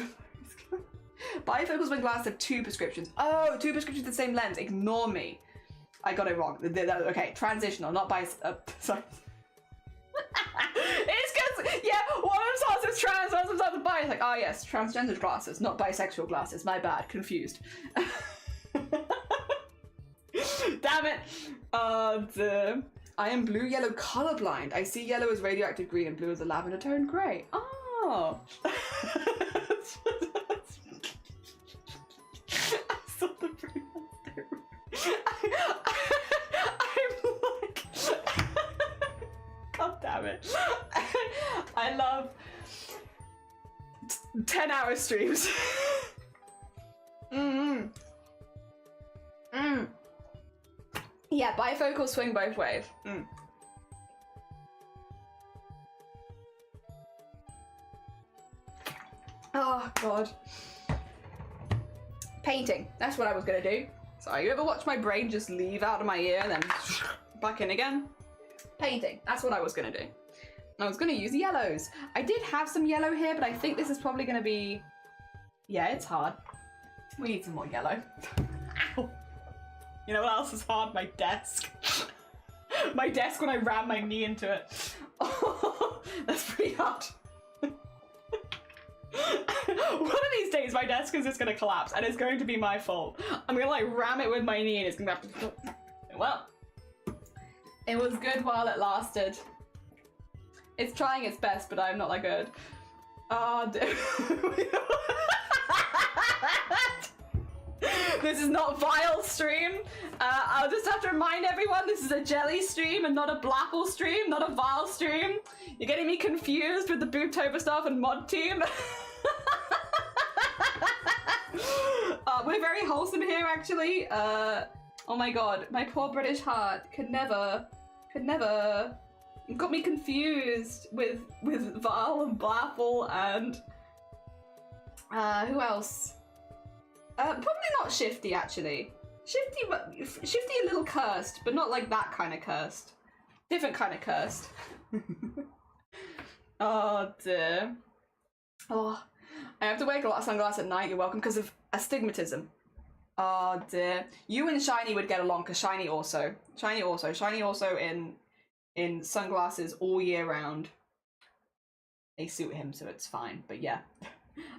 S4: Bifocals when glasses have 2 prescriptions. Oh, 2 prescriptions of the same lens. Ignore me. I got it wrong. Okay, transitional, not sorry. It's because, yeah, one of them starts with trans, one of them starts with bi. It's like, oh yes, transgender glasses, not bisexual glasses. My bad, confused. Damn it. I am blue-yellow colorblind. I see yellow as radioactive green and blue as a lavender tone grey. Oh. I saw the blue ones. I'm like... God damn it. I love 10-hour streams. Yeah, bifocals swing both ways. Oh god. Painting. That's what I was gonna do. So you ever watch my brain just leave out of my ear and then back in again? Painting. That's what I was gonna do. I was gonna use yellows. I did have some yellow here, but I think this is probably gonna be... Yeah, it's hard. We need some more yellow. Ow. You know what else is hard? My desk. My desk when I ram my knee into it. Oh, that's pretty hard. One of these days my desk is just gonna collapse and it's going to be my fault. I'm gonna like ram it with my knee and it's gonna have to... Well, it was good while it lasted. It's trying its best, but I'm not that good. Oh, dude. This is not vile stream. I'll just have to remind everyone this is a jelly stream and not a blapple stream, not a vile stream. You're getting me confused with the Boobtober stuff and mod team. We're very wholesome here, actually. Oh my god, my poor British heart could never. You got me confused with Val and Blapple and who else? Probably not Shifty, actually. Shifty a little cursed, but not like that kind of cursed. Different kind of cursed. Oh dear. Oh, I have to wear sunglasses at night. You're welcome, because of astigmatism. Oh dear. You and Shiny would get along, because Shiny also in sunglasses all year round. They suit him, so it's fine. But yeah.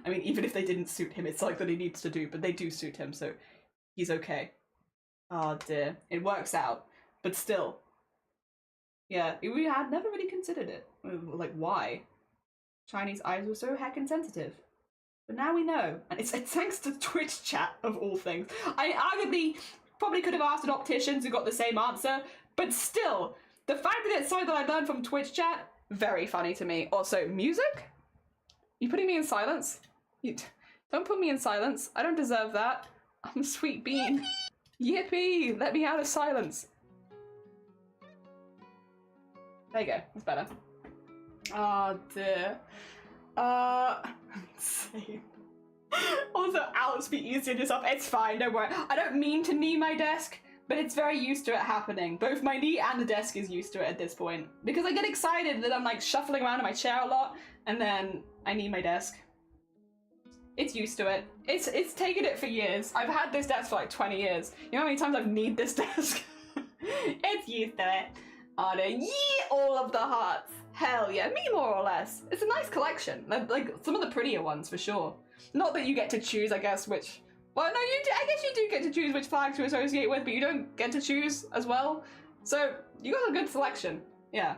S4: I mean, even if they didn't suit him, it's like that he needs to do, but they do suit him, so he's okay. Oh dear. It works out. But still. Yeah, we had never really considered it. Like, why? Chinese eyes were so heckin' sensitive. But now we know. And it's thanks to Twitch chat, of all things. I arguably probably could have asked an optician who got the same answer, but still, the fact that it's something that I learned from Twitch chat, very funny to me. Also, music? You putting me in silence? Don't put me in silence. I don't deserve that. I'm a sweet bean. Yippee! Let me out of silence. There you go. That's better. Oh dear. Insane. Also, Alex, be easy on yourself. It's fine, don't worry. I don't mean to knee my desk, but it's very used to it happening. Both my knee and the desk is used to it at this point. Because I get excited that I'm like shuffling around in my chair a lot, and then I knee my desk. It's used to it. It's taken it for years. I've had this desk for like 20 years. You know how many times I've kneed this desk? It's used to it. Oh no, yee! All of the hearts. Hell yeah, me more or less. It's a nice collection. Like some of the prettier ones for sure. Not that you get to choose, I guess, which... Well, no, you do, I guess you do get to choose which flags to associate with, but you don't get to choose as well. So, you got a good selection. Yeah.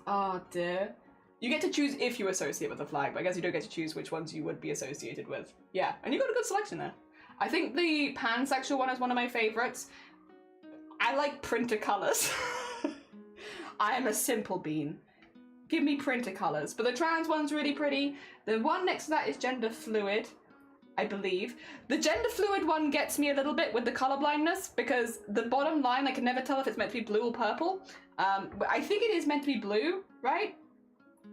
S4: Oh dear. You get to choose if you associate with a flag, but I guess you don't get to choose which ones you would be associated with. Yeah, and you got a good selection there. I think the pansexual one is one of my favorites. I like printer colors. I am a simple bean. Give me printer colors. But the trans one's really pretty. The one next to that is gender fluid, I believe. The gender fluid one gets me a little bit with the color blindness because the bottom line, I can never tell if it's meant to be blue or purple. But I think it is meant to be blue, right?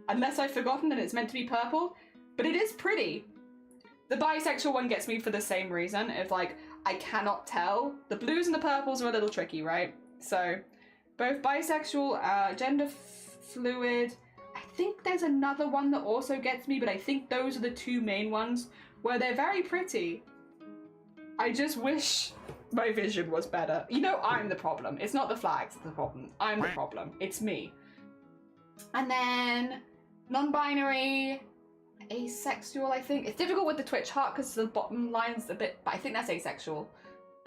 S4: Unless I've forgotten and it's meant to be purple. But it is pretty. The bisexual one gets me for the same reason. If like, I cannot tell. The blues and the purples are a little tricky, right? So, both bisexual, gender fluid. I think there's another one that also gets me, but I think those are the two main ones where they're very pretty. I just wish my vision was better. You know, I'm the problem. It's not the flags that's the problem. I'm the problem. It's me. And then non-binary, asexual, I think. It's difficult with the Twitch heart because the bottom line's a bit, but I think that's asexual.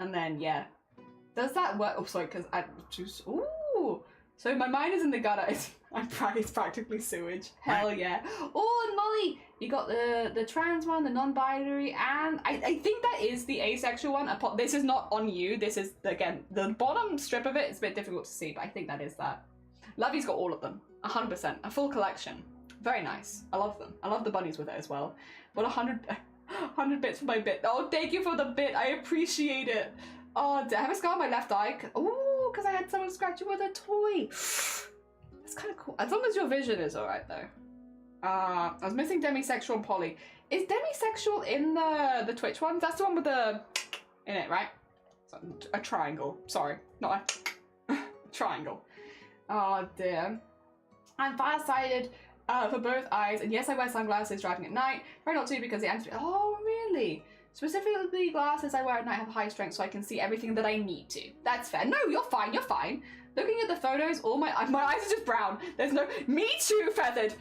S4: And then, yeah. Does that work? Oh, sorry, because I just, ooh. So my mind is in the gutter. It's practically sewage. Hell yeah. Oh, and Molly, you got the trans one, the non-binary, and I think that is the asexual one. This is not on you. This is, again, the bottom strip of it is a bit difficult to see, but I think that is that. Lovey's got all of them. 100%. A full collection. Very nice. I love them. I love the bunnies with it as well. What 100 bits for my bit. Oh, thank you for the bit. I appreciate it. Oh, I have a scar on my left eye. Ooh, because I had someone scratch it with a toy. That's kind of cool. As long as your vision is alright, though. I was missing demisexual and poly. Is demisexual in the Twitch one? That's the one with the... in it, right? A triangle. Sorry. Not a... triangle. Oh, dear. I'm farsighted for both eyes. And yes, I wear sunglasses driving at night. Try not to because the answer... Oh, really? Specifically, glasses I wear at night have high strength so I can see everything that I need to. That's fair. No, you're fine, you're fine. Looking at the photos, all my eyes are just brown. There's no... Me too, Feathered!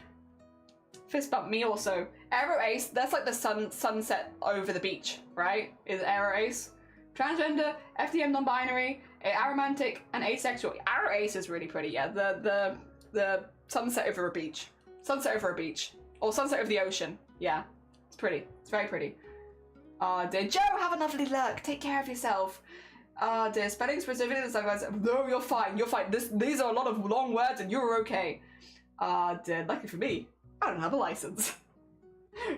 S4: Fist bump, me also. Aero Ace, that's like the sunset over the beach, right? Is Aero Ace. Transgender, FDM non-binary, aromantic, and asexual. Aero Ace is really pretty, yeah. The sunset over a beach. Sunset over a beach. Or sunset over the ocean. Yeah. It's pretty. It's very pretty. Oh dear. Joe, have a lovely look. Take care of yourself. Oh dear. Spelling specifically, no, you're fine. You're fine. These are a lot of long words and you're okay. Oh dear. Lucky for me, I don't have a license.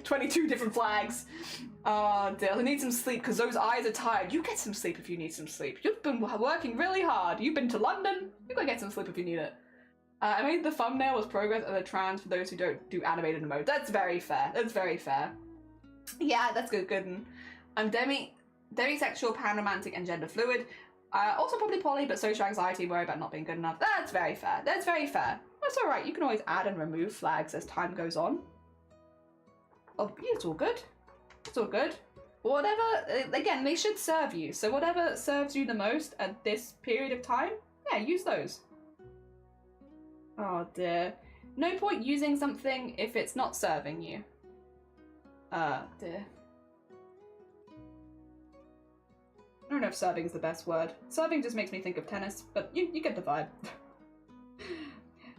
S4: 22 different flags. Oh dear. I need some sleep because those eyes are tired. You get some sleep if you need some sleep. You've been working really hard. You've been to London. You gotta get some sleep if you need it. I made the thumbnail as progress and the trans for those who don't do animated mode. That's very fair. That's very fair. Yeah, that's good. I'm demisexual, panromantic, and gender fluid. Also probably poly, but social anxiety, worry about not being good enough. That's very fair. That's very fair. That's all right. You can always add and remove flags as time goes on. Oh, yeah, it's all good. It's all good. Whatever. Again, they should serve you. So whatever serves you the most at this period of time, yeah, use those. Oh dear. No point using something if it's not serving you. Dear. I don't know if serving is the best word. Serving just makes me think of tennis, but you get the vibe.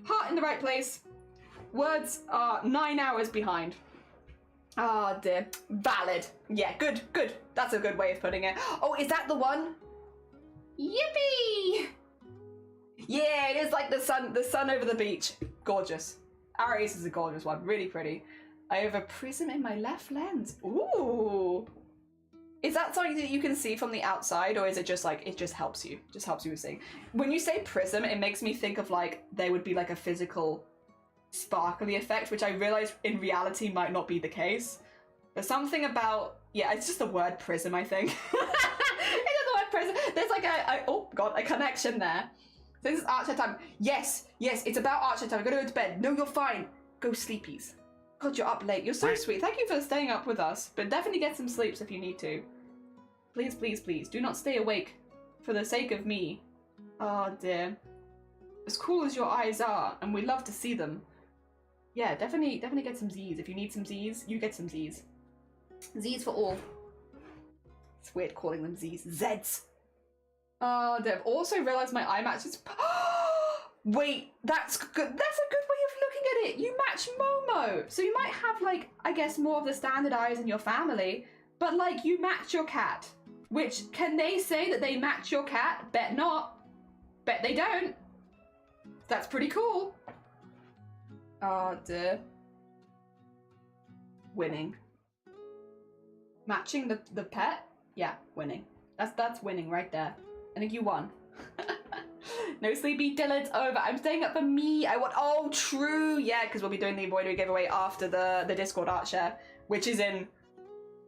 S4: Heart in the right place. Words are 9 hours behind. Oh dear. Valid. Yeah, good. That's a good way of putting it. Oh, is that the one? Yippee! Yeah, it is like the sun over the beach. Gorgeous. Aries is a gorgeous one. Really pretty. I have a prism in my left lens. Ooh. Is that something that you can see from the outside, or is it just like, it just helps you? Just helps you with seeing? When you say prism, it makes me think of like, there would be like a physical sparkly effect, which I realize in reality might not be the case. There's something about, yeah, it's just the word prism, I think. It's just the word prism. There's like oh god, a connection there. So this is Archer time. Yes, it's about Archer time. I gotta go to bed. No, you're fine. Go sleepies. God, you're up late. You're so sweet. Thank you for staying up with us, but definitely get some sleeps if you need to. Please, please, please, do not stay awake for the sake of me. Oh dear. As cool as your eyes are, and we love to see them. Yeah, definitely get some Z's. If you need some Z's, you get some Z's. Z's for all. It's weird calling them Z's. Z's. Oh dear. I've also realized my eye match is... Wait, that's good. That's a good way of looking at it. You match Momo. So you might have, like, I guess more of the standard eyes in your family, but, like, you match your cat. Which, can they say that they match your cat? Bet not. Bet they don't. That's pretty cool. Oh dear. Winning. Matching the pet? Yeah, winning. That's winning right there. I think you won. No sleepy till it's over. I'm staying up for me. Oh, true. Yeah, because we'll be doing the embroidery giveaway after the Discord art share, which is in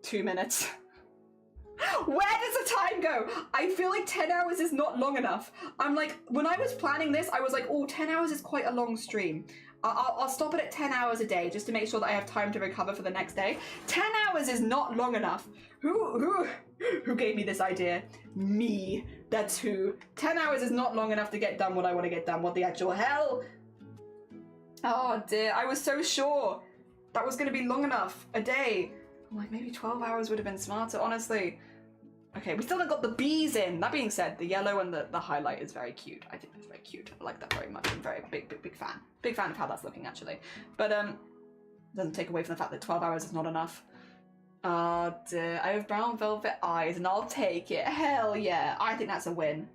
S4: 2 minutes. Where does the time go? I feel like 10 hours is not long enough. I'm like, when I was planning this, I was like, oh, 10 hours is quite a long stream. I'll stop it at 10 hours a day just to make sure that I have time to recover for the next day. 10 hours is not long enough. Who gave me this idea? Me. That's who. 10 hours is not long enough to get done what I want to get done. What the actual hell? Oh dear, I was so sure that was going to be long enough. A day. I'm like, maybe 12 hours would have been smarter, honestly. Okay, we still haven't got the bees in. That being said, the yellow and the highlight is very cute. I think that's very cute. I like that very much. I'm very big fan. Big fan of how that's looking, actually. But, doesn't take away from the fact that 12 hours is not enough. Oh dear, I have brown velvet eyes and I'll take it. Hell yeah. I think that's a win.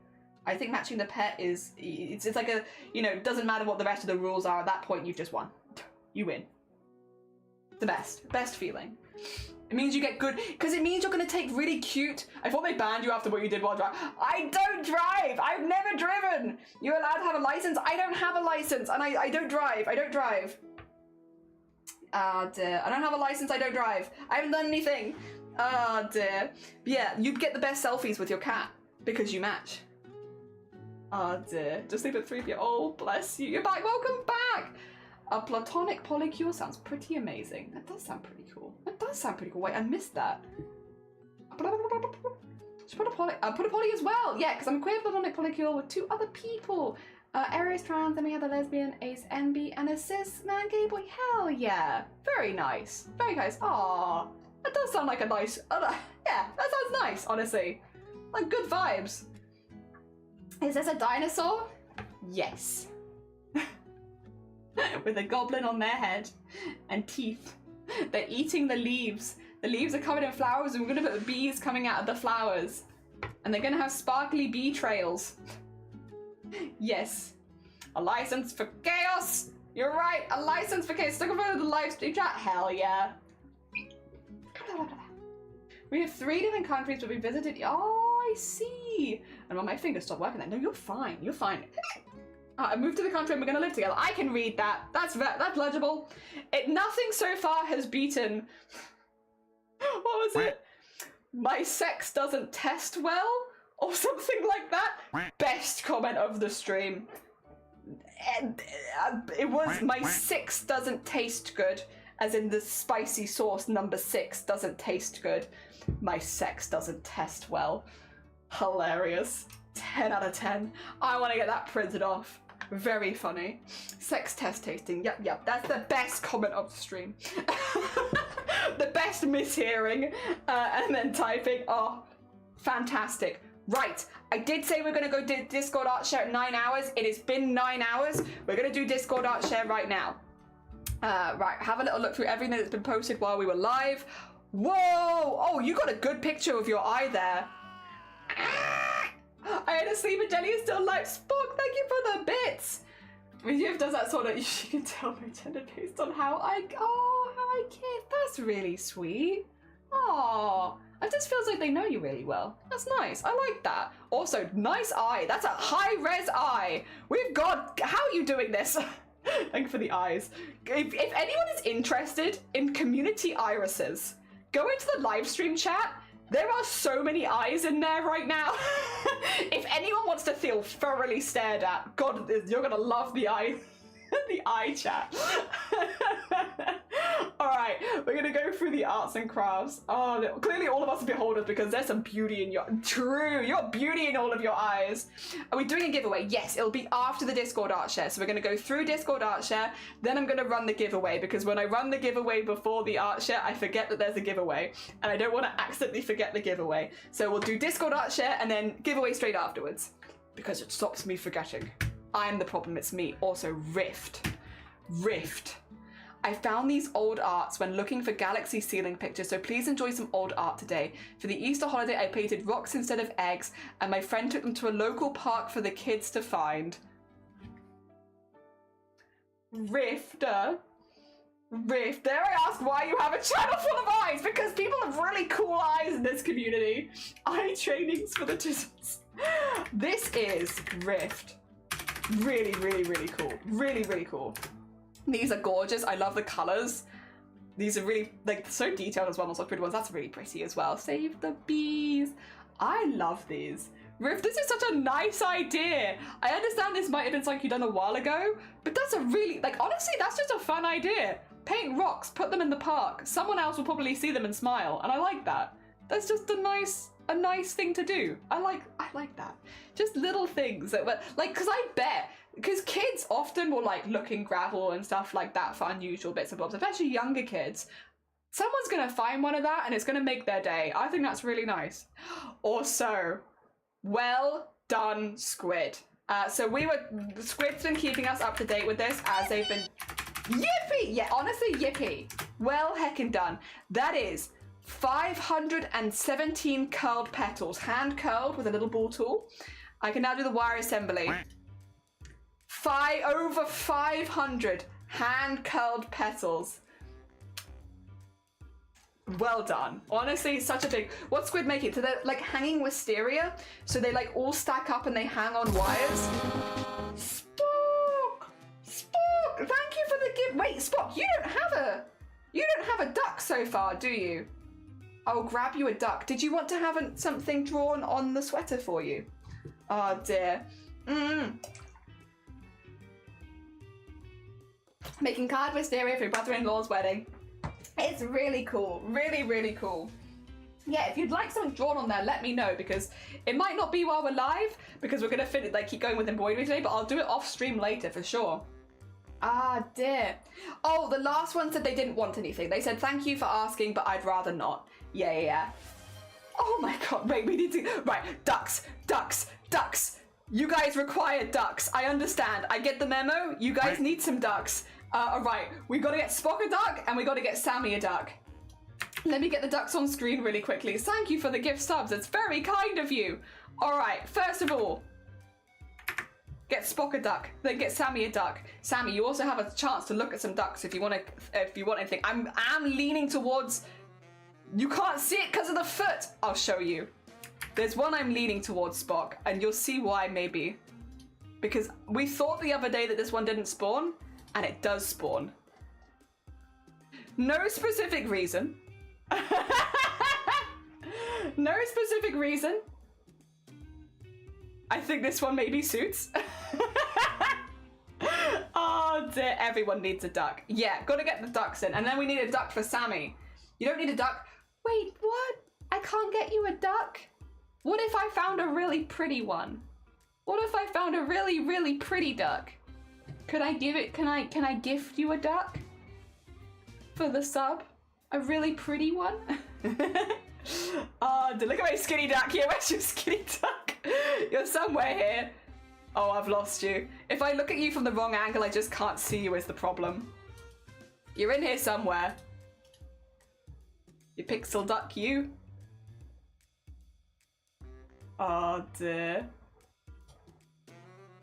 S4: I think matching the pet is, it's like a, you know, it doesn't matter what the rest of the rules are. At that point, you've just won. You win. The best feeling. It means you get good, because it means you're going to take really cute. I thought they banned you after what you did while driving. I don't drive. I've never driven. You're allowed to have a license. I don't have a license, and I don't drive. I don't drive. Ah, dear. I don't have a license. I don't drive. I haven't done anything. Ah, dear. Yeah, you get the best selfies with your cat because you match. Ah, dear. Just sleep at 3 p.m. Oh, bless you. You're back. Welcome back. A platonic polycule sounds pretty amazing. That does sound pretty cool. That does sound pretty cool. Wait, I missed that. Should put a poly as well. Yeah, because I'm a queer platonic polycule with 2 other people. Aries trans, then we have a lesbian, ace, NB, and a cis man gay boy. Hell yeah. Very nice. Very nice. Aww. That does sound like a nice... yeah, that sounds nice, honestly. Like, good vibes. Is this a dinosaur? Yes. With a goblin on their head and teeth. They're eating the leaves. The leaves are covered in flowers and we're gonna put bees coming out of the flowers. And they're gonna have sparkly bee trails. Yes. A license for chaos! You're right, a license for chaos. Stick over the live stream chat. Hell yeah. We have 3 different countries where we visited. Oh, I see. And when my fingers stop working then. No, you're fine. You're fine. I moved to the country and we're gonna live together. I can read that. That's legible. Nothing so far has beaten. What was it? My sex doesn't test well, or something like that. Best comment of the stream. It was my 6 doesn't taste good, as in the spicy sauce number 6 doesn't taste good. My sex doesn't test well. Hilarious. 10 out of 10. I want to get that printed off. Very funny. Sex test tasting. Yep. That's the best comment of the stream. The best mishearing. And then typing. Oh, fantastic. Right. I did say we're going to go Discord art share at 9 hours. It has been 9 hours. We're going to do Discord art share right now. Right. Have a little look through everything that's been posted while we were live. Whoa. Oh, you got a good picture of your eye there. I had a sleep and Jelly is still alive. Spock, thank you for the bits. Reserve does that sort of, you can tell my gender based on how I kiss. That's really sweet. Oh, it just feels like they know you really well. That's nice. I like that. Also, nice eye. That's a high-res eye. We've got... How are you doing this? Thank you for the eyes. If anyone is interested in community irises, go into the live stream chat. There are so many eyes in there right now. If anyone wants to feel thoroughly stared at, God, you're gonna love the eye, the eye chat. All right, we're gonna go through the arts and crafts. Oh, clearly all of us are beholders because there's some beauty in your, true, you got beauty in all of your eyes. Are we doing a giveaway? Yes, it'll be after the Discord art share. So we're gonna go through Discord art share, then I'm gonna run the giveaway because when I run the giveaway before the art share, I forget that there's a giveaway and I don't wanna accidentally forget the giveaway. So we'll do Discord art share and then giveaway straight afterwards because it stops me forgetting. I'm the problem, it's me. Also, Rift. I found these old arts when looking for galaxy ceiling pictures, so please enjoy some old art today. For the Easter holiday, I plated rocks instead of eggs, and my friend took them to a local park for the kids to find. Rift, dare I ask why you have a channel full of eyes? Because people have really cool eyes in this community. Eye trainings for the chisels. This is Rift. Really, really, really cool. Really, really cool. These are gorgeous. I love the colors. These are really, like, so detailed as well. Those pretty ones. That's really pretty as well. Save the bees. I love these. Riff, this is such a nice idea. I understand this might have been something you've done a while ago, but that's a really, like, honestly, that's just a fun idea. Paint rocks, put them in the park. Someone else will probably see them and smile, and I like that. That's just a nice thing to do. I like that. Just little things that were, like, because kids often will like look in gravel and stuff like that for unusual bits and bobs, especially younger kids. Someone's gonna find one of that and it's gonna make their day. I think that's really nice. Also, well done, Squid. So Squid's been keeping us up to date with this as they've been, yippee! Yeah, honestly, yippee. Well heckin' done. That is 517 curled petals, hand curled with a little ball tool. I can now do the wire assembly. Over 500 hand curled petals. Well done. Honestly, such a big, what's Squid making? So they're like hanging wisteria. So they like all stack up and they hang on wires. Spock! Thank you for the gift. Wait, Spock, you don't have a duck so far, do you? I'll grab you a duck. Did you want to have something drawn on the sweater for you? Oh dear. Making card wisteria for your brother-in-law's wedding. It's really cool. Really, really cool. Yeah, if you'd like something drawn on there, let me know because it might not be while we're live because we're gonna keep going with embroidery today, but I'll do it off stream later for sure. Ah, dear. Oh, the last one said they didn't want anything. They said, thank you for asking, but I'd rather not. Yeah. Oh my God, wait, we need to, right, ducks. You guys require ducks. I understand. I get the memo. You guys need some ducks. All right, we gotta get Spock a duck and we gotta get Sammy a duck. Let me get the ducks on screen really quickly. Thank you for the gift subs. It's very kind of you. All right, first of all, get Spock a duck, then get Sammy a duck. Sammy, you also have a chance to look at some ducks if you want anything. I'm leaning towards. You can't see it because of the foot. I'll show you. There's one I'm leaning towards, Spock, and you'll see why maybe. Because we thought the other day that this one didn't spawn, and it does spawn. No specific reason. No specific reason. I think this one maybe suits. Oh dear, everyone needs a duck. Yeah, gotta get the ducks in. And then we need a duck for Sammy. You don't need a duck. Wait, what? I can't get you a duck? What if I found a really pretty one? What if I found a really, really pretty duck? Could I give it, can I gift you a duck? For the sub? A really pretty one? Oh, look at my skinny duck here. Where's your skinny duck? You're somewhere here. Oh, I've lost you. If I look at you from the wrong angle, I just can't see you is the problem. You're in here somewhere. You pixel duck, you. Oh dear.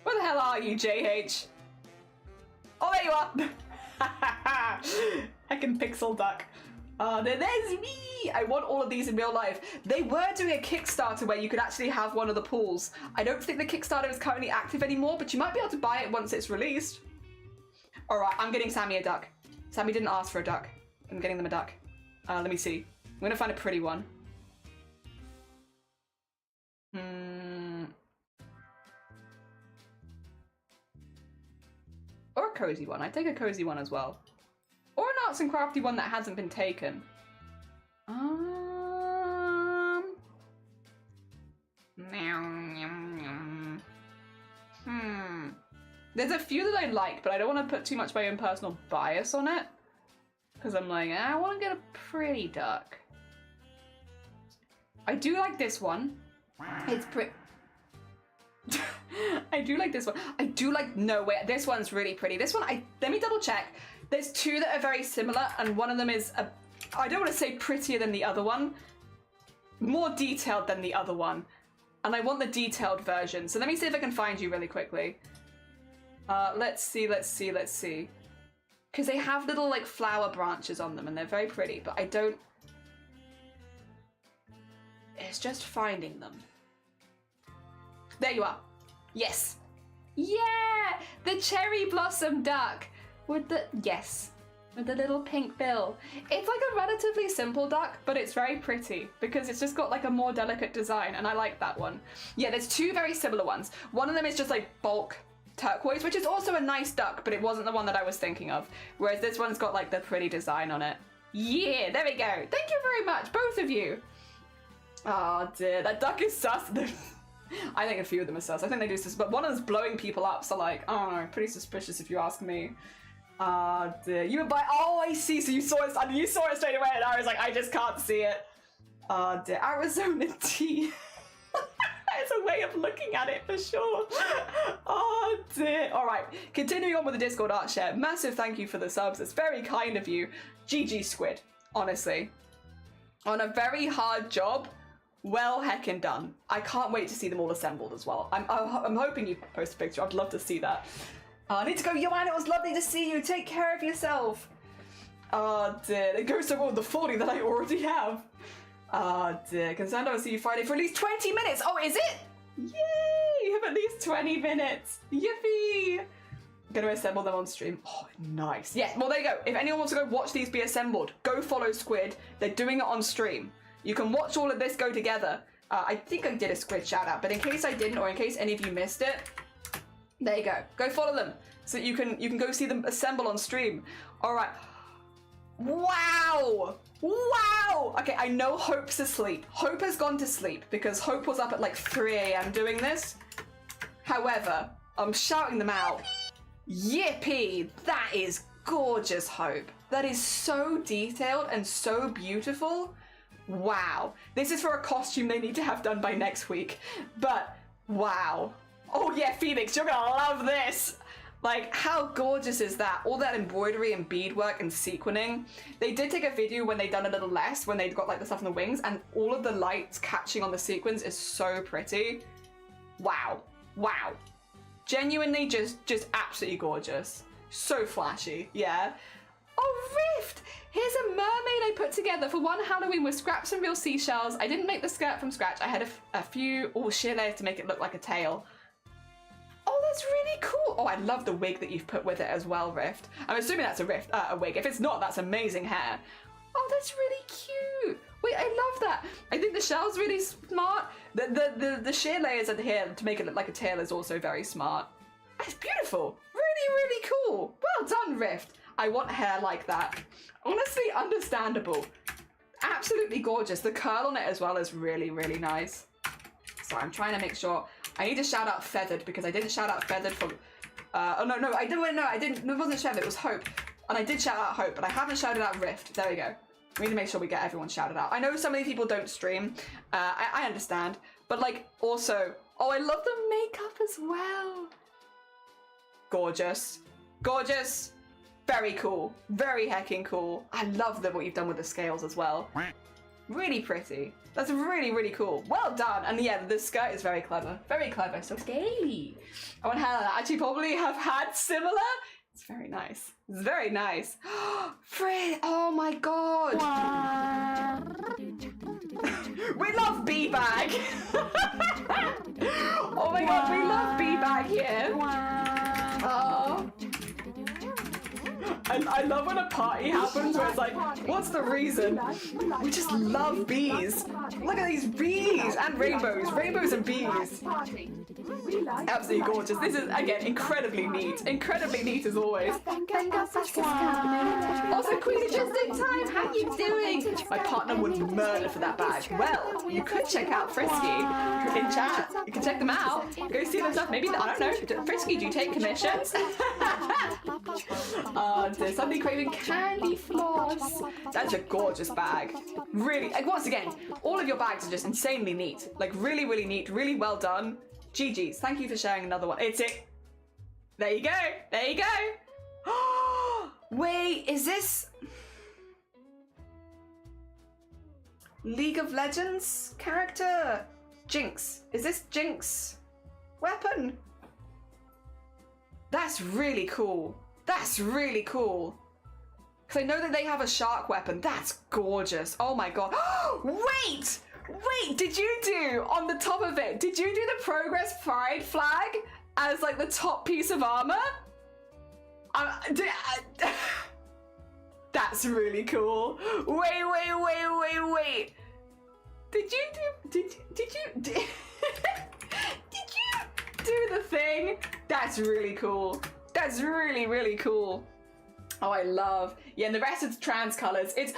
S4: Where the hell are you, JH? Oh, there you are. I can pixel duck. There's me! I want all of these in real life. They were doing a Kickstarter where you could actually have one of the pools. I don't think the Kickstarter is currently active anymore, but you might be able to buy it once it's released. All right, I'm getting Sammy a duck. Sammy didn't ask for a duck. I'm getting them a duck. Let me see. I'm gonna find a pretty one. Or a cozy one. I'd take a cozy one as well. Or an arts and crafty one that hasn't been taken. There's a few that I like, but I don't want to put too much of my own personal bias on it. Because I'm like, I want to get a pretty duck. I do like this one. It's pretty... I do like this one. I do like... No, wait. This one's really pretty. This one, let me double check. There's two that are very similar, and one of them is... I don't want to say prettier than the other one. More detailed than the other one. And I want the detailed version. So let me see if I can find you really quickly. Let's see. Because they have little, like, flower branches on them, and they're very pretty, but I don't... It's just finding them. There you are. Yes. Yeah! The cherry blossom duck! With the... Yes. With the little pink bill. It's like a relatively simple duck, but it's very pretty, because it's just got, like, a more delicate design, and I like that one. Yeah, there's two very similar ones. One of them is just, like, bulk turquoise, which is also a nice duck, but it wasn't the one that I was thinking of. Whereas this one's got, like, the pretty design on it. Yeah, there we go. Thank you very much, both of you. Oh dear, that duck is sus. I think a few of them are sus. I think they do sus, but one of them's blowing people up, so like, I don't know, pretty suspicious if you ask me. Oh dear, you would buy, oh I see, so you saw it, and you saw it straight away, and I was like, I just can't see it. Oh dear, Arizona tea. It's a way of looking at it for sure. Oh dear. All right, continuing on with the Discord art share. Massive thank you for the subs. It's very kind of you. GG Squid, honestly. On a very hard job, well heckin' done. I can't wait to see them all assembled as well. I'm hoping you post a picture. I'd love to see that. I need to go, Joanne, it was lovely to see you. Take care of yourself. Oh dear, it goes so well with the 40 that I already have. Oh dear, concerned I will see you Friday for at least 20 minutes. Oh, is it? Yay, you have at least 20 minutes. Yippee. I'm gonna assemble them on stream. Oh, nice. Yes, well there you go. If anyone wants to go watch these be assembled, go follow Squid. They're doing it on stream. You can watch all of this go together. I think I did a Squid shout out, but in case I didn't, or in case any of you missed it, there you go. Go follow them so you can go see them assemble on stream. All right. Wow! Wow! Okay, I know Hope's asleep. Hope has gone to sleep because Hope was up at like 3 a.m. doing this. However, I'm shouting them out. Yippee! That is gorgeous, Hope. That is so detailed and so beautiful. Wow. This is for a costume they need to have done by next week. But, wow. Oh yeah, Phoenix, you're gonna love this! Like, how gorgeous is that? All that embroidery and beadwork and sequining. They did take a video when they'd done a little less, when they'd got like the stuff on the wings, and all of the lights catching on the sequins is so pretty. Wow. Wow. Genuinely just absolutely gorgeous. So flashy, yeah. Oh, Rift! Here's a mermaid I put together for one Halloween with scraps and real seashells. I didn't make the skirt from scratch. I had a few sheer layers to make it look like a tail. Oh, that's really cool. Oh, I love the wig that you've put with it as well, Rift. I'm assuming that's a wig. If it's not, that's amazing hair. Oh, that's really cute. Wait, I love that. I think the shell's really smart. The sheer layers at here to make it look like a tail is also very smart. It's beautiful. Really, really cool. Well done, Rift. I want hair like that. Honestly, understandable. Absolutely gorgeous. The curl on it as well is really, really nice. Sorry, I'm trying to make sure. I need to shout out Feathered because I didn't shout out Feathered from... oh, no, I didn't. It wasn't Feathered, it was Hope. And I did shout out Hope, but I haven't shouted out Rift. There we go. We need to make sure we get everyone shouted out. I know so many people don't stream. I understand. But, like, also... Oh, I love the makeup as well. Gorgeous. Gorgeous. Very cool. Very heckin' cool. I love what you've done with the scales as well. Really pretty. That's really, really cool. Well done. And yeah, the skirt is very clever. Very clever. So scary. I want Hannah to actually probably have had similar It's very nice. It's very nice. Fred, oh my god. We love B-Bag. Oh my god, we love B-Bag here. Oh. And I love when a party happens where it's like, what's the reason? We just love bees. Look at these bees and rainbows. Rainbows and bees. Absolutely gorgeous. This is, again, incredibly neat. Incredibly neat as always. Also, Queen, just in time. How you doing? My partner would murder for that bag. Well, you could check out Frisky in chat. You can check them out. Go see them stuff. Maybe, I don't know. Frisky, do you take commissions? Suddenly craving candy floss. That's a gorgeous bag. Really, like, once again, all of your bags are just insanely neat. Like, really, really neat. Really well done. GG's. Thank you for sharing another one. It's it. There you go. There you go. Wait, is this League of Legends character? Jinx. Is this Jinx weapon? That's really cool. That's really cool. Because I know that they have a shark weapon. That's gorgeous. Oh my god. Wait! Wait, did you do, on the top of it, did you do the Progress Pride flag as like the top piece of armor? That's really cool. Wait. Did you do the thing? That's really cool. That's really, really cool. Oh, I love. Yeah, and the rest of the trans colors, it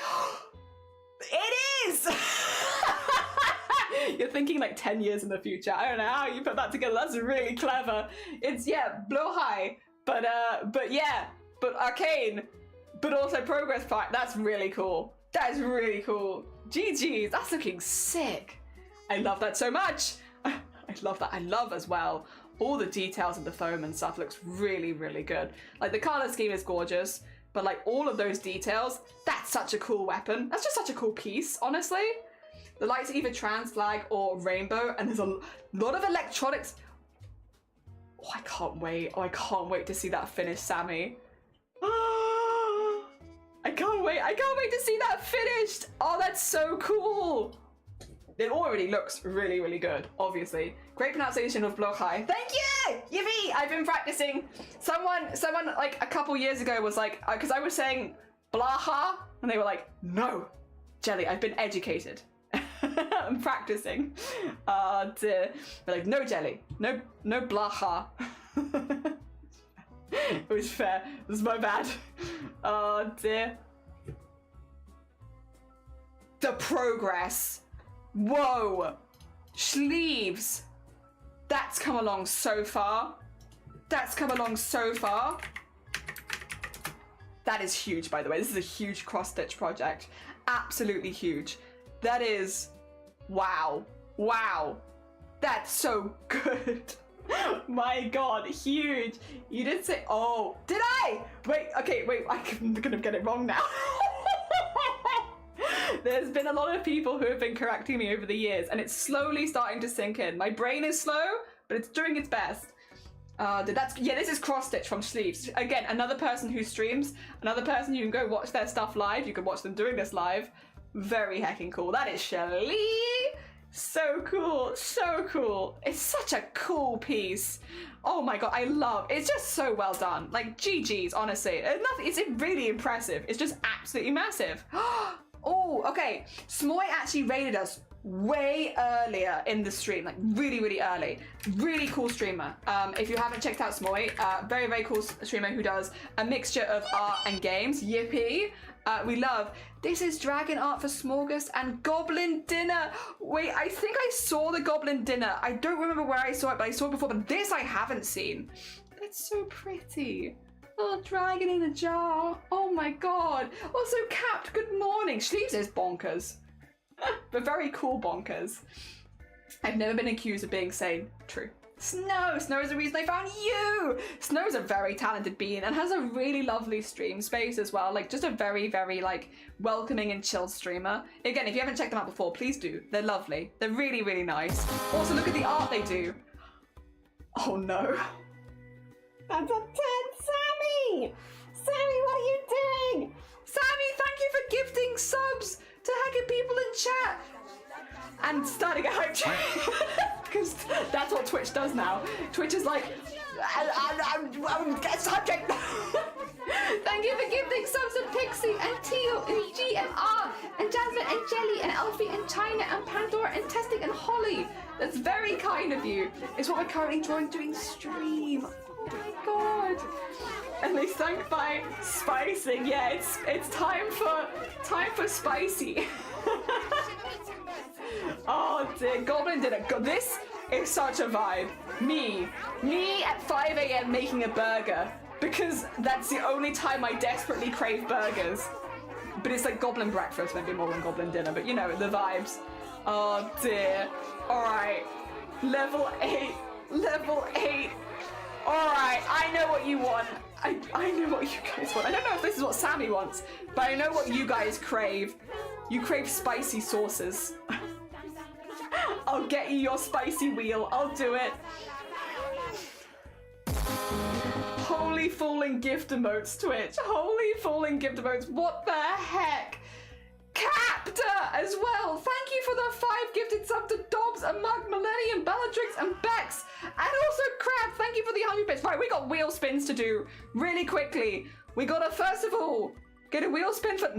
S4: is! You're thinking like 10 years in the future. I don't know how you put that together. That's really clever. It's, yeah, blow high, but arcane, but also progress part. That's really cool. That is really cool. GG's, that's looking sick. I love that so much. I love that. I love as well all the details of the foam and stuff looks really, really good. Like the color scheme is gorgeous, but like all of those details, that's such a cool weapon. That's just such a cool piece, honestly. The lights are either trans flag or rainbow, and there's a lot of electronics. Oh, I can't wait. Oh, I can't wait to see that finished, Sammy. I can't wait. I can't wait to see that finished. Oh, that's so cool. It already looks really, really good, obviously. Great pronunciation of Blochai. Thank you! Yivi! I've been practicing. Someone like a couple years ago was like, because I was saying Blaha, and they were like, no, Jelly, I've been educated. I'm practicing. They're like, no, Jelly, no Blaha. It was fair. This is my bad. Oh dear. The progress. Whoa! Sleeves! That's come along so far. That's come along so far. That is huge, by the way. This is a huge cross-stitch project. Absolutely huge. That is... wow. Wow. That's so good. My god, huge. You did say... oh, did I? Wait, okay, wait. I'm gonna get it wrong now. There's been a lot of people who have been correcting me over the years, and it's slowly starting to sink in. My brain is slow, but it's doing its best. This is cross stitch from sleeves. Again, another person who streams, another person you can go watch their stuff live. You can watch them doing this live. Very hecking cool. That is Shelly. So cool, so cool. It's such a cool piece. Oh my god, I love. It's just so well done. Like GG's, honestly. It's really impressive. It's just absolutely massive. Oh, okay. Smoy actually raided us way earlier in the stream, like really, really early. Really cool streamer. If you haven't checked out Smoy, very, very cool streamer who does a mixture of art and games. Yippee. We love. This is dragon art for Smorgas and Goblin Dinner. Wait, I think I saw the Goblin Dinner. I don't remember where I saw it, but I saw it before. But this I haven't seen. It's so pretty. Little dragon in a jar. Oh my god. Also, Capped, good morning. Sleeves is bonkers. But very cool bonkers. I've never been accused of being sane. True. Snow is the reason I found you. Snow's a very talented being and has a really lovely stream space as well. Like just a very, very like welcoming and chill streamer. Again, if you haven't checked them out before, please do. They're lovely. They're really, really nice. Also, look at the art they do. Oh no. That's a 10, Sammy!
S1: doing? Sammy, what are you doing? Sammy, thank you for gifting subs to hacking people in chat. And starting a hype train. Because that's what Twitch does now. Twitch is like, get subject. Thank you for gifting subs to Pixie and Teal and G and R and Jasmine and Jelly and Elfie and China and Pandora and Testing and Holly. That's very kind of you. It's what we're currently doing stream. Oh my god. And they sunk by spicing. Yeah, it's time for spicy. Oh dear, Goblin dinner. This is such a vibe. Me at 5 a.m. making a burger because that's the only time I desperately crave burgers. But it's like Goblin breakfast, maybe more than Goblin dinner, but you know, the vibes. Oh dear. Alright. Level 8. Alright, I know what you want. I know what you guys want. I don't know if this is what Sammy wants, but I know what you guys crave. You crave spicy sauces. I'll get you your spicy wheel. I'll do it. Holy falling gift emotes, Twitch. Holy falling gift emotes. What the heck? CRAFT-A as well. Thank you for the 5 gifted subs to Dobbs, Amug, Millennium, Bellatrix, and Bex. And also Crab, thank you for the 100 bits. Right, we got wheel spins to do really quickly. We gotta first of all get a wheel spin for...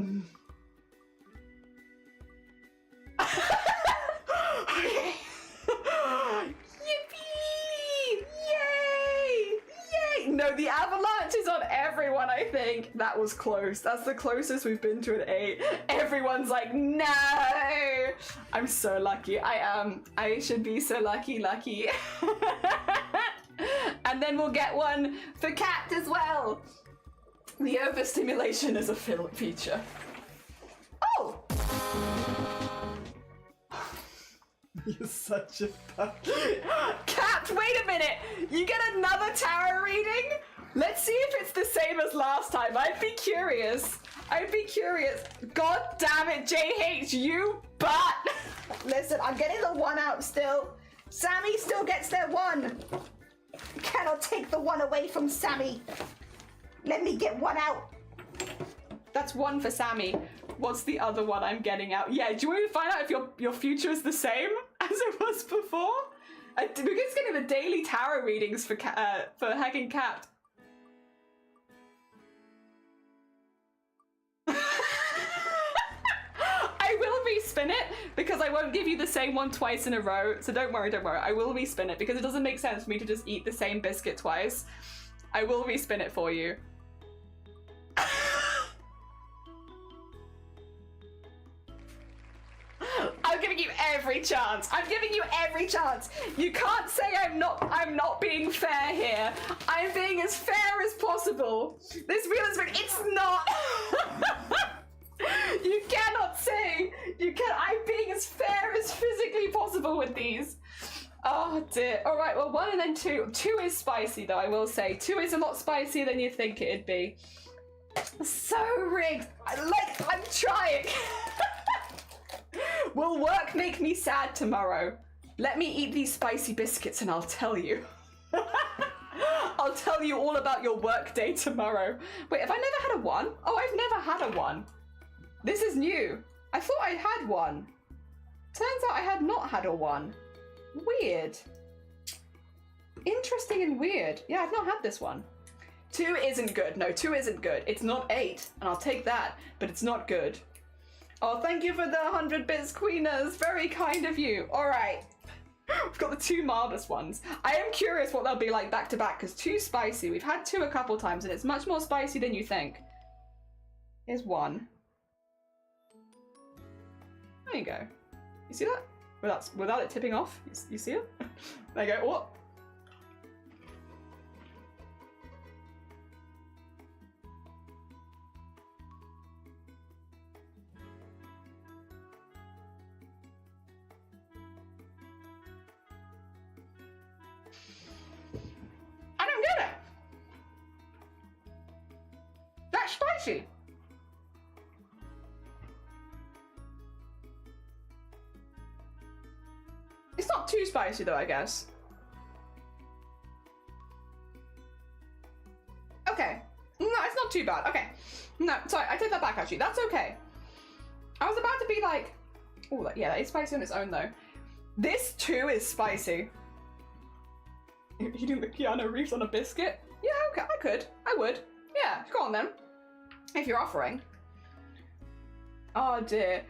S1: Yippee! Yay! Yay! No, the avalanche is on everyone, I think. That was close. That's the closest we've been to an 8. Everyone's like, no! I'm so lucky. I should be so lucky. And then we'll get one for Cat as well. The overstimulation is a feature. Oh! You're such a Cat, wait a minute! You get another tarot reading? Let's see if it's the same as last time. I'd be curious. God damn it, JH, you butt! Listen, I'm getting the 1 out still. Sammy still gets their 1. Cannot take the 1 away from Sammy. Let me get 1 out. That's 1 for Sammy. What's the other one I'm getting out? Yeah, do you want to find out if your future is the same as it was before? We're just getting the daily tarot readings for Hacking Cat. I will respin it because I won't give you the same one twice in a row. So don't worry. I will respin it because it doesn't make sense for me to just eat the same biscuit twice. I will respin it for you. I'm giving you every chance. You can't say I'm not being fair here. I'm being as fair as possible. This wheel is it's not. You cannot say. I'm being as fair as physically possible with these. Oh dear. All right. Well, 1 and then 2. 2 is spicy though. I will say 2 is a lot spicier than you think it'd be. So rigged. I'm trying. Will work make me sad tomorrow? Let me eat these spicy biscuits and I'll tell you. I'll tell you all about your work day tomorrow. Wait, have I never had a 1? Oh, I've never had a 1. This is new. I thought I had 1. Turns out I had not had a 1. Weird. Interesting and weird. Yeah, I've not had this one. 2 isn't good. No, 2 isn't good. It's not 8, and I'll take that, but it's not good. Oh, thank you for the 100 bits, Queeners. Very kind of you. All right. We've got the 2 marvelous ones. I am curious what they'll be like back to back, because 2 spicy. We've had 2 a couple times, and it's much more spicy than you think. Here's 1. There you go. You see that? Without it tipping off. You see it? There you go. What? I don't get it. That's spicy. It's not too spicy though, I guess. Okay. No, too bad. Okay. No, sorry, I take that back actually. That's okay. I was about to be like, oh, yeah, that is spicy on its own though. This too is spicy. You're eating the Keanu Reeves on a biscuit? Yeah, okay, I would. Yeah, go on then. If you're offering. Oh dear.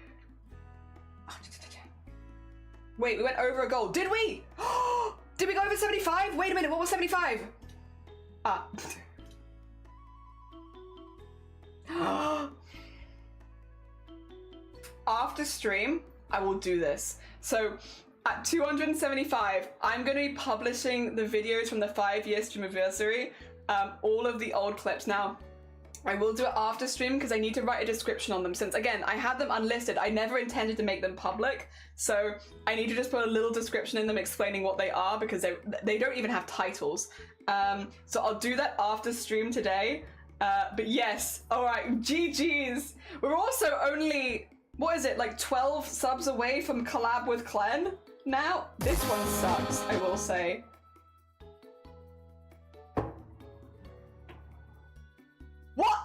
S1: Wait, we went over a goal. Did we? Did we go over 75? Wait a minute, what was 75? Ah. After stream, I will do this. So at 275, I'm going to be publishing the videos from the 5-year stream anniversary, all of the old clips. Now, I will do it after stream because I need to write a description on them since, again, I had them unlisted. I never intended to make them public, so I need to just put a little description in them explaining what they are because they don't even have titles. So I'll do that after stream today. But yes, all right, GG's. We're also only, what is it, like 12 subs away from collab with Clen now? This one sucks, I will say. What?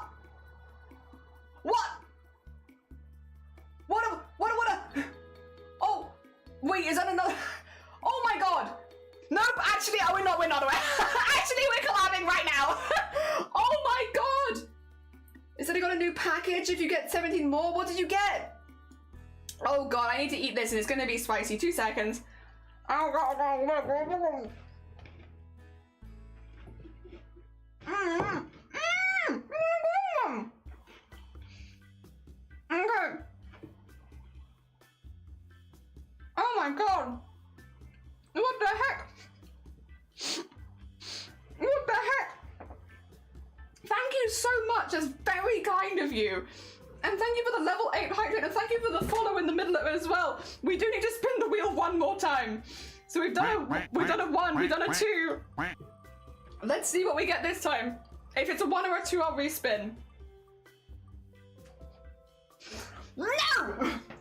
S1: Oh, wait, is that another? Oh my god. Nope, actually, we're not. Actually, we're collabing right now. Oh my god. Is that I got a new package if you get 17 more? What did you get? Oh god, I need to eat this and it's gonna be spicy. 2 seconds. Oh god. Okay. Oh my god. What the heck? What the heck? Thank you so much. That's very kind of you. And thank you for the level 8 hydrate, and thank you for the follow in the middle of it as well. We do need to spin the wheel one more time. So we've done a 1, we've done a 2. Let's see what we get this time. If it's a 1 or a 2, I'll respin. No!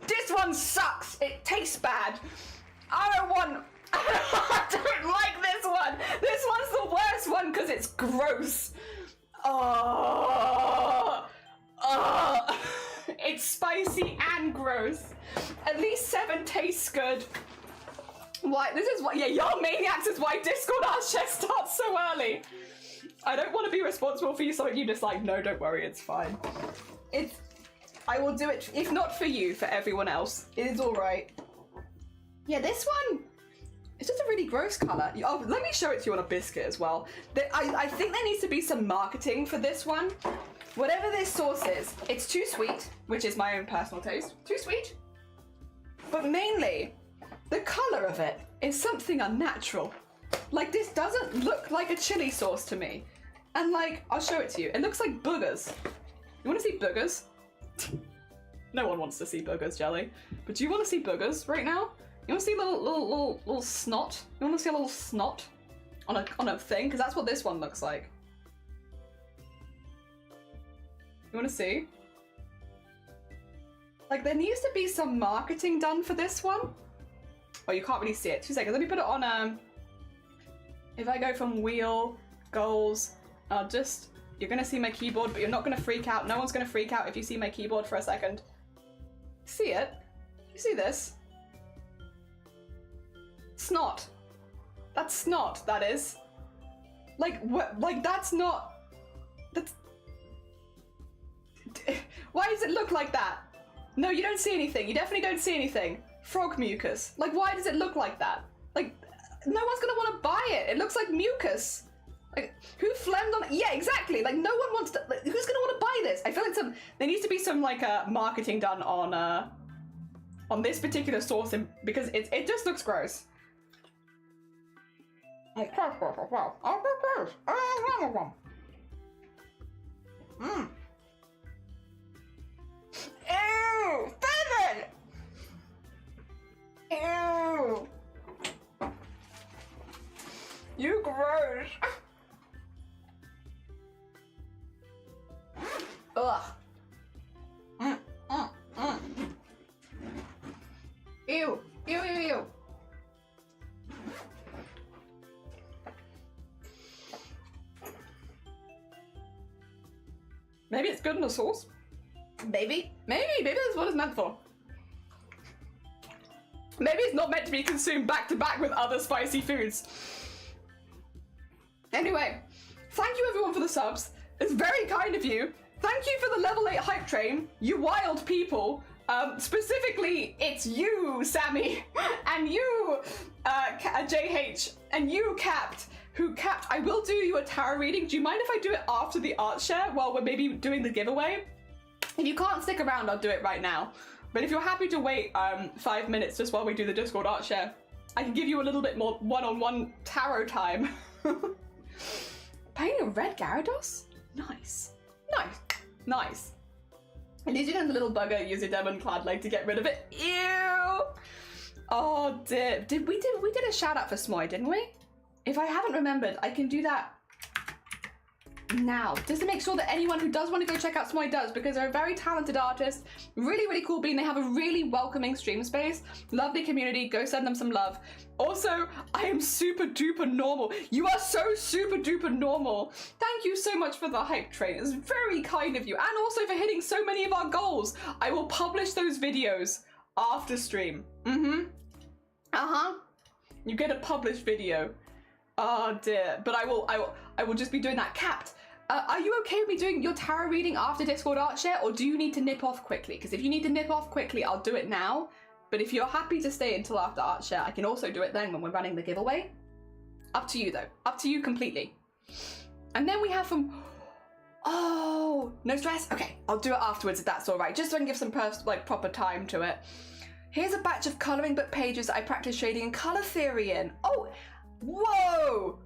S1: This one sucks. It tastes bad. I don't want... I don't like this one. This one's the worst one because it's gross. It's spicy and gross. At least 7 tastes good. Why? This is why. Yeah, y'all maniacs is why Discord Art Chef starts so early. I don't want to be responsible for you, so you just like, no, don't worry, it's fine. I will do it, if not for you, for everyone else. It is all right. Yeah, this one, it's just a really gross color. Oh, let me show it to you on a biscuit as well. I think there needs to be some marketing for this one. Whatever this sauce is, it's too sweet, which is my own personal taste. Too sweet. But mainly, the color of it is something unnatural. Like, this doesn't look like a chili sauce to me. And like, I'll show it to you. It looks like boogers. You want to see boogers? No one wants to see boogers, Jelly. But do you want to see boogers right now? You want to see little snot? You want to see a little snot on a thing? Because that's what this one looks like. You want to see? Like, there needs to be some marketing done for this one. Oh, you can't really see it. 2 seconds. Let me put it on. If I go from wheel, goals, I'll just. You're gonna see my keyboard, but you're not gonna freak out. No one's gonna freak out if you see my keyboard for a second. See it? You see this? Snot. That's snot, that is. Like, what? Like, that's not. That's. Why does it look like that? No, you don't see anything. You definitely don't see anything. Frog mucus. Like, why does it look like that? Like, no one's gonna want to buy it. It looks like mucus. Like, who phlegmed on it? Yeah, exactly. Like, no one wants to. Like, who's gonna want to buy this? I feel like there needs to be some like marketing done on this particular sauce, because it just looks gross. Mmm. Ew, Feather! Ew. You gross. Ugh. Ew. Ew, ew, ew.
S4: Maybe it's good in a sauce. Maybe that's what it's meant for. Maybe it's not meant to be consumed back to back with other spicy foods. Anyway, thank you everyone for the subs. It's very kind of you. Thank you for the level 8 hype train, you wild people. Specifically, it's you, Sammy, and you, JH, and you, Capt, I will do you a tarot reading. Do you mind if I do it after the art share while we're maybe doing the giveaway? If you can't stick around, I'll do it right now. But if you're happy to wait 5 minutes just while we do the Discord art share, I can give you a little bit more one-on-one tarot time. Painting a red Gyarados? Nice. Nice. And using a little bugger, use your demon clad leg to get rid of it. Ew! Oh dear. We did a shout out for Smoy, didn't we? If I haven't remembered, I can do that now, just to make sure that anyone who does want to go check out Smoy does, because they're a very talented artist, really cool being. They have a really welcoming stream space, lovely community. Go send them some love. Also, I am super duper normal. You are so super duper normal. Thank you so much for the hype train. It's very kind of you, and also for hitting so many of our goals. I will publish those videos after stream. You get a published video. Oh dear, but I will just be doing that. Capt, are you okay with me doing your tarot reading after Discord art share, or do you need to nip off quickly? Because if you need to nip off quickly, I'll do it now. But if you're happy to stay until after art share, I can also do it then when we're running the giveaway. Up to you though, up to you completely. And then we have from, oh, no stress. Okay, I'll do it afterwards if that's all right, just so I can give some proper time to it. Here's a batch of coloring book pages that I practice shading and color theory in. Oh. Whoa!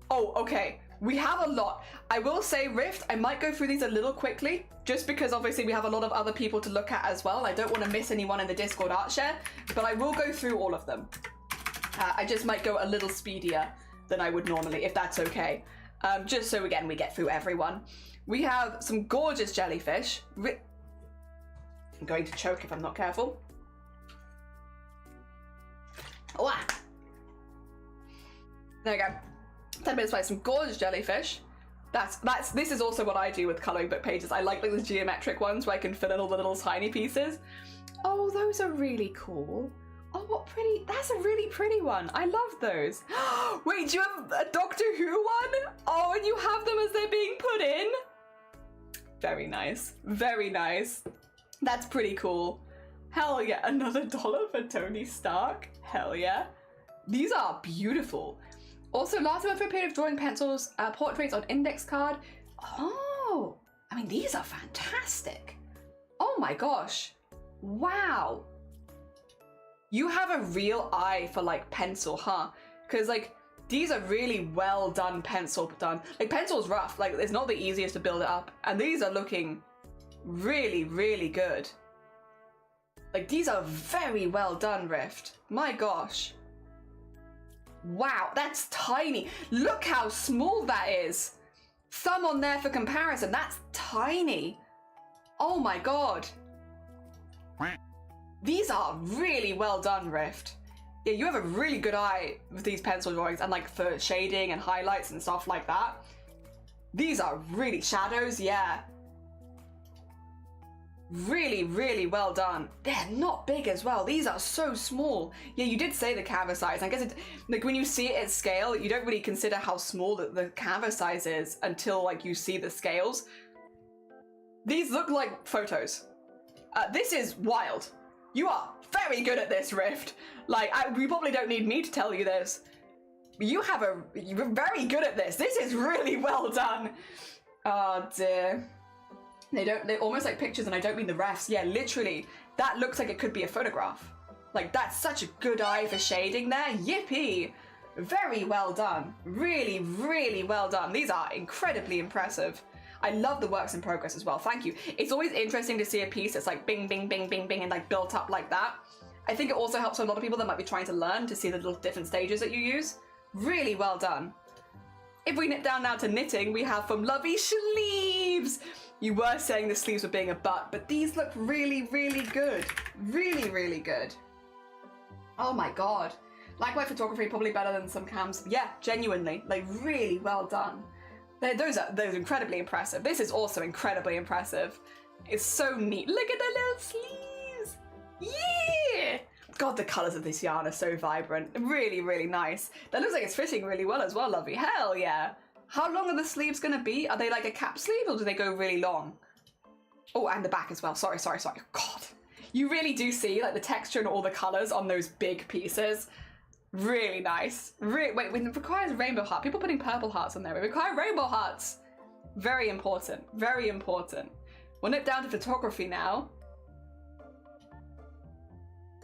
S4: Oh, okay. We have a lot. I will say, Rift, I might go through these a little quickly, just because obviously we have a lot of other people to look at as well. I don't want to miss anyone in the Discord art share, but I will go through all of them. I just might go a little speedier than I would normally, if that's okay. Just so, again, we get through everyone. We have some gorgeous jellyfish. I'm going to choke if I'm not careful. Wow. There we go. 10 minutes by some gorgeous jellyfish. This is also what I do with coloring book pages. I like the geometric ones where I can fill in all the little tiny pieces. Oh, those are really cool. Oh, what pretty, that's a really pretty one. I love those. Wait, do you have a Doctor Who one? Oh, and you have them as they're being put in? Very nice, very nice. That's pretty cool. Hell yeah, another $1 for Tony Stark. Hell yeah. These are beautiful. Also, last month for a period of drawing pencils, portraits on index card. Oh, I mean, these are fantastic. Oh my gosh. Wow. You have a real eye for like pencil, huh? Because like, these are really well done pencil done. Like pencil's rough, like it's not the easiest to build it up. And these are looking really, really good. Like these are very well done, Rift. My gosh. Wow, that's tiny. Look how small that is. Thumb on there for comparison, that's tiny. Oh my god. These are really well done, Rift. Yeah, you have a really good eye with these pencil drawings and like for shading and highlights and stuff like that. These are really shadows, yeah. Really, really well done. They're not big as well. These are so small. Yeah, you did say the canvas size. I guess it, like when you see it at scale, you don't really consider how small the canvas size is until like you see the scales. These look like photos. This is wild. You are very good at this, Rift. Like, you probably don't need me to tell you this. You're very good at this. This is really well done. Oh dear. They're almost like pictures, and I don't mean the refs. Yeah, literally, that looks like it could be a photograph. Like, that's such a good eye for shading there. Yippee. Very well done. Really, really well done. These are incredibly impressive. I love the works in progress as well. Thank you. It's always interesting to see a piece that's like bing, bing, bing, bing, bing, and like built up like that. I think it also helps for a lot of people that might be trying to learn to see the little different stages that you use. Really well done. If we nip down now to knitting, we have from Lovey sleeves. You were saying the sleeves were being a butt, but these look really, really good. Really, really good. Oh my god. Like my photography, probably better than some cams. Yeah, genuinely, like really well done. Those are incredibly impressive. This is also incredibly impressive. It's so neat. Look at the little sleeves. Yeah! God, the colours of this yarn are so vibrant. Really, really nice. That looks like it's fitting really well as well, lovely. Hell yeah. How long are the sleeves going to be? Are they like a cap sleeve or do they go really long? Oh, and the back as well. Sorry. God. You really do see like the texture and all the colours on those big pieces. Really nice. Wait, it requires rainbow heart. People putting purple hearts on there. We require rainbow hearts. Very important. Very important. We'll nip down to photography now.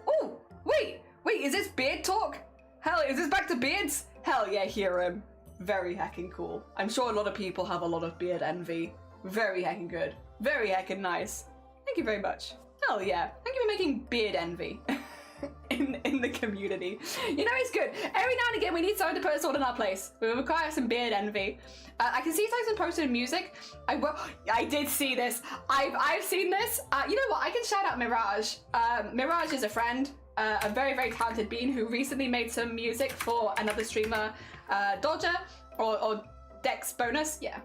S4: Oh, wait, is this beard talk? Hell, is this back to beards? Hell yeah, Hero. Very heckin' cool. I'm sure a lot of people have a lot of beard envy. Very heckin' good. Very heckin' nice. Thank you very much. Hell yeah. Thank you for making beard envy in the community. You know, it's good. Every now and again, we need someone to put us all in our place. We require some beard envy. I can see Tyson posted in music. I did see this. I've seen this. You know what? I can shout out Mirage. Mirage is a friend, a very, very talented bean who recently made some music for another streamer, Dodger or Dex Bonus. Yeah.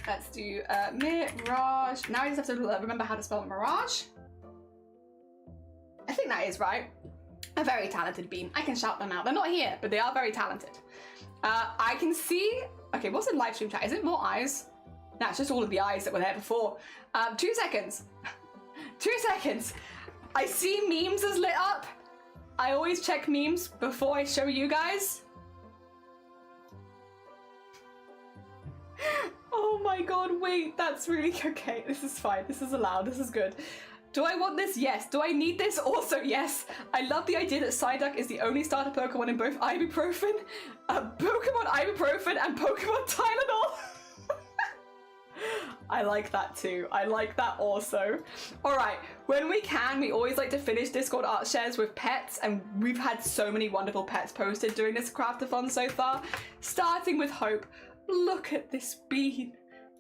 S4: Let's do Mirage. Now I just have to remember how to spell Mirage. I think that is right. A very talented bean. I can shout them out. They're not here, but they are very talented. I can see... Okay, what's in live stream chat? Is it more eyes? No, it's just all of the eyes that were there before. 2 seconds. 2 seconds. I see memes as lit up. I always check memes before I show you guys. Oh my god, wait. That's really... Okay, this is fine. This is allowed. This is good. Do I want this? Yes. Do I need this? Also, yes. I love the idea that Psyduck is the only starter Pokemon in both Ibuprofen, Pokemon Ibuprofen, and Pokemon Tylenol. I like that too. I like that also. All right. When we can, we always like to finish Discord art shares with pets, and we've had so many wonderful pets posted during this craft-a-thon so far. Starting with Hope. Look at this bean.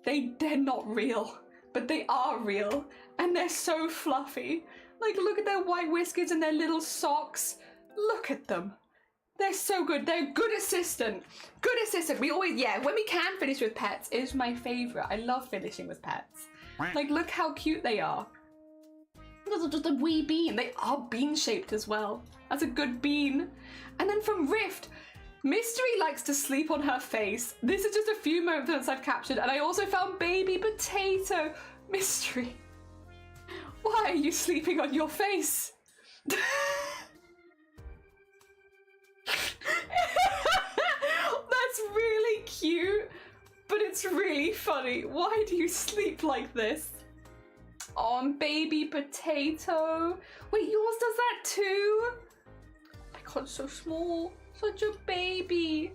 S4: They're not real, but they are real. And they're so fluffy. Like, look at their white whiskers and their little socks. Look at them. They're so good. They're good assistant. Good assistant. We always, yeah, when we can finish with pets, it is my favorite. I love finishing with pets. Like, look how cute they are. Those are just a wee bean. They are bean-shaped as well. That's a good bean. And then from Rift, Mystery likes to sleep on her face. This is just a few moments I've captured. And I also found Baby Potato. Mystery. Why are you sleeping on your face? That's really cute, but it's really funny. Why do you sleep like this? Oh, Baby Potato. Wait, yours does that too? Oh my god, so small. Such a baby.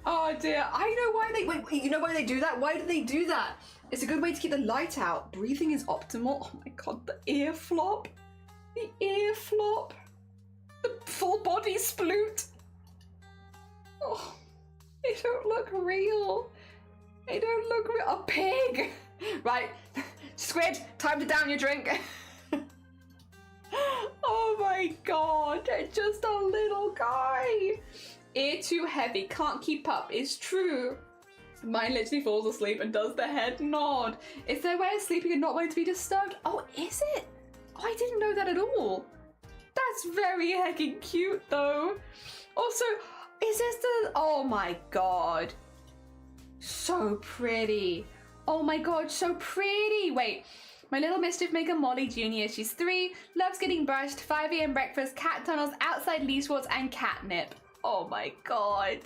S4: Oh dear. I know why they... Wait, you know why they do that? Why do they do that? It's a good way to keep the light out. Breathing is optimal. Oh my god, the ear flop. The ear flop. The full body sploot. Oh, they don't look real. They don't look real. A pig. Right, Squid, time to down your drink. Oh my god, just a little guy. Ear too heavy, can't keep up. It's true. Mine literally falls asleep and does the head nod. Is there a way of sleeping and not wanting to be disturbed? Oh, is it? Oh, I didn't know that at all. That's very heckin' cute though. Also, is this the... Oh my god. So pretty. Oh my god, so pretty. Wait, my little mischief maker Molly Jr. She's 3, loves getting brushed, 5 a.m. breakfast, cat tunnels, outside leash walks, and catnip. Oh my god.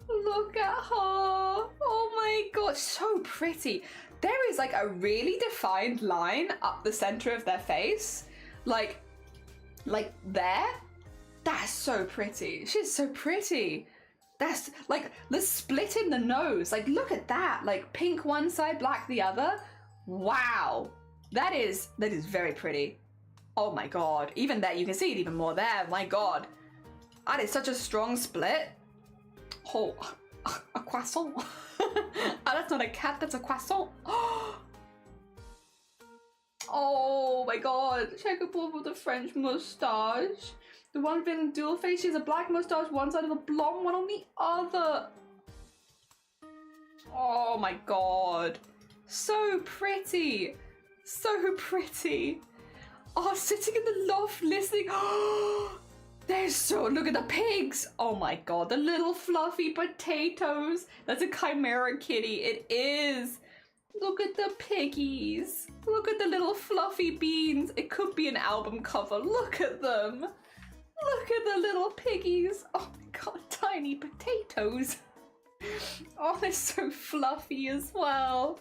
S4: Look at her. Oh my god, so pretty. There is like a really defined line up the center of their face. Like there. That's so pretty. She's so pretty. That's like the split in the nose. Like, look at that. Like pink one side, black the other. Wow. That is very pretty. Oh my god. Even there, you can see it even more there. My god. That is such a strong split. Oh, a croissant. Oh, that's not a cat, that's a croissant. Oh my god. Checkerboard with a French moustache. The one with dual face, she has a black moustache, one side of a blonde, one on the other. Oh my god. So pretty. So pretty. Oh, sitting in the loft listening. Oh, they're so, look at the pigs. Oh my god, the little fluffy potatoes. That's a chimera kitty. It is. Look at the piggies. Look at the little fluffy beans. It could be an album cover. Look at them. Look at the little piggies. Oh my god, tiny potatoes. Oh, they're so fluffy as well.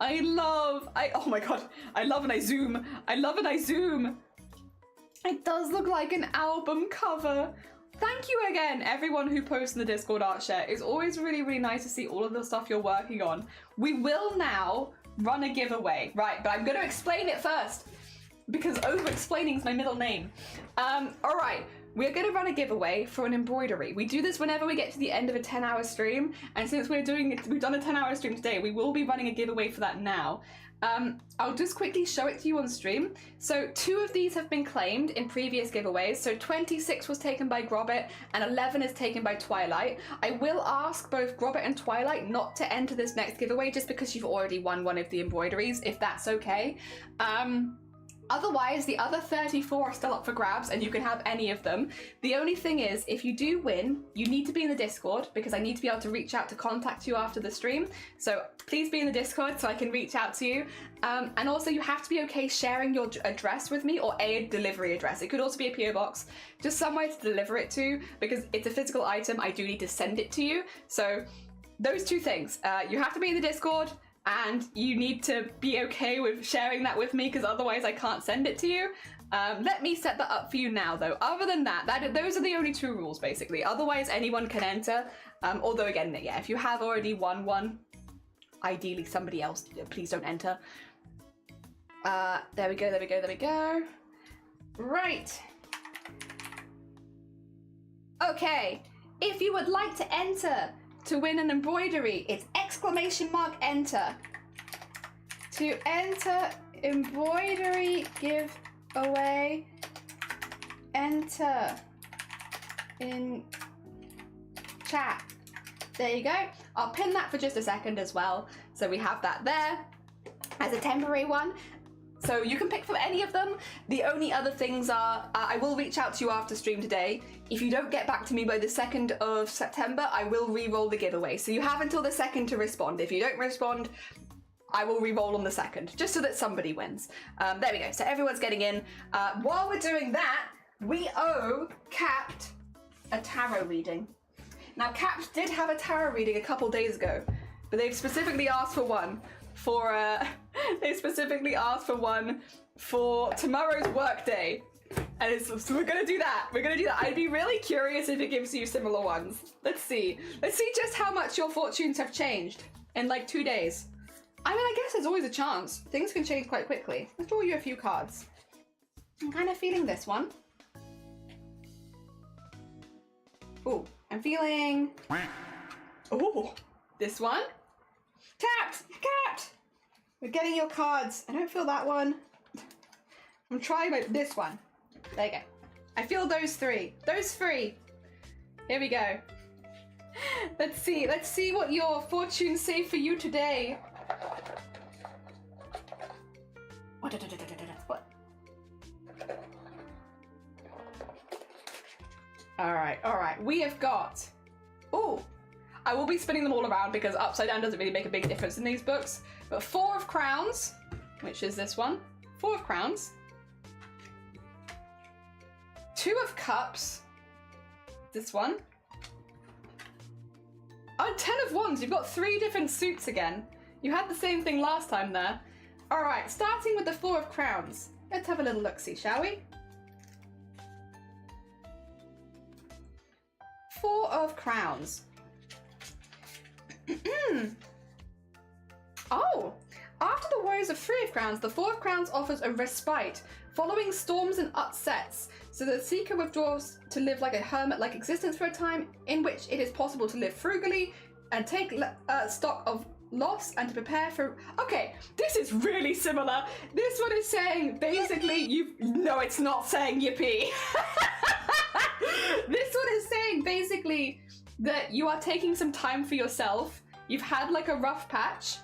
S4: Oh my god, I love and I zoom. I love and I zoom. It does look like an album cover. Thank you again, everyone who posts in the Discord art share. It's always really, really nice to see all of the stuff you're working on. We will now run a giveaway, right? But I'm going to explain it first because over-explaining is my middle name. All right. We're going to run a giveaway for an embroidery. We do this whenever we get to the end of a 10-hour stream, and since we've done a 10-hour stream today, we will be running a giveaway for that now. I'll just quickly show it to you on stream. So 2 of these have been claimed in previous giveaways. So 26 was taken by Grobbit and 11 is taken by Twilight. I will ask both Grobbit and Twilight not to enter this next giveaway just because you've already won one of the embroideries, if that's okay. Otherwise, the other 34 are still up for grabs and you can have any of them. The only thing is, if you do win, you need to be in the Discord because I need to be able to reach out to contact you after the stream. So please be in the Discord so I can reach out to you. And also you have to be okay sharing your address with me or a delivery address. It could also be a PO box, just somewhere to deliver it to because it's a physical item. I do need to send it to you. So those 2 things, you have to be in the Discord and you need to be okay with sharing that with me because otherwise I can't send it to you. Let me set that up for you now though. Other than that, those are the only 2 rules basically. Otherwise anyone can enter. Although again, yeah, if you have already won one, ideally somebody else, please don't enter. There we go, there we go, there we go. Right. Okay, if you would like to enter to win an embroidery, it's !enter. To enter embroidery giveaway, enter in chat. There you go. I'll pin that for just a second as well. So we have that there as a temporary one. So you can pick from any of them. The only other things are, I will reach out to you after stream today. If you don't get back to me by the 2nd of September, I will re-roll the giveaway. So you have until the 2nd to respond. If you don't respond, I will re-roll on the 2nd, just so that somebody wins. There we go, so everyone's getting in. While we're doing that, we owe Capt a tarot reading. Now Capt did have a tarot reading a couple days ago, but they've specifically asked for one for they specifically asked for one for tomorrow's work day, and so we're gonna do that. I'd be really curious if it gives you similar ones. Let's see just how much your fortunes have changed in like 2 days. I mean, I guess there's always a chance. Things can change quite quickly. Let's draw you a few cards. I'm kind of feeling this one. Oh, I'm feeling this one. Capt! We're getting your cards. I don't feel that one. I'm trying this one. There you go. I feel those 3. Those 3. Here we go. Let's see what your fortunes say for you today. What? All right. We have got. Oh, I will be spinning them all around because upside down doesn't really make a big difference in these books. But 4 of Crowns, which is this one. 4 of Crowns. 2 of Cups. This one. Oh, 10 of Wands. You've got 3 different suits again. You had the same thing last time there. All right, starting with the 4 of Crowns. Let's have a little look-see, shall we? 4 of Crowns. Oh, after the woes of 3 of Crowns, the 4 of Crowns offers a respite following storms and upsets. So the seeker withdraws to live like a hermit-like existence for a time in which it is possible to live frugally and take stock of loss and to prepare for. Okay, this is really similar. This one is saying basically no, it's not saying yippee. This one is saying basically that you are taking some time for yourself. you've had like a rough patch,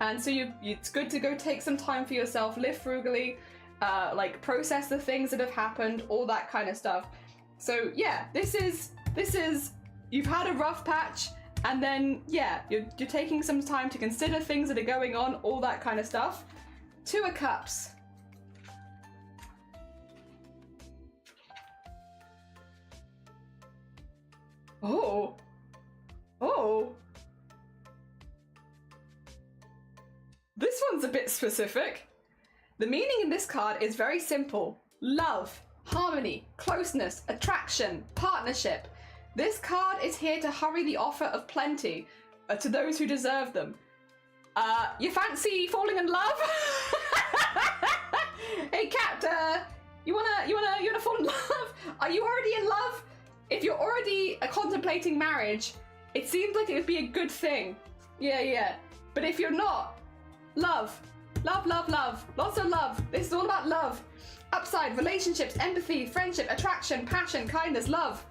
S4: and so it's good to go take some time for yourself, live frugally, like process the things that have happened, all that kind of stuff. So yeah, this is you've had a rough patch, and then yeah, you're taking some time to consider things that are going on, all that kind of stuff. Two of Cups. Oh. Oh. This one's a bit specific. The meaning in this card is very simple. Love, harmony, closeness, attraction, partnership. This card is here to hurry the offer of plenty to those who deserve them. You fancy falling in love? Hey, Cat, you wanna fall in love? Are you already in love? If you're already contemplating marriage, it seems like it would be a good thing. Yeah. But if you're not, love. Love, love, love. Lots of love. This is all about love. Upside, relationships, empathy, friendship, attraction, passion, kindness, love.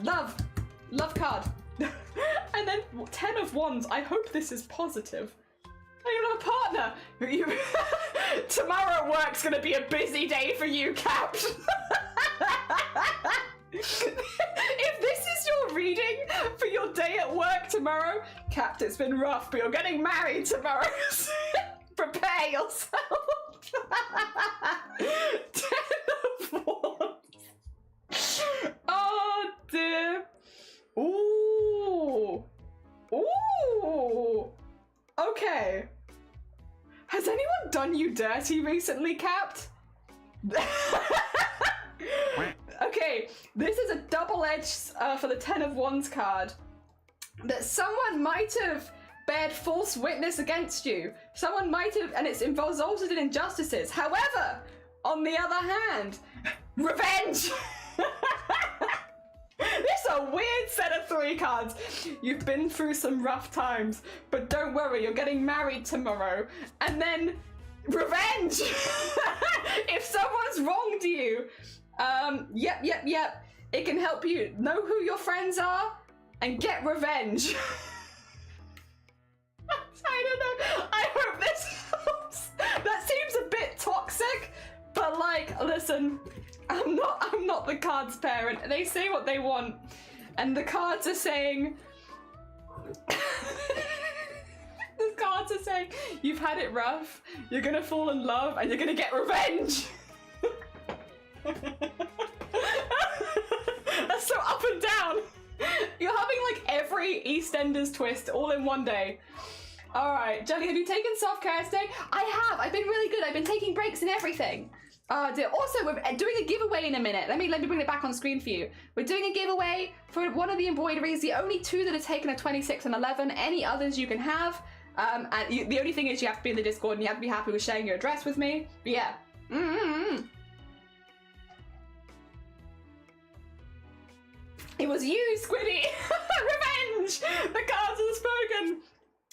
S4: Love card. And then 10 of Wands. I hope this is positive. You have a partner. Tomorrow at work's gonna be a busy day for you, Cap. If this is your reading for your day at work tomorrow, Cap, it's been rough, but you're getting married tomorrow. Prepare yourself. 10 of Wands. Oh dear. Ooh. Ooh. Okay. Has anyone done you dirty recently, Capt? Okay, this is a double-edged for the 10 of Wands card. That someone might have bared false witness against you. Someone might have, and it's resulted in injustices. However, on the other hand, revenge! This is a weird set of 3 cards. You've been through some rough times, but don't worry, you're getting married tomorrow. And then, revenge! If someone's wronged you, yep. It can help you know who your friends are and get revenge. I don't know. I hope this helps. That seems a bit toxic, but like, listen, I'm not the cards parent. They say what they want, and the cards are saying. The cards are saying you've had it rough. You're gonna fall in love, and you're gonna get revenge. That's so up and down. You're having like every EastEnders twist all in one day. All right, Jelly, have you taken self-care today? I have. I've been really good. I've been taking breaks and everything. Dear. Also, we're doing a giveaway in a minute. Let me bring it back on screen for you. We're doing a giveaway for one of the embroideries. The only 2 that are taken are 26 and 11. Any others you can have. The only thing is you have to be in the Discord and you have to be happy with sharing your address with me. But yeah. It was you, Squiddy! Revenge! The cards have spoken!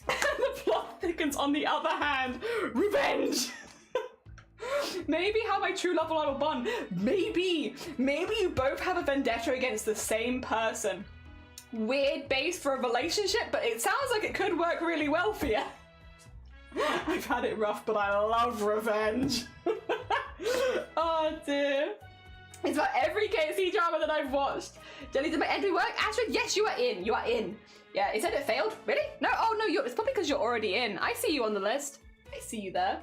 S4: The plot thickens on the other hand. Revenge! Maybe how my true love will bond. Maybe you both have a vendetta against the same person. Weird base for a relationship, but it sounds like it could work really well for you. I've had it rough, but I love revenge. Oh dear. It's about every KC drama that I've watched. Jelly, did my entry work? Astrid, yes, you are in. You are in. Yeah, it said it failed. Really? No, oh no, it's probably because you're already in. I see you on the list. I see you there.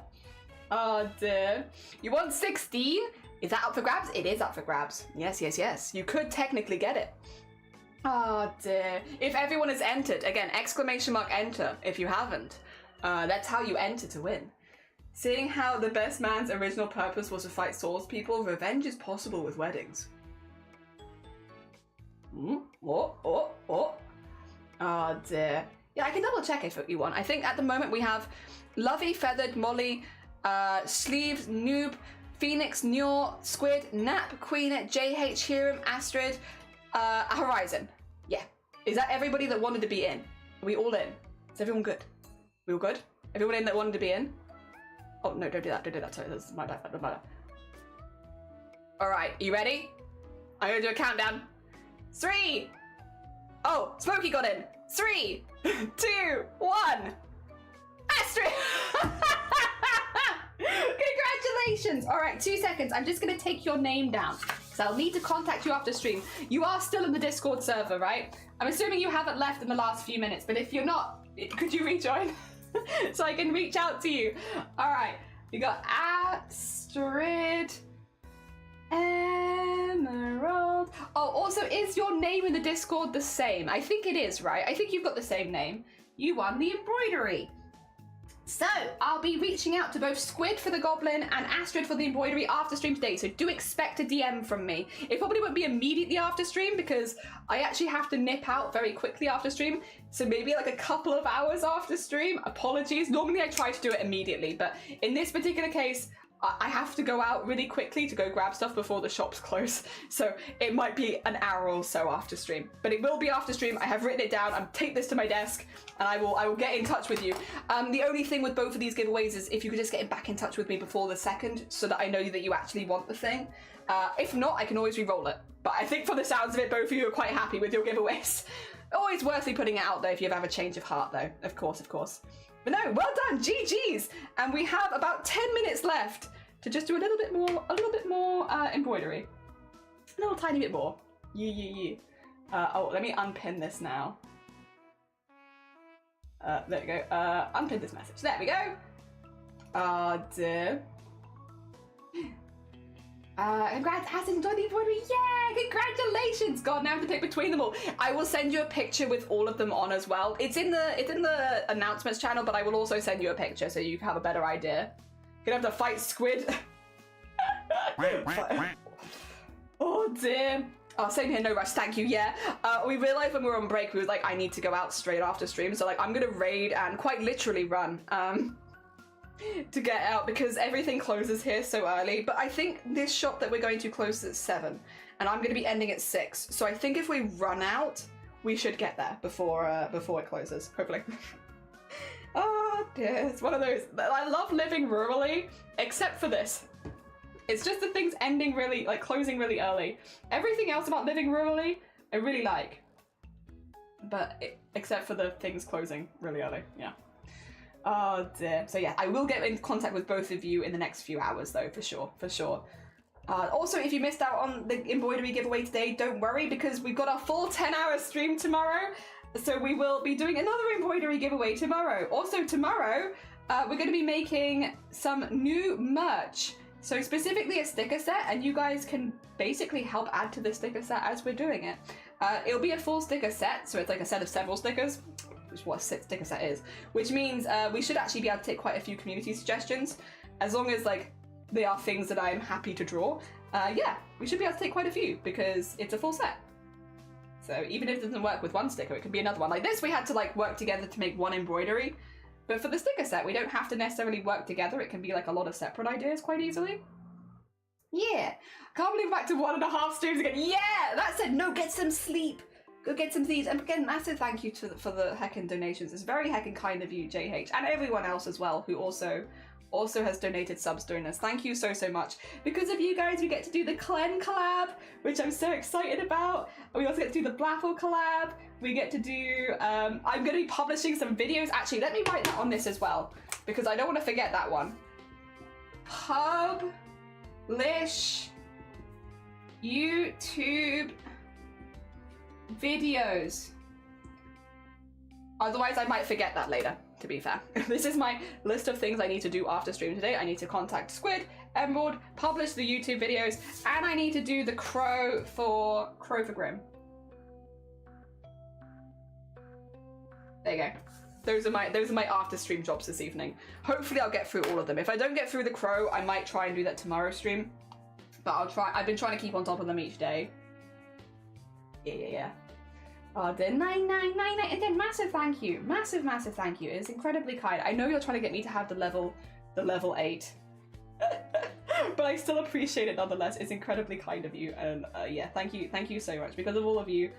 S4: Oh dear. You want 16? Is that up for grabs? It is up for grabs. Yes. You could technically get it. Oh dear. If everyone has entered, again, exclamation mark enter if you haven't. That's how you enter to win. Seeing how the best man's original purpose was to fight swords people, revenge is possible with weddings. Oh dear. Yeah, I can double check if you want. I think at the moment we have Lovey, Feathered, Molly, Sleeves, Noob, Phoenix, Nyor, Squid, Nap, Queen, JH, Hiram, Astrid, Horizon. Yeah. Is that everybody that wanted to be in? Are we all in? Is everyone good? We all good? Everyone in that wanted to be in? Oh, no, don't do that. Sorry, that's my bad. Alright, you ready? I'm gonna do a countdown. 3. Oh, Smokey got in. 3, 2, 1. Astrid! Congratulations! All right, 2 seconds. I'm just gonna take your name down because I'll need to contact you after stream. You are still in the Discord server, right? I'm assuming you haven't left in the last few minutes, but if you're not, could you rejoin so I can reach out to you? All right, you got Astrid Emerald. Oh, also, is your name in the Discord the same? I think it is, right? I think you've got the same name. You won the embroidery. So, I'll be reaching out to both Squid for the Goblin and Astrid for the embroidery after stream today, so do expect a DM from me. It probably won't be immediately after stream because I actually have to nip out very quickly after stream, so maybe like a couple of hours after stream. Apologies. Normally I try to do it immediately, but in this particular case, I have to go out really quickly to go grab stuff before the shops close. So it might be an hour or so after stream, but it will be after stream. I have written it down. I'm taped this to my desk and I will get in touch with you. The only thing with both of these giveaways is if you could just get back in touch with me before the 2nd so that I know that you actually want the thing. If not, I can always re-roll it. But I think for the sounds of it, both of you are quite happy with your giveaways. Always worth me putting it out there if you have a change of heart though. Of course, of course. But no, well done, GG's! And we have about 10 minutes left to just do a little bit more embroidery. A little tiny bit more. Yeah. Oh, let me unpin this now. There we go. Unpin this message. There we go. Dear. Congrats, Hassan, enjoyed the embroidery. Yeah, congratulations. God, now I have to pick between them all. I will send you a picture with all of them on as well. It's in the announcements channel, but I will also send you a picture so you can have a better idea. Gonna have to fight Squid. Oh dear. Oh, same here, no rush, thank you, yeah. We realized when we were on break, we were like, I need to go out straight after stream, so like, I'm gonna raid and quite literally run to get out because everything closes here so early. But I think this shop that we're going to closes at 7, and I'm gonna be ending at 6. So I think if we run out, we should get there before it closes, hopefully. Oh dear, it's one of those. I love living rurally, except for this. It's just the things ending really, like closing really early. Everything else about living rurally, I really like. But except for the things closing really early, yeah. Oh dear. So yeah, I will get in contact with both of you in the next few hours though, for sure. Also, if you missed out on the embroidery giveaway today, don't worry because we've got our full 10-hour stream tomorrow. So we will be doing another embroidery giveaway tomorrow. Also tomorrow, we're going to be making some new merch. So specifically a sticker set, and you guys can basically help add to the sticker set as we're doing it. It'll be a full sticker set, so it's like a set of several stickers, which is what a sticker set is. Which means we should actually be able to take quite a few community suggestions, as long as like they are things that I'm happy to draw. Yeah, we should be able to take quite a few because it's a full set. So even if it doesn't work with one sticker, it could be another one. Like this, we had to like work together to make one embroidery. But for the sticker set, we don't have to necessarily work together. It can be like a lot of separate ideas quite easily. Yeah. Can't believe we're back to 1.5 streams again. Yeah! That said, no, get some sleep. Go get some sleep. And again, massive thank you for the heckin' donations. It's very heckin' kind of you, JH. And everyone else as well who also has donated subs during this. Thank you so much. Because of you guys, we get to do the Clen collab, which I'm so excited about. We also get to do the Blaffle collab. We get to do, I'm going to be publishing some videos. Actually, let me write that on this as well, because I don't want to forget that one. Publish YouTube videos. Otherwise, I might forget that later, to be fair. This is my list of things I need to do after stream today. I need to contact Squid, Emerald, publish the YouTube videos, and I need to do the Crow for Grim. There you go. Those are my after stream jobs this evening. Hopefully I'll get through all of them. If I don't get through the Crow, I might try and do that tomorrow stream. But I'll try. I've been trying to keep on top of them each day. Yeah. Oh, the 9999, and then massive thank you. Massive thank you. It's incredibly kind. I know you're trying to get me to have the level 8. But I still appreciate it nonetheless. It's incredibly kind of you. And yeah, thank you so much. Because of all of you,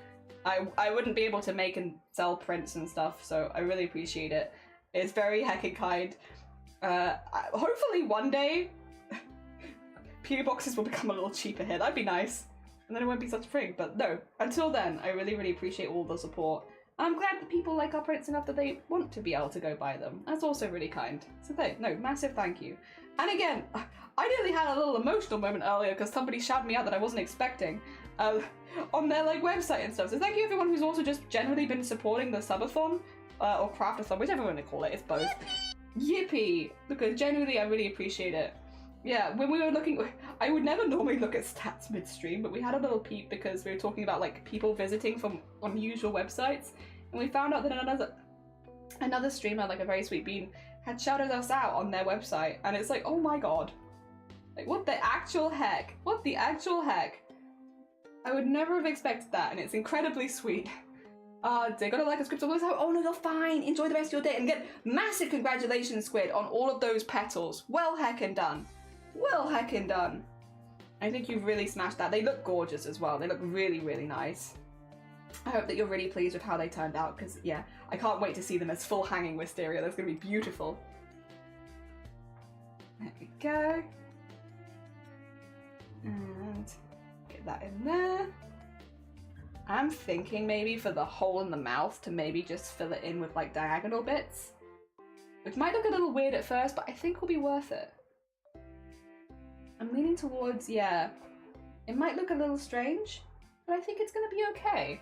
S4: I wouldn't be able to make and sell prints and stuff, so I really appreciate it. It's very heckin' kind. Hopefully one day, PO boxes will become a little cheaper here. That'd be nice. And then it won't be such a thing. But no, until then, I really appreciate all the support
S1: I'm glad that people like our prints enough that they want to be able to go buy them. That's also really kind. So no, massive thank you. And again, I nearly had a little emotional moment earlier because somebody shouted me out that I wasn't expecting on their like website and stuff. So thank you everyone who's also just generally been supporting the subathon or craft-a-thon, whichever you want to call it. It's both. Yippee! Because genuinely I really appreciate it. Yeah, when we were looking, I would never normally look at stats midstream, but we had a little peep because we were talking about like people visiting from unusual websites, and we found out that another streamer, like a very sweet bean, had shouted us out on their website, and it's like, oh my god, like what the actual heck? What the actual heck? I would never have expected that, and it's incredibly sweet. They gotta like a script. Oh no, you're fine. Enjoy the rest of your day, and get massive congratulations, Squid, on all of those petals. Well heckin' done. Well heckin' done. I think you've really smashed that. They look gorgeous as well. They look really, really nice. I hope that you're really pleased with how they turned out, because yeah, I can't wait to see them as full hanging wisteria. That's gonna be beautiful. There we go. And get that in there. I'm thinking maybe for the hole in the mouth to maybe just fill it in with like diagonal bits. Which might look a little weird at first, but I think will be worth it. I'm leaning towards, yeah, it might look a little strange, but I think it's gonna be okay.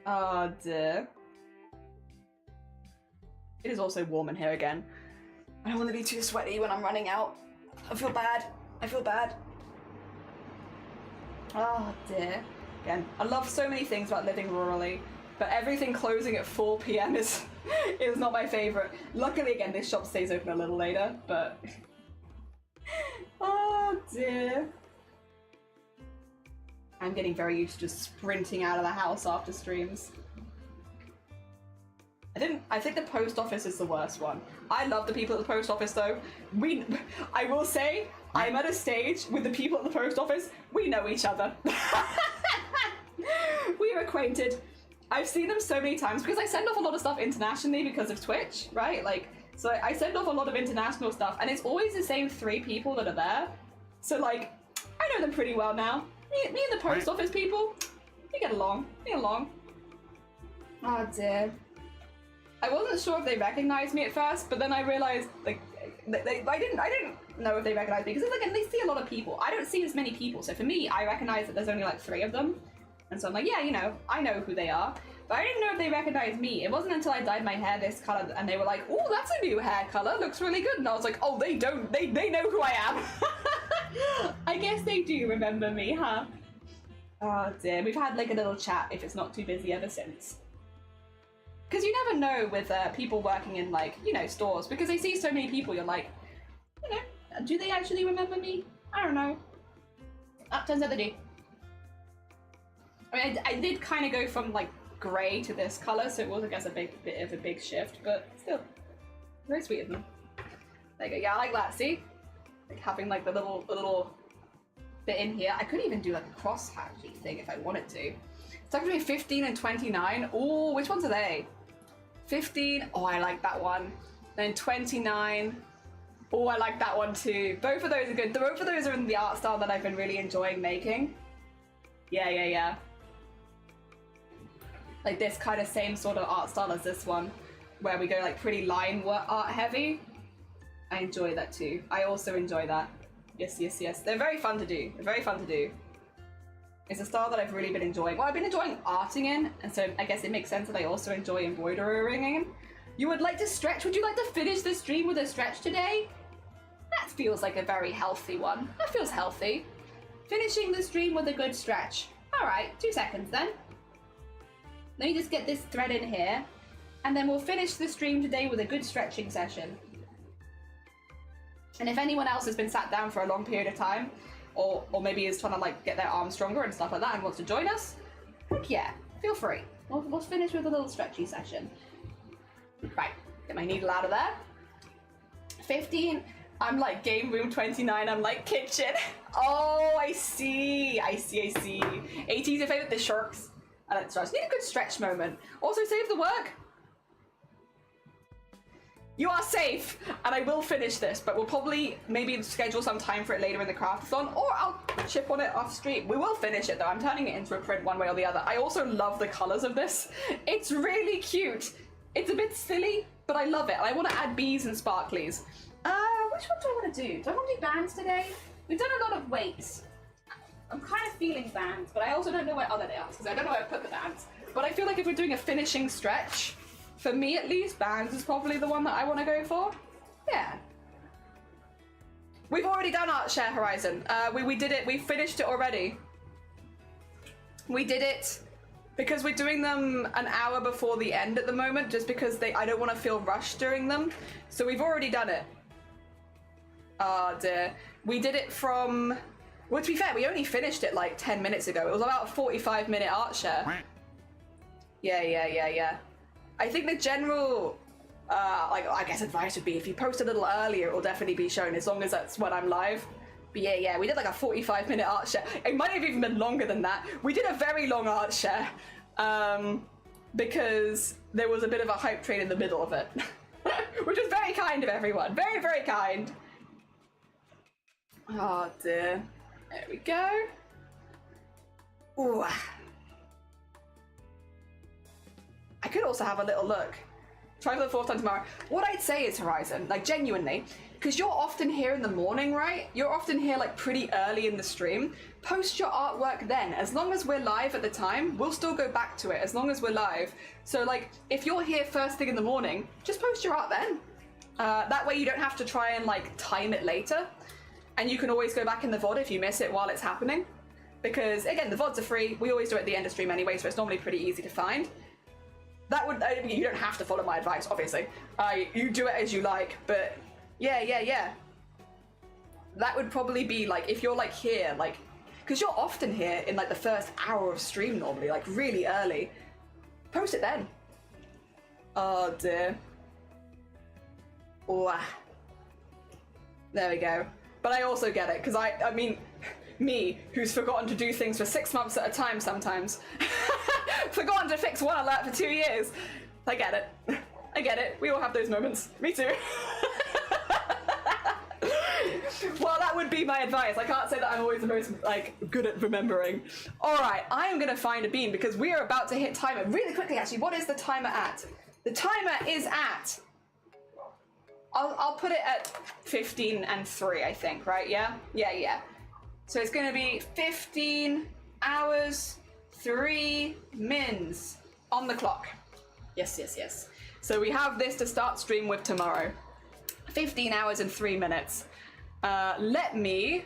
S1: Oh dear. It is also warm in here again. I don't want to be too sweaty when I'm running out. I feel bad. I feel bad. Oh dear. Again, I love so many things about living rurally, but everything closing at 4 PM is not my favourite. Luckily, again, this shop stays open a little later, but... Oh dear. I'm getting very used to just sprinting out of the house after streams. I think the post office is the worst one. I love the people at the post office though. I will say, I'm at a stage with the people at the post office, we know each other. We're acquainted. I've seen them so many times because I send off a lot of stuff internationally because of Twitch, right? Like, so I send off a lot of international stuff and it's always the same 3 people that are there. So like, I know them pretty well now. Me and the post office people, we get along. Oh dear. I wasn't sure if they recognized me at first, but then I realized like I didn't know if they recognized me because again they see a lot of people. I don't see as many people, so for me I recognize that there's only like 3 of them, and so I'm like, yeah, you know, I know who they are. But I didn't know if they recognized me. It wasn't until I dyed my hair this color and they were like, oh, that's a new hair color, looks really good, and I was like, oh, they don't, they know who I am. I guess they do remember me, huh? Oh dear, we've had like a little chat if it's not too busy ever since. Because you never know with people working in, like, you know, stores, because they see so many people, you're like, you know, do they actually remember me? I don't know. Turns out they do. I mean, I did kind of go from, like, grey to this colour, so it was, I guess, a bit of a big shift, but still, very sweet of them. There you go, yeah, I like that, see? Like, having, like, the little bit in here. I could even do, like, a cross-hatchy thing if I wanted to. It's like between 15 and 29. Oh, which ones are they? 15, oh, I like that one. Then 29, oh, I like that one too. Both of those are good. Both of those are in the art style that I've been really enjoying making. Yeah. Like this kind of same sort of art style as this one, where we go like pretty line art heavy. I enjoy that too. I also enjoy that. Yes. They're very fun to do. It's a style that I've really been enjoying. Well, I've been enjoying arting in, and so I guess it makes sense that I also enjoy embroidering in. You would like to stretch? Would you like to finish the stream with a stretch today? That feels like a very healthy one. That feels healthy. Finishing the stream with a good stretch. All right, 2 seconds then. Let me just get this thread in here, and then we'll finish the stream today with a good stretching session. And if anyone else has been sat down for a long period of time, or maybe is trying to like get their arms stronger and stuff like that and wants to join us, heck yeah, feel free. We'll finish with a little stretchy session. Right, get my needle out of there. 15, I'm like game room. 29, I'm like kitchen. Oh, I see. 18's your favorite, the sharks. I like the stretch. Need a good stretch moment. Also save the work.
S4: You are safe, and I will finish this, but we'll probably maybe schedule some time for it later in the craft-a-thon, or I'll chip on it off stream. We will finish it though. I'm turning it into a print one way or the other. I also love the colors of this. It's really cute. It's a bit silly, but I love it. I want to add bees and sparklies. Which one do I want to do? Do I want to do bands today? We've done a lot of weights. I'm kind of feeling bands, but I also don't know where other they are, because I don't know where I put the bands. But I feel like if we're doing a finishing stretch, for me at least, bands is probably the one that I want to go for. Yeah. We've already done Art Share Horizon. We did it, we finished it already. We did it because we're doing them an hour before the end at the moment, just because I don't want to feel rushed during them. So we've already done it. Oh dear. We did it from, well, to be fair, we only finished it like 10 minutes ago. It was about a 45-minute art share. Yeah. I think the general, I guess advice would be if you post a little earlier, it will definitely be shown, as long as that's when I'm live. But yeah, we did like a 45-minute art share. It might have even been longer than that. We did a very long art share because there was a bit of a hype train in the middle of it, which was very kind of everyone. Very, very kind. Oh dear. There we go. Ooh. I could also have a little look. Try for the 4th time tomorrow. What I'd say is, Horizon, like genuinely, because you're often here in the morning, right? You're often here like pretty early in the stream. Post your artwork then. As long as we're live at the time, we'll still go back to it as long as we're live. So like, if you're here first thing in the morning, just post your art then. That way you don't have to try and like time it later. And you can always go back in the VOD if you miss it while it's happening. Because again, the VODs are free. We always do it at the end of stream anyway, so it's normally pretty easy to find. That would, I mean, you don't have to follow my advice, obviously. You do it as you like, but yeah. That would probably be like, if you're like here, like, because you're often here in like the first hour of stream normally, like really early. Post it then. Oh dear. Oh. There we go. But I also get it, because I mean, me, who's forgotten to do things for 6 months at a time sometimes. Forgotten to fix one alert for 2 years. I get it. I get it. We all have those moments. Me too. Well, that would be my advice. I can't say that I'm always the most, like, good at remembering. All right, I am going to find a bean, because we are about to hit timer. Really quickly, actually, what is the timer at? The timer is at... I'll put it at 15 and 3, I think, right? Yeah? Yeah. So it's going to be 15 hours, 3 mins on the clock. Yes. So we have this to start stream with tomorrow. 15 hours and 3 minutes. Let me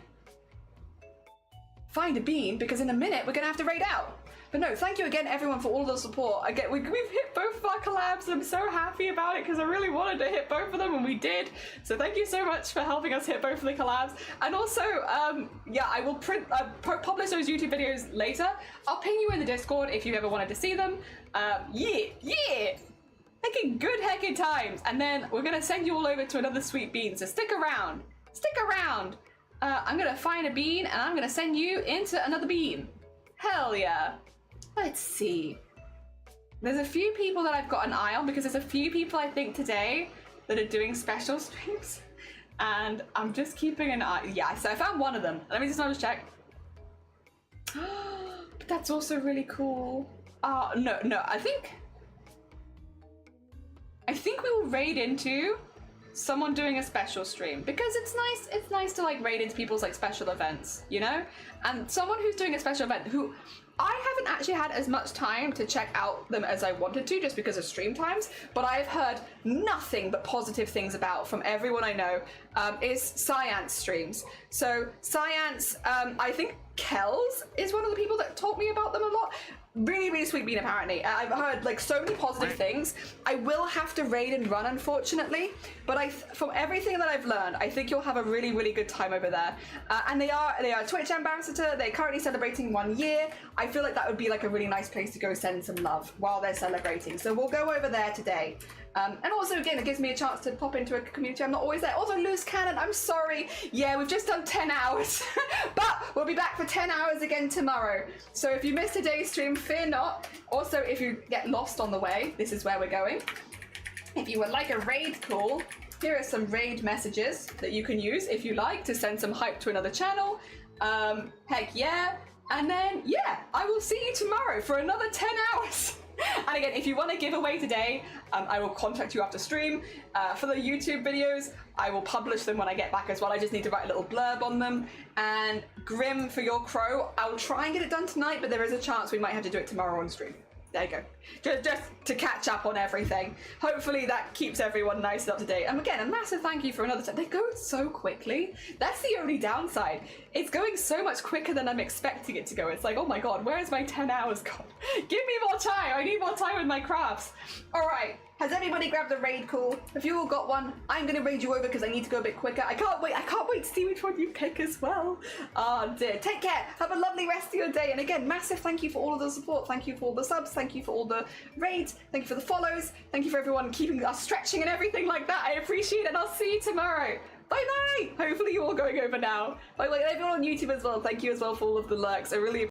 S4: find a bean, because in a minute we're going to have to raid out. But no, thank you again, everyone, for all the support. We've hit both of our collabs, and I'm so happy about it, because I really wanted to hit both of them, and we did. So thank you so much for helping us hit both of the collabs. And also, yeah, I will publish those YouTube videos later. I'll ping you in the Discord if you ever wanted to see them. Yeah. Heckin' good heckin' times. And then we're going to send you all over to another sweet bean, so stick around. I'm going to find a bean, and I'm going to send you into another bean. Hell yeah. Let's see. There's a few people that I've got an eye on, because there's a few people I think today that are doing special streams, and I'm just keeping an eye. Yeah, so I found one of them. Let me just double check. But that's also really cool. No, I think we will raid into someone doing a special stream, because it's nice to like raid into people's like special events, you know? And someone who's doing a special event who I haven't actually had as much time to check out them as I wanted to, just because of stream times, but I've heard nothing but positive things about from everyone I know, is Science streams. So Science, I think Kells is one of the people that taught me about them a lot. Really sweet bean, apparently. I've heard like so many positive things. I will have to raid and run, unfortunately, but from everything that I've learned, I think you'll have a really good time over there. And they are a Twitch ambassador. They're currently celebrating 1 year. I feel like that would be like a really nice place to go send some love while they're celebrating. So we'll go over there today. And also, again, it gives me a chance to pop into a community I'm not always there. Also, Loose Cannon, I'm sorry. Yeah, we've just done 10 hours. But we'll be back for 10 hours again tomorrow. So if you missed today's stream, fear not. Also, if you get lost on the way, this is where we're going. If you would like a raid call, here are some raid messages that you can use if you like to send some hype to another channel. Heck yeah. And then, yeah, I will see you tomorrow for another 10 hours. And again, if you want to give away today, I will contact you after stream. For the YouTube videos, I will publish them when I get back as well. I just need to write a little blurb on them. And Grim, for your crow, I will try and get it done tonight, but there is a chance we might have to do it tomorrow on stream. There you go. Just to catch up on everything. Hopefully that keeps everyone nice and up to date. And again, a massive thank you for another time. They go so quickly. That's the only downside. It's going so much quicker than I'm expecting it to go. It's like, oh my god, where is my 10 hours gone? Give me more time. I need more time with my crafts. All right. Has everybody grabbed a raid call? If you all got one, I'm gonna raid you over because I need to go a bit quicker. I can't wait to see which one you pick as well. Oh dear. Take care. Have a lovely rest of your day. And again, massive thank you for all of the support. Thank you for all the subs. Thank you for all the raids. Thank you for the follows. Thank you for everyone keeping us stretching and everything like that. I appreciate it and I'll see you tomorrow. Bye bye. Hopefully you're all going over now. Bye bye. Everyone on YouTube as well. Thank you as well for all of the lurks. I really